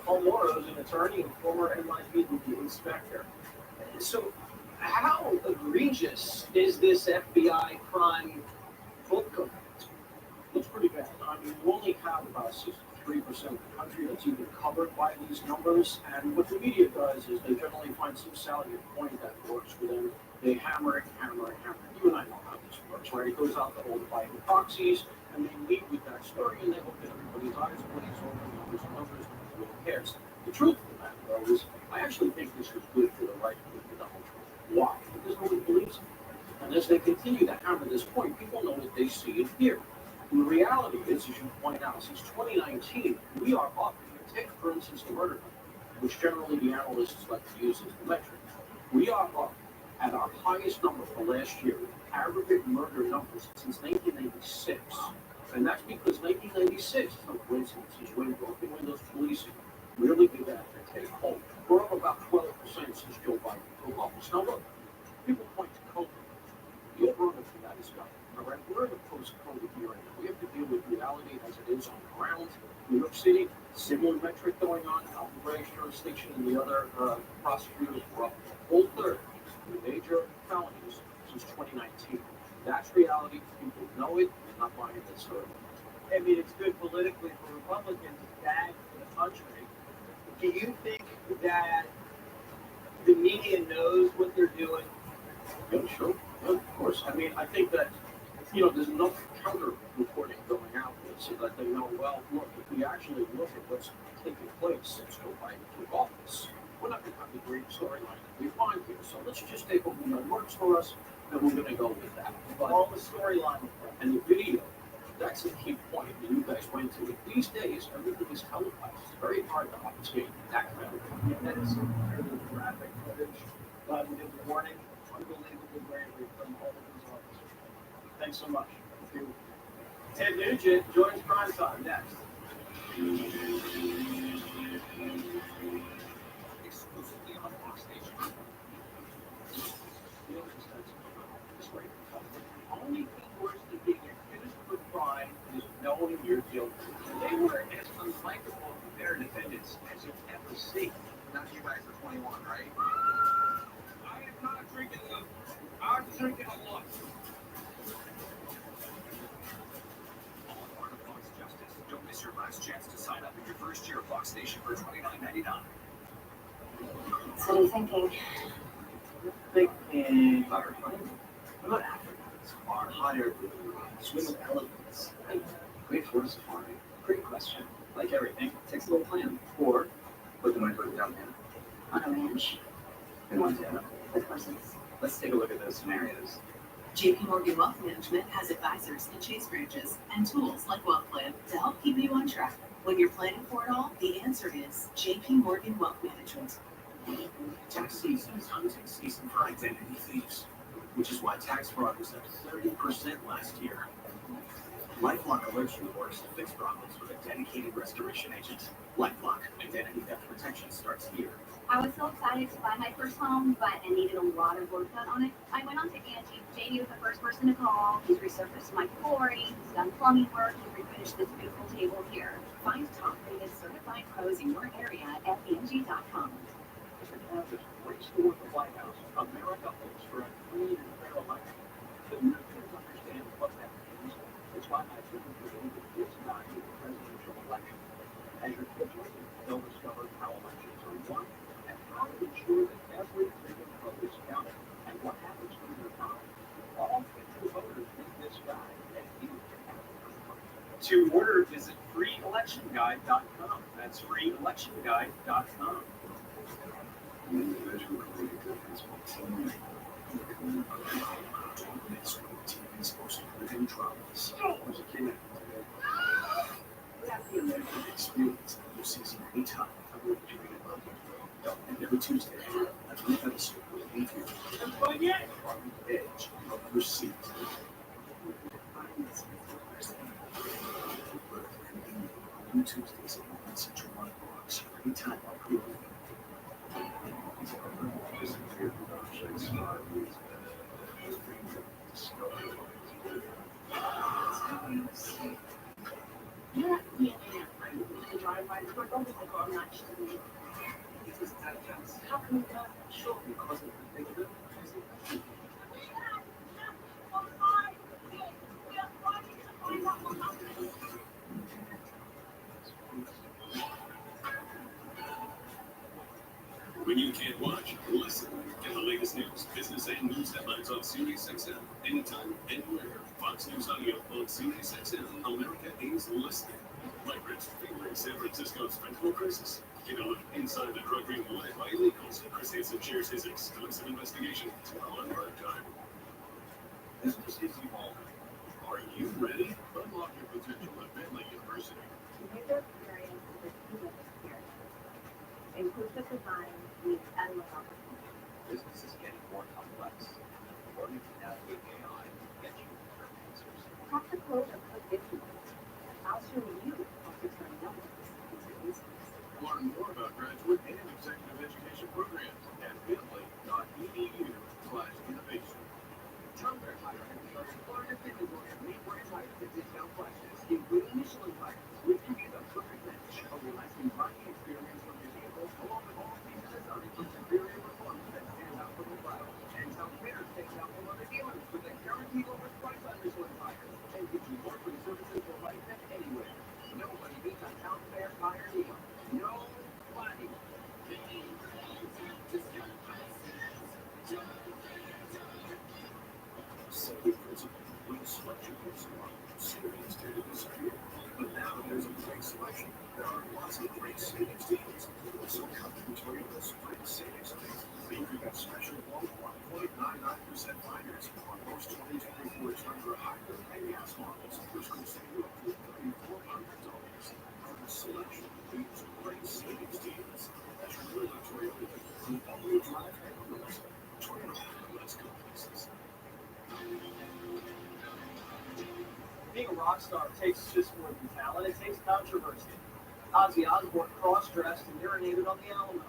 Paul Morrow is an attorney and former NYPD inspector. So how egregious is this FBI crime book cooking? It's pretty bad. I mean, we only have about 63% of the country that's even covered by these numbers. And what the media does is they generally find some salient point that works for them. They hammer it, hammer it, hammer it. You and I know how this works, right? It goes out to all the Biden proxies, and they lead with that story, and they hope that everybody's eyes are glazed over numbers and numbers, and nobody cares. The truth of the matter, though, is I actually think this was good for the right, good for Donald Trump. Why? Because nobody believes him. And as they continue to hammer this point, people know what they see and hear. And the reality is, as you point out, since 2019, we are up. Take, for instance, the murder number, which generally the analysts like to use as the metric. We are up at our highest number for last year, aggregate murder numbers since 1996. And that's because 1996, no coincidence, is when broken windows policing really began to take hold. We're up about 12% since Joe Biden took office. Now look, people point to COVID. The overrun for that is gone. All right, we're in a post-COVID era. We have to deal with reality as it is on the ground. New York City, similar metric going on. Alvin Bragg's jurisdiction and the other prosecutors were up a whole third in major felonies since 2019. That's reality. People know it. They're not buying this story. I mean, it's good politically for Republicans, bad for the country. Do you think that the media knows what they're doing? Yeah, sure. Yeah, of course. I mean, I think that, there's enough counter-reporting going out there so that they know, well, look, if we actually look at what's taking place since Joe Biden took office, we're not going to have the great storyline that we find here. So let's just take what we know works for us, and we're going to go with that. But all the storyline and the video, that's the key point that you guys went to. These days, everything is televised. It's very hard to obfuscate that kind of thing. that is some incredible graphic footage. Glad we did the warning. Unbelievable bravery from all of these officers. Thanks so much. Thank you. Ted Nugent joins Primetime next. Exclusively on Fox Nation. Only thing worse than being accused of a crime is knowing you're guilty. They were as unlikable to their defendants as you'll ever see. None of you guys are 21, right? I am not drinking them. I'm drinking a lot. All part of Fox Justice. Don't miss your last chance to sign up in your first year of Fox Nation for $29.99. So what are you thinking? Thinking firefighting. What about Africa? It's far higher than swim with elephants. Great for a safari. Great question. Like everything, takes a little plan. Or put the money toward the down payment. On a ranch In Montana. with horses. Let's take a look at those scenarios. JP Morgan Wealth Management has advisors and Chase branches and tools like WealthPlan to help keep you on track. When you're planning for it all, the answer is JP Morgan Wealth Management. Tax season is hunting season for identity thieves, which is why tax fraud was up 30% last year. LifeLock alerts you works to fix problems with a dedicated restoration agent. LifeLock, identity theft protection starts here. I was so excited to buy my first home, but I needed a lot of work done on it. I went on to Angie. Jamie was the first person to call. He's resurfaced my flooring, he's done plumbing work, he refinished this beautiful table here. Find top-rated certified pros in your area at Angie.com. Race toward the White House. America hopes for a clean and fair election. The Americans understand what that means. It's why I truly believe that it's not a presidential election. As your constituents, they'll discover how elections are won and how to ensure that every single vote is counted. freeelectionguide.com. That's freeelectionguide.com. The individual can make a difference by teaming. It's when the team is supposed to prevent troubles. There's a kid today. Experience the new season anytime. I'm going to do it about you. And every Tuesday, a new episode will leave you on the edge of your seat. New Tuesdays at 1 Central One Box. Anytime I'll prove it. How can we not show because of the big When you can't watch, listen. Get the latest news, business, and news headlines on SiriusXM. Anytime, anywhere. Fox News Audio on SiriusXM. America is listening. Like Rich fingering San Francisco's fentanyl crisis. Get a look inside the drug ring led by illegals. Chris Hansen shares his exclusive investigation tomorrow on Prime Time. Business is evolving. Are you ready? Unlock your potential at Bentley University. User experience is a human experience. Inclusive design means endless opportunity. Business is getting more complex. Learning to navigate AI can get you better answers. Crack the code of code business. I'll show you how to turn numbers into business. Learn more about graduate and executive education programs at bentley.edu/innovation. Childcare hiring starts Florida Fitness Lawyer Meet Brand Hire for discount prices, including Michelin tires, which can be the perfect match. A relaxing parking experience from your vehicle, along with all things designed for superior performance that stands out from the crowd. And Childcare takes out from other dealers with a guaranteed lowest price on Michelin tires and gives you more free services for life than anywhere. Nobody beats a Childcare tire deal. Nobody. Safety principle will select your personal savings due to disappear. But now there's a great selection. There are lots of great savings deals. So come to Toyota's Spring Savings Day. Featuring a special low 1.99% finance on most 2024 Tundra hybrid and gas models, which will save you up to $3,400. From selection leads great savings deals. That's really Toyota. The all-wheel drive headquarters. Toyota. Let's go places. Being a rock star takes just more than talent, it takes controversy. Ozzy Osbourne cross-dressed and urinated on the Alamo.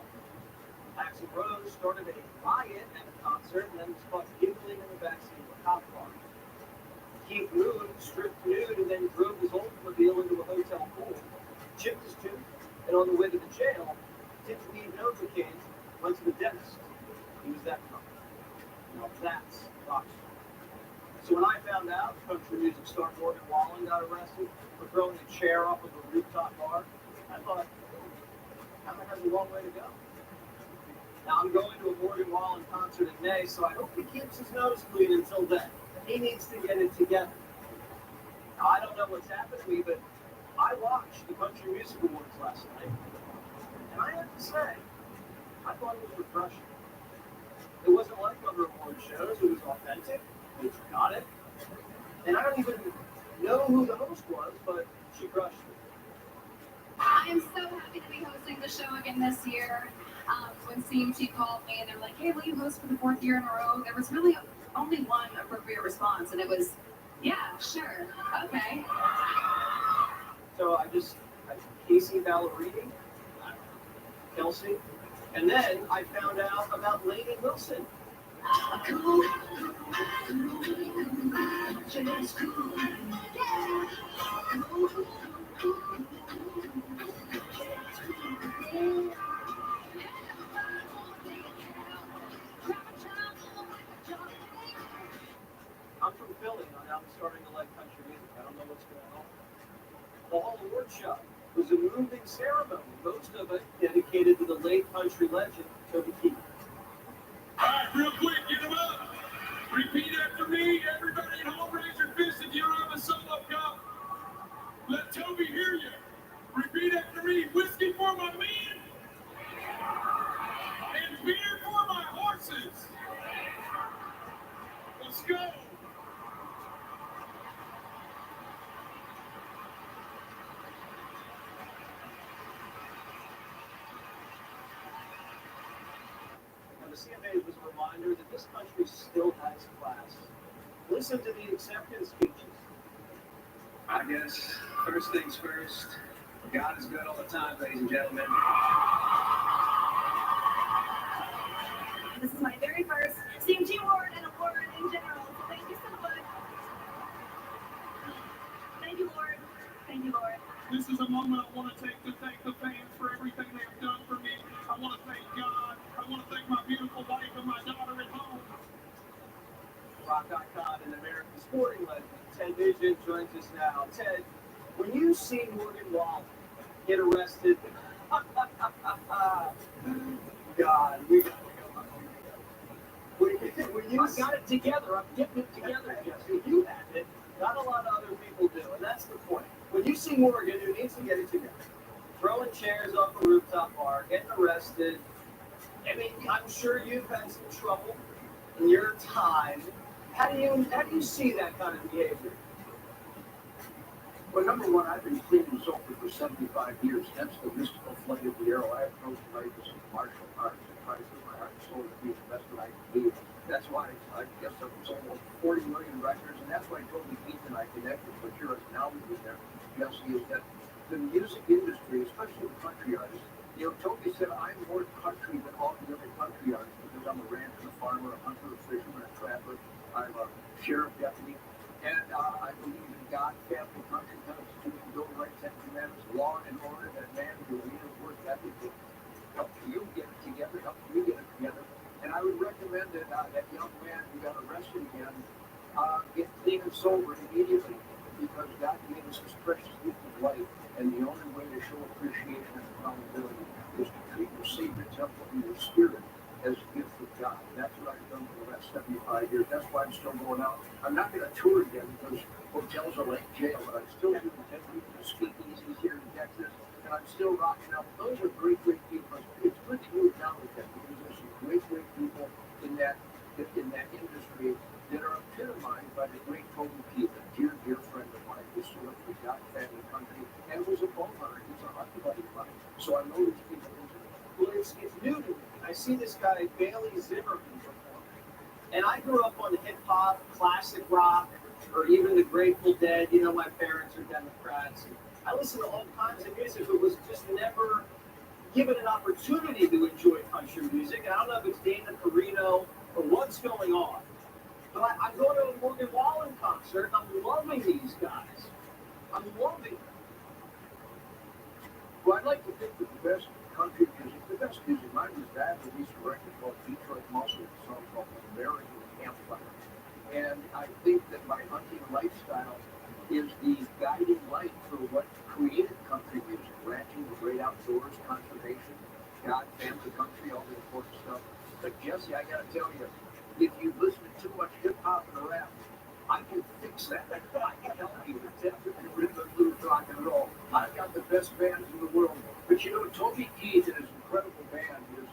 Axl Rose started a riot at a concert and then was caught giggling in the backseat of a cop car. Keith Moon stripped nude and then drove his Oldsmobile into a hotel pool, chipped his tooth, and on the way to the jail, didn't need Novocaine, went to the dentist. He was that drunk. Now that's rock star. So when I found out country music star Morgan Wallen got arrested for throwing a chair off of a rooftop bar, I thought, that has a long way to go. Now I'm going to a Morgan Wallen concert in May, so I hope he keeps his nose clean until then. He needs to get it together. Now I don't know what's happened to me, but I watched the Country Music Awards last night, and I have to say, I thought it was refreshing. It wasn't like other award shows, it was authentic. It's got it. And I don't even know who the host was, but she crushed it. I am so happy to be hosting the show again this year. When CMT called me and they're like, hey, will you host for the 4th year in a row? There was really only one appropriate response, and it was, yeah, sure, okay. So I Casey Ballerini, Kelsey, and then I found out about Lainey Wilson. I'm from Philly, and I'm starting to like country music. I don't know what's going on. The Hall Award Show was a moving ceremony, most of it dedicated to the late country legend, Toby Keith. All right, real quick, get them up. Repeat after me. Everybody at home, raise your fist if you don't have a solo cup. Let Toby hear you. Repeat RCMA was a reminder that this country still has class. Listen to the acceptance speeches. I guess first things first, God is good all the time, ladies and gentlemen. This is my very first CMG award and award in general, so thank you so much. Thank you, Lord. Thank you, Lord. This is a moment I want to take to thank the fans for everything they have done for me. I want to thank God. I want to thank my beautiful wife and my daughter at home. Rock icon and American sporting legend, Ted Nugent joins us now. Ted, when you see Morgan Wallen get arrested, God, we got to go. When you got it together, I'm getting it together, Jesse. You have it. Not a lot of other people do, and that's the point. When you see Morgan, who needs to get it together, throwing chairs off a rooftop bar, getting arrested, I mean, I'm sure you've had some trouble in your time. How do you see that kind of behavior? Well, number one, I've been cleaning soap for 75 years. That's the mystical flight of the arrow. I approach life as a martial arts and try to put my heart and soul to be the best that I can be. That's why I guess I've sold almost 40 million records, and that's why Toby Keith and I connected. But you're a knowledge with there, Jesse, is that the music industry, especially the country artists, you know, Toby said, I'm more country than all the other country artists because I'm a rancher, a farmer, a hunter, a fisherman, a traveler. I'm a sheriff deputy. And I believe in God, family, country, Constitution, Bill of Rights, and Commandments, law and order, that man who leaders work ethic to help you get it together, help me get it together. And I would recommend that that young man who got arrested again get clean and sober immediately, because God gave us this precious gift of life, and the only way to show appreciation and accountability is to treat your sacred temple and your spirit as a gift of God. That's what I've done for the last 75 years. That's why I'm still going out. I'm not going to tour again because hotels are like jail, but I'm still doing 10 weeks of speakeasies here in Texas, and I'm still rocking out. Those are great people. It's good to move down with them because there's some great people in that industry that are epitomized by the great Toby Keith, a dear friend of mine who stood up for God, family, country, and was a bone hunter. He's a hunter buddy of mine. So I know these people intimately. Well, it's new to me. I see this guy, Bailey Zimmerman, perform. And I grew up on hip hop, classic rock, or even the Grateful Dead. You know, my parents are Democrats. And I listened to all kinds of music, but was just never given an opportunity to enjoy country music. And I don't know if it's Dana Carino or what's going on. But I'm going to a Morgan Wallen concert. I'm loving these guys. I'm loving them. Well, I'd like to think that the best country music, mine was that released a record called Detroit Muscle, a song called American Campfire. And I think that my hunting lifestyle is the guiding light for what created country music, ranching, the great outdoors, conservation, God, family, country, all the important stuff. But Jesse, I gotta tell you, if you listen to too much hip hop and rap, I can fix that. I can help you with that, rhythm and blues, rock and roll. I've got the best bands in the world. But you know, Toby Keith and his incredible band, his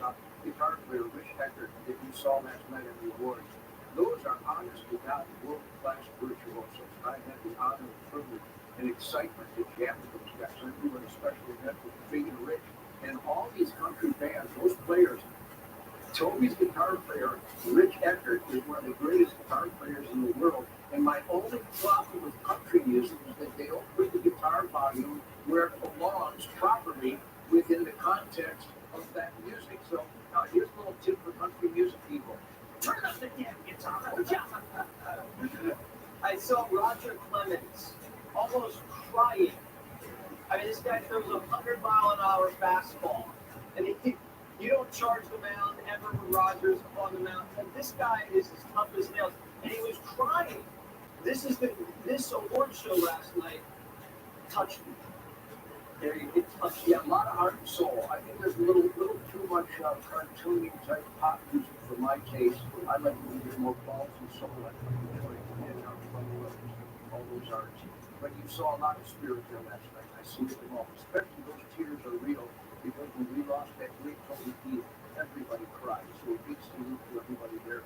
guitar player, Rich Eckert, that you saw last night at the awards, those are honest to God, world-class virtuosos. I've had the honor and privilege and excitement to jam with those guys. I'm doing a special event with Big and Rich, and all these country bands, those players. Toby's guitar player, Rich Eckert, is one of the greatest guitar players in the world. And my only problem with country music is that they don't put the guitar volume where it belongs properly within the context of that music. So here's a little tip for country music people. Turn up the damn guitar. I saw Roger Clemens almost crying. I mean, this guy throws a 100-mile-an-hour fastball, and you don't charge the mound ever with Rogers on the mound. And this guy is as tough as nails, and he was crying. This award show last night touched me. It touched a lot of heart and soul. I think there's a little too much cartoony type pop music for my taste. I like a little bit more balls and soul. I like all those arts. But you saw a lot of spirit there last night. I see it all. Especially those tears are real, because when we lost that great Toby Keith, everybody cried. So a big salute to everybody there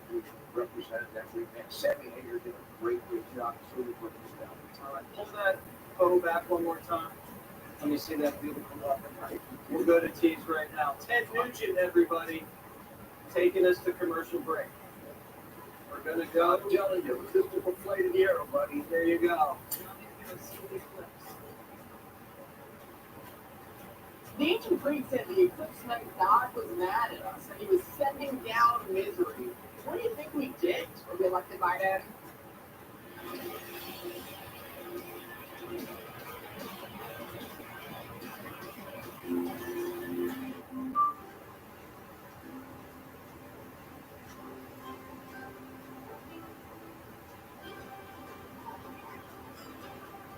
who represented that great man. Sammy Hager did a great job. So did what he down. All right, pull that photo back one more time. Let me see that beautiful weapon. We'll go to tease right now. Ted Nugent, everybody. taking us to commercial break. We're gonna go, I'm telling you, resistible inflated aero, buddy. There you go. The ancient Greek said the eclipse meant God was mad at us and he was sending down misery. What do you think we did? Were we elected by then?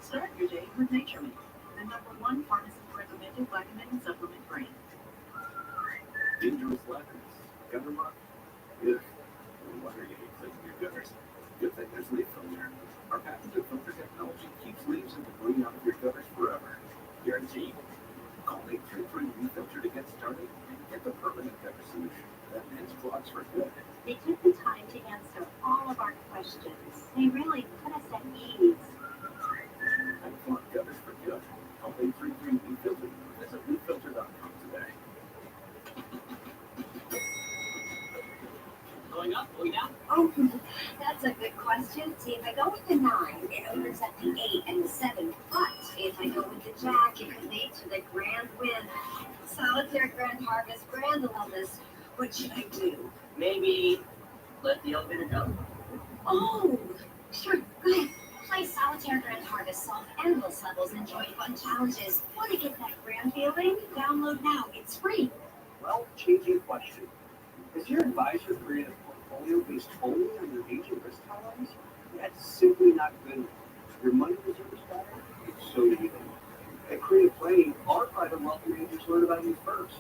Start your day with Nature Made, the #1 pharmacist-recommended vitamin supplement brand. Dangerous letters. Gutter mark? Good. No wonder you hate cleaning your gutters. Good thing there's leaf filter. Our patented filter technology keeps leaves and debris out of your gutters forever. Guaranteed. Call 833 Leaf Filter to get started and get the permanent gutter solution that ends clogs for good. They took the time to answer all of our questions. They really put us at ease. And clog gutters for good. Call 833 Leaf Filter. Visit leaffilter.com today. Going up, going down. Oh, that's a good question. See, if I go with the 9, it opens at the 8 and the 7. But if I go with the Jack, it could lead to the grand win. Solitaire Grand Harvest, Grand Olympus. What should I do? Maybe let the elevator go. Oh, sure. Go ahead. Play Solitaire Grand Harvest, solve endless levels, enjoy fun challenges. Want to get that grand feeling? Download now. It's free. Well, changing question. Has your advisor created a portfolio based only on your age and risk tolerance? That's simply not good enough. Your money deserves better, and so do you. At Creative Planning, our private wealth managers learn about you first.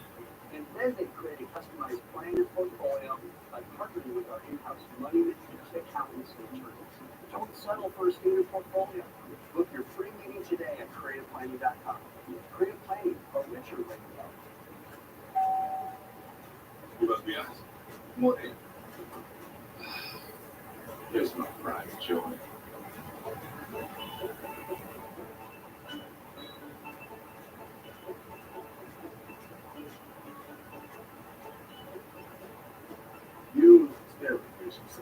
And then they create a customized plan and portfolio by partnering with our in-house money managers, accountants, and attorneys. Don't settle for a standard portfolio. Book your free meeting today at creativeplanning.com. Creative Planning, a richer way to go. You must be honest. What? There's no pride and joy. You spare patients.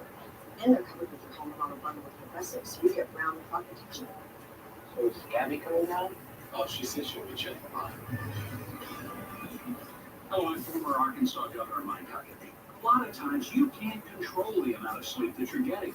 And they're covered with your home and auto bundle with Progressive, so you get round the clock protection. So is Gabby coming down? Oh, she said she'll be checking on. Hello, I'm former Arkansas Governor Mike Huckabee. A lot of times you can't control the amount of sleep that you're getting.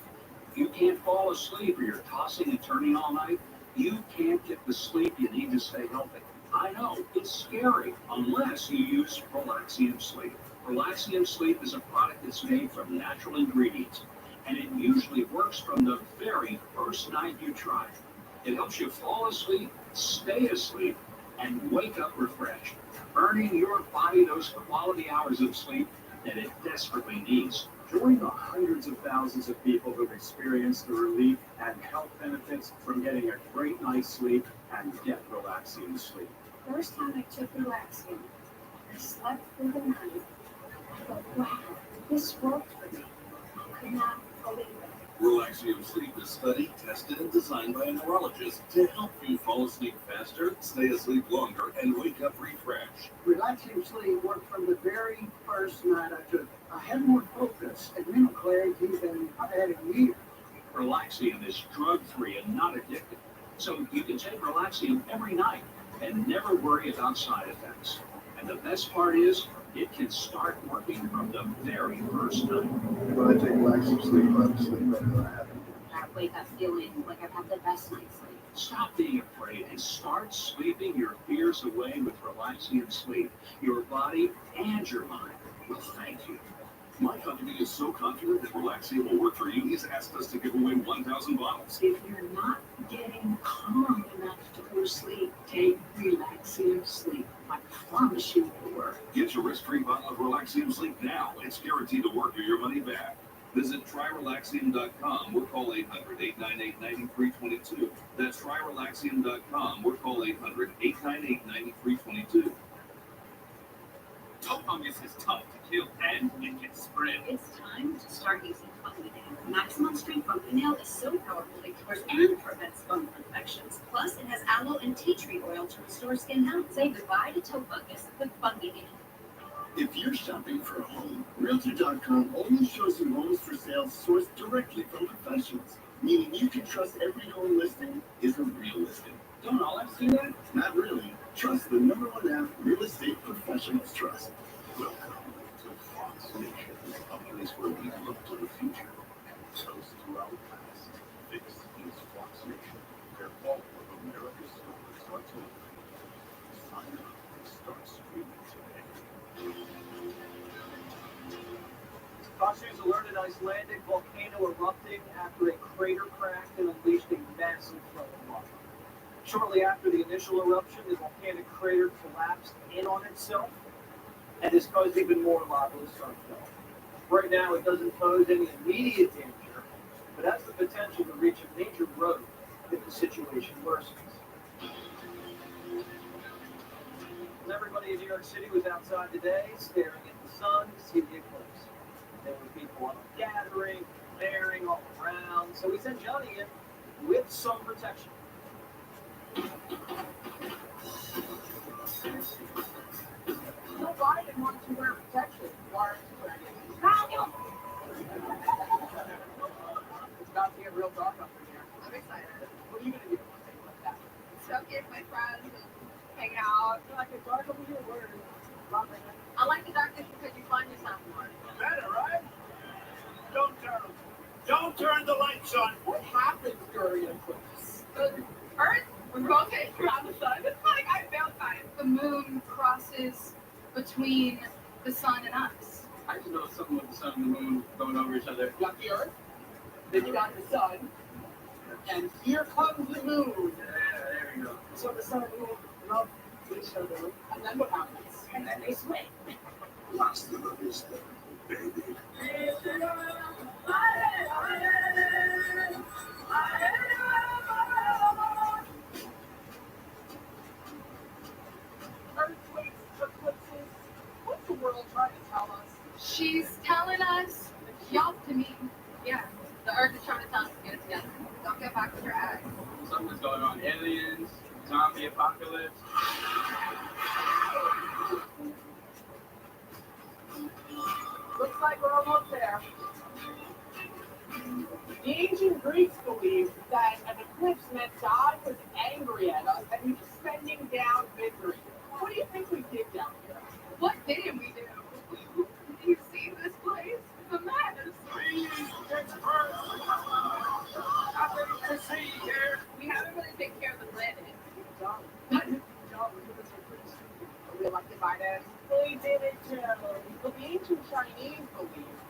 If you can't fall asleep or you're tossing and turning all night, you can't get the sleep you need to stay healthy. I know, it's scary unless you use Relaxium Sleep. Relaxium Sleep is a product that's made from natural ingredients, and it usually works from the very first night you try it. It helps you fall asleep, stay asleep, and wake up refreshed, earning your body those quality hours of sleep that it desperately needs. Join the hundreds of thousands of people who've experienced the relief and health benefits from getting a great night's sleep and get Relaxium Sleep. First time I took Relaxium, I slept through the night. But wow, this worked for me. I could not believe it. Relaxium Sleep is studied, tested, and designed by a neurologist to help you fall asleep faster, stay asleep longer, and wake up refreshed. Relaxium Sleep worked from the very first night I took it. I had more focus and mental clarity than I've had in years. Relaxium is drug-free and not addictive, so you can take Relaxium every night and never worry about side effects. And the best part is, it can start working from the very first night. When I take Relaxium Sleep, I'm sleep better than I have. I wake up feeling like I've had the best night's sleep. Stop being afraid and start sleeping your fears away with Relaxium Sleep. Your body and your mind will thank you. Mike Huckabee is so confident that Relaxium will work for you, he's asked us to give away 1,000 bottles. If you're not getting calm enough to go to sleep, take Relaxium Sleep. I promise you it will work. Get your risk-free bottle of Relaxium Sleep now. It's guaranteed to work or your money back. Visit tryrelaxium.com or call 800-898-9322. That's tryrelaxium.com or call 800-898-9322. Toe fungus is tough to kill and it can spread. It's time to start using Fungi Nail. Maximum Strength Fungi Nail is so powerful it cures and prevents fungal infections. Plus, it has aloe and tea tree oil to restore skin health. Say goodbye to toe fungus with Fungi Nail. If you're shopping for a home, Realtor.com only shows you homes for sale sourced directly from professionals, meaning you can trust every home listing is a real listing. Don't all I've seen that? Not really. Trust the #1 app real estate professionals trust. Welcome to Fox Nation, a place where we look to the future and toast to our past. This is Fox Nation, where all of America's stories are told. Sign up and start streaming today. Fox News alerted Icelandic volcano erupting after a crater cracked and unleashed a massive flow of lava. Shortly after the initial eruption, the volcanic crater collapsed in on itself and has caused even more lava to start flowing. Right now, it doesn't pose any immediate danger, but has the potential to reach a major road if the situation worsens. And everybody in New York City was outside today, staring at the sun to see the eclipse. There were people on a gathering, glaring all around, so we sent Johnny in with some protection. Joe Biden wants to wear protection. Why aren't you wearing it? It's about to get real dark up in here. I'm excited. What are you going to do? Soak in with my friends and hang out. I like it dark over here. Where is it? I like the darkness because you find yourself more. Better, right? Don't turn the lights on. What happens during an eclipse? The Earth rotates around the sun. It's like I felt fine. The moon crosses between the sun and us. I just know something with the sun and the moon going over each other. You got the Earth, then you got the sun, and here comes the moon. Yeah, there we go. So the sun and the moon rub each other, and then what happens? And then they swing. Hasta la vista, baby. Earthquakes, eclipses. What's the world trying to tell us? She's telling us, y'all to me, yeah, the Earth is trying to tell us to get it together. Don't get back with your act. Something's going on. Aliens, zombie apocalypse. Looks like we're almost there. The ancient Greeks believed that an eclipse meant God was angry at us and he was sending down victory. What do you think we did down here? What didn't we do? You see this place? It's a mess. Nothing to see here. We haven't really taken care of the planet. John, we're doing this for pretty stupid. Are we elected Biden? They did it too. But the ancient Chinese believed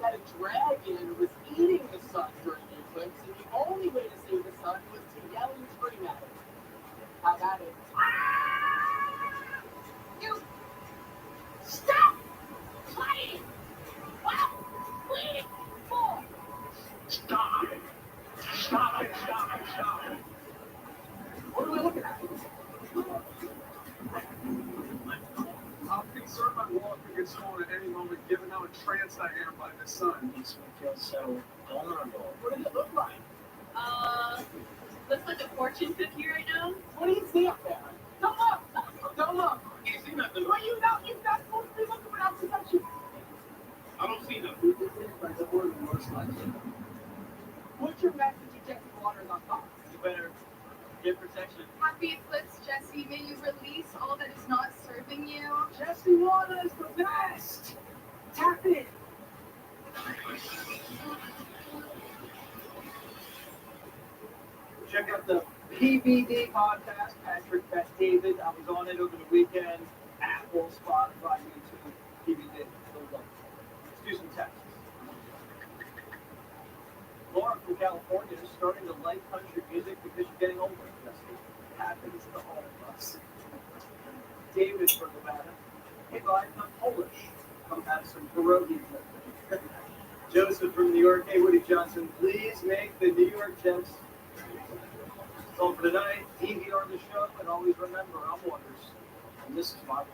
that a dragon was eating the sun during the eclipse, and the only way to save the sun was to yell and scream at it. How about it? You stop playing. What? Wait for. Stop it. Stop it. Stop it. Stop it. What are we looking at? I'm concerned my wall could get stolen at any moment, given how entranced I am by the sun. Makes me feel so vulnerable. What does it look like? Looks like a fortune cookie right now. What do you see up there? Don't look! Don't look! You see nothing? Well, you know, you're not supposed to be looking without protection. I don't see nothing. What's your message to Jesse Waters on Fox? You better get protection. Happy eclipse, Jesse. May you release all that is not serving you. Jesse Waters, the best! Tap in! Check out the PBD podcast, Patrick Bet David. I was on it over the weekend. Apple, Spotify, YouTube, PBD. Let's do some Texas. Laura from California is starting to like country music because you're getting older. That's what happens to all of us. David from Nevada. Hey, bud, I'm Polish. Come have some pierogies with me. Joseph from New York. Hey, Woody Johnson, please make the New York Jets. That's all for tonight. DVR the show, and always remember, I'm Waters, and this is my voice.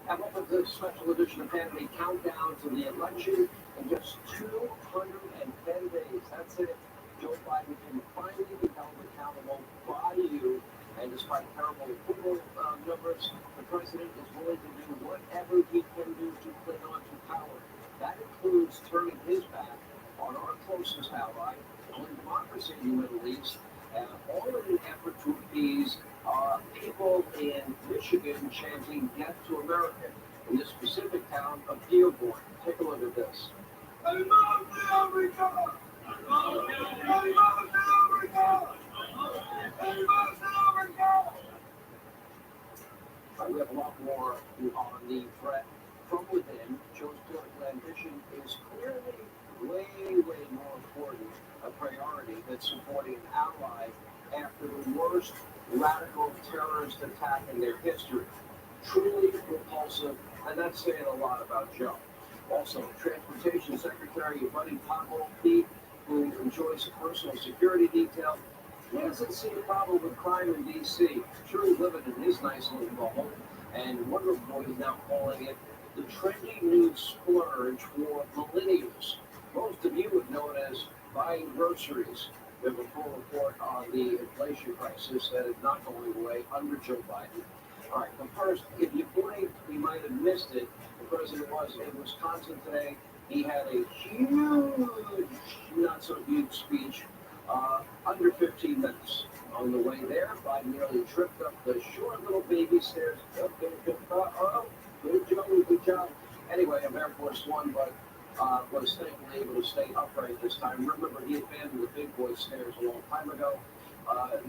And what was this special edition of Hannity Countdown to the election in just 210 days? That's it. Joe Biden can finally be held accountable by you. And despite terrible approval numbers, the president is willing to do whatever he can do to cling on to power. That includes turning his back on our closest ally, the only democracy in the Middle East, and all in an effort to appease people in Michigan chanting "Death to America" in the specific town of Dearborn. Take a look at this. I love America! I love America! We have a lot more on the threat from within. Joe's political ambition is clearly way more important a priority than supporting an ally after the worst radical terrorist attack in their history. Truly repulsive, and that's saying a lot about Joe. Also, Transportation Secretary Buddy Pothole Pete, who enjoys a personal security detail, he doesn't see a problem with crime in D.C. Sure, he's living in his nice little bubble, and Wonder Boy is now calling it the trendy new splurge for millennials. Most of you would know it as buying groceries. We have a full report on the inflation crisis that is not going away under Joe Biden. All right, but first, if you blinked, you might have missed it. The president was in Wisconsin today. He had a huge, not so huge speech, under 15 minutes. On the way there, Biden nearly tripped up the short little baby stairs. Good job. Anyway, I'm Air Force One, but was thankfully able to stay upright this time. Remember, he abandoned the big boy stairs a long time ago.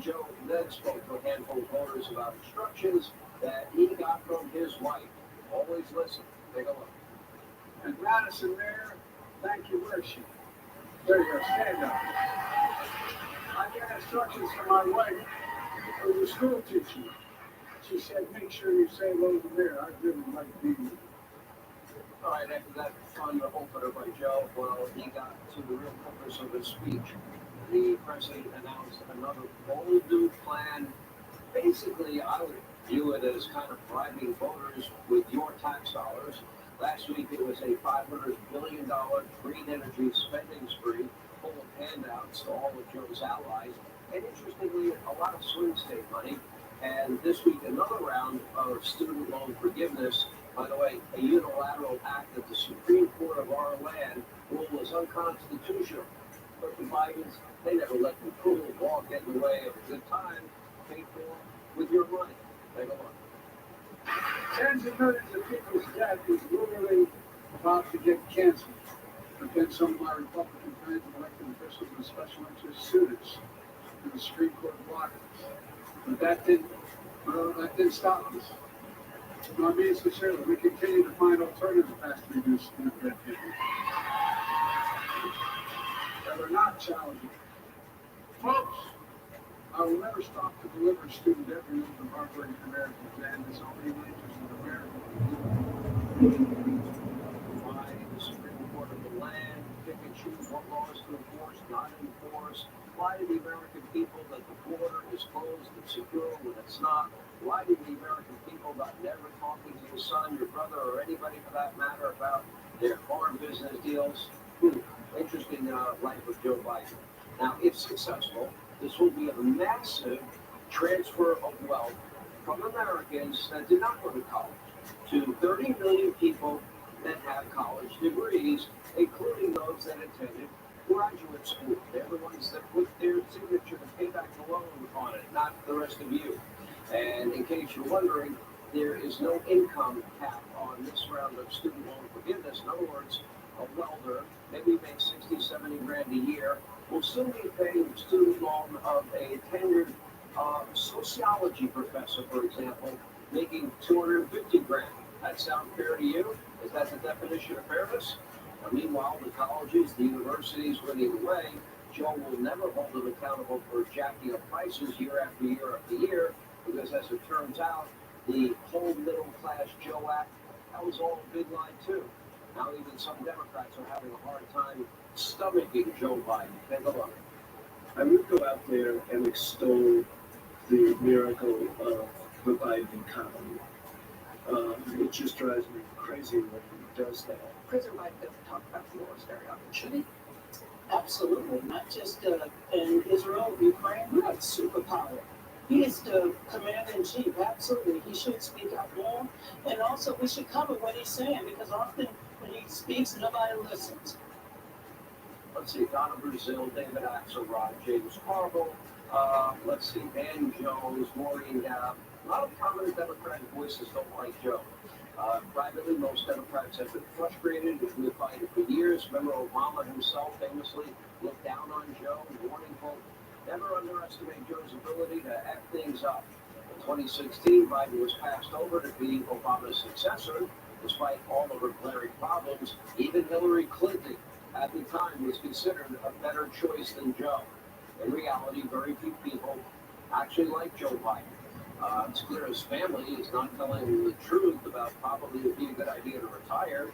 Joe then spoke to a handful of voters about instructions that he got from his wife. Always listen. Take a look. And Madison there, thank you, where is she? There you go, stand up. I got instructions from my wife, who was a school teacher. She said, make sure you say hello to there. I really like being with you. All right, after that fun opener by Joe, well, he got to the real purpose of his speech. The president announced another bold new plan. Basically, I would view it as kind of bribing voters with your tax dollars. Last week, it was a $500 billion green energy spending spree full of handouts to all of Joe's allies. And interestingly, a lot of swing state money. And this week, another round of student loan forgiveness. By the way, a unilateral act that the Supreme Court of our land ruled was unconstitutional. But the Bidens, they never let the cruel law get in the way of a good time paid for with your money. Take a look. Tens of millions of people's debt is literally about to get canceled. But then some of my Republican friends and elected officials and special interest sued us, and the Supreme Court blocked us. But that didn't stop us. I mean, sincerely, we continue to find alternative paths to reduce student debt that are not challenging. Folks, I will never stop to deliver student debt relief to hardworking Americans, and it's only in the interest of America. Why the Supreme Court of the land pick and choose what laws to enforce, not enforce? Why do the American people that the border is closed and secure when it's not? Why do the American people not never talking to your son, your brother, or anybody for that matter about their foreign business deals? Interesting life of Joe Biden. Now, if successful, this will be a massive transfer of wealth from Americans that did not go to college to 30 million people that have college degrees, including those that attended graduate school. They're the ones that put their signature to pay back the loan on it, not the rest of you. And in case you're wondering, there is no income cap on this round of student loan forgiveness. In other words, a welder, maybe make 60, 70 grand a year, will still be paying the student loan of a tenured sociology professor, for example, making 250 grand. That sound fair to you? Is that the definition of fairness? Now, meanwhile, the colleges, the universities went either way. Joe will never hold them accountable for jacking up prices year after year after year, because as it turns out, the whole middle-class Joe Act, that was all a big lie too. Now even some Democrats are having a hard time stomaching Joe Biden. Take a look. I would go out there and extol the miracle of the Biden economy. It just drives me crazy when he does that. President Biden doesn't talk about the wars very often, should he? Absolutely, not just in Israel, Ukraine, we're a superpower. He is the commander in chief, absolutely. He should speak out more. And also, we should cover what he's saying because often when he speaks, nobody listens. Let's see, Donna Brazil, David Axelrod, James Carville, let's see, Dan Jones, Maureen Dowd. A lot of prominent Democratic voices don't like Joe. Privately, most Democrats have been frustrated with Biden for years. Remember, Obama himself famously looked down on Joe, warning folks, never underestimate Joe's ability to act things up. In 2016, Biden was passed over to be Obama's successor, despite all of her glaring problems. Even Hillary Clinton, at the time, was considered a better choice than Joe. In reality, very few people actually like Joe Biden. It's clear his family is not telling him the truth about probably would be a good idea to retire.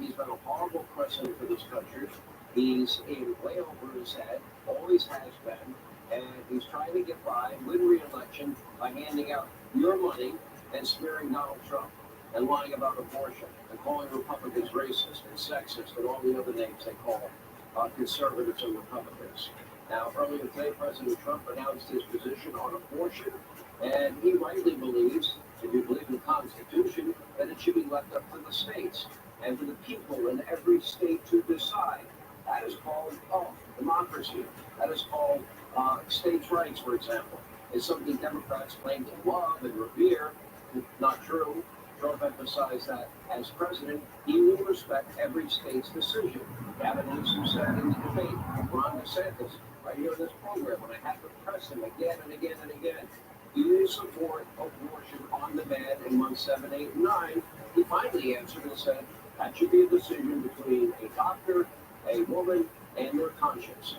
He's been a horrible president for this country. He's in way over his head, always has been, and he's trying to get by, win re-election by handing out your money and smearing Donald Trump and lying about abortion and calling Republicans racist and sexist and all the other names they call conservatives and Republicans. Now, earlier today, President Trump announced his position on abortion, and he rightly believes, if you believe in the Constitution, that it should be left up to the states and to the people in every state to decide. That is called democracy. That is called states' rights, for example. It's something Democrats claim to love and revere. Not true. Trump emphasized that as president, he will respect every state's decision. Gavin Newsom said in the debate, Ron DeSantis, right here in this program, when I have to press him again and again and again, do you support abortion on demand in months 7, 8, and 9? He finally answered and said that should be a decision between a doctor, a woman, and their conscience.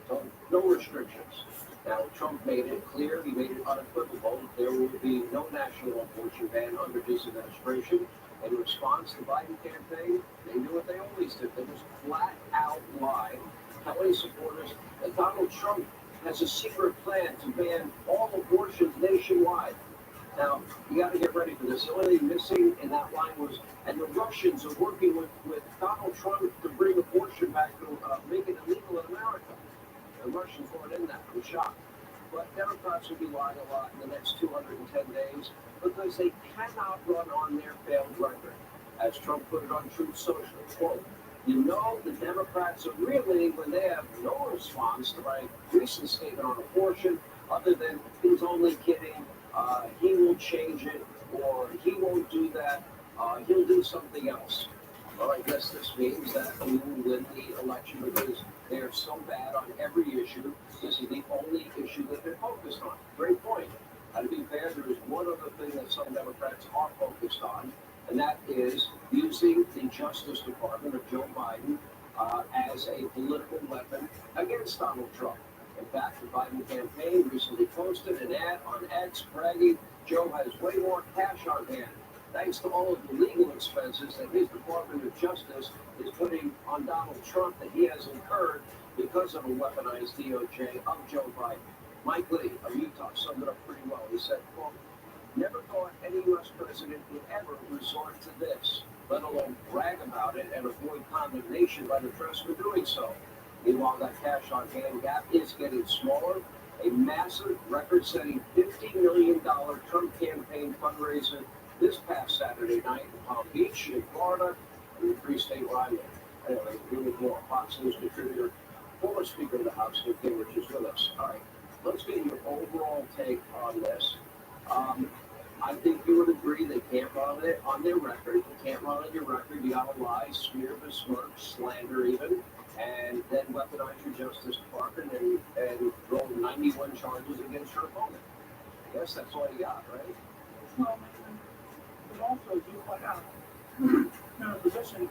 So no restrictions. Now, Trump made it clear, he made it unequivocal, there will be no national abortion ban under his administration. In response to the Biden campaign, they do what they always do. They just flat out lie, telling supporters that Donald Trump has a secret plan to ban all abortions nationwide. Now, you got to get ready for this. The only thing missing in that line was, and the Russians are working with Donald Trump to bring abortion back to make it illegal in America. The Russians weren't in that. I'm shocked. But Democrats will be lying a lot in the next 210 days because they cannot run on their failed record. As Trump put it on Truth Social, quote, you know the Democrats are really when they have no response to my recent statement on abortion other than he's only kidding, he will change it, or he won't do that, he'll do something else. Well, I guess this means that we will win the election because they are so bad on every issue. This is the only issue that they're focused on. Great point. And to be fair, there is one other thing that some Democrats are focused on, and that is using the Justice Department of Joe Biden as a political weapon against Donald Trump. In fact, the Biden campaign recently posted an ad on X bragging Joe has way more cash on hand, thanks to all of the legal expenses that his Department of Justice is putting on Donald Trump that he has incurred because of a weaponized DOJ of Joe Biden. Mike Lee of Utah summed it up pretty well. He said, quote, never thought any U.S. president would ever resort to this, let alone brag about it and avoid condemnation by the press for doing so. Meanwhile, that cash on hand gap is getting smaller. A massive record-setting $50 million Trump campaign fundraiser this past Saturday night in Palm Beach in Florida, in the Free State Line. Anyway, really more Fox News contributor, former Speaker of the House, Newt Gingrich, is with us. All right, let's get your overall take on this. I think you would agree they can't run it on their record. You can't run on your record. You gotta lie, smear, besmirch, slander even, and then weaponize your Justice Department and throw 91 charges against your opponent. I guess that's all you got, right? Well, but also do point out, in a position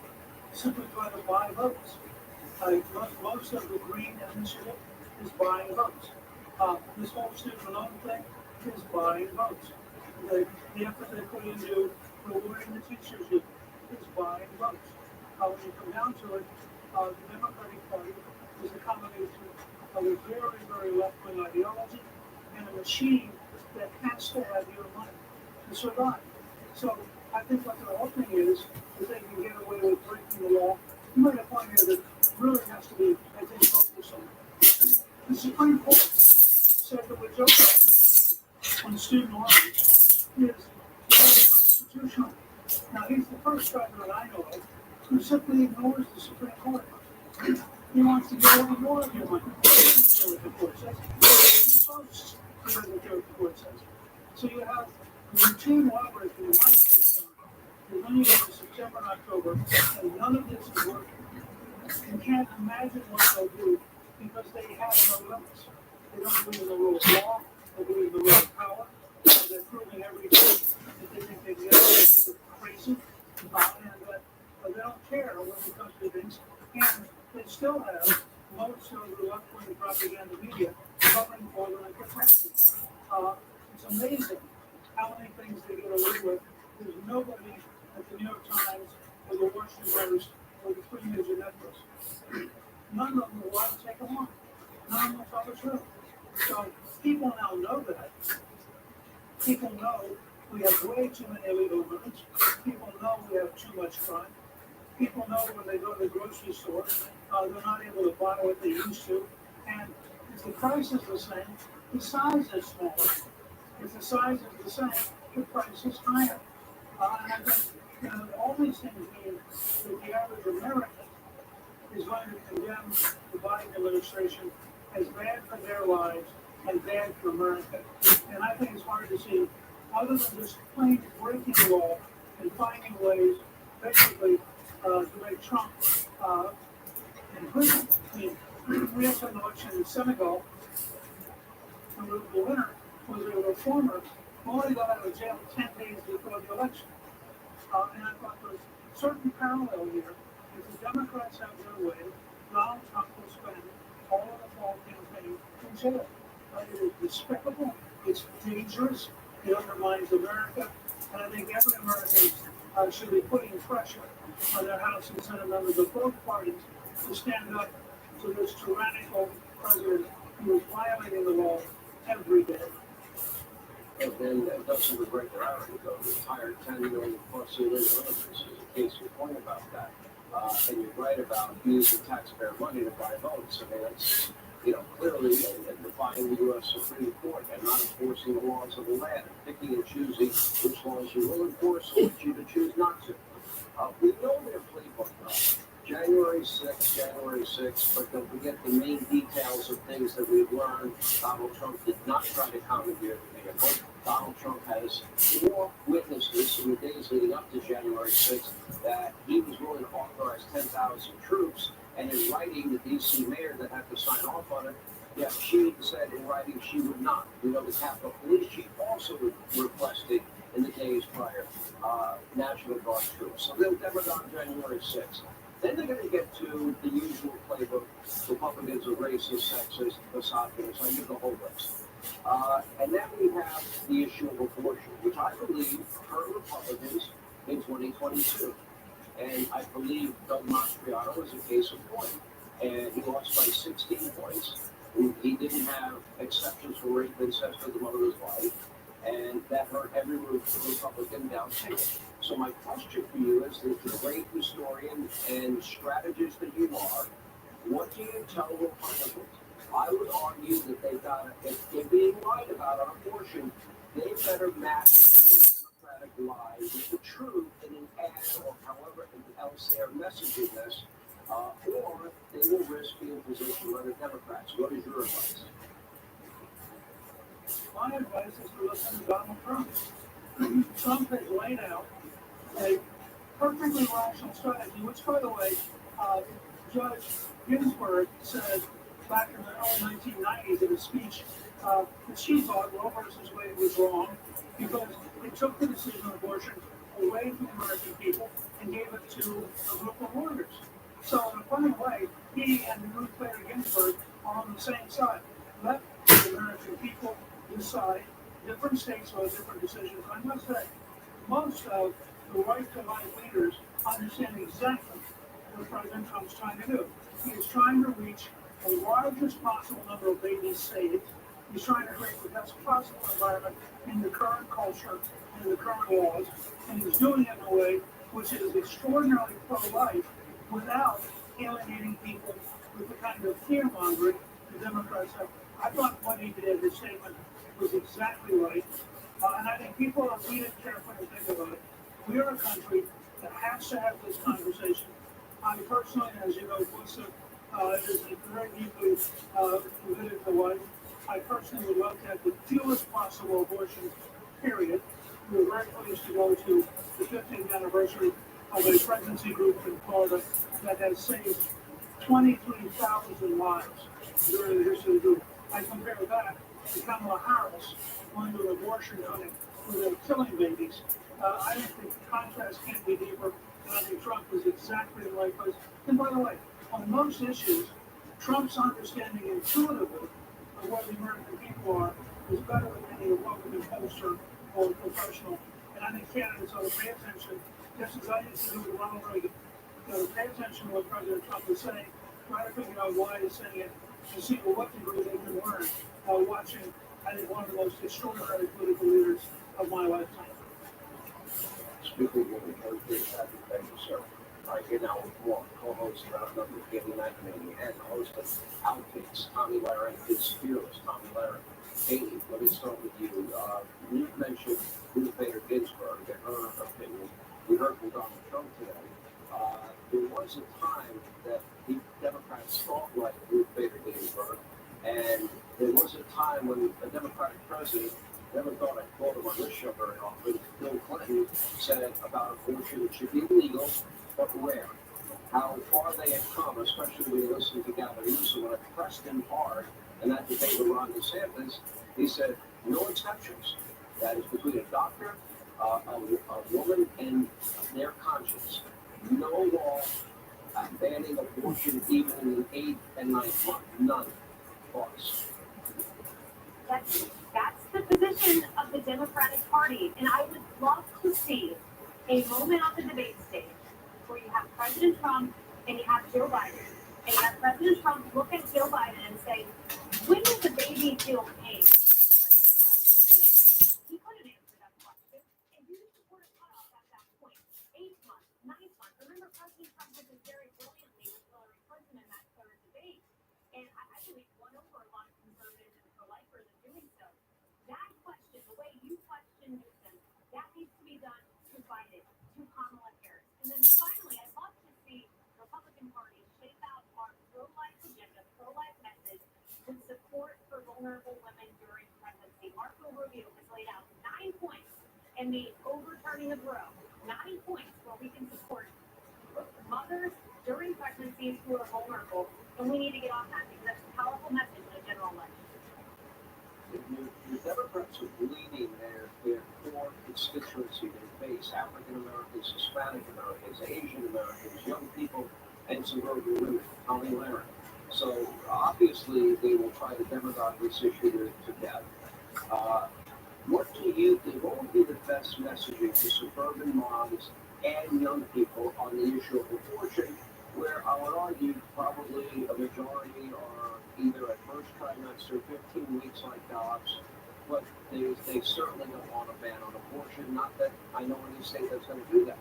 simply try to buy votes. Most of the Green Initiative is buying votes. This whole student loan thing is buying votes. The effort they put into rewarding the teachers is buying votes. When you come down to it, the Democratic Party is a combination of a very, very left-wing ideology and a machine that has to have your money to survive. So I think what they're hoping is they can get away with breaking the law you made a point here that really has to be, I think, focused on. The Supreme Court said that what Joe Biden is doing on student loans is unconstitutional. Now, he's the first president I know of who simply ignores the Supreme Court. He wants to get over more of your money. That's what the court says. He boasts because of what the court says. So you have routine lawbreaking in my case in many years, September and October, and none of this is working. You can't imagine what they'll do because they have no limits. They don't believe in the rule of law, they believe in the rule of power. They're proving every day that they think they can get away with crazy, and that they don't care what the country thinks. And they still have most of the left-wing propaganda media covering for them and protecting them. It's amazing how many things they get away with. There's nobody at the New York Times or the Washington Post or the Free News or Netflix. None of them will want to take them on. None of them will tell the truth. So people now know that. People know we have way too many illegal immigrants. People know we have too much crime. People know when they go to the grocery store, they're not able to buy what they used to. And if the price is the same, the size is smaller. If the size is the same, the price is higher. And I think all these things mean that the average American is going to condemn the Biden administration as bad for their lives and bad for America. And I think it's hard to see, other than just plain breaking the law and finding ways, basically, to make Trump in prison. I mean, we had an election in Senegal, and the winner was a reformer who only got out of jail 10 days before the election. And I thought there's a certain parallel here. If the Democrats have their way, Donald Trump will spend all of the fall campaign in jail. It is despicable. It's dangerous. It undermines America. And I think every American should be putting pressure on their House and Senate members of both parties to stand up to this tyrannical president who is violating the law every day. And then that doesn't regret their irony, though. The entire 10 million plus illegal immigrants is a case in point about that. And you're right about using taxpayer money to buy votes. I mean, that's, clearly defying the U.S. Supreme Court and not enforcing the laws of the land, and picking and choosing which laws you will enforce and which you choose not to. We know their playbook, January 6th, but don't forget the main details of things that we've learned. Donald Trump did not try to commandeer the vehicle. Donald Trump has more witnesses in the days leading up to January 6th that he was willing to authorize 10,000 troops. And in writing, the D.C. mayor that had to sign off on it, she said in writing she would not. The Capitol Police Chief also requested in the days prior National Guard troops. So they'll never go on January 6th. Then they're going to get to the usual playbook. Republicans are racist, sexist, misogynist. I give the whole list. And then we have the issue of abortion, which I believe hurt Republicans in 2022. And I believe Doug Mastriano was a case in point. And he lost by 16 points. He didn't have exceptions for rape, incest, or the mother of his wife. And that hurt every Republican down ticket. So my question for you is, as the great historian and strategist that you are, what do you tell Republicans? I would argue that they've got to, if they're being lied about on abortion, they better match every Democratic lie with the truth in an ad or however else they're messaging this, or they will risk being positioned by the Democrats. What is your advice? My advice is to listen to Donald Trump. Trump has laid out a perfectly rational strategy, which, by the way, Judge Ginsburg said back in the early 1990s in a speech that she thought Roe versus Wade was wrong because it took the decision of abortion away from the American people and gave it to a group of lawyers. So in a funny way, he and Ruth Bader Ginsburg are on the same side. Let the American people decide. Different states will have different decisions. I must say, most of the right-to-life leaders understand exactly what President Trump's trying to do. He is trying to reach the largest possible number of babies saved. He's trying to create the best possible environment in the current culture and in the current laws, and he's doing it in a way which is extraordinarily pro-life without alienating people with the kind of fear mongering the Democrats have. I thought what he did, his statement, was exactly right. And I think people are reading carefully and think about it. We are a country that has to have this conversation. I personally, as you know, Melissa is very deeply committed to life. I personally would love to have the fewest possible abortions, period. We were very pleased to go to the 15th anniversary of a pregnancy group in Florida that has saved 23,000 lives during the history of the group. I compare that to Kamala Harris going to an abortion clinic where they're killing babies. I think the contrast can't be deeper, and I think Trump is exactly in the right place. And by the way, on most issues, Trump's understanding intuitively of where the American people are is better than any Republican pollster or professional. And I think candidates ought to pay attention, just as I used to do with Ronald Reagan. Pay attention to what President Trump is saying, try to figure out why he's saying it, and see to what degree they can learn watching, I think, one of the most extraordinary political leaders of my lifetime. Speaking of the country, thank you, sir. You're now one co-host of Number 89 and host of Outtakes. Tommy Lahren is fearless. Tommy Lahren. Katie, let me start with you. You mentioned Ruth Bader Ginsburg and her opinion. We heard from Donald Trump today. There was a time that the Democrats thought like Ruth Bader Ginsburg, and there was a time when a Democratic president, never thought I'd quote him on this show very often, Bill Clinton said about abortion, it should be legal, but rare. How far they had come, especially when you listen to Gavin Newsom, when I pressed him hard, and that debate with Ron DeSantis, he said, no exceptions. That is between a doctor, a woman, and their conscience. No law banning abortion even in the 8th and 9th month. None. False. That's the position of the Democratic Party, and I would love to see a moment on the debate stage where you have President Trump and you have Joe Biden, and you have President Trump look at Joe Biden and say, when does the baby feel pain? President Biden, he couldn't answer that question, and you just sort of cut off at that point. 8th month, 9th month. Remember, President Trump did this very brilliantly with Hillary Clinton in that third debate, and I believe won over a lot of conservatives and pro-lifers in doing so. That question, the way you question Newsom, that needs to be done to Biden, to Kamala Harris. And then finally, I'd love to see the Republican Party shape out our pro-life agenda, pro-life message, with support for vulnerable women during pregnancy. Marco Rubio has laid out 9 points in the overturning of Roe. 9 points where we can support mothers during pregnancies who are vulnerable, and we need to get on that because that's a powerful message in a general election. The Democrats are bleeding their core constituency, their base, African Americans, Hispanic Americans, Asian Americans, young people, and suburban women, Tommy Lahren. So obviously they will try to demagogue this issue to death. What do you think? What would be the best messaging to suburban moms and young people on the issue of abortion, where I would argue probably a majority are either at first trimester, 15 weeks like dogs, but they certainly don't want a ban on abortion. Not that I know any state that's going to do that.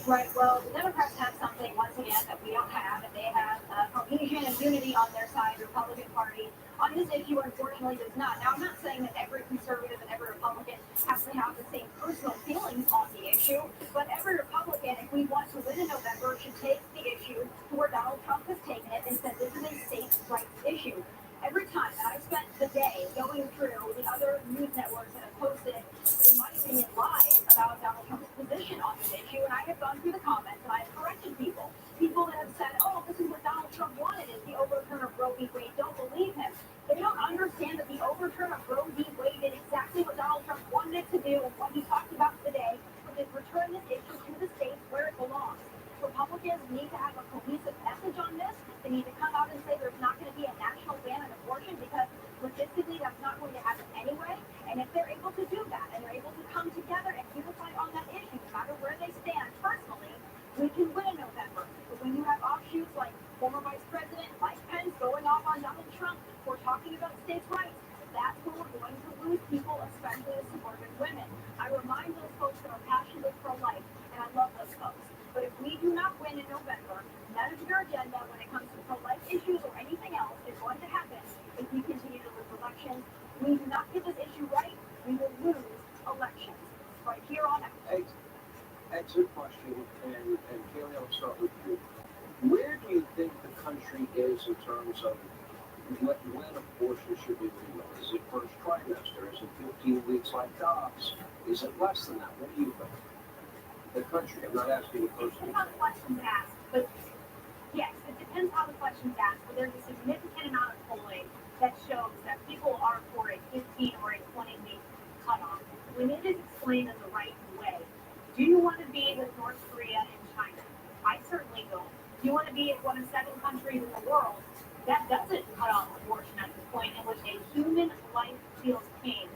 Right, well, the Democrats have something, once again, that we don't have, and they have cohesion and unity on their side. The Republican Party on this issue, unfortunately, does not. Now, I'm not saying that every conservative and every Republican has to have the same personal feelings on the issue, but every Republican, if we want to win in November, should take the issue to where Donald Trump has taken it and said this is a states' rights issue. Every time that I've spent the day going through the other news networks that have posted, in my opinion, lies about Donald Trump's position on this issue, and I have gone through the comments and I have corrected people. People that have said, oh, this is what Donald Trump wanted, is the overturn of Roe v. Wade. Don't believe him. They don't understand that the overturn of Roe v. Wade did exactly what Donald Trump wanted it to do and what he talked about today, which is return this issue to the states where it belongs. Republicans need to have a cohesive message on this. They need to come out and say there's not going to be a national ban on abortion because logistically that's not going to happen anyway. And if they're able to do that and they're able to come together and unify on that issue, no matter where they stand personally, we can win in November. But when you have offshoots like former Vice President Mike Pence going off on Donald Trump for talking about states' rights, that's when we're going to lose people, especially the suburban women. I remind those folks that are passionately pro-life, and I love those folks. But that's a question, and Kaylee, I'll start with you. Where do you think the country is in terms of when abortion should be legal? Is it first trimester? Is it 15 weeks like Dobbs? Is it less than that? What do you think? The country, I'm not asking you personally. Depends how the question's asked, but yes, it depends how the question's asked, but there's a significant amount of polling that shows that people are for a 15 or a 20-week cutoff. When it is explained in the right way, do you want to be with North Korea and China? I certainly don't. Do you want to be one of 7 countries in the world that doesn't cut off abortion at the point in which a human life feels pain?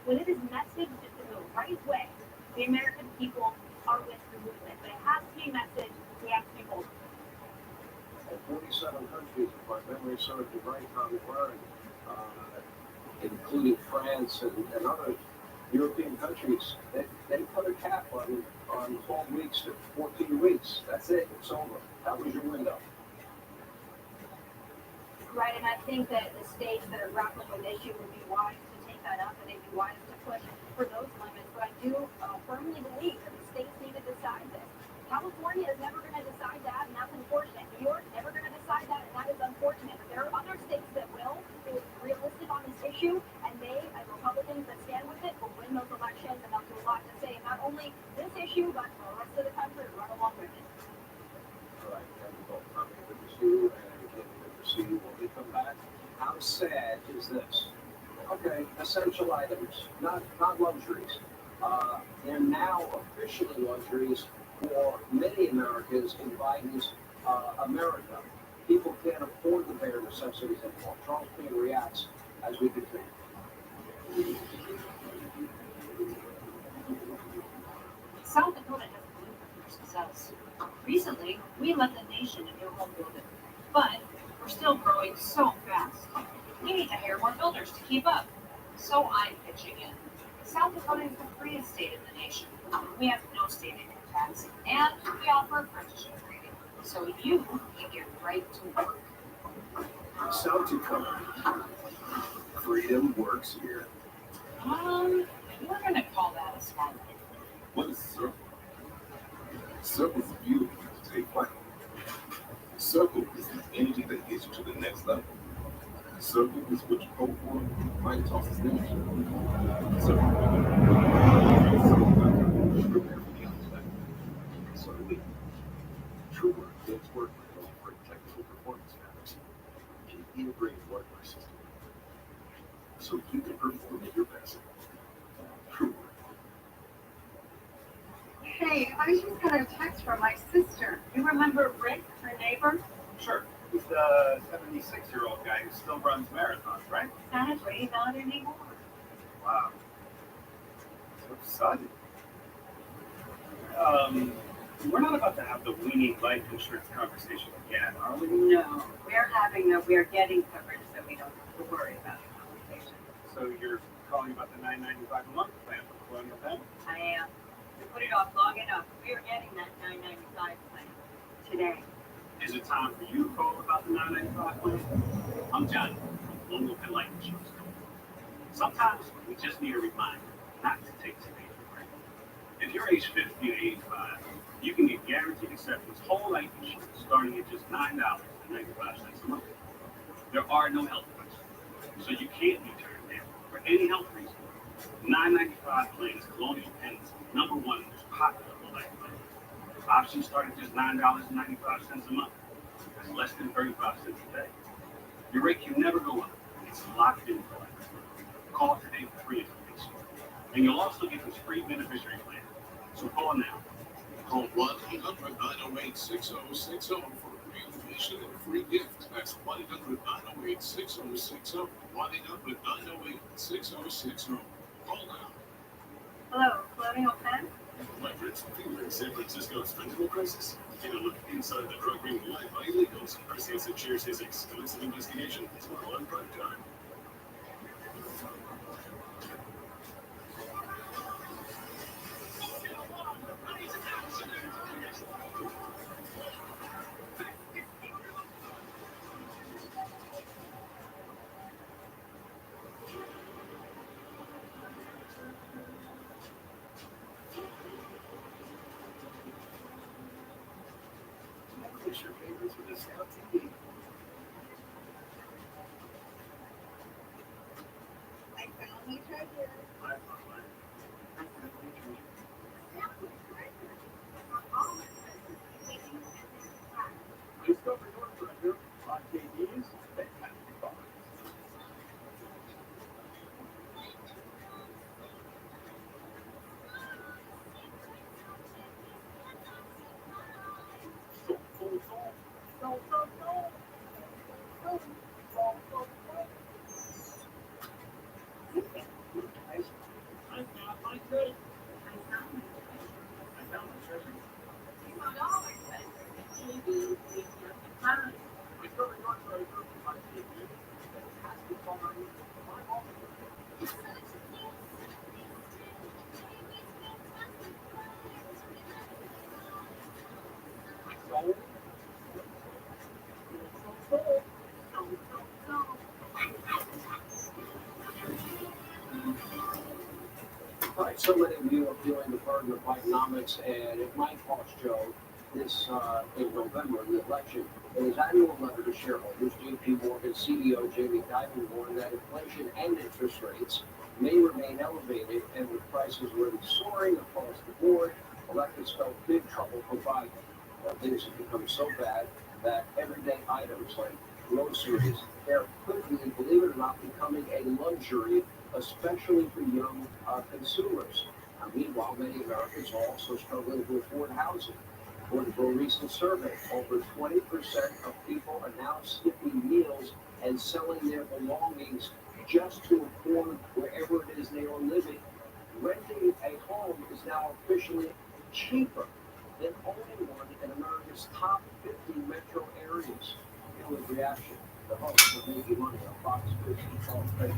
When it is messaged in the right way, the American people are with the movement. But it has to be messaged, we have to be bold. And 47 countries, if my memory serves me right, Tommy Warren, including France and other European countries, they put a cap on 12 weeks to 14 weeks. That's it. It's over. That was your window. Right, and I think that the states that are grappling with the issue would be wise to take that up, and they'd be wise to push for those limits. But I do firmly believe that the states need to decide this. California is never going to decide that, and that's unfortunate. New York never going to decide that, and that is unfortunate. But there are other states that will be realistic on this issue, and they, as Republicans that stand with it, will win those elections, and they'll do a lot to say not only this issue, but for the rest of the country to run along with it. All right, thank you both. Tommy, good to see you, and Kate, good to see you. When we come back, how sad is this? Okay, essential items, not luxuries. They're now officially luxuries for many Americans in Biden's America. People can't afford the bare necessities anymore. Charles Payne reacts as we continue. South Dakota has a blueprint for success. Recently, we led the nation in new home building, but we're still growing so fast. We need to hire more builders to keep up. So I'm pitching in. South Dakota is the freest state in the nation. We have no state income tax, and we offer apprenticeship training, so you can get right to work. South Dakota. Freedom works here. We're gonna call that a small one. What is Circle? Circle's beautiful to take flight. Circle is the energy that gets you to the next level. Circle is what you hope for. Mike tosses them. Circle. So we. True work gets work with for technical performance matters. An integrated workplace system. So you can perform at your best. True work. Hey, I just got a text from my sister. You remember Rick, her neighbor? Sure. He's the 76-year-old guy who still runs marathons, right? Sadly, not anymore. Wow. So sudden. We're not about to have the we need life insurance conversation again, are we? No, we're getting coverage, so we don't have to worry about the conversation. So you're calling about the $9.95 a month plan for Colonial Penn? I am. We put it off long enough. We are getting that $9.95 plan today. Is it time for you to call about the $9.95 plan? I'm Johnny from Colonial Penn Life Insurance Company. Sometimes we just need a reminder not to take today for granted. If you're age 50 to 85, you can get guaranteed acceptance whole life insurance starting at just $9.95 a month. There are no health risks, so you can't be turned down for any health reason. The $9.95 plan is Colonial Penn's #1 most popular life plan. Options start at just $9.95 a month. That's less than 35 cents a day. Your rate can never go up. It's locked in for life. Call today for free information. And you'll also get this free beneficiary plan. So call now. Call 1-800-908-6060 for free information and a free gift. That's 1-800-908-6060. 1-800-908-6060. Call now. Hello, Colonial Penn? My friends, in San Francisco's fentanyl crisis. Take a look inside the drug ring live by illegals. RCS shares his exclusive investigation tomorrow on prime time. Finish your favorites with Discount TV. I found my treasure. I found mine. I found my treasure. I found my treasure. I found all my treasures. Waiting at this time. Discover your treasure on KD's Fantastic Box. I found my treasure. I found my treasure. You found all my treasures. KD, waiting at this time. Discover your treasure on KD's Fantastic Box. My home. Sold. All right, so many of you are feeling the burden of Bidenomics, and it might cost Joe this in November, the election. In his annual letter to shareholders, J.P. Morgan CEO Jamie Dimon warned that inflation and interest rates may remain elevated, and with prices already soaring across the board, electors felt big trouble for Biden. Things have become so bad that everyday items like groceries, they're quickly, believe it or not, becoming a luxury, especially for young consumers. Meanwhile, many Americans are also struggling to afford housing. According to a recent survey, over 20% of people are now skipping meals and selling their belongings just to afford wherever it is they are living. Renting a home is now officially cheaper than owning one in America's top 50 metro areas. Here with reaction, the host of Making Money on Fox News, Charles Baker.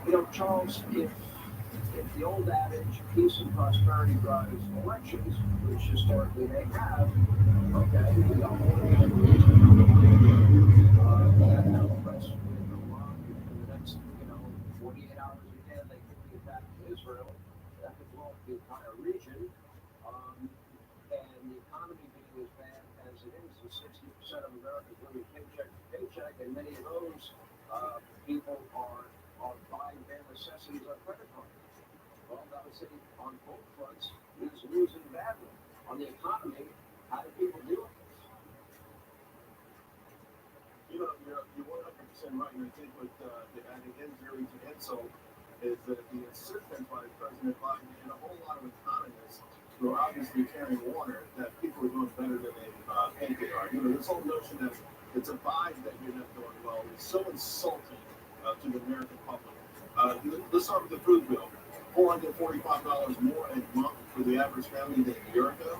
You know, Charles, if the old adage, peace and prosperity drives elections, which historically they have, okay, we got more than that now press with Iran in the next, 48 hours again, they could be attacking Israel. That could blow up the entire region. And the economy being as bad as it is, and 60% of Americans living paycheck to paycheck, and many of those people are buying bare necessities on credit cards. Well, I would say on both fronts is losing badly. On the economy, how do people deal with this? You know, you're 100% right. And I think what adding injury to insult is that the insistence by President Biden and a whole lot of economists who are obviously carrying water that people are doing better than they think they are. You know, this whole notion that it's a vibe that you're not doing well is so insulting to the American public. Let's start with the food bill. $445 more a month for the average family than a year ago.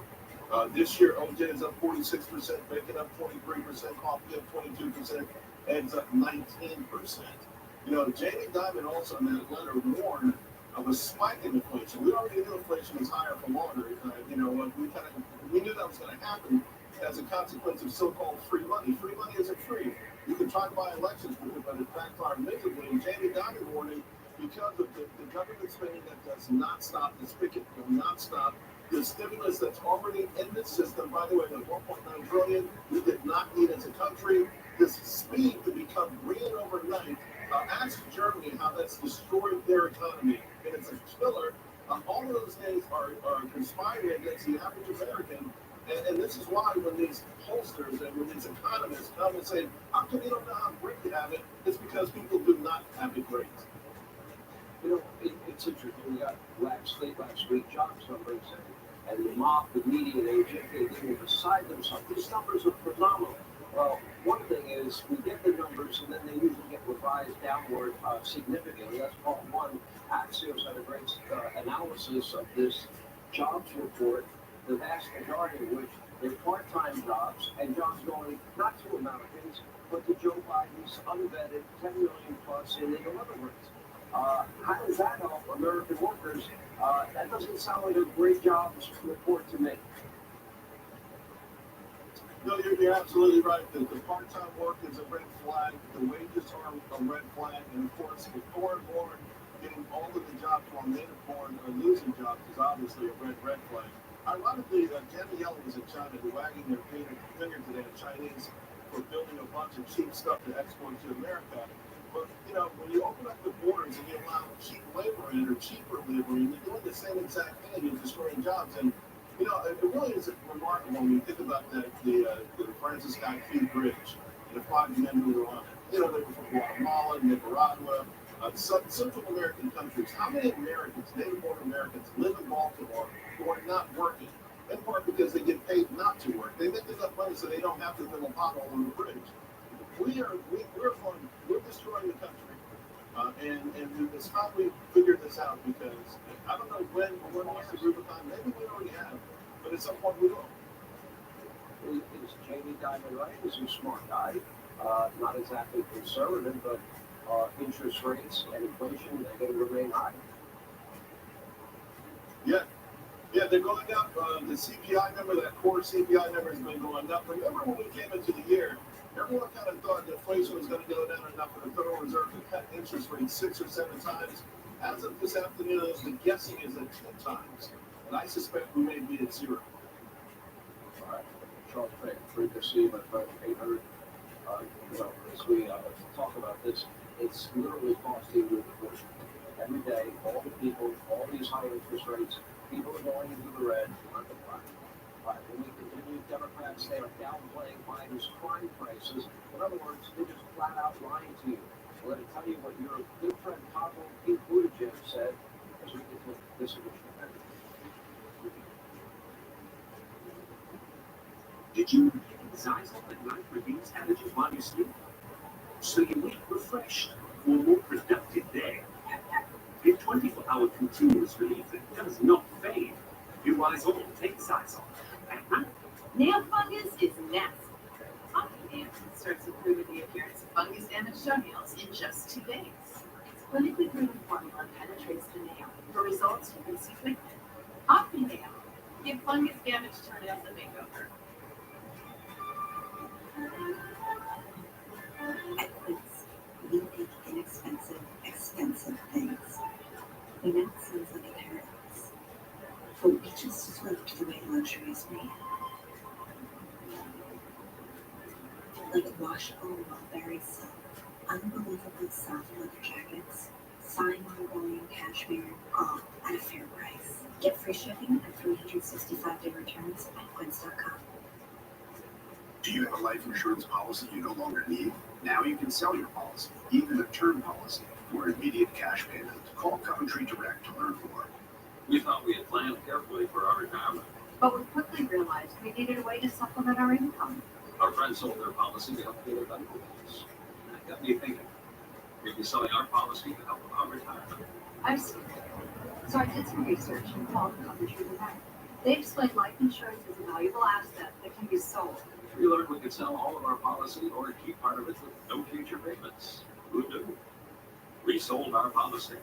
This year, OJ is up 46%, bacon up 23%, coffee up 22%, eggs up 19%. You know, Jamie Dimon also in that letter warned of a spike in inflation. We already knew inflation was higher for longer. We knew that was going to happen as a consequence of so-called free money. Free money isn't free. You can try to buy elections with it, but it backfired miserably. And Jamie Dimon warning because of the government spending that does not stop, the spigot will not stop. The stimulus that's already in the system, by the way, the $1.9 trillion we did not need as a country. This speed to become green overnight. Ask Germany how that's destroyed their economy, and it's a killer. All of those things are conspiring against the average American, and this is why when these pollsters and when these economists come and say, how come you don't know how great you have it? It's because people do not have it great. You know, it's interesting. We got last week jobs numbers, and the mob, the median age, they were beside themselves. These numbers are phenomenal. Well, one thing is we get the numbers, and then they usually get revised downward significantly. That's part one. Axios had a great analysis of this jobs report, the vast majority of which they're part-time jobs, and jobs going not to Americans, but to Joe Biden's unvetted 10 million plus illegal immigrants. How does that help American workers? That doesn't sound like a great jobs report to me. No, you're absolutely right. The part-time work is a red flag. The wages are a red flag. And of course, with foreign-born getting all of the jobs while native-born are losing jobs is obviously a red flag. Ironically, Janet Yellen was in China wagging their finger today at Chinese for building a bunch of cheap stuff to export to America. But, when you open up the borders and you allow cheap labor in or cheaper labor in, you're doing the same exact thing. You're destroying jobs. And, it really is remarkable when you think about the Francis Scott Key Bridge and the 5 men who were on it. They were from Guatemala, Nicaragua, Central American countries. How many Americans, native-born Americans, live in Baltimore who are not working? In part because they get paid not to work. They make enough money so they don't have to fill a pothole on the bridge. We're destroying the country, and it's time we figure this out, because I don't know when wants the Rubicon. Maybe we already have, but at some point we will. Is Jamie Dimon right? Is he a smart guy? Not exactly conservative, but interest rates and inflation, they're going to remain high. Yeah, they're going up. The CPI number, that core CPI number, has been going up. Remember when we came into the year, everyone kind of thought inflation was going to go down enough for the Federal Reserve to cut interest rates 6 or 7 times. As of this afternoon, the guessing is at 10 times. And I suspect we may be at 0. All right. Charles Payne, free to see, but 800, as we talk about this, it's literally costing you a fortune. Every day, all the people, all these high interest rates, people are going into the red, not the black. Right. When we continue, Democrats, they are downplaying Biden's crime prices. In other words, they're just flat out lying to you. So let me tell you what your good friend Pablo Pete Buttigieg said as we get to this edition of Energy. Did you know that Zyzol at night reduces allergies while you sleep? So you wake refreshed for a more productive day. Get 24-hour continuous relief that does not fade. You rise on, take Zyzol at night. Nail fungus is nasty. Octane starts improving the appearance of fungus-damaged toenails in just 2 days. Its clinically proven formula penetrates the nail. For results you can see quickly. Octane give fungus-damaged toenails a makeover. At Quince, we make inexpensive, expensive things. We know it sounds like a paradox, but we just flipped the way luxury is made. Like washable mulberry silk, unbelievably soft leather jackets, fine Mongolian cashmere, all at a fair price. Get free shipping and 365-day returns at quince.com. Do you have a life insurance policy you no longer need? Now you can sell your policy, even a term policy, for immediate cash payment. Call Coventry Direct to learn more. We thought we had planned carefully for our retirement. But we quickly realized we needed a way to supplement our income. Our friends sold their policy to help pay their medical bills. That got me thinking. We'd be selling our policy to help our retirement. I've seen it. So I did some research and called Coventry Direct. They explained life insurance is a valuable asset that can be sold. We learned we could sell all of our policy or keep part of it with no future payments. Who knew? We sold our policy.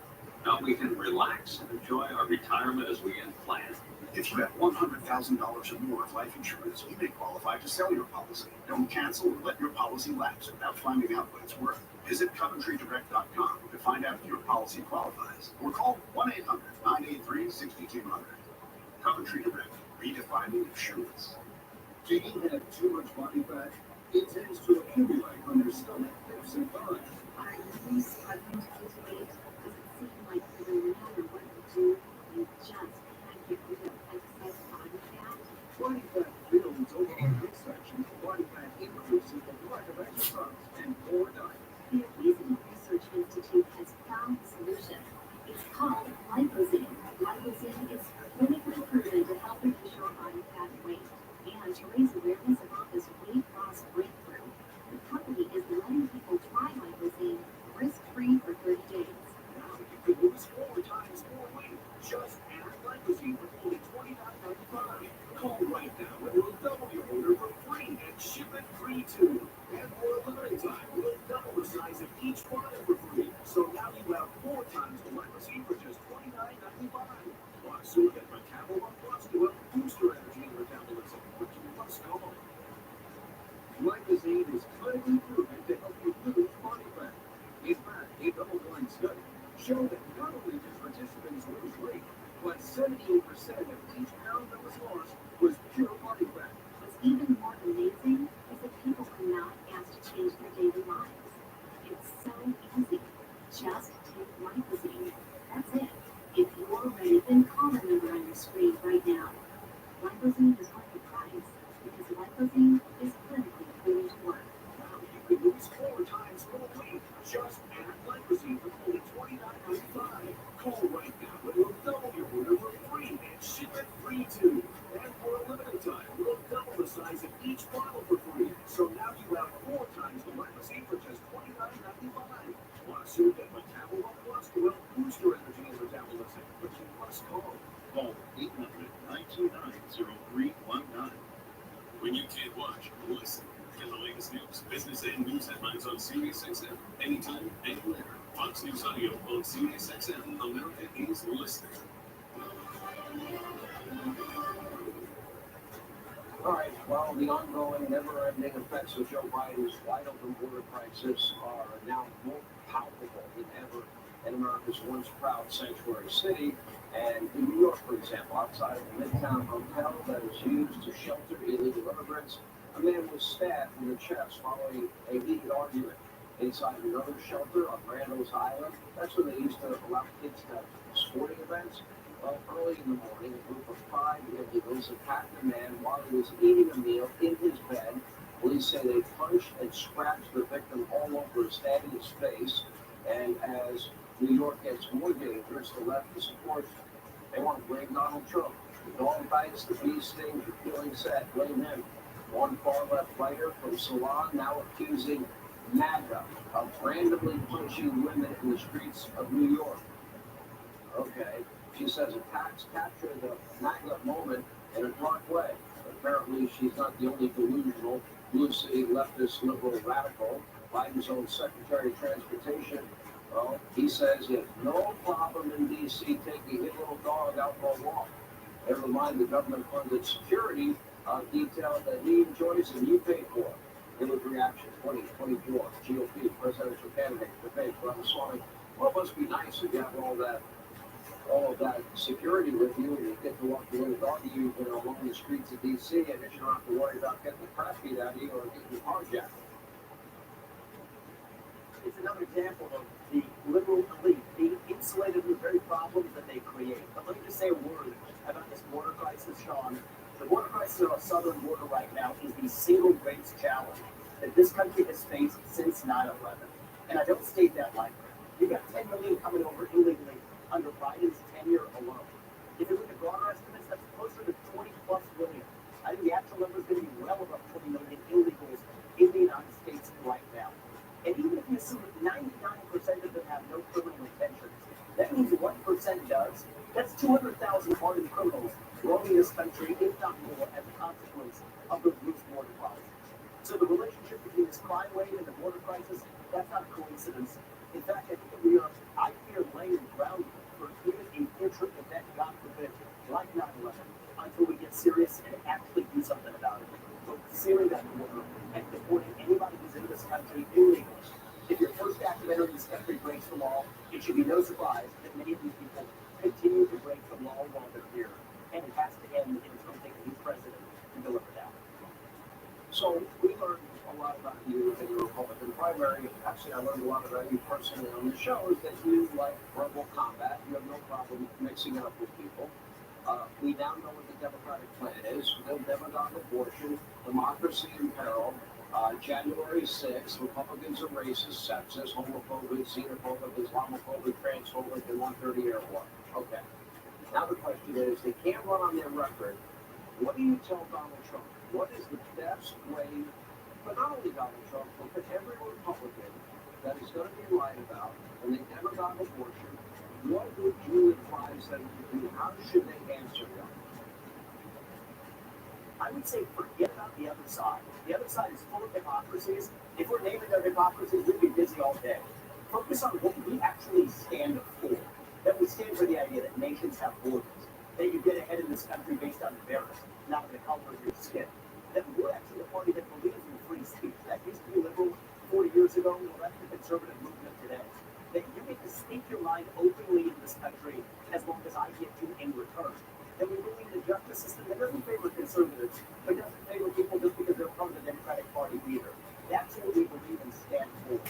Now we can relax and enjoy our retirement as we had planned. If you have $100,000 or more of life insurance, you may qualify to sell your policy. Don't cancel or let your policy lapse without finding out what it's worth. Visit CoventryDirect.com to find out if your policy qualifies. Or call 1-800-983-6200. Coventry Direct, redefining insurance. Do you have too much body fat? It tends to accumulate on your stomach, hips, and thighs. Are you struggling to lose weight? Does it seem like no matter what you do, you just can't get rid of excess body fat? Body fat builds over our midsection. Body fat increases with lack of exercise and poor diet. The Obesity Research Institute has found the solution. It's called Lipozene. Lipozene is clinically proven to help reduce your body fat and weight, and to raise awareness about this weight loss breakthrough. The company is letting people try Lipozene risk-free for 30 days. Now you can lose 4 times more weight. Just add Lipozene for only $29.95. Call right now and we'll double your order for free and ship it free too. And for a limited time, we'll double the size of each bottle for free. So now you have 4 times the Lipozene for just $29.95. Plus, you'll get Metabolite Plus to help boost your energy and metabolism, but you must go on. Lipozene is clinically proven to help you lose body fat. In fact, a double-blind study showed that not only did participants lose weight, but 78% of each pound that was lost was pure party crap. What's even more amazing is that people are not asked to change their daily lives. It's so easy. Just take Lipozene. That's it. If you're ready, then call the number on your screen right now. Lipozene is worth the price because Lipozene is clinically proven to work. You could lose 4 times per week. Just add Lipozene for only $29.95. Call right now and we'll double your order for free and ship it free too. And for a limited time, we'll double the size of each bottle for free. So now you have 4 times the Lipozene for just $29.95. Want to soothe that metabolism plus to help boost your energy and metabolism? But you must call. Call 800-929-0319. When you can't watch, listen. Get the latest news, business, and news headlines on SiriusXM. Anytime, anywhere. Fox News Audio on SiriusXM. America is listening. All right, well, the ongoing, never-ending effects of Joe Biden's wide-open border crisis are now more palpable than ever in America's once proud sanctuary city. And in New York, for example, outside of the Midtown Hotel that is used to shelter illegal immigrants, a man was stabbed in the chest following a heated argument inside another shelter on Randall's Island. That's where they used to allow kids to have sporting events. Well, early in the morning, a group of 5 illegals attacked the man while he was eating a meal in his bed. Police say they punched and scratched the victim all over his head and his face. And as New York gets more dangerous, the left is, of course, they want to blame Donald Trump. The dog bites, the bee stings, the feeling sad, blame him. One far-left writer from Salon now accusing MAGA of randomly punching women in the streets of New York. Okay, she says attacks capture the MAGA moment in a dark way. Apparently, she's not the only delusional blue city leftist liberal radical. Biden's own Secretary of Transportation, well, he says he has no problem in D.C. taking his little dog out for a walk. Never mind the government-funded security detail that he enjoys and you pay for. It was reaction 2024 GOP presidential candidate debate. Ramaswamy, well, it must be nice if you have all of that security with you and you get to walk the little doggy, along the streets of D.C. and you don't have to worry about getting the crap beat out of you or getting carjacked. It's another example of the liberal elite being insulated from the very problems that they create. But let me just say a word about this border crisis, Sean. The border crisis on our southern border right now is the single greatest challenge that this country has faced since 9/11. And I don't state that lightly. You've got 10 million coming over illegally under Biden's tenure alone. If you look at broader estimates, that's closer to 20 plus million. I think the actual number is going to be well above 20 million illegals in the United States right now. And even if you assume that 99% of them have no criminal intentions, that means 1% does. That's 200,000 hardened criminals roaming this country, if not more, as a consequence of the loose border policy. So the relationship between this crime wave and the border crisis, that's not a coincidence. In fact, I think that I fear, laying the groundwork for even a future event, God forbid, like 9/11, until we get serious and actually do something about it. So sealing that border and deporting anybody who's in this country illegally. If your first act of entering this country breaks the law, it should be no surprise that many of these people continue to break the law while they're here. And it has to end, and it's going to take a new president to deliver that. So we learned a lot about you in the Republican primary. Actually, I learned a lot about you personally on the show is that you like verbal combat. You have no problem mixing it up with people. We now know what the Democratic plan is. They'll demagogue abortion, democracy in peril, January 6th, Republicans are racist, sexist, homophobic, xenophobic, Islamophobic, transphobic, and 130 airborne. Okay. Now the question is, they can't run on their record. What do you tell Donald Trump? What is the best way for not only Donald Trump, but for every Republican that is going to be lied about and they demagogue abortion? What would you advise them to do? How should they answer them? I would say forget about the other side. The other side is full of hypocrisies. If we're naming their hypocrisies, we'd be busy all day. Focus on what we actually stand for. That we stand for the idea that nations have borders. That you get ahead in this country based on merit, not the color of your skin. That we're actually a party that believes in free speech. That used to be liberal 40 years ago. Well, that's the conservative movement today. That you get to speak your mind openly in this country as long as I get to in return. system that doesn't favor conservatives, but doesn't favor people just because they're from the Democratic Party either. That's what we believe and stand for.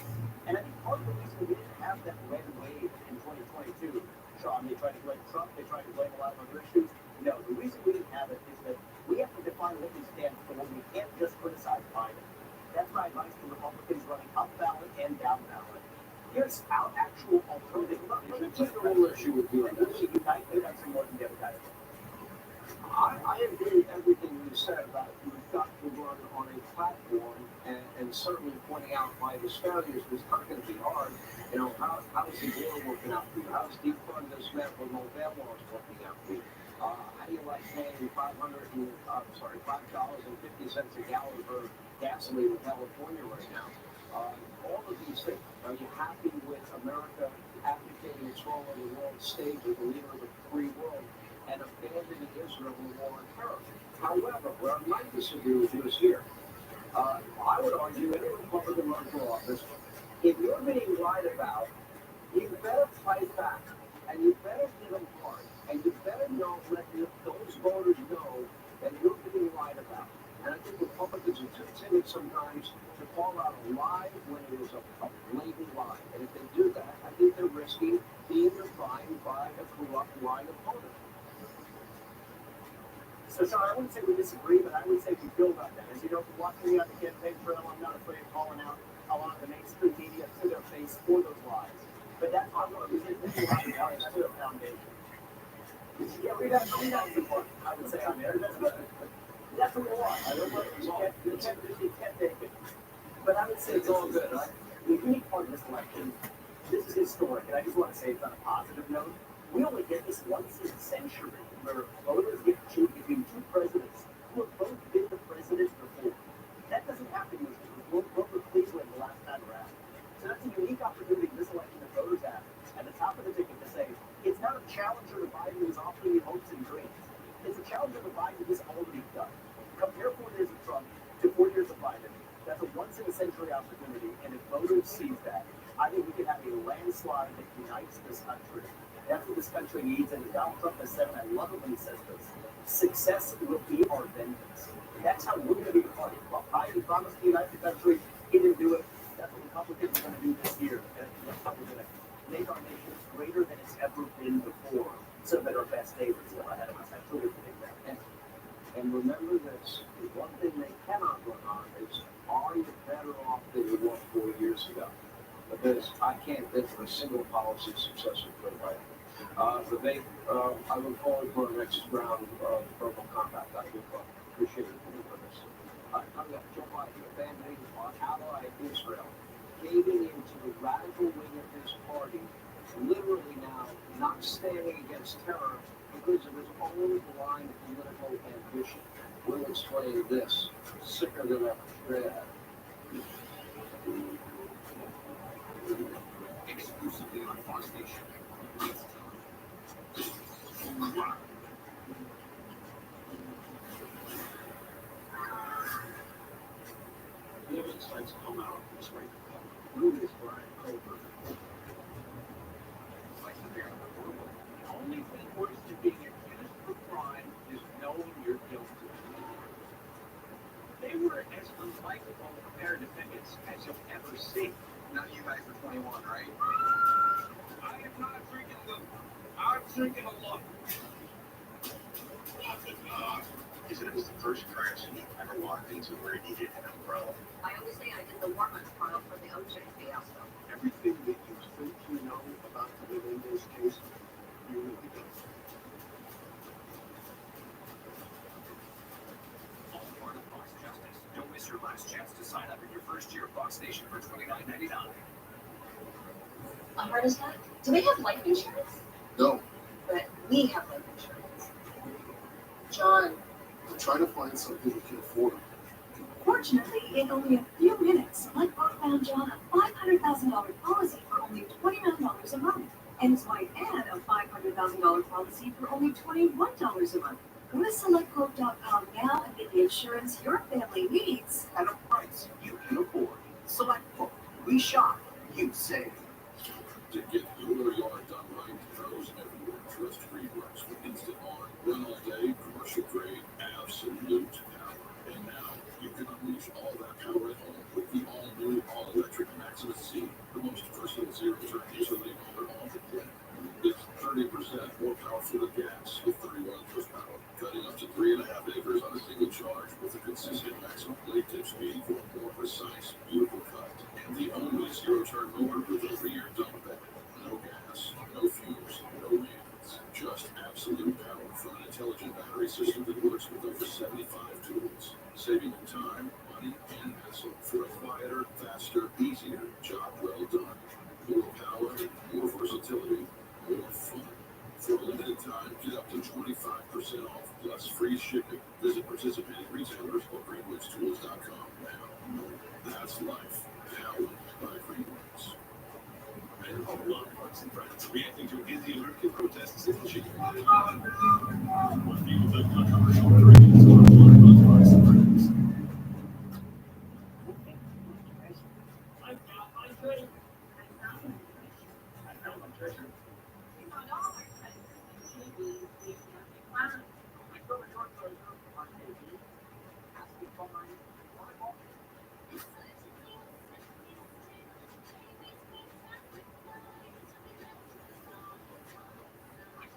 And I think part of the reason we didn't have that red wave in 2022, Sean, they tried to blame Trump, they tried to blame a lot of other issues. No, the reason we didn't have it is that we have to define what we stand for. We can't just criticize Biden. That's my advice to Republicans running up ballot and down ballot. Here's our actual alternative. Let me take a little issue with you on this. Unite some more than Democrats. I agree with everything you said about you've got to run on a platform and certainly pointing out my disparities was not going to be hard. You know, how's the war working out for you? How's defund this medical mobile laws working out for you? How do you like paying $5.50 a gallon for gasoline in California right now? All of these things. Are you happy with America abdicating its role on the world stage as a leader of the free world and abandoning Israel in the war on terror? However, where I might disagree with you is here. I would argue any Republican run for office, if you're being lied about, you better fight back, and you better give them hard, and you better let those voters know that you're being lied about. And I think Republicans are too timid sometimes to call out a lie when it is a blatant lie. And if they do that, I think they're risking being defined by a corrupt, lying opponent. So, Sean, I wouldn't say we disagree, but I would say we build on that. As you know, from watching me on the campaign trail, I'm not afraid of calling out a lot of the mainstream media to their face for those lies. But that's not what we did. That's their foundation. Yeah, we got some fun, I would say, on there. That's what we want. I don't want you can't take it. But I would say it's all good. Right? The unique part of this election, this is historic, and I just want to say it's on a positive note. We only get this once in a century where voters get to choose between two presidents who have both been the president before. That doesn't happen usually. Grover Cleveland the last time around. So that's a unique opportunity in this election that voters have at the top of the ticket to say, it's not a challenger to Biden who's offering you hopes and dreams. It's a challenger to Biden who's already done. Compare 4 years of Trump to 4 years of Biden. That's a once-in-a-century opportunity, and if voters seize that, I think we can have a landslide that unites this country. That's what this country needs, and Donald Trump has said, and I love it when he says this, success will be our vengeance. That's how we're going to be the party. Well, Biden promised to unite the country, he didn't do it. That's what Republicans are going to do this year. And that's how we're going to make our nation greater than it's ever been before, so that our best days are still ahead of us. I truly believe that. And remember this, the one thing they cannot run on is, are you better off than you were 4 years ago? Because I can't think of a single policy successful for Biden. I look forward to our next round of verbal combat. I do appreciate it for this. Coming up, Joe Biden abandoning our ally Israel, caving into the radical wing of his party, literally now not standing against terror because of his own blind political ambition. We'll explain this. Sicker than ever. Straight ahead. Exclusively on Fox Nation. The evidence starts to come out this way. Who is Brian Colbert? Like the bear in the world. The only thing worse than being accused of a crime is knowing you're guilty. They were as unlikable fair defendants as you'll ever see. None of you guys are 21, right? I am not drinking them. I'm drinking a lot. Is it was the first currency you ever walked into where it needed an umbrella? I always say I did the warm-up trial for the OJ fiasco. Everything that you think you know about the Menendez case, you really don't. All part of Fox Justice. Don't miss your last chance to sign up in your first year of Fox Nation for $29.99. A heart attack? Do they have life insurance? No, But we have life insurance. John, I'm trying to find something we can afford. fortunately, in only a few minutes, BlackRock found John a $500,000 policy for only $29 a month. And might add a $500,000 policy for only $21 a month. Go to SelectQuote.com now and get the insurance your family needs. At a price you can afford. Select Quote. We shop, you save. To get your yard done right, pros everywhere. Trust free works with instant lawn. Run all day, commercial grade. delivers on a single charge with a consistent maximum blade tip speed for a more precise, beautiful cut. And the only zero-turn mower with over your dump bed. No gas, no fumes, no maintenance. Just absolute power from an intelligent battery system that works with over 75 tools. Saving you time, money, and hassle for a quieter, faster, easier job well done. More power, more versatility, more fun. For a limited time, get up to 25% off plus free shipping. Visit participating retailers or greenwoodstools.com now. That's life. Powered by Greenwoods. And a lot of Parks and Friends reacting to anti-American protests in Michigan. What view the controversial ratings on Parks and Friends? I found my treasure. I found my treasure. I covered your treasure on TV. Asking for my Bible.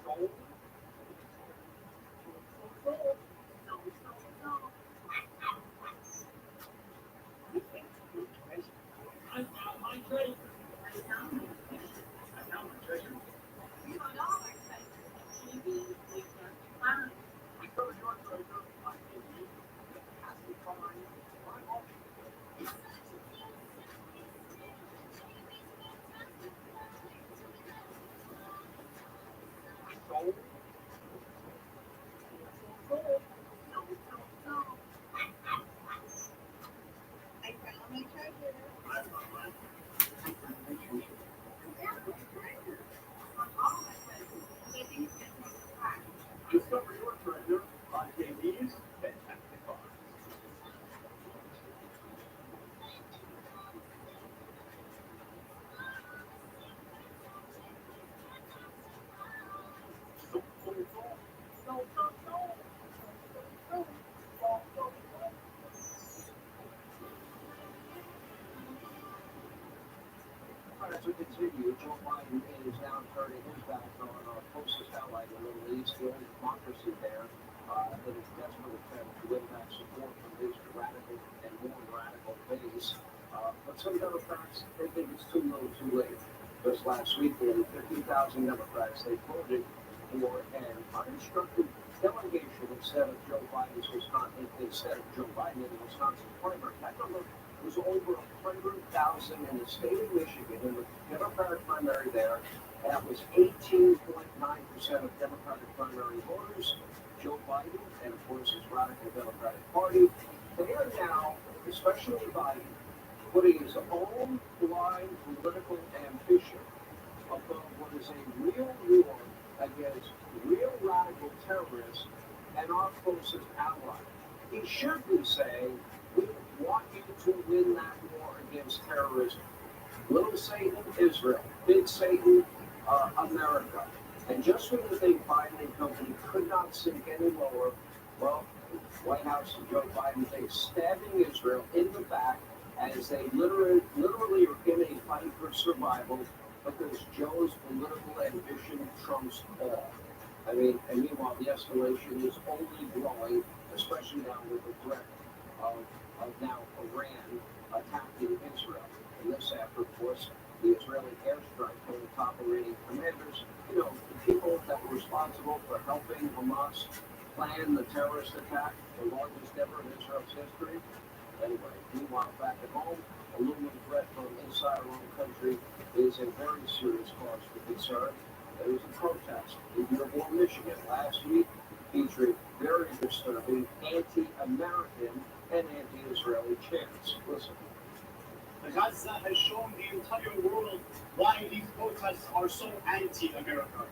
I sold. I found my treasure. I found my treasure. I covered your treasure on TV. Asking for my Bible. I sold. Discover your treasure on KB's Fantastic Farm. As we continue, Joe Biden is now turning his back on our closest ally in the Middle East, the only democracy there, that is desperate attempt to win back support from his radical and more radical base. But some Democrats, they think it's too little too late. Just last weekend, 50,000 Democrats, they voted for an uninstructed delegation instead of Joe Biden in the Wisconsin primary. That number was over 100,000 in the state of Michigan in the Democratic primary there. That was 18.9% of Democratic primary voters. Joe Biden and, of course, his radical Democratic Party, they are now, especially Biden, putting his own blind political ambition above what is a real war against real radical terrorists and our closest ally. He should be saying, we want you to win that war against terrorism. Little Satan, Israel. Big Satan, America. And just when you think Biden and company could not sink any lower, well, White House and Joe Biden, they stabbing Israel in the back as they literally are in a fight for survival because Joe's political ambition trumps all. I mean, and meanwhile, the escalation is only growing, especially now with the threat of now Iran attacking Israel. And this after, of course, the Israeli airstrike on the top Iranian commanders, you know, the people that were responsible for helping Hamas plan the terrorist attack, the largest ever in Israel's history. Anyway, meanwhile, back at home, a looming threat from inside our own country is a very serious cause for concern. There was a protest in Dearborn, Michigan last week featuring very disturbing anti-American and anti-Israeli chants. Listen. Gaza has shown the entire world why these protests are so anti-America.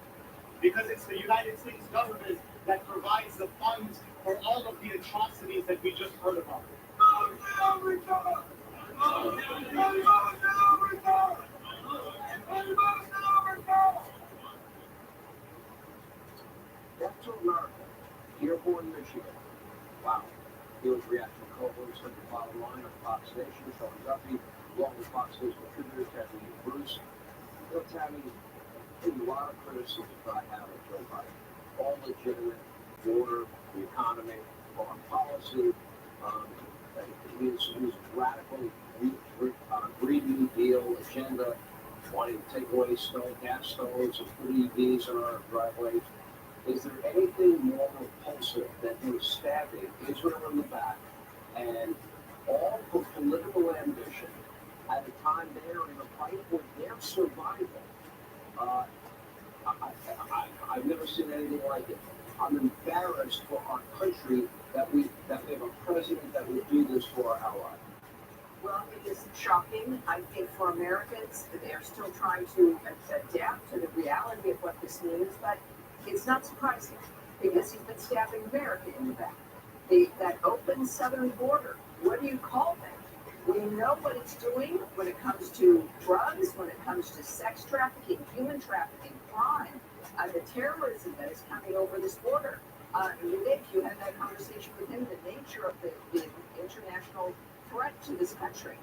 Because it's the United States government that provides the funds for all of the atrocities that we just heard about. Back to America, Dearborn, Michigan. Wow. Here's reaction co-host of the Bottom Line on Fox Nation, Sean Duffy, along with Fox News contributor Tammy Bruce. You know, Tammy, a lot of criticism I have of Joe Biden. All legitimate, border the economy, foreign policy, his radical Green New Deal agenda, wanting to take away gas stoves and put EVs in our driveways. Is there anything more repulsive than him stabbing Israel in the back and all for political ambition at a time they are in a fight for their survival? I've never seen anything like it. I'm embarrassed for our country that we have a president that would do this for our allies. Well, it is shocking. I think for Americans, they're still trying to adapt to the reality of what this means, but it's not surprising because he's been stabbing America in the back. That open southern border, what do you call that? We know what it's doing when it comes to drugs, when it comes to sex trafficking, human trafficking, crime, the terrorism that is coming over this border. Nick, you had that conversation with him, the nature of the international threat to this country.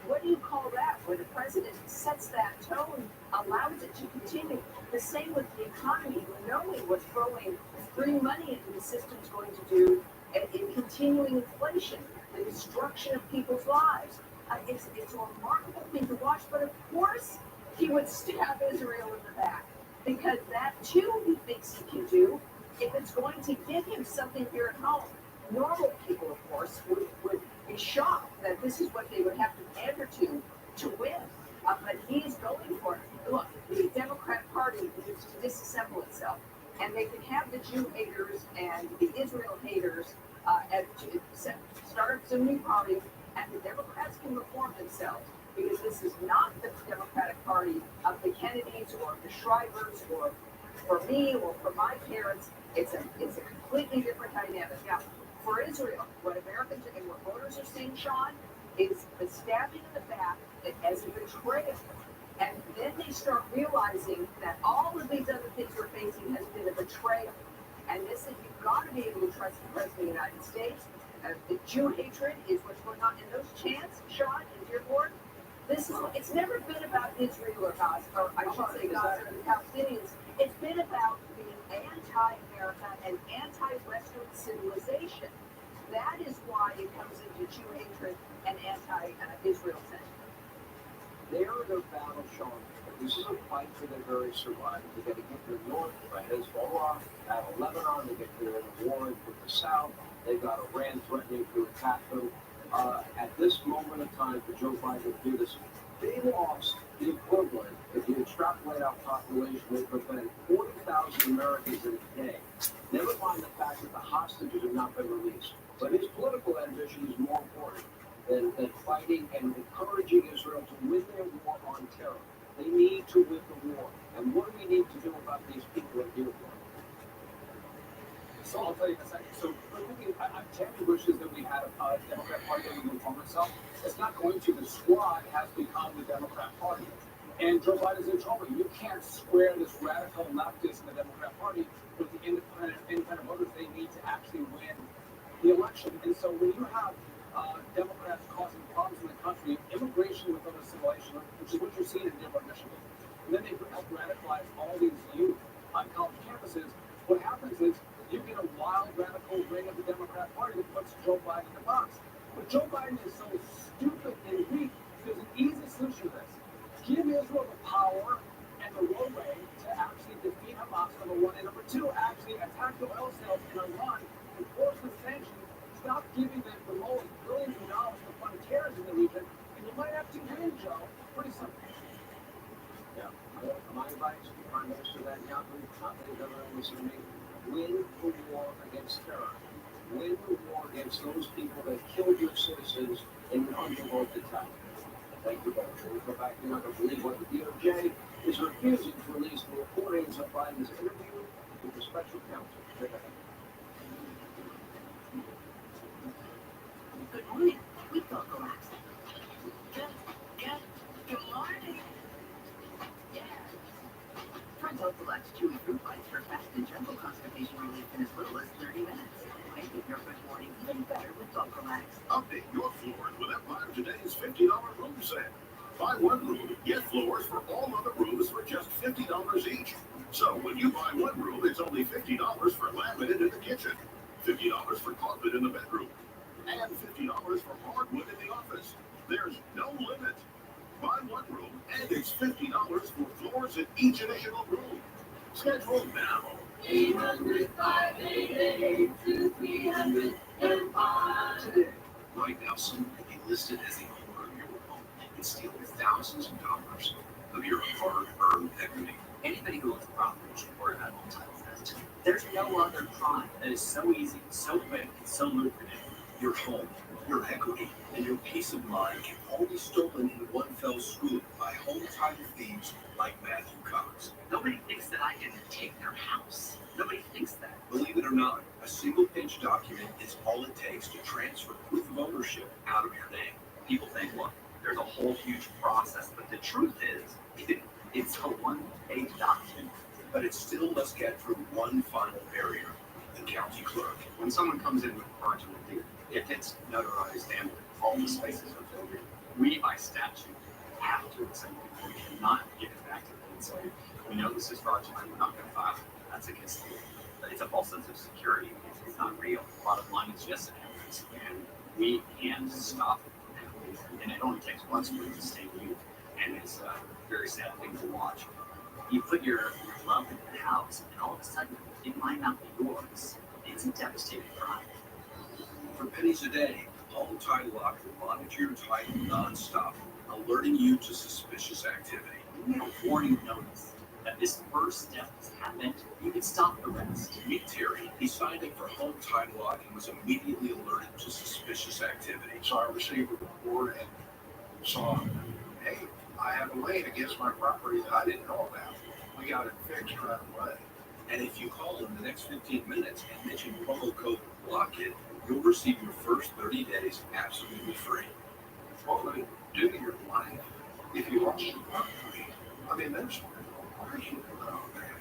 What do you call that when the president sets that tone, allows it to continue? The same with the economy, knowing what's throwing free money into the system is going to do in continuing inflation, the destruction of people's lives. It's a remarkable thing to watch, but of course he would stab Israel in the back because that too he thinks he can do if it's going to give him something here at home. Normal people, of course, would be shocked that this is what they would have to pander to win. But he's going for it. Look, the Democrat Party needs to disassemble itself, and they can have the Jew haters and the Israel haters start some new party, and the Democrats can reform themselves because this is not the Democratic Party of the Kennedys or the Shrivers or for me or for my parents. It's a completely different dynamic. Now, for Israel, what Americans and what voters are seeing, Sean, is the stabbing in the back as a betrayal. And then they start realizing that all of these other things we're facing has been a betrayal. And this is, you've got to be able to trust the President of the United States. The Jew hatred is what's going on. And those chants, Sean and Dearborn, it's never been about Israel or Gaza, or I should say Gaza and the Palestinians. It's been about being anti-America and anti-Western civilization. That is why it comes into Jew hatred and anti-Israel sentiment. They're in a battle, Sean. This is a fight for their very survival. They got to get their north by Hezbollah, out of Lebanon. They get their war with the south. They've got Iran threatening to attack them. At this moment in time for Joe Biden to do this, they lost the equivalent, if you extrapolate out population, they prevented 40,000 Americans in a day. Never mind the fact that the hostages have not been released. But his political ambition is more important than fighting and encouraging Israel to win their war on terror. They need to win the war. And what do we need to do about these people in Dearborn? So I'll tell you in a second. So Tammy wishes that we had a Democrat Party that would reform itself. It's not going to. The squad has become the Democrat Party. And Joe Biden's in trouble. You can't square this radical leftist in the Democrat Party with the independent voters they need to actually win the election. And so when you have Democrats causing problems in the country, immigration within assimilation, which is what you're seeing in Dearborn, Michigan, and then they help radicalize all these youth on college campuses, what happens is you get a wild radical wing of the Democrat Party that puts Joe Biden in the box. But Joe Biden is so stupid and weak, there's an easy solution to this. Give Israel the power and the roadway to actually defeat Hamas, number one, and number two, actually attack the oil sales in Iran, enforce the sanctions, stop giving them the most billions of dollars to fund terrorists in the region, and you might have to win, Joe. Pretty simple. Yeah. My advice to Prime Minister Netanyahu, not that he's ever listened to me, win the war against terror. Win the war against those people that killed your citizens in an unprovoked attack. Thank you both. We'll go back. You're not going to believe what the DOJ is refusing to release the recordings of Biden's interview with the special counsel. Check it out. Good morning. We thought collapse. Good morning. Yeah. Try Dulcolax chewy fruit bites for fast and gentle constipation relief in as little as 30 minutes. Make it your good morning even better with Dulcolax. Update your floors with Empire today's $50 room set. Buy one room, get floors for all other rooms for just $50 each. So when you buy one room, it's only $50 for laminate $50 for carpet in the bedroom, and $50 for hardwood in the office. There's no limit. Buy one room, and it's $50 for floors in each additional room. Schedule now. 800-588-2300 today. Right now, someone could be listed as the owner of your home and steal thousands of dollars of your hard-earned equity. Anybody who owns a property should worry about home title theft. There's no other crime that is so easy, so quick, and so lucrative. Your home, your equity, and your peace of mind can all be stolen in one fell swoop by home title thieves like Matthew Cox. Nobody thinks that I can take their house. Nobody thinks that. Believe it or not, a single-page document is all it takes to transfer proof of ownership out of your name. People think, look, there's a whole huge process, but the truth is, it's a one-page document. But it still must get through one final barrier, the county clerk. When someone comes in with a fraudulent deed, if it's notarized and all the spaces are filled in, we by statute have to accept it. We cannot give it back to them and say, we know this is fraudulent, we're not going to file it. That's against the law. It's a false sense of security. It's not real. A lot of money is just happens, and we can stop it. And it only takes one split to save you, and it's a very sad thing to watch. You put your love in the house, and all of a sudden, it might not be yours. It's a devastating crime. For pennies a day, Home Title Lock will monitor your title nonstop, alerting you to suspicious activity. You get a warning notice that this first step has happened. You can stop the rest. Meet Terry. He signed up for Home Title Lock and was immediately alerted to suspicious activity. So I received a report and saw, hey, I have a lien against my property that I didn't know about. We got it fixed right away. And if you call in the next 15 minutes and mention promo code LOCKIT, you'll receive your first 30 days absolutely free. What would it do to your life if you lost your property? I mean, there's why should you go there?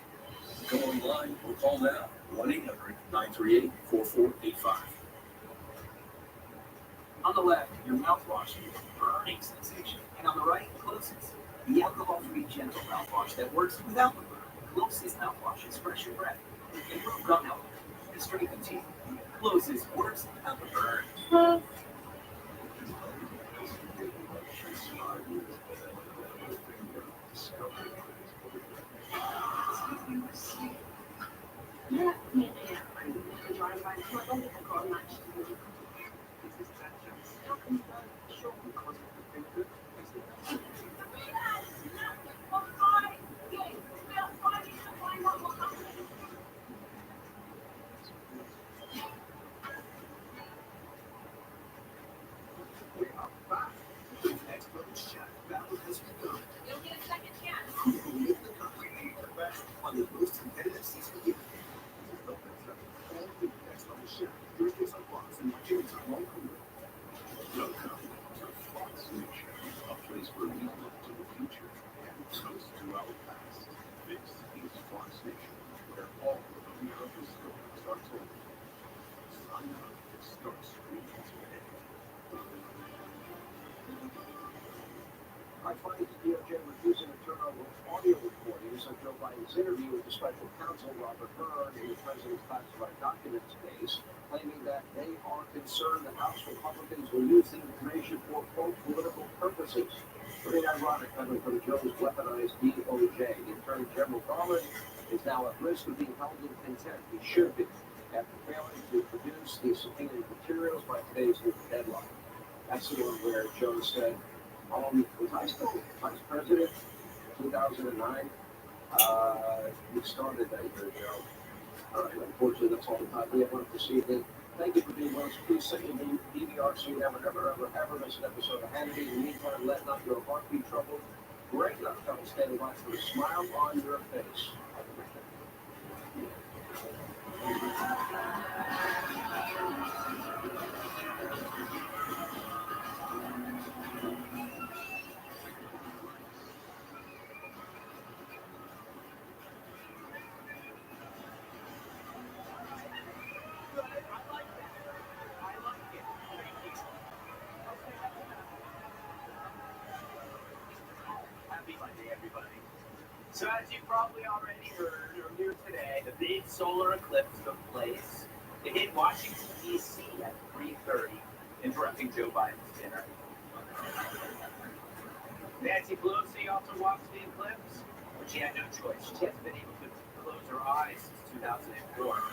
Go online or call now, 1-800-938-4485. On the left, your mouthwash is a burning sensation. And on the right, Closest, the alcohol-free gentle mouthwash that works without the burn. Closest mouthwash is fresh your breath, improve gum health, and strengthen teeth. Closest works without the burn. You'll get a second chance. On the most competitive season yet. Welcome to Fox Nation, a place where we look to the future and toast to our past. This is Fox Nation, where all of America's stories are told. Sign up, start streaming today. I find the DOJ refusing to turn over audio recordings of Joe Biden's interview with the special counsel Robert Hur in the president's classified documents case, claiming that they are concerned that House Republicans will use the information for, quote, political purposes. Pretty ironic coming from Joe's weaponized DOJ. The Attorney General Garland is now at risk of being held in contempt. He should be, after failing to produce the subpoenaed materials by today's deadline. That's the one where Joe said, was I still vice president in 2009? We started that year ago. All right, unfortunately, that's all the time we have left this evening. Thank you for being with us. Please send your DVR so you never miss an episode of Hannity. In the meantime, let not your heart be troubled. Great luck, fellas. Stay by for a smile on your face. Happy Monday, everybody. So as you probably already heard earlier today, the big solar eclipse took place They hit Washington, D.C. at 3:30, interrupting Joe Biden's dinner. Nancy Pelosi also watched the eclipse, but she had no choice. She hasn't been able to close her eyes since 2004.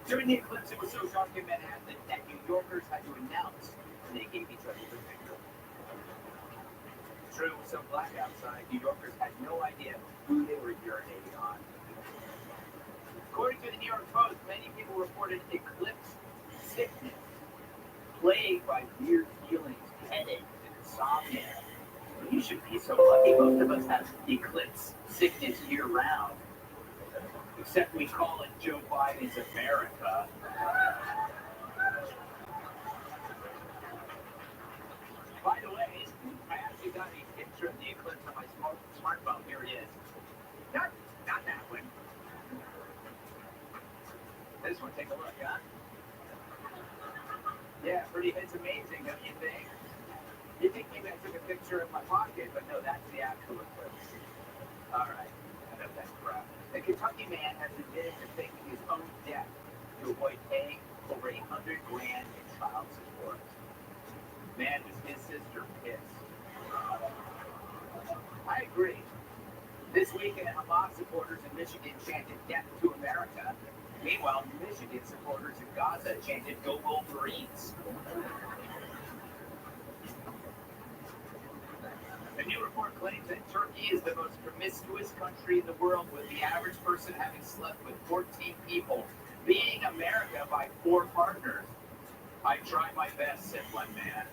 During the eclipse, it was so dark in Manhattan that New Yorkers had to announce when they gave each other the finger. True, it was so black outside, New Yorkers had no idea who they were urinating on. According to the New York Post, many people reported eclipse sickness, plagued by weird feelings, headaches, and insomnia. You should be so lucky. Most of us have eclipse sickness year-round. Except we call it Joe Biden's America. By the way, I actually got a picture of the eclipse on my smartphone. Here it is. Not that one. This one, take a look, huh? Yeah, it's amazing, don't you think? You think maybe I took a picture of my pocket, but no, that's the actual eclipse. All right, enough that crap. A Kentucky man has admitted to faking his own death to avoid paying over $800,000 in child support. Man, was his sister pissed. I agree. This weekend, Hamas supporters in Michigan chanted "Death to America." Meanwhile, Michigan supporters in Gaza chanted "Go Wolverines." A new report claims that Turkey is the most promiscuous country in the world, with the average person having slept with 14 people, beating America by 4 partners. I try my best, said one man.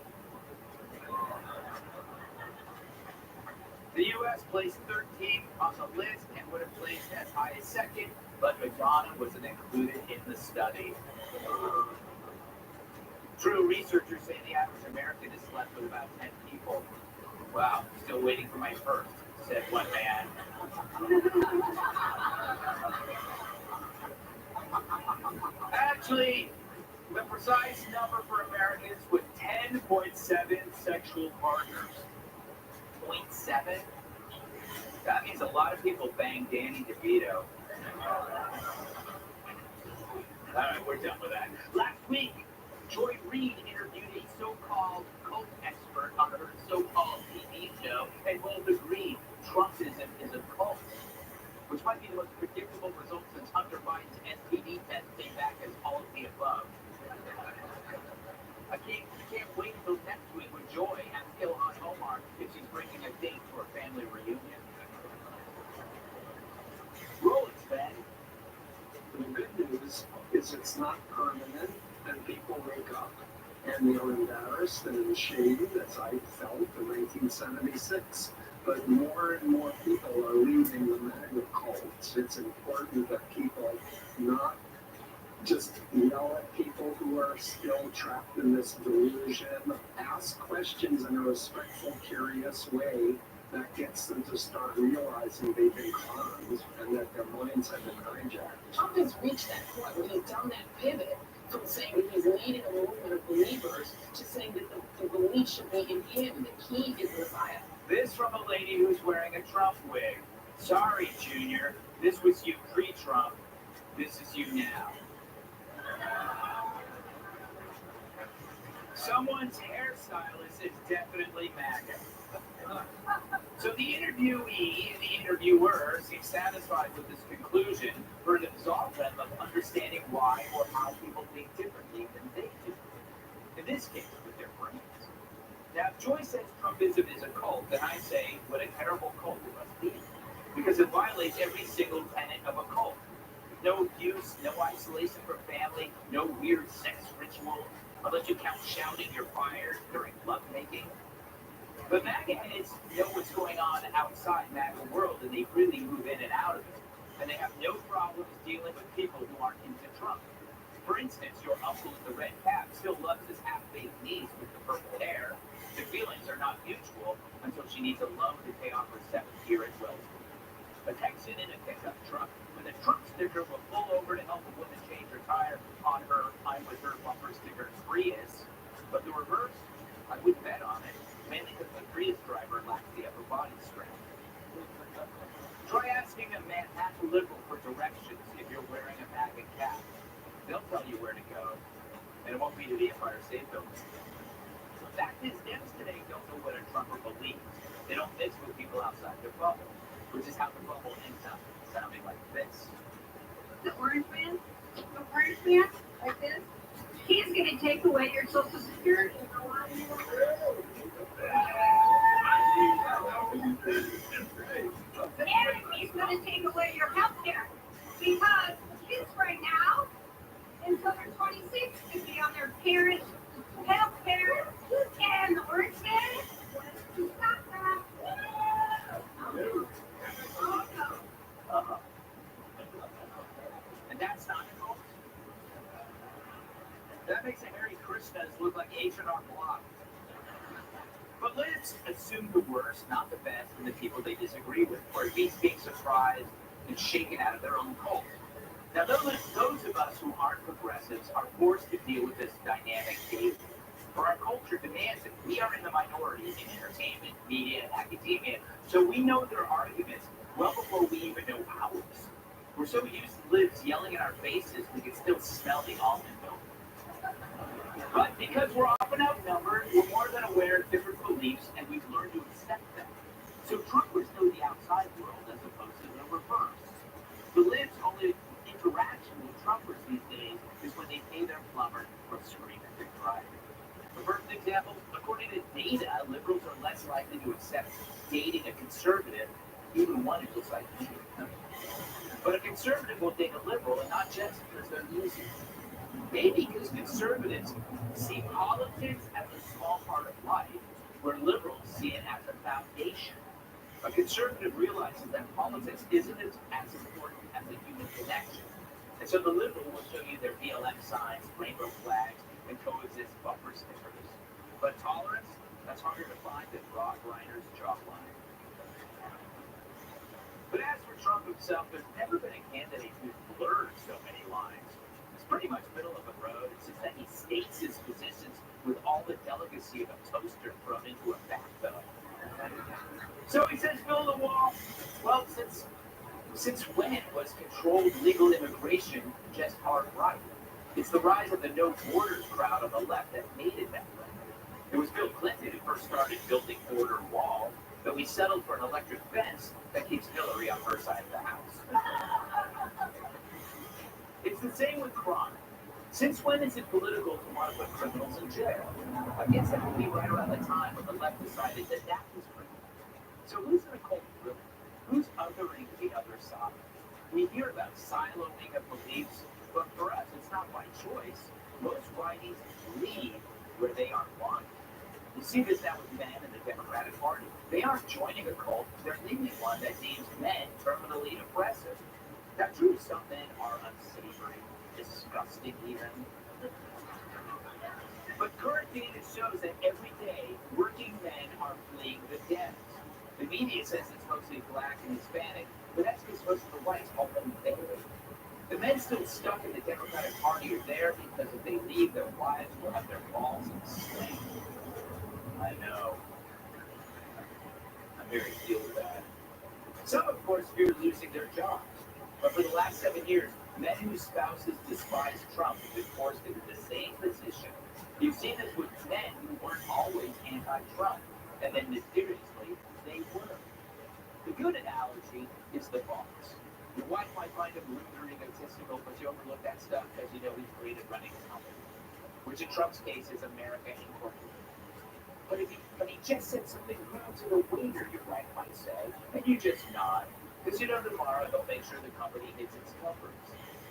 The U.S. placed 13th on the list and would have placed as high as second, but Madonna wasn't included in the study. True, researchers say the average American has slept with about 10 people. Wow, still waiting for my first, said one man. Actually, the precise number for Americans was 10.7 sexual partners. 0.7? That means a lot of people bang Danny DeVito. Alright, we're done with that. Last week, Joy Reid interviewed a so-called cult expert on her so-called TV show, and both agreed Trumpism is a cult, which might be the most predictable result since Hunter Biden's STD test came back as all of the above. I can't wait until next week with Joy at Ilhan Omar if she's bringing a date for a family reunion. Roll it, Ben. The good news is it's not permanent, and people wake up and they're embarrassed and ashamed, as I felt in 1976. But more and more people are leaving the MAGA cults. It's important that people not just yell at people who are still trapped in this delusion. Ask questions in a respectful, curious way that gets them to start realizing they've been conned and that their minds have been hijacked. Trump has reached that point where he's done that pivot from saying that he's leading a movement of believers to saying that the belief should be in him, that he is the Messiah. This from a lady who's wearing a Trump wig. Sorry, Junior. This was you pre-Trump. This is you now. Someone's hairstylist is definitely MAGA. So the interviewee and the interviewer seem satisfied with this conclusion, for it absolves them of understanding why or how people think differently than they do. In this case, with their brains. Now, if Joy says Trumpism is a cult, then I say, what a terrible cult it must be. Because it violates every single tenet of a cult. No abuse, no isolation from family, no weird sex ritual, unless you count shouting your fire during lovemaking. But MAGA heads know what's going on outside MAGA world, and they really move in and out of it. And they have no problems dealing with people who aren't into Trump. For instance, your uncle with the red cap still loves his half-baked niece with the purple hair. The feelings are not mutual until she needs a loan to pay off her 7th year at Wells. A Texan in a pickup truck with a Trump sticker will pull over to help a woman change her tire on her I'm with her bumper sticker Prius. But the reverse, I wouldn't bet on it, mainly because the Prius driver lacks the upper body strength. Try asking a Manhattan liberal for directions if you're wearing a MAGA They'll tell you where to go, and it won't be to the Empire State Building. The fact is, Dems today don't know what a Trumper believes. They don't mix with people outside their bubble, which is how the bubble ends up sounding like this. The orange man, like this, he's going to take away your Social Security. And he's going to take away your health care. Because kids right now, until they're 26, could be on their parents' health care. And the orange man, to stop that. Uh-huh. And that's not a goal. That makes a Hare Krishnas look like H&R Block. But let's assume the worst, not the best, in the people they disagree with, or at least being surprised and shaken out of their own cult. Now, those of us who aren't progressives are forced to deal with this dynamic daily. For our culture demands it. We are in the minority in entertainment, media, and academia, so we know their arguments well before we even know ours. We're so used to libs yelling in our faces, we can still smell the almond milk. But because we're often outnumbered, we're more than aware of different beliefs, and we've learned to accept them. So Trumpers know the outside world as opposed to the reverse. The libs' only interaction with Trumpers these days is when they pay their plumber or scream at their driver. For perfect example, according to data, liberals are less likely to accept dating a conservative, even one who looks like me. But a conservative will date a liberal, and not just because they're easy. Maybe because conservatives see politics as a small part of life, where liberals see it as a foundation. A conservative realizes that politics isn't as important as a human connection. And so the liberal will show you their BLM signs, rainbow flags, and coexist bumper stickers. But tolerance, that's harder to find than Rob Reiner's jawline. But as for Trump himself, there's never been a candidate who's blurred so many lines. It's pretty much middle of the road. It's just that he states his positions with all the delicacy of a toaster thrown into a bathtub. So he says, build a wall. Well, since when was controlled legal immigration just hard right? It's the rise of the no borders crowd on the left that made it that way. It was Bill Clinton who first started building border wall, but we settled for an electric fence that keeps Hillary on her side of the house. It's the same with crime. Since when is it political to want to put criminals in jail? I guess that would be right around the time when the left decided that that was criminal. So who's in a cult really? Who's othering the other side? We hear about siloing of beliefs, but for us, it's not by choice. Most righties lead where they are wanted. You see this now with men in the Democratic Party. They aren't joining a cult, they're leaving one that deems men terminally oppressive. Now, true, some men are unsavory, disgusting even. But current data shows that every day, working men are fleeing the Dems. The media says it's mostly black and Hispanic, but that's because most of the whites call them bigotry. The men still stuck in the Democratic Party are there because if they leave, their wives will have their balls enslaved. I know. I'm very feel bad. Some, of course, fear losing their jobs. But for the last 7 years, men whose spouses despise Trump have been forced into the same position. You've seen this with men who weren't always anti-Trump, and then mysteriously, they were. The good analogy is the boss. Your wife might find him rude or egotistical, but you overlook that stuff because you know he's great at running a company, which in Trump's case is America Incorporated. But he just said something rude to the waiter, your wife might say, and you just nod. Because you know tomorrow they'll make sure the company hits its numbers.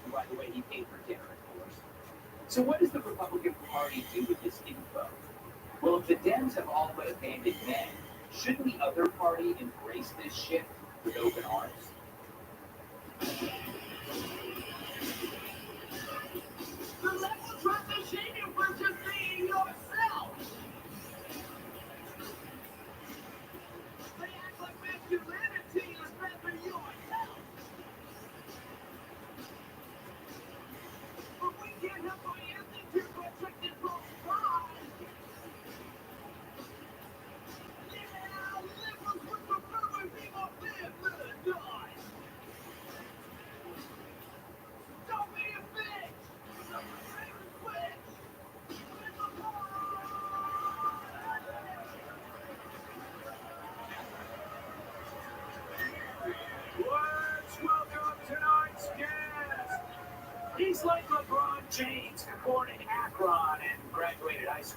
And by the way, he paid for dinner, of course. So what does the Republican Party do with this info? Well, if the Dems have all but abandoned men, shouldn't the other party embrace this shift with open arms? The left will try to shame you for just being yourself. They act like masculinity is better yourself. But we can't help our answers to protected from pride. Yeah, liberals would prefer when people live, let it die.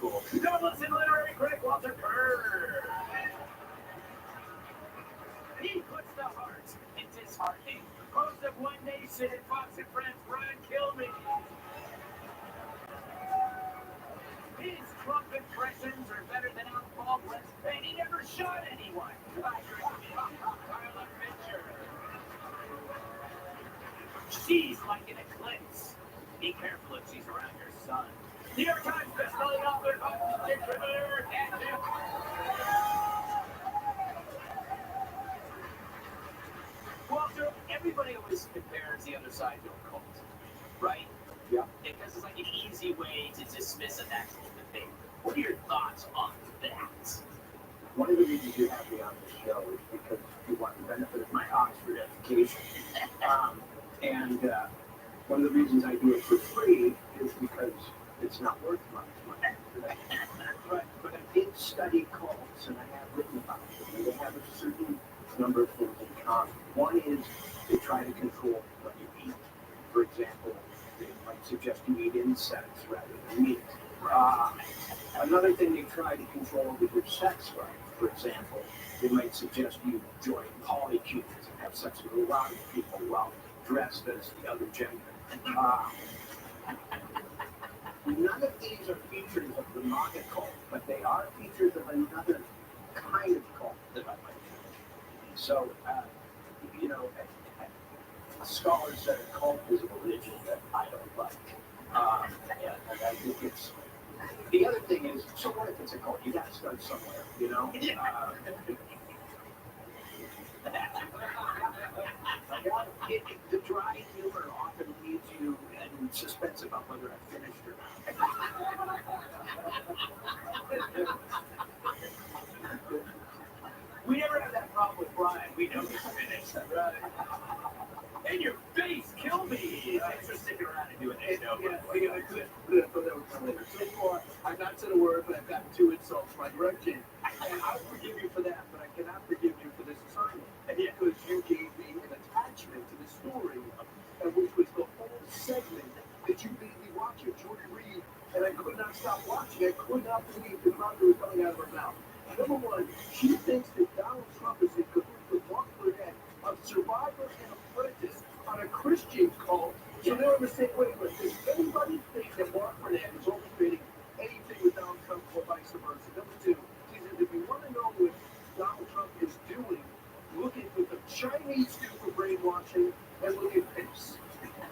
school. Journalist and literary critic Walter Kerr. He puts the heart in disheartening. Host of One Nation and Fox and Friends, Brian Kilmeade. His Trump impressions are better than Al Baldwin's, and he never shot anyone. Carla Fisher. She's like an eclipse. Be careful if she's around your son. New York Times bestselling author, contributor, and Walter, everybody always compares the other side to a cult, right? Yeah. Because it's like an easy way to dismiss a natural debate. What are your thoughts on that? One of the reasons you have me on this show is because you want the benefit of my Oxford education. One of the reasons I do it for free is because it's not worth much money. But I did study cults, and I have written about them, and they have a certain number of things in common. One is they try to control what you eat. For example, they might suggest you eat insects rather than meat. Another thing they try to control is your sex life. For example, they might suggest you join polycubes and have sex with a lot of people while dressed as the other gender. None of these are features of the MAGA cult, but they are features of another kind of cult that I like. So, a scholar said a cult is a religion that I don't like. And I think it's... The other thing is, so what if it's a cult? You got to start somewhere, you know? The dry humor often leaves you in suspense about whether I finished or not. We never have that problem with Brian. We know he's finished. Right. And your face, kill me. Thanks for sticking around and doing this show. I could put that with later. So far, I've not said a word, but I've gotten 2 insults by direction. And I'll forgive you for that, but I cannot forgive you for this assignment. Because you gave me an attachment to the story, which was the whole segment that you made me watch it, Jordan Reed, and I could not stop watching. I could not believe the amount that was coming out of her mouth. Number one, she thinks that Donald Trump is in cahoots with Mark Burnett of Survivor and Apprentice on a Christian cult. So they're on the same way. Does anybody think that Mark Burnett is orchestrating anything with Donald Trump or vice versa? Number two, she says if you want to know what Donald Trump is doing, look at what the Chinese do for brainwashing and look at this.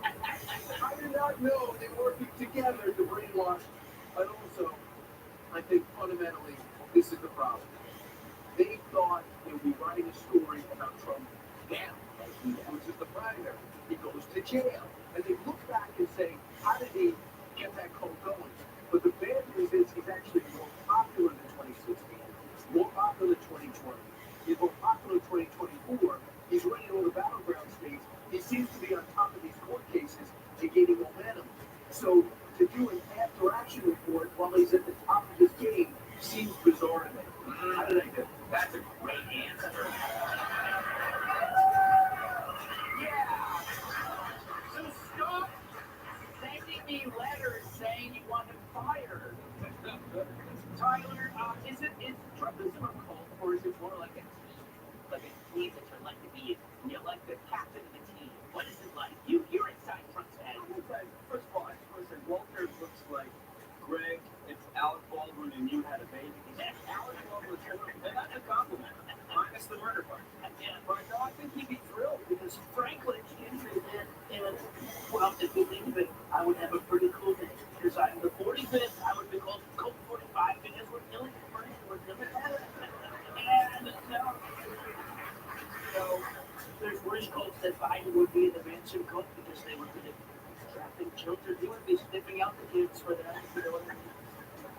I did not know they were working together to brainwash. But also, I think fundamentally, this is the problem. They thought they would be writing a story about Trump now, as he loses the primary. He goes to jail. And they look back and say, how did he get that cult going? But the bad news is he's actually more popular than 2016, more popular than 2020. He's more popular in 2024. He's winning all the battleground states. He seems to be on top of these court cases and gaining momentum. So to do an after-action report while he's at the top of his game seems bizarre to me. How did I do? That's a great answer. Yeah. So stop sending me letters saying you want him fired. Tyler, is Trumpism a cult, or is it more like a team that you're like to be, like the captain of the team? What is it like? You're inside Trump's head. First of all, I just want to say Walter looks like Greg, it's Alec Baldwin, and you had a baby. Alec Baldwin, and that's a compliment, minus the murder part. Yeah. But no, I think he'd be thrilled because frankly, And, well, if you think of it, I would have a pretty cool day. Because I'm the 45th, I would be called Colt 45 because we're killing the brain. We're killing and so there's worse cults that Biden would be in the Manson cult because they would be trapping children. He would be sniffing out the kids for that.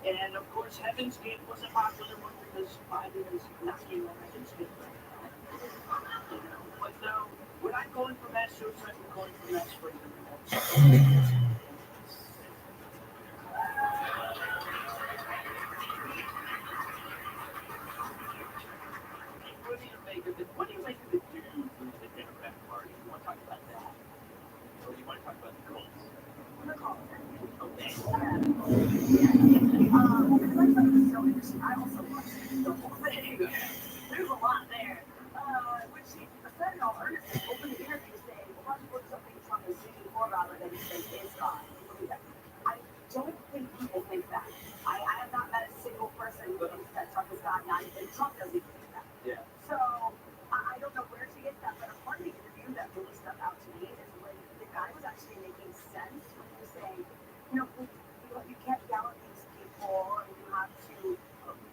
And of course, Heaven's Gate was a popular one because Biden is knocking on Heaven's Gate. But no, we're not going for mass suicide, we're going for mass freedom. What do you make of the dude from the Democrat Party? You want to talk about that? Or do you want to talk about the cults? Okay. I also watched the whole thing. There's a lot there. When she said in all earnestness, opened the interview saying, well, let's put something Trump is speaking for about it, and he says, is God. I don't think people think that. I have not met a single person who thinks that Trump is God, not even Trump doesn't even think that. Yeah. So I don't know where she gets that, but a part of the interview that really stuck out to me is when the guy was actually making sense when he was saying, you can't yell at these people, and you have to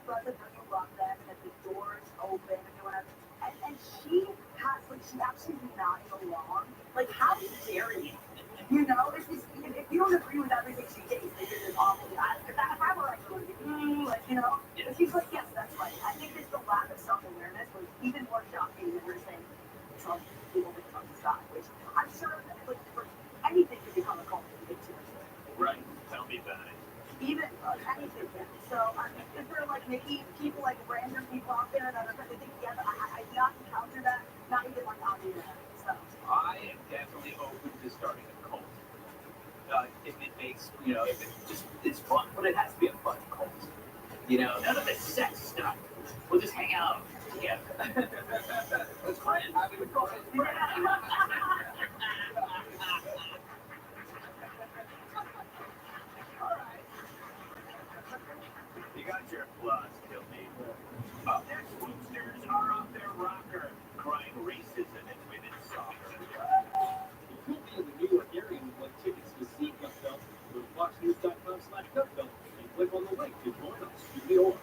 let them know you love them, and that the door is open, and you want to. And she has, like, she actually nodding along. Like, how dare you? You know, if you don't agree with everything she thinks, then you're just awful. If I were like, like, you know, but she's like, yes, that's right. I think it's the lack of self-awareness was even more shocking than her saying Trump, people think Trump is God, which I'm sure that, like, for anything to become a cult, Right. Tell me about it. even anything can. So if there are like maybe people like random people out there that are going to think, yeah, but I've not encountered that, not even like on the internet. So I am definitely open to starting a cult. If it makes, if it just, it's fun, but it has to be a fun cult. None of the sex stuff. We'll just hang out together. That's fine. I would call it. You got your applause, Guilty. Up next, Woosters are off their rocker, crying racism in women's soccer. You could be in the New York area and want tickets to see Gutfeld. Go to foxnews.com/Gutfeld and click on the link to join us. Or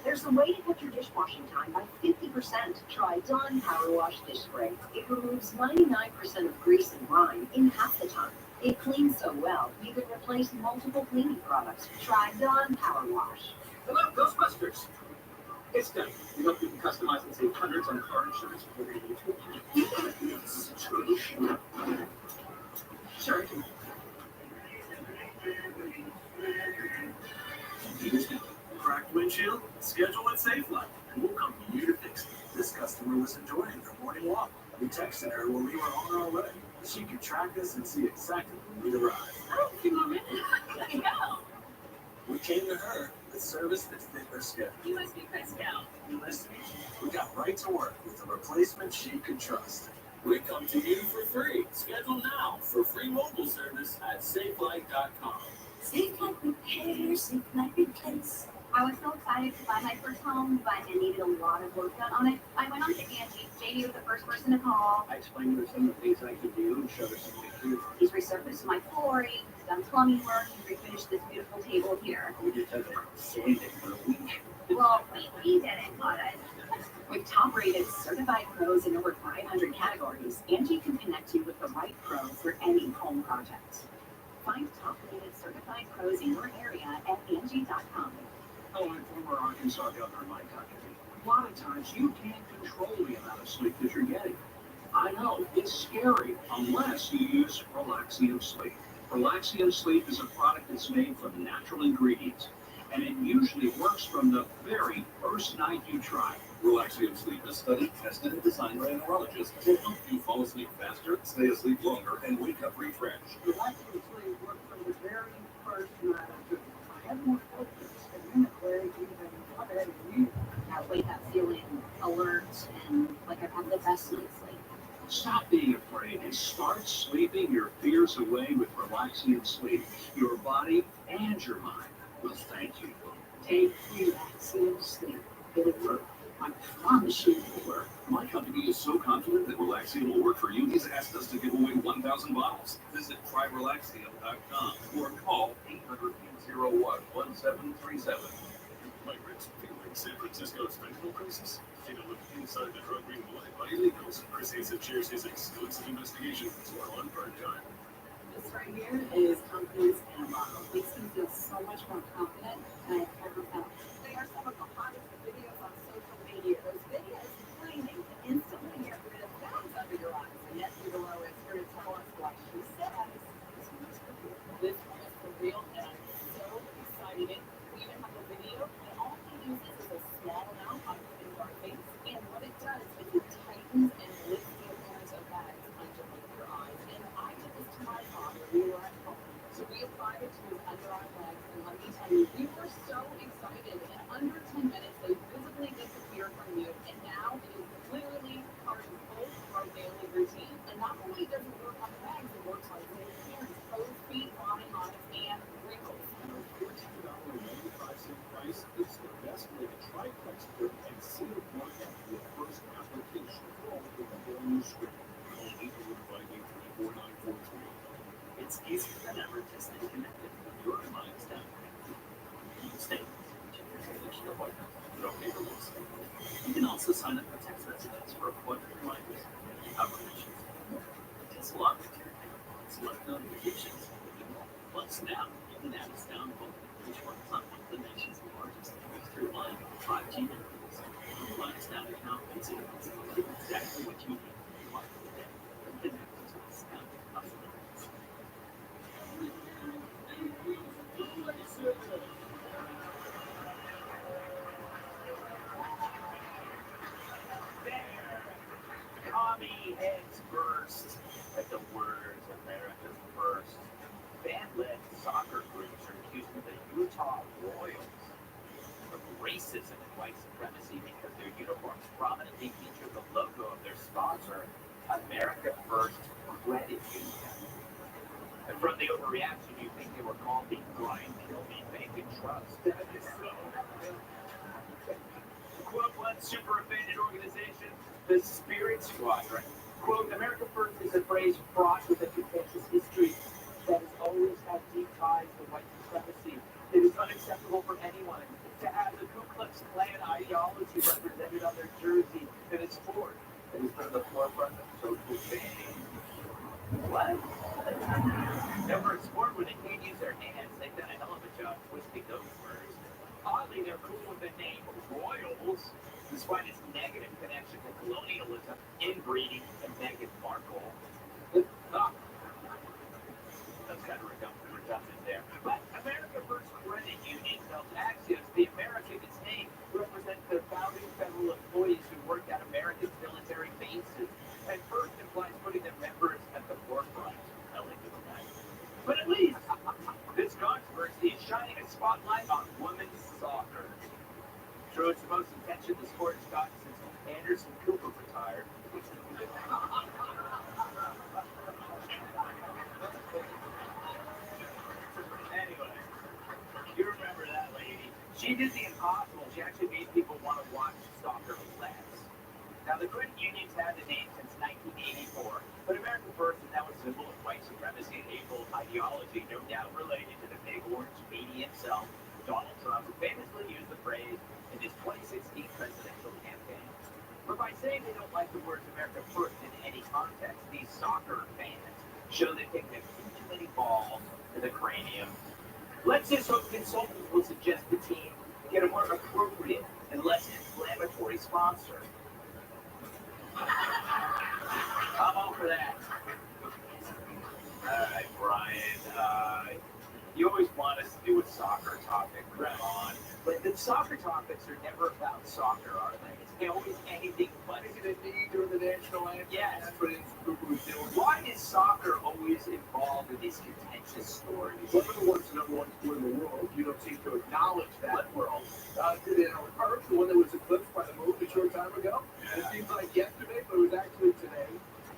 There's a way to cut your dishwashing time by 50%. Try Dawn Power Wash Dish Spray. It removes 99% of grease and grime in half the time. It cleans so well, you can replace multiple cleaning products. Try Dawn Power Wash. hello, Ghostbusters! It's done. We hope you can customize and save hundreds on car insurance before we get to a situation. Sure. Cracked windshield? Schedule at SafeLife, and we'll come to you to fix it. This customer was enjoying her morning walk. We texted her when we were on our way. She could track us and see exactly when we arrived. Oh, a few more minutes. Let's go. We came to her with service that fit her schedule. You must be Chris Scout. You listening? We got right to work with a replacement she could trust. We come to you for free. Schedule now for free mobile service at SafeLife.com. SafeLife Repair, SafeLife Replace. I was so excited to buy my first home, but it needed a lot of work done on it. I went on to Angie. Jamie was the first person to call. I explained to her some of the things I could do and showed her some pictures. He's resurfaced my flooring, he's done plumbing work, he's refinished this beautiful table here. We just had to sand it for a week. Well, we did it, but with top-rated certified pros in over 500 categories, Angie can connect you with the right pro for any home project. Find top-rated certified pros in your area at Angie.com. Oh, I'm former Arkansas governor Mike Huckabee. A lot of times you can't control the amount of sleep that you're getting. I know, it's scary unless you use Relaxium Sleep. Relaxium Sleep is a product that's made from natural ingredients, and it usually works from the very first night you try. Relaxium Sleep is studied, tested, and designed by a neurologist to help you fall asleep faster, stay asleep longer, and wake up refreshed. Relaxium Sleep worked from the very first night I took it. I had more focus. And I wake up feeling alert and like I've had the best night's sleep. Stop being afraid and start sleeping your fears away with Relaxium Sleep. Your body and your mind will thank you. Take Relaxium Sleep. It'll work. I promise you it will work. My company is so confident that Relaxium will work for you, he's asked us to give away 1,000 bottles. Visit tryrelaxium.com or call 800-801-1737. Migrants fueling San Francisco's fentanyl crisis. Take a look inside the drug ring led by illegals. Chris Hayes shares his exclusive investigation tomorrow on Prime Time. This right here is companies and a bottle. Makes me feel so much more confident than I've ever felt. They are some of the hottest videos on social media. Those videos claiming to instantly get rid of bags under your eyes. And yet below is here to tell us what she says. This one is for real, and I'm so excited. We even have a video, and all he uses is a small amount on putting our face. And what it does is it tightens and lifts the appearance of bags underneath your eyes. And I did this to my father. We were at home. So we applied it to his under eye It's easier than ever to stay connected with your minds down. You can stay check your information appointment, no paperless. You can also sign up for text messages for appointment reminders and confirmations. It takes a lot of care. Select notifications. Plus now, you can add us download, which works on one of the nation's largest through-line 5G networks. The Lions Down account is exactly what you need to mark the day and connect to this account possibilities. Commie heads first at the words America's first. Band-led soccer groups are accusing the Utah Royals of racism and white supremacy because their uniforms prominently feature the logo of their sponsor, America First Credit Union. And from the overreaction, you think they were called the Brian Kilby Bank and Trust. That is so. Quote, one super offended organization, the Spirit Squadron. Quote, America First is a phrase fraught with a contentious history that has always had deep ties to white supremacy. It is unacceptable for anyone to have the Ku Klux Klan ideology represented on their jersey and a sport that has been at the forefront of social change. What? Now, for a sport where they can't use their hands, they've done a hell of a job twisting those words. Oddly, they're cool with the name Royals, despite its negative connection to colonialism, inbreeding, and Meghan Markle. That's kind of redundant there. But America First Credit Union tells Axios the American its name represents the founding federal employees who worked at American military bases. And first implies putting their members at the forefront. I like this guy. But at least this controversy is shining a spotlight on women's soccer. True, it's the most attention the sport has gotten since Anderson Cooper retired. Anyway, you remember that lady. She did the impossible. She actually made people want to watch soccer less. Now, the credit union's had the name since 1984, but America First is now a symbol of white supremacy and hateful ideology, no doubt related to the big orange media himself, Donald Trump, who famously used the phrase in his 2016 presidential campaign. But by saying they don't like the words America First in any context, these soccer fans show they think there's too many balls to the cranium. Let's just hope consultants will suggest the team get a more appropriate and less inflammatory sponsor. I'm all for that. All right, Brian. You always want us to do a soccer topic, right on. But the soccer topics are never about soccer, are they? It's always anything but. Is it a need during the national anthem? Yes. That's what it's doing. Why is soccer always involved in these contentious stories? What are the ones the number one sport in the world? You don't seem to acknowledge that. What world? Earth, the one that was eclipsed by the moon a short time ago. It seems like yesterday, but it was actually today.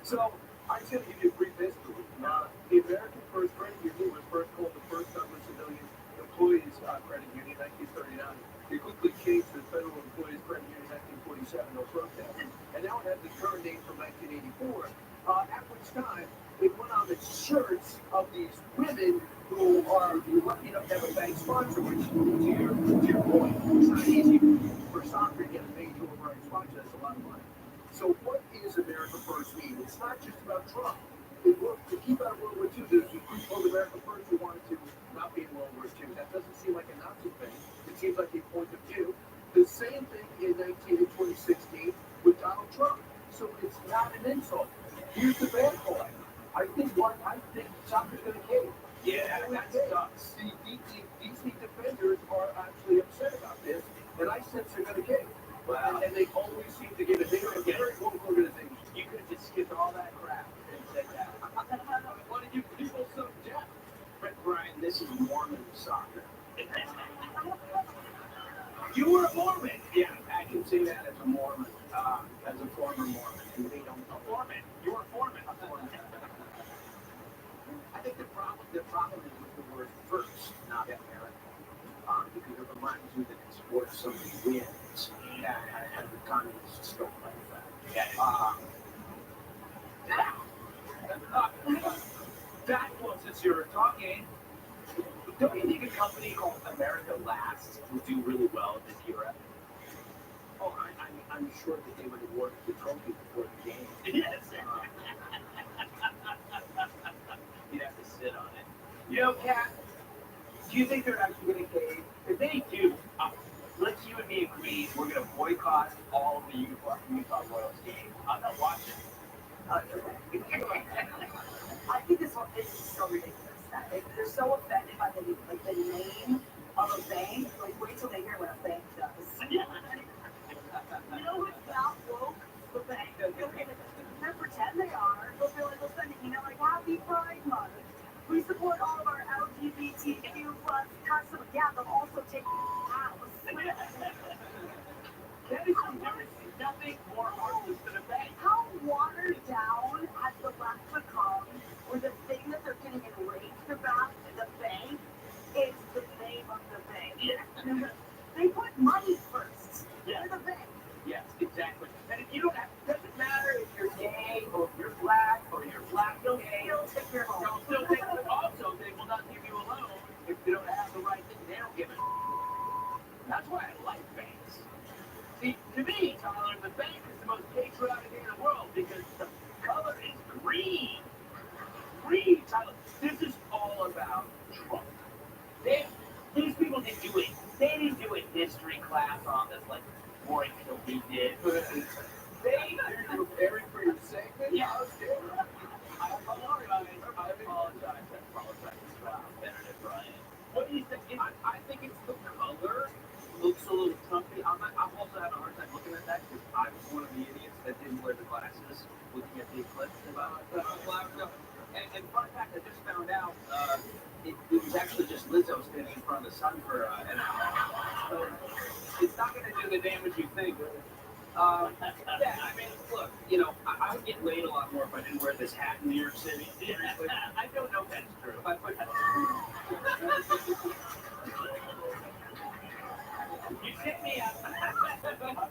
So I'm just going to give you a brief history. The American First Credit Union was first called the first ever civilian employees credit union in 1939. They quickly changed to the Federal Employees Credit Union in 1947, no protest. And now it has the current name from 1984, at which time they put on the shirts of these women who are lucky enough to have a bank sponsor, which, to your point, it's not easy for soccer to get a major overriding sponsor. That's a lot of money. So what is America First mean? It's not just about Trump. To keep out of World War II, there's a group called America First who wanted to not be in World War II. That doesn't seem like a Nazi thing. It seems like a point of view. The same thing in 2016 with Donald Trump. So it's not an insult. Here's the bad part. I think soccer's going to cave. Yeah, that sucks. The DC defenders are actually upset about this, and I sense they're going to cave. Wow. And they always seem to get it. They're a very woke organization. You could have just skipped all that crap and said that. Why did you people so deaf? Brian, this is Mormon soccer. You were a Mormon. Yeah, I can say that as a Mormon, as a former Mormon. And they don't know Mormon. You were a foreman. I think the problem is with the word first, not America, because it reminds you that in sports somebody wins, and the communists don't like that. That was a since you're talking, don't you think a company called America Last would do really well in this era? Oh, I'm sure that they would award the trophy before the game. Yes. You'd have to sit on it. You know, Kat, do you think they're actually going to cave? If they do, let's you and me agree we're going to boycott all of the Utah Royals games. I'm not watching. I think this is so ridiculous. That they're so offended by the name of a bank. Like, wait till they hear what a bank does. You know who's not woke? The bank. They'll pretend they are. They'll feel like they'll send an email like, Happy Pride Month. We support all of our LGBTQ plus customers. Yeah, they'll also take the house. That is nothing more harmless than a bank. How watered down has the left become, where the thing that they're getting enraged about, the bank, is the name of the bank. They put money first. They're the bank. Yes, exactly. And if you don't have, doesn't matter if you're gay or if you're black or you're black, they'll still take your home. They'll still take it. Also, they will not leave you alone if you don't have the right thing. They don't give a. That's why I like banks. See, to me, Tyler, the bank is the most patriotic thing in the world because the color is green. Green, Tyler. This is all about Trump. These people didn't do it. They didn't do a history class on this like Roy Kilby did. You're preparing for your segment? Yeah. I apologize. Benedict Bryan. What do you think? I think it's the color. Looks a little Trumpy. I'm also having a hard time looking at that because I was one of the idiots that didn't wear the glasses looking at the eclipse. And fun fact, I just found out it was actually just Lizzo standing in front of the sun for an hour. So it's not going to do the damage you think. Yeah, I mean, look, you know, I would get laid a lot more if I didn't wear this hat in New York City. Seriously. I don't know if that's true. You set me up. I'm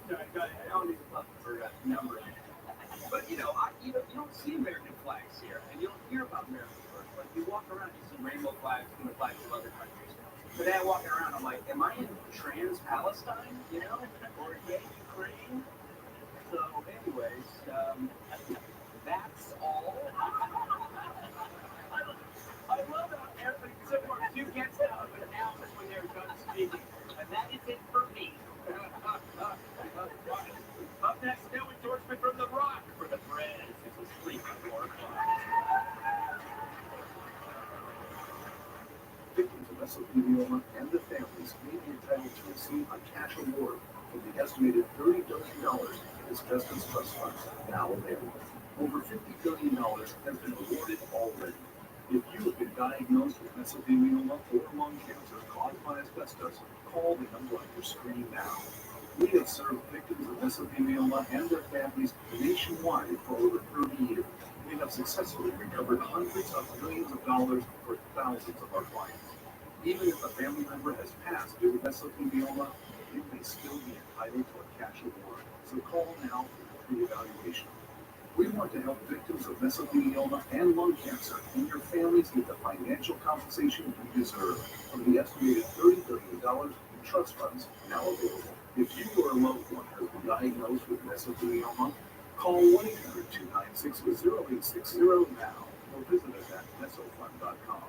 sorry, go ahead. I don't need to look for numbers. But, you know, you don't see American flags here, and you don't hear about American flags. Like, you walk around, you see rainbow flags and the flags of other countries. Today, I'm walking around, I'm like, am I in trans-Palestine, you know, or gay Ukraine? So, anyways, that's all. I love how everybody, except for two gets out of an announcement when they're done speaking. And that is it for me. Up next, new endorsement from The Rock for the Prez. It's asleep at 4 o'clock. Victims of mesothelioma and their families may be entitled to receive a cash award from the estimated $30 billion in asbestos trust funds now available. Over $50 billion has been awarded already. If you have been diagnosed with mesothelioma or lung cancer caused by asbestos, call the number on your screen now. We have served victims of mesothelioma and their families nationwide for over 30 years. We have successfully recovered hundreds of millions of dollars for thousands of our clients. Even if a family member has passed due to mesothelioma, you may still be entitled to a cash award. So call now for a free evaluation. We want to help victims of mesothelioma and lung cancer and your families get the financial compensation you deserve from the estimated $30 billion in trust funds now available. If you or a loved one has been diagnosed with mesothelioma, call 1-800-296-0860 now or visit us at mesofund.com.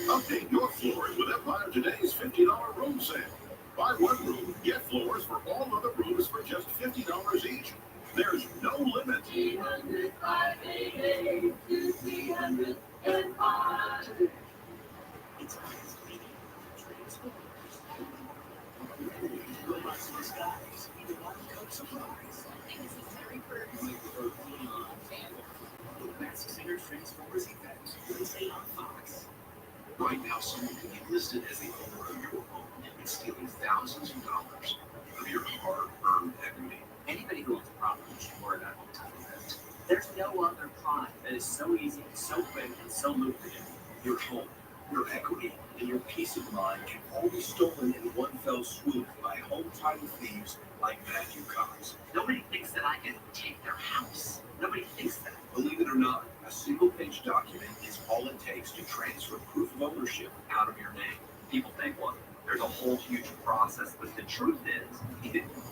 Update your floors with Empire Today's $50 room sale. Buy one room, get floors for all other rooms for just $50 each. There's no limit. 300, 588, 300, and 5. It's Ice Media Transformers. Robots in disguise, even one-coat supplies. And this is Harry Ferguson. The Masked Singer Transformers event Wednesday on Fox. Right now, someone can be listed as the owner of your home and stealing thousands of dollars of your hard-earned equity. Anybody who owns a property should worry about home title event. There's no other crime that is so easy, so quick, and so lucrative. Your home, your equity, and your peace of mind can all be stolen in one fell swoop by home title thieves like Matthew Cox. Nobody thinks that I can take their house. Nobody thinks that. Believe it or not, A single-page document is all it takes to transfer proof of ownership out of your name. People think, well, there's a whole huge process, but the truth is,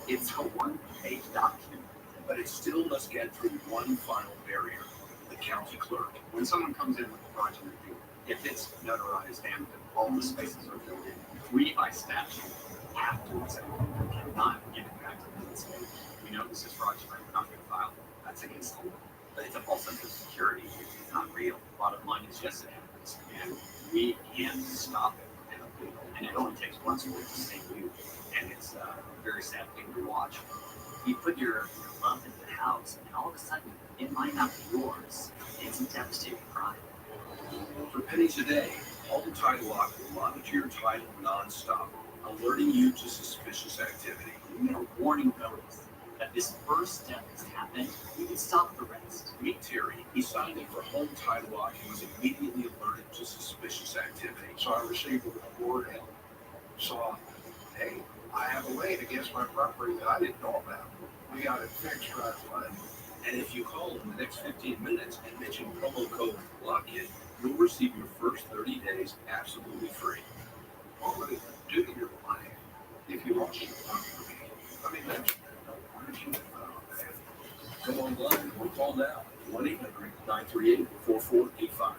it's a one-page document. But it still must get through one final barrier, the county clerk. When someone comes in with a fraudulent deed, if it's notarized and all the spaces are filled in, we by statute have to accept it. We cannot give it back to the state. We know this is fraudulent, we're not going to file. That's against the law. But it's a false sense of security. It's not real. A lot of money is just it happens. And we can't stop it. And it only takes one story to save you. And it's a very sad thing to watch. You put your love into the house, and all of a sudden, it might not be yours. It's a devastating crime. For pennies a day, Halton Title Lock will monitor your title nonstop, alerting you to suspicious activity. You get a warning notice that this first step has happened. You can stop the rest. Meet Terry. He signed up for Halton Title Lock and was immediately alerted to suspicious activity. So I received a report and saw, hey, I have a lien against my property that I didn't know about. We got it fixed right away. And if you call in the next 15 minutes and mention promo code LOCKIN, you'll receive your first 30 days absolutely free. What would it do to your life if you lost your property? I mean, that's Come online or call now, 1-800-938-4485.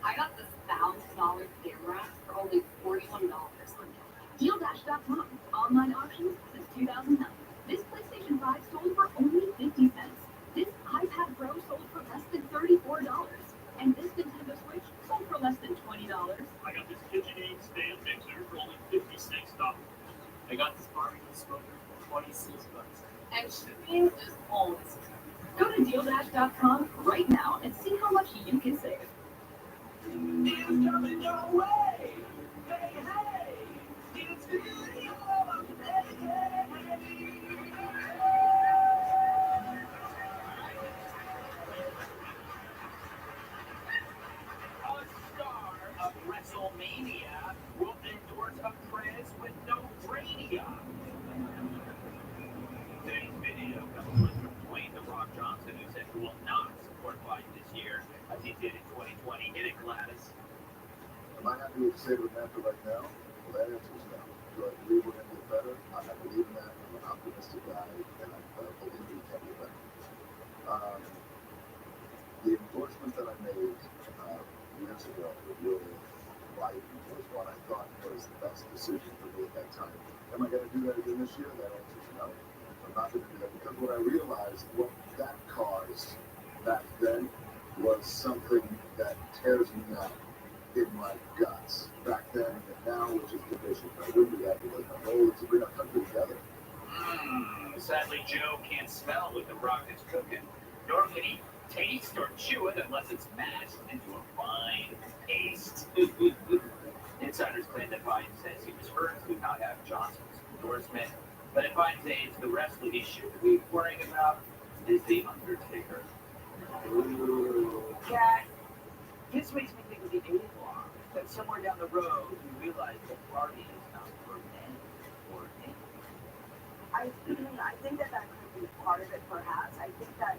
I got this $1,000 camera for only $41. DealDash.com. Online auctions since 2009. This PlayStation 5 sold for only 50 cents. This iPad Pro sold for less than $34. And this Nintendo Switch sold for less than $20. I got this KitchenAid stand mixer for only $56. I got this barbecue smoker for $26. And shipping is always. Go to DealDash.com right now and see how much you can save. Deals coming your way. Hey, hey. It's the deal of the day. A star of WrestleMania will endorse a Prez with no Brania. Today's video comes from Dwayne "The Rock" Johnson, who said he will not support Biden this year, as he did in 2020. Hit it, Gladys. Am I happy with the state of America right now? Well, that answer is no. Do I believe we're going to get better? I believe in that. I'm an optimistic guy, and I believe we can get better. The endorsement that I made years ago with William Biden was what I thought was the best decision for me at that time. Am I going to do that again this year? That answer is no. I'm not going to do that because what I realized, what that caused back then was something that tears me up in my guts back then and now, which is division. I wouldn't do that because my goal is to bring our country together. Sadly, Joe can't smell what The Rock is cooking, nor can he taste or chew it unless it's mashed into a fine paste. Insiders claim that Biden says he was hurt to not have Johnson's endorsement, but at Biden's age, the wrestling he should be worrying about is The Undertaker. Ooh. Yeah, this makes me think of the A block, that somewhere down the road we realize that party is not for men or women. I think that could be part of it, perhaps. I think that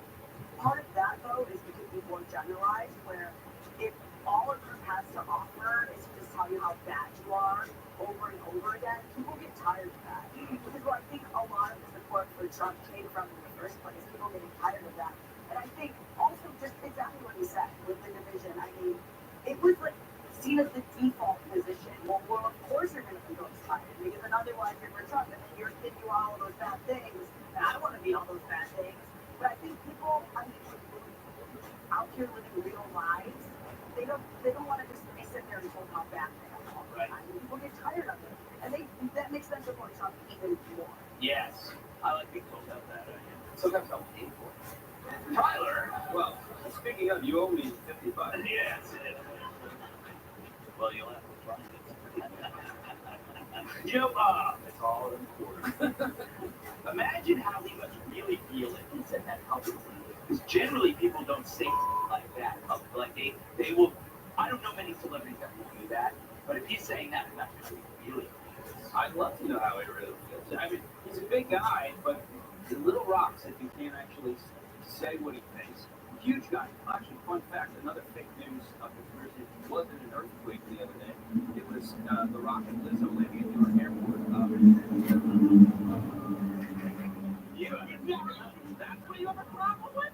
part of that, though, is we could be more generalized, where if all a group has to offer is to just tell you how bad you are over and over again, people get tired of that. Because I think a lot of the support for Trump came from in the first place, people getting tired of that. And I think also just exactly what he said with the division. I mean, it was like seen as the default position. Well, of course you're going to be those tired, because then otherwise you're for Trump, and then you're thinking all of those bad things, and I don't want to be all those bad things. But I think people, out here living real lives, they don't want to just sit there and talk how bad they are all the time. People get tired of it, and that makes them support Trump even more. Yes, I like being told how bad I am. Sometimes I'll pay for it. Tyler, Well, speaking of, you owe me 55. yes. Well, you'll have to find it. Joe Bob. It's all important. Imagine how he must really feel if he said that publicly. Because generally people don't say something like that. Like they will. I don't know many celebrities that will do that, but if he's saying that, that's really feeling. I'd love to know how he really feels. I mean, he's a big guy, but the Little Rock said you can't actually say what he thinks. Actually, fun fact, another fake news conspiracy. It wasn't an earthquake the other day. It was The Rock and Lizzo landing at Newark Airport. That's what you have a problem with?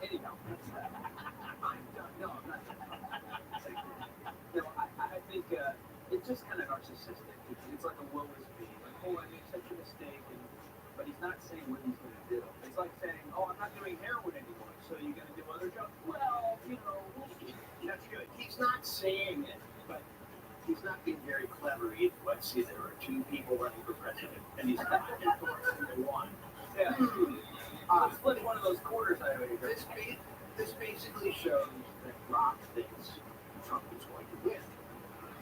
Anyhow, I'm done. No, I'm not. No, I think it's just kind of narcissistic. It's like a woe is me. Like, oh, I made such a mistake, but he's not saying what he's going to do. It's like saying, oh, I'm not doing heroin anymore, so you're going to do other drugs? Well, that's good. He's not saying it, but he's not being very clever either. Let's see, there are two people running for president, and he's not endorsing one. Yeah. Split one of those quarters I already heard. This basically shows that Rock thinks Trump is going to win.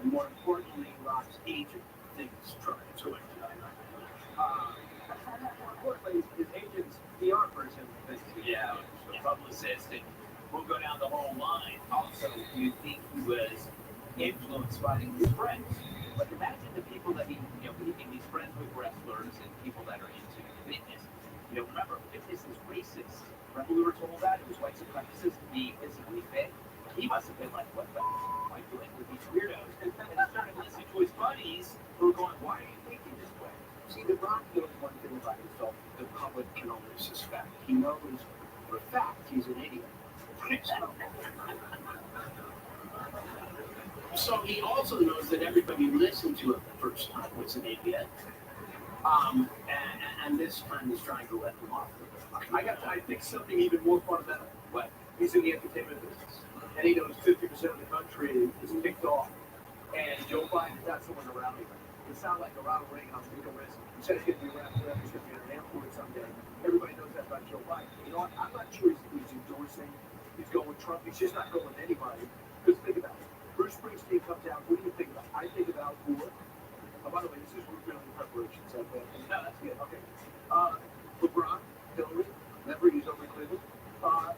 And more importantly, Rock's agent thinks Trump is going to win. More importantly, his agent's PR person thinks the publicist, and we'll go down the whole line. Also, you think he was influenced by his friends. But imagine the people that he's friends with wrestlers and people that are into fitness. Remember, fitness is racist. Remember we were told that? It was white supremacists to be physically fit. He must have been like, what the am I doing with these weirdos? And he started listening to his buddies who were going, why are you thinking this way? See, The Rock knows one thing about himself the public can only suspect. He knows for a fact he's an idiot. So he also knows that everybody listened to him the first time was an idiot. And this time he's trying to let them off. I think something even more fundamental. What? He's in the entertainment business. And he knows 50% of the country is kicked off. And Joe Biden's not someone around him. It sounds like a Ronald Reagan on legal risk. He said he's going to be around forever. He's going to be in an airport someday. Everybody knows that about Joe Biden. You know what? I'm not sure he's endorsing. He's going with Trump. He's just not going with anybody. Because think about it. Bruce Springsteen comes out. What do you think about? I think about who? Oh, by the way, this is really preparation. So no, that's good. Okay. LeBron, Hillary, remember he's over in Cleveland.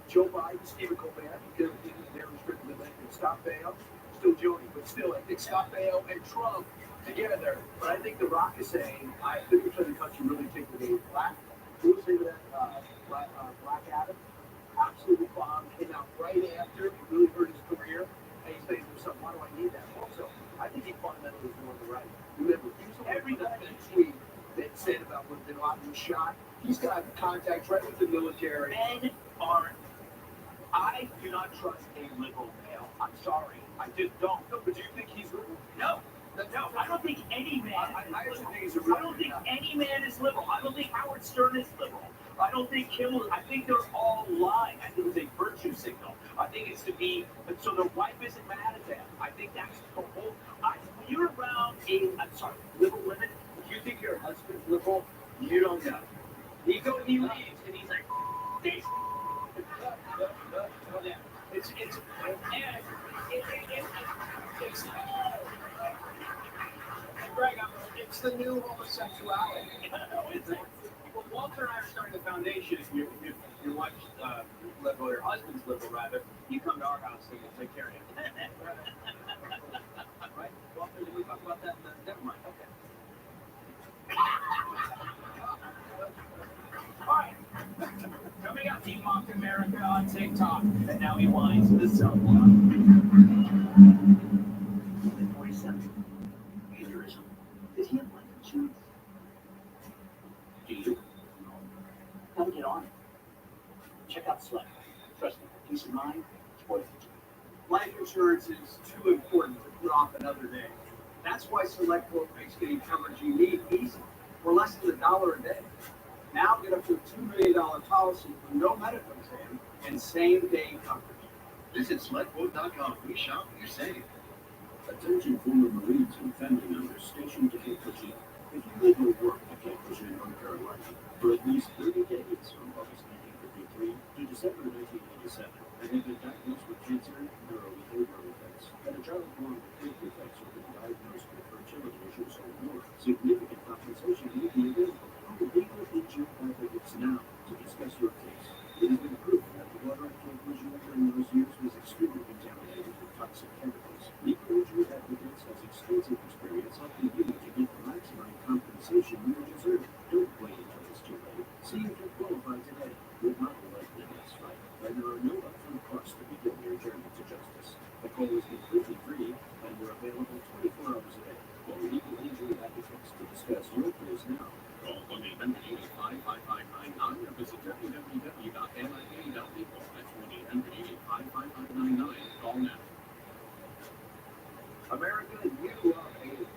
Joe Biden, Stephen Colbert, they're restricted to and Scott Baio, still Jody, but still, I think Scott Baio and Trump together. But I think The Rock is saying, I think the country really take the name Black. Who was saying that? Black Adam, absolutely bomb, came out right after, he really hurt his career, and he's saying to himself, why do I need that? Also, I think he fundamentally is doing the right. Remember, every tweet that said about when Bin Laden was shot, he's got contacts right with the military. Men aren't. I do not trust a liberal male. I'm sorry. I just don't. No, but do you think he's liberal? No. No, I don't think any man. I don't think any man is liberal. I don't think Howard Stern is liberal. I don't think Kimmel. I think they're all lying. I think it's a virtue signal. I think it's to be so their wife isn't mad at them. I think that's the whole. When you're around liberal women, if you think your husband's liberal, you don't know. He leaves and he's like, this. Greg, it's the new homosexuality. Well, Walter and I are starting the foundation. If your wife's liberal, or your husband's liberal, rather, you come to our house and we'll take care of you. Right? Walter, did we talk about that? Never mind. Okay. All right. Coming up, he mocked America on TikTok, and now he whines to the cell block. 47. Aneurysm. Did he have life insurance? Do you? Come get on it. Check out Select. Trust me, peace of mind, it's worth it. Life insurance is too important to put off another day. That's why Select Quote makes getting coverage you need easy, for less than $1 a day. Now get up to a $2 million policy with no medical exam and same-day coverage. Visit SelectQuote.com. We shop, you save. Attention former Marines and family members stationed at Camp Cushing. If you live or work at Camp Cushing, North Carolina, for at least 30 days from August 1953 to December 1987, and have been diagnosed with cancer, neurobehavioral effects, and a child born with health defects or been diagnosed with fertility issues or more, significant compensation may be available. Call legal injured advocates now to discuss your case. It has been proven that the water at Camp Cushing during those years was extremely contaminated with toxic chemicals. Legal injured advocates has extensive experience helping you to get the maximum compensation you deserve. Don't wait until it's too late. See if you qualify today. Live not the life that is right. and there are no upfront costs to begin your journey to justice. The call is completely free, and we're available 24 hours a day. Call Legal Injury Advocates to discuss your case now. Call 1-800-885-5599 or visit www.lia.legal. That's 1-800-885-5599. Call now. America, you love alien tape,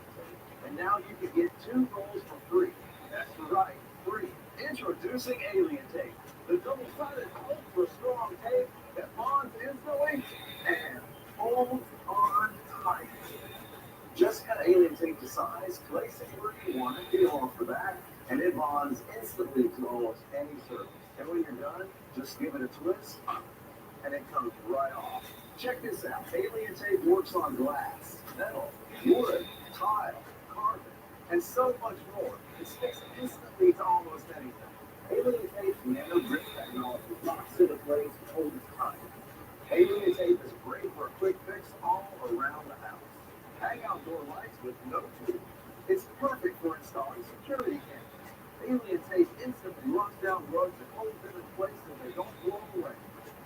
and now you can get 2 rolls for free. That's right, free. Introducing Alien Tape, the double-sided ultra-strong tape that bonds instantly and holds on tight. Just cut Alien Tape to size, place it where you want it, peel off the back, and it bonds instantly to almost any surface. And when you're done, just give it a twist, and it comes right off. Check this out. Alien Tape works on glass, metal, wood, tile, carpet, and so much more. It sticks instantly to almost anything. Alien Tape's nano grip technology locks it in place and holds it tight. Alien Tape is great for a quick fix all around the house. Hang outdoor lights with no tube. It's perfect for installing security cameras. Alien Tape instantly locks down rugs and holds them in place so they don't blow away.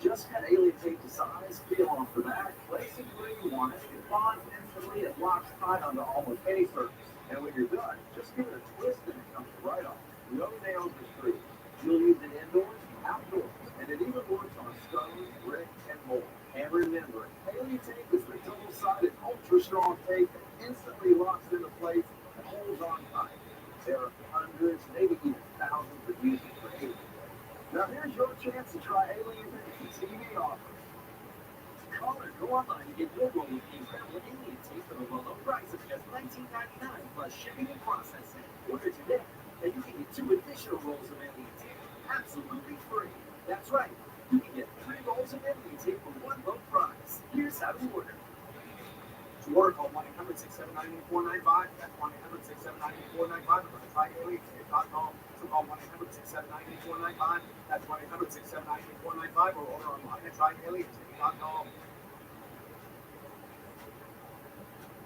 Just cut Alien Tape to size, peel off the back, place it where you want it. It bonds instantly, it locks tight onto almost any surface. And when you're done, just give it a twist and it comes right off. No nails or screws. You'll use it indoors, outdoors, and it even works on stone, brick, and more. And remember, Alien Tape is the double-sided, ultra-strong tape that instantly locks into place and holds on tight. There are hundreds, maybe even thousands of uses for Alien Tape. Now here's your chance to try Alien Tape TV offer. Call or go online and get your roll with the incredible Alien Tape for the low price of just $19.99 plus shipping and processing. Order today, and you can get 2 additional rolls of Alien Tape absolutely free. That's right, you can get 3 rolls of Alien Tape for one low price. Here's how to order. To order, call 1-800-679-8495. That's 1-800-679-8495. Or try AlienTape.com. So call 1-800-679-8495. That's 1-800-679-8495. Or order online at tryAlienTape.com.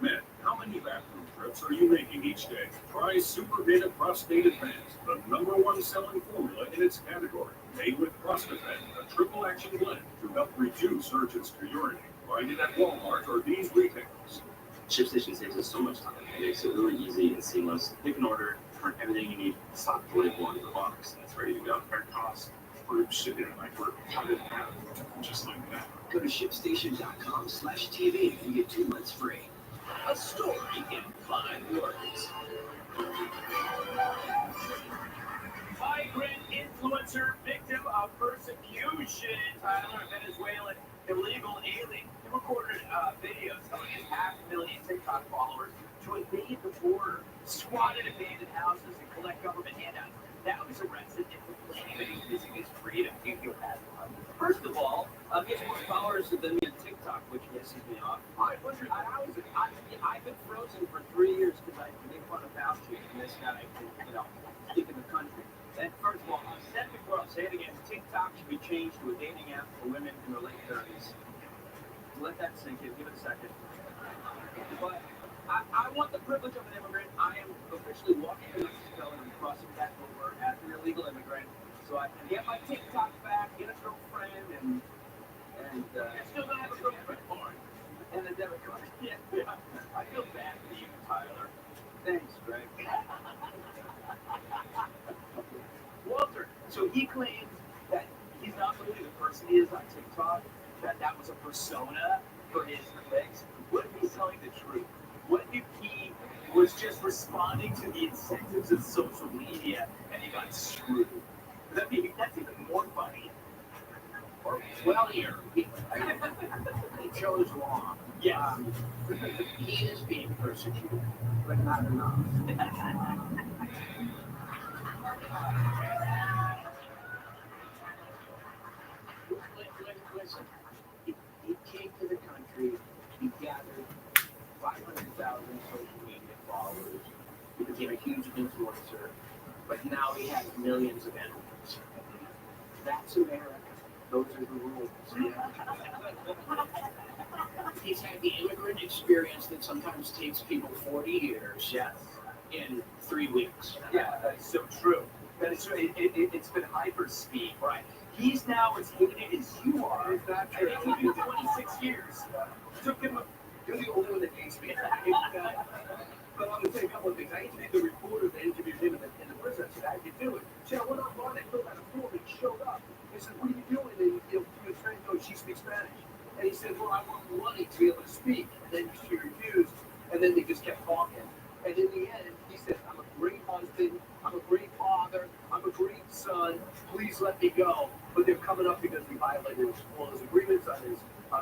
Men, how many bathroom trips are you making each day? Try Super Beta Prostate Advance, the #1 selling formula in its category. Made with Prostafen, a triple action blend to help reduce urges to urinate. Find it at Walmart or these retailers. ShipStation saves us so much time. It makes it really easy and seamless. Pick an order, print everything you need, stop the label on the box, and it's ready to go. At cost for shipping and like work, how did it happen? Just like that. Go to ShipStation.com/TV and get 2 months free. A story in 5 words. Migrant influencer victim of persecution. Tyler, a Venezuelan illegal alien, he recorded a video telling his 500,000 TikTok followers to invade the border, squat in abandoned houses, and collect government handouts. Now he's arrested and complaining that he's missing his freedom. First of all, he has more followers than me on TikTok, which pisses me off. I've been frozen for 3 years because I made fun of Fauci and this guy, speak in the country. And first of all, I've said before, I'll say it again, TikTok should be changed to a dating app for women in their late 30s. Let that sink in, give it a second. But I want the privilege of an immigrant. I am officially walking to Mexico and I'm crossing that over as an illegal immigrant. So I can get my TikTok back, get a girlfriend, and I still don't have a girlfriend. And a debit card. Yeah, I feel bad for you, Tyler. Thanks, Greg. Walter, so he claims that he's not really the person he is on TikTok, that was a persona for his clicks. What if he's telling the truth? What if he was just responding to the incentives of social media and he got screwed? That's even more funny. Or, well, here, he chose wrong. Yes. He is being persecuted, but not enough. Listen, he came to the country, he gathered 500,000 social media followers, he became a huge influencer, but now he has millions of enemies. That's America. Those are the rules. He's had the immigrant experience that sometimes takes people 40 years. Yes. In 3 weeks. Yeah, that's so true. That is true. It's been hyper speed, right? He's now as hated as you are. And it's been 26 years. Took him. You're the only one that hates me. But I'm going to say a couple of things. I interviewed the reporter that interviewed him in the prison. I said, how'd you do it? She said, I went online, I filled out a form, and he showed up. He said, what are you doing? And he was trying to know she speaks Spanish. And he said, well, I want money to be able to speak. And then she refused. And then they just kept talking. And in the end, he said, I'm a great husband. I'm a great father. I'm a great son. Please let me go. But they're coming up because we violated all his agreements on his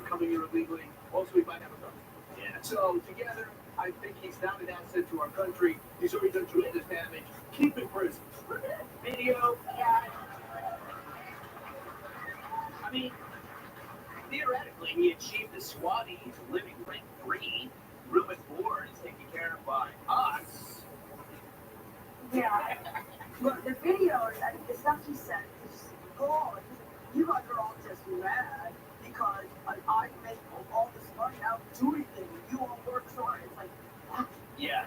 coming here illegally. Also, we might have a gun. Yeah. So together, I think he's not an asset to our country. He's already done tremendous damage. Keep in prison. Video. I mean, theoretically, he achieved the squatty. He's living rent-free. Room and board is taken care of by us. Yeah. Look, the video, the stuff she said is cool. You guys are all just mad because I make all this money out doing things. You all work so hard. It's like, yeah.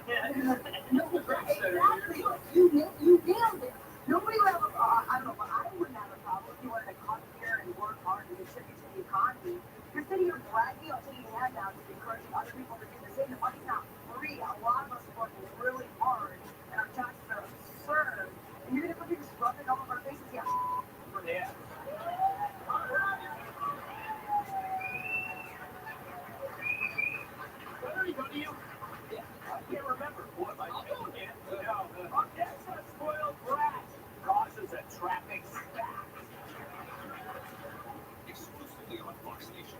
No, exactly. You nailed it. Nobody would have I don't know, but I wouldn't have a problem if you wanted to come here and work hard and contribute to the economy. You're sitting here bragging on taking your hand down to encouraging other people to do the same. The money's not free. A lot of us work really hard, and our taxes are absurd. And you're going to just rub it all over our faces? Yeah. Yeah. Where go to you? Yeah, I can't remember. What am I doing? No, that's a spoiled brat. Causes a traffic stack. Exclusively on Fox Nation.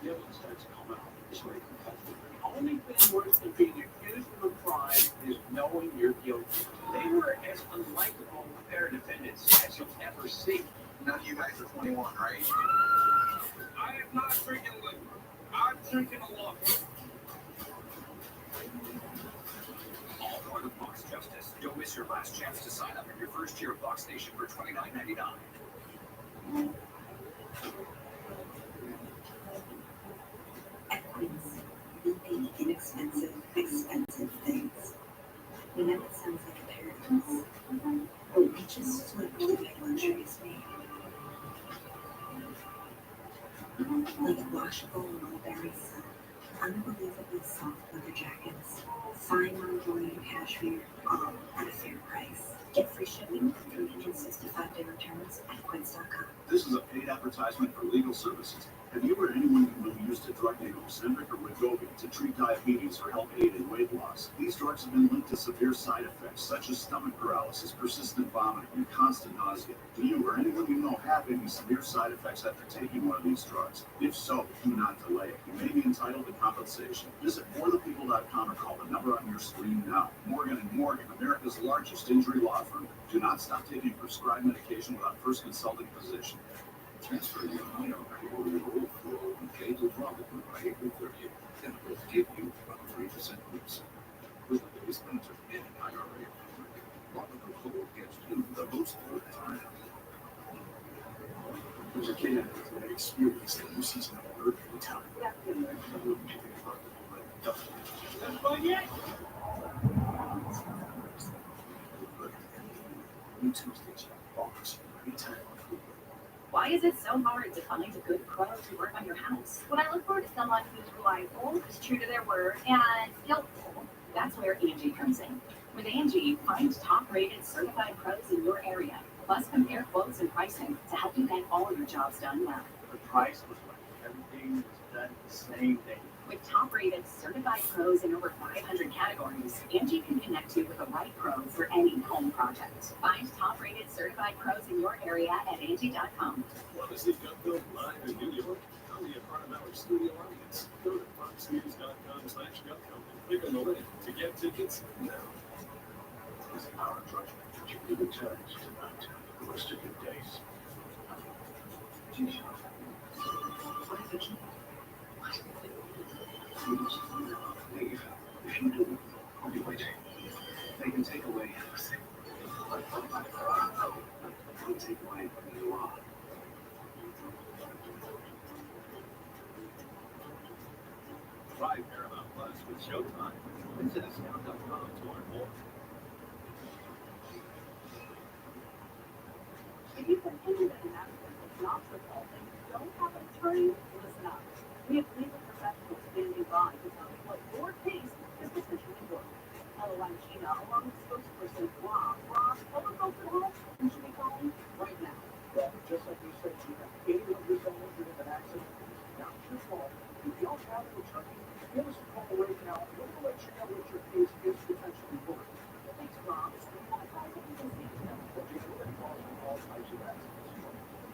The evidence starts to come out. It's very competitive. The only thing worse than being accused of a crime is knowing you're guilty. They were as unlikable their defendants as you'll ever see. None of you guys are 21, right? I am not drinking liquor. I'm drinking a law. All part of Fox Justice. Don't miss your last chance to sign up in your first year of Fox Nation for $29.99. At Quince, we make inexpensive, expensive things. We know it sounds like a paradise, but we just slipped to make luxuries made. Like washable mulberry silk, unbelievably soft leather jackets, fine embroidered cashmere, all at a fair price. Get free shipping and 365-day returns at quince.com. This is a paid advertisement for legal services. Have you or anyone you know used a drug named Ozempic or Wegovy to treat diabetes or help aid in weight loss? These drugs have been linked to severe side effects such as stomach paralysis, persistent vomiting, and constant nausea. Do you or anyone you know have any severe side effects after taking one of these drugs? If so, do not delay it. You may be entitled to compensation. Visit forthepeople.com or call the number on your screen now. Morgan & Morgan, America's largest injury law firm. Do not stop taking prescribed medication without first consulting a physician. Transfer your IRA or your old 401k to Robinhood by April 30th, and we'll give you about 3% bonus. With the biggest benefit in an IRA, Robinhood Gold gets you the most of the time. There's a kid that experienced the new season of Earth in town. New Tuesdays, Fox, anytime. Why is it so hard to find a good pro to work on your house? When I look for someone who's reliable, is true to their word, and skillful, that's where Angie comes in. With Angie, find top-rated certified pros in your area, plus compare quotes and pricing to help you get all your jobs done well. The price was right. Everything was done the same day. With top-rated certified pros in over 500 categories, Angie can connect you with the right pro for any home project. Find top-rated certified pros in your area at Angie.com. Want to see Gutfeld live in New York? Come be a part of our studio audience. Go to foxnews.com/Gutfeld and click on the link to get tickets now. This our project particularly returns tonight. The rest of your days. What is it? Please, leave. If you do, I'll be waiting. They can take away everything. They can take away who you are. Try Paramount Plus with Showtime. Visit us now.com to learn more. independent announcement of job consulting don't have an attorney, listen up. We have legal professionals standing by to tell you what your case is potentially worth. Otherwise, Gina, along with spokesperson Rob, tell the folks at home who should be calling right now. Well, just like you said, Gina, anyone who's been injured in an accident, it's not your fault. If you don't have an attorney, give us a call right now. We'll let you know what your case is potentially worth. Thanks, Rob. So we want to try something to see. Well, Gina, we're going to call from all types of accidents.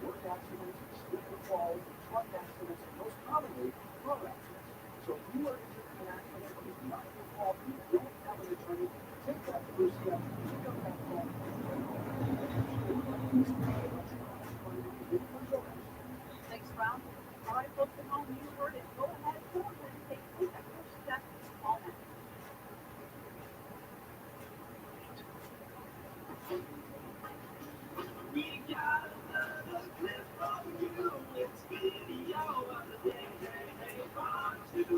Work accidents, slip and falls, truck accidents, and most commonly, car accidents. So if you are injured in an accident, it's not your fault. You don't have an attorney. Take that to Lucia. Pick up that phone. Thanks, Rob. All right, folks at home, you heard it. Go ahead, go ahead and take that first step on that. We got another clip from you. It's video of the day they want to.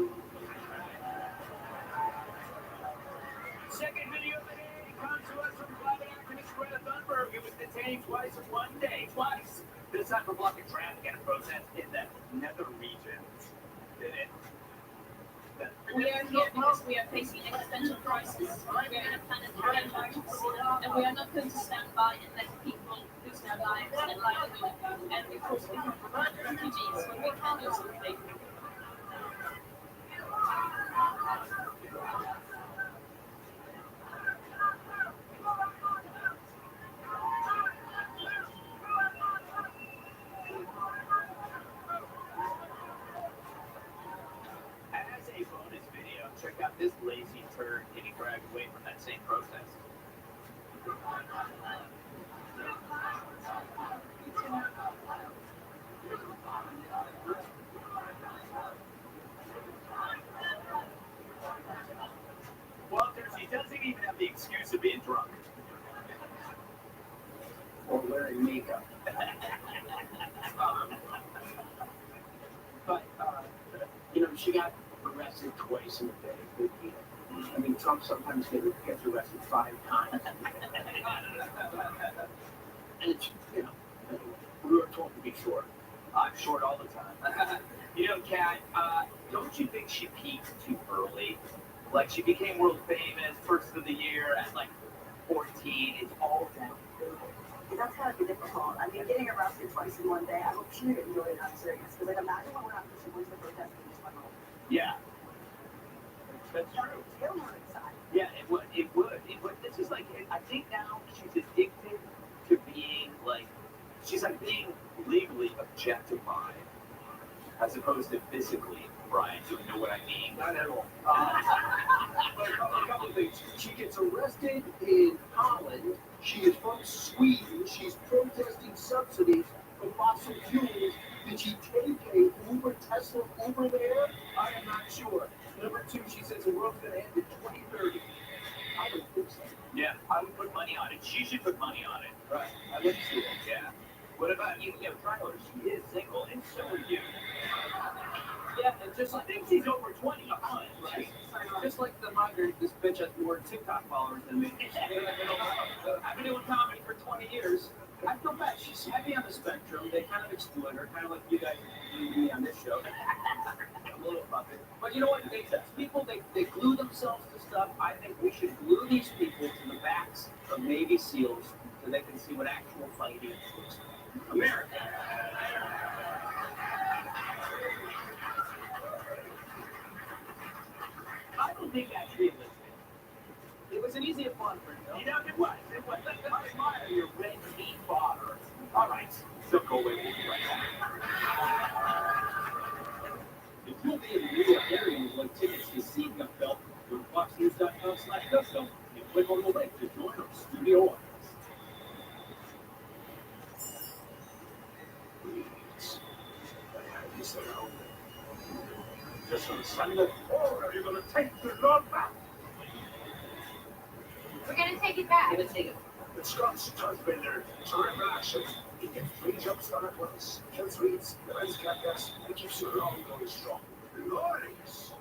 Second video of the day comes to us from private activist Greta Thunberg, who was detained twice in one day. Twice. This time for blocking traffic at a protest in the nether regions. Did it? We are here because we are facing an existential crisis. We are in a planetary emergency, and we are not going to stand by and let people lose their lives and livelihood and be forced to become refugees when we can do something. As a bonus video, check out this lazy turd getting dragged away from that same protest. Walter, she doesn't even have the excuse of being drunk. Or wearing makeup. But, she got arrested twice in a day. Good deal. I mean, Trump sometimes gets arrested 5 times. And it's, we were told to be short. I'm short all the time. Kat, don't you think she peaked too early? Like, she became world famous, first of the year at like 14. It's all downhill. That's gotta be difficult. I mean, getting arrested twice in one day, I hope she didn't really not serious. Because, imagine when we're not pushing wins the protest and just went home. Yeah. That's true. Kill her inside. Yeah, it would. This is like, I think now she's addicted to being like, she's like being legally objectified as opposed to physically. Brian, do you know what I mean? Not at all. But a couple of things. She gets arrested in Holland. She is from Sweden. She's protesting subsidies for fossil fuels. Did she take a Tesla Uber there? I am not sure. Number 2, she says the world's going to end in 2030. I would think so. Yeah, I would put money on it. She should put money on it. Right. I would see it. Yeah. What about you? Tyler, she is single, and so are you. Yeah, and just I like think she's over 20. right. Just like the migrant, this bitch has more TikTok followers than me. I've been doing comedy for 20 years. I feel bad. She's heavy on the spectrum. They kind of exploit her, kind of like you guys do me on this show. I'm a little puppet. But you know what? They glue themselves to stuff. I think we should glue these people to the backs of Navy SEALs so they can see what actual fighting looks like. America. I don't think that's realistic. It was an easy and fun for you. It was. I admire your red meat father. All right, so go away. We'll be right back. If you'll be in the New York area and would like tickets to see Gutfeld, go to foxnews.com/Gutfeld and click on the link to join our studio audience. Just on Sunday, are you going to take the Lord back? We're gonna take it back. The Scots Turfbender, terrific action. You get 3 jumps on at once. Kills weeds, prevents cactus, and keeps your lung going strong. Glorious!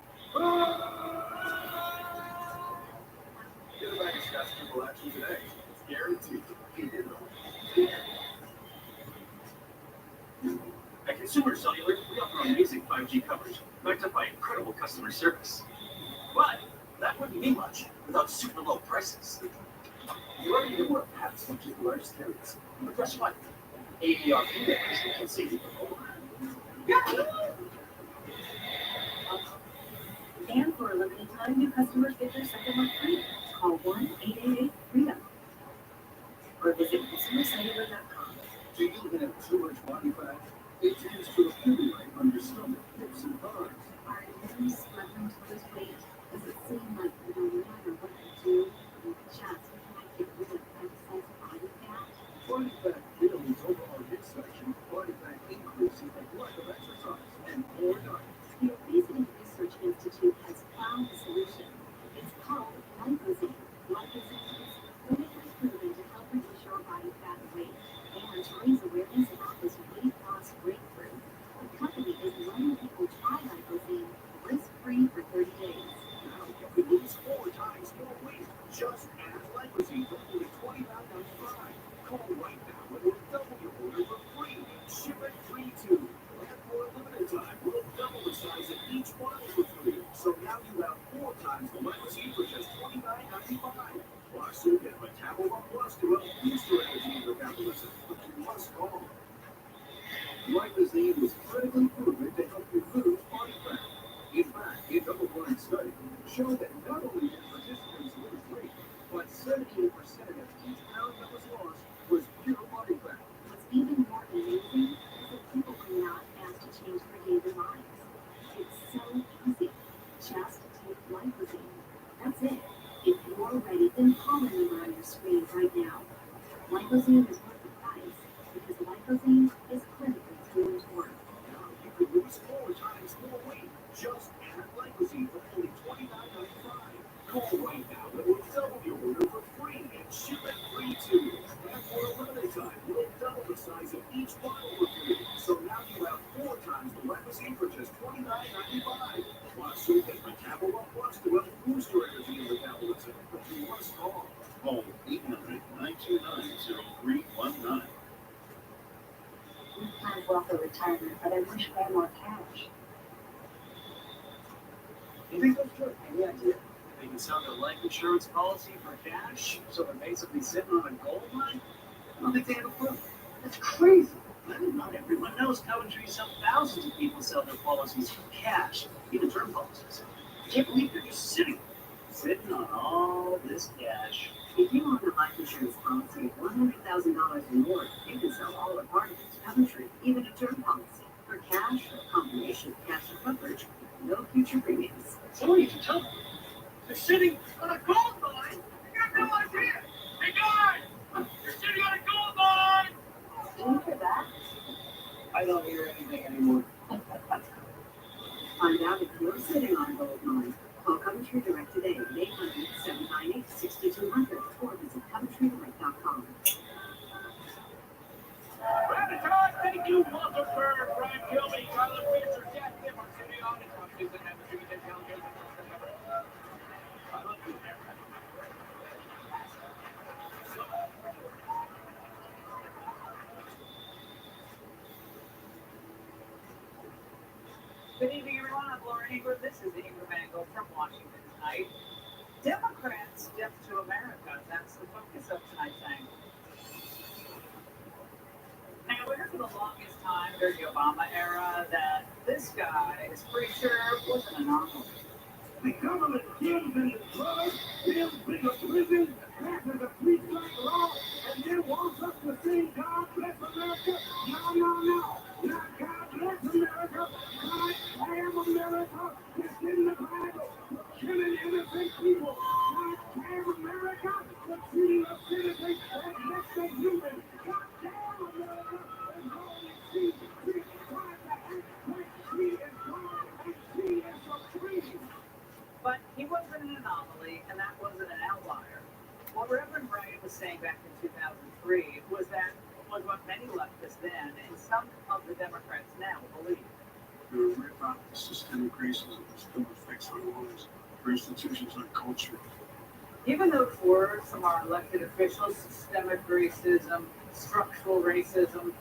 Get a bag of Scots triple action today. It's guaranteed to beat it all. Consumer Cellular, we offer amazing 5G coverage, backed up by incredible customer service. But that wouldn't mean much without super low prices. You already know what paths come to the largest carriers. But guess what? AAR members can save you And for a limited time, new customers get their second month free. Call 1-888-FREEDOM or visit consumercellular.com. Do you have too much body fat? It tends to accumulate on your stomach, hips, and thighs. Are you struggling to lose weight? Does it seem like no matter what you do, you just can't get rid of excess body fat? Body fat builds over our midsection. Body fat increases with lack of exercise and poor diet. The Obesity Research Institute has found a solution. It's called Lipozene. Lipozene is clinically proven to help reduce your body fat and weight and to raise awareness about this weight loss breakthrough. The company is letting people try Lipozene risk-free for 30 days. Now you can lose 4 times more weight. Just add Lipozene for only $29.95. Call right now and we'll double your order for free. Ship it free too. And for a limited time, we'll double the size of each bottle for free. So now you have 4 times the Lipozene for just $29.95. Plus, you'll get Metabolite Plus to help boost your energy and metabolism. But you must call. Lipozene was critically proven to help you lose body fat. In fact, a double-blind study showed that not only did participants lose weight, but 78% of each pound that was lost was pure body fat. What's even more amazing is that people are not asked to change their daily lives. It's so easy. Just take Lipozene. That's it. If you're ready, then call the number on your screen right now. Lipozene is worth the price because Lipozene is clinically proven to work. Now you can lose 4 times more weight. Just add Lipozene for only $29.95. Call right now and we'll double your order for free and ship it free too. And for a limited time, we'll double the size of each bottle for free. So now you have 4 times the Lipozene for just $29.95. Plus, you'll get Metabolite Plus to help boost your energy and metabolism. But you must call. Call 800-929-0319. We plan well for retirement, but I wish I had more cash. You think that's true? Any idea? They can sell their life insurance policy for cash, so they're basically sitting on a gold mine? I don't think they have a clue. That's crazy. Not everyone knows Coventry's helped thousands of people sell their policies for cash, even term policies. I can't believe they're just sitting on all this cash. If you own a life insurance policy of $100,000 or more, you can sell all or part of it to Coventry, even a term policy. For cash or a combination of cash or coverage, no future premiums. So what do you tell them? They're sitting on a gold mine. You got no idea. Hey guys, you're sitting on a gold mine. Did you hear that? I don't hear anything anymore. Find out if you're sitting on a gold mine. Call Coventry Direct today at 800-798-6200 or visit CoventryDirect.com. Thank you, Walter Bird, Brian Kilby, Tyler Fisher, Jack Kim, our city audience, companies that have a city delegation. I love you, man. Good evening, everyone. I'm Laura Ingram. This is the Ingram Angle from Washington tonight. Democrats death to America. That's the focus of tonight's angle. Now, we heard for the longest time during the Obama era that this guy, his preacher, was an anomaly. The government gives in the drugs, gives big a prison, passes a three-strike law, and then wants us to sing God Bless America. No, no, no. Not God Bless America. God damn America. It's in the Bible. Killing innocent people. God damn America. For treating us citizens as less than human. God damn America. And holy she tries to act like she is God and she is supreme. But he wasn't an anomaly, and that wasn't an outlier. What Reverend Reagan was saying back in 2003 was what many leftists then and some of the Democrats now believe. You're right about the systemic racism that still affects our lives, our institutions, our culture. Even those words from our elected officials, systemic racism, structural racism,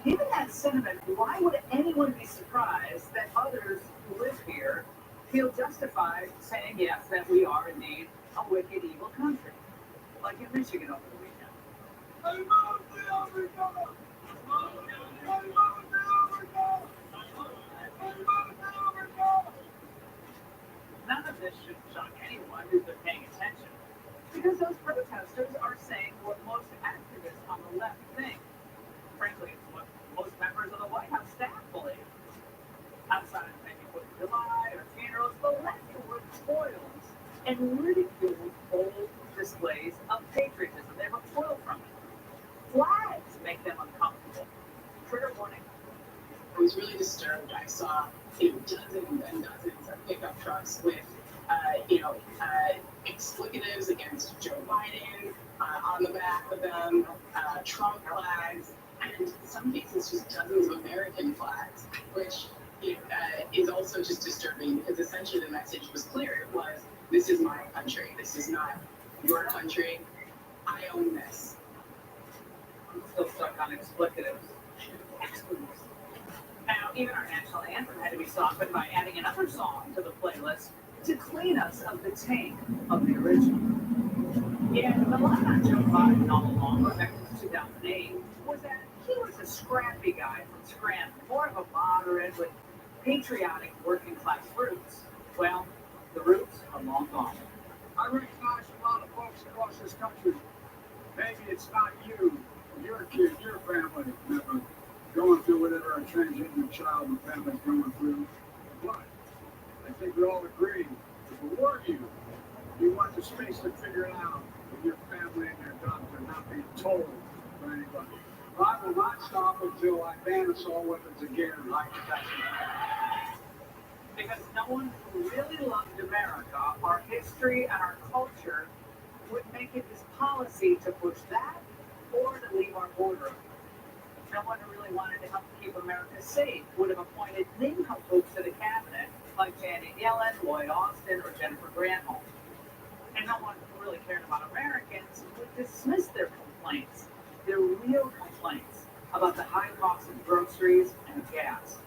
Given that sentiment, why would anyone be surprised that others who live here feel justified saying yes, that we are indeed a wicked, evil country? Like in Michigan over the weekend. None of this should shock anyone who's been paying attention, because those protesters are saying what most activists on the left think. Frankly, it's what most members of the White House staff believe. Outside of maybe 4th of July or funerals, the left recoils and ridicules old displays of patriotism. They recoil from it. Flags make them uncomfortable. Trigger warning. I was really disturbed. I saw dozens and dozens of pickup trucks with explicatives against Joe Biden on the back of them, Trump flags, and in some cases just dozens of American flags, which is also just disturbing because essentially the message was clear. It was, this is my country. This is not your country. I own this. I'm still stuck on expletives. Now, even our national anthem had to be softened by adding another song to the playlist to clean us of the taint of the original. Yeah, the line on Joe Biden all along, going back to 2008, was that he was a scrappy guy from Scranton, more of a moderate with patriotic working class roots. Well, the roots are long gone. I recognize a lot of folks across this country. Maybe it's not you, your kid, your family member going through whatever a transgender child and family's going through. But I think we all agree, if it were you, you want the space to figure it out with your family and your doctor, not being told by anybody. I will not stop until I ban assault weapons again like that. Because no one who really loved America, our history, and our culture would make it his policy to push that or to leave our border open. No one who really wanted to help keep America safe would have appointed nincompoops to the cabinet like Janet Yellen, Lloyd Austin, or Jennifer Granholm. And no one who really cared about Americans would dismiss their complaints, their real complaints about the high cost of groceries and gas.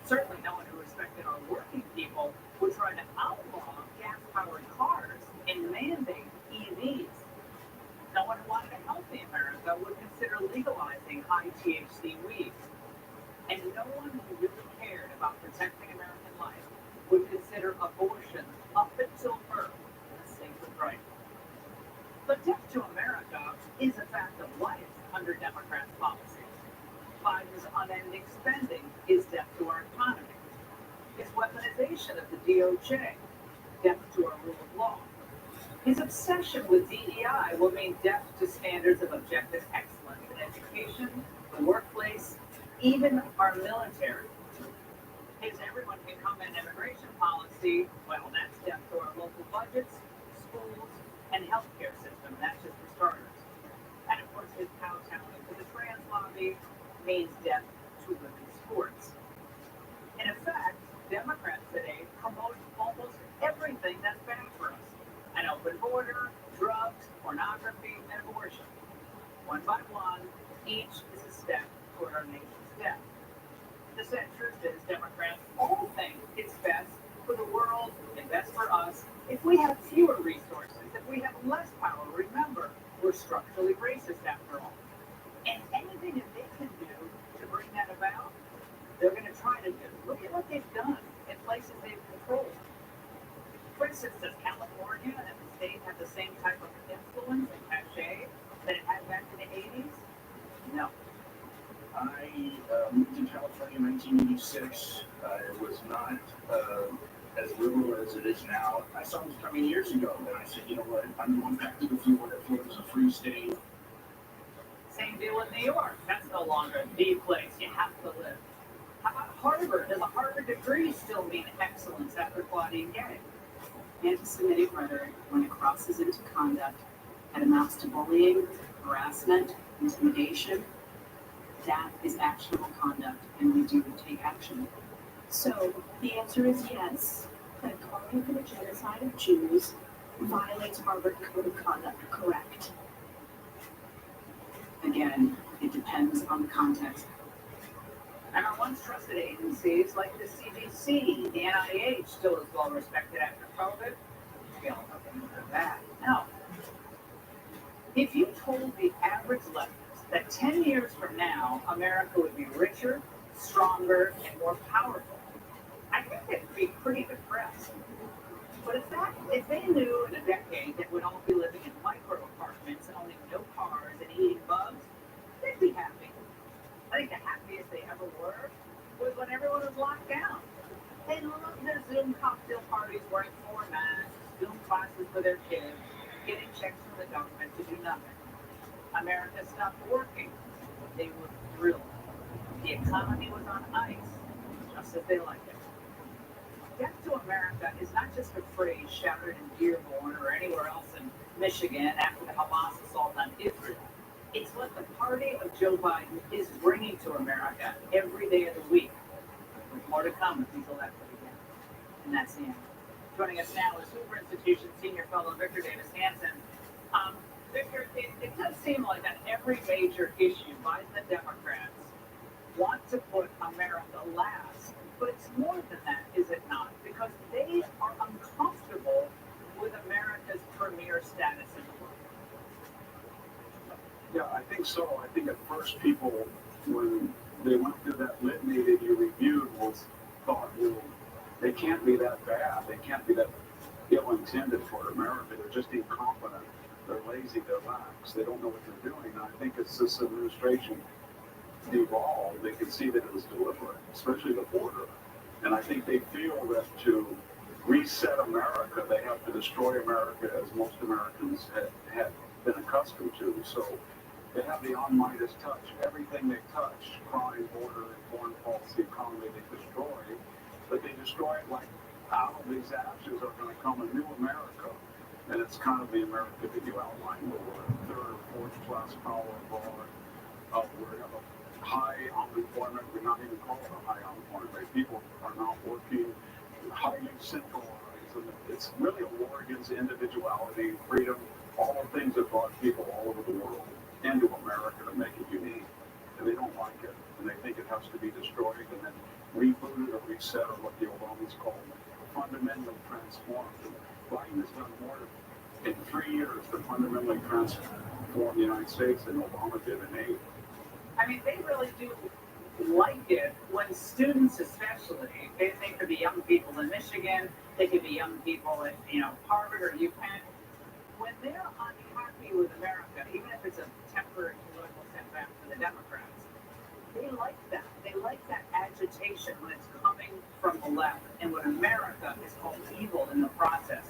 Certainly no one who respected our working people would try to outlaw gas-powered cars and mandate EVs. No one who wanted a healthy America would consider legalizing high THC weed. And no one who really cared about protecting American life would consider abortion up until birth a sacred right. But death to America is a fact of life under Democrats' policy. Biden's unending spending is death to our economy. His weaponization of the DOJ, death to our rule of law. His obsession with DEI will mean death to standards of objective excellence in education, the workplace, even our military. His everyone can come in immigration policy, well, that's death to our local budgets, schools, and healthcare system. That's just for starters. And of course, his kowtowing to the trans lobby means death to women's sports. In effect, Democrats today promote almost everything that's bad for us. An open border, drugs, pornography, and abortion. One by one, each is a step toward our nation's death. The sad truth is, Democrats all think it's best for the world and best for us if we have fewer resources, if we have less power. Remember, we're structurally racist after all. And anything that they can do to bring that about, they're going to try to do. Look at what they've done in places they've controlled. For instance, does California and the state have the same type of influence and cachet that it had back in the 80s? No. I moved to California in 1986. It was not as liberal as it is now. I saw this coming years ago, and I said, you know what, I'm going back to the Florida. Florida's a free state. Same deal with New York. That's no longer the place you have to live. How about Harvard? Does a Harvard degree still mean excellence after Claudine Gay? Anti-Semitic rhetoric, when it crosses into conduct that amounts to bullying, harassment, intimidation, that is actionable conduct, and we do take action. So the answer is yes, that calling for the genocide of Jews violates Harvard Code of Conduct, correct? Again, it depends on the context. And our once trusted agencies like the CDC, the NIH, still is well respected after COVID. Feeling nothing for that. No. If you told the average leftist that 10 years from now, America would be richer, stronger, and more powerful, I think they'd be pretty depressed. But if they knew in a decade that we'd all be living in micro apartments and owning no cars and eating bugs, they'd be happy. I think the happiest they ever were was when everyone was locked down. They loved their Zoom cocktail parties wearing 4 masks, Zoom classes for their kids, getting checks from the government to do nothing. America stopped working. They were thrilled. The economy was on ice, just as they liked it. Death to America is not just a phrase shouted in Dearborn or anywhere else in Michigan after the Hamas assault on Israel. It's what the party of Joe Biden is bringing to America every day of the week. With more to come if he's elected again. And that's the end. Joining us now is Hoover Institution Senior Fellow Victor Davis Hanson. Victor, it does seem like on every major issue, Biden and the Democrats want to put America last. But it's more than that, is it not? Because they are uncomfortable with America's premier status in the world. Yeah, I think so. I think at first people, when they went through that litany that you reviewed, thought, well, they can't be that bad. They can't be that ill-intended for America. They're just incompetent. They're lazy. They're lax. They don't know what they're doing. And I think as this administration evolved, they could see that it was deliberate, especially the border. And I think they feel that to reset America, they have to destroy America as most Americans had been accustomed to. So they have the on-Midas touch. Everything they touch, crime, border, foreign policy, economy, they destroy. But they destroy it like out of these ashes are going to come a new America. And it's kind of the America that you outlined, where we're a third or fourth class power abroad. We have a high unemployment. We're not even calling it a high unemployment rate. People are not working, highly centralized. And it's really a war against individuality, freedom, all the things that brought people all over the world into America to make it unique. And they don't like it. And they think it has to be destroyed and then rebooted or reset, or what the Obamas call fundamentally transformed. And Biden has done more in 3 years to fundamentally transform the United States than Obama did in 8. I mean, they really do like it when students, especially, they could be young people in Michigan, they could be young people at Harvard or UPenn. When they're unhappy with America, even if it's a temporary political setback for the Democrats, they like that. They like that agitation when it's coming from the left and when America is called evil in the process.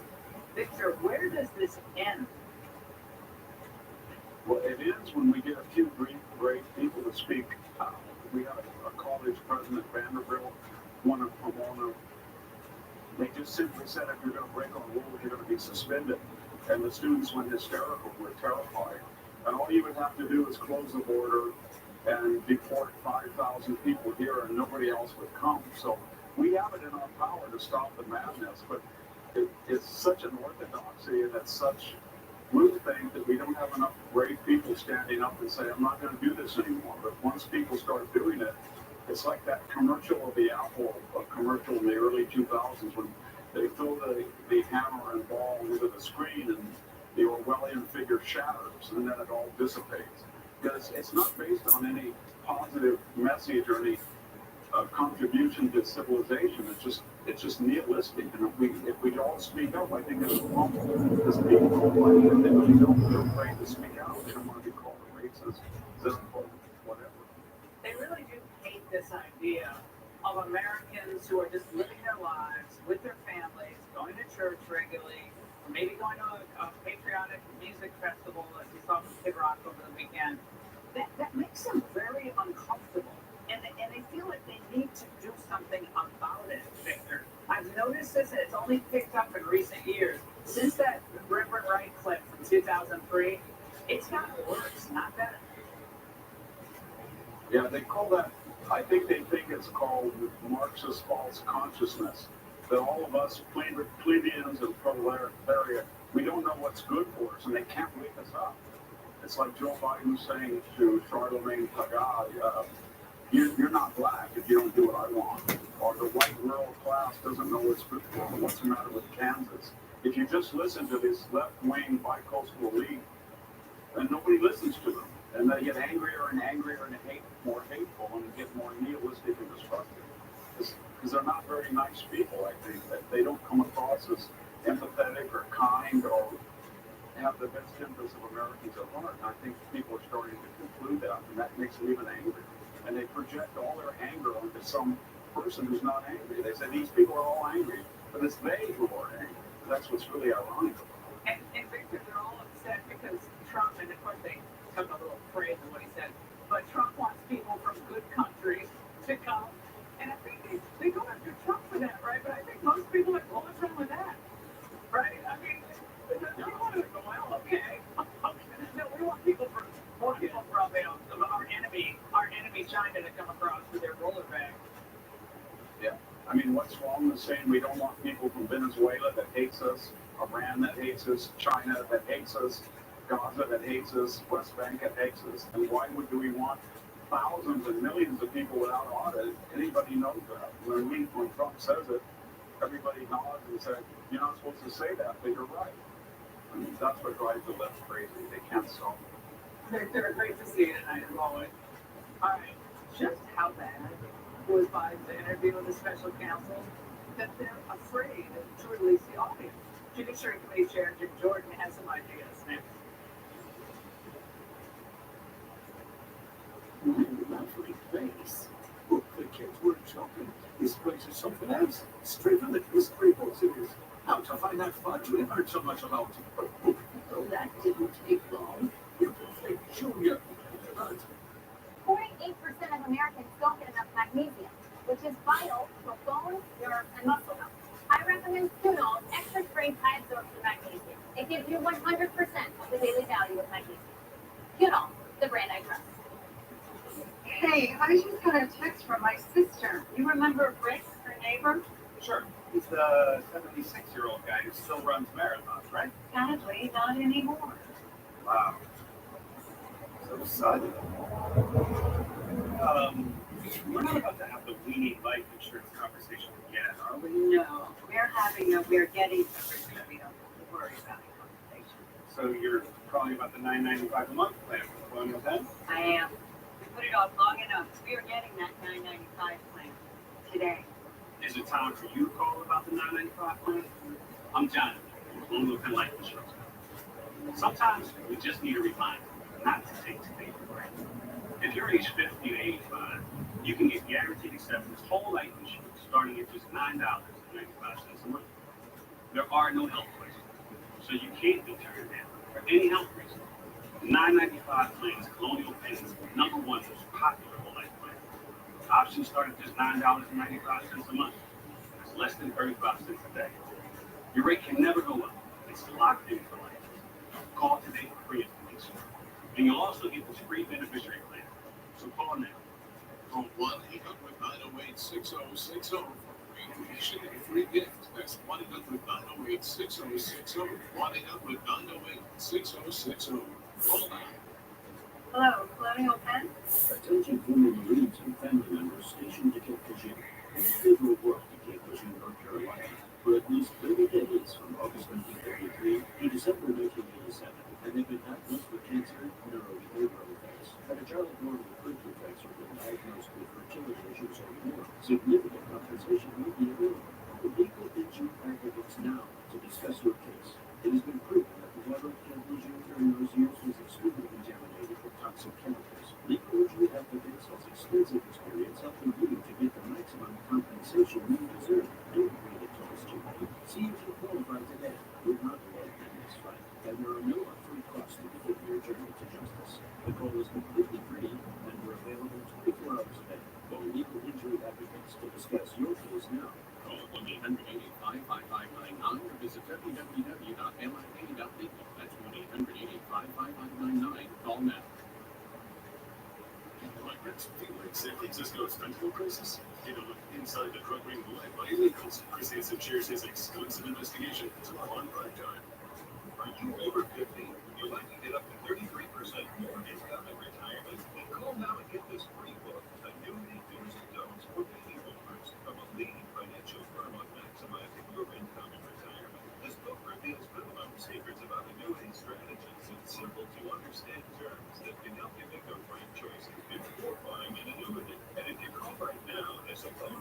Victor, where does this end? Well, it ends when we get a few great people to speak. We had a college president, Vanderbilt, one of Pomona. They just simply said, if you're going to break on rules, you're going to be suspended. And the students went hysterical. We're terrified. And all you would have to do is close the border and deport 5,000 people here, and nobody else would come. So we have it in our power to stop the madness, but it's such an orthodoxy, and it's such groupthink that we don't have enough brave people standing up and say, I'm not going to do this anymore. But once people start doing it, it's like that commercial of the Apple, a commercial in the early 2000s when they throw the hammer and ball into the screen and the Orwellian figure shatters, and then it all dissipates. Because it's not based on any positive message or any contribution to civilization. It's just nihilistic. And if we all speak up, I think it's wrong. Because people don't like it. They really don't. They're afraid to speak out. They don't want to be called racist, xenophobe, whatever. They really do hate this idea of Americans who are just living their lives with their families, going to church regularly, or maybe going to a patriotic music festival, as we saw from Kid Rock over the weekend. That makes them very uncomfortable. And they feel like they need to do something about it, Victor. I've noticed this, and it's only picked up in recent years. Since that Reverend Wright clip from 2003, it's gotten worse, not better. Yeah, they call that, I think they think it's called Marxist false consciousness. That all of us plebeians and proletariat, we don't know what's good for us, and they can't wake us up. It's like Joe Biden saying to Charlemagne Pagad, You're not black if you don't do what I want. Or the white rural class doesn't know what's good for them. What's the matter with Kansas? If you just listen to this left-wing bi-coastal elite, then nobody listens to them. And they get angrier and angrier and more hateful and get more nihilistic and destructive. Because they're not very nice people, I think. That they don't come across as empathetic or kind or have the best interests of Americans at heart. And I think people are starting to conclude that, and that makes them even angrier. And they project all their anger onto some person who's not angry. They say these people are all angry, but it's they who are angry. That's what's really ironic. And Victor, they're all upset because Trump, and of course they took a little phrase in what he said, but Trump wants people from good countries to come. And I think they go after Trump for that, right? But I think most people are, well, what's wrong with that? Right? I mean, they want to go, well, okay. No, we want people from, our enemy China to come across with their roller bag. Yeah. I mean, what's wrong with saying we don't want people from Venezuela that hates us, Iran that hates us, China that hates us, Gaza that hates us, West Bank that hates us? And why would we want thousands and millions of people without audit? Anybody knows that. When Trump says it, everybody nods and says, you're not supposed to say that, but you're right. I mean, that's what drives the left crazy. They can't solve it. They're great to see you tonight, as always. All right, just how bad was Biden's interview with the special counsel that they're afraid to release the audio? Judiciary Committee Chair Jim Jordan has some ideas next. Lovely place. Look, the kids were shopping. This place is something else. Straight from the history books it is. How to find that fudge we heard so much about. Oh, that didn't take long. You can say Junior. But 48% of Americans don't get enough magnesium, which is vital for bone, nerve, and muscle health. I recommend Qunol Extra Strength High Absorption Magnesium. It gives you 100% of the daily value of magnesium. Qunol, the brand I trust. Hey, I just got a text from my sister. You remember Rick, her neighbor? Sure. He's the 76-year-old guy who still runs marathons, right? Sadly, not anymore. Wow. So sudden. We're not about to have the we need life insurance conversation again, are we? No, we're getting everything we don't have to worry about the conversation. So you're calling about the $9.95 a month plan for Colonial Penn? I am. We put it off long enough. We are getting that $9.95 plan today. Is it time for you to call about the $9.95 plan? I'm John, Colonial Penn Life Insurance. Sometimes we just need a reminder not to take today for granted. If you're age 50 to 85, you can get guaranteed acceptance whole life insurance starting at just $9.95 a month. There are no health questions, so you can't be turned down for any health reason. The $9.95 plan is Colonial Penn's #1 most popular whole life plan. Options start at just $9.95 a month. That's less than 35 cents a day. Your rate can never go up. It's locked in for life. Call today for free information. And you'll also get this free beneficiary plan. So call now. Call 1-800-908-6060 for free information and free gift. That's 1-800-908-6060. 1-800-908-6060. Call now. Hello, Colonial Penn? Attention former Marines and family members stationed at Cape Cushing. Federal work at Cape Cushing, North Carolina, for at least 30 days from August 1933 to December 1987, and they've been diagnosed with cancer, neurobehavioral effects, and a child born with birth defects or been diagnosed with fertility issues or more. Significant compensation may be available. The legal injury advocates now to discuss your case. It has been proven that the water at Camp Lejeune during those years was extremely contaminated with toxic chemicals. Legal injury advocates has extensive experience helping you to get the maximum compensation you deserve. Don't wait until it's too late. See if you qualify today. We're not alone in this fight, and there are no upfront costs to begin your journey to justice. The call is completely free, and we're available 24 hours a day. Call Legal Injury Advocates to discuss your case now. Call 1-800-885-5599 or visit www.lia.legal. That's 1-800-885-5599. Call now. Migrants feel like San Francisco's fentanyl crisis? Take a look inside the drug ring led by illegals. Chris Hansen shares his exclusive investigation tomorrow on Prime Time. Are you over 50? You'll likely get up to 33% more income in retirement. Call now and get this free book, A New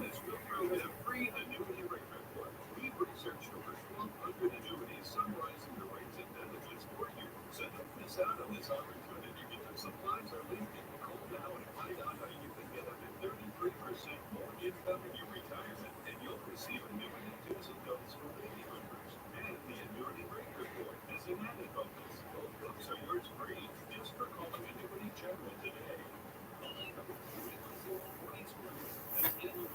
Let's go through with a free annuity rate report. We've researched over 1,200 annuities summarizing the rates and benefits for you. So don't miss out on this opportunity because supplies are limited. Call now and find out how you can get up to 33% more income in your retirement, and you'll receive annuity twos and don'ts for baby boomers. And the annuity rate report is an added bonus. Both books are yours free just for calling Annuity General today. Call 800-310-42. That's 800-310-42.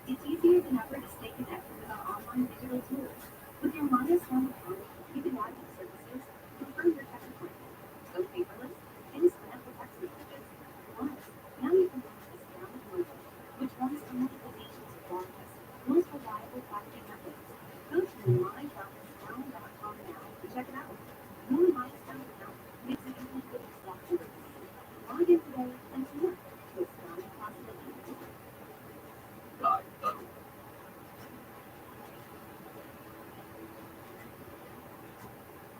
It's easier than ever to stay connected with our online digital tools. With your Minus One account, you can add new services, confirm your text appointment, go paperless, and sign up for text messages. Plus, now you can launch a Astounded Loyalty, which runs on multiple nations of longest, most reliable 5G networks. Go to my.astound.com now to check it out. Your My Astound account makes it easy to stop everything. Log in today and connect to Astounding Possibilities.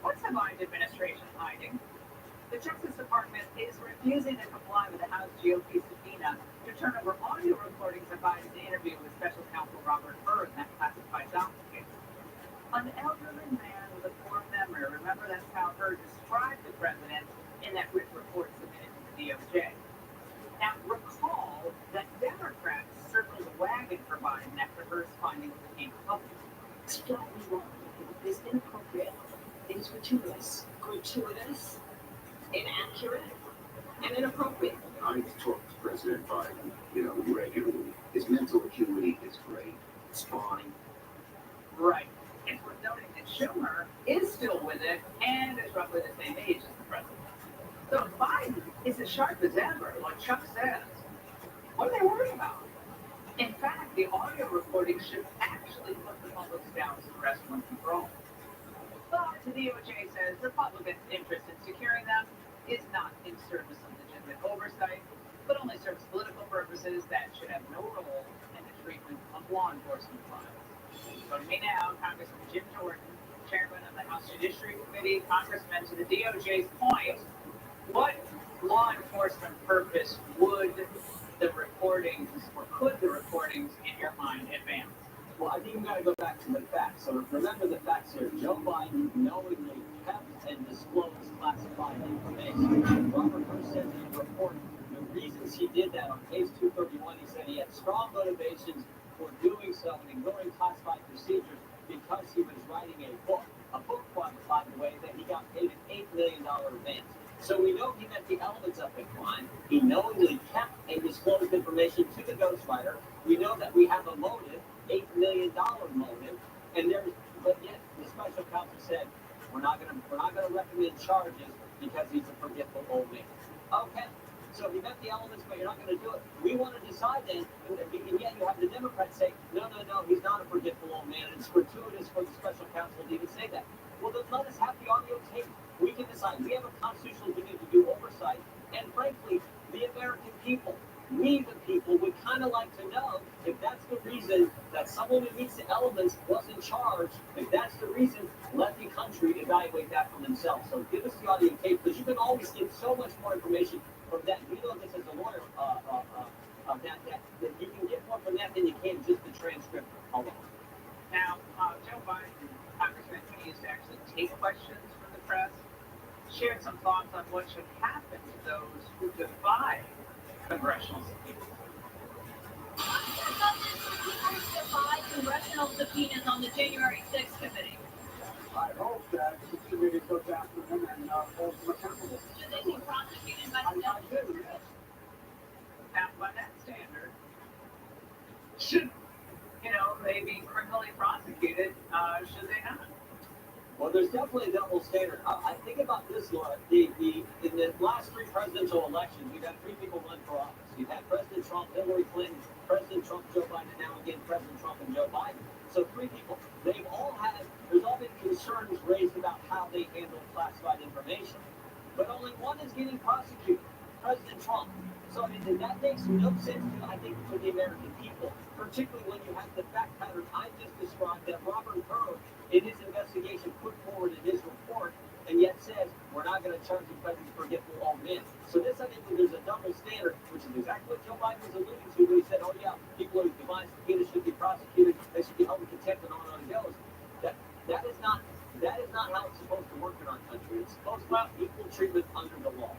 What's the Biden administration hiding? The Justice Department is refusing to comply with the House GOP subpoena to turn over audio recordings of Biden's interview with Special Counsel Robert Hur in that classified document. An elderly man with a poor memory. Remember, that's how Hur described the president in that written report submitted to the DOJ. Now, recall that Democrats circled the wagon for Biden after Hur's findings became public. It's flatly wrong. It is inappropriate. It is gratuitous, inaccurate, and inappropriate. I talk to President Biden, regularly. His mental acuity is great. It's fine. Right. It's worth noting that Schumer is still with it and is roughly the same age as the president. So Biden is as sharp as ever, like Chuck says. What are they worried about? In fact, the audio recording should actually put the public's doubts and rest on control. But the DOJ says Republicans' interest in securing them is not in service of legitimate oversight, but only serves political purposes that should have no role in the treatment of law enforcement files. Joining me now, Congressman Jim Jordan, chairman of the House Judiciary Committee, congressman, to the DOJ's point, what law enforcement purpose would the recordings, or could the recordings, in your mind, advance? Well, I think we got to go back to the facts. So remember the facts here. Joe Biden knowingly kept and disclosed classified information. Robert Hur says in the report the reasons he did that on page 231, he said he had strong motivations for doing so and ignoring classified procedures because he was writing a book by the way, that he got paid an $8 million advance. So we know he met the elements of the crime. He knowingly kept and disclosed information to the ghostwriter. We know that we have a motive, $8 million motive, and but yet the special counsel said we're not gonna recommend charges because he's a forgetful old man. Okay, so he met the elements, but you're not gonna do it. We want to decide then, and yet you have the Democrats say no, he's not a forgetful old man. It's gratuitous for the special counsel to even say that. Well, then let us have the audio tape. We can decide. We have a constitutional duty to do oversight, and frankly, the American people, we the people, would kind of like to know if that's the reason that someone who meets the elements wasn't charged. If that's the reason, let the country evaluate that for themselves. So give us the audio tape, because you can always get so much more information from that. You know this as a lawyer, that you can get more from that than you can just the transcript alone. Now, Joe Biden, Congressman, he used to actually take questions from the press, shared some thoughts on what should happen to those who defy congressional subpoenas. Defy congressional subpoenas on the January 6th committee. I hope that the committee goes after them and holds them accountable. Should they be prosecuted by the I do, yes. Now, by that standard, should, they be criminally prosecuted, should they not? Well, there's definitely a double standard. I think about this, Laura. In the last three presidential elections, we've had three people run for office. You've had President Trump, Hillary Clinton, President Trump, Joe Biden, and now again President Trump and Joe Biden. So three people. There's all been concerns raised about how they handle classified information. But only one is getting prosecuted, President Trump. So that makes no sense, I think, for the American people, particularly when you have the fact pattern I just described that Robert Hur, in his investigation, put forward in his report, and yet says we're not going to charge because he's forgetful old men. So this, I think, there's a double standard, which is exactly what Joe Biden was alluding to when he said, oh yeah, people who devise subpoenas should be prosecuted, they should be held in contempt, and on it goes. That is not how it's supposed to work in our country. It's supposed to be equal treatment under the law.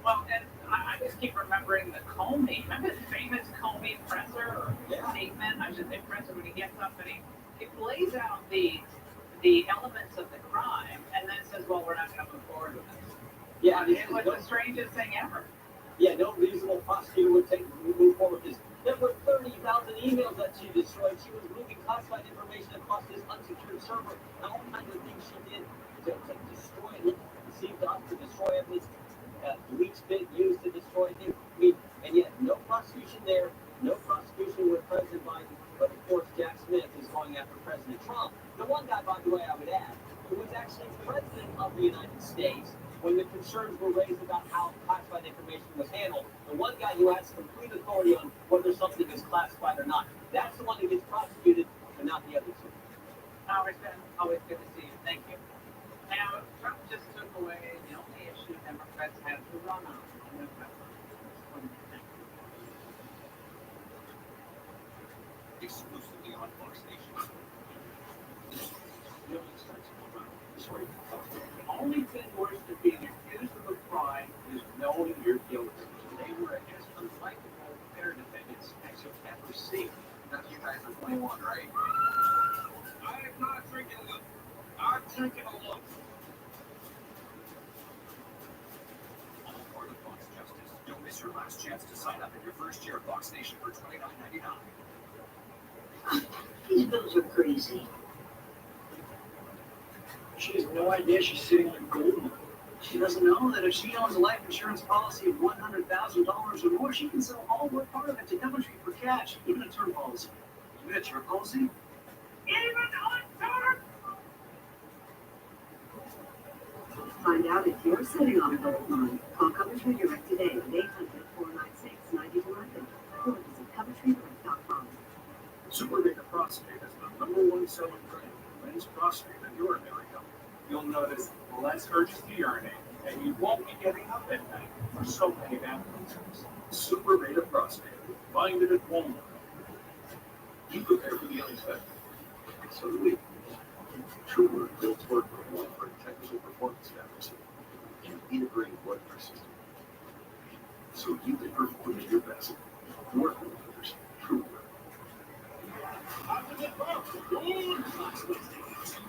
Well, and I just keep remembering the Comey. Remember the famous Comey presser or statement? I should say presser when he gets up and he lays out the elements of the crime and then says, well, we're not going to move forward with this. Yeah, it was the strangest thing ever. Yeah, no reasonable prosecutor would move forward with this. There were 30,000 emails that she destroyed. She was moving classified information across this unsecured server. And all kinds of things she did to destroy it, deceived us to destroy evidence, bleach bit used to destroy things. I mean, and yet no prosecution there, no prosecution with President Biden, but of course Jack Smith is going after President Trump. The one guy, by the way, I would add, who was actually president of the United States when the concerns were raised about how classified information was handled. The one guy who has complete authority on whether something is classified or not. That's the one who gets prosecuted, and not the other two. Always good to see you. Thank you. Now, Trump just took away the only issue Democrats had to run on in November. Exclusively on Fox Nation. The only thing worse than being accused of a crime is knowing you're guilty. They were as unlikable their defendants as you've ever seen. None of you guys are 21, right? I am not drinking alone. I'm drinking alone. All part of Fox Justice. Don't miss your last chance to sign up in your first year of Fox Nation for $29.99. These bills are crazy. She has no idea she's sitting on gold mine. She doesn't know that if she owns a life insurance policy of $100,000 or more, she can sell all or part of it to Coventry for cash, even a term policy. Even a term policy? Even on term! Find out if you're sitting on a gold mine. Call Coventry Direct today at 800-496-9011 or visit CoventryDirect.com. Super Beta Prostate is the #1 selling brand for men's prostate in your area. You'll notice less urges to urinate, and you won't be getting up at night for so many bad reasons. Super Beta Prostate. Find it at Walmart. You prepare for the unexpected. So do we. Truer builds work for technical performance status and integrated blood pressure system. So you can perform at your best. Work with others. Truer.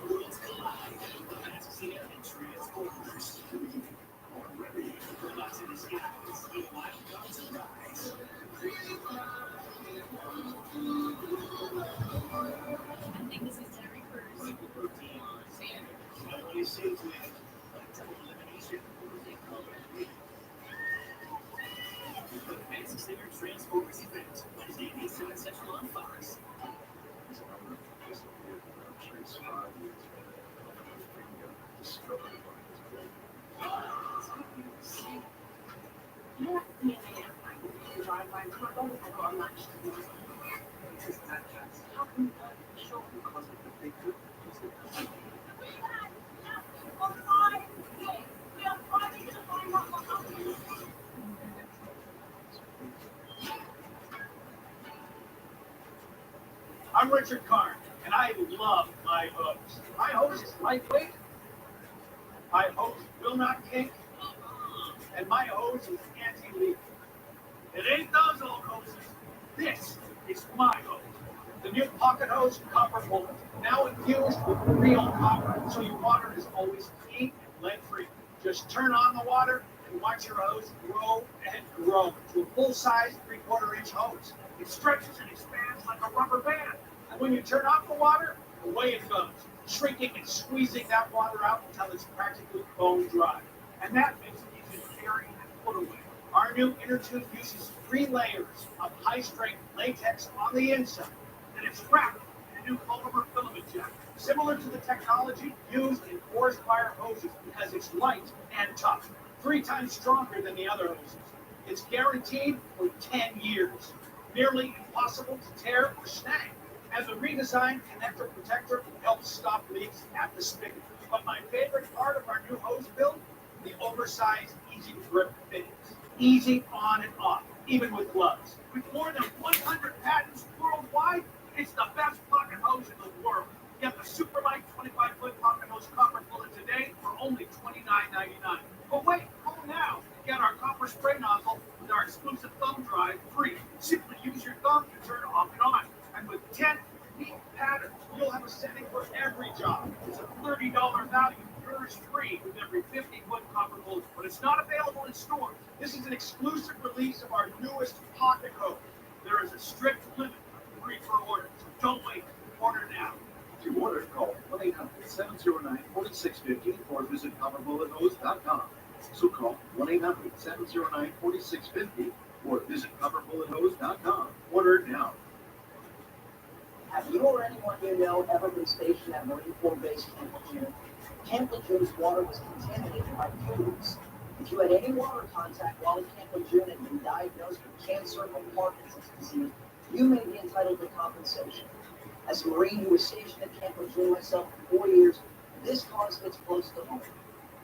Worlds collide. The fastest air and Transformers. Already, robots in the skies. A wild card surprise. I think this is Terry Crews. Like the protein Sanders. Not only saves with double elimination. The Fantasy Center Transformers event. Wednesday, May 7th Central on Fox. You have to be an AF. Drive by car, don't have our lunch. How can you not show because of the big group? I'm Richard Karn, and I love my hose. My hose is lightweight, my hose will not kink, and my hose is anti-leak. It ain't those old hoses. This is my hose. The new pocket hose copper bullet, now infused with real copper, so your water is always clean and lead-free. Just turn on the water and watch your hose grow and grow to a full-size 3/4-inch hose. It stretches and expands like a rubber band. And when you turn off the water, away it goes, shrinking and squeezing that water out until it's practically bone dry. And that makes it easy to carry and put away. Our new inner tube uses 3 layers of high-strength latex on the inside, and it's wrapped in a new polymer filament jacket, similar to the technology used in forest fire hoses because it's light and tough, 3 times stronger than the other hoses. It's guaranteed for 10 years. Nearly impossible to tear or snag. As a redesigned connector protector helps stop leaks at the spigot. But my favorite part of our new hose bill, the oversized easy grip fittings. Easy on and off, even with gloves. With more than 100 patents worldwide, it's the best pocket hose in the world. Get the super light 25-foot pocket hose copper bullet today for only $29.99. But wait, call now. Get our copper spray nozzle with our exclusive thumb drive free. Simply use your thumb to turn off and on. And with 10 neat patterns, you'll have a setting for every job. It's a $30 value. Yours free with every 50-foot copper bullet. But it's not available in stores. This is an exclusive release of our newest pocket hose. There is a strict limit of 3 per order. So don't wait. Order now. To order, call 1-800-709-4650 or visit coverbullethose.com. So call 1-800-709-4650 or visit coverbullethose.com. Order now. Have you or anyone you know ever been stationed at Marine Corps Base Camp Lejeune? Camp Lejeune's water was contaminated by pollutants. If you had any water contact while at Camp Lejeune and been diagnosed with cancer or Parkinson's disease, you may be entitled to compensation. As a Marine who was stationed at Camp Lejeune myself for 4 years, this cause hits close to home.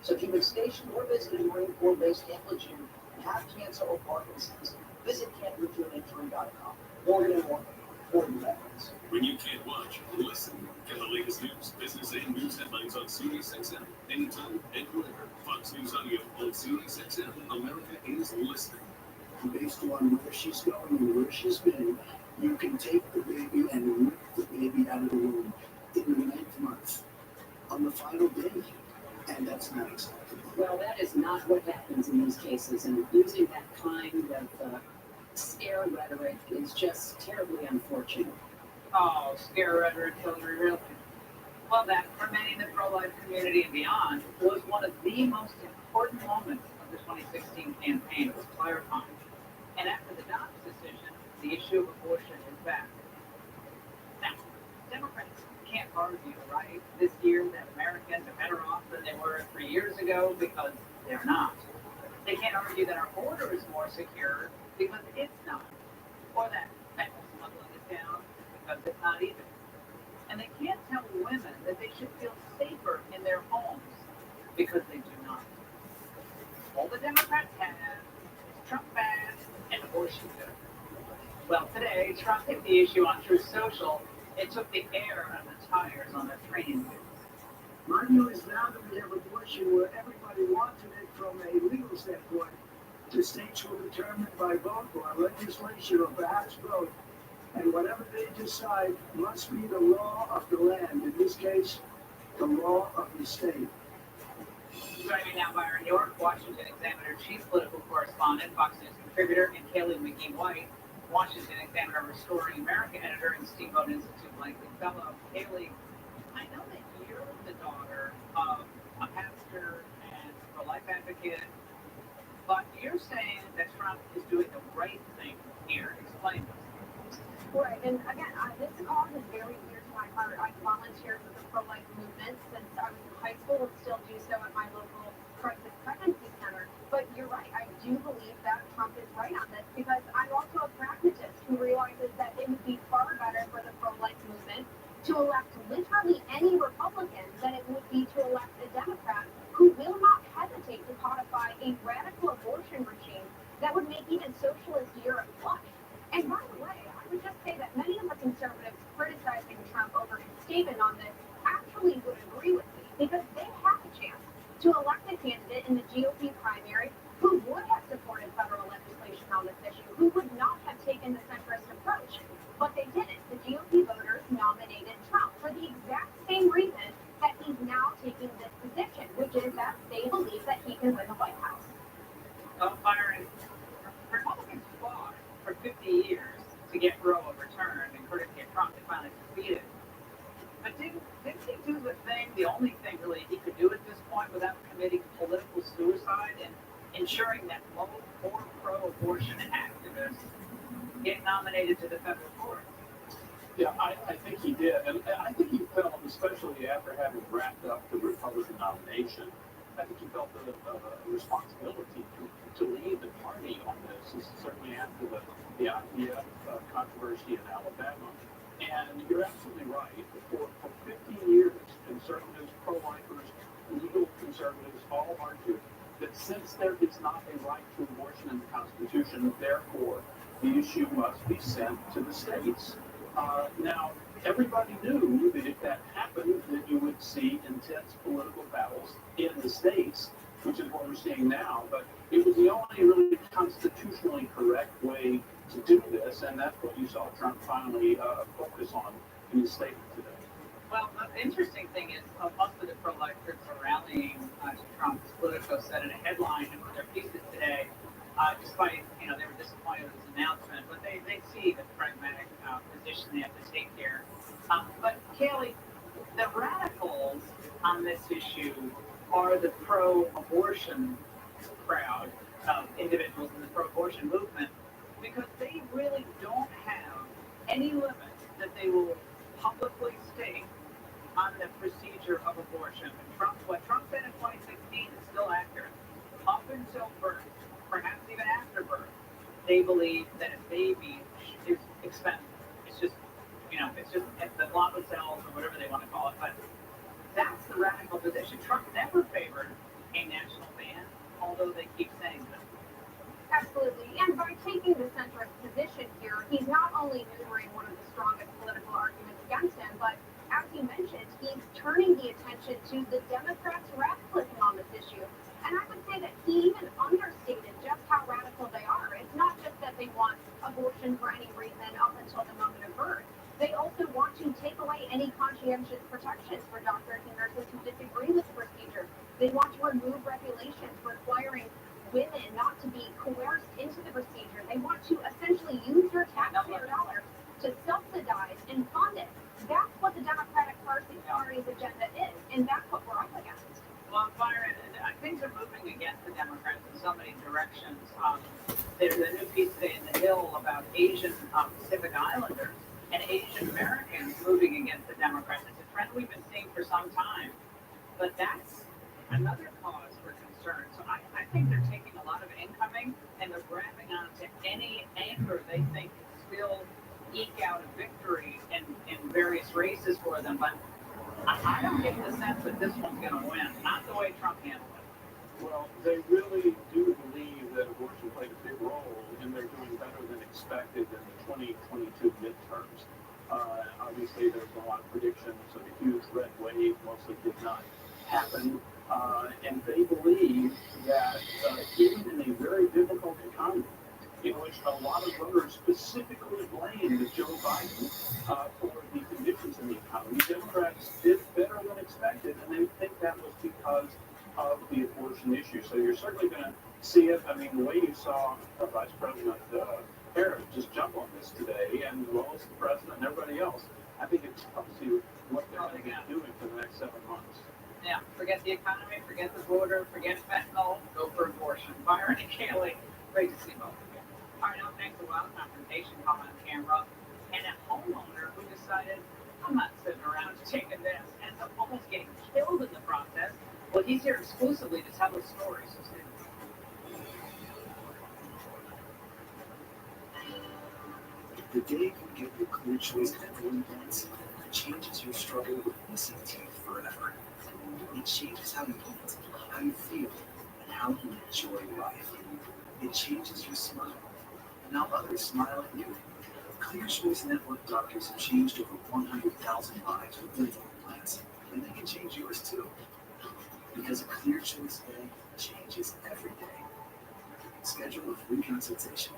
So if you've been stationed or visited Marine Corps Base Camp Lejeune and have cancer or Parkinson's, visit CampLejeuneInjury.com. Morgan and Morgan, for the veterans. When you can't watch, listen. Get the latest news, business, and news headlines on SiriusXM. Anytime, anywhere. Fox News Audio on SiriusXM. America is listening. Based on where she's going and where she's been, you can take the baby and rip the baby out of the womb in the 9th month on the final day, and that's not acceptable. Well, that is not what happens in these cases, and using that kind of scare rhetoric is just terribly unfortunate. Oh, scare rhetoric, Hillary, really? Well, that, for many in the pro-life community and beyond, was one of the most important moments of the 2016 campaign. It was clarifying. And after the Dobbs decision, the issue of abortion is back. Now, Democrats can't argue, right, this year that Americans are better off than they were 3 years ago, because they're not. They can't argue that our border is more secure because it's not. Or that fentanyl smuggling is down because it's not either. And they can't tell women that they should feel safer in their homes because they do not. All the Democrats have is Trump bad and abortion good. Well, today, Trump hit the issue on Truth Social. It took the air out of the tires on their training wheels. My view is now that we have abortion where everybody wanted it from a legal standpoint, the states will determine by vote or legislation or perhaps both, and whatever they decide must be the law of the land, in this case, the law of the state. Joining me now, Byron York, Washington Examiner chief political correspondent, Fox News contributor, and Kaylee McGee-White, Washington Examiner Restoring America editor and Steamboat Institute Likely Fellow. Kaylee, I know that you're the daughter of a pastor and pro-life advocate, but you're saying that Trump is doing the right thing here. Explain this. Right, and again, this cause is very dear to my heart. I've volunteered with the pro-life movement since I was in high school and still do so at my local crisis pregnancy center. But you're right, I do believe that Trump is right on this because I'm also a pragmatist who realizes that it would be far better for the pro-life movement to elect literally any Republican than it would be to elect a Democrat who will not hesitate to codify a radical abortion regime that would make even socialist Europe blush. And by the way, I would just say that many of the conservatives criticizing Trump over his statement on this actually would agree with me because they have a chance to elect a candidate in the GOP primary who would have supported federal legislation on this issue, who would not have taken the centrist approach. But they didn't. The GOP voters nominated Trump for the exact same reason that he's now taking this position, which is that they believe that he can win the White House. Byron, Republicans fought for 50 years to get Roe overturned and courtesy of Trump, they finally defeated. But didn't he do the thing, the only thing really he could do at this point without committing political suicide and ensuring that more pro-abortion activists get nominated to the federal court? Yeah, I think he did. And I think he felt, especially after having wrapped up the Republican nomination, I think he felt a responsibility to lead the party on this, certainly after the IVF controversy in Alabama. And you're absolutely right. For 15 years, conservatives, pro-lifers since there is not a right to abortion in the Constitution, therefore the issue must be sent to the states. Now, everybody knew that if that happened, that you would see intense political battles in the states, which is what we're seeing now. But it was the only really constitutionally correct way to do this, and that's what you saw Trump finally focus on in his statement today. Well, the interesting thing is most of the pro-life groups are rallying to Trump's. Politico said in a headline in their pieces today, despite, they were disappointed with his announcement, but they see the pragmatic position they have to take here. But Kaylee, the radicals on this issue are the pro-abortion crowd of individuals in the pro-abortion movement, because they really don't have any limit that they will publicly state on the procedure of abortion. And what Trump said in 2016 is still accurate. Up until birth, perhaps even after birth, they believe that a baby is expendable. It's just the blob cells or whatever they want to call it. But that's the radical position. Trump never favored a national ban, although they keep saying that. Absolutely. And by taking the centrist position here, he's not only neutering one of the strongest political arguments against him, but as you mentioned, he's turning the attention to the Democrats' radicalism on this issue. And I would say that he even understated just how radical they are. It's not just that they want abortion for any reason up until the moment of birth. They also want to take away any conscientious protections for doctors and nurses who disagree with the procedure. They want to remove regulations requiring women not to be coerced into the procedure. They want to essentially use your taxpayer dollars to subsidize and fund it. That's what the Democratic Party's agenda is, and that's what we're up against. Well, Byron, things are moving against the Democrats in so many directions. There's a new piece today in The Hill about Asian Pacific Islanders and Asian Americans moving against the Democrats. It's a trend we've been seeing for some time, but that's another cause for concern. So I think they're taking a lot of incoming and they're grabbing onto any anchor they think can still eke out a victory in various races for them. But I don't get the sense that this one's going to win, not the way Trump handled it. Well, they really do believe that abortion played a big role, and they're doing better than expected in the 2022 midterms. Obviously, there's a lot of predictions of a huge red wave, mostly did not happen. And they believe that even in a very difficult economy, in which a lot of voters specifically blamed Joe Biden for the conditions in the economy, Democrats did better than expected, and they think that was because of the abortion issue. So you're certainly going to see it. I mean, the way you saw Vice President Harris just jump on this today, and as well as the president and everybody else, I think it tells you what they're going to be doing for the next 7 months. Yeah, forget the economy, forget the border, forget fentanyl, go for abortion. Byron and Kaylee, great to see both of you. All right, up next, a wild confrontation caught on camera, and a homeowner who decided, I'm not sitting around taking this, ends up almost getting killed in the process. Well, he's here exclusively to tell the story, so stay tuned. The day you get your Clear Choice dental implants, it changes your struggle with missing teeth forever. It changes how you eat, how you feel, and how you enjoy life. It changes your smile, and now others smile at you. Clear Choice Network doctors have changed over 100,000 lives with dental implants, and they can change yours too. Because a Clear Choice day changes every day. Schedule a free consultation.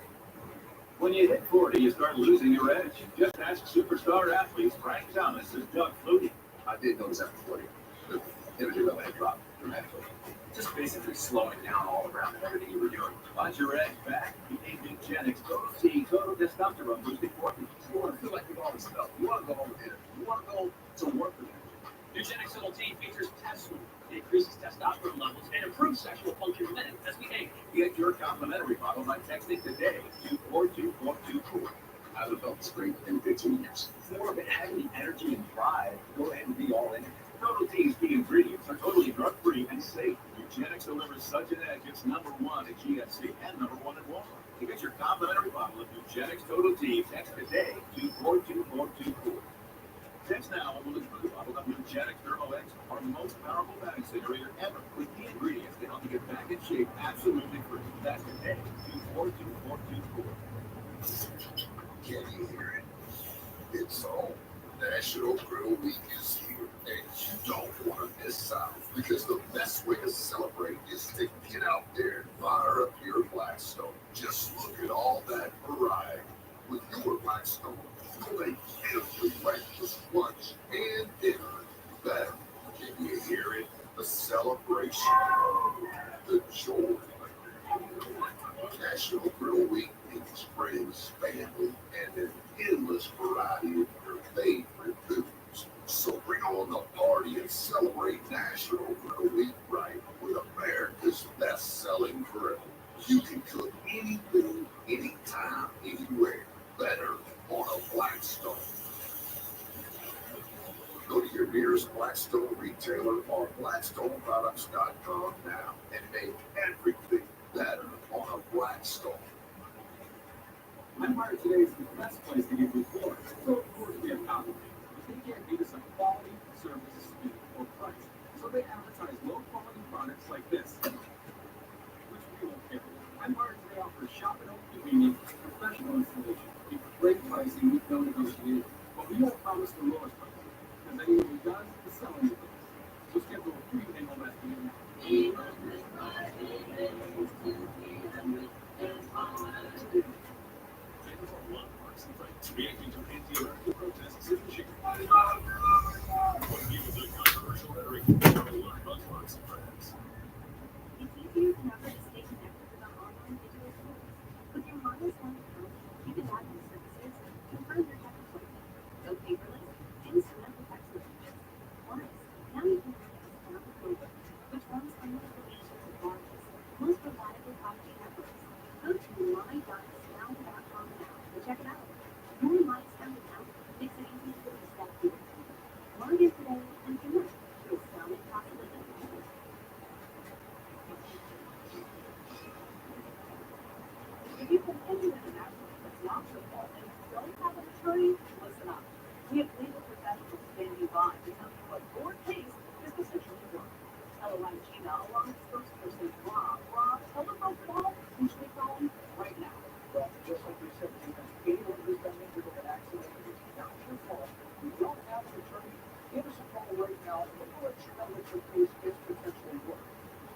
When you hit 40, you start losing your edge. Just ask superstar athletes Frank Thomas and Doug Flutie. I did notice after 40, the energy level had dropped dramatically. Just basically slowing down all around everything you were doing. Want your edge back? You need Nugenix Total T, Total Testosterone Boosting Formula. You want to feel like you've all this stuff. You want to go home with energy. You want to go to work with energy. Nugenix Total T features testosterone. It increases testosterone levels and improves sexual function in men as we age. Get your complimentary bottle by texting today to 42424. I haven't felt this great in 15 years. It's more of it having the energy and drive to go ahead and be all in. Total T's key ingredients are totally drug-free and safe. Nugenix delivers such an edge. It's #1 at GNC and #1 at Walmart. To get your complimentary bottle of Nugenix Total T, text today to 42424. Text now on the Blue Bottle of Nugenex Thermo X are the most powerful fat accelerator ever, with the ingredients to help you get back in shape absolutely free. That's today, 242424. Can you hear it? It's on. National Grill Week is here, and you don't want to miss out because the best way to celebrate is to get out there and fire up your Blackstone. Just look at all that variety. With your Blackstone, you'll make every breakfast, lunch, and dinner better. Can you hear it? The celebration, the joy. National Grill Week means friends, family, and an endless variety of your favorite foods. So bring on the party and celebrate National Grill Week right with America's best-selling grill. You can cook anything, anytime, anywhere, better on a Blackstone. Go to your nearest Blackstone retailer or blackstoneproducts.com now and make everything better on a Blackstone. Empire today is the best place to get your floors, so of course we have Copper. But they can't beat us on quality, service, speed, or price. So they advertise low-quality products like this, which we won't carry. Empire today offers shop and home convenience, professional installation, and great pricing with no negotiation. But we won't promise the lowest price, because anyone who does is selling the best. So schedule a free annual estimate now. Reacting to anti-American protests in Michigan. What view of the controversial rhetoric learn about Fox and Friends? It's easier than ever to stay connected with our online digital tools. With your Harness One account, you can add new services, confirm your tech appointment, go paperless, and send the text messages. Plus, now you can access Download Global, which runs on notifications of largest, most reliable 5G networks. Go to my.sound.com now to check it out. Your My Sound account makes it easy to use that too. Log in today and connect to a sound possibility. If you've been injured in an accident that's not your fault and don't have an attorney, listen up. We have legal professionals standing by to tell you what your case is essentially worth. LOI Gina, along with spokesperson Rob, tell them about it all. Who should we call him right now? Well, just like we said, anyone who's been injured in an accident that is not your fault, you don't have an attorney, give us a call right now, and we'll let you know what your case is potentially worth.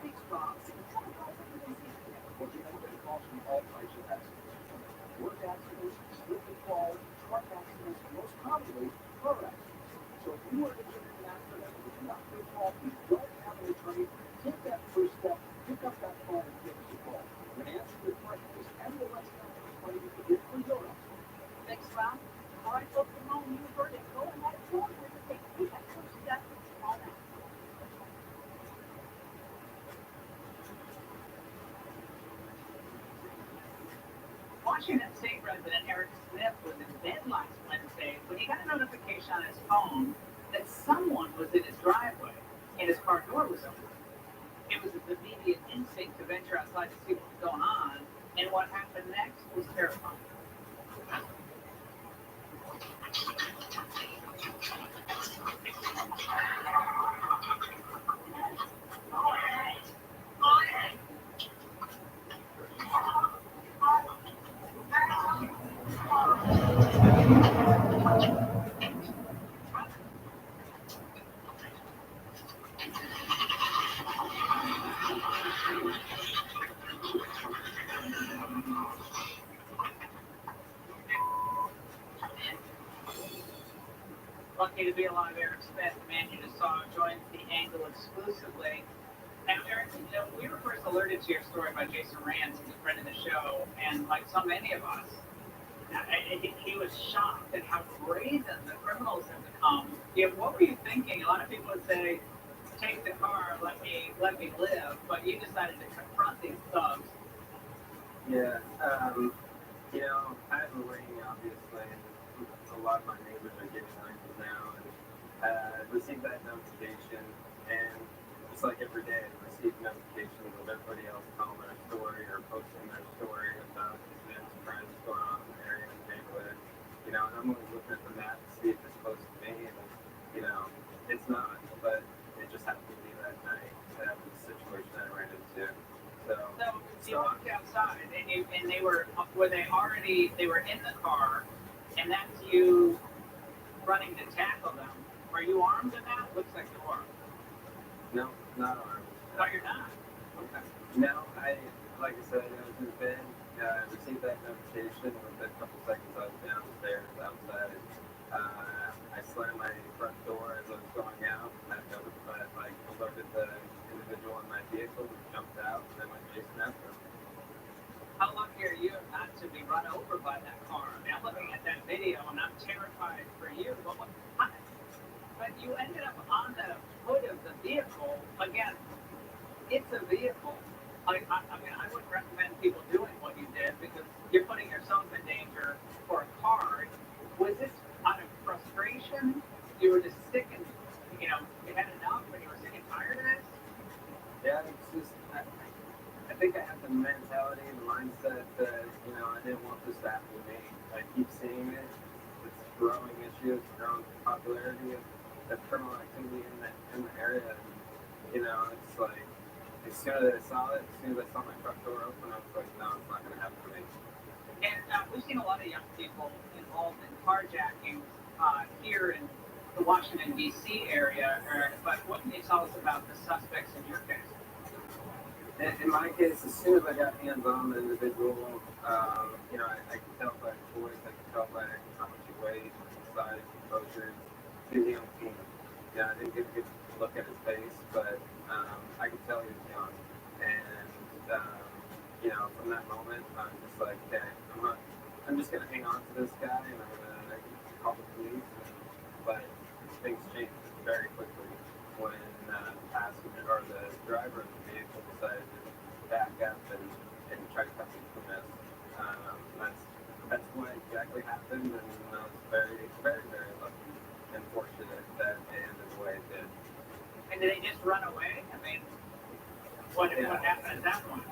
Thanks, Rob. So tell us what you can see today. Well, you know, we get calls from all types of accidents. Work accidents, slip and fall, truck accidents, and most commonly, car accidents. So if you are injured in an accident that is not your fault, you don't have an attorney, take that first step, pick up that phone and give us a call. We're going to answer your questions and we'll let you know what you can get for your accident. Thanks, Rob. All right, folks at home, you heard it. Go ahead, join us and take that first step on that. Washington State resident Eric Smith was in bed last Wednesday when he got a notification on his phone that someone was in his driveway and his car door was open. It was his immediate instinct to venture outside to see what was going on, and what happened next was terrifying. Lucky to be alive, Eric Smith, the man you just saw, joins the Angle exclusively. Now, Eric, we were first alerted to your story by Jason Rance, who's a friend of the show, and like so many of us, he was shocked at how brazen the criminals have become. What were you thinking? A lot of people would say, take the car, let me live, but you decided to confront these thugs. Yeah, I have a ring, obviously, and a lot of my neighbors are getting rings now, and I received that notification, and just like every day, I receive notifications of everybody else telling their story or posting their story about events, friends going on in the area and neighborhood, and I'm always looking at the map to see if this close to me, and it's not. But it just happened to be that night that was the situation I ran into. So you walked outside, and they were in the car, and that's you running to tackle them. Are you armed in that? Looks like you are. No, not armed. No, you're not. Okay. No, like I said, I was in bed. I received that notification. Within a couple seconds, I was downstairs outside. I slammed my front door as I was going out. And I alerted the individual in my vehicle who jumped out, and then went chasing after him. How lucky are you not to be run over by that car? I mean, I'm looking at that video, and I'm terrified for you. But you ended up on the hood of the vehicle. Again, it's a vehicle. I mean, I wouldn't recommend people doing what you did because you're putting yourself in danger for a car. Was this out of frustration? You were just sick and, you had enough and you were sick and tired of this? Yeah, it's just, I think I have the mentality and mindset that, I didn't want this to happen to me. I keep seeing it. It's a growing issue. It's growing popularity of criminal activity in the area. And, it's like, as soon as I saw my truck door open, I was like, no, it's not going to happen to me. And we've seen a lot of young people involved in carjackings here in the Washington, D.C. area. But what can you tell us about the suspects in your case? In my case, as soon as I got hands on the individual, I could tell by his voice, I could tell by how much he weighed, his size, composure. He was a young teen. I didn't get a good look at his face, but I could tell he was young. And, from that moment, I'm just like, okay, I'm just going to hang on to this guy, and I'm going to call the police. But things changed very quickly when the passenger or the driver of the vehicle decided to back up and try to cut me from this. That's what exactly happened, and I was very, very, very lucky and fortunate that it ended the way it did. And did they just run away? I mean, what happened at that point?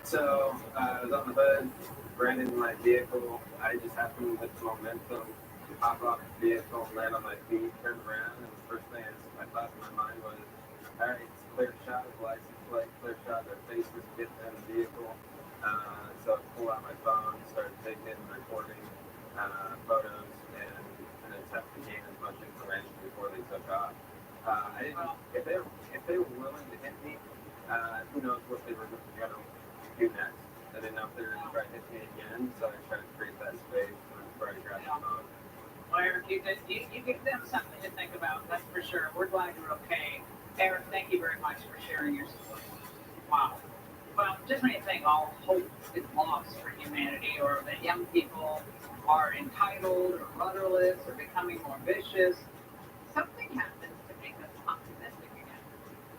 So I was on the hood, ran into my vehicle. I just happened with momentum to hop off the vehicle, land on my feet, turn around, and the first thing I thought in my mind was, all right, it's a clear shot of license plate, clear shot of their faces, get in the vehicle. So I pulled out my phone, started taking and recording photos and attempt to gain as much information before they took off. I didn't know if they were willing to hit me. Who knows what they were going to do next? I didn't know if they were going to try to hit me again, so I tried to create that space before I grabbed the phone. Well, Eric, you give them something to think about, that's for sure. We're glad you're okay. Eric, thank you very much for sharing your story. Wow. Well, just when you think all hope is lost for humanity, or that young people are entitled or rudderless or becoming more vicious, something happens to make us optimistic again.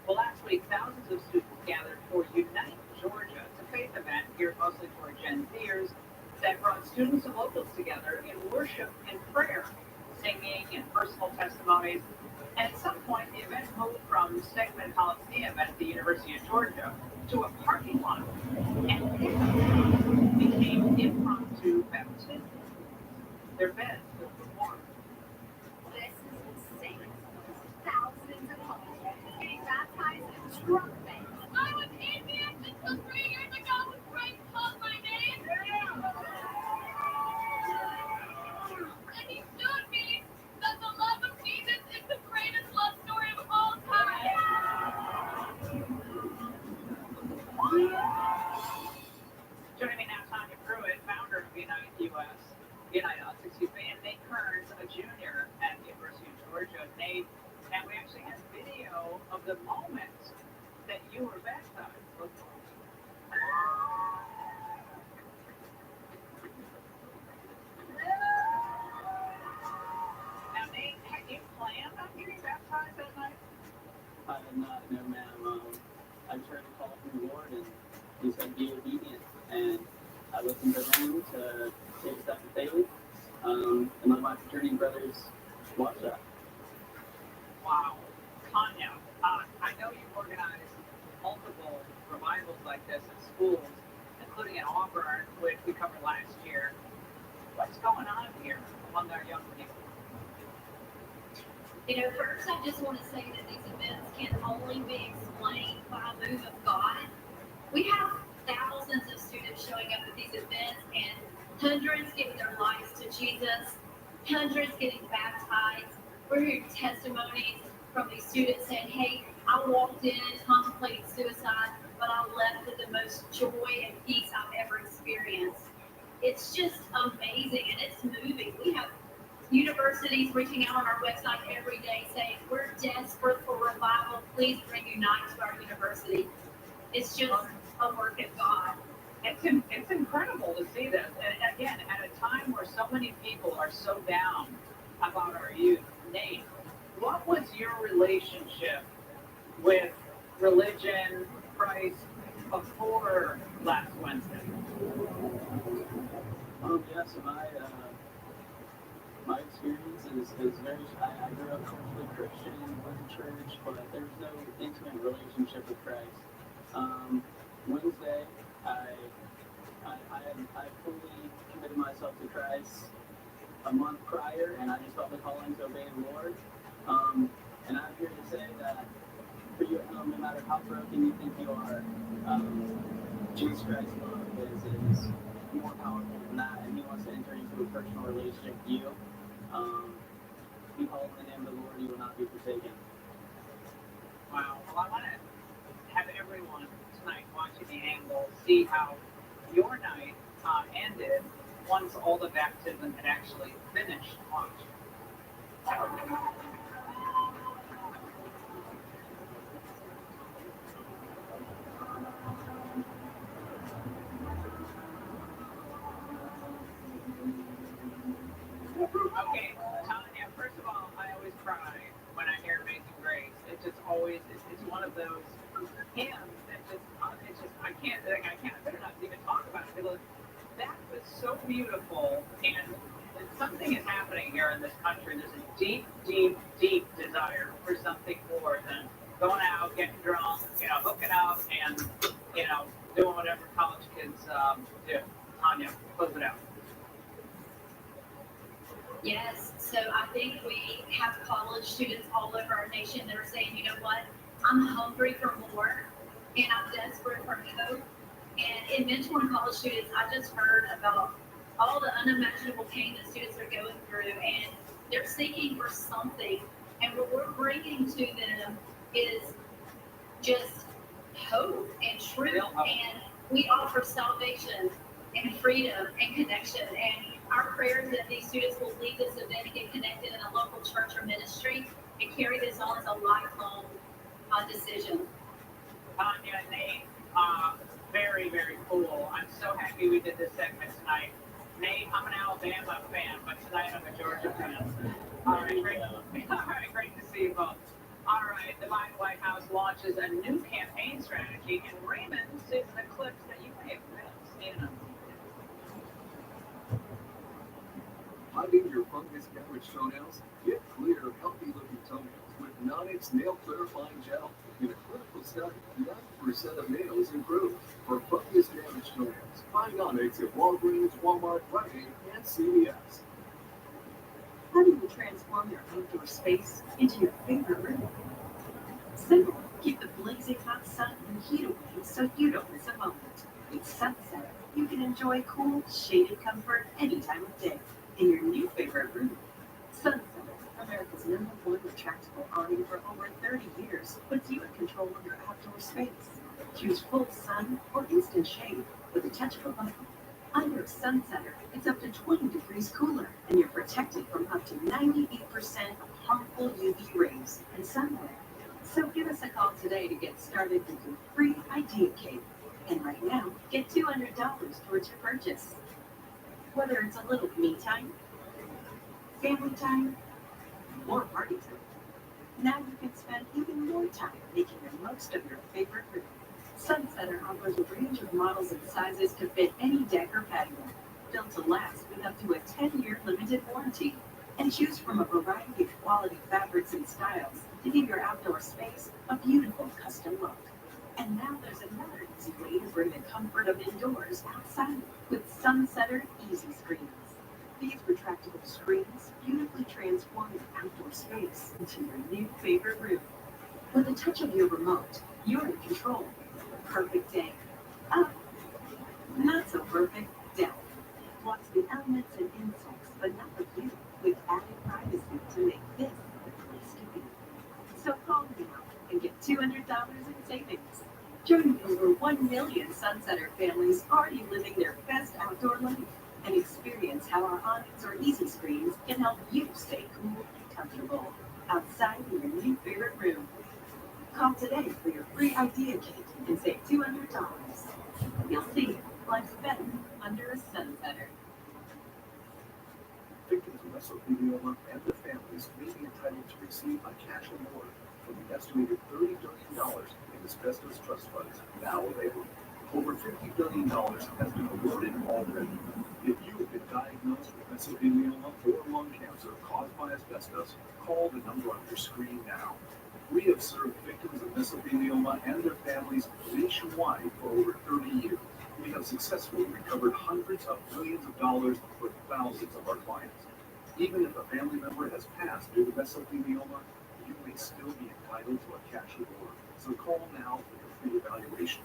Well, last week, thousands of students gathered for Unite Georgia, it's a faith event geared mostly for Gen Zers that brought students and locals together in worship and prayer, singing and personal testimonies. And at some point, the event moved from Segment Coliseum at the University of Georgia to a parking lot, and pickup became impromptu baptisms. Their beds filled with water. This is insane. Thousands of homeless getting baptized in drunk beds. I was atheist until 3 years ago when Christ called my name. And he showed me that the love of Jesus is the greatest love story of all time. Joining me now, Tanya Pruitt, founder of Unite Us, and Nate Kearns, a junior at the University of Georgia. Nate, and we actually have video of the moment that you were baptized. Look. Now, Nate, had you planned on getting baptized that night? I did not, no ma'am. I tried to call from the Lord, and he said be obedient, and I listened to him to take a step daily, and one of my fraternity brothers watched that. Wow. Tanya, I know you've organized multiple revivals like this in schools, including in Auburn, which we covered last year. What's going on here among our young people? You know, first I just want to say that these events can only be explained by a move of God. We have thousands of students showing up at these events and hundreds giving their lives to Jesus, hundreds getting baptized. We're hearing testimonies from these students saying, hey, I walked in contemplating suicide, but I left with the most joy and peace I've ever experienced. It's just amazing and it's moving. We have universities reaching out on our website every day saying, we're desperate for revival. Please bring Unite to our university. It's just a work of God. It's incredible to see this. And again, at a time where so many people are so down about our youth. Nate, what was your relationship with religion, Christ, before last Wednesday? Yes, my experience is very, I grew up culturally Christian, went to church, but there's no intimate relationship with Christ. Wednesday, I fully committed myself to Christ a month prior, and I just felt the calling to obey the Lord. And I'm here to say that for you at home, no matter how broken you think you are, Jesus Christ's love is more powerful than that, and He wants to enter into a personal relationship with you. If you call on the name of the Lord, you will not be forsaken. Wow. Well, I want to have everyone tonight watching the angle see how your night ended once all the baptism had actually finished. Watch. Okay, Tanya, first of all, I always cry when I hear Amazing Grace. It just always, it's one of those hymns that I better not even talk about it because that was so beautiful, and something is happening here in this country. There's a deep, deep, deep desire for something more than going out, getting drunk, hooking up, and, doing whatever college kids do. Tanya, close it out. Yes, so I think we have college students all over our nation that are saying, you know what, I'm hungry for more, and I'm desperate for hope. And in mentoring college students, I just heard about all the unimaginable pain that students are going through, and they're seeking for something. And what we're bringing to them is just hope and truth. And we offer salvation and freedom and connection. And our prayer is that these students will leave this event and get connected in a local church or ministry and carry this on as a lifelong decision. Tanya and Nate, very, very cool. I'm so happy we did this segment tonight. Nate, I'm an Alabama fan, but tonight I'm a Georgia fan. All right, great to see you both. All right, the Biden White House launches a new campaign strategy, and Raymond sees the clips that you may have missed. Hiding your fungus-damaged toenails? Get clear, healthy-looking toenails with Nonix Nail Clarifying Gel. In a clinical study, 90% of nails improved for fungus-damaged toenails. Find Nonix at Walgreens, Walmart, Rite Aid, and CVS. How do you transform your outdoor space into your favorite room? Simple. Keep the blazing hot sun and heat away so you don't miss a moment. With Sunset, you can enjoy cool, shaded comfort any time of day in your new favorite room. Sunset, America's #1 retractable awning for over 30 years, puts you in control of your outdoor space. Choose full sun or instant shade with a touch of a button. Under Sunsetter, it's up to 20 degrees cooler, and you're protected from up to 98% of harmful UV rays and sunlight. So give us a call today to get started with your free idea kit. And right now, get $200 towards your purchase. Whether it's a little me time, family time, or party time, now you can spend even more time making the most of your favorite room. Sunsetter offers a range of models and sizes to fit any deck or patio, built to last with up to a 10-year limited warranty. And choose from a variety of quality fabrics and styles to give your outdoor space a beautiful custom look. And now there's another easy way to bring the comfort of indoors outside with Sunsetter Easy Screens. These retractable screens beautifully transform your outdoor space into your new favorite room. With the touch of your remote, you're in control. Perfect day. Up. Not so perfect. Down. Blocks the elements and insects, but not the view, with added privacy to make this the place to be. So call now and get $200 in savings. Join over 1 million Sunsetter families already living their best outdoor life, and experience how our awnings or easy screens can help you stay cool and comfortable outside in your new favorite room. Call today for your free idea kit and save $200. You'll see, life's better under a Sunsetter. Victims of mesothelioma and their families may be entitled to receive a cash award from the estimated $30 billion in asbestos trust funds now available. Over $50 billion has been awarded already. If you have been diagnosed with mesothelioma or lung cancer caused by asbestos, call the number on your screen now. We have served victims of mesothelioma and their families nationwide for over 30 years. We have successfully recovered hundreds of millions of dollars for thousands of our clients. Even if a family member has passed due to mesothelioma, you may still be entitled to a cash award. So call now for your free evaluation.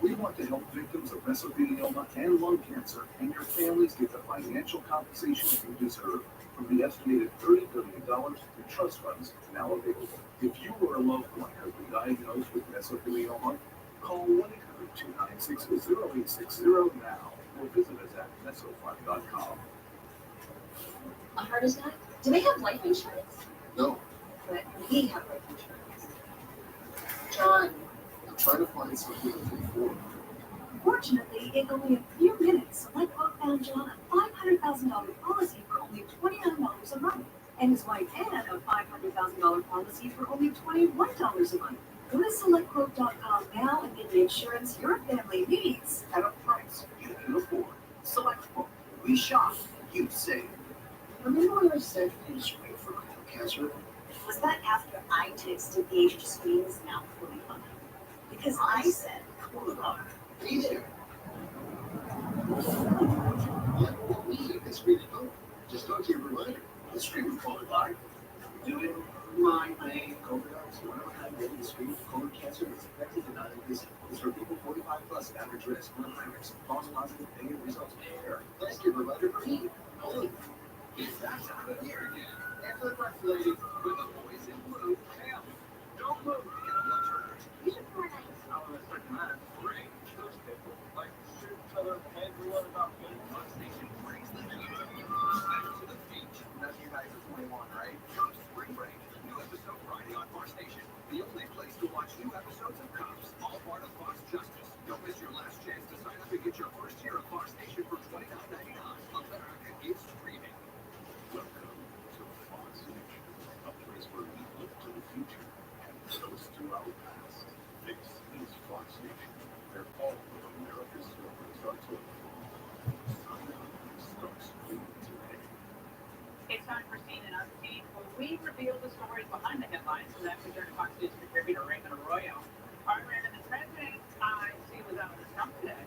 We want to help victims of mesothelioma and lung cancer and your families get the financial compensation you deserve from the estimated $30 billion in trust funds now available. If you or a loved one has been diagnosed with mesothelioma, call 1-800-296-0860 now or visit us at mesofund.com. A heart attack? Do they have life insurance? No, But we have life insurance. John, I'm trying to find something to pay for. Fortunately, in only a few minutes, SelectQuote found John a $500,000 policy for only $29 a month, and his wife Ann a $500,000 policy for only $21 a month. Go to SelectQuote.com now and get the insurance your family needs at a price you can afford. SelectQuote. We shop, you save. Remember when I said you just wait for colon cancer? Was that after I texted the age of screen is now 45? Because I said, Hold on. Be there. Yeah, what we need is really good. Just don't get a reminder. The screen will call it live. Doing my thing, COVID is one of a kind deadly screen for colon cancer is effective and non-invasive. It's for people 45 plus at average risk, not high risk. False positive, negative results may occur. Let's get a reminder for me. Holy. It's that time of year again. After the breakfast lady with the boys in blue. Hell, don't move. Get a blood sugar. You should pour nice. I was expecting that. Great. Those people like to shoot each other everyone about me. Fun Station brings the new back to the beach. None of you guys are 21, right? Come Spring Break. New episode Friday on Far Station. The only place to watch new episodes of Cops. All part of Fox Justice. Don't miss your last chance to sign up and get your first year of Far Station for $29.99. America is streaming. Welcome to Fox Nation, a place where we look to the future and toast to our past. This is Fox Nation, where all of America's stories are told. Sign up starts today. It's time for Seen and Unseen, where we reveal the stories behind the headlines, and that's returned Fox News contributor Raymond Arroyo. All right, Raymond, the president, I see, was out in the stump today.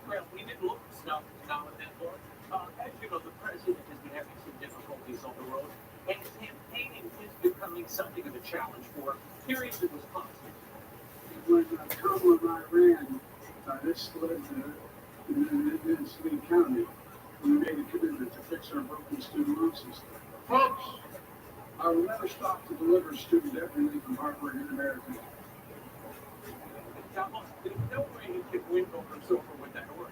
Well, we didn't look at snow now and then, Lord. As you know, the president has been having some difficulties on the road, and his campaigning is becoming something of a challenge for hearings in Wisconsin. When Kamala and I ran, this led in Lee County, we made a commitment to fix our broken student loan system. Folks, I will never stop to deliver student debt relief from hardworking Americans. There's no way he can win over silver with that order.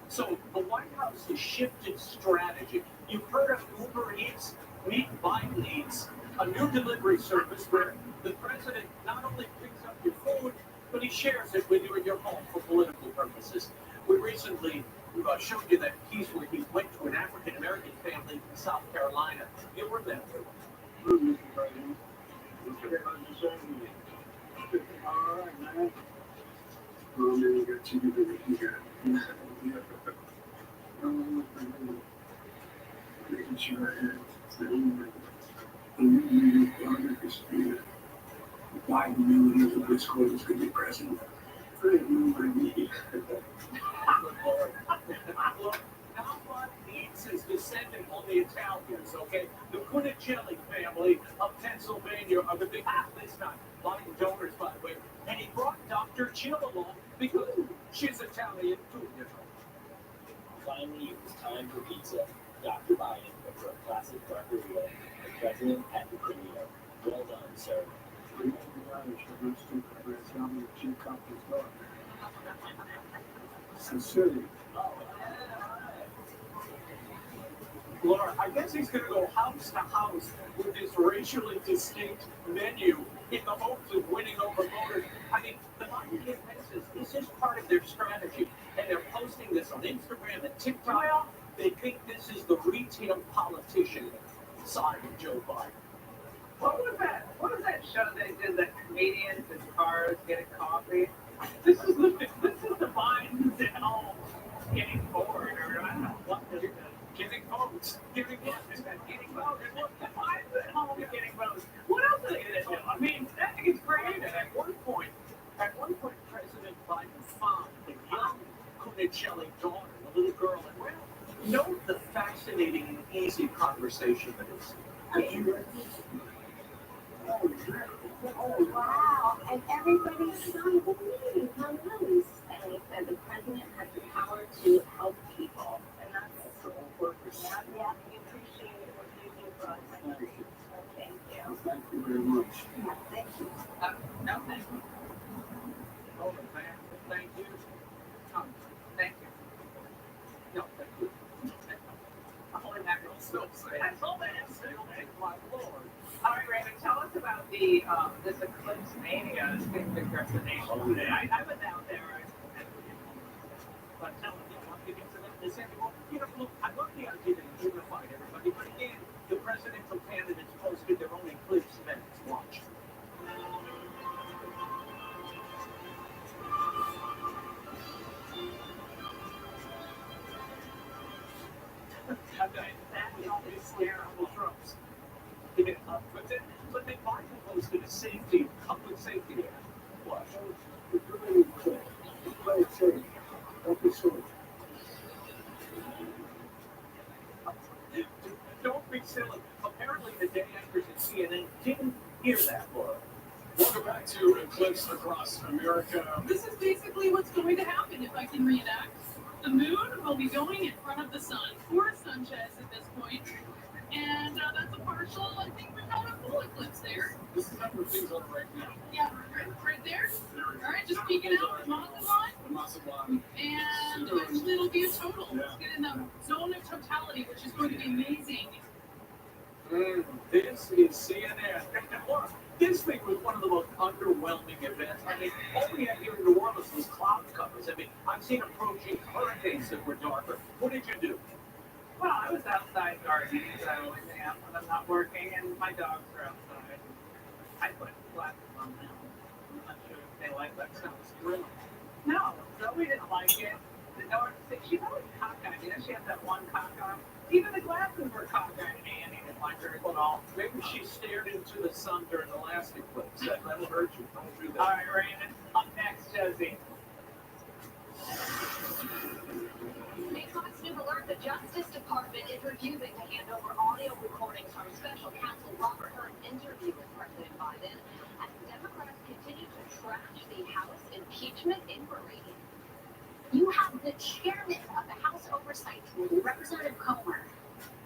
So the White House has shifted strategy. You've heard of Uber Eats. Meet Biden Eats, a new delivery service where the president not only picks up your food, but he shares it with you in your home for political purposes. We recently showed you that piece where he went to an African-American family in South Carolina. You were there. Mr. President, all right, man. Oh, man, you got chicken dinner. You got making sure I had the new Biden Biden knew he was a good score was going to be president. Fred knew what I mean. Look, how about eats is descended on the Italians, okay? The Cunicelli family of Pennsylvania are the big, it's not buying donors, by the way. And he brought Dr. Chill along because she's Italian too, you know. Finally, it was time for pizza. Dr. Biden, for a classic Barbarilla, the president at the premiere. Well done, sir. Sincerely. Laura, I guess he's going to go house to house with this racially distinct menu in the hopes of winning over voters. I mean, the Biden campaign says this is part of their strategy, and they're posting this on Instagram and TikTok. Well, they think this is the retail politician side of Joe Biden. What was that? What was that show they did? That comedians in cars getting coffee. This is the Bidens at home getting bored, or I don't know what this is. Getting votes. Getting votes. Getting votes. Look, the Bidens at home getting votes. What else are they going to do? I mean, that is creative. At one point, President Biden found the young Cunicelli daughter, the little girl, and well, note the fascinating and easy conversation that is. Oh, wow. And everybody signed the meeting. How nice. And he said the president has the power to help people. And that's so important. Yeah, we appreciate what you do for us. Thank you. Thank you. Thank you very much. Yeah, thank you. No, thank you. Oh, man, thank you. Thank you. No, thank you. I'm only not going to still say. That's all that is. My Lord. All right, Raymond, tell us about the this Eclipse Mania picture for Nation today. I was out there. But tell them, you know, I'm getting to them. They said, well, you know, look, I love the idea that you unified everybody, but again, the presidential candidates posted their own Eclipse events. Watch. That was always terrible Trumps. But then Biden posted a safety, public safety act. Watch. Play it safe. Don't be silly. Don't be silly. Apparently, the day anchors at CNN didn't hear that, Laura. Welcome back to Eclipse Across America. This is basically what's going to happen if I can reenact. The moon will be going in front of the sun, or Sanchez at this point. And that's a partial, I think we've got a full eclipse there. This is number things on right now. Yeah, right there. All right, just peeking out the Mazatlan. The Mazatlan. And eventually it'll be a total. Let's get in the zone of totality, which is going to be amazing. This is CNN. Laura, this thing was one of the most underwhelming events. I mean, all we had here in New Orleans was cloud covers. I mean, I've seen approaching hurricanes that were darker. What did you do? Well, I was outside gardening, as I always am when I'm not working, and my dogs are outside. I put glasses on them. I'm not sure if they like that stuff. No, Zoe didn't like it. Or, she's always cockeyed. You know, she has that one cock on. Even the glasses were cockeyed, and Annie didn't like her at all. Maybe she stared into the sun during the last eclipse. That'll hurt you. Don't do that. All right, Raymond. Up next, Josie. Maycock's new alert, the Justice Department is refusing to hand over audio recordings from special counsel Robert Hur's interview with President Biden as Democrats continue to trash the House impeachment inquiry. You have the chairman of the House Oversight Committee, Representative Comer,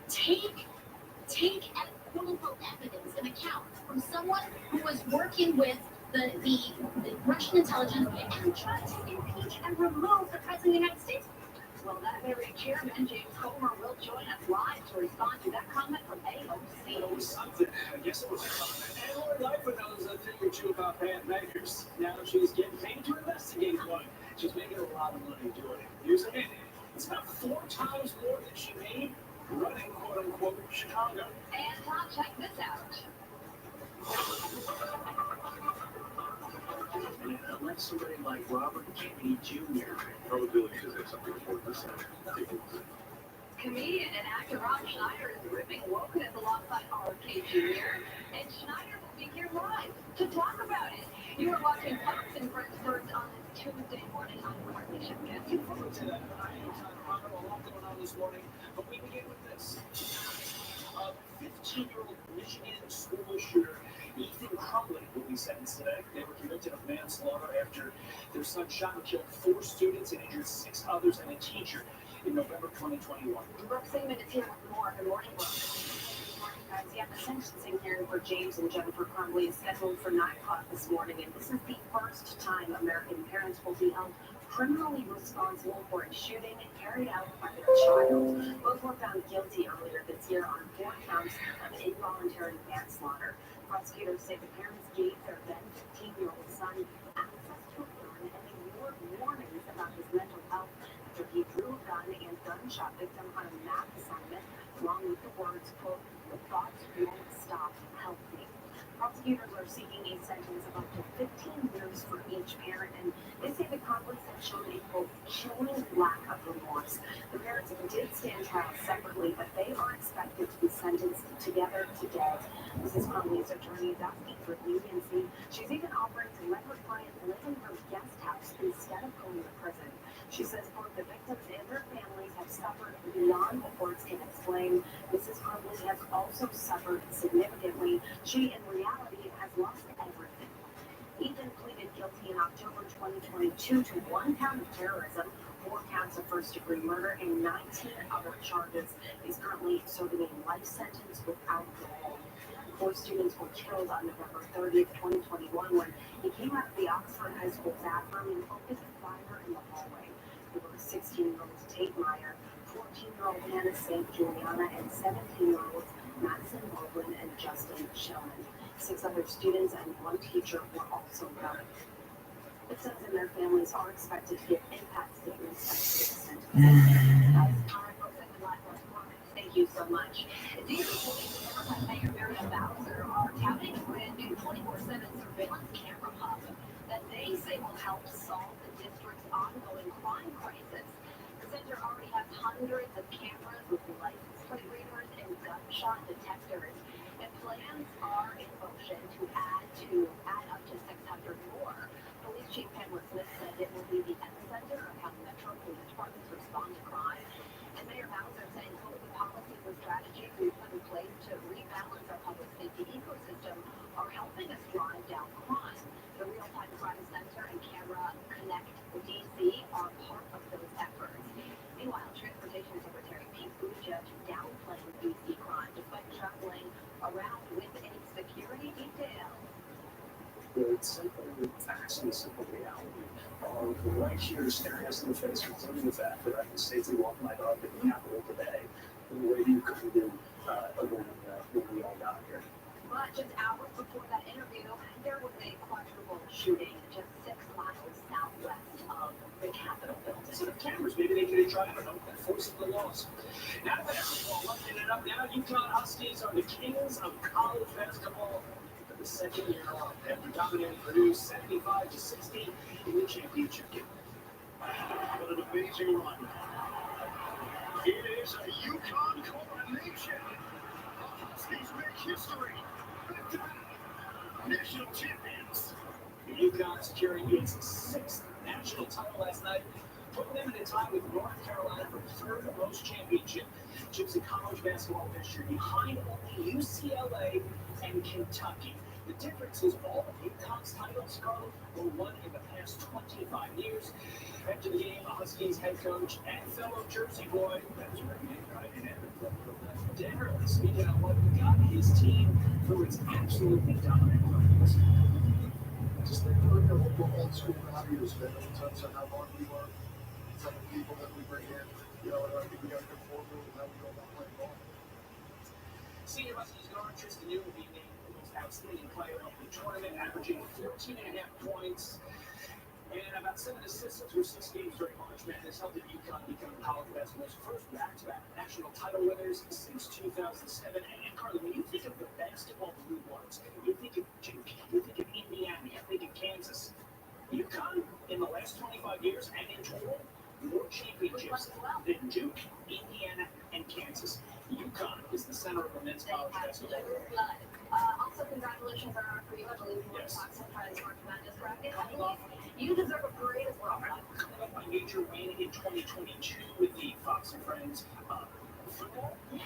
take quote-unquote evidence, an account from someone who was working with the Russian intelligence and trying to impeach and remove the President of the United States. Well, that very chairman, James Comer, will join us live to respond to that comment from AOC. It was something. I guess it was something. And Lord Lightfoot knows a thing or two about bad measures. Now she's getting paid to investigate one. She's making a lot of money doing it. Using it. It's about 4 times more than she made running, quote-unquote, Chicago. And now check this out. And elect somebody like Robert Kennedy Jr. Probability is that something important to say. Comedian and actor Rob Schneider is ripping wokeness alongside RFK Jr. And Schneider will be here live to talk about it. You are watching Fox and Friends First on this Tuesday morning on the Carly Show. Looking forward to that. I am Tyler Rondo. A lot going on this morning. But we begin with this. A 15-year-old Michigan school shooter, Ethan Crumley, will be sentenced today. They were convicted of manslaughter after their son shot and killed 4 students and injured 6 others and a teacher in November 2021. Brooke Seaman is here with more. Good morning, Brooke. Good morning, guys. Yeah, the sentencing hearing for James and Jennifer Crumley is scheduled for 9 o'clock this morning, and this is the first time American parents will be held criminally responsible for a shooting carried out by their child. Both were found guilty earlier this year on 4 counts of involuntary manslaughter. Prosecutors say the parents gave their then 15-year-old son access to a gun and ignored warnings about his mental health after he drew a gun and gunshot victim on a math assignment, along with the words, quote, "The thoughts won't stop, help me." Prosecutors are seeking a sentence of up to 15 years for each parent, and they say the Crumleys have shown a, quote, chilling lack of remorse. The parents did stand trial separately, but they are expected to be sentenced together today. Mrs. Crumley's attorney is asking for leniency. She's even offering to let her client live in her guest house instead of going to prison. She says both the victims and their families have suffered beyond what words can explain. Mrs. Crumley has also suffered significantly. She, in reality, has lost everything. Ethan pleaded guilty in October 2022 to 1 count of terrorism, 4 counts of first-degree murder, and 19 other charges. He's currently serving a life sentence without parole. 4 students were killed on November 30th, 2021, when he came out of the Oxford High School bathroom and opened fire in the hallway. There were 16-year-old Tate Meyer, 14-year-old Hannah St. Juliana, and 17-year-olds Madison Baldwin and Justin Shellman. 6 other students and 1 teacher were also killed. Victims and their families are expected to give impact statements at the sentence. Thank you so much. Do you believe that Mayor Miriam Bowser are touting a brand new 24/7 surveillance camera hub that they say will help solve the district's ongoing crime crisis? The center already has hundreds of cameras with license plate readers and gunshot detectors, and plans are in motion to add up to 600 more. Police Chief Pamela Smith said it will be the epicenter of how Metro Police Departments respond to crime. And Mayor Bowser saying some of the policies and strategies we've put in place to rebalance our public safety ecosystem are helping us drive down crime. The Real-Time Crime Center and Camera Connect DC are part of those efforts. Meanwhile, Transportation Secretary Pete Buttigieg downplaying DC crime despite traveling around with a security detail. The simple facts and the simple reality are right here staring us in the face, including the fact that I can safely walk my dog to the Capitol today in a way that you couldn't do when we all got here. But just hours before that interview, there was a quadruple shooting just 6 miles southwest of the Capitol building. So the cameras, maybe they could have tried to enforce the laws. Now that basketball, looking it up now, UConn Huskies are the kings of college basketball for the 2nd year in a row. After dominating Purdue 75-60 in the championship game. What an amazing run. It is a UConn coronation. The Huskies make history. National champions. UConn securing its 6th national title last night, putting them in a tie with North Carolina for 3rd most championships in college basketball this year, behind only UCLA and Kentucky. The difference is all of UConn's titles, Carl, were won in the past 25 years. After the game, the Huskies head coach and fellow Jersey boy, that was her name, right? Denver, speaking on what got his team through its absolutely dominant performance. Just think we're old school values, man, in terms of how long we were, some of the people that we bring in, and I think we got a good formula of how we go about playing ball. Senior Huskies guard Tristan New will be named the most outstanding player of the tournament, averaging 14.5 points and about 7 assists through 6 games during March Madness, helped UConn become college basketball's first back-to-back national title winners since 2007. And Carly, when you think of the basketball blue bloods, you think of Duke, you think of Indiana, you think of Kansas. UConn, in the last 25 years and in total, more championships than Duke, Indiana, and Kansas. UConn is the center of the men's college basketball. Also, congratulations are for you. I believe you were Fox and Fridays March Madness bracket. You deserve a parade as well. Coming up, a major win in 2022 with the Fox and Friends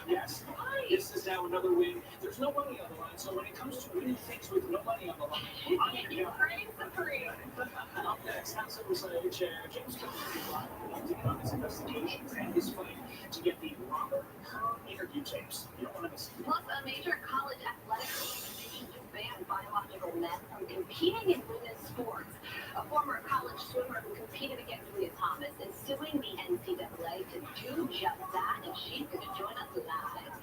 Yes, this is now another win. There's no money on the line, so when it comes to winning things with no money on the line, I'm your guy. Up next, House Oversight Chair James Comey will be live on his investigations and his fight to get the Robert Hur interview tapes. You don't want to miss it. Plus, a major college athletic organization just banned biological men from competing in women's sports. A former college swimmer who competed against Leah Thomas is suing the NCAA to do just that, and she's going to join us live.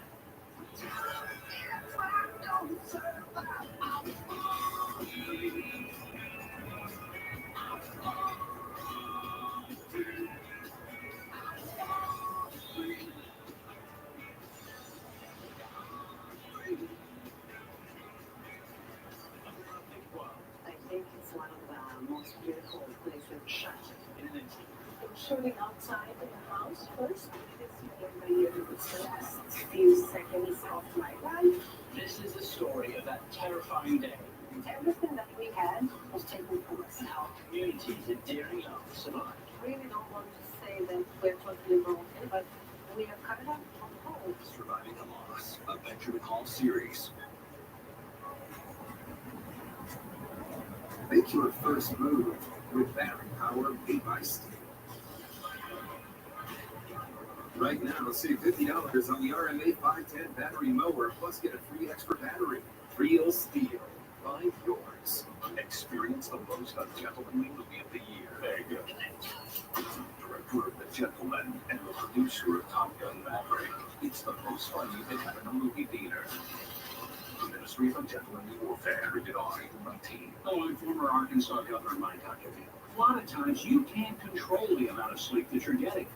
I think it's one of the most beautiful places shot in an instant. Shooting outside in the house first, because you remember the last few seconds of my life. This is the story of that terrifying day. Everything that we had was taken from us. Our communities and daring young survived. I really don't want to say that we're totally broken, but we are cut up from home. Surviving the Loss, a Benjamin Hall series. Make your first move with battery power made by Steel. Right now, save $50 on the RMA 510 battery mower, plus get a free extra battery. Real Steel. Find yours. Experience the most ungentlemanly movie of the year. Peg. Director of The Gentleman and the producer of Top Gun Maverick. It's the most fun you can have in a movie theater. The Ministry of Gentlemanly Warfare, rated R-18. Oh, I'm former Arkansas Governor Mike Huckabee. A lot of times you can't control the amount of sleep that you're getting.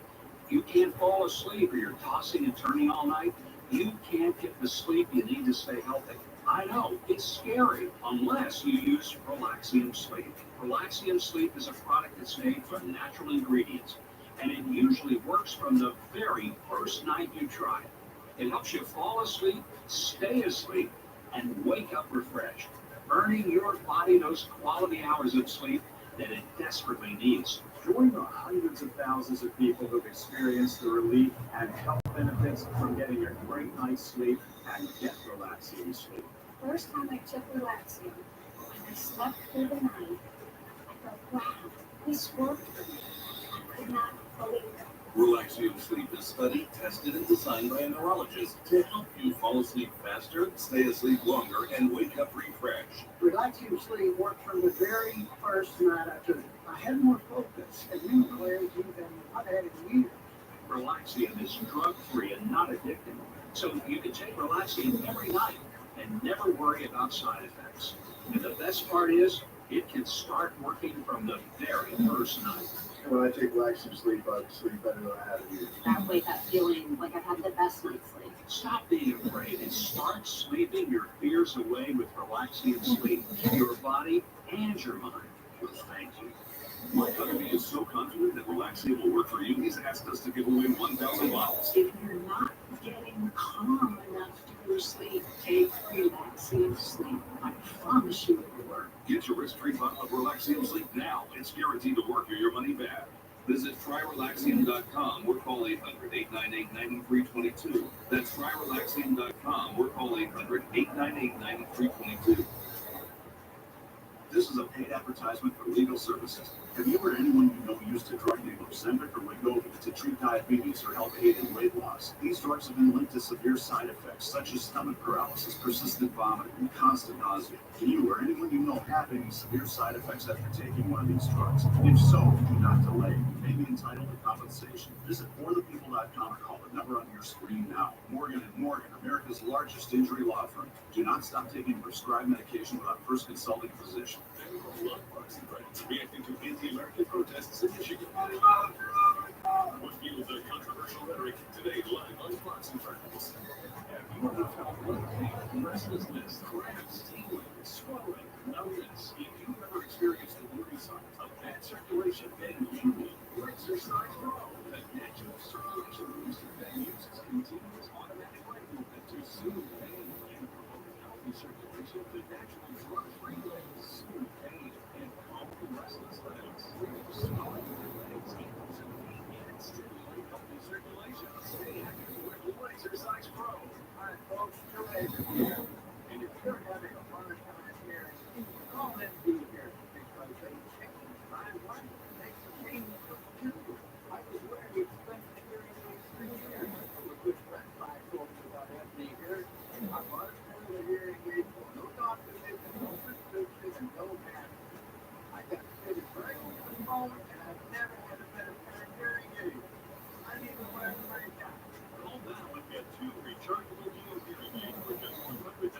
You can't fall asleep or you're tossing and turning all night. You can't get the sleep you need to stay healthy. I know, it's scary unless you use Relaxium Sleep. Relaxium Sleep is a product that's made from natural ingredients, and it usually works from the very first night you try it. It helps you fall asleep, stay asleep, and wake up refreshed, earning your body those quality hours of sleep that it desperately needs. Join the hundreds of thousands of people who've experienced the relief and health benefits from getting a great night's sleep and get Relaxium Sleep. First time I took Relaxium, when I slept through the night, I thought, wow, this worked for me. I could not believe it. Relaxium Sleep is studied, tested, and designed by a neurologist to help you fall asleep faster, stay asleep longer, and wake up refreshed. Relaxium Sleep worked from the very first night I took it. I had more focus and mental clarity than I've had in years. Relaxium is drug-free and not addictive, so you can take Relaxium every night and never worry about side effects. And the best part is, it can start working from the very first night. When I take Relaxium Sleep, I sleep better than I have in years. I wake up feeling like I've had the best night's sleep. Stop being afraid and start sleeping your fears away with Relaxium Sleep. Your body and your mind will thank you. Mike Huckabee is so confident that Relaxium will work for you, he's asked us to give away 1,000 bottles. If you're not getting calm enough to go to sleep, take Relaxium Sleep. I promise you it will work. Get your risk-free bottle of Relaxium Sleep now. It's guaranteed to work or your money back. Visit TryRelaxium.com or call 800-898-9322. That's TryRelaxium.com or call 800-898-9322. This is a paid advertisement for legal services. Have you or anyone you know used a drug named Ozempic or Wegovy to treat diabetes or help aid in weight loss? These drugs have been linked to severe side effects such as stomach paralysis, persistent vomiting, and constant nausea. Do you or anyone you know have any severe side effects after taking one of these drugs? If so, do not delay. You may be entitled to compensation. Visit forthepeople.com or call the number on your screen now. Morgan & Morgan, America's largest injury law firm. Do not stop taking prescribed medication without first consulting a physician. Reacting to anti-American protests in Michigan. What fueled the controversial rhetoric today live on Fox and Friends. Have you ever felt blood pain, restlessness, cramps, tingling, swelling, numbness? If you've ever experienced the warning signs of bad circulation, then you need Exercise Pro. The natural circulation booster that uses continuous automatic leg movement to soothe pain and promote healthy circulation to naturally drug-free legs, soothe pain, and calm restless legs. Swelling legs, ankles, and feet, and stimulate healthy circulation. Stay active with the way Exercise Pro. All right, folks, you're ready to hear. And if you're having a hard time hearing, call MD here because they changed my life. They changed for you. I was wearing expensive hearing aids for years. A good friend of mine told me about MD here. I was wearing the hearing aids for no doctor visit, no prescription, and no matter. I got fitted right on the phone, and I've never had a better pair of hearing aids. I need to wear them right now. Call now and get 2 rechargeable Neo hearing aids for just $197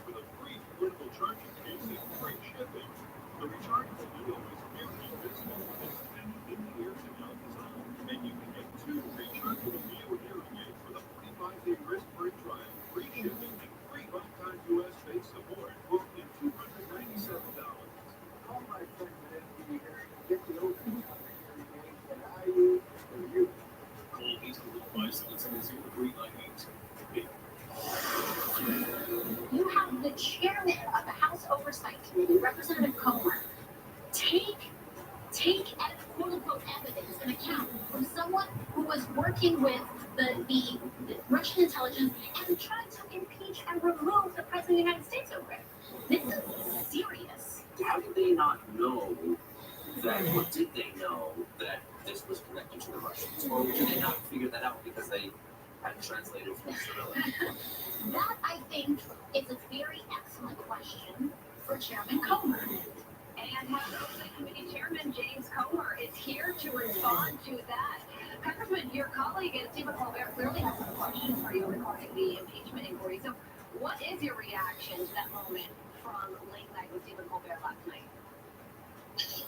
with a free portable charging case and free shipping. The rechargeable Neo is very invisible with its tiny in-ear sound design, and you can get 2 rechargeable Neo hearing aids with a 45-day risk-free trial, free shipping, and free lifetime U.S.-based support for only $297. Call my friend at MD here and get the opening on the hearing aids that I use for you. Call 800-577-0398. You have the chairman of the House Oversight Committee, Representative Comer, take as quote unquote evidence an account from someone who was working with the Russian intelligence and trying to impeach and remove the President of the United States over it. This is serious. How did they not know that, or did they know that this was connected to the Russians? Or did they not figure that out because they hadn't translated from Cyrillic? That, I think, is a very excellent question for Chairman Comer. And House Oversight Committee Chairman James Comer is here to respond to that. Congressman, your colleague at Stephen Colbert clearly has some questions for you regarding the impeachment inquiry. So what is your reaction to that moment from late night with Stephen Colbert last night?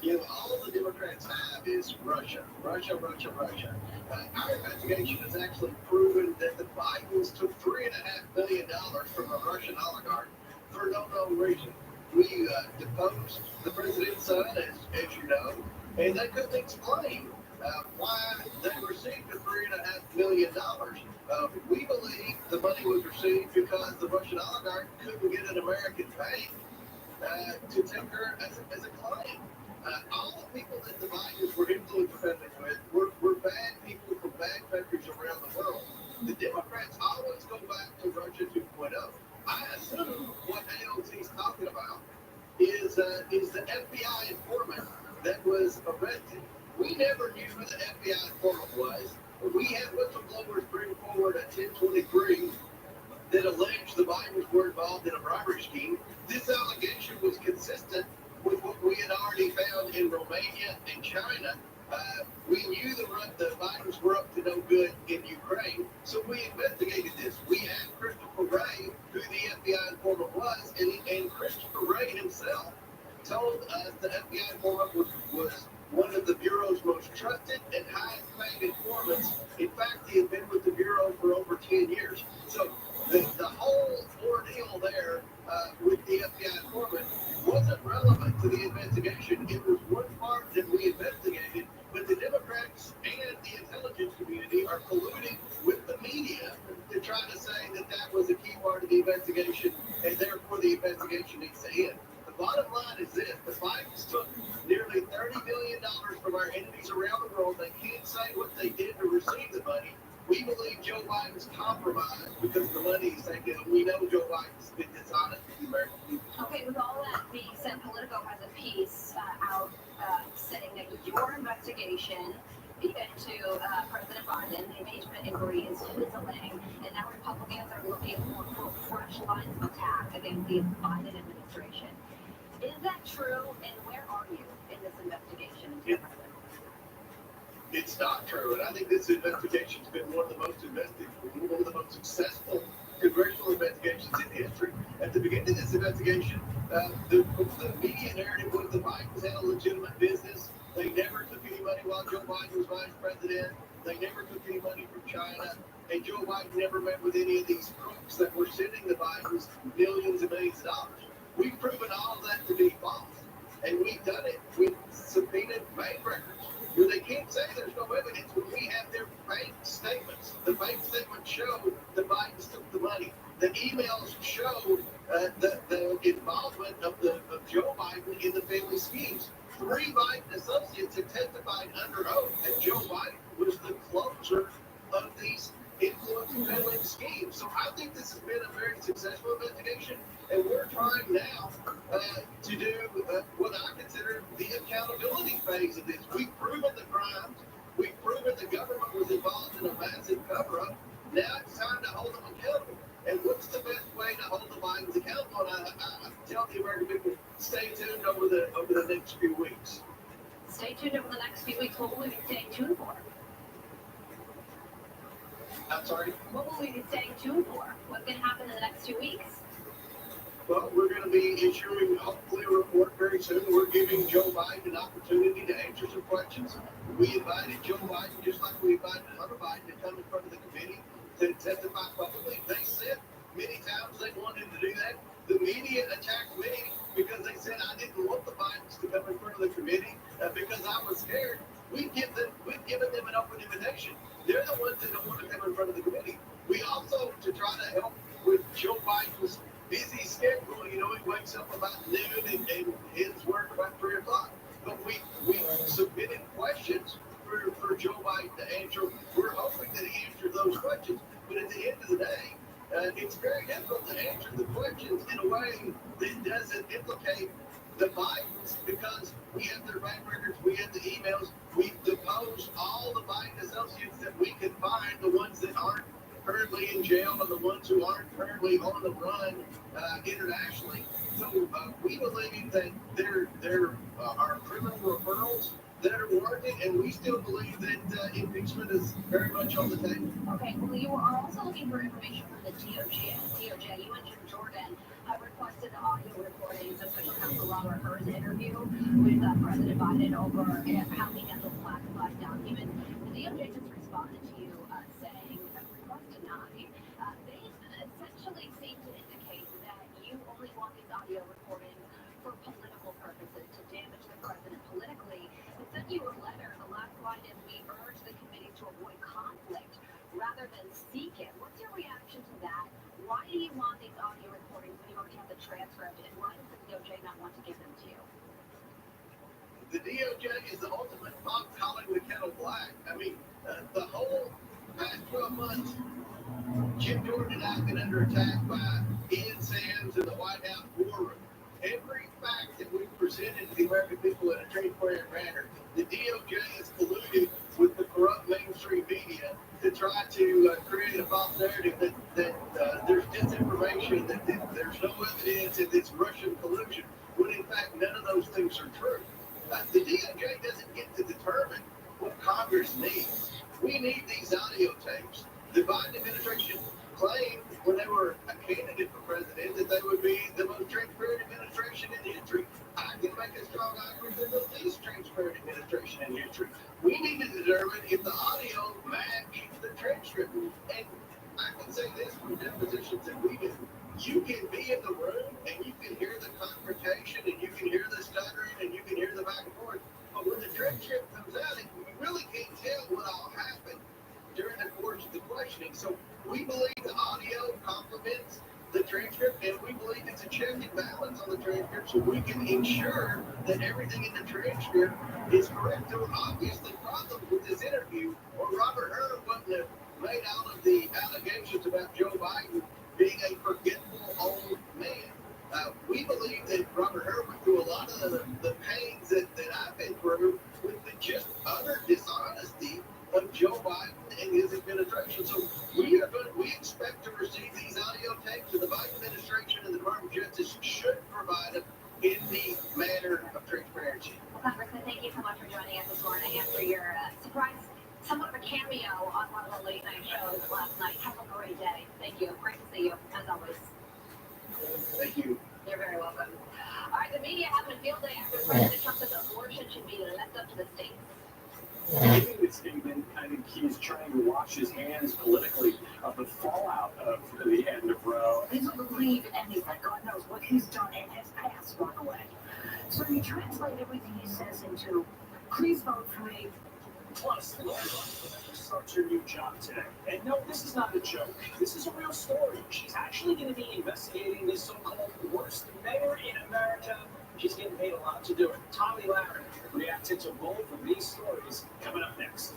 You know, all the Democrats have is Russia, Russia, Russia, Russia. Our investigation has actually proven that the Bidens took $3.5 billion from a Russian oligarch for no known reason. We deposed the president's son, as you know, and they couldn't explain why they received the $3.5 million. We believe the money was received because the Russian oligarch couldn't get an American bank to take her as a client. All the people that the Bidens were influence spending with were bad people from bad countries around the world. The Democrats always go back to Russia 2.0. I assume what AOC's talking about is the FBI informant that was arrested. We never knew who the FBI informant was. We had whistleblowers bring forward a 1023 that alleged the Bidens were involved in a bribery scheme. This allegation was consistent with what we had already found in Romania and China. We knew the Bidens were up to no good in Ukraine, so we investigated this. We asked Christopher Wray who the FBI informant was, and Christopher Wray himself told us the FBI informant was one of the Bureau's most trusted and highest paid informants. In fact, he had been with the Bureau for over 10 years. So the whole ordeal there with the FBI informant wasn't relevant to the investigation. It was one part that we investigated, but the Democrats and the intelligence community are colluding with the media to try to say that that was a key part of the investigation, and therefore the investigation needs to end. The bottom line is this: the Bidens took nearly $30 billion from our enemies around the world. They can't say what they did to receive the money. We believe Joe Biden's compromised because the money he's taken, and we know Joe Biden's been dishonest with the American people. Okay, with all that being said, Politico has a piece out saying that your investigation into President Biden, the impeachment inquiry, is fizzling, and now Republicans are looking for fresh lines of attack against the Biden administration. Is that true, and where are you in this investigation? It's not true, and I think this investigation's been one of the most successful congressional investigations in history. At the beginning of this investigation, the media narrative was the Bidens had a legitimate business. They never took any money while Joe Biden was vice president. They never took any money from China. And Joe Biden never met with any of these crooks that were sending the Bidens millions and millions of dollars. We've proven all of that to be false. And we've done it. We've subpoenaed bank records. Where they can't say there's no evidence when we have their bank statements. The bank statements show the Bidens took the money. The emails show the involvement of Joe Biden in the family schemes. 3 Biden associates have testified under oath that Joe Biden was the closer of these influence multi-family scheme. So I think this has been a very successful investigation, and we're trying now to do what I consider the accountability phase of this. We've proven the crimes. We've proven the government was involved in a massive cover-up. Now it's time to hold them accountable. And what's the best way to hold the Bidens accountable? And I tell the American people, stay tuned over the next few weeks. Stay tuned over the next few weeks. What will we be staying tuned for? I'm sorry? What will we be staying tuned for? What's going to happen in the next 2 weeks? Well, we're going to be issuing hopefully a report very soon. We're giving Joe Biden an opportunity to answer some questions. We invited Joe Biden, just like we invited Hunter Biden, to come in front of the committee to testify publicly. They said many times they wanted to do that. The media attacked me because they said I didn't want the Bidens to come in front of the committee because I was scared. We've given them an open invitation. They're the ones that don't want to come in front of the committee. We also, to try to help with Joe Biden's busy schedule, he wakes up about noon and ends work about 3 o'clock. But we submitted questions for Joe Biden to answer. We're hoping that he answers those questions. But at the end of the day, it's very difficult to answer the questions in a way that doesn't implicate the Bidens, because we have their bank records, we have the emails, we've deposed all the Biden associates that we can find, the ones that aren't currently in jail and the ones who aren't currently on the run internationally. So we believe that there are criminal referrals that are warranted, and we still believe that impeachment is very much on the table. Okay, well, you are also looking for information from the DOJ. You and Jim Jordan have requested the audio recordings of Special Counsel Robert Hur's interview with President Biden over how he handled classified documents. The DOJ just responded to you saying, request denied. They essentially seem to indicate that you only want these audio recordings for political purposes, to damage the president politically. They sent you a letter the last line is, we urge the committee to avoid conflict rather than seek it. What's your reaction to that? Why do you want these audio recordings when you already have the transcript, and why does the DOJ not want to give them to you? The DOJ is the ultimate pot calling the kettle black. I mean, the whole past 12 months, Jim Jordan and I have been under attack by Ian Sams in the White House war room. Every fact that we presented to the American people in a transparent manner, the DOJ has colluded with the corrupt mainstream media to try to create a false narrative that there's disinformation, that there's no evidence, and it's Russian collusion, when in fact none of those things are true. The DOJ doesn't get to determine what Congress needs. We need these audio tapes. The Biden administration claimed when they were a candidate for president that they would be the most transparent administration in history. I can make a strong argument for the least transparent administration in history. We need to determine if the audio match the transcript. And I can say this from depositions that we do. You can be in the room and you can hear the confrontation and you can hear the stuttering and you can hear the back and forth. But when the transcript comes out, you really can't tell what all happened during the course of the questioning. So we believe the audio complements the transcript, and we believe it's a check and balance on the transcript, so we can ensure that everything in the transcript is correct. There were obviously problems with this interview, or Robert Hur wouldn't have made all of the allegations about Joe Biden being a forgetful old man. We believe that Robert Hur went through a lot of the pains that I've been through with the just utter dishonesty of Joe Biden and his administration. So we expect to receive these audio tapes, and the Biden administration and the Department of Justice should provide them in the manner of transparency. Well, Congressman, thank you so much for joining us this morning after your surprise, somewhat of a cameo on one of the late night shows last night. Have a great day. Thank you. Great to see you, as always. Thank you. You're very welcome. All right, the media having a field day after President Trump says abortion should be left up to the states. Giving this statement, I think he's trying to wash his hands politically of the fallout of the end of Roe. He doesn't believe anything. God knows what he's done in his past, by the way. So you translate everything he says into, please vote for me. Plus, Laura starts her new job today. And no, this is not a joke. This is a real story. She's actually going to be investigating this so-called worst mayor in America. She's getting paid a lot to do it. Tommy Larry reacted to both of these stories coming up next.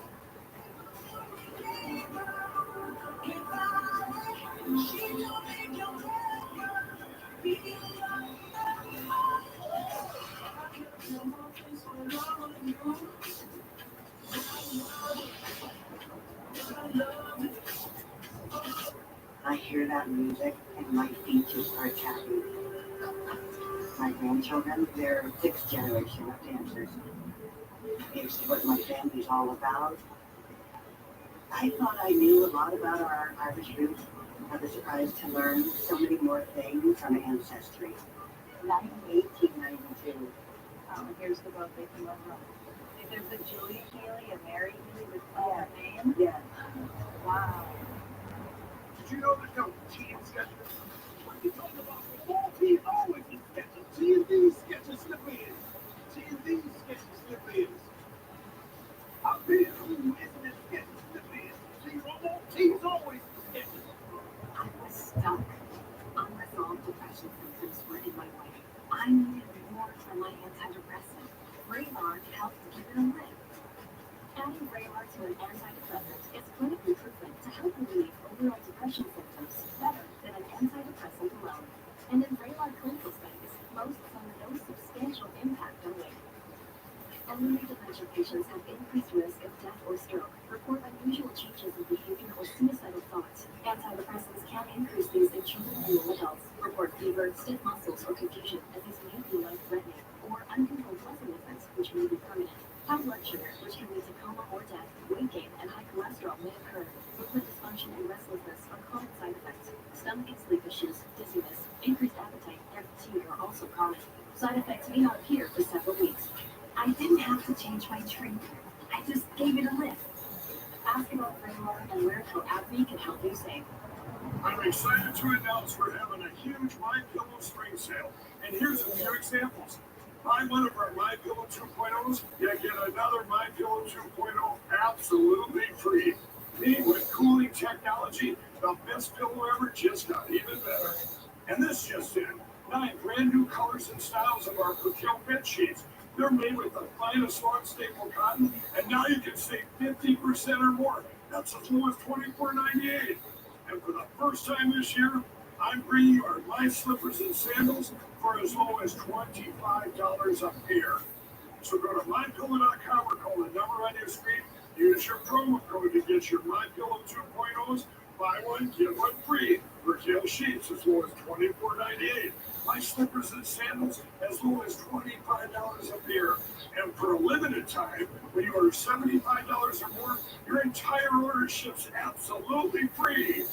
I hear that music and my feet just start tapping. My grandchildren, they're sixth generation of dancers. It's what my family's all about. I thought I knew a lot about our Irish roots. I was surprised to learn so many more things from ancestry. 1892. Oh, here's the boat they came over. There's a Julia Healy, a Mary Healy with her name. Yeah. Wow. Did you know that no team sketches? When you talk about football, team always is sketches. T&D sketches slip-ins. T&D sketches slip-ins. I've been who isn't a sketches slip-ins. T-Romo, teams always sketches. I was stuck. Unresolved depression symptoms were in my way. I needed more from my antidepressant. Vraylar helped give it a lift. Adding Vraylar to an antidepressant is clinically proven to help relieve overall depression symptoms better than an antidepressant alone. And in Vraylar clinical studies, most saw no substantial impact on weight. Elderly dementia patients have increased risk of death or stroke, report unusual changes in behavior or suicidal thoughts. Antidepressants can increase these in children and young adults, report fever, stiff muscles, or confusion, as these may be life-threatening, or uncontrolled muscle movements, which may be permanent. High blood sugar, which can lead to coma or death, weight gain, and high cholesterol may occur. Movement dysfunction and restlessness are common side effects. Stomach and sleep issues, dizziness, increased appetite, and fatigue are also common. Side effects may not appear for several weeks. I didn't have to change my treatment. I just gave it a lift. Ask about Vraylar and Lyrico AbbVie can help you save. I'm excited to announce we're having a huge MyPillow spring sale. And here's a few examples. Buy one of our MyPillow 2.0s, you get another MyPillow 2.0 absolutely free. Me with cooling technology, the best pillow ever, just got even better. And this just in, 9 brand new colors and styles of our Perkil bed sheets. They're made with the finest long staple cotton, and now you can save 50% or more. That's as low as $24.98. And for the first time this year, I'm bringing our My Slippers and Sandals for as low as $25 a pair. So go to MyPillow.com or call the number on your screen. Use your promo code to get your MyPillow 2.0s. Buy one, get one free. Perkil sheets as low as $24.98. My Slippers and Sandals as low as $25 a pair. And for a limited time, when you order $75 or more, your entire order ships absolutely free.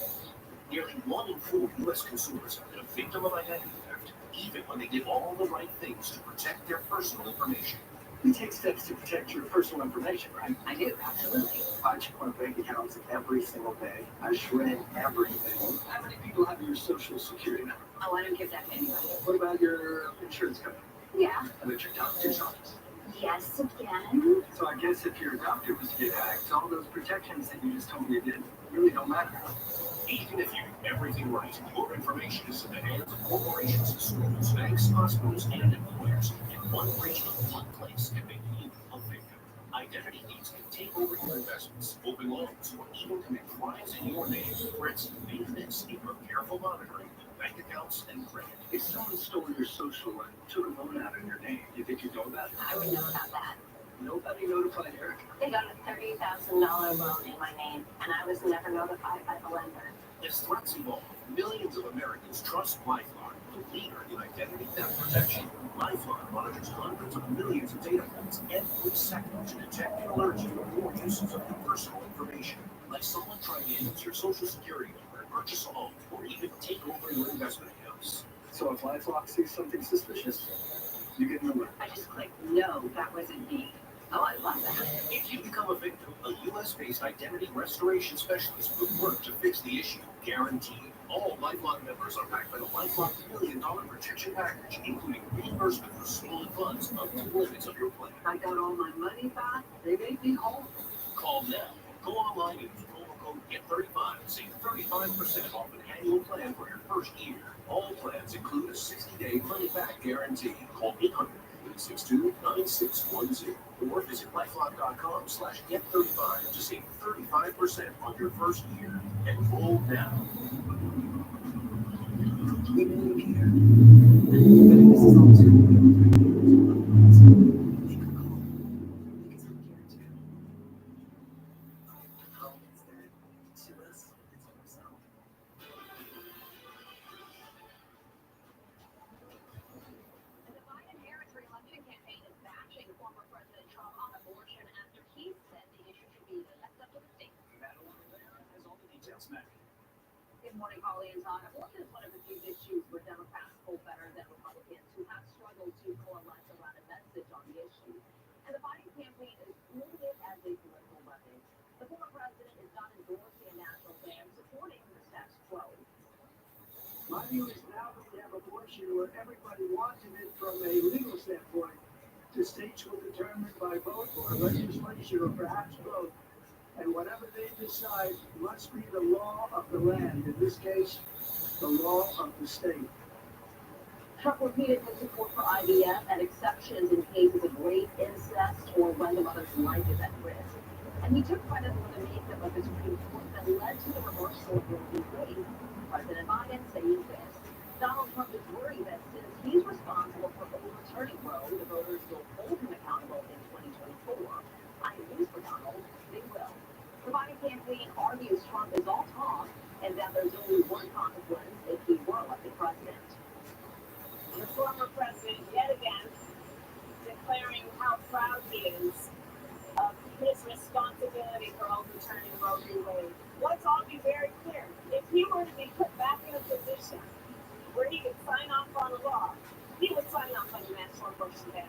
Nearly 1 in 4 U.S. consumers have been a victim of identity theft, even when they did all the right things to protect their personal information. You take steps to protect your personal information, right? I do, absolutely. I check my bank accounts every single day. I shred everything. How many people have your social security number? Oh, I don't give that to anybody. What about your insurance company? Yeah. How about your doctor's office? Yes, again. So I guess if your doctor was to get hacked, all those protections that you just told me you did really don't matter. Even if you do everything right, your information is in the hands of corporations, schools, banks, hospitals, and employers. And one breach of one place can make you a victim. Identity thieves can take over your investments, open loans, or even commit crimes in your name. For instance, make this need for careful monitoring of bank accounts and credit. If someone stole your social and took a loan out in your name, you think you'd know about it? I would know about that. Nobody notified Eric. They got a $30,000 loan in my name, and I was never notified by the lender. As threats evolve, millions of Americans trust LifeLock, the leader in identity theft protection. LifeLock monitors hundreds of millions of data points every second to detect and alert you of more uses of your personal information, like someone trying to use your social security number, purchase a home, or even take over your investment accounts. So if LifeLock sees something suspicious, you get an alert. I just clicked, no, that wasn't me. Oh, I love that. If you become a victim, a U.S.-based identity restoration specialist will work to fix the issue, guaranteed. All LifeLock members are backed by the LifeLock $1 million protection package, including reimbursement for stolen funds up to the limits of your plan. I got all my money back. They made me whole. Call now. Go online and use promo code GET35 and save 35% off an annual plan for your first year. All plans include a 60-day money-back guarantee. Call 800-862-9610 or visit lifelock.com/get35 to save 35% on your first year. Enroll now. We know you care. But this is all too real. Make a call. Because I'm here too. Oh, it's there. Good morning, Holly and Todd. Abortion is one of the few issues where Democrats poll better than Republicans, who have struggled to coalesce around a message on the issue. And the Biden campaign is using it as a political weapon. The former president is not endorsing a national ban, supporting the status quo. My view is now that we have abortion where everybody wanted it from a legal standpoint, the states will determine by vote or legislation or perhaps both. And whatever they decide must be the law of the land. In this case, the law of the state. Trump repeated his support for IVF and exceptions in cases of rape, incest, or when the mother's life is at risk. And he took credit for the makeup of the Supreme Court that led to the reversal of Roe v. Wade. President Biden saying this. Donald Trump is worried that since he's responsible for overturning Roe, the voters will hold him accountable in 2024. I news for Donald, they will. The Biden campaign argues Trump is all talk and that there's only one consequence if he were elected president. The former president, yet again, declaring how proud he is of his responsibility for overturning Roe v. Wade. Let's all be very clear. If he were to be put back in a position where he could sign off on a law, he would sign off on the national abortion ban.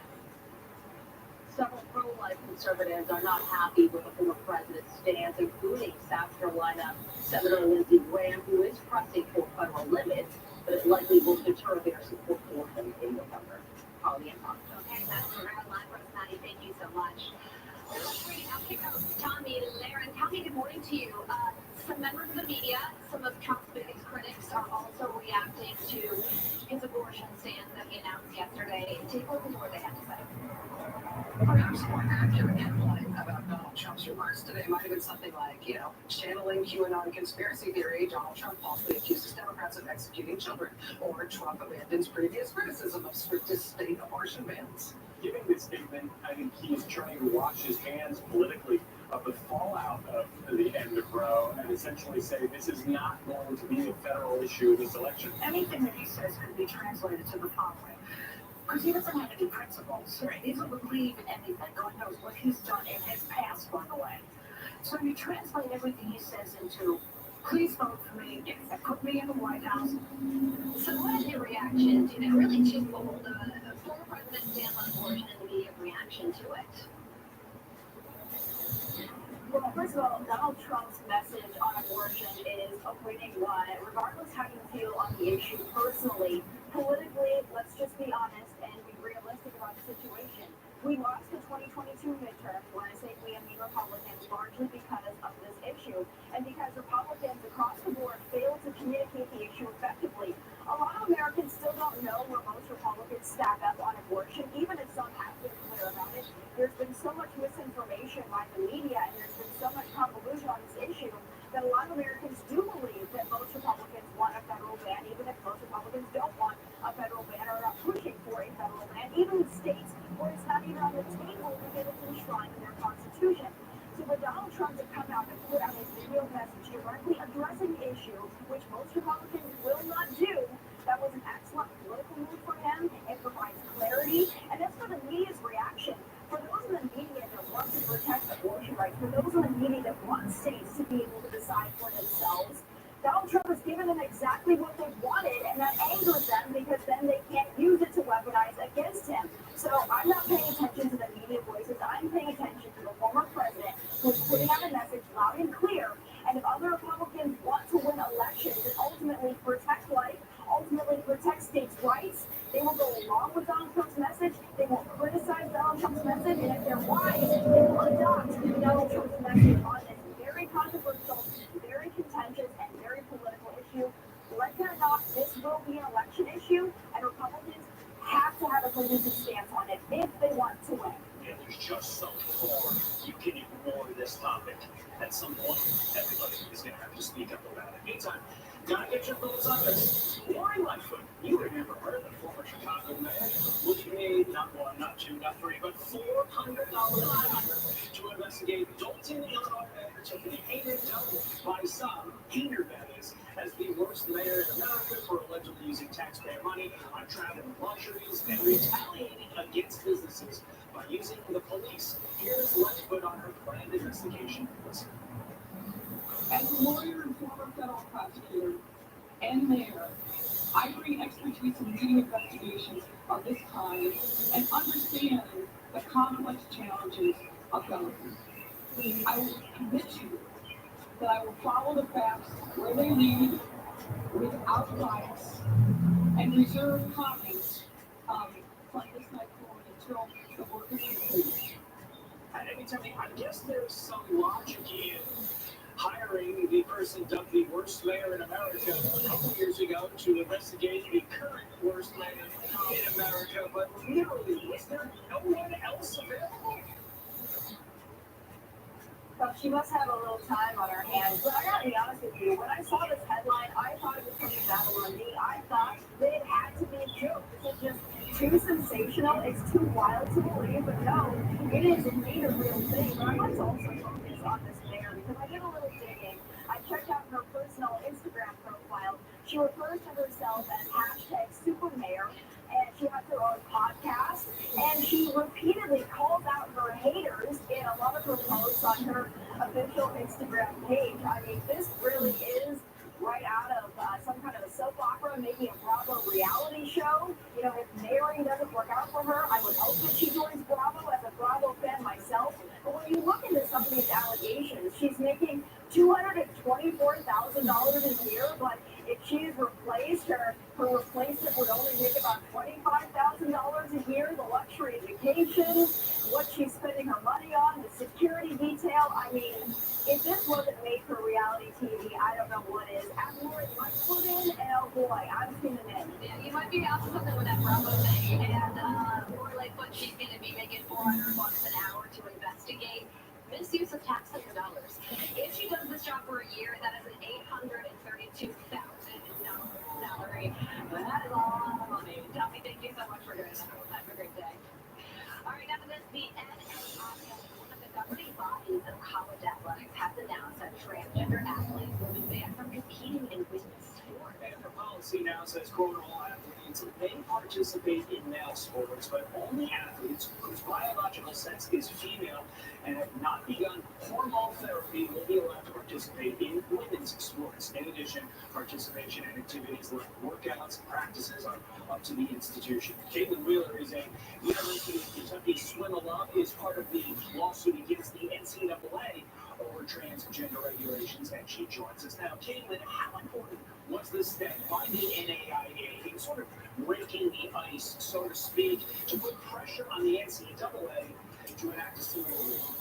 Several pro-life conservatives are not happy with the former president's stance, including South Carolina Senator Lindsey Graham, who is pressing for federal limits, but it likely will deter their support for him in November. Holly and Tom. Okay, that's the red line, Rosemary. Thank you so much. Great. I'll kick off Tommy and Laren. Tommy, good morning to you. Some members of the media, some of Trump's biggest critics, are also reacting to his abortion stance that he announced yesterday. Take a look at what they have to say. Perhaps a more accurate headline about Donald Trump's remarks today might have been something like, channeling QAnon conspiracy theory, Donald Trump falsely accuses Democrats of executing children, or Trump abandons previous criticism of strictest state abortion bans. Giving this statement, I think he is trying to wash his hands politically of the fallout of the end of Roe and essentially say this is not going to be a federal issue this election. Anything that he says could be translated to the following. Because he doesn't have any principles. He doesn't believe in anything. God knows what he's done in his past, by the way. So you translate everything he says into, please vote for me and put me in the White House. So what is your reaction to that? Really twofold. The former president stands on abortion and the media reaction to it. Well, first of all, Donald Trump's message on abortion is a winning one. Regardless how you feel on the issue personally, politically, let's just be honest and be realistic about the situation. We lost the 2022 midterms. When I say we, I mean Republicans, largely because of this issue, and because Republicans across the board failed to communicate the issue effectively. A lot of Americans still don't know where most Republicans stack up on abortion, even if some have been clear about it. There's been so much misinformation by the media, and there's been so much convolution on this issue that a lot of Americans do believe that most Republicans want a federal ban, even if most Republicans don't want a federal ban or are not pushing for a federal ban, even in states where it's not even on the table because it's enshrined in their constitution. So for Donald Trump to come out and put out a video message directly addressing the issue, which most Republicans will not do, that was an excellent political move for him. It provides clarity, and that's for the media's reaction. For those in the media that want to protect abortion rights, for those in the media that want states to be able to decide for themselves, Donald Trump has given them exactly what they wanted, and that angers them because then they can't use it to weaponize against him. So I'm not paying attention to the media voices. I'm paying attention to the former president who's putting out a message loud and clear. And if other Republicans want to win elections and ultimately protect life, ultimately protect states' rights, they will go along with Donald Trump's message. They will criticize Donald Trump's message, and if they're wise, they will adopt Donald Trump's message on this very controversial, very contentious, and very political issue. Like it or not, this will be an election issue, and Republicans have to have a cohesive stance on it if they want to win. Yeah, there's just so far you can ignore this topic. At some point, everybody is going to have to speak up about it. Meantime, gotta get your thoughts on this. Lori Lightfoot, you remember her, the former Chicago mayor, who paid not one, not two, not three, but $400 to investigate Dalton, Illinois mayor Tiffany Hayden, dubbed by some, Hayden that is, as the worst mayor in America for allegedly using taxpayer money on travel and luxuries and retaliating against businesses by using the police. Here's Lightfoot on her planned investigation. Listen. As a lawyer and former federal prosecutor, and mayor, I bring expertise in leading investigations of this kind and understand the complex challenges of government. I will commit to you that I will follow the facts where they lead without bias and reserve comments from this night forward until the work is completed. And anytime, I guess there's some logic in hiring the person dubbed the worst mayor in America a couple of years ago to investigate the current worst mayor in America, but literally, was there no one else available? Well, she must have a little time on her hands, but I gotta be honest with you, when I saw this headline, I thought it was coming back on me. I thought that it had to be a joke. This is just too sensational, it's too wild to believe, but no, it is indeed a real thing. But I want to also focus on this mayor because I did a little digging. I checked out her personal Instagram profile. She refers to herself as #supermayor, and she has her own podcast, and she repeatedly calls out her haters in a lot of her posts on her official Instagram page. I mean, this really is right out of some kind of a soap opera, maybe a Bravo reality show. You know, if mayoring doesn't work out for her, I would hope that she joins Bravo as a Bravo fan myself. But when you look into some of these allegations, she's making $224,000 a year, but if she's replaced, her replacement would only make about $25,000 a year. The luxury vacations, what she's spending her money on, the security detail. I mean, if this wasn't made for reality TV, I don't know what is. Add more put in, and oh boy, I'm tuning in. Yeah, you might be onto something with that Bravo thing, and more like what she's going to be making $400 an hour to investigate misuse of taxpayer dollars. If she does this job for a year, that is an $832,000 salary. That is a lot of money. Tommy, thank you so much for doing that. Have a great day. All right, now this, the NAIA, one of the governing bodies of college athletics, has announced that transgender athletes will be banned from competing in women's sport. And the policy now says, quote, all athletes may participate in male sports, but only athletes whose biological sex is female and have not begun hormone therapy will be allowed to participate in women's sports. In addition, participation in activities like workouts and practices are up to the institution. Caitlin Wheeler is a University of Kentucky swim alum, is part of the lawsuit against the NCAA over transgender regulations, and she joins us now. Caitlin, how important was this step by the NAIA in sort of breaking the ice, so to speak, to put pressure on the NCAA to enact a similar rule?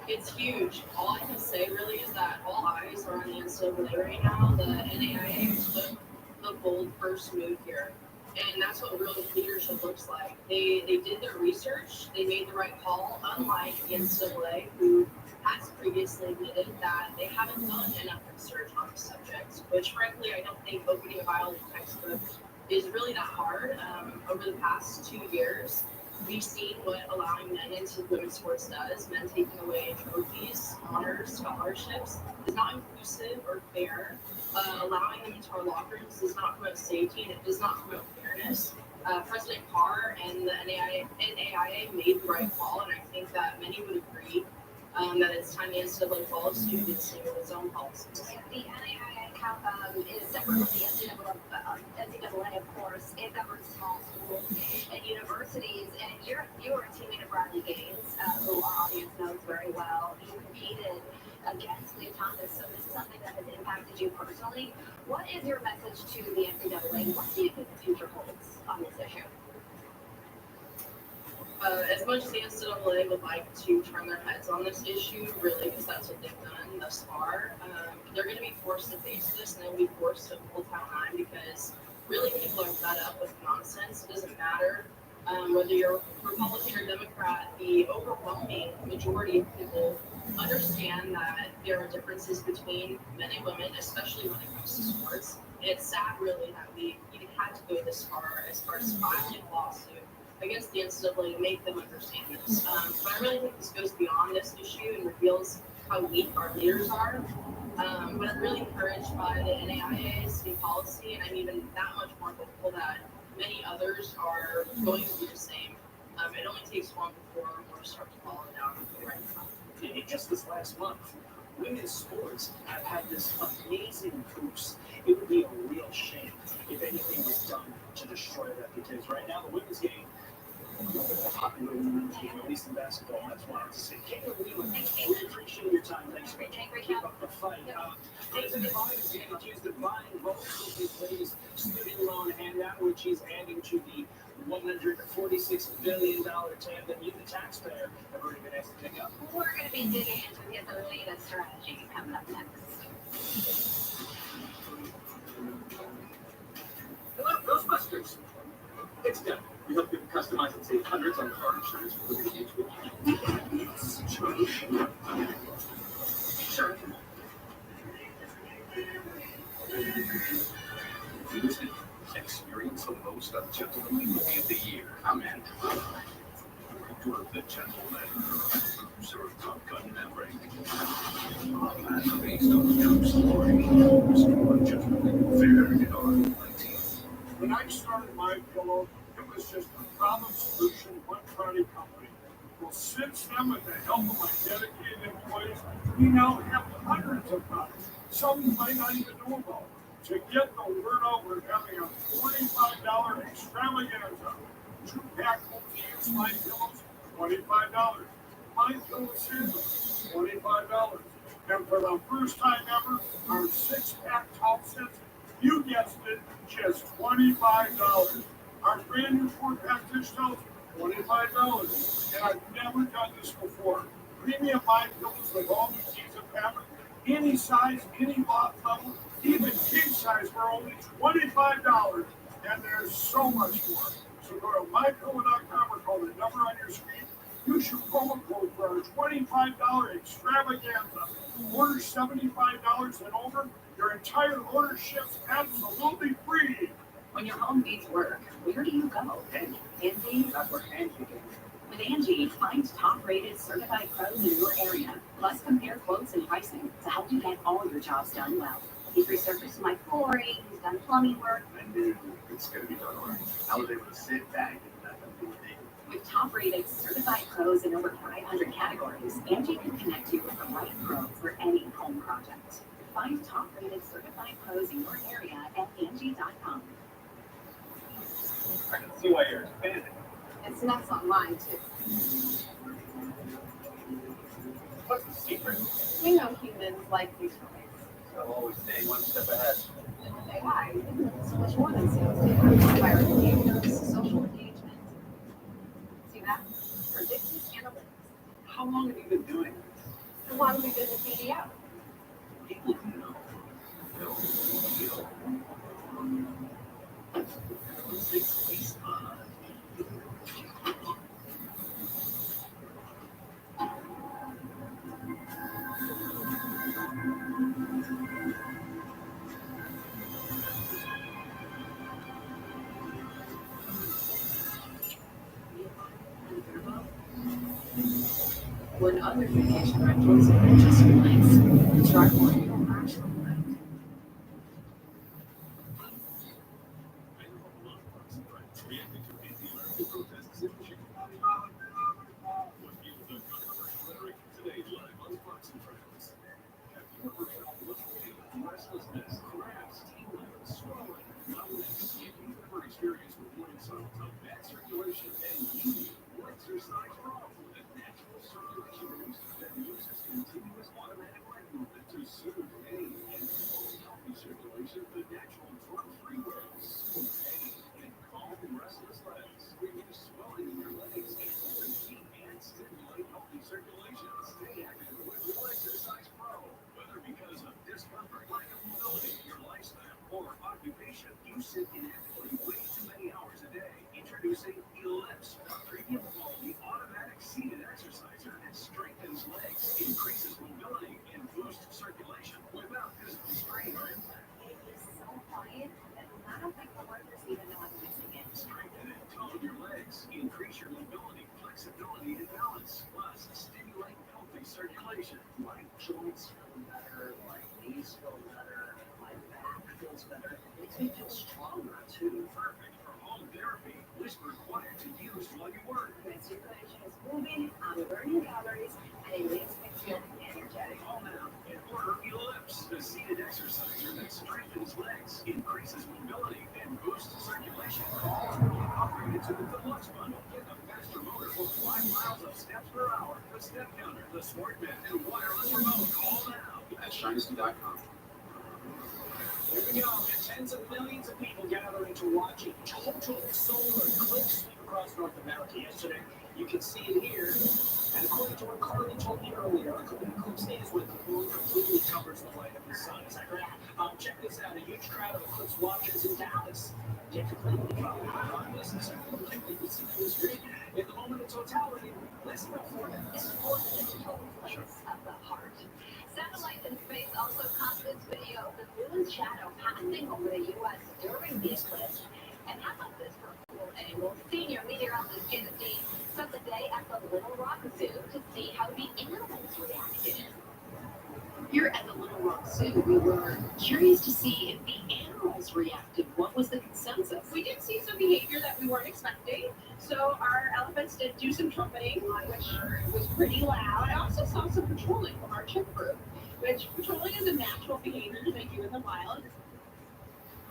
It's huge. All I can say really is that all eyes are on the NCAA right now. The NAIA took the bold first move here, and that's what real leadership looks like. They did their research, they made the right call, unlike the NCAA, who has previously admitted that they haven't done enough research on the subject, which frankly I don't think opening a biology textbook is really that hard. Over the past 2 years, we've seen what allowing men into women's sports does. Men taking away trophies, honors, scholarships is not inclusive or fair. Allowing them into our locker rooms does not promote safety, and it does not promote fairness. President Carr and the NAIA made the right call, and I think that many would agree that it's time the NCAA follows suit and see with its own policies. The NAIA is separate from the NCAA, of course. It governs small schools and universities. And you were a teammate of Bradley Gaines, who our audience knows very well. You competed against Leah Thomas, so this is something that has impacted you personally. What is your message to the NCAA? What do you think the future holds on this issue? As much as the NCAA would like to turn their heads on this issue, really, because that's what they've done thus far, they're going to be forced to face this, and they'll be forced to pull Title IX because really people are fed up with nonsense. It doesn't matter whether you're Republican or Democrat. The overwhelming majority of people understand that there are differences between men and women, especially when it comes to sports. And it's sad, really, that we even had to go this far as filing a lawsuit against the NCAA to make them understand this. But I really think this goes beyond this issue and reveals how weak our leaders are. But I'm really encouraged by the NAIA's new policy, and I'm even that much more hopeful that many others are going to do the same. It only takes one before more start to follow down the right path. In just this last month, women's sports have had this amazing boost. It would be a real shame if anything was done to destroy that, because right now the women's game is more popular than the men's game, at least in basketball. That's why I have to say. Kayla Wheeler, we appreciate your time. Thanks for keep up the fight. Jason Devine is being accused of buying votes with his latest student loan handout, which he's adding to the $146 billion tab that you, the taxpayer, have already been asked to pick up. We're going to be digging into his latest strategy coming up next. Hello, Ghostbusters. It's done. We help you customize and save hundreds on car insurance for the future. Sure. Experience the most of Gentleman Movie of the Year. I'm in. Director of The Gentleman. Producer of Top Gun Maverick. And based on the true story. Score Gentleman Fair in R19. When I started My Pillow, it was just a problem solution, one party company. Well, since then, with the help of my dedicated employees, we now have hundreds of products. Some you might not even know about. To get the word out, we're having a $25 extravaganza. 2-pack multi-use My Pillows, $25. My Pillow Samples, $25. And for the first time ever, our 6-pack towel sets, you guessed it, just $25. Our brand new 4-pack dish towels, $25. And I've never done this before. Premium My Pillows with all new tees of fabric, any size, any loft level, even king size for only $25. And there's so much more. So go to mypillow.com or call the number on your screen. Use your promo code for our $25 extravaganza. Order $75 and over. Your entire order ships absolutely free. When your home needs work, where do you go? Angie? That's where Angie came. With Angie, find top-rated certified pros in your area. Plus, compare quotes and pricing to help you get all your jobs done well. He's resurfaced my flooring. He's done plumbing work. I knew it's going to be done right. I was able to sit back and let them do it. With top-rated certified pros in over 500 categories, Angie can connect you with the right pro for any home project. Find top-rated certified pros in your area at Angie.com. I can see why you're expanding. It's nuts online, too. What's the secret? We know humans like these toys. So always stay one step ahead. AI is so much more than sales data. Buyer behaviors, social engagement. See that? Predictive analytics. How long have you been doing this? And why do we visit BDO? People who know. Know. Feel. It's When other vacation rentals are just flights, try one your actual flight. Reacting to anti-American protests in Michigan. What fueled the controversial rhetoric today live on Fox and Friends. Have you ever felt lethargy, restlessness, cramps, tingling, swelling, numbness? If you've ever experienced with morning signs of bad circulation and you need Exercise Pro, a natural circulation booster that uses continuous automatic leg movement to soothe pain and promote healthy circulation. The natural drug-free ways for pain and calm and restless legs. Reduce swelling in your legs and repeat and stimulate healthy circulation. Stay active with Real Exercise Pro. Whether because of discomfort, lack of mobility, your lifestyle, or occupation, you sit inactively way too many hours a day. Introducing Ellipse, a premium quality automatic seated exerciser that strengthens legs, increases mobility, and boosts circulation without physical strain or impact. It is so quiet that I don't think the workers even know I'm using it. Strengthen and tone your legs, increase your mobility, flexibility, and balance, plus stimulate healthy circulation. my joints feel better, my knees feel better, my back feels better. It makes me feel stronger too. Perfect for home therapy. Whisper quiet to use while you work. My circulation is moving, I'm burning calories, and it makes me feel energetic. Call now and exerciser that strengthens legs, increases mobility, and boosts circulation. All to be upgraded to the deluxe bundle. Get the faster motor for 5 miles of steps per hour, the step counter, the smart bed, and wireless remote. Call now at Shinesty.com. Here we go. Tens of millions of people gathering to watch a total solar eclipse sweep across North America yesterday. You can see it here. And according to what Carly told me earlier, an eclipse is when the moon completely covers the light of the sun. Is that correct? Check this out. A huge crowd of eclipse watchers in Dallas. Get completely covered by this. This is completely you see on the screen. In the moment of totality, less than 4 minutes. Of the heart. Satellites in space also caught this video of the moon's shadow passing over the U.S. during the eclipse. And how about this for a cool angle? Senior meteorologist Janet Dean spent the day at the Little Rock Zoo to see how the animals reacted. Here at the Little Rock Zoo, we were curious to see if the animals reacted. What was the consensus? We did see some behavior that we weren't expecting. So our elephants did do some trumpeting, which was pretty loud. I also saw some patrolling from our chimp group, which patrolling is a natural behavior to make you in the wild.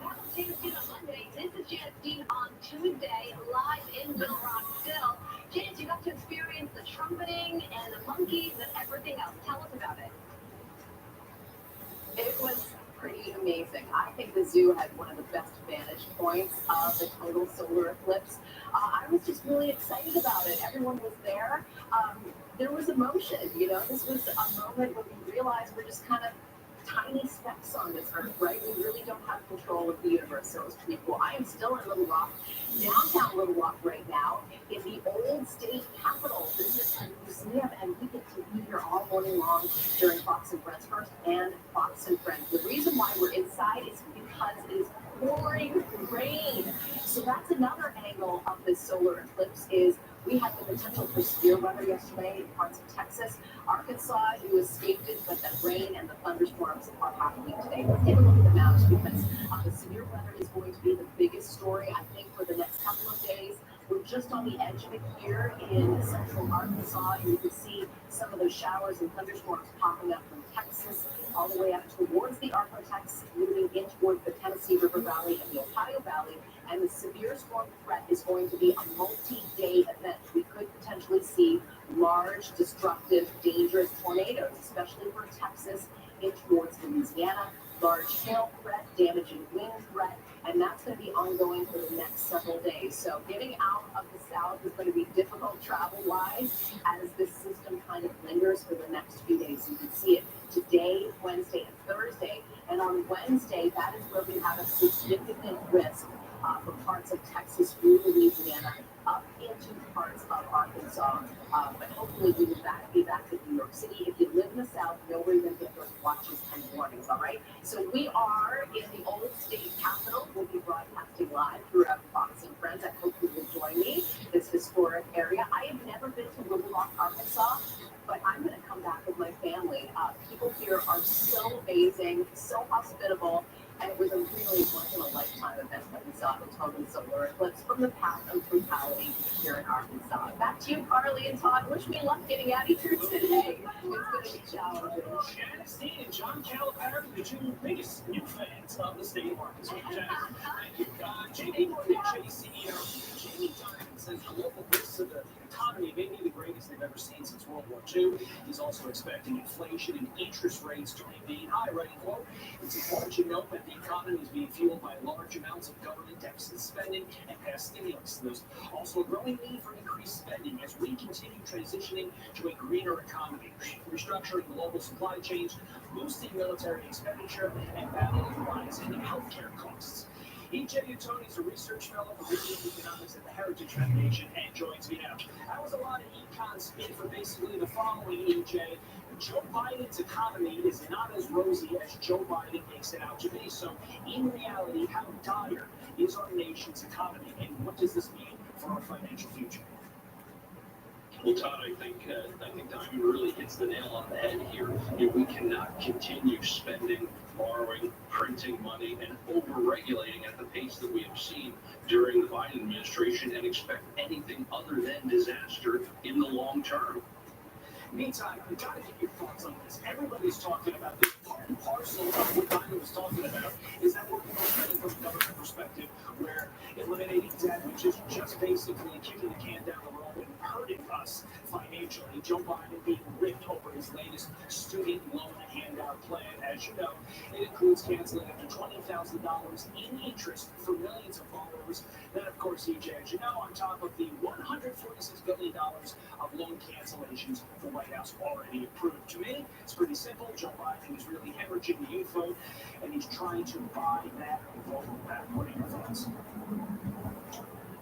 That was Janet Dean on Monday. This is Janet Dean on Tuesday, live in Little Rock still. Janet, you got to experience the trumpeting and the monkeys and everything else. Tell us about it. It was pretty amazing. I think the zoo had one of the best vantage points of the total solar eclipse. I was just really excited about it. Everyone was there. There was emotion, you know. This was a moment when we realized we're just kind of tiny specks on this earth, right? We really don't have control of the universe, so it's pretty cool. I am still in Little Rock, downtown Little Rock right now, in the old state capitol. This is a museum, and we get to be here all morning long during Fox and Friends First and Fox and Friends. The reason why we're inside is because it is pouring rain. So that's another angle of this solar eclipse is we had the potential for severe weather yesterday in parts of Texas. Arkansas, you escaped it, but the rain and the thunderstorms are happening today. Let's take a look at the maps because the severe weather is going to be the biggest story, I think, for the next couple of days. We're just on the edge of it here in central Arkansas, and you can see some of those showers and thunderstorms popping up from Texas all the way up towards the Ark-O-Tex, moving in towards the Tennessee River Valley and the Ohio Valley. And the severe storm threat is going to be a multi-day event. We could potentially see large, destructive, dangerous tornadoes, especially for Texas in towards Louisiana. Large hail threat, damaging wind threat, and that's going to be ongoing for the next several days. So getting out of the south is going to be difficult travel-wise as this system kind of lingers for the next few days. You can see it today, Wednesday, and Thursday. And on Wednesday, that is where we have a significant risk for parts of Texas through Louisiana up into parts of Arkansas. But hopefully we will be back to New York City. If you live in the South, you know where you're going to get those watches and warnings, all right? So we are in the old state capitol. We'll be broadcasting live throughout Fox and Friends. I hope you will join me, this historic area. I have never been to Little Rock, Arkansas, but I'm going to come back with my family. People here are so amazing, so hospitable. And it was a really once-in-a-lifetime event that we saw the total solar eclipse from the path of brutality here in Arkansas. Back to you, Carly and Todd. Wish me luck getting out of here today. It's going to be challenging. Janet Dean and John Calipari, the two biggest new fans of the state of Arkansas. Thank you. Jamie Morgan, CEO. Jamie Dimon says the local risks of the economy may be the greatest they've ever seen since World War II. He's also expecting inflation and interest rates to remain high, writing, quote, it's important to note that the economy is being fueled by large amounts of government deficit spending and past stimulus. There's also a growing need for increased spending as we continue transitioning to a greener economy, restructuring global supply chains, boosting military expenditure, and battling rising healthcare costs. E.J. Utoni is a research fellow for Regional Economics at the Heritage Foundation and joins me now. That was a lot of econ spin for basically the following, E.J. Joe Biden's economy is not as rosy as Joe Biden makes it out to be. So, in reality, how dire is our nation's economy, and what does this mean for our financial future? Well, Todd, I think Diamond really hits the nail on the head here. We cannot continue spending, borrowing, printing money, and over-regulating at the pace that we have seen during the Biden administration and expect anything other than disaster in the long term. Meantime, we gotta get your thoughts on this. Everybody's talking about this. Part and parcel of what Biden was talking about is that we're looking from a government perspective where eliminating debt, which is just basically kicking the can down the road and hurting us financially. Joe Biden being ripped over his latest student loan handout plan. As you know, it includes canceling up to $20,000 in interest for millions of borrowers. Then, of course, EJ, as you know, on top of the $146 billion of loan cancellations the White House already approved. To me, it's pretty simple. Joe Biden is really hemorrhaging the youth vote, and he's trying to buy that vote back. What are your thoughts?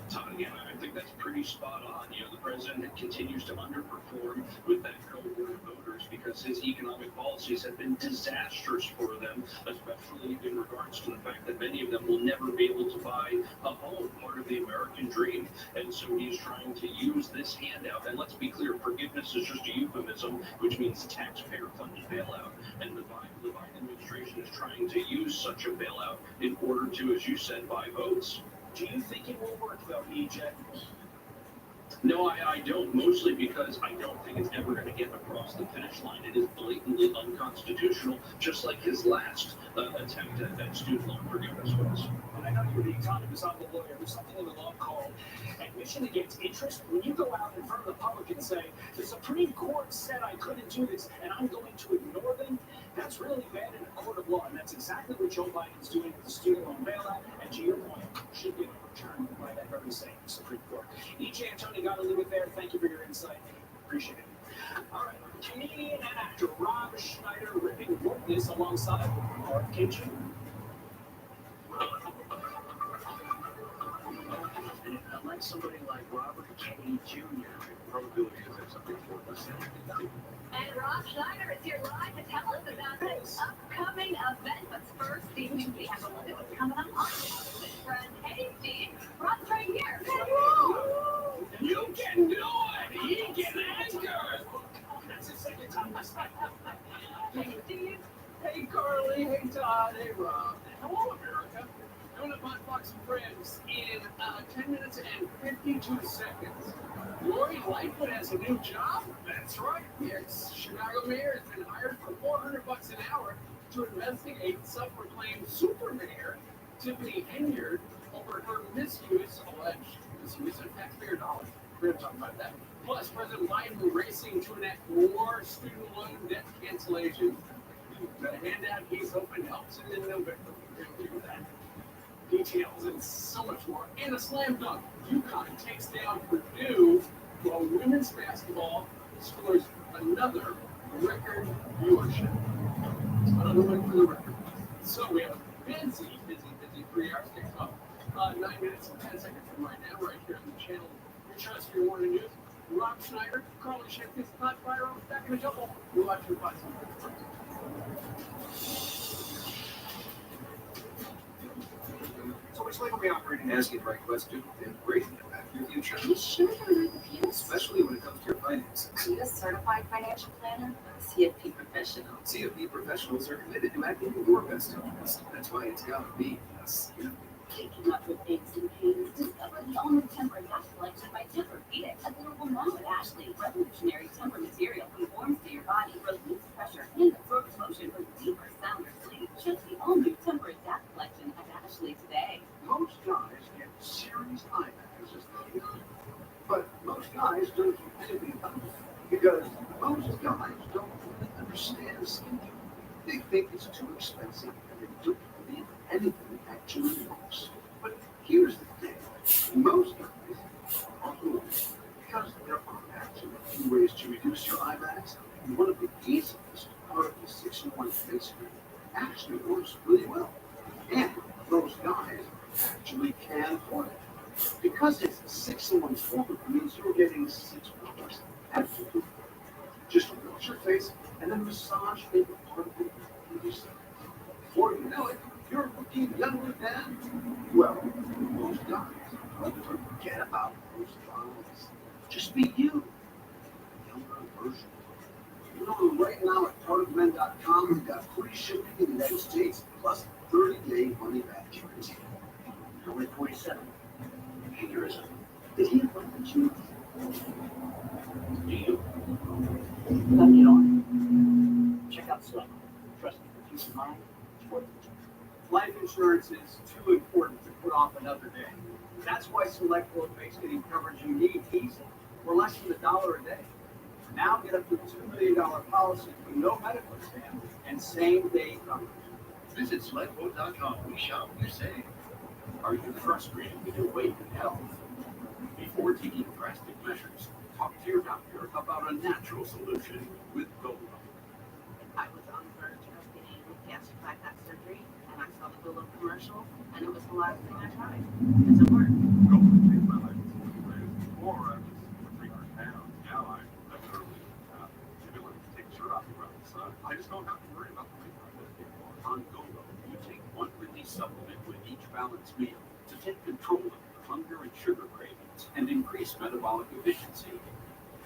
Todd, yeah, I think that's pretty spot on. You know, the president continues to underperform with that cohort of voters because his economic policies have been disastrous for them, especially in regards to the fact that many of them will never be able to buy a home, part of the American dream. And so he's trying to use this handout. And let's be clear, forgiveness is just a euphemism, which means taxpayer-funded bailout. And the Biden administration is trying to use such a bailout in order to, as you said, buy votes. Do you think it will work, though, EJ? No, I don't, mostly because I don't think it's ever going to get across the finish line. It is blatantly unconstitutional, just like his last attempt at student loan forgiveness was. And I know you're the economist, I'm the lawyer. There's something in the law called admission against interest. When you go out in front of the public and say, the Supreme Court said I couldn't do this, and I'm going to ignore them, that's really bad in a court of law. And that's exactly what Joe Biden's doing with the student loan bailout. And to your point, should get overturned by that very same Supreme Court. EJ and Tony, got to leave it there. Thank you for your insight. Appreciate it. All right, Canadian actor Rob Schneider ripping wokeness alongside Mark Kitchen. Unlike somebody like Robert Kennedy Jr., the probability is that something more than And Rob Schneider is here live to tell us about this upcoming event. But first, Steve, we have a look at what's coming up on his friend. Hey, Steve, Rob's right here. You can do it! He can anchor! That's the second time I said that. Hey, Steve. Hey, Carly. Hey, Todd. Hey, Rob. Hello, America. Coming up on Fox and Friends in 10 minutes and 52 seconds. Lori Lightfoot has a new job. That's right. The ex-Chicago mayor has been hired for $400 an hour to investigate self-proclaimed super mayor Tiffany Henyard over her alleged misuse of taxpayer dollars. We're going to talk about that. Plus, President Biden racing to enact more student loan debt cancellation. The handout he's hoping helps him in November. We're going to do that. Details and so much more. And a slam dunk. UConn takes down Purdue while women's basketball scores another record viewership. Another one for the record. So we have a busy 3 hours next up. 9 minutes and 10 seconds from right now, right here on the channel. Your choice for your morning news. Rob Schneider, Carly Sheffield, Todd Byron, back in a couple. We'll watch your thoughts. So much like we operate and asking the right question and creating impact in your future. You sure you're not the PIAS? Especially when it comes to your finances. PIAS certified financial planner? CFP professional. CFP professionals are committed to acting in your best interest. That's why it's got to be a CFP. Kicking up with aches and pains. Discover the all-new Temper Adapt collection by Tempur-Pedic. Available now at Ashley. Revolutionary Temper material conforms to your body, relieves pressure, and absorbs motion for deeper, sounder sleep. Check the all-new Temper Adapt collection at Ashley today. Most guys get serious eye bags as they get older. But most guys don't do anything about it because most guys don't really understand skincare. They think it's too expensive and they don't believe anything actually works. But here's the thing. Most guys are foolish because there are actually a few ways to reduce your eye bags. And one of the easiest part of the 6-in-1 face cream actually works really well. And most guys actually can afford it. Because it's a 6-in-1 formula, it means you're getting 6 products at the just wash your face and then massage it part of it in your skin. Before you know it, you're looking young again. Well, most guys forget about those dramas. Just be you, a younger version. You know, right now at PartofMen.com, we've got free shipping in the United States plus 30-day money-back guarantee. Only 47. Hey, there is a. Did he invite you? You let me on. Check out Select. Trust me, for peace of mind, it's worth it. Life insurance is too important to put off another day. That's why Select Quote makes getting coverage you need easy, for less than $1 a day. Now get up to a $2 million policy with no medical exam and same-day coverage. Visit SelectQuote.com. We shop, you save. Are you frustrated with your weight and health? Before taking drastic measures, talk to your doctor about a natural solution with Golo. I was on the verge of getting gastric bypass surgery, and I saw the Golo commercial, and it was the last thing I tried. It's a work. Golo saved my life. Before I was 300 pounds. Now I'm literally ability to take a shirt off around the sun. I just don't have to worry about the weight anymore. On Golo, you take one release supplement with each balanced meal to take control of your hunger and sugar cravings and increase metabolic efficiency.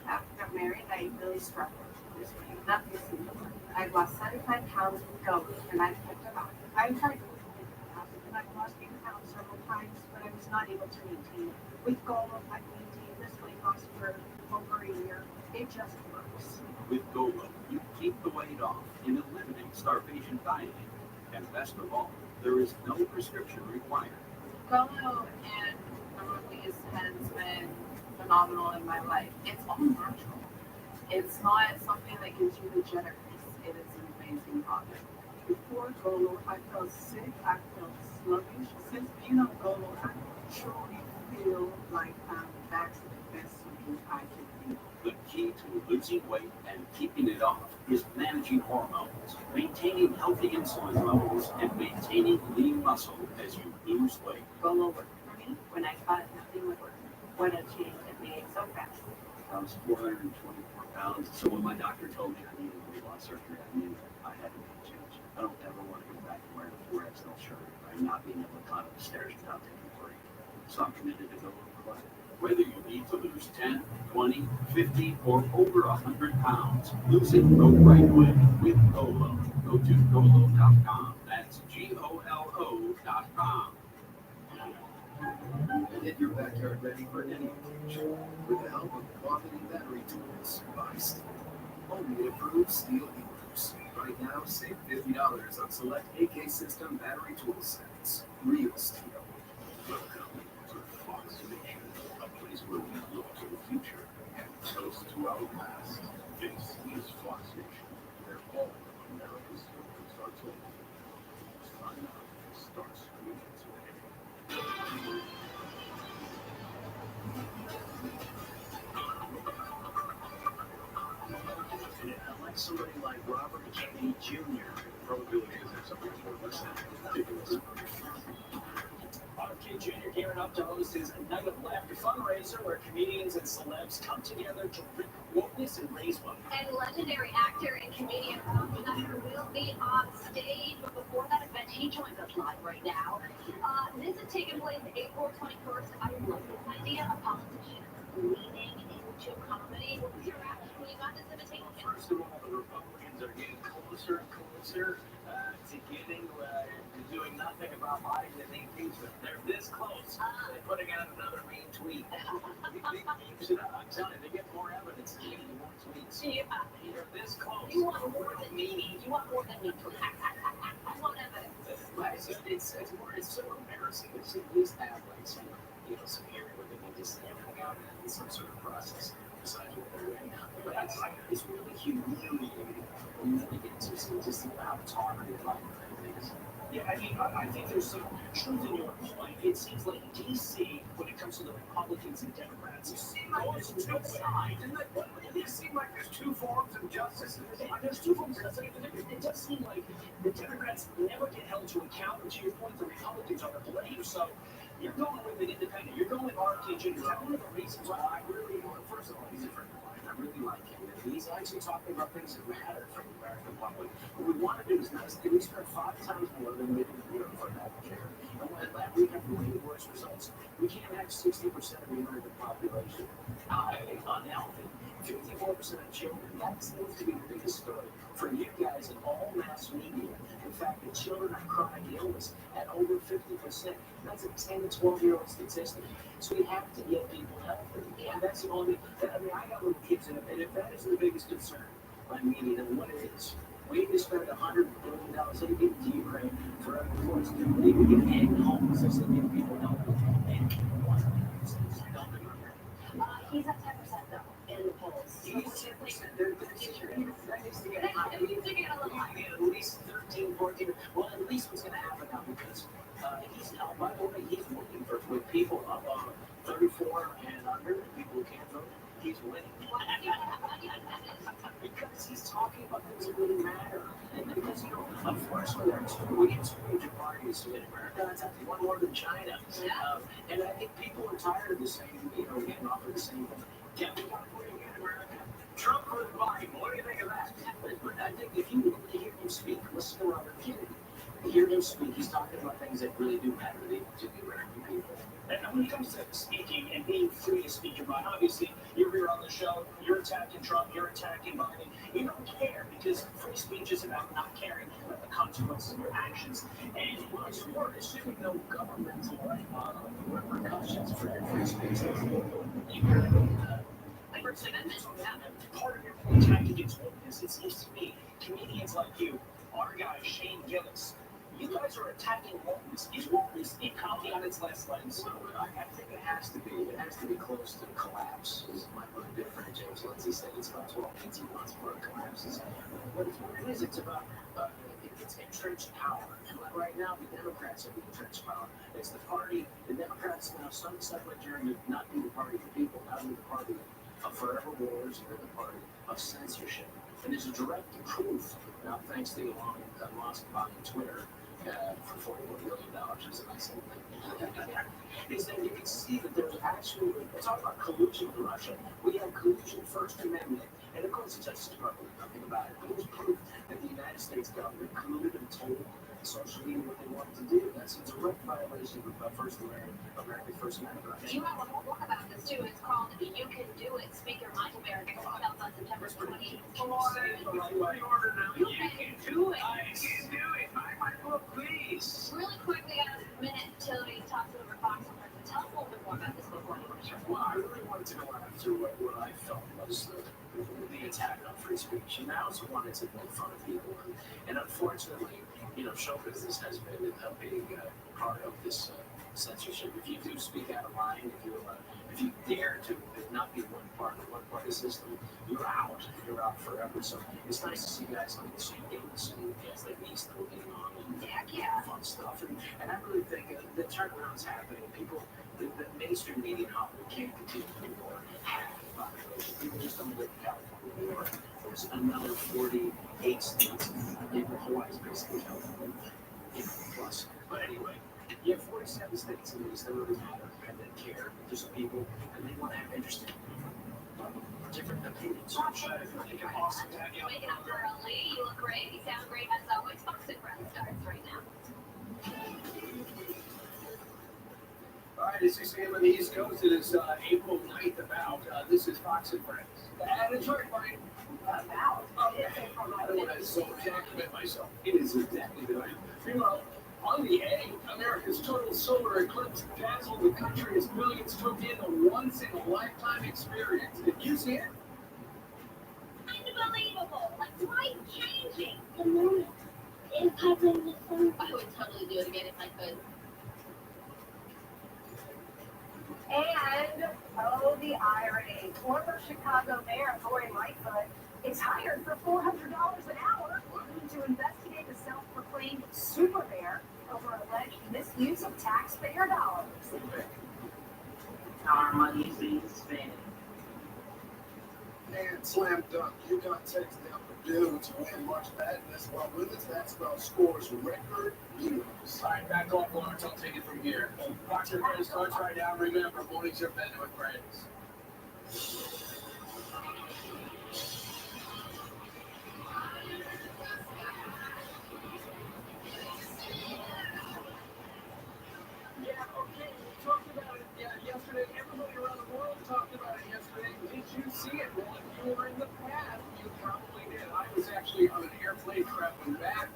After I got married, I really struggled with this weight. Not this anymore. I've lost 75 pounds with Golo, and I've kept it on. I've tried to lose 50 pounds, and I've lost 8 pounds several times, but I was not able to maintain it. With Golo, I've maintained this weight loss for over a year. It just works. With Golo, you keep the weight off and eliminate starvation dieting. And best of all, there is no prescription required. Golo and the release has been phenomenal in my life. It's all natural. It's not something that gives you the jitters. It is an amazing product. Before Golo, I felt sick. I felt sluggish. Since being on Golo, I truly feel like I'm back to the best looking I can be. The key to losing weight and keeping it off is managing hormones, maintaining healthy insulin levels, and maintaining lean muscle as you lose weight. Golo worked for me when I thought nothing would work. What a change it made so fast. I was 424 pounds, so when my doctor told me I needed weight loss surgery, I knew I had to make a change. I don't ever want to go back to wearing a 4XL shirt or not being able to climb up the stairs without taking a break. So I'm committed to Golo for life. Whether you need to lose 10, 20, 50, or over 100 pounds, lose it the right way with Golo. Go to Golo.com. That's GOLO.com. Get your backyard ready for any occasion with the help of quality battery tools by Steel. Only approved Steel dealers. Right now, save $50 on select AK System battery tool sets. Real Steel. Welcome to Fox Nation, a place where we look to the future and toast to our past. This is Fox Nation, where all of America's stories are told. Sign up and start screaming today. Yeah, like somebody like Robert Kennedy Jr. Probability is that somebody's worth listening. Ridiculous. RFK Jr. gearing up to host his Night of Laughter fundraiser where comedians and celebs come together to rip wokeness and raise money. And legendary actor and comedian Bob Schneider will be on stage. But before that event, he joins us live right now. This is taking place April 21st. I love this idea. A politician leaning into comedy. What was your reaction when you got this invitation? First of all, the Republicans are getting closer and closer to getting to doing nothing about Biden and impeachment. They're this close. They're putting out another mean tweet. I'm telling you, they get more evidence, they get more tweets. Yeah. They're this close. You want more than me. You want more than me. You want evidence. Right, it's more, it's so embarrassing. They should at least have like some, some area where they can just hang out in some sort of process besides what they're doing now. But it's really humiliating when you get to just how targeted like things. Yeah, I think there's some truth in your point. It seems like DC, when it comes to the Republicans and Democrats, goes to one side. It seems like there's two forms of justice. There's two forms of justice. It does seem like the Democrats never get held to account, and to your point, the Republicans are to blame. So you're going with an independent. You're going with RFK Jr. Is that one of the reasons why I really, first of all, he's a friend of mine. I really like him. He's actually talking about things that matter for the American public. What we want to do is not at least spend 5 times more than we did for Medicare. And we have way worse results. We can't have 60% of the American population unhealthy. 54% of children. That seems to be the biggest story for you guys in all mass media. the fact that children have chronic illness at over 50%. That's a 10 to 12-year-old statistic. So we have to get people help. And that's the only, I mean, I got little kids in it, and if that is the biggest concern by media, then what is? We need to spend $100 billion into Ukraine for every force. We need to end homelessness and give people help. And he's at 10% though in the polls. He's 10%. That needs to get higher. We need to get at least 13, 14. Well, at least what's going to happen now because he's now, by the way, he's winning with people up 34 and under, people who can't vote. He's winning. Because he's talking about things that really matter. And because, you know, unfortunately, we get two major parties in America. That's actually one more than China. And I think people are tired of the same, you know, getting off of the same California in America. Trump or Biden, what do you think of that? But I think if you hear him speak, listen to Robert Kennedy. Hear him speak, he's talking about things that really do matter to the American people. And when it comes to speaking and being free to speak your mind, obviously you're here on the show, you're attacking Trump, you're attacking Biden. You don't care because free speech is about not caring about the consequences of your actions. And once more, assuming no governmental repercussions for your free speech, part of your attack against wokeness, it seems to me, comedians like you, our guy Shane Gillis, you guys are attacking wokeness. Is wokeness economy on its last legs? I think it has to be. It has to be close to collapse. Is my good friend James Lindsay said it's about 12, 18 months before it collapses. But what it is, it's about it's entrenched power. And right now, the Democrats have the entrenched power. It's the party. The Democrats now some segment during to not be the party of the people, not be the party of forever wars, they're the party of censorship. And there's a direct proof. Now, thanks to Elon Musk buying Twitter for $44 billion, is a nice little thing. Is that you can see that there's actually, we're talking about collusion with Russia. We have collusion, First Amendment, and of course, the Justice Department knew nothing about it. But it was proof that the United States government colluded and told social media what they wanted to do. That's a direct violation of American First Amendment rights. You have a whole book about this too. It's called "You Can Do It: Speak Your Mind, America." It comes out on September 24th. You can do it. I can do it. Buy my book, please. Really quickly, I have a minute until he talks over Fox and Friends. Tell us a little bit more about this book. Well, I really wanted to go after what I felt was the attack on free speech, and I also wanted to make fun of people. And unfortunately, you know, show business has been a big part of this censorship. If you do speak out of line, if you dare to not be one party system, you're out. You're out forever. So it's nice to see guys like Shane Davis and guys like me still getting on and fun stuff. And I really think the turnaround's happening. People, the mainstream media in Hollywood can't continue anymore. Half the population, people just don't live in California anymore. There's another 48 states. Hawaii's basically California, plus. But anyway, you have 47 states in these that really matter and that care. There's people and they want to have interesting, different opinions. Waking up early, you look great, you sound great as always. Fox and Friends starts right now. All right, it's 6 a.m. on the East Coast. It is April 9th about. This is Fox and Friends. And it's right, Brian. About. Okay. I don't want to so can't commit myself. It is exactly the night. Meanwhile, on the A, America's total solar eclipse dazzled the country as millions took in a once-in-a-lifetime experience. Did you see it? Unbelievable. Like life-changing. The moon is covering the sun. I would totally do it again if I could. And, oh, the irony. Former Chicago Mayor Lori Lightfoot is hired for $400 an hour to investigate the self-proclaimed super mayor over alleged misuse of taxpayer dollars. Our money being spent. And slam dunk, UConn takes down Purdue to win March Madness, while women's basketball scores record years. All right, back off, Lawrence. I'll take it from here. Fox and Friends starts right now. Remember, mornings are better with friends. Yeah, okay, we talked about it yesterday. Everybody around the world talked about it yesterday. Did you see it? Well, if you were in the past, you probably did. I was actually on an airplane traveling back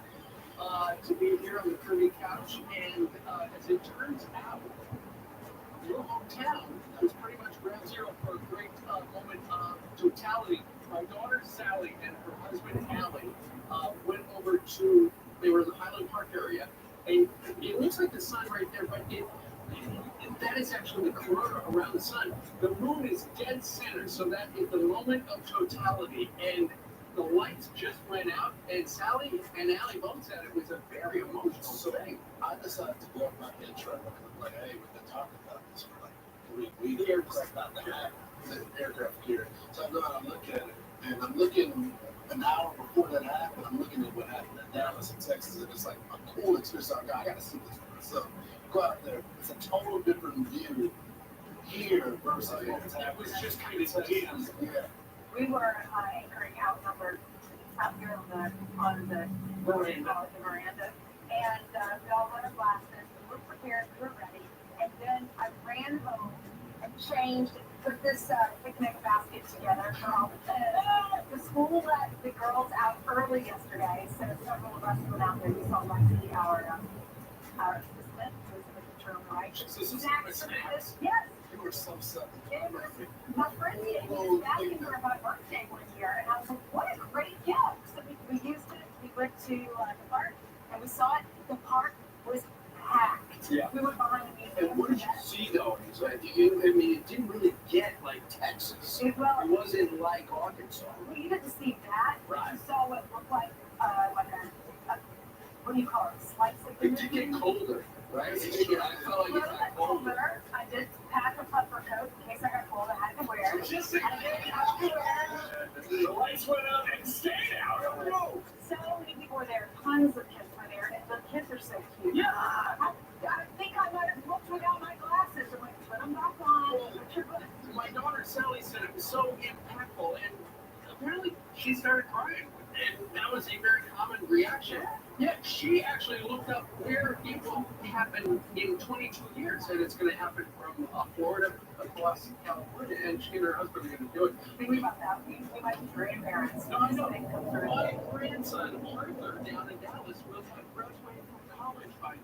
be here on the Kirby couch, and as it turns out, your hometown was pretty much ground zero for a great moment of totality. My daughter Sally and her husband Allie went over to, they were in the Highland Park area, and it looks like the sun right there, but that is actually the corona around the sun. The moon is dead center, so that is the moment of totality, and the lights just went out, and Sally and Allie both said it was a very emotional thing. I decided to go up my intro and I'm like, hey, we've been talking about this for like 3 weeks. Aircraft about to happen. The aircraft carrier. So I go out and look at it, and I'm looking an hour before that happened. I'm looking at what happened in Dallas and Texas, and it's like a cool experience. So I got to see this for myself. Go out there. It's a total different view here versus what's happening. It was just kind of dim. Yeah. We were anchoring outnumbered out here on the veranda, and we all got our glasses. We were prepared. We were ready. And then I ran home and changed, put this picnic basket together for all the school let the girls out early yesterday, so several of us went out there. We saw Lexi, our assistant, who was in the term right. Yes. You were so upset. My friend was asking her about my birthday one year, and I was like, what a great gift. So we used it. We went to the park, and we saw it. The park was packed. Yeah. We went behind the museum. And what did you see, though? It's like, I mean, it didn't really get like Texas. It wasn't like Arkansas. Well, you didn't see that. Right. You saw what looked like a what do you call it? Slice of the It did get colder, right? I felt like it got colder. I did pack a puffer coat in case I got cold. I had to wear. Just in case. The lights went out and stayed out. So many people were there. Tons of kids were there, and the kids are so cute. Yeah. I think I might have looked without my glasses and went, put them back on. My daughter Sally said it was so impactful, and apparently she started crying, and that was a very common reaction. Yet she actually looked up where it will happen in 22 years, and it's going to happen from Florida across California, and she and her husband are going to do it. Think about that. We might be grandparents. No, I know. My grandson Arthur down in Dallas will have graduated from college by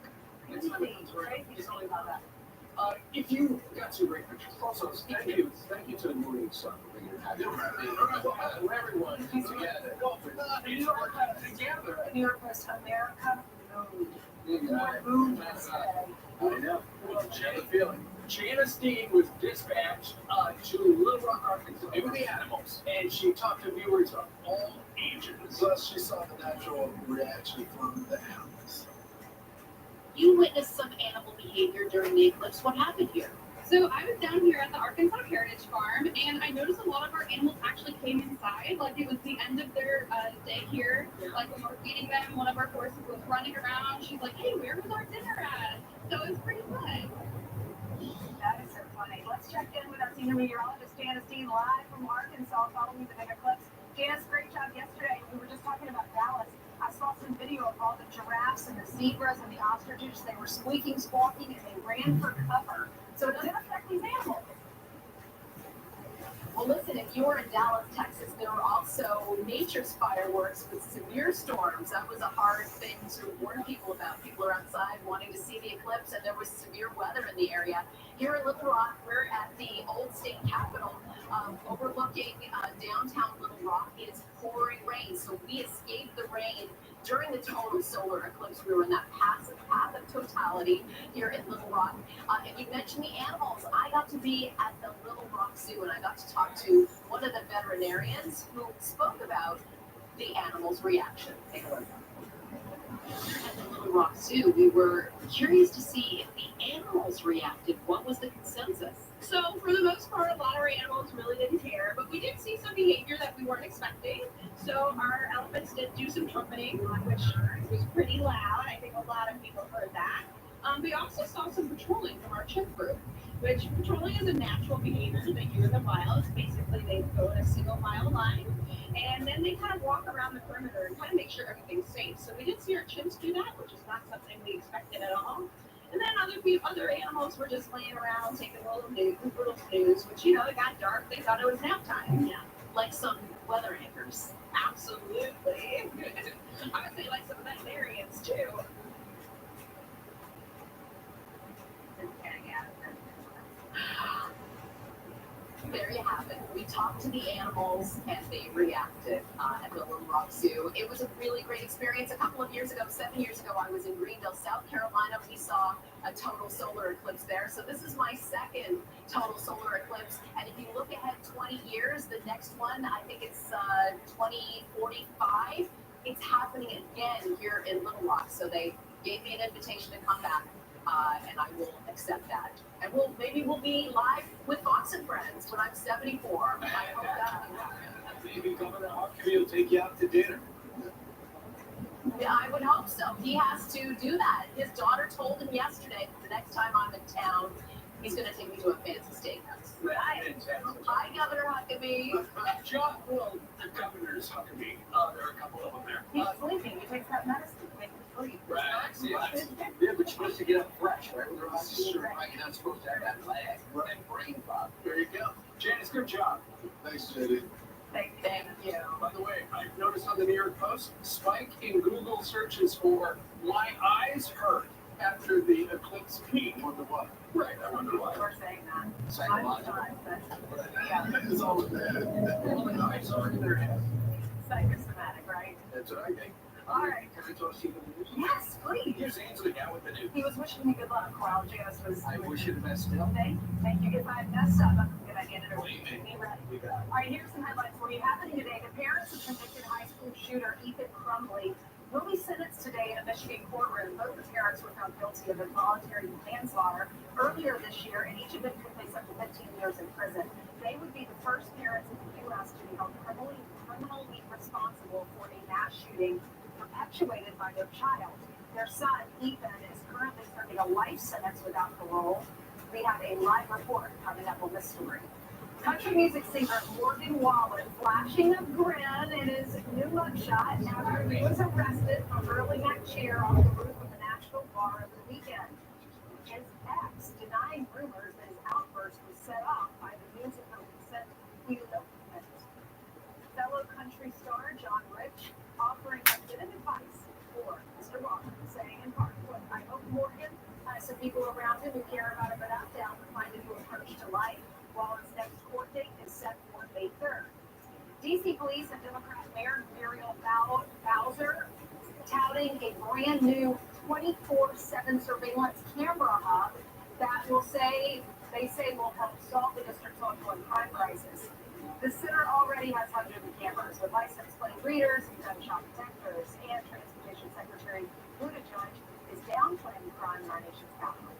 next time he comes around. About that. If you got some great pictures, also thank you to the Morning Sun for being here. Everyone together. It's working together. New York West America. I know. Well, the feeling. Janice Dean was dispatched to Little Rock, Arkansas, with the animals, and she talked to viewers of all ages. Plus, she saw the natural reaction from the animals. You witnessed some animal behavior during the eclipse. What happened here? So I was down here at the Arkansas Heritage Farm, and I noticed a lot of our animals actually came inside. Like it was the end of their day here. Like when we were feeding them, one of our horses was running around. She's like, "Hey, where was our dinner at?" So it was pretty fun. That is so funny. Let's check in with our senior meteorologist, Janice Dean, live from Arkansas, following the mega eclipse. Janice, great job yesterday. We were just talking about Dallas. I saw some video of all the giraffes and the zebras and the ostriches. They were squeaking, squawking, and they ran for cover. So it doesn't affect these animals. Well, listen, if you were in Dallas, Texas, there were also nature's fireworks with severe storms. That was a hard thing to warn people about. People are outside wanting to see the eclipse, and there was severe weather in the area. Here in Little Rock, we're at the old state capitol, overlooking downtown Little Rock. It is pouring rain, so we escaped the rain during the total solar eclipse. We were in that path of totality here in Little Rock. And you mentioned the animals. I got to be at the Little Rock Zoo, and I got to talk to one of the veterinarians who spoke about the animals' reaction. Take a look. At the Little Rock Zoo, we were curious to see if the animals reacted. What was the consensus? So for the most part, a lot of our animals really didn't care, but we did see some behavior that we weren't expecting. So our elephants did do some trumpeting, which was pretty loud. I think a lot of people heard that. We also saw some patrolling from our chimp group, which patrolling is a natural behavior they do in the wild. Basically, they go in a single mile line, and then they kind of walk around the perimeter and kind of make sure everything's safe. So we did see our chimps do that, which is not something we expected at all. And then other animals were just laying around, taking a little snooze, which, you know, it got dark. They thought it was nap time. Yeah, like some weather anchors. Absolutely. I would say like some veterinarians, too. to the animals and they reacted at the Little Rock Zoo. It was a really great experience. A couple of years ago, 7 years ago, I was in Greenville, South Carolina. We saw a total solar eclipse there. So this is my second total solar eclipse. And if you look ahead 20 years, the next one, I think it's 2045. It's happening again here in Little Rock. So they gave me an invitation to come back, and I will accept that. And maybe we'll be live with Fox and Friends when I'm 74. I hope that. Maybe Governor Huckabee will take you out to dinner. Yeah, I would hope so. He has to do that. His daughter told him yesterday that the next time I'm in town, he's going to take me to a fancy steakhouse. Hi, Governor Huckabee. John, well, the governor's Huckabee. There are a couple of them there. He's sleeping. He takes that medicine to make him sleep. Right. Yeah, but you're supposed to get up fresh, right? You're not supposed to have that lag and brain fog. There you go. Janice, good job. Thanks, JD. Thank you. By the way, I noticed on the New York Post, spike in Google searches for "my eyes hurt" after the eclipse peak. Wonder what? Right, I wonder why. We're saying that. Psychological. Yeah. It's all bad. All the eyes are in their head. Psychosomatic, right? That's what I think. All right. Can I talk to you the news? Yes, please. Here's Ainsley now with the news. He was wishing me good luck while Janice was. I wish you the best still. Thank you. If I messed up, I'm going to get it over. Believe me. Be ready. We got it. All right, here's some headlines for you. Happening today, the parents of convicted high school shooter Ethan Crumbley will be sentenced today in a Michigan courtroom. Both the parents were found guilty of involuntary manslaughter earlier this year, and each of them could face up to 15 years in prison. They would be the first parents in the U.S. to be held criminally responsible for a mass shooting perpetuated by their child. Their son, Ethan, is currently serving a life sentence without parole. We have a live report coming up on this story. Country music singer Morgan Wallen flashing a grin in his new mugshot after he was arrested for hurling that chair off the roof of the Nashville bar over the weekend. His ex denying rumors that his outburst was set off by the musical consent elopement. Fellow country star John Rich offering a bit of advice for Mr. Wallen, saying in part, "Look, I hope Morgan has some people around him who care about him enough to help him find a new approach to life. Wallen's next court date is set for May 3rd. D.C. police and Democrat Mayor Muriel Bowser touting a brand new 24/7 surveillance camera hub that will they say will help solve the district's ongoing crime crisis. The center already has hundreds of cameras with license plate readers, gunshot detectors, and Transportation Secretary Buttigieg is downplaying crime in our nation's capital.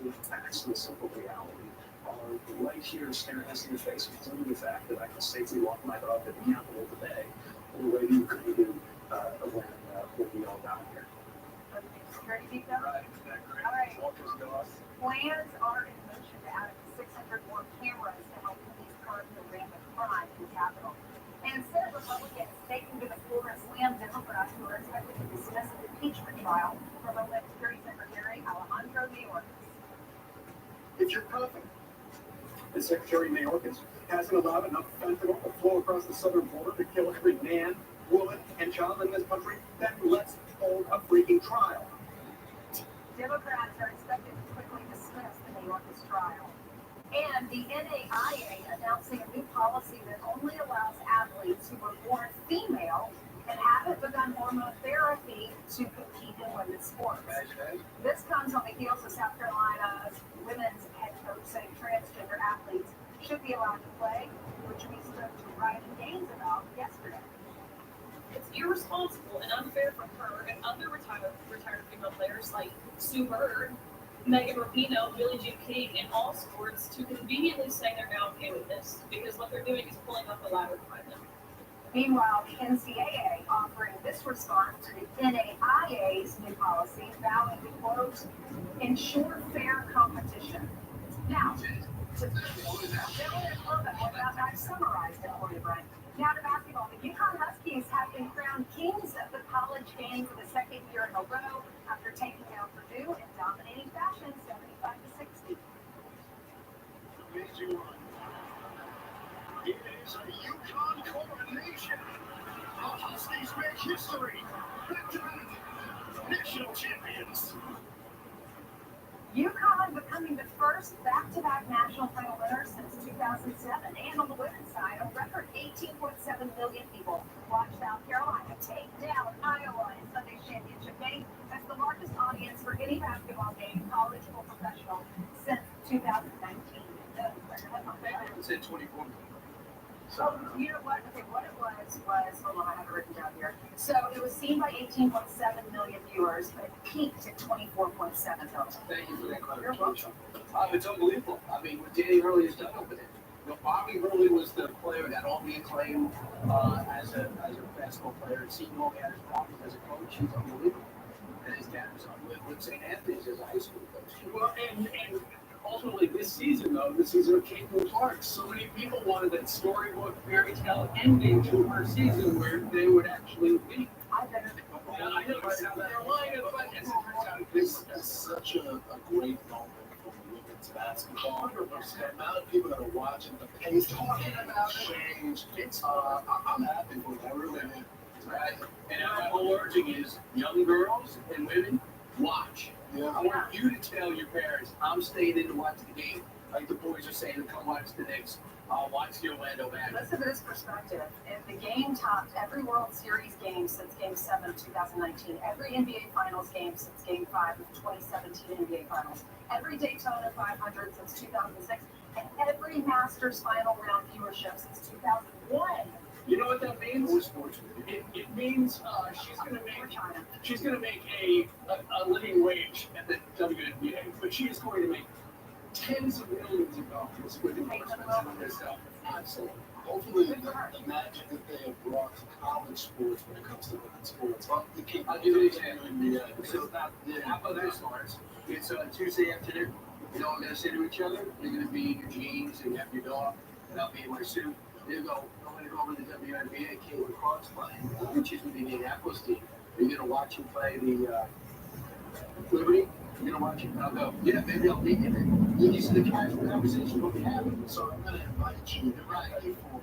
The facts and the simple reality are right here staring us in the face, including the fact that I can safely walk my dog to the Capitol today, the way you couldn't do when we all got here. Security detail? Right, All right. right. Plans are in motion to add 600 more cameras to help police curb the rampant crime in the Capitol. And Senate Republicans taking to the floor and slam Democrats who are expected to dismiss the impeachment trial from Homeland Security Secretary Alejandro Mayorkas. If you're confident that Secretary Mayorkas hasn't allowed enough fentanyl to flow across the southern border to kill every man, woman, and child in this country, then let's hold a freaking trial. Democrats are expected to quickly dismiss the Mayorkas trial. And the NAIA announcing a new policy that only allows athletes who were born female and haven't begun hormone therapy to compete in women's sports. This comes on the heels of South Carolina's women's head coach saying transgender athletes should be allowed to play, which we spoke to Ryan Gaines about yesterday. It's irresponsible and unfair for her and other retired female players like Sue Bird, Megan Rapinoe, Billie Jean King, in all sports to conveniently say they're now okay with this because what they're doing is pulling up the ladder behind them. Meanwhile, the NCAA offering this response to the NAIA's new policy, vowing to, quote, ensure fair competition. Now, I've summarized it for you, Brent. Now to basketball. The UConn Huskies have been crowned kings of the college game for the second year in a row after taking down Purdue in dominating fashion, 75-60. Amazing run. It is a UConn coronation. The Huskies make history. Back-to-back national champions. UConn becoming the first back-to-back national title winner since 2000. 2007. And on the women's side, a record 18.7 million people watched South Carolina take down Iowa in Sunday's championship game. That's the largest audience for any basketball game, college or professional, since 2019. It said 24 million. So, you know what? Okay, what it was, hold on, I have it written down here. So it was seen by 18.7 million viewers, but it peaked at 24.7 million. Thank you for that You're clarification. welcome. It's unbelievable. I mean, what Danny Hurley has done over there. You know, Bobby Hurley was the player that all the acclaim as a basketball player. And seeing all he had his problems as a coach, he's unbelievable. And his dad was with St. Anthony's as a high school coach. Well, and ultimately this season, though, the season of Caitlin Clark, so many people wanted that storybook fairy tale ending to her season where they would actually leave. I better. I know right now they're lying, but as it turns out, This is such a great moment for women's basketball. The amount of people that are watching, the pace talking about change. I'm happy for it. I really am. Right? And I'm urging is young girls and women, watch. Yeah. I want you to tell your parents, I'm staying in to watch the game. Like the boys are saying, come watch the Knicks. Watch the Orlando Magic. Listen to this perspective. If the game topped every World Series game since Game 7 of 2019, every NBA Finals game since Game 5 of 2017 NBA Finals, every Daytona 500 since 2006, and every Masters Final Round viewership since 2001. you know what that means? It means she's gonna make a living wage at the WNBA, but she is going to make tens of millions of dollars with endorsements and this stuff. Absolutely. Hopefully, the magic that they have brought to college sports when it comes to women's sports. I'll give you an example. So how about this, Lawrence? It's Tuesday afternoon. You know what we're going to say to each other? You're going to be in your jeans and you have your dog, and I'll be in my suit. You go, I'm going to go over to the WNBA, Caitlin Clark's playing, which is with the Indianapolis team. You're going to watch him play the Liberty. You're going to watch him. I'll go, yeah, maybe I'll meet you there. These are the casual conversations we'll be having. So I'm going to invite you. Right.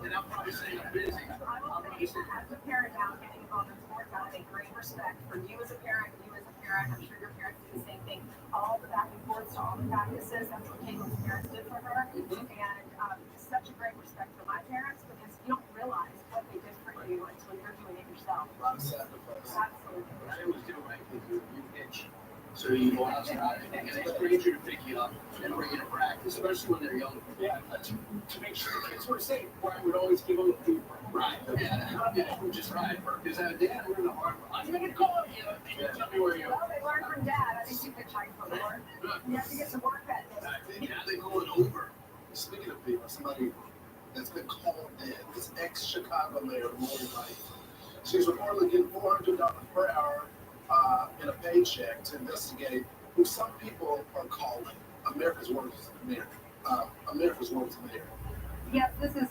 And I'm probably saying I'm busy. I will say, as a parent now, getting involved in sports, I have a great respect for you as a parent, you as a parent. I'm sure your parents do the same thing. All the back and forths to all the practices. That's what Caitlin's parents did for her. And such a great respect for my parents because you don't realize what they did for you until you're doing it yourself. A lot of sacrifice. Absolutely. I always do right because you pitch. So you go outside and a stranger to pick you up and bring you to practice, especially when they're young. Yeah, to make sure the kids were safe. Brian would always give them a fever. Right. Yeah, just right. Because Dad, we're in the harbor. I'm going to call you. And you tell me where you are. Well, they learned from Dad. I think you could try for more. You have to get some work that day. Now they're going over. Speaking of people, somebody that's been called dead, this ex-Chicago mayor, Lori Lightfoot. She's reportedly getting $400 per hour in a paycheck to investigate who some people are calling America's worst mayor. America's worst mayor. Yes, this is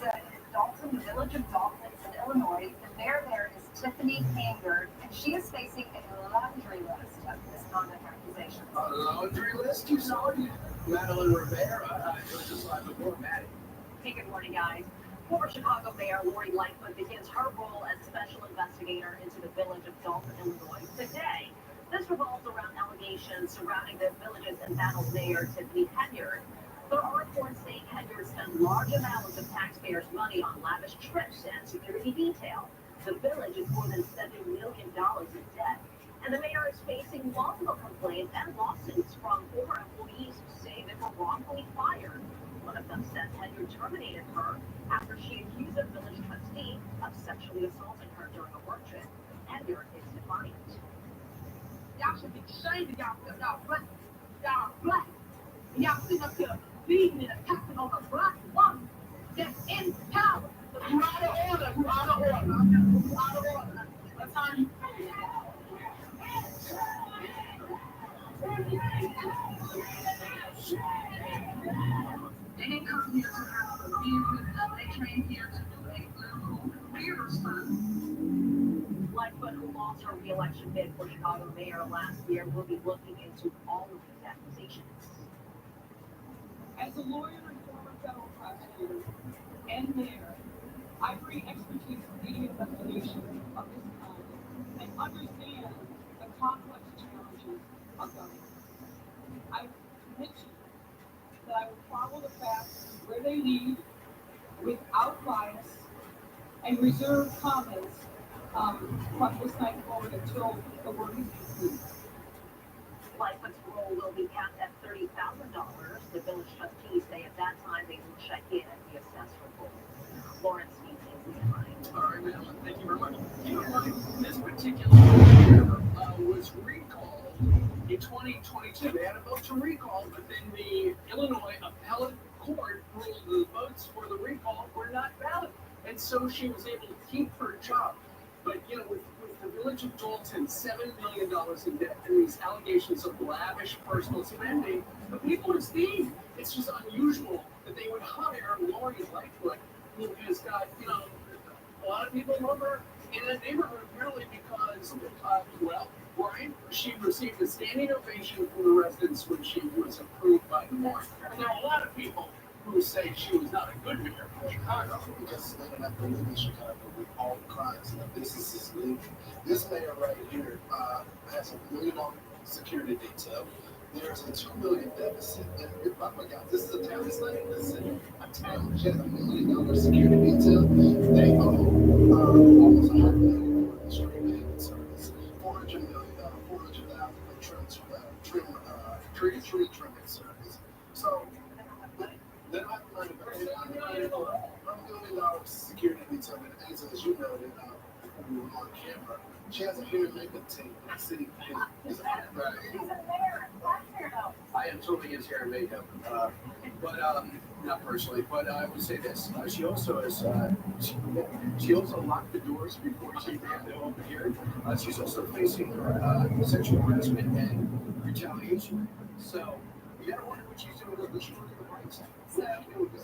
Dalton, the village of Dalton. It's in Illinois. The mayor there is Tiffany Hanger, and she is facing a laundry list of misconduct accusations. A laundry list? You saw it? Madeline Rivera. It was just like before Maddie. Hey, good morning, guys. Former Chicago Mayor Lori Lightfoot begins her role as special investigator into the village of Dalton, Illinois today. This revolves around allegations surrounding the village's embattled mayor, Tiffany Henyard. There are reports saying Henyard spent large amounts of taxpayers' money on lavish trips and security detail. The village is more than $7 million in debt, and the mayor is facing multiple complaints and lawsuits from former employees who say they were wrongfully fired. One of them says Henyard terminated her after she accused a village trustee of sexually assaulting her during a work trip. Henyard is defiant. Y'all should be ashamed of y'all because y'all black. Y'all black. And y'all sitting up here leading and attacking on a black woman that's in power. You out of order. You out of order. You out of order. That's how you They didn't come here to have a view. They came here to do a political career response. Lightfoot, who lost her re-election bid for Chicago mayor last year, will be looking into all of these accusations. As a lawyer and former federal prosecutor and mayor, I bring expertise in leading investigations of this kind and understand the complex challenges of government. I commit to you that I will follow the facts where they lead and reserve comments from this night forward until the work is complete. Lightfoot's role will be capped at $30,000. The village trustees say at that time they will check in and reassess her role. Lawrence needs All right, Madeline, thank you very much. You know what? This particular mayor was recalled in 2022. They had a vote to recall, but then the Illinois Appellate Court ruled the votes for the recall were not valid. And so she was able to keep her job. But, you know, with the village of Dalton, $7 million in debt and these allegations of lavish personal spending, the people are steamed. It's just unusual that they would hire Lori Lightfoot, who has got, you know, a lot of people love her in that neighborhood, really, because, well, Brian, she received a standing ovation from the residents when she was approved by the board. And there are a lot of people who say she was not a good mayor for Chicago. Because they don't have to live in Chicago with all the crimes and the businesses leaving. This mayor right here has $1 million security detail. There's a $2 million deficit. And oh my God, this is a town. It's not even a city. A town. She has $1 million security detail. They own almost $100 million for the street paving service. $400,000 for tree trimming service. So they don't have money, but they don't have $1 million security detail. And as you know, we were on camera. She has a hair and makeup team in the city. I am totally against hair and makeup, but not personally. But I would say this: she also has she also locked the doors before she ran over here. She's also facing sexual harassment and retaliation. So you gotta wonder what she's doing. What she's doing the right side. So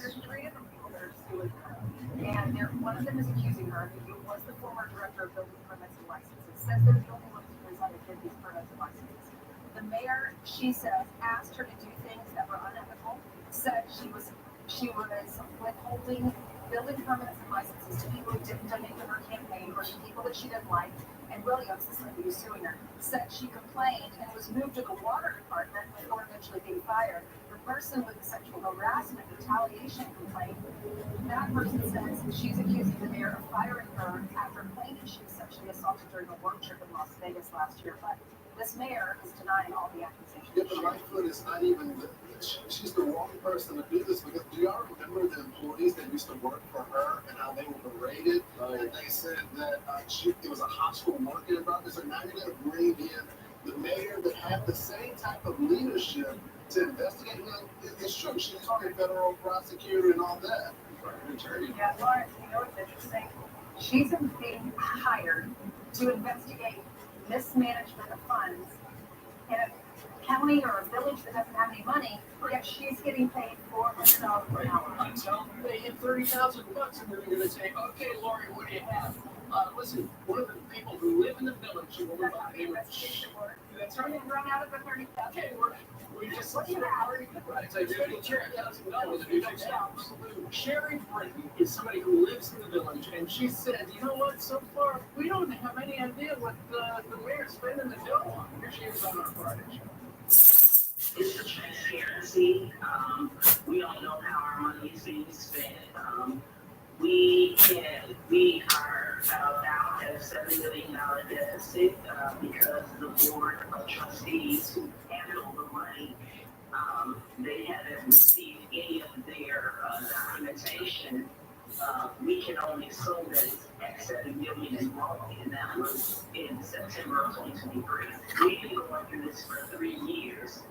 there's 3 other people that are suing her, and one of them is accusing her, who was the former director of building permits and licenses, says they're the only ones who decided to get these permits and licenses. The mayor, she says, asked her to do things that were unethical, said she was withholding building permits and licenses to people who didn't donate to her campaign or to people that she didn't like. And Williams, this lady who's suing her, said she complained and was moved to the water department before eventually being fired. The person with the sexual harassment retaliation complaint, that person says she's accusing the mayor of firing her after claiming she was sexually assaulted during a work trip in Las Vegas last year. But this mayor is denying all the accusations. Yeah, but Lightfoot is not even she's the wrong person to do this, because do y'all remember the employees that used to work for her and how they were berated? And they said that it was a hostile work environment. So now you're going to bring in the mayor that had the same type of leadership to investigate. It's true, she's a federal prosecutor and all that. Yeah, Lawrence, you know what's interesting? She's being hired to investigate mismanagement of funds in a county or a village that doesn't have any money, yet she's getting paid $400 an hour. Until they hit $30,000, and then they're going to say, "Okay, Lori, what do you have?" Listen, one of the people who live in the village, who will not be that's right. Run out of the $30,000. Okay, we just what do you have? Right, so Sherry Britton is somebody who lives in the village, and she said, "You know what? So far, we don't have any idea what the mayor's spending the dough on." Here she is on our Friday show. It's the transparency. We all know how our money is being spent. We are now at a $7 million deficit because the board of trustees who handle the money, they haven't received any of their documentation. We can only assume that it's at $7 million involved, and that was in September of 2023. We've been going through this for 3 years.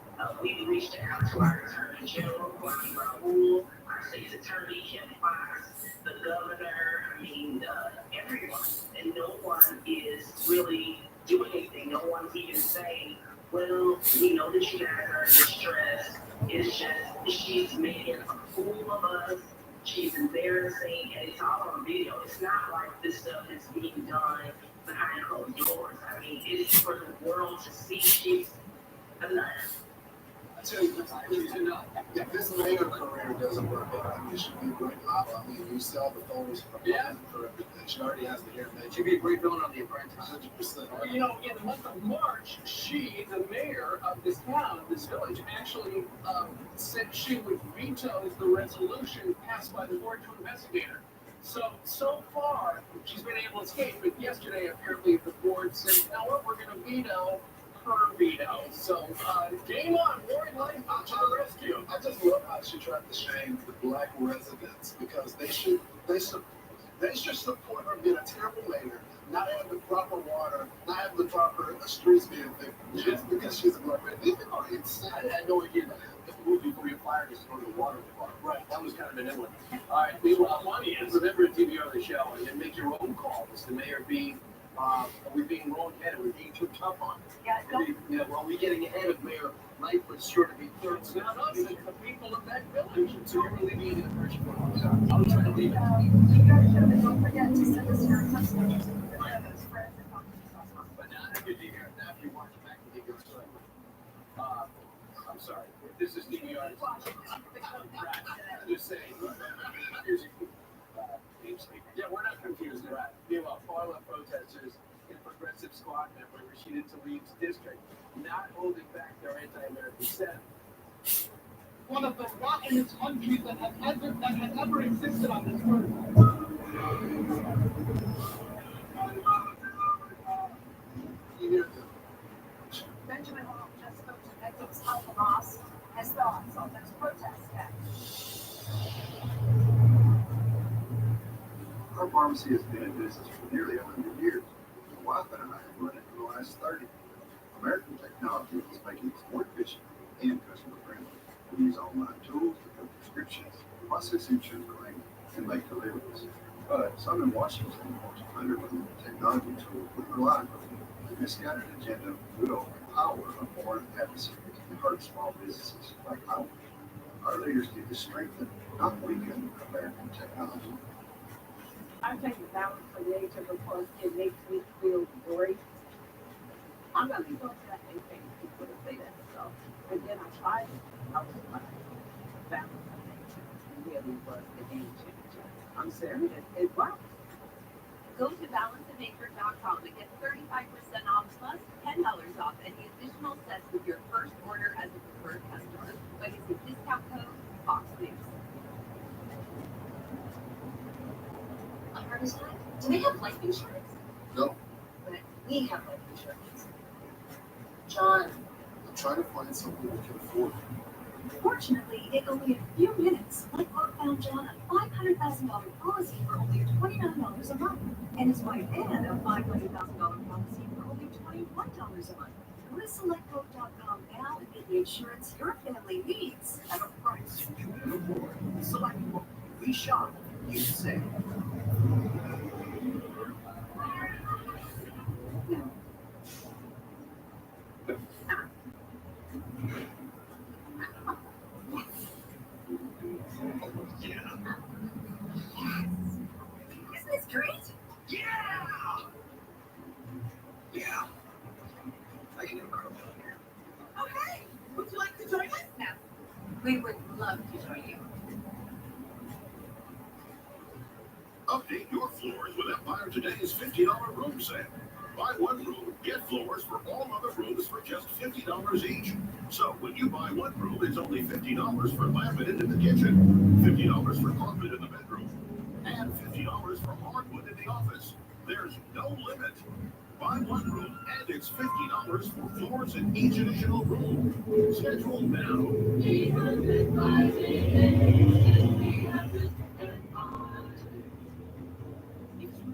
We've reached out to our Attorney General, Kwame Raoul, our State's Attorney, Kim Fox, the governor, everyone. And no one is really doing anything. No one's even saying, well, we know that you guys are in distress. It's just, she's making a fool of us. She's embarrassing, and it's all on video. It's not like this stuff is being done behind closed doors. It's for the world to see she's a nut. I tell you, if this mayor career doesn't work out, it should be a great model. You saw the photos from her. She already has the hair made. She'd be a great villain on The Apprentice. 100%. In the month of March, she, the mayor of this town, this village, actually said she would veto the resolution passed by the board to investigate her. So far, she's been able to escape, but yesterday, apparently, the board said, you know what, we're going to veto her veto. So, game on, Lori Lightfoot to the rescue. I just love how she tried to shame the black residents because they should support her being a terrible mayor, not having the proper water, not having the proper streets being fixed, just because she's a black resident. These people are insane. I had no idea that the movie Free Fire is going to the water department. Right, that was kind of an inlet. All right, meanwhile, money is remember to DVR the show and then make your own call. Is the mayor being, are we being wrong-headed? Are we being too tough on it? Yeah, well, we getting ahead of Mayor Lightfoot's sure to be third. It's not us, it's the people of that village. So you're really being in the first one. I'll try to leave it. You guys should don't forget to send us your text messages with your friends and contact. But now that you're here, now if you watch back to the good story. I'm sorry, this is DVR. I'm just saying. Here's your namesake. Yeah, we're not confused. Right. Meanwhile, far left protesters and progressive squad member Rashida Tlaib's district not holding back their anti-American sentiment. One of the rottenest countries that has ever existed on this earth. Benjamin Hall just spoke to victims of Hamas. His thoughts on this protest next. Our pharmacy has been in business for nearly 100 years. My wife and I have run it for the last 30. American technology is making us more efficient and customer friendly. We use online tools to fill prescriptions, process insurance claims, and make deliveries. But some in Washington want to undermine the technology tools we rely on. The misguided agenda will empower a foreign adversary and hurt small businesses like ours. Our leaders need to strengthen, not weaken, American technology. I take the balance for nature because it makes me feel great. I'm not even going to that anything people to say that stuff. And then I tried it. I was like, balance of nature really was the game changer. I'm serious. It works. Go to balanceofnature.com and get 35% off plus $10 off any additional sets with your first order as a preferred customer by using discount code FOXNEWS. On Riverside, do they have life insurance? No, But we have life insurance. John, I'm trying to find something we can afford. Fortunately, in only a few minutes, Lightfoot found John a $500,000 policy for only $29 a month, and his wife Ann a $500,000 policy for only $21 a month. Go to SelectQuote.com now and get the insurance your family needs at a price you can afford. SelectQuote. We shop, you save. Isn't this great? Yeah! Yeah. I can do a cartwheel here. Okay. Would you like to join us now? We would love to join you. Update your floors with Empire Today's $50 room sale. Buy one room, get floors for all other rooms for just $50 each. So when you buy one room, it's only $50 for laminate in the kitchen, $50 for carpet in the bedroom, and $50 for hardwood in the office. There's no limit. Buy one room and it's $50 for floors in each additional room. Schedule now. If you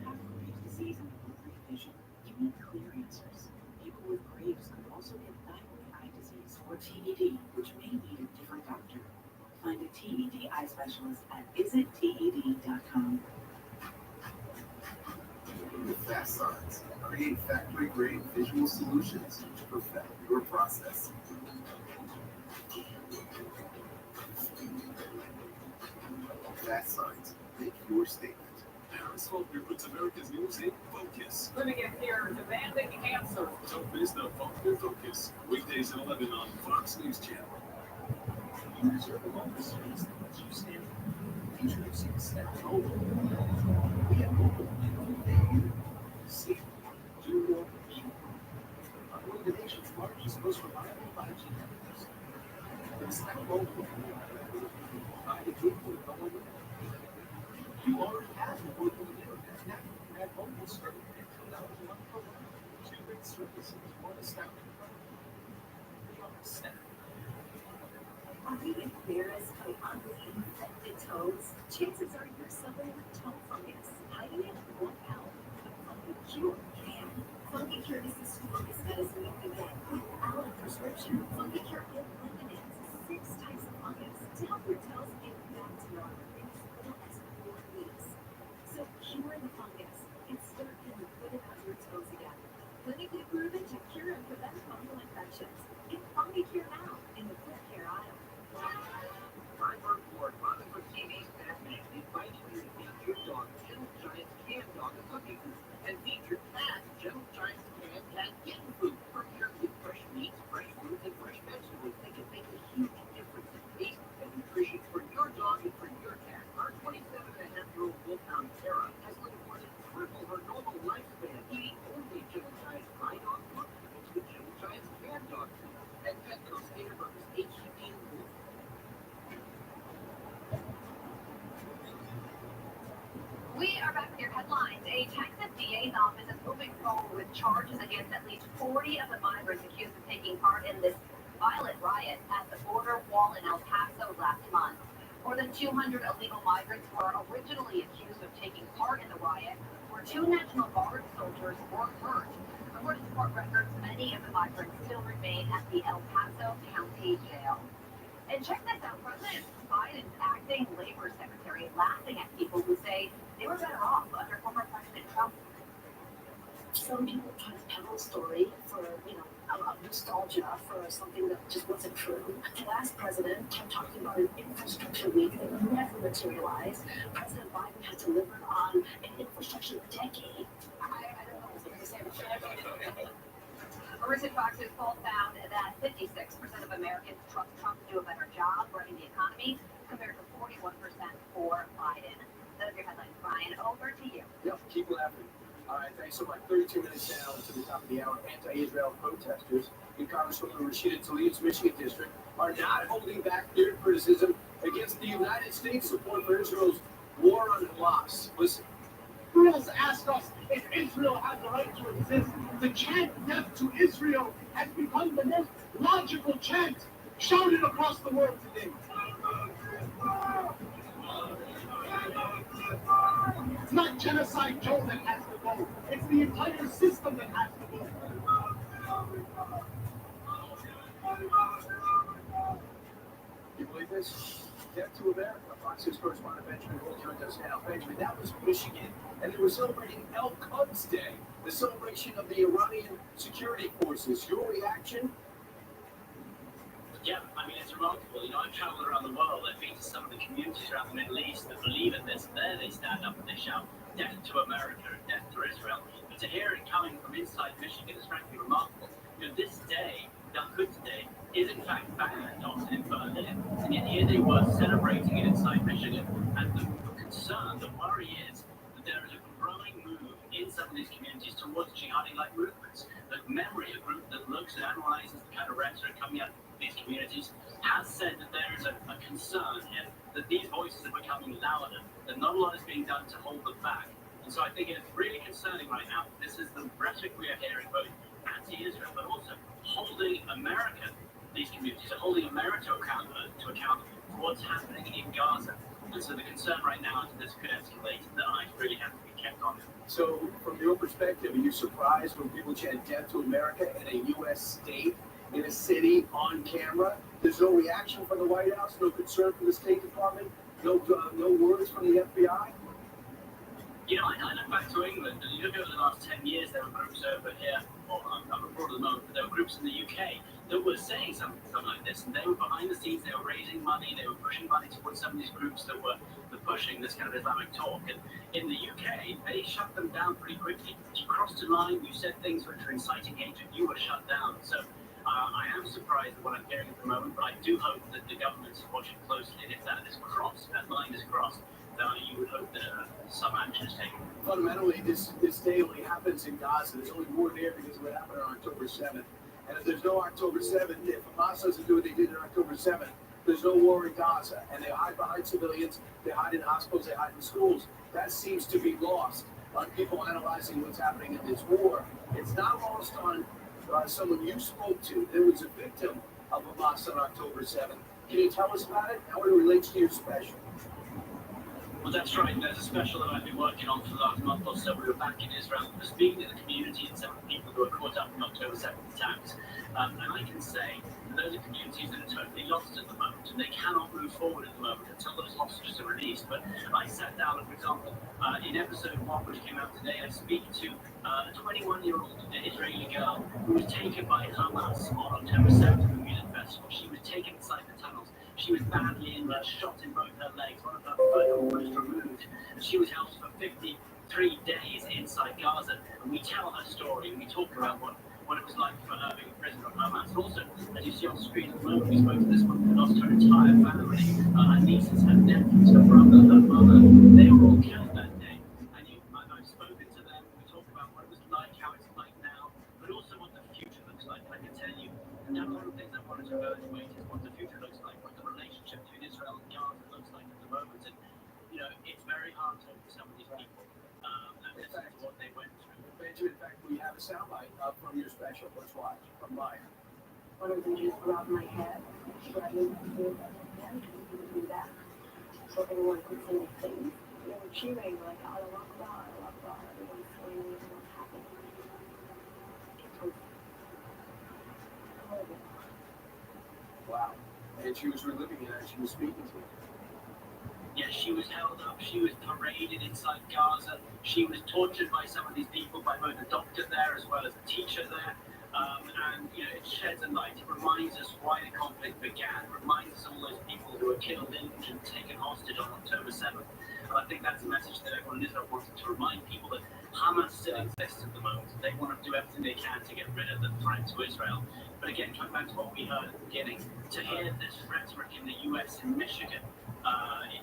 have Graves' disease and blurry vision, you need clear answers. People with Graves could also get thyroid eye disease or TED, which may need a different doctor. Find a TED eye specialist at visitted.com. With Fast Signs, create factory-grade visual solutions to perfect your process. Fast Signs, make your statement. Harris Faulkner puts America's news in focus. Living in fear, demanding answers. Don't miss the Faulkner Focus. Weekdays at 11 on Fox News Channel. You deserve a longer service that lets you stand. Introducing Snap Mobile. We have mobile that you see, do more, be more. One of the nation's largest, most reliable 5G networks. With Snap Mobile, find a gig with the You already have the work to do. Now you can add mobile service and $2 a month per month. Two great services, one astounding product. The other set. Are you embarrassed by ugly, infected toes? Chances are you're suffering with toe fungus. Hiding it won't help. Funky Cure can. Funky Cure is the strongest medicine you can get. Without a prescription, Funky Cure eliminates 6 types of fungus to help your toes get back to normal in as little as 4 weeks. So cure the fungus and start feeling good about your toes again. Clinically proven to cure and prevent fungal infections. Get Funky Cure now in the foot care aisle. Freiburg Ford, Father for TV's Batman, invites you to meet your dog, Gentle Giant's Can Dog and Cookie Food, and feed your cat, Gentle Giant's Can Cat Kitten Food, for your fresh meats, fresh fruits, and fresh vegetables. They can make a huge difference in taste and nutrition for your dog and for your cat. Our 27.5-year-old Wolfhound Tara has lived more than triple her normal lifespan, eating only Gentle Giant's My Dog Food mixed with Gentle Giant's Can Dog Food, and Petco Standard Burgers HEB and Wolf. We are back with your headlines. A Texas DA's office is moving forward with charges against at least 40 of the migrants accused of taking part in this violent riot at the border wall in El Paso last month. More than 200 illegal migrants were originally accused of taking part in the riot, where 2 National Guard soldiers were hurt. According to court records, many of the migrants still remain at the El Paso County Jail. And check this out, President Biden's acting labor secretary laughing at people who say they were better off under former President Trump. Some people try to peddle a story for, a nostalgia for something that just wasn't true. The last president kept talking about an infrastructure week that never materialized. President Biden has delivered on an infrastructure decade. I don't know what to say about that. A recent Fox News poll found that 56% of Americans trust Trump to do a better job running the economy, compared to 41% for Biden. Those are your headlines. Brian, over to you. Yep, keep laughing. All right, thanks so much. 32 minutes down to the top of the hour. Anti-Israel protesters in Congresswoman Rashida Tlaib's Michigan district are not holding back their criticism against the United States support for Israel's war on Hamas. Listen. Liberals ask us if Israel has the right to exist. The chant "Death to Israel" has become the most logical chant shouted across the world today. It's not Genocide Joe that has to go. It's the entire system that has to go. You believe this? Death to America. Fox News correspondent Benjamin Holt joins us now. Benjamin, that was Michigan, and they were celebrating El Quds Day, the celebration of the Iranian security forces. Your reaction? Yeah, I mean, it's remarkable. I've traveled around the world. I've been to some of the communities around the Middle East that believe in this. There they stand up and they shout, "Death to America," "Death to Israel." But to hear it coming from inside Michigan is frankly remarkable. This day, the Quds Day, is in fact banned often in Berlin. And yet here they were celebrating it inside Michigan. And the concern, the worry is that there is a growing move in some of these communities towards jihadi-like movements. That Memory, a group that looks and analyzes the kind of rhetoric coming out of these communities, has said that there is a concern here that these voices are becoming louder, that not a lot is being done to hold them back. And so I think it's really concerning right now. This is the rhetoric we are hearing, both anti-Israel, but also holding America, these communities are holding America to account for what's happening in Gaza. And so the concern right now is that this could escalate, that eyes really have to be kept on it. So, from your perspective, are you surprised when people chant "Death to America" in a U.S. state, in a city, on camera? There's no reaction from the White House, no concern from the State Department, no words from the FBI? I look back to England, and you look over the last 10 years, there were groups over here, or I'm abroad at the moment, but there were groups in the UK that were saying something like this, and they were behind the scenes, they were raising money, they were pushing money towards some of these groups that were pushing this kind of Islamic talk. And in the UK, they shut them down pretty quickly. You crossed a line, you said things which were inciting hatred, you were shut down. So I am surprised at what I'm hearing at the moment, but I do hope that the government's watching closely, and if that is crossed, that line is crossed, then you would hope that some action is taken. Fundamentally, this day only happens in Gaza. There's only more there because of what happened on October 7th. And if there's no October 7th, if Hamas doesn't do what they did on October 7th, there's no war in Gaza, and they hide behind civilians, they hide in hospitals, they hide in schools. That seems to be lost on people analyzing what's happening in this war. It's not lost on someone you spoke to. There was a victim of Hamas on October 7th. Can you tell us about it? How it relates to your special? Well, that's right. There's a special that I've been working on for the last month or so. We were back in Israel, we were speaking to the community and some of the people who were caught up in October 7th attacks. And I can say that those are communities that are totally lost at the moment, and they cannot move forward at the moment until those hostages are released. But I sat down, for example, in episode 1, which came out today, I speak to a 21-year-old Israeli girl who was taken by Hamas on October 7th at the Music Festival. She was taken inside the tunnels. She was badly injured, shot in both her legs, one of her foot almost removed. And she was held for 53 days inside Gaza. And we tell her story, and we talk about what it was like for her being a prisoner of Hamas. Also, as you see on screen at the moment, we spoke to this one who lost her entire family, her nieces, her nephews, her brother, her mother. They were all killed that day. And I've spoken to them. We talk about what it was like, how it's like now, but also what the future looks like. And I can tell you, and that's one of the things I wanted to evaluate is what the future looks like, what the relationship between Israel and Gaza looks like at the moment. And, it's very hard to talk to some of these people and listen to what they went through. Benjamin, in fact, we have a soundbite from your special. Let's watch from Maya. One of them just grabbed my head. But I didn't do that. I didn't do that. So everyone could see the things. They were cheering like, Allah Akbar, Allah Akbar. Everyone's screaming, everyone's happy. It was horrible. Wow. And she was reliving it as she was speaking to you. Yeah, she was held up, she was paraded inside Gaza, she was tortured by some of these people, by both the doctor there as well as the teacher there. And it sheds a light, it reminds us why the conflict began, it reminds us of all those people who were killed, injured, and taken hostage on October 7th. And I think that's a message that everyone in Israel wants to remind people that Hamas still exists at the moment. They want to do everything they can to get rid of the threat to Israel. But again, coming back to what we heard at the beginning, to hear this rhetoric in the US in Michigan,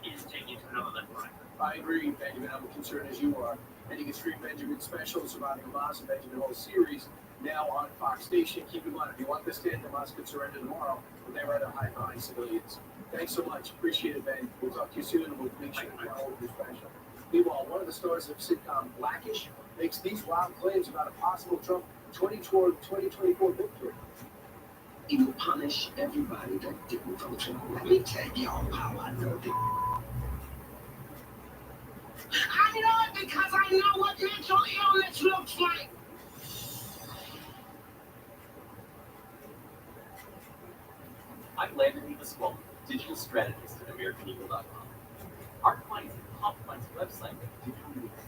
it is taking it to another level, right? I agree, Benjamin. I'm as concerned as you are. And you can stream Benjamin's special surrounding Hamas and Benjamin whole series now on Fox Station. Keep in mind, if you want this to end, Hamas could surrender tomorrow, but they rather hide behind civilians. Thanks so much. Appreciate it, Ben. We'll talk to you soon, and we'll make sure you follow your special. Meanwhile, one of the stars of sitcom Blackish makes these wild claims about a possible Trump 2024 victory. He will punish everybody that didn't vote for him. Let me tell y'all how I know that. I know it because I know what mental illness looks like. I'm Landon Evaspol, digital strategist at AmericanEagle.com. Our clients have a complex website with digital needs.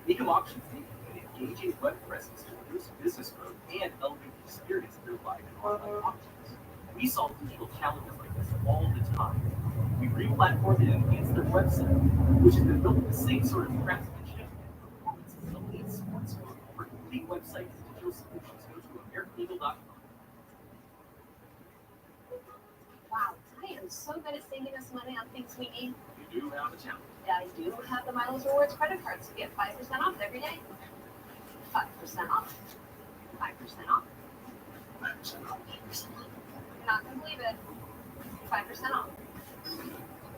Ecom Auctions needs an engaging web presence to boost business growth and elevate the experience of their live and online auctions. We solve digital challenges like this all the time. We re-platform and enhance their website, which has been built with the same sort of craftsmanship and performance as elite sports book. For complete website and digital solutions, go to AmericanEagle.com. Wow, I am so good at saving us money on things we need. You do have a challenge. I do have the Miles Rewards credit cards. We get 5% off every day. 5% off. 5% off. 5% off. You're not going to believe it. 5% off.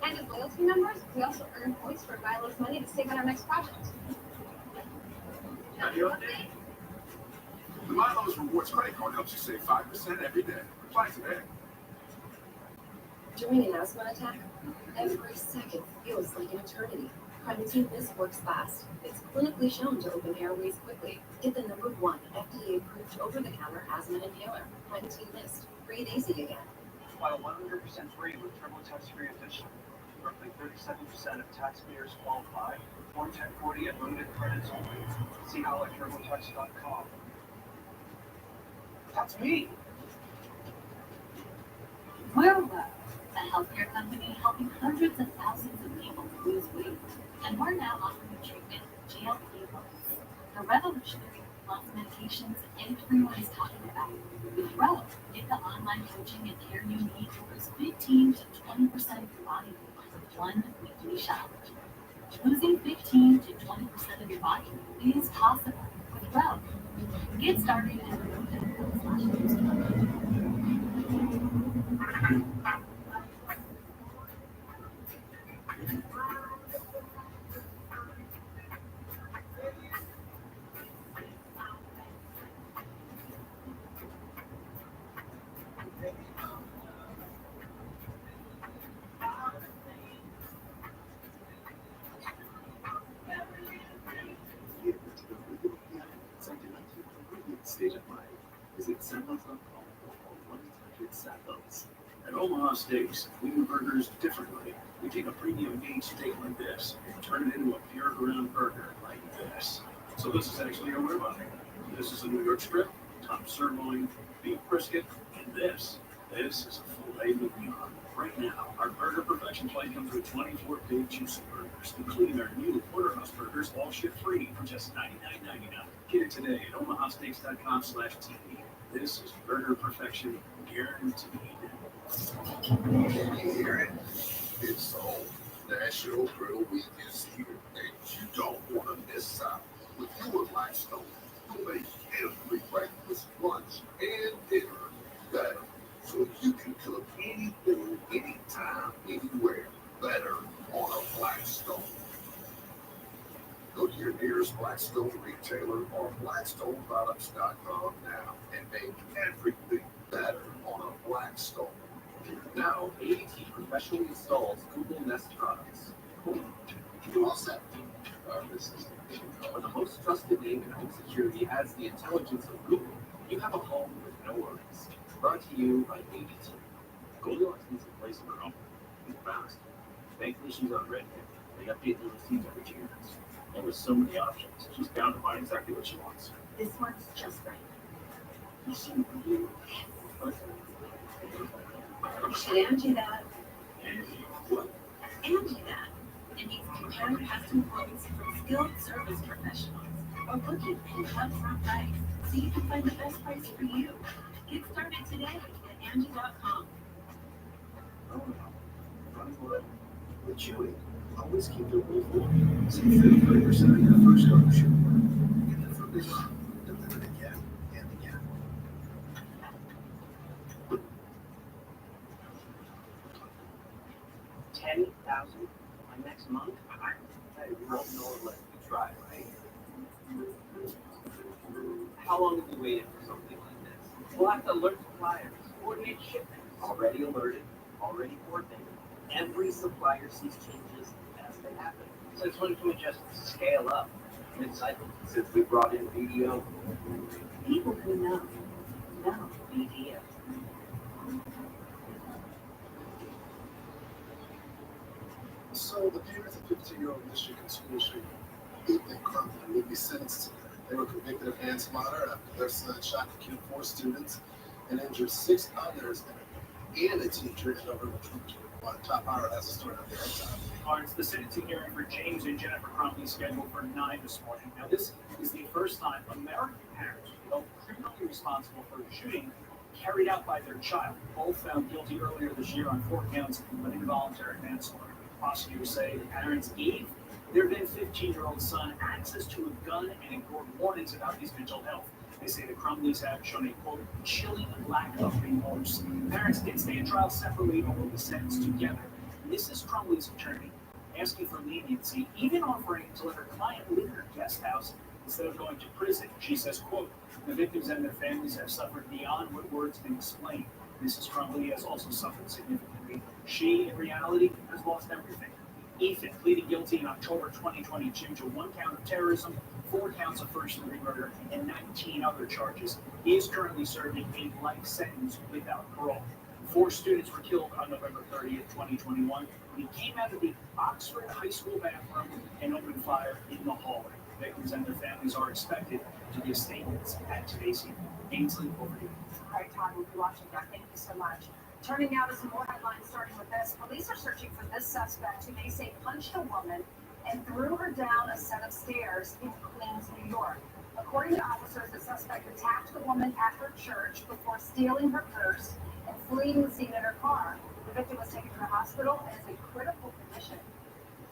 And as loyalty members, we also earn points for Milo's money to save on our next project. The Milo's Rewards credit card helps you save 5% every day. Apply today. During an asthma attack, every second feels like an eternity. Primatene Mist works fast. It's clinically shown to open airways quickly. Get the #1 FDA-approved over-the-counter asthma inhaler. Primatene Mist. Breathe easy again. While 100% free with TurboTax Free Edition, roughly 37% of taxpayers qualify. Form 1040 and limited credits only. See how at TurboTax.com. That's me. We're Well, a healthcare company helping hundreds of thousands of people lose weight. And we're now offering a treatment, GLP-1s, the revolutionary loss medications everyone is talking about. With Rello, get the online coaching and care you need to lose 15 to 20% of your body weight with one weekly challenge. Losing 15 to 20% of your body is possible with Rello. Get started at rello.com/lose20. Steakhouse.com for 100 sapos. At Omaha Steaks, we do burgers differently. We take a premium aged steak like this and turn it into a pure ground burger like this. So this is actually a ribeye. This is a New York strip, top sirloin, beef brisket, and this is a filet mignon. Right now, our Burger Perfection plate comes with 24 big juicy burgers, including our new Porterhouse burgers, all ship free for just $99.99. Get it today at omahasteaks.com/TV. This is Burger Perfection guaranteed. Can you hear it? It's on. National Grill Week is here, and you don't want to miss out. With your Blackstone, you'll make every breakfast, lunch, and dinner better. So you can cook anything, anytime, anywhere better on a Blackstone. Go to your nearest Blackstone retailer or blackstoneproducts.com now and make everything better on a Blackstone. Now, ADT professionally installs Google Nest products. You all set? This is when the most trusted name in home security has the intelligence of Google, you have a home with no worries. Brought to you by ADT. Goldilocks needs a place of her own. It's fast. Thankfully, she's on Redfin. They update the listings every 2 years. And with so many options, she's bound to find exactly what she wants. This one's just right. You seem blue. You should Angie that. What? Angie that. It means comparing custom quotes from skilled service professionals or looking at an upfront price so you can find the best price for you. Get started today at Angie.com. With Chewy, always keep your rule full. Save 35% on your first ownership. Get it from this delivered again and again. $10,000 by next month? Hey, we won't know unless we try, right? How long have we waited for something like this? We'll have to alert suppliers, coordinate shipments. Already alerted, already coordinated. Every supplier sees changes as they happen. Since when can we just scale up mid-cycle? Since we brought in BDO. People who know BDO. So the parents of 15-year-old Michigan school shooter, Ethan Crumlin, will be sentenced today. They were convicted of manslaughter after their son shot and killed 4 students and injured 6 others and a teacher in November 2021. Top Hour has a story on the time. Lawrence, the sentencing hearing for James and Jennifer Crumley is scheduled for 9 this morning. Now, this is the first time American parents will be held criminally responsible for a shooting carried out by their child. Both found guilty earlier this year on 4 counts of involuntary manslaughter. Prosecutors say the parents gave their then 15-year-old son access to a gun and ignored warnings about his mental health. They say the Crumleys have shown a, quote, chilling lack of remorse. Parents did stand trial separately or will be sentenced together. Mrs. Crumley's attorney asking for leniency, even offering to let her client live in her guest house instead of going to prison. She says, quote, the victims and their families have suffered beyond what words can explain. Mrs. Crumley has also suffered significantly. She, in reality, has lost everything. Ethan pleaded guilty in October 2022 to 1 count of terrorism, 4 counts of first-degree murder, and 19 other charges. He is currently serving a life sentence without parole. 4 students were killed on November 30th, 2021, when he came out of the Oxford High School bathroom and opened fire in the hallway. Victims and their families are expected to give statements at today's hearing. Ainsley, over to you. All right, Todd, we'll be watching that. Thank you so much. Turning now to some more headlines, starting with this. Police are searching for this suspect who they say punched a woman and threw her down a set of stairs in Queens, New York. According to officers, the suspect attacked the woman at her church before stealing her purse and fleeing the scene in her car. The victim was taken to the hospital and is in critical condition.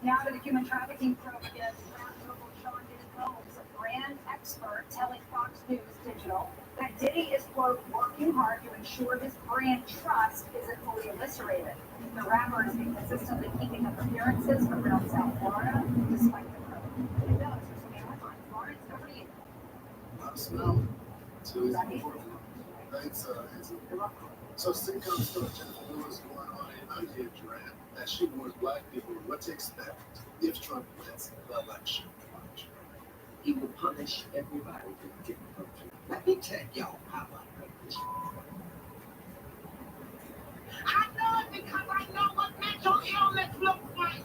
Now to the human trafficking probe against local Sean Diddy Combs, a brand expert telling Fox News Digital that Diddy is, quote, working hard to ensure his brand trust isn't fully eviscerated. The rapper has been consistently keeping up appearances around South Florida despite the probe. And those are some headlines. Lawrence, over to you. Smell. Thanks, Hazel. So sitcom star Jennifer Lewis going on an unhinged rant as she warns black people what to expect if Trump wins the election. He will punish everybody who didn't vote. Let me tell y'all how I vote. I know it because I know what mental illness looks like.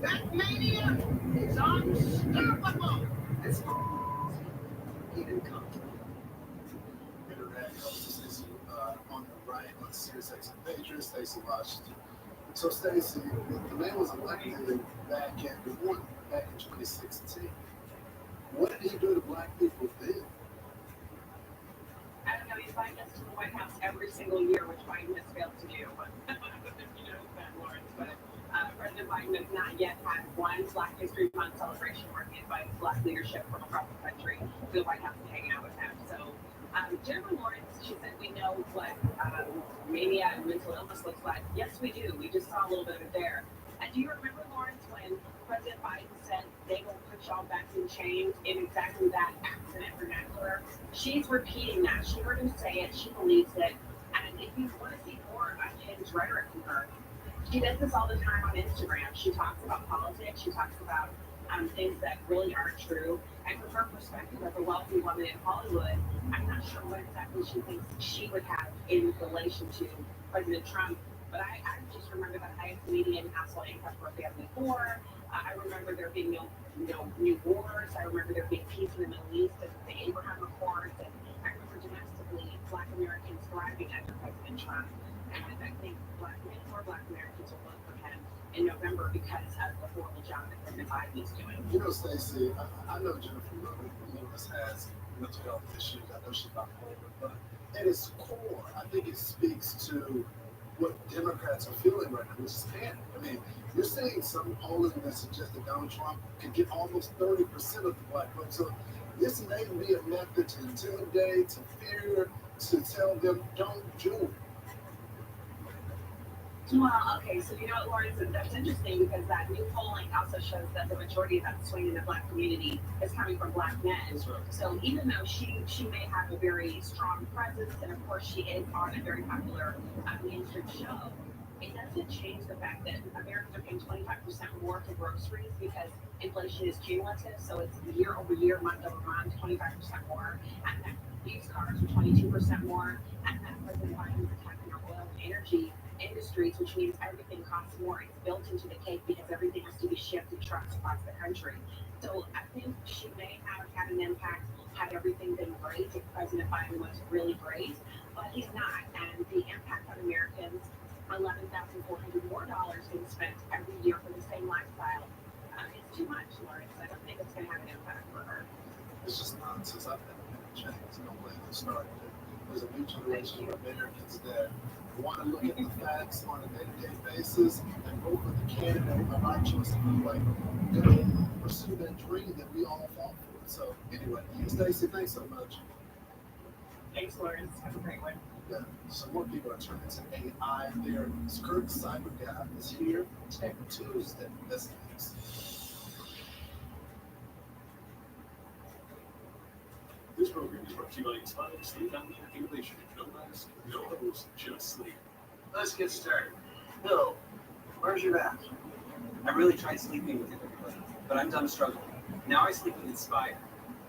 That mania is unstoppable. It's he didn't come. Interact Stacey on the right on Sirius XM Patriots, Stacey Washington. So Stacey, the man was elected back in 2016. What did he do to black people then? I don't know, he's invited us to the White House every single year, which Biden has failed to do. But you know, that Lawrence. But President Biden has not yet had one Black History Month celebration where he invites Black leadership from across the country to the White House and hang out with him. So Jennifer Lawrence, she said we know what mania and mental illness looks like. Yes, we do. We just saw a little bit of it there. And do you remember, Lawrence, when President Biden said they will put y'all back in chains in exactly that accident vernacular? She's repeating that. She heard him say it. She believes it. And if you want to see more unhinged rhetoric from her, she does this all the time on Instagram. She talks about politics. She talks about things that really aren't true. And from her perspective as a wealthy woman in Hollywood, I'm not sure what exactly she thinks she would have in relation to President Trump. But I just remember that I, as a comedian, household income for a family of four. I remember there being no new wars. I remember there being peace in the Middle East and the Abraham Accords. And I remember domestically Black Americans thriving under President Trump. And I think more Black Americans will vote for him in November because of the horrible job that President Biden is doing. You know, Stacey, I know Jennifer Lewis has mental health issues. I know she's bipolar, but at its core, I think it speaks to what Democrats are feeling right now, which is panic. I mean, you're seeing some polling that suggests that Donald Trump could get almost 30% of the black vote. So this may be a method to intimidate, to fear, to tell them don't do it. Well, okay, so you know what, Lawrence, that's interesting because that new polling also shows that the majority of that swing in the Black community is coming from Black men. Right. So even though she may have a very strong presence, and of course she is on a very popular mainstream show, it doesn't change the fact that Americans are paying 25% more for groceries because inflation is cumulative. So it's year over year, month over month, 25% more. And that used cars are 22% more. And that President Biden is attacking our oil and energy industries, which means everything costs more. It's built into the cake because everything has to be shipped in trucks across the country. So I think she may have had an impact had everything been great, if President Biden was really great, but he's not. And the impact on Americans, $11,400 more being spent every year for the same lifestyle, it's too much, Lawrence. I don't think it's going to have an impact for her. It's just nonsense. I've been change. No way to start. There's a new generation of Americans that want to look at the facts on a day-to-day basis and vote for the candidate of our choice and like go pursue that dream that we all fought for. So anyway, Stacey, thanks so much. Thanks, Lawrence. Have a great one. Yeah, some more people are turning to AI. Their Kirk Cyber Guy is here. Tech Tuesday. That's next. This program is brought to you by Inspire Sleep Apnea Inhalation. No mask, no hose, just sleep. Let's get started. Bill, where's your bath? I really tried sleeping with it, but I'm done struggling. Now I sleep with Inspire.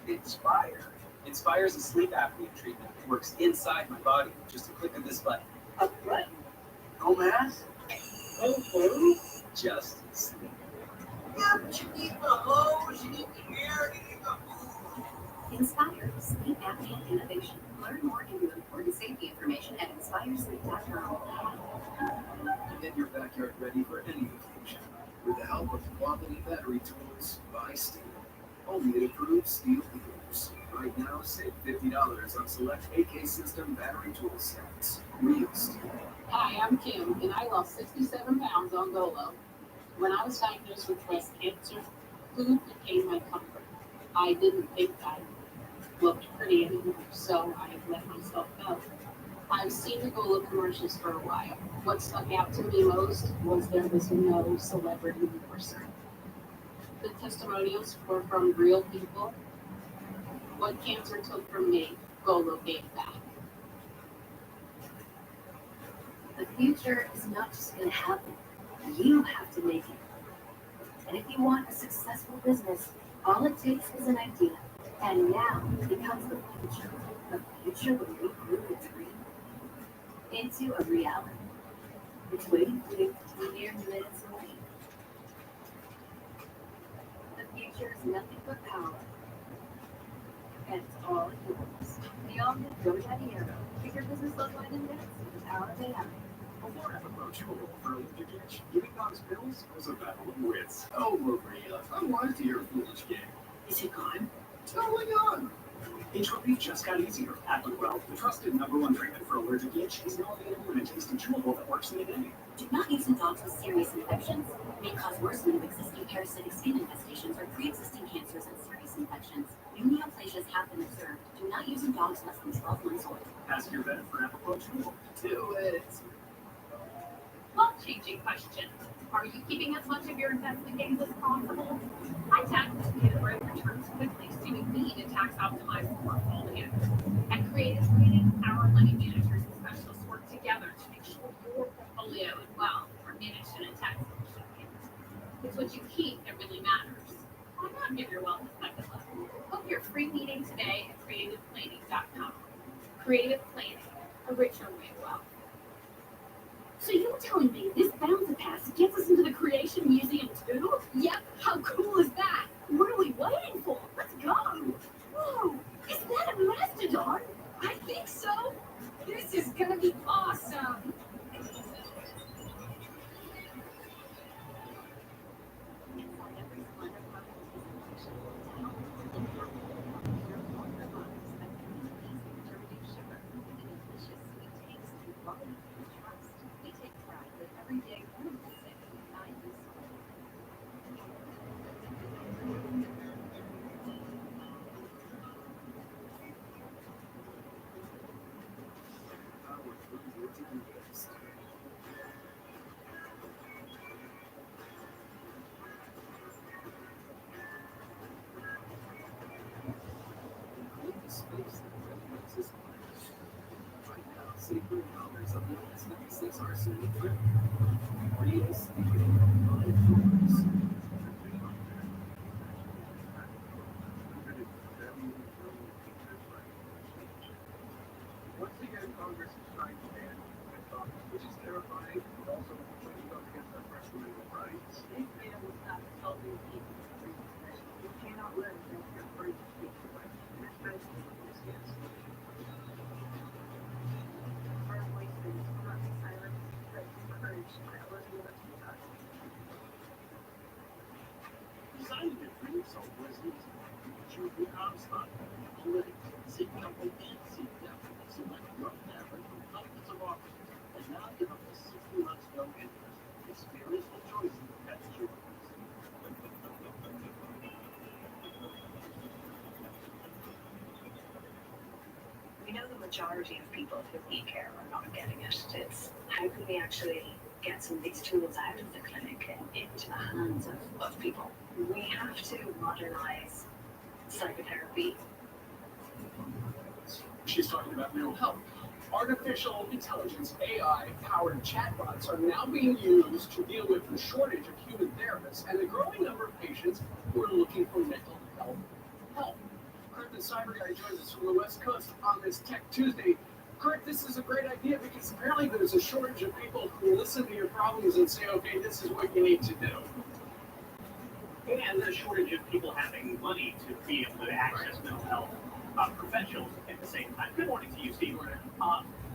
Inspire? Inspire is a sleep apnea treatment. It works inside my body. Just a click of this button. A button? No mask? No hose? Just sleep. Yeah, but you need the hose, you need the air, you need the... Inspire Sleep Apnea Innovation. Learn more and view important safety information at inspiresleep.com. Get your backyard ready for any occasion with the help of quality battery tools by Steel. Only approved Steel dealers. Right now, save $50 on select AK System battery tool sets. Real Steel. Hi, I'm Kim, and I lost 67 pounds on Golo. When I was diagnosed with breast cancer, food became my comfort. I didn't think I looked pretty anymore, so I let myself go. I've seen the Golo commercials for a while. What stuck out to me most was there was no celebrity endorser. The testimonials were from real people. What cancer took from me, Golo gave back. The future is not just going to happen. You have to make it. And if you want a successful business, all it takes is an idea. And now becomes the future where we grew a dream into a reality. It's waiting for you mere minutes away. The future is nothing but power, and it's all yours. The all-new GoDaddy Aero. Get your business online in minutes with the power of AI. Before I approach you a little further, Ditch, giving God's bills was a battle of wits. Oh, Maria, I'm wise to your foolish game. Is it gone? Totally gone. Itch relief just got easier. Aquaquell, the trusted #1 treatment for allergic itch, is now available in a tasty chewable that works in a day. Do not use in dogs with serious infections. May cause worsening of existing parasitic skin infestations or pre-existing cancers and serious infections. New neoplasias have been observed. Do not use in dogs less than 12 months old. Ask your vet for Aquaquell chewable. Do it. Changing question. Are you keeping as much of your investment gains as possible? iTax can earn returns quickly, so you need a tax-optimized portfolio. At Creative Planning, our money managers and specialists work together to make sure your portfolio and wealth are managed in a tax-efficient manner. It's what you keep that really matters. Why not give your wealth a second level? Book your free meeting today at creativeplanning.com. Creative Planning, a richer way of wealth. So you're telling me this bouncer pass gets us into the Creation Museum too? Yep, how cool is that? What are we waiting for? Let's go! Whoa, is that a mastodon? I think so. This is gonna be awesome. Secret owners of the S96 RC Trip. Real secret non-informers. Once again, Congress is trying to ban TikTok, which is terrifying, but also pushing up against our First Amendment rights. This bill was not helping people. You cannot let them get free to speak away, especially with this kids. Our voices will not be silenced, but encouraged by Elizabeth Kentucky. Designing to free yourself was easy. Choose the Comstock, politics, seek couple and seek depth. Select your fabric from hundreds of options, and now give up to 60 months no interest. Experience the choices that you We know the majority of people who need care are not getting it. It's how can we actually get some of these tools out of the clinic and into the hands of people? We have to modernize psychotherapy. She's talking about mental health. Artificial intelligence, AI-powered chatbots are now being used to deal with the shortage of human therapists and the growing number of patients who are looking for mental health help. Kurt, the cyber guy, joins us from the West Coast on this Tech Tuesday. Kurt, this is a great idea because apparently there's a shortage of people who listen to your problems and say, okay, this is what you need to do. And a shortage of people having money to be able to access mental health professionals at the same time. Good morning to you, Steve.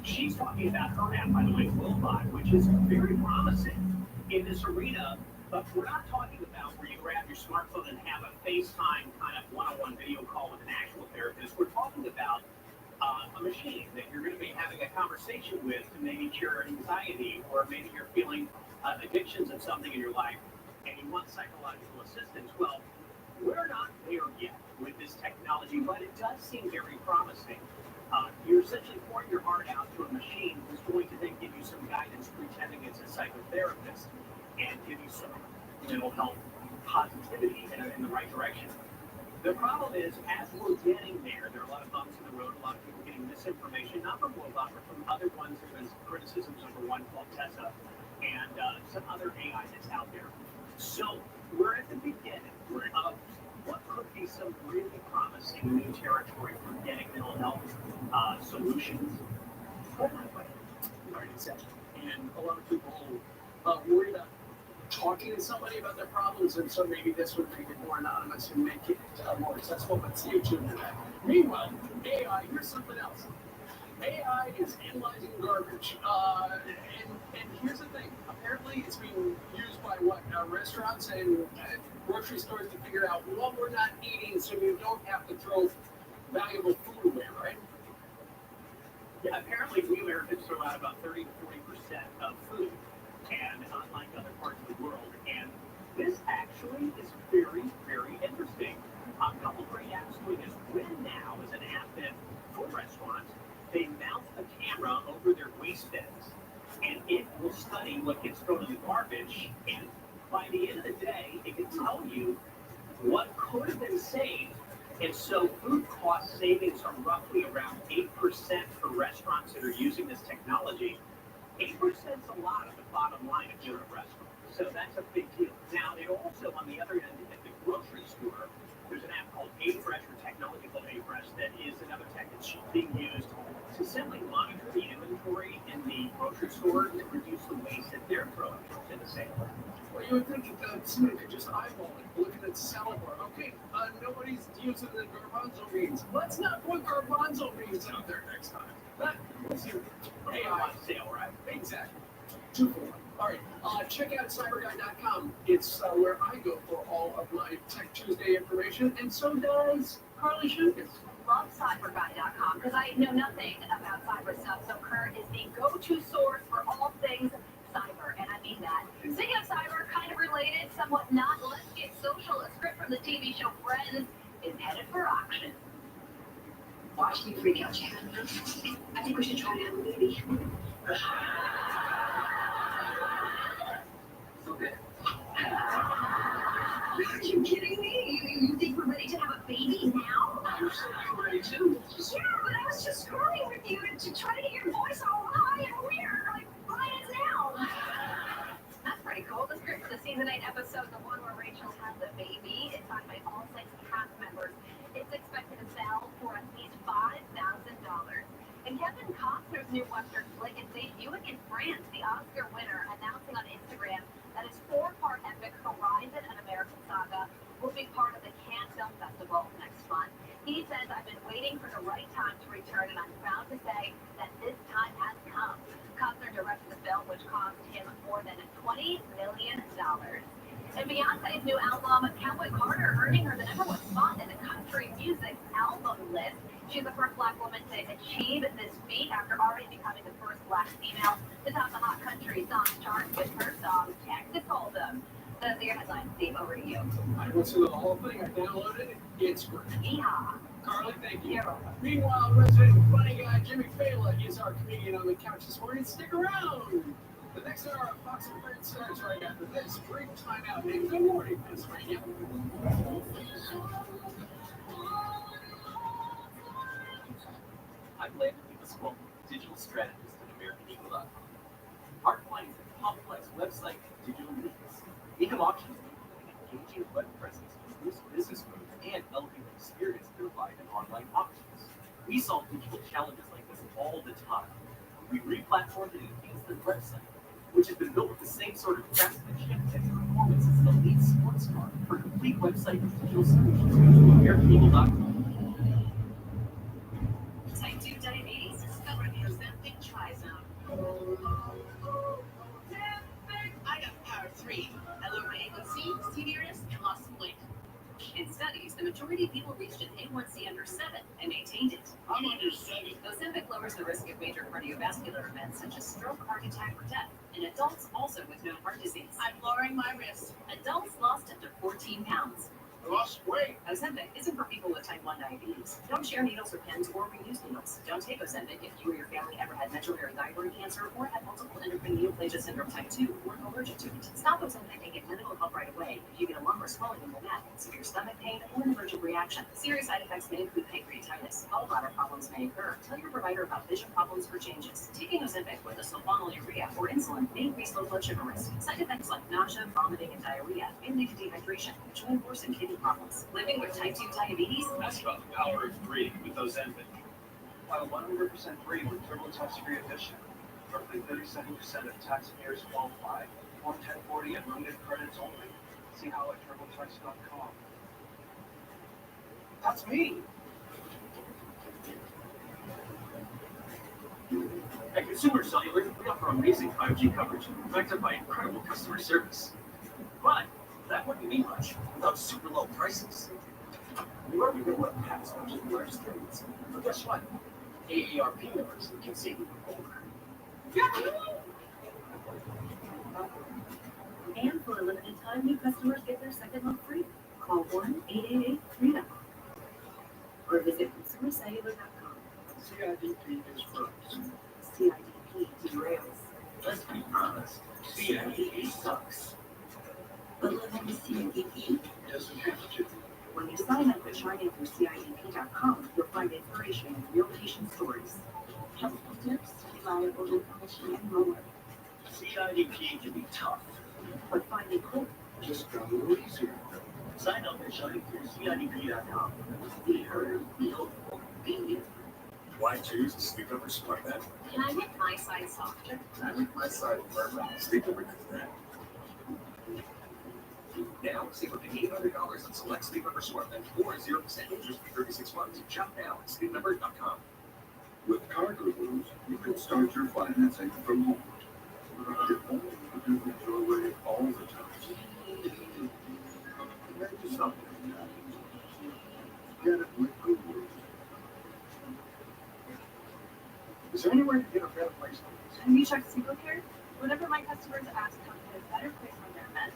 She's talking about her app, by the way, Willbot, which is very promising in this arena. But we're not talking about where you grab your smartphone and have a FaceTime kind of one-on-one video call with an actual therapist. We're talking about a machine that you're going to be having a conversation with to maybe cure anxiety, or maybe you're feeling addictions of something in your life and you want psychological assistance. Well, we're not there yet with this technology, but it does seem very promising. You're essentially pouring your heart out to a machine who's going to then give you some guidance, pretending it's a psychotherapist, and give you some mental health positivity in the right direction. The problem is, as we're getting there are a lot of bumps in the road, a lot of people getting misinformation, not from Willbot, but from other ones. There's been criticisms over one called Tessa, and some other AI that's out there. So we're at the beginning of what could see some really promising new territory for getting mental health solutions. Right, exactly. And a lot of people worry about talking to somebody about their problems, and so maybe this would make it more anonymous and make it more accessible, but stay tuned to that. Meanwhile, AI, here's something else. AI is analyzing garbage. And here's the thing. Apparently, it's being used by restaurants and grocery stores to figure out what we're not eating so you don't have to throw valuable food away, right? Yeah, apparently we Americans throw out about 30 to 40% of food, and unlike other parts of the world. And this actually is very, very interesting. A couple great apps doing this. Win Now is an app that, for restaurants, they mount a camera over their waste bins, and it will study what gets thrown in the garbage, and by the end of the day, it can tell you what could have been saved. And so food cost savings are roughly around 8% for restaurants that are using this technology. 8% is a lot of the bottom line if you're a restaurant. So that's a big deal. Now, it also, on the other end, at the grocery store, there's an app called A-Fresh, or technology called A-Fresh, that is another tech that's being used to simply monitor the inventory in the grocery store to reduce the waste that they're throwing in the same way. Well, you would think that somebody could just eyeball it, look at the salad bar. Okay, nobody's using the garbanzo beans. Let's not put garbanzo beans out there next time. That was your AI on sale, right? Exactly. 2 for 1. All right, check out cyberguy.com. It's where I go for all of my Tech Tuesday information, and so does Carly Shukas. Love cyberguy.com because I know nothing about cyber stuff, so Kurt is the go-to source for all things cyber, and I mean that. Speaking of cyber, kind of related, somewhat not, let's get social. A script from the TV show Friends is headed for auction. Watch me freak out, Chad. I think we should try to have a baby. Okay. Are you kidding me? You think we're ready to have a baby now? You said you were ready too. Yeah, but I was just screwing with you to try to get your voice all high and weird, like mine is now. That's pretty cool. The script for the season 8 episode, the one where Rachel has a baby, is signed by all 6 cast members. It's expected to sell for at least $5,000. And Kevin Costner's new Western flick is debuting in France. The Oscar winner announcing on Instagram that his 4-part epic Horizon, an American Saga, will be part of the Cannes Film Festival next month. He says, I've been waiting for the right time to return, and I'm proud to say that this time has come. Costner directed the film, which cost him more than $20 million. And Beyonce's new album, Cowboy Carter, earning her the #1 spot in the country music album list. She's the first Black woman to achieve this feat after already becoming the first Black female to top the Hot Country Songs chart with her song, Texas Hold'em. Those are your headlines. Steve, over to you. I listened to the whole thing. I downloaded it. It's great. Yeehaw. Carly, thank you. You're welcome. Meanwhile, resident funny guy Jimmy Fallon is our comedian on the couch this morning. Stick around. The next hour of Fox and Friends starts right after this. Brief time out. And good morning, Pennsylvania. I'm Landon Eagle, digital strategist at AmericanEagle.com. Our clients have complex website and digital needs. Income auctions need an engaging web presence to boost business growth and elevate the experience they provide in online auctions. We solve digital challenges like this all the time. We re-platformed and enhanced their website, which has been built with the same sort of craftsmanship and performance as the lead sports car. For complete website and digital solutions, go to AmericanEagle.com. Type 2 diabetes, discover the Ozempic Trizone. I got power 3. I lowered my A1C, severus, and lost some weight. In studies, the majority of people reached an A1C under 7 and maintained it. I'm under 7. Ozempic lowers the risk of major cardiovascular events such as stroke, heart attack, or death in adults also with known heart disease. I'm lowering my risk. Adults lost up to 14 pounds. I lost weight. Ozempic isn't for people with type 1 diabetes. Don't share needles or pens or reuse needles. Don't take Ozempic if you or your family ever had medullary thyroid cancer or had multiple endocrine neoplasia syndrome type 2 or are allergic to it. Stop Ozempic and get medical help right away if you get a lump or swelling in the neck, severe stomach pain, or an allergic reaction. Serious side effects may include pancreatitis. Gallbladder problems may occur. Tell your provider about vision problems or changes. Taking Ozempic with a sulfonylurea or insulin may increase low blood sugar risk. Side effects like nausea, vomiting, and diarrhea may lead to dehydration, which may worsen kidney problems. Living with type 2 diabetes? Ask about the power of 3 with Ozempic. While 100% free with TurboTax Free Edition, roughly 37% of taxpayers qualify. Form 1040 and limited credits only. See how at TurboTax.com. That's me. At Consumer Cellular, we offer amazing 5G coverage backed by incredible customer service. But that wouldn't mean much without super low prices. We already know what happens much as the largest carriers. But guess what? AARP members can save even more. And for a limited time, new customers get their second month free. Call 1-888-FREEDOM or visit consumercellular.com. CIDP is first. CIDP derails. Let's be honest, CIDP sucks. But living with CIDP Doesn't have to. When you sign up and sign in through CIDP.com, you'll find inspiration and real patient stories, helpful tips, reliable information, and more. CIDP can be tough. But finding hope Just got a little easier. Sign up and sign through CIDP.com. Be heard, be hopeful, be you. Why choose a Sleep Number Smart Bed? Can I make my side softer? I make my side firm. Sleep Number does that. Now, save up to $800 on select Sleep Number Smart Bed or 0% interest for 36 months. Shop now at sleepnumber.com. With card removed, you can start your financing from home. If only you could do it your way all the time. Imagine something. Get it with Google. Is there any way to get a better price on this? Have you checked SingleCare? Whenever my customers ask how to get a better price on their meds,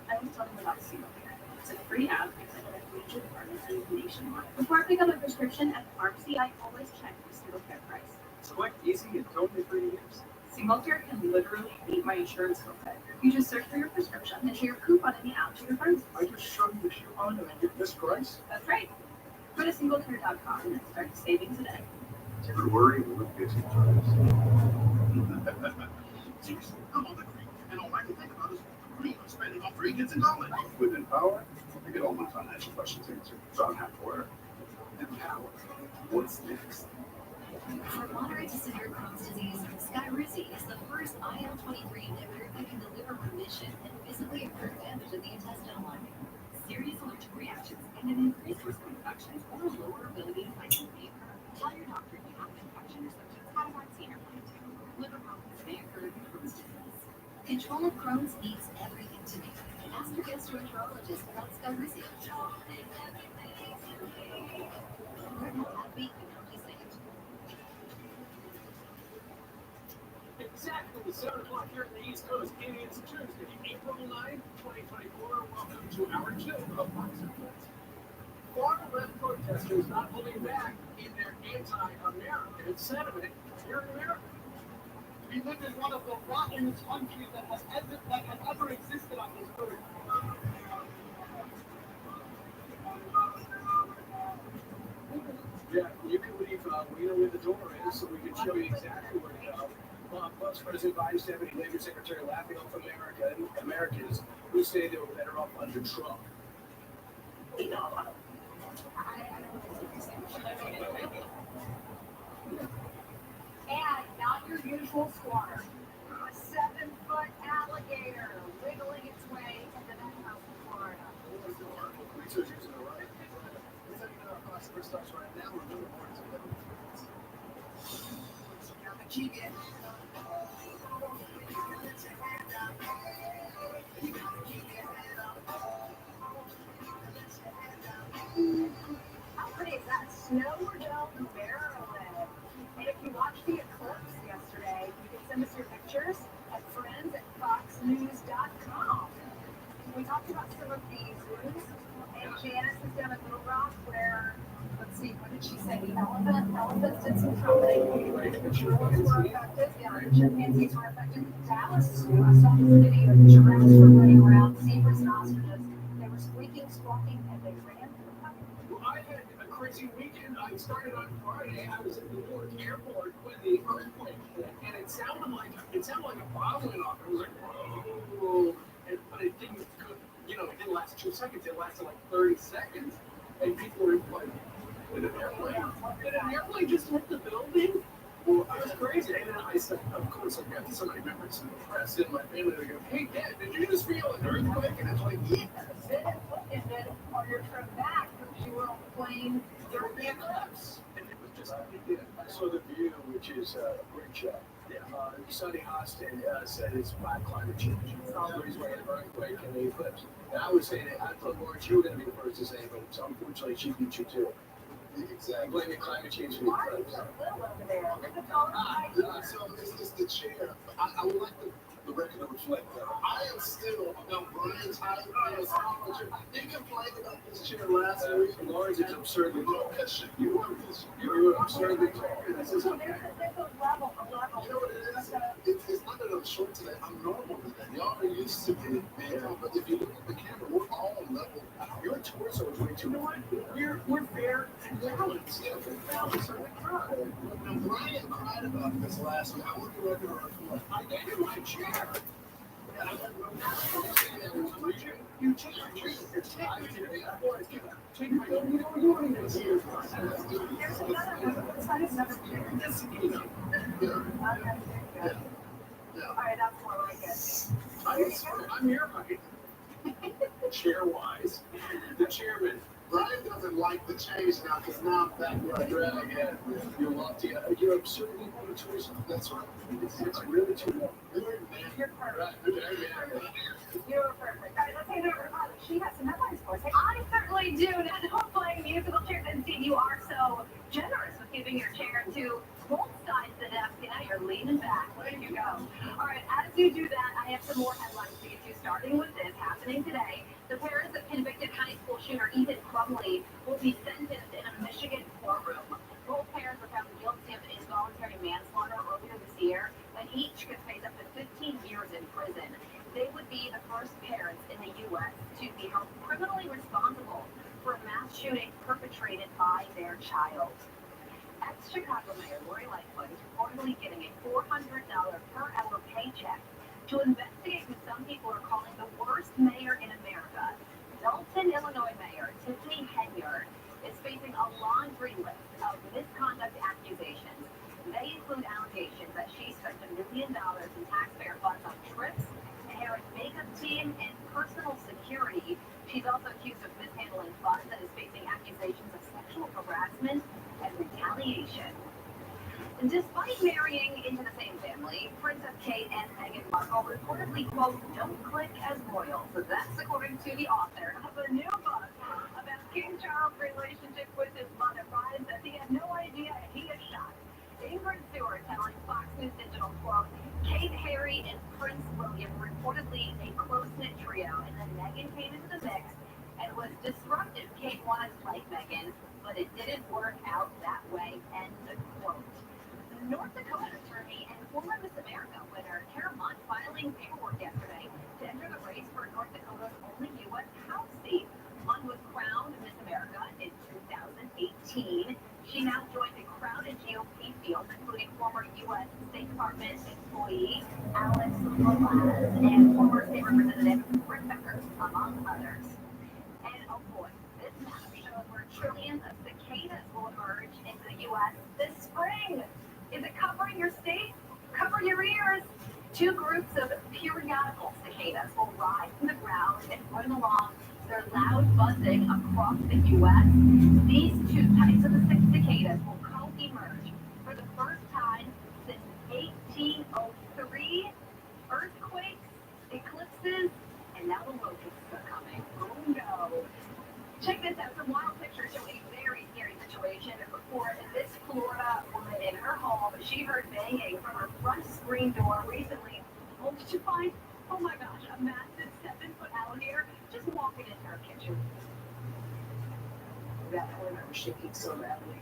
I always tell them about SingleCare. It's a free app connected with major pharmacies nationwide. Before I pick up a prescription at the pharmacy, I always check the SingleCare price. It's quick, easy, and totally free to use. SingleCare can literally beat my insurance copay. You just search for your prescription and share your coupon in the app to your pharmacy. I just showed you the coupon and I get this price. That's right. Go to SingleCare.com and start saving today. Never worry, we'll get you charged. Seriously, I'm on the creek, and all I can think about is the green I'm spending on free kids in college. With Empower, I get all my financial questions answered, so I don't have to worry. Empower, what's next? For moderate to severe Crohn's disease, Skyrizi is the first IL-23 inhibitor that can deliver remission and physically improve damage of the intestinal lining. Serious allergic reactions and an increased risk of infections or a lower ability to fight them may occur. Tell your doctor if you have an infection or symptoms at a vaccine or plan to. Liver problems may occur in Crohn's disease. Control of Crohn's needs everything to me. Ask your gastroenterologist about Skyrizi. Exactly 7 o'clock here at the East Coast. It is Tuesday, April 9th, 2024. Welcome to our 2 of Fox and Friends. Far left protesters not holding back in their anti-American sentiment here in America. We live in one of the rottenest countries that has ever existed on this earth. Yeah, you can leave. We know where the door is, so we can show you exactly where to go. Plus, President Biden's deputy Labor Secretary laughing off Americans who say they were better off under Trump. And not your usual squatter. A 7-foot alligator wiggling its way into that house in Florida. Police are using it right. It's like our first starts right now. We're doing more to them. Keep it. How pretty is that? Snowdome, Maryland. And if you watched the eclipse yesterday, you can send us your pictures at friends@foxnews.com. We talked about some of these zoos, and Janice is down at Little Rock where, let's see, what did she say? The elephants did some trumpeting. Chimpanzees were affected. Yeah, chimpanzees were affected. Dallas Zoo, I saw this video. The giraffes were running around, zebras and ostriches. They were squeaking, squawking, and they ran for the puppy. Well, I had a crazy weekend. I started on Friday. I was at New York Airport when the earthquake hit, and it sounded like a bomb went off. It was like, whoa, but it didn't. It didn't last 2 seconds. It lasted lasted like 30 seconds, and people were like, did an airplane just hit the building? Well, it was crazy. And then I said, of course, I got so many members of the press in my family. They go, hey, Dad, did you just feel an earthquake? And it's like, yeah. And then on your trip back, you were on the plane during the eclipse. And it was just, I saw The View, which is a great show. Sonny Hostin said it's about climate change. Everybody's waiting for an earthquake and the eclipse. And I was saying it, I thought, Lawrence, you were going to be the first to say it, but so unfortunately, she beat you too. Exactly. Blaming climate change for the eclipse. So it's the chair. I would like the record to reflect that. I am still about Brian's height and sculpture. You complained about this chair last week. Lawrence is absurdly tall. You were absurdly tall. This is okay. You know what it is? It's not that I'm short today. I'm normal today. Y'all are used to being big. But if you look at the camera, we're all level. Your torso is way too long. We're fair and balanced. Yeah, we're balanced. So we cried. Now, Brian cried about this last week. I want the record to reflect. I gave you my chair. You take my chair. Take my chair. You don't even see your There's another one. This side is another chair. All right, that's more like it. I'm here, Mike. Chair-wise, the chairman. Brian doesn't like the change now because now I'm back where I drag again. You're absurdly choice. That's right. It's really too long. You're perfect. You're perfect. All right, let's hand it over to Holly. She has some headlines for us. Hey, I certainly do. Now, don't play musical chairs, and Steve, you are so generous with giving your chair to both sides of the desk. Yeah, you're leaning back. Where you go? All right, as you do that, I have some more headlines for you two, starting with this happening today. The parents of convicted high school shooter Ethan Crumley will be sentenced in a Michigan courtroom. Both parents were found guilty of involuntary manslaughter earlier this year, and each could face up to 15 years in prison. They would be the first parents in the U.S. to be held criminally responsible for a mass shooting perpetrated by their child. Ex-Chicago Mayor Lori Lightfoot is reportedly getting a $400 per hour paycheck to investigate what some people are calling the worst mayor in America. Dalton, Illinois Mayor Tiffany Henyard is facing a laundry list of misconduct accusations. They include allegations that she spent $1 million in taxpayer funds on trips, a hair and makeup team, and personal security. She's also accused of mishandling funds and is facing accusations of sexual harassment and retaliation. Despite marrying into the same family, Princess Kate and Meghan Markle reportedly, quote, don't click as royals. So that's according to the author of a new book about King Charles' relationship with his mother. Brian says he had no idea he had shot. Ingrid Stewart telling Fox News Digital, quote, Kate, Harry, and Prince William reportedly a close-knit trio, and then Meghan came into the mix and was disruptive. Kate wanted to like Meghan, but it didn't work out that way, end quote. North Dakota attorney and former Miss America winner Kara Mott filing paperwork yesterday to enter the race for North Dakota's only U.S. House seat. Mott was crowned Miss America in 2018. She now joined a crowded GOP field, including former U.S. State Department employee Alex Lopez and former state representative Rick Becker, among others. And oh boy, this map shows where trillions of cicadas will emerge into the U.S. this spring. Is it covering your state? Cover your ears. Two groups of periodical cicadas will rise from the ground and run along their loud buzzing across the U.S. These two types of cicadas will co-emerge for the first time since 1803. Earthquakes, eclipses, and now the locusts are coming. Oh no. Check this out. Some wild pictures show a very scary situation for this Florida woman in her home. She heard banging from her front screen door recently. What did you find? Oh my gosh, a massive 7-foot alligator just walking into her kitchen. That point I was shaking so badly.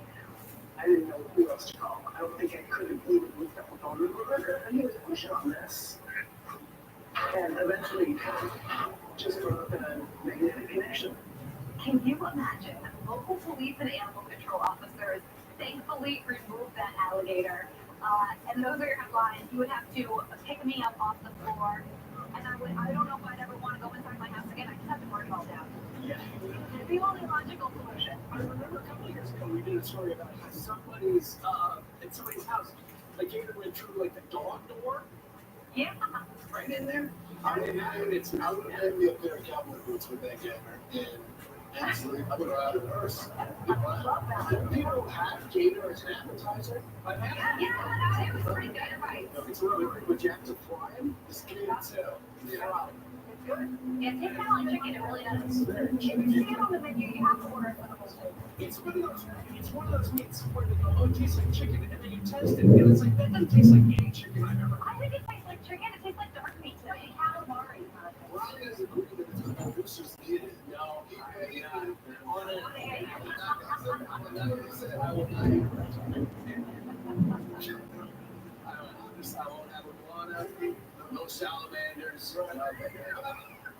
I didn't know who else to call. I don't think I could have even looked up with all the river. And he was pushing on this. And eventually, just brought up a magnetic connection. Can you imagine? Local police and animal control officers thankfully removed that alligator. And those are your headlines. You would have to pick me up off the floor. And I don't know if I'd ever want to go inside my house again. I just have to burn it all down. Yeah. The only logical solution. I remember a couple of years ago we did a story about how somebody's house, a gator went through like the dog door. Yeah. Right in there. I would have made a pair of cowboy boots with that gamer, and actually put her out of nurse. People have gator as an appetizer. Yeah, it was pretty good, right? It's really good, but you have to fry them. It's good too. Yeah. It's good. Yeah, take that on chicken, it really does. If you see it on the menu, you have to order it for the whole thing. It's one of those meats where they go, oh, it tastes like chicken, and then you test it, and it's like, that doesn't taste like any chicken I've ever had. I think it tastes like chicken, it tastes like dark meat, so calamari. Ryan has agreed that it's the producer's kid. No, he on it. I will not eat I won't have iguana, no salamanders.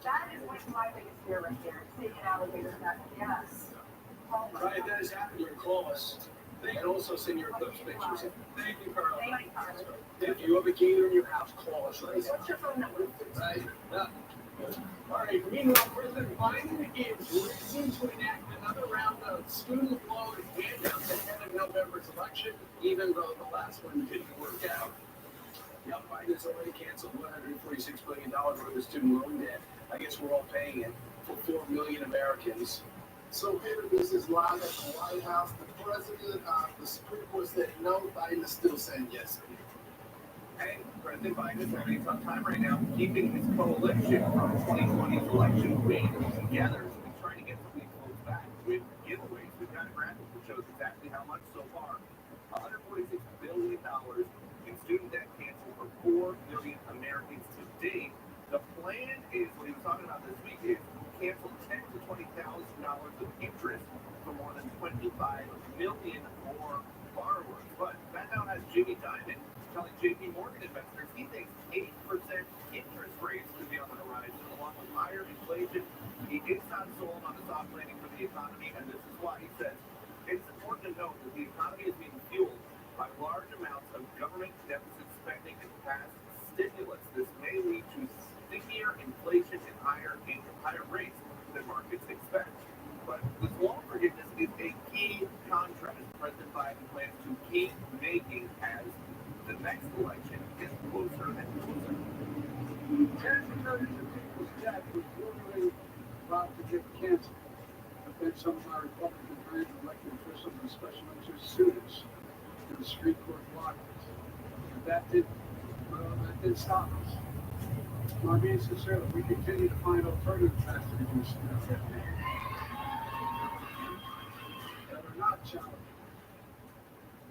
That is what's my biggest fear right there. Taking alligators back. Yes. Oh my Right, God. that is happening. Call us. And also send your clips pictures. Thank you, Carl. Thank you, Carl. If you have a gator in your house, call us right now. What's your phone number? Right. Yeah. All right. Meanwhile, President Biden is racing to enact another round of student loan handouts ahead of November's election, even though the last one didn't work out. Yeah, Biden has already canceled $146 billion worth of student loan debt. I guess we're all paying it for 4 million Americans. So Peter, this is live at the White House. The president, the Supreme Court said no. Biden is still saying yes. Hey, President Biden is having a tough time right now keeping his coalition from 2020's election win together. So he's trying to get some of these votes back with giveaways. We've got a graphic that shows exactly how much so far. $146 billion in student debt canceled for 4 million Americans to date. The plan is, what he was talking about this week, is cancel $10,000 to $20,000 of interest for more than 25 million more borrowers. But that now has Jamie Dimon telling JP Morgan investors he thinks 8% interest rates could be on the horizon, along with higher inflation. He is not sold on a soft landing for the economy, and this is why he says it's important to note that the economy is being fueled by large amounts of government deficit spending and past stimulus. This may lead to stickier inflation and higher rates than markets expect. But this loan forgiveness is a key contrast President Biden plans to keep making as the next election gets closer and closer. Transitory to people's debt was literally about to get canceled. But then some of our Republican branch elected officials and special interest suitors in the Supreme Court blocked it. But that didn't stop us. I mean, sincerely, we continue to find alternative paths to reducing our debt that are not challenging.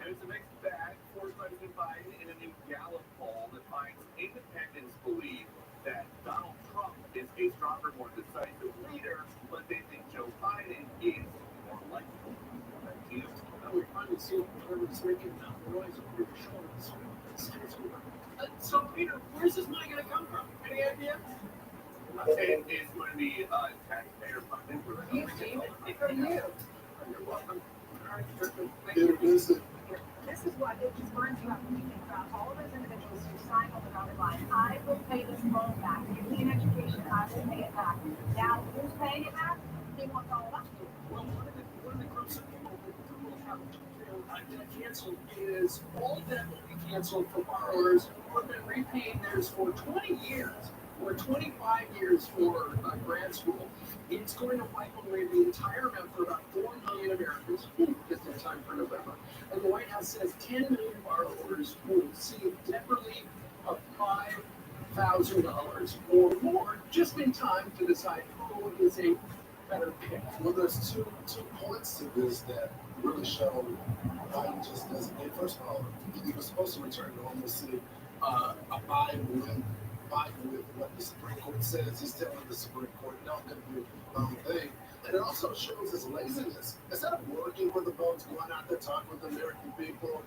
And it's a mixed bag for President Biden in a new Gallup poll that finds independents believe that Donald Trump is a stronger, more decisive leader, but they think Joe Biden is more likable. Back to you. Now we finally see what Trevor's making now. Noise over your shoulders. So, Peter, where's this money going to come from? Any idea? It is going to be taxpayer funded. You, Steve. For you. You're welcome. All right, Trevor's Peter, visit. This is what it just burns you up when you think about all of those individuals who signed on the dotted line. I will pay this loan back. Give me an education. I will pay it back. Now, who's paying it back? He wants all of us to. Well, one of the groups of people that will have debt canceled is all debt will be canceled for borrowers who have been repaying theirs for 20 years or 25 years for grad school. It's going to wipe away the entire amount for about 4 million Americans, just in time for November. And the White House says 10 million borrowers will receive debt relief of $5,000 or more, just in time to decide who is a better pick. Well, there's two points to this that really show Biden just doesn't get. First of all, he was supposed to return to normalcy. Biden with what the Supreme Court says. He's telling the Supreme Court, no, I'm going to do the wrong thing. And it also shows his laziness. Instead of working with the votes, going out there, talking with the American people,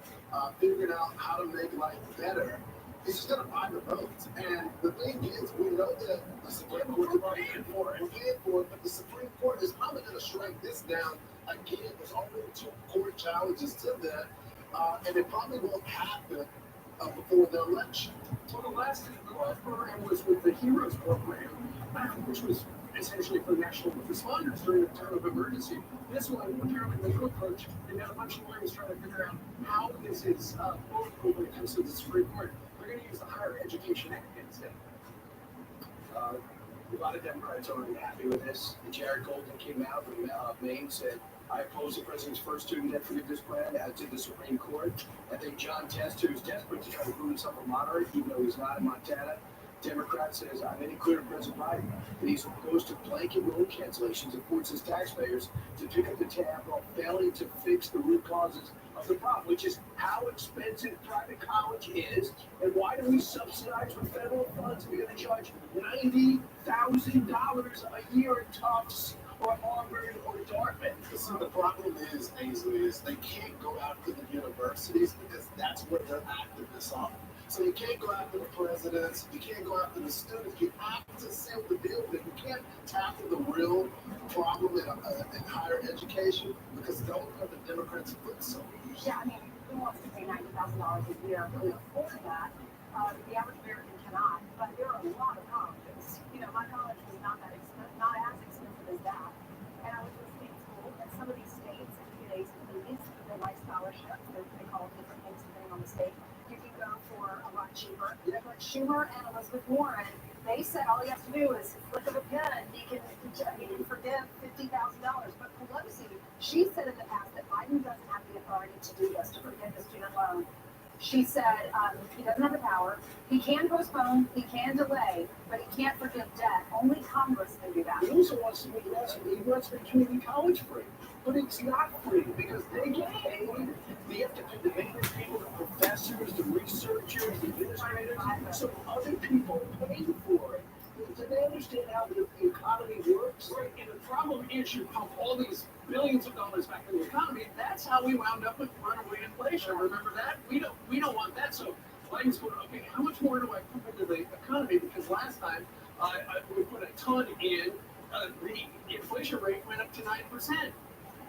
figuring out how to make life better, he's just going to buy the votes. And the thing is, we know that the Supreme Court is paying for it, but the Supreme Court is probably going to shrink this down again. There's already 2 court challenges to that, and it probably won't happen before the election. Well, the last program was with the HEROES program, which was essentially for national responders during a time of emergency. This one, apparently the new approach, and now a bunch of lawyers trying to figure out how this is bulletproof when it comes to the Supreme Court. They're going to use the Higher Education Act instead. A lot of Democrats are unhappy with this. Jared Golden came out from Maine, said, I oppose the president's first student debt forgiveness plan, as did the Supreme Court. I think John Tester is desperate to try to prove himself a moderate, even though he's not in Montana. Democrat says, I made it clear to President Biden that he's opposed to blanket loan cancellations and forces taxpayers to pick up the tab while failing to fix the root causes of the problem, which is how expensive private college is and why do we subsidize with federal funds? We're going to charge $90,000 a year at Tufts or Harvard or Dartmouth. So the problem is, Ainsley, is they can't go after the universities because that's where their activists are. So you can't go after the presidents, you can't go after the students, you have to seal the deal with it. You can't tackle the real problem in higher education because those are the Democrats' foot soldiers. Yeah, I mean, who wants to pay $90,000 a year to afford that? The average American cannot, but there are a lot of colleges. You know, my college was not that expensive, not as expensive as that. And I went to a state school, and some of these states, they their life scholarships, they call it different things depending on the state. You can go for a lot cheaper. But Schumer and Elizabeth Warren, they said all you have to do is flick of a pen, he can forgive $50,000. But Pelosi, she said in the past that Biden doesn't have the authority to do this, to forgive the student loan. She said he doesn't have the power. He can postpone, he can delay, but he can't forgive debt. Only Congress can do that. He also wants to make community college free, but it's not free because they get paid. They have to pay the maintenance people, the professors, the researchers, the administrators, so other people pay for it. Do they understand how the economy works? Right, and the problem is you pump all these billions of dollars back in the economy. That's how we wound up with runaway inflation. Remember that? We don't want that. So Biden's going, okay, how much more do I pump into the economy? Because last time we put a ton in, the inflation rate went up to 9%.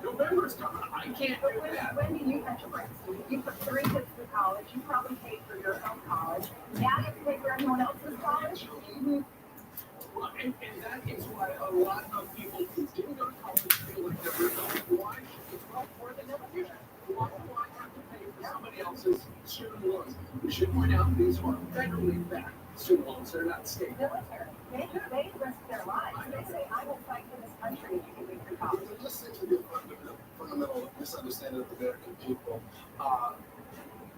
November's coming. I can't do that. When do you catch a break? You put 3 kids through college. You probably paid for your own college. Now you have to pay for everyone else's college. Well, and that is why a lot of people who didn't go to college feel like they're why it's well more than never did. Why do I have to pay for somebody else's student loans? We should point out these are federally backed student loans. They're not state. Military. They risk their lives. They say, I will fight for this country if you can make your college. It just seems to be a fundamental misunderstanding of the American people.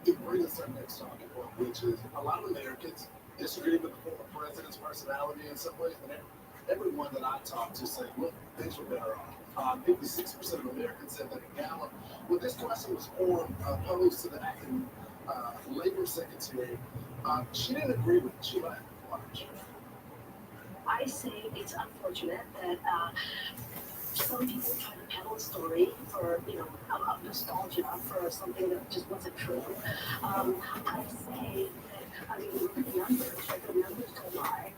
It brings us to our next talking point, which is a lot of Americans disagree with the former president's personality in some ways, and everyone that I talk to say, look, things were better off. 56% of Americans said that in Gallup. When this question was posed to the acting labor secretary, she didn't agree with it. She laughed. I say it's unfortunate that some people try to peddle a story for, of nostalgia for something that just wasn't true. I say that, the numbers, the numbers don't lie.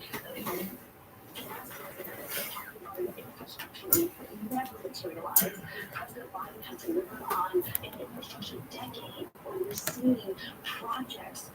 Infrastructure never materialized. President Biden has delivered on an infrastructure decade where we're seeing projects,